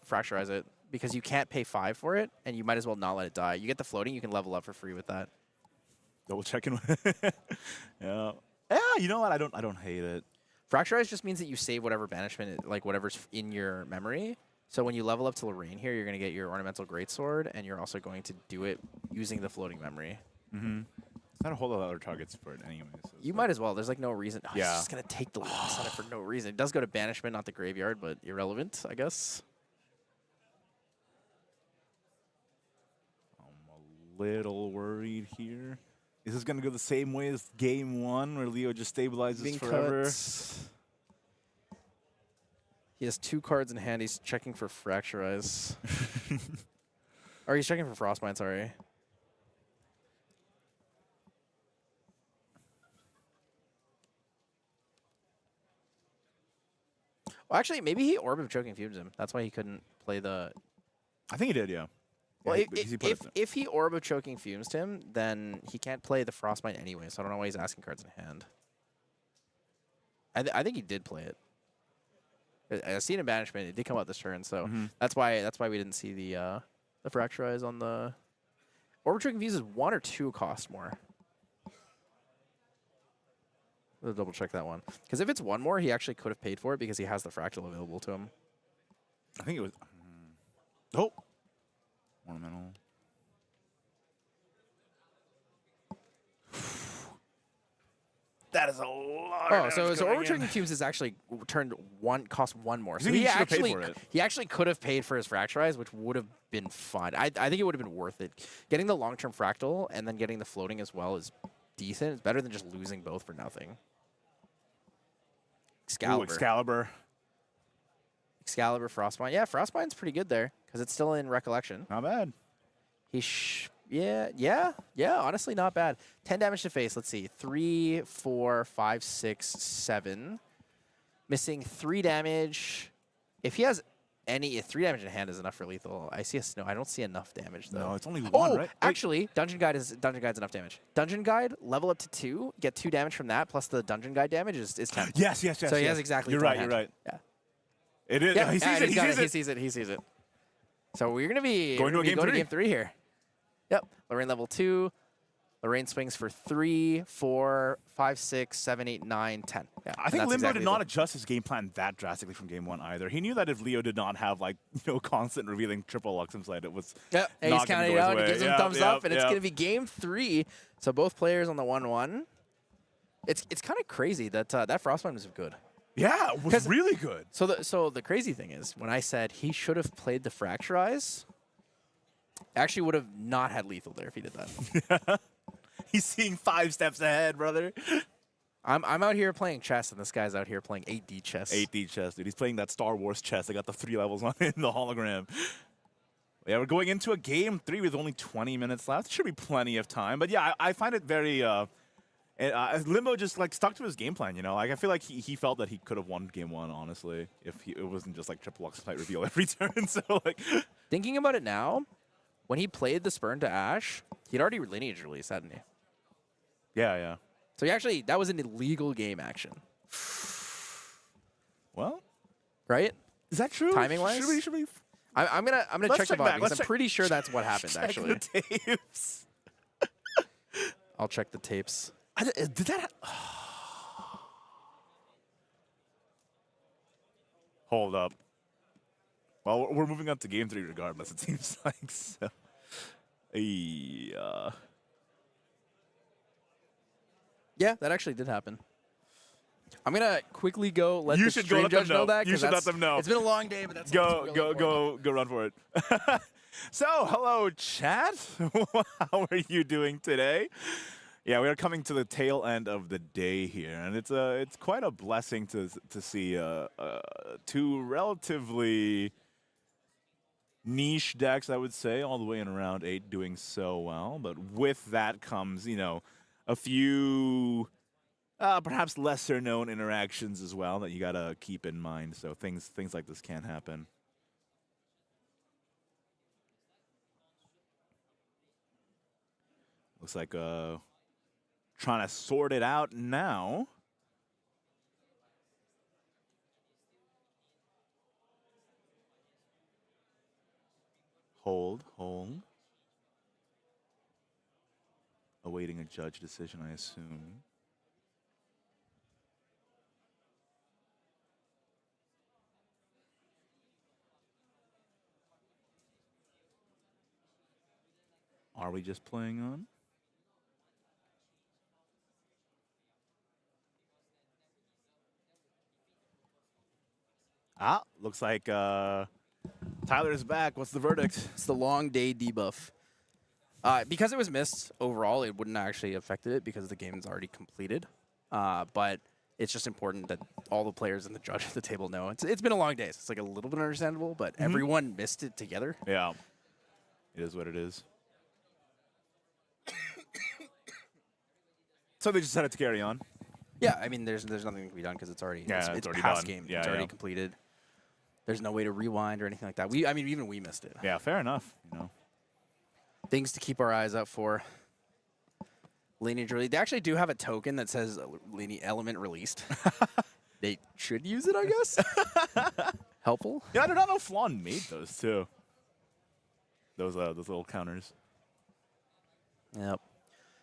Fracturize it because you can't pay 5 for it, and you might as well not let it die. You get the floating, you can level up for free with that. Double checking. Yeah. Yeah, you know what? I don't hate it. Fracturize just means that you save whatever banishment, like whatever's in your memory. So when you level up to Lorraine here, you're going to get your Ornamental Greatsword, and you're also going to do it using the floating memory. Mm-hmm. It's not a whole lot of other targets for it anyway. So You might as well. There's like no reason. Oh, Yeah. It's just going to take the loss on it for no reason. It does go to banishment, not the graveyard, but irrelevant, I guess. I'm a little worried here. Is this going to go the same way as game 1 where Leo just stabilizes Being forever? cut. He has 2 cards in hand. He's checking for Fracturize. Or he's checking for Frostbind, sorry. Well, actually, maybe he Orb of Choking Fumes him. That's why he couldn't play the... I think he did, yeah. Well, Yeah, because he put it there. if he Orb of Choking Fumes him, then he can't play the Frostbind anyway, so I don't know why he's asking cards in hand. I think he did play it. I seen in banishment. It did come out this turn, so that's why we didn't see the the Fracturize on the... Orbitrary Confuse is 1 or 2 cost more. I'll double check that one. Because if it's 1 more, he actually could have paid for it because he has the Fractal available to him. I think it was... Oh! Ornamental. That is a lot. Oh, so Orbitrary Confuse is actually cost 1 more. So he actually could have paid for his Fracturize, which would have been fun. I think it would have been worth it. Getting the long-term Fractal and then getting the floating as well is decent. It's better than just losing both for nothing. Excalibur. Ooh, Excalibur. Excalibur, Frostbind. Yeah, Frostbind's pretty good there because it's still in Recollection. Not bad. Yeah, honestly, not bad. 10 damage to face. Let's see. 3, 4, 5, 6, 7. Missing 3 damage. If he has if 3 damage in hand is enough for lethal, I see a snow. I don't see enough damage, though. No, it's only 1, right? Actually, Dungeon Guide's enough damage. Dungeon Guide, level up to 2, get 2 damage from that, plus the Dungeon Guide damage is 10. Yes. So he has exactly You're 10 right, hand. you're right. Yeah. It is. Yeah, He sees it. He sees it. So we're going to be going to game 3 here. Yep. Lorraine level 2. Lorraine swings for 3, 4, 5, 6, 7, 8, 9, 10. Yeah, I think Limbo did not adjust his game plan that drastically from game 1 either. He knew that if Leo did not have constant revealing triple Lux inside, it was he's counting it out. He gives him thumbs up, and it's going to be game 3. So both players on the 1-1. It's kind of crazy that that Frostbind was good. Yeah, it was really good. So the crazy thing is, when I said he should have played the Fracturize, actually would have not had lethal there if he did that. He's seeing 5 steps ahead, brother. I'm out here playing chess, and this guy's out here playing 8D chess. 8D chess, dude. He's playing that Star Wars chess. I got the 3 levels on it in the hologram. Yeah, we're going into a game 3 with only 20 minutes left. Should be plenty of time. But yeah, I find it very... Limbo just stuck to his game plan, I feel like he felt that he could have won game 1, honestly, if it wasn't just triple Lux fight reveal every turn. So thinking about it now, when he played the Spurn to Ash, he'd already lineage released, hadn't he? Yeah. So he actually, that was an illegal game action. Well, right? Is that true? Timing wise? Should we I'm gonna check the VOD because I'm pretty sure that's what happened. Check Actually, the tapes. I'll check the tapes. Did that? Hold up. Well, we're moving on to game 3 regardless. It seems like so. Yeah, that actually did happen. I'm gonna quickly go let the stream stream judge know that. You should let them know. It's been a long day, but that's go run for it. So, hello, chat. How are you doing today? Yeah, we are coming to the tail end of the day here, and it's quite a blessing to see 2 relatively niche decks, I would say, all the way in round 8 doing so well. But with that comes, a few perhaps lesser known interactions as well that you gotta keep in mind. So things like this can happen. Looks like trying to sort it out now. Hold. Awaiting a judge decision, I assume. Are we just playing on? Looks like Tyler is back. What's the verdict? It's the long day debuff. Because it was missed overall, it wouldn't actually affected it because the game is already completed. But it's just important that all the players and the judge at the table know. It's been a long day, so it's a little bit understandable, but everyone missed it together. Yeah. It is what it is. So they just decided to carry on. Yeah, I mean, there's nothing that can be done because it's already it's already past done. game. Yeah, it's already completed. There's no way to rewind or anything like that. Even we missed it. Yeah, fair enough. Things to keep our eyes out for. Lineage release. They actually do have a token that says lineage element released. They should use it, I guess. Helpful. Yeah, I don't know if Flan made those too. those little counters. Yep.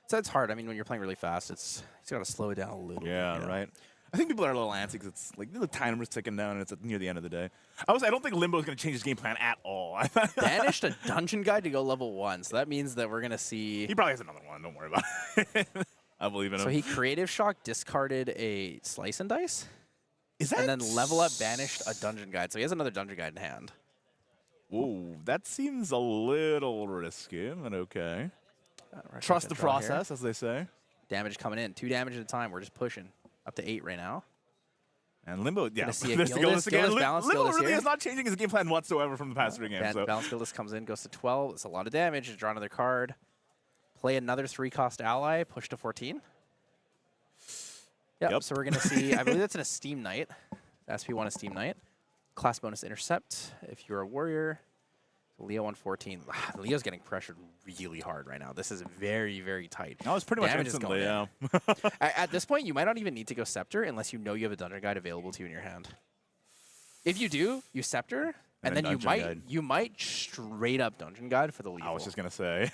So it's hard. I mean, when you're playing really fast, it's got to slow it down a little. Yeah, bit, you know? right. I think people are a little antsy because it's like the timer's ticking down and it's near the end of the day. I don't think Limbo is going to change his game plan at all. Banished a dungeon guide to go level 1, so that means that we're going to see. He probably has another one. Don't worry about it. I believe in him. So he creative shock, discarded a slice and dice, Is that and then level up banished a dungeon guide. So he has another dungeon guide in hand. Whoa, that seems a little risky, but okay. Trust the Draw here. process, as they say. Damage coming in, 2 damage at a time. We're just pushing up to 8 right now. And Limbo, yeah, see a there's the Gildas- Gildas again. Gildas balance Limbo Gildas really here. is not changing his game plan whatsoever from the past 3 games. So. Balance Gildas comes in, goes to 12. It's a lot of damage. Draw another card. Play another 3-cost ally. Push to 14. Yep. So we're going to see, I believe that's in a Steam Knight. SP1 is Steam Knight. Class bonus Intercept if you're a warrior. Leo 114. Leo's getting pressured really hard right now. This is very, very tight. That was pretty much Damage is instantly, going yeah. At this point, you might not even need to go Scepter unless you know you have a Dungeon Guide available to you in your hand. If you do, you Scepter, and then you might straight up Dungeon Guide for the Leo. I was just going to say.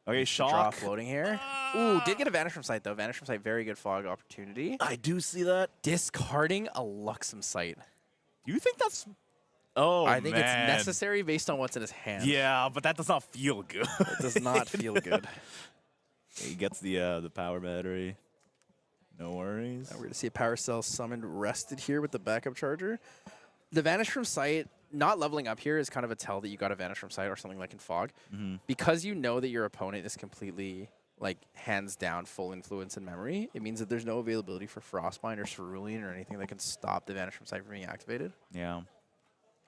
Okay, Draw shock. floating here. Ooh, did get a Vanish from Sight, though. Vanish from Sight, very good fog opportunity. I do see that. Discarding a Luxem Sight. Do you think that's... Oh, I think man. it's necessary based on what's in his hand. Yeah, but that does not feel good. It does not feel good. He gets the power battery. No worries. We're going to see a Power Cell summoned rested here with the backup charger. The Vanish from Sight, not leveling up here is kind of a tell that you got a Vanish from Sight or something like in Fog. Because you know that your opponent is completely, like, hands down full influence and memory, it means that there's no availability for Frostbind or Cerulean or anything that can stop the Vanish from Sight from being activated. Yeah.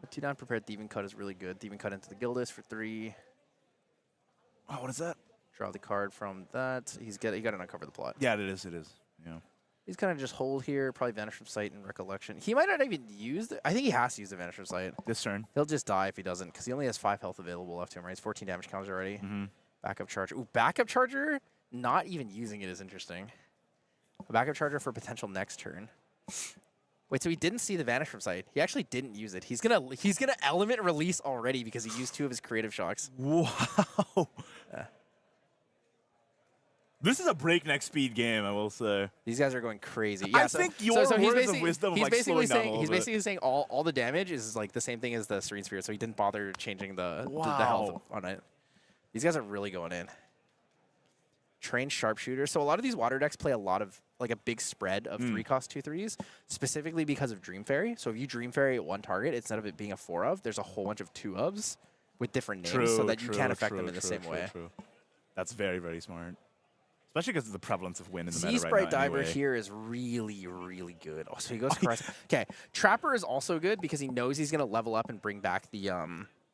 A 2-down prepared Thieving Cut is really good. Thieving Cut into the Gildas for 3. Oh, what is that? Draw the card from that. He got to uncover the plot. Yeah, it is. It is. Yeah. He's kind of just hold here, probably Vanish from Sight and Recollection. He might not even use I think he has to use the Vanish from Sight. This turn. He'll just die if he doesn't, because he only has 5 health available left to him, right? He's 14 damage counters already. Backup Charger. Ooh, Backup Charger, not even using it is interesting. A Backup Charger for potential next turn. Wait, so he didn't see the Vanish from Sight. He actually didn't use it. He's gonna Element Release already because he used 2 of his creative shocks. Wow. This is a breakneck speed game, I will say. These guys are going crazy. I think your words of wisdom he's like basically slowing down a saying little he's bit. basically saying all the damage is like the same thing as the Serene Spirit, so he didn't bother changing the health on it. These guys are really going in. Trained Sharpshooter. So a lot of these water decks play a lot of like a big spread of 3-cost 2/3s, specifically because of Dream Fairy. So if you Dream Fairy at one target, instead of it being a 4 of, there's a whole bunch of 2 ofs with different names, so that you can't affect them in the same way. That's very, very smart. Especially because of the prevalence of wind in the meta Sea right Sprite now Diver anyway. here is really, really good. Oh, so he goes across. Okay, Trapper is also good because he knows he's going to level up and bring back the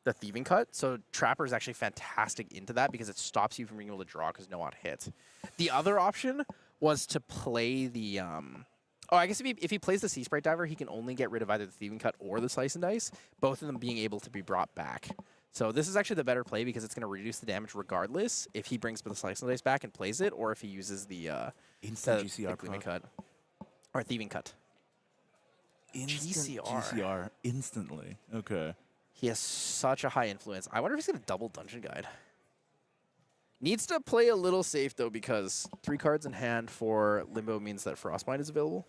Thieving Cut. So Trapper is actually fantastic into that because it stops you from being able to draw because no one hit. The other option was to play the... Oh, I guess if he plays the Sea Sprite Diver, he can only get rid of either the Thieving Cut or the Slice and Dice, both of them being able to be brought back. So this is actually the better play because it's going to reduce the damage regardless if he brings the Slice and Dice back and plays it, or if he uses the Instant GCR Gleaming Cut or Thieving Cut. Instant GCR instantly. Okay. He has such a high influence. I wonder if he's going to double Dungeon Guide. Needs to play a little safe, though, because 3 cards in hand for Limbo means that Frostbind is available.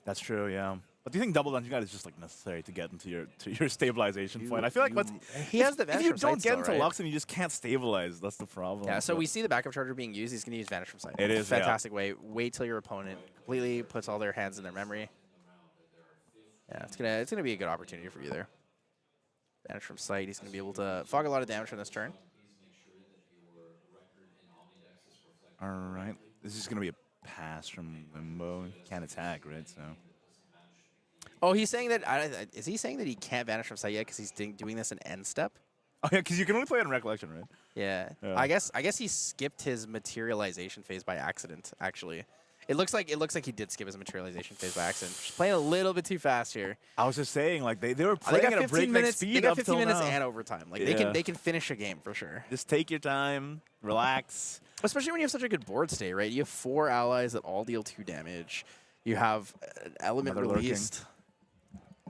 That's true, yeah. But do you think double Dungeon Guide is just like necessary to get into your stabilization point? I feel like he has the if Vanish you from don't Sight get still, into right? Luxem, you just can't stabilize. That's the problem. Yeah, so But we see the backup charger being used. He's going to use Vanish from Sight. It is, fantastic way. Wait till your opponent completely puts all their hands in their memory. Yeah, it's gonna be a good opportunity for you there. Vanish from Sight. He's going to be able to fog a lot of damage from this turn. All right. This is going to be a pass from Limbo. Can't attack, right? So. Oh, he's saying that. Is he saying that he can't Vanish from Sight yet because he's doing this in end step? Oh yeah, because you can only play it in Recollection, right? Yeah. Yeah. I guess he skipped his materialization phase by accident. Actually, it looks like he did skip his materialization phase by accident. Just playing a little bit too fast here. I was just saying, like they were They playing got at a 15 breakneck minutes. speed They got up 15 till minutes now. and overtime. Like Yeah. they can finish a game for sure. Just take your time, relax. Especially when you have such a good board state, right? You have 4 allies that all deal 2 damage. You have an element Another released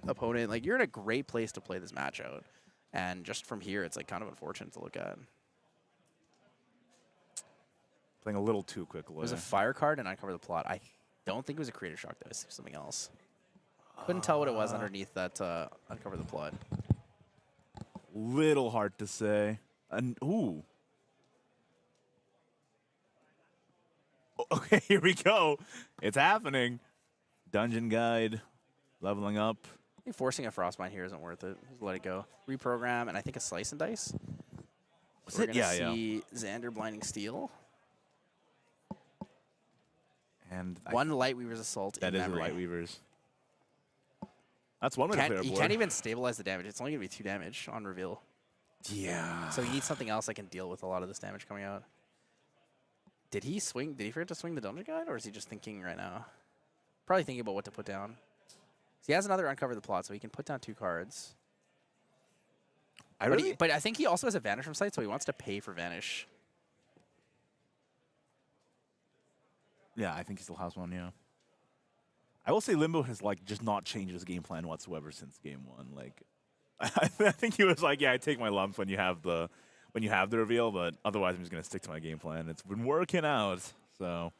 opponent. Like you're in a great place to play this match out. And just from here, it's like kind of unfortunate to look at. Playing a little too quickly. It was a fire card and Uncover the Plot. I don't think it was a Creator Shock, though. It was something else. Couldn't tell what it was underneath that Uncover the Plot. Little hard to say. And ooh. Okay, here we go. It's happening. Dungeon Guide, leveling up. I think forcing a Frostbind here isn't worth it. Just let it go. Reprogram, and I think a Slice and Dice. So we're going to see Xander Blinding Steel. And one Lightweaver's Assault that in is memory. Lightweaver's. That's one way to play our You board. can't even stabilize the damage. It's only going to be 2 damage on reveal. Yeah. So you need something else that can deal with a lot of this damage coming out. Did he swing? Did he forget to swing the Dungeon Guide, or is he just thinking right now? Probably thinking about what to put down. So he has another Uncover the Plot, so he can put down 2 cards. But I think he also has a Vanish from Sight, so he wants to pay for Vanish. Yeah, I think he still has one, yeah. I will say Limbo has like just not changed his game plan whatsoever since game 1. Like I think he was like, yeah, I take my lumps when you have the reveal, but otherwise I'm just gonna stick to my game plan. It's been working out, so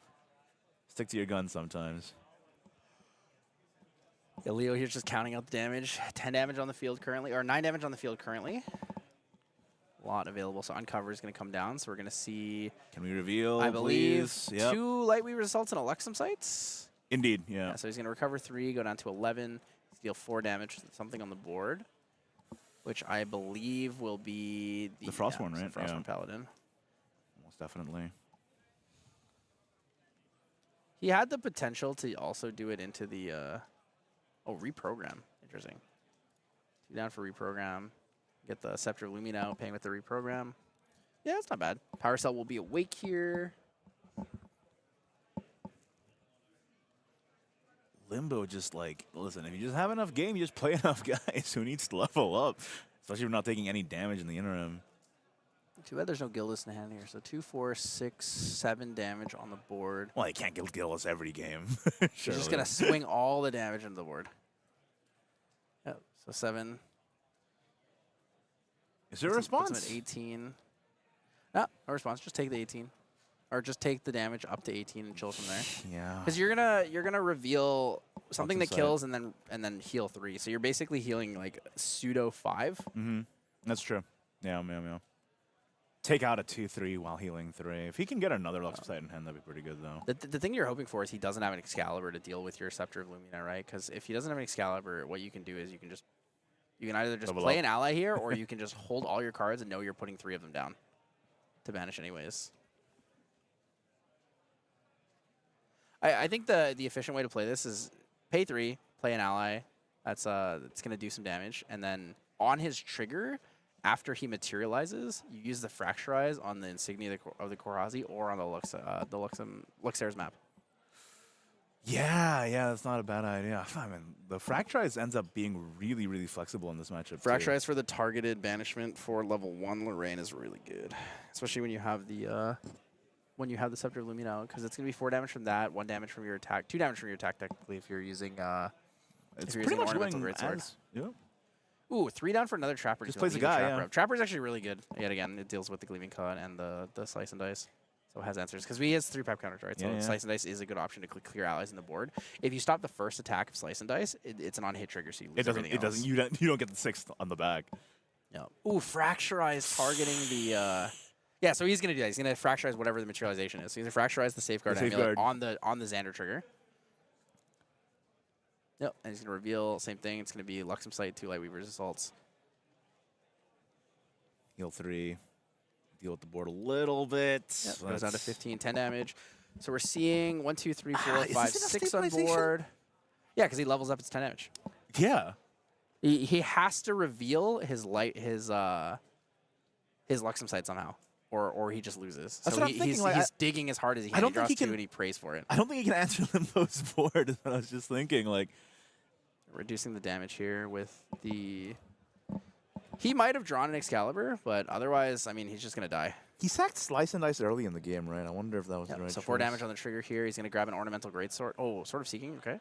stick to your guns sometimes. Yeah, Leo here's just counting out the damage. 10 damage on the field currently, or 9 damage on the field currently. A lot available, so Uncover is going to come down. So we're going to see, Can we reveal, I believe, please? Yep. 2 Lightweaver Assaults and a Luxem Sights. Indeed, yeah. Yeah, so he's going to recover 3, go down to 11, deal 4 damage, something on the board, which I believe will be the Frostborn, right? The Frostborn Yeah. Paladin. Most definitely. He had the potential to also do it into the reprogram. Interesting. 2 down for reprogram. Get the Scepter of Lumina out, paying with the reprogram. Yeah, it's not bad. Power Cell will be awake here. Limbo just like, listen, if you just have enough game, you just play enough guys. Who needs to level up? Especially if we're not taking any damage in the interim. Too bad there's no Gildas in hand here. So 2, 4, 6, 7 damage on the board. Well, you can't kill us every game. He's just going to swing all the damage into the board. Yep, so 7. Is there a Puts him response? at 18. No response. Just take the 18. Or just take the damage up to 18 and chill from there. Yeah. Because you're gonna reveal something that Luxem Sight. kills and then heal 3. So you're basically healing like pseudo 5. Mm-hmm. That's true. Yeah. Take out a 2/3 while healing 3. If he can get another Luxem Sight in hand, that'd be pretty good, though. The thing you're hoping for is he doesn't have an Excalibur to deal with your Scepter of Lumina, right? Because if he doesn't have an Excalibur, what you can do is you can either just Level play up. an ally here, or you can just hold all your cards and know you're putting 3 of them down to banish anyways. I think the efficient way to play this is pay 3, play an ally. That's gonna do some damage, and then on his trigger, after he materializes, you use the Fracturize on the insignia of the Korhazi or on the Luxair's map. Yeah, that's not a bad idea. I mean, the Fracturize ends up being really, really flexible in this matchup. too. Fracturize for the targeted banishment for level 1 Lorraine is really good, especially when you have the Scepter of Lumina out, because it's gonna be 4 damage from that, 1 damage from your attack, 2 damage from your attack technically if you're using It's if you're pretty using much Ornamental going Greatsword. as... Yep. Ooh, 3 down for another Trapper. Just He's gonna plays a leave guy, Trapper yeah. up. Trapper's actually really good. Yet again, it deals with the Gleaming Cut and the Slice and Dice. So it has answers. Because he has 3 pipe counters, right? So Yeah. Slice and Dice is a good option to clear allies in the board. If you stop the first attack of Slice and Dice, it's an on-hit trigger, so you lose everything else. You don't get the 6th on the back. Yeah. Ooh, Fracturize targeting the... Yeah, so he's going to do that. He's going to Fracturize whatever the materialization is. So he's going to Fracturize the Safeguard, Amulet on the Xander trigger. Yep, and he's going to reveal, same thing. It's going to be Luxem Sight, 2 Lightweaver's Assaults. Heal 3. Deal with the board a little bit. Yep, goes down to 15, 10 damage. So we're seeing 1, 2, 3, 4, is 5, this enough 6 on stabilization? board. Yeah, because he levels up, it's 10 damage. Yeah. He has to reveal his Luxem Sight somehow. Or he just loses. That's So what I'm thinking, like, he's digging as hard as he can. I don't He think draws he 2 can- and he prays for it. I don't think he can answer Limbo's board, is what I was just thinking. Like, Reducing the damage here with the... He might have drawn an Excalibur, but otherwise, I mean, he's just going to die. he sacked Slice and Dice early in the game, right? I wonder if that was Yep, the right so 4 choice. damage on the trigger here. He's going to grab an Ornamental Greatsword. Oh, Sword of Seeking, okay.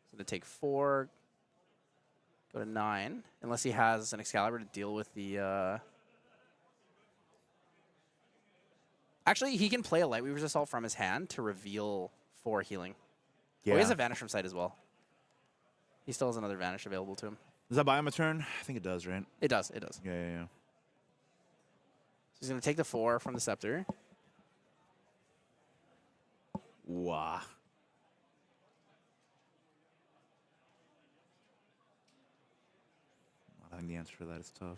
He's going to take 4. Go to 9, unless he has an Excalibur to deal with the... Actually, he can play a Lightweaver's Assault from his hand to reveal 4 healing. Yeah. Oh, he has a Vanish from sight as well. He still has another Vanish available to him. Does that buy him a turn? I think it does, right? It does, it does. Yeah, yeah, yeah. So he's going to take the 4 from the Scepter. Wow. I think the answer for that is tough.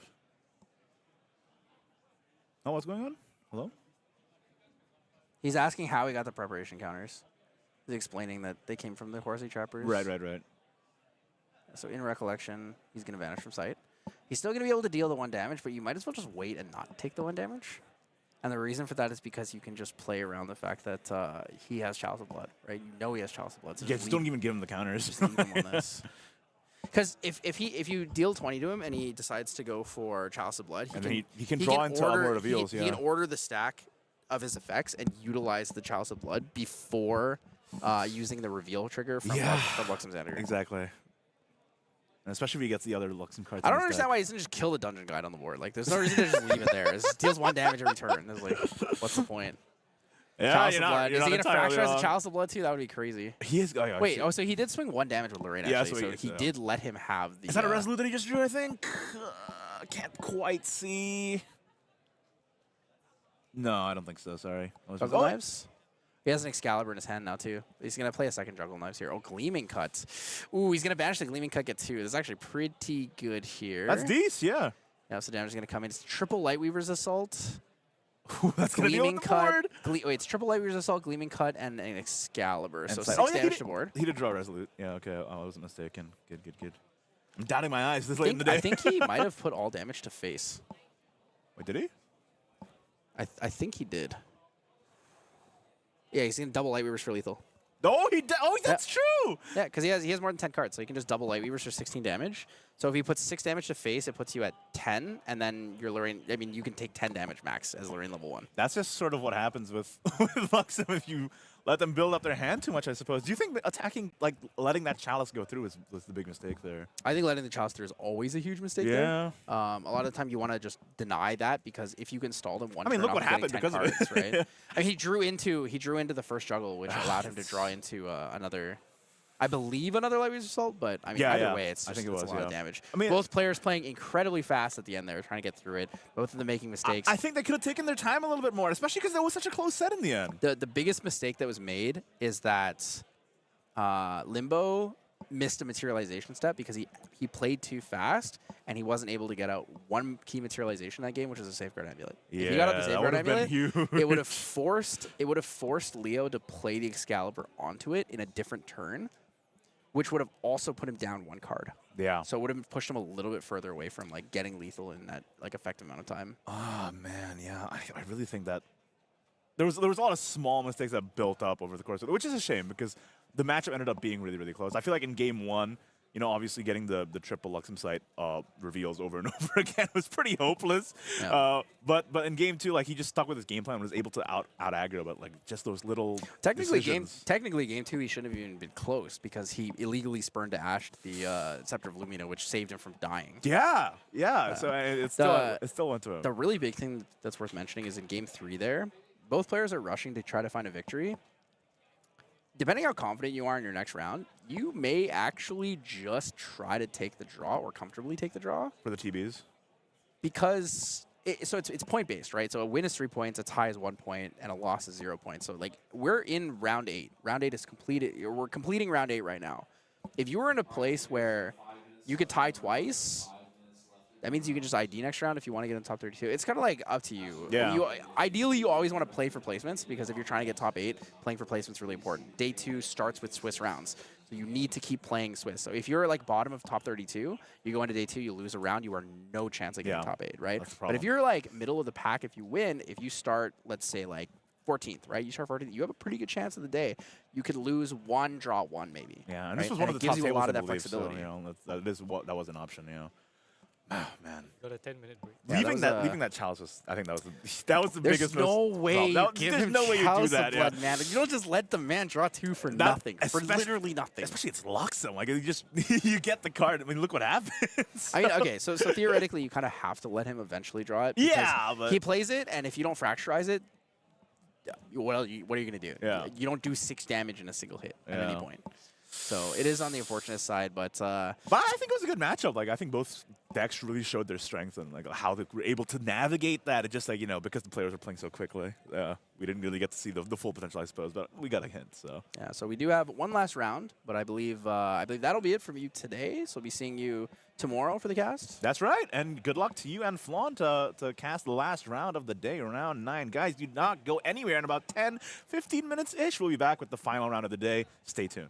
Oh, what's going on? Hello? He's asking how he got the preparation counters. He's explaining that they came from the Horsey Trappers. Right, right, right. So in Recollection, he's going to Vanish from sight. He's still going to be able to deal the 1 damage, but you might as well just wait and not take the 1 damage. And the reason for that is because you can just play around the fact that he has Chalice of Blood, right? You know he has Chalice of Blood. So Yeah, just don't even give him the counters. Just leave him on this. Because if you deal 20 to him and he decides to go for Chalice of Blood, he can draw into more reveals. He can order the stack of his effects and utilize the Chalice of Blood before using the reveal trigger from Luxem Xander. Exactly. And especially if he gets the other Luxem cards. I don't understand why he doesn't just kill the Dungeon Guide on the board. Like, there's no reason to just leave it there. It deals 1 damage every turn. It's like, what's the point? Yeah, Chalice of Blood. You're Is he not going to fracturize the wrong. Chalice of Blood too? That would be crazy. He is. Oh, yeah, Wait, so he did swing 1 damage with Lorraine, Yeah, actually. that's what So he did let him have the... Is that a Resolute that he just drew, I think? Can't quite see. No, I don't think so. Sorry. Juggle Knives? He has an Excalibur in his hand now, too. He's going to play a second Juggle Knives here. Oh, Gleaming Cut. Ooh, he's going to banish the Gleaming Cut, get 2. This is actually pretty good here. That's decent, yeah. Yeah, so damage is going to come in. It's triple Lightweaver's Assault. Ooh, that's going to deal with the board. Wait, it's triple Lightweaver's Assault, Gleaming Cut, and an Excalibur. And So sight. 6 yeah, damage to board. He did draw Resolute. Yeah, okay. I wasn't mistaken. Good, good, good. I'm doubting my eyes this late in the day. I think he might have put all damage to face. Wait, did he? I think he did. Yeah, he's going to double Lightweavers for lethal. Oh, that's true. Yeah, because he has more than 10 cards, so he can just double Lightweavers for 16 damage. So if he puts 6 damage to face, it puts you at 10, and then your Lorraine, I mean, you can take 10 damage max as Lorraine level 1. That's just sort of what happens with Luxem if you let them build up their hand too much, I suppose. Do you think that attacking, like letting that Chalice go through was the big mistake there? I think letting the Chalice through is always a huge mistake there. A lot of the time you want to just deny that, because if you can stall them one turn look off what of getting happened 10 because cards, of it. right? I mean, he drew into the first juggle, which allowed him to draw into another... I believe another Lightweaver's Assault, but I mean, either way, it's just a lot of damage. I mean, both players playing incredibly fast at the end there, trying to get through it. Both of them making mistakes. I think they could have taken their time a little bit more, especially because that was such a close set in the end. The biggest mistake that was made is that Limbo missed a materialization step because he played too fast and he wasn't able to get out 1 key materialization in that game, which is a Safeguard Amulet. Yeah, if he got out the Safeguard Amulet, huge. it would have forced Leo to play the Excalibur onto it in a different turn, which would have also put him down 1 card. Yeah. So it would have pushed him a little bit further away from like getting lethal in that like effective amount of time. Oh man, yeah. I really think that there was a lot of small mistakes that built up over the course of it, which is a shame because the matchup ended up being really, really close. I feel like in game 1, you know, obviously getting the triple Luxem Sight reveals over and over again was pretty hopeless. Yeah. But in game 2, like he just stuck with his game plan and was able to out aggro, but like just those little Technically game 2 he shouldn't have even been close because he illegally spurned to Ash the Scepter of Lumina, which saved him from dying. Yeah, yeah. So it still went to him. The really big thing that's worth mentioning is in game 3 there, both players are rushing to try to find a victory. Depending how confident you are in your next round, you may actually just try to take the draw or comfortably take the draw. For the TBs? Because, it's point-based, right? So a win is 3 points, a tie is 1 point, and a loss is 0 points. So, like, we're in round 8. Round 8 is completed. We're completing round 8 right now. If you were in a place where you could tie twice, that means you can just ID next round if you want to get in the top 32. It's kind of like up to you. Yeah. Ideally, you always want to play for placements because if you're trying to get top 8, playing for placements is really important. Day 2 starts with Swiss rounds. So you need to keep playing Swiss. So if you're like bottom of top 32, you go into day 2, you lose a round, you are no chance of getting top 8, right? But if you're like middle of the pack, if you win, if you start, let's say like 14th, right? You start 14th, you have a pretty good chance of the day. You could lose 1, draw 1 maybe. Yeah, and right? this was one of the top tables, gives you a lot of that believe, flexibility. So, you know, that was an option, you know. Oh, man. Gotta a 10-minute break. Yeah, leaving that chalice was, I think that was the There's biggest. no most way problem. you give There's him no way you do Chalice of that. Yeah. Blood, man. You don't just let the man draw 2 for nothing. For literally nothing. Especially it's Luxem. Like you just you get the card. I mean, look what happens. I mean, okay, so theoretically, you kind of have to let him eventually draw it. because Yeah, but- he plays it, and if you don't fracturize it, what are you going to do? Yeah. You don't do 6 damage in a single hit at any Yeah. point. So it is on the unfortunate side, but But I think it was a good matchup. Like I think both decks really showed their strength and like how they were able to navigate that. It just like because the players were playing so quickly, we didn't really get to see the full potential, I suppose. But we got a hint. So yeah. So we do have one last round, but I believe that'll be it from you today. So we'll be seeing you tomorrow for the cast. that's right. And good luck to you and Flan to cast the last round of the day, round 9. Guys, do not go anywhere. In about 10, 15 minutes ish, we'll be back with the final round of the day. Stay tuned.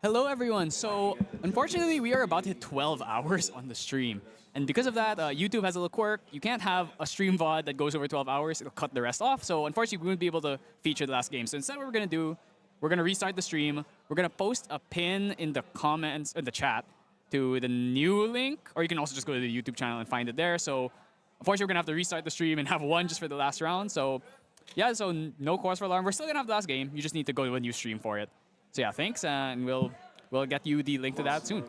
Hello, everyone. So, unfortunately, we are about to hit 12 hours on the stream. And because of that, YouTube has a little quirk. You can't have a stream VOD that goes over 12 hours. It'll cut the rest off. So, unfortunately, we won't be able to feature the last game. So, instead, what we're going to do, we're going to restart the stream. We're going to post a pin in the comments, in the chat, to the new link. Or you can also just go to the YouTube channel and find it there. So, unfortunately, we're going to have to restart the stream and have one just for the last round. So, yeah, so no cause for alarm. We're still going to have the last game. You just need to go to a new stream for it. So, yeah, thanks. And we'll get you the link to that soon.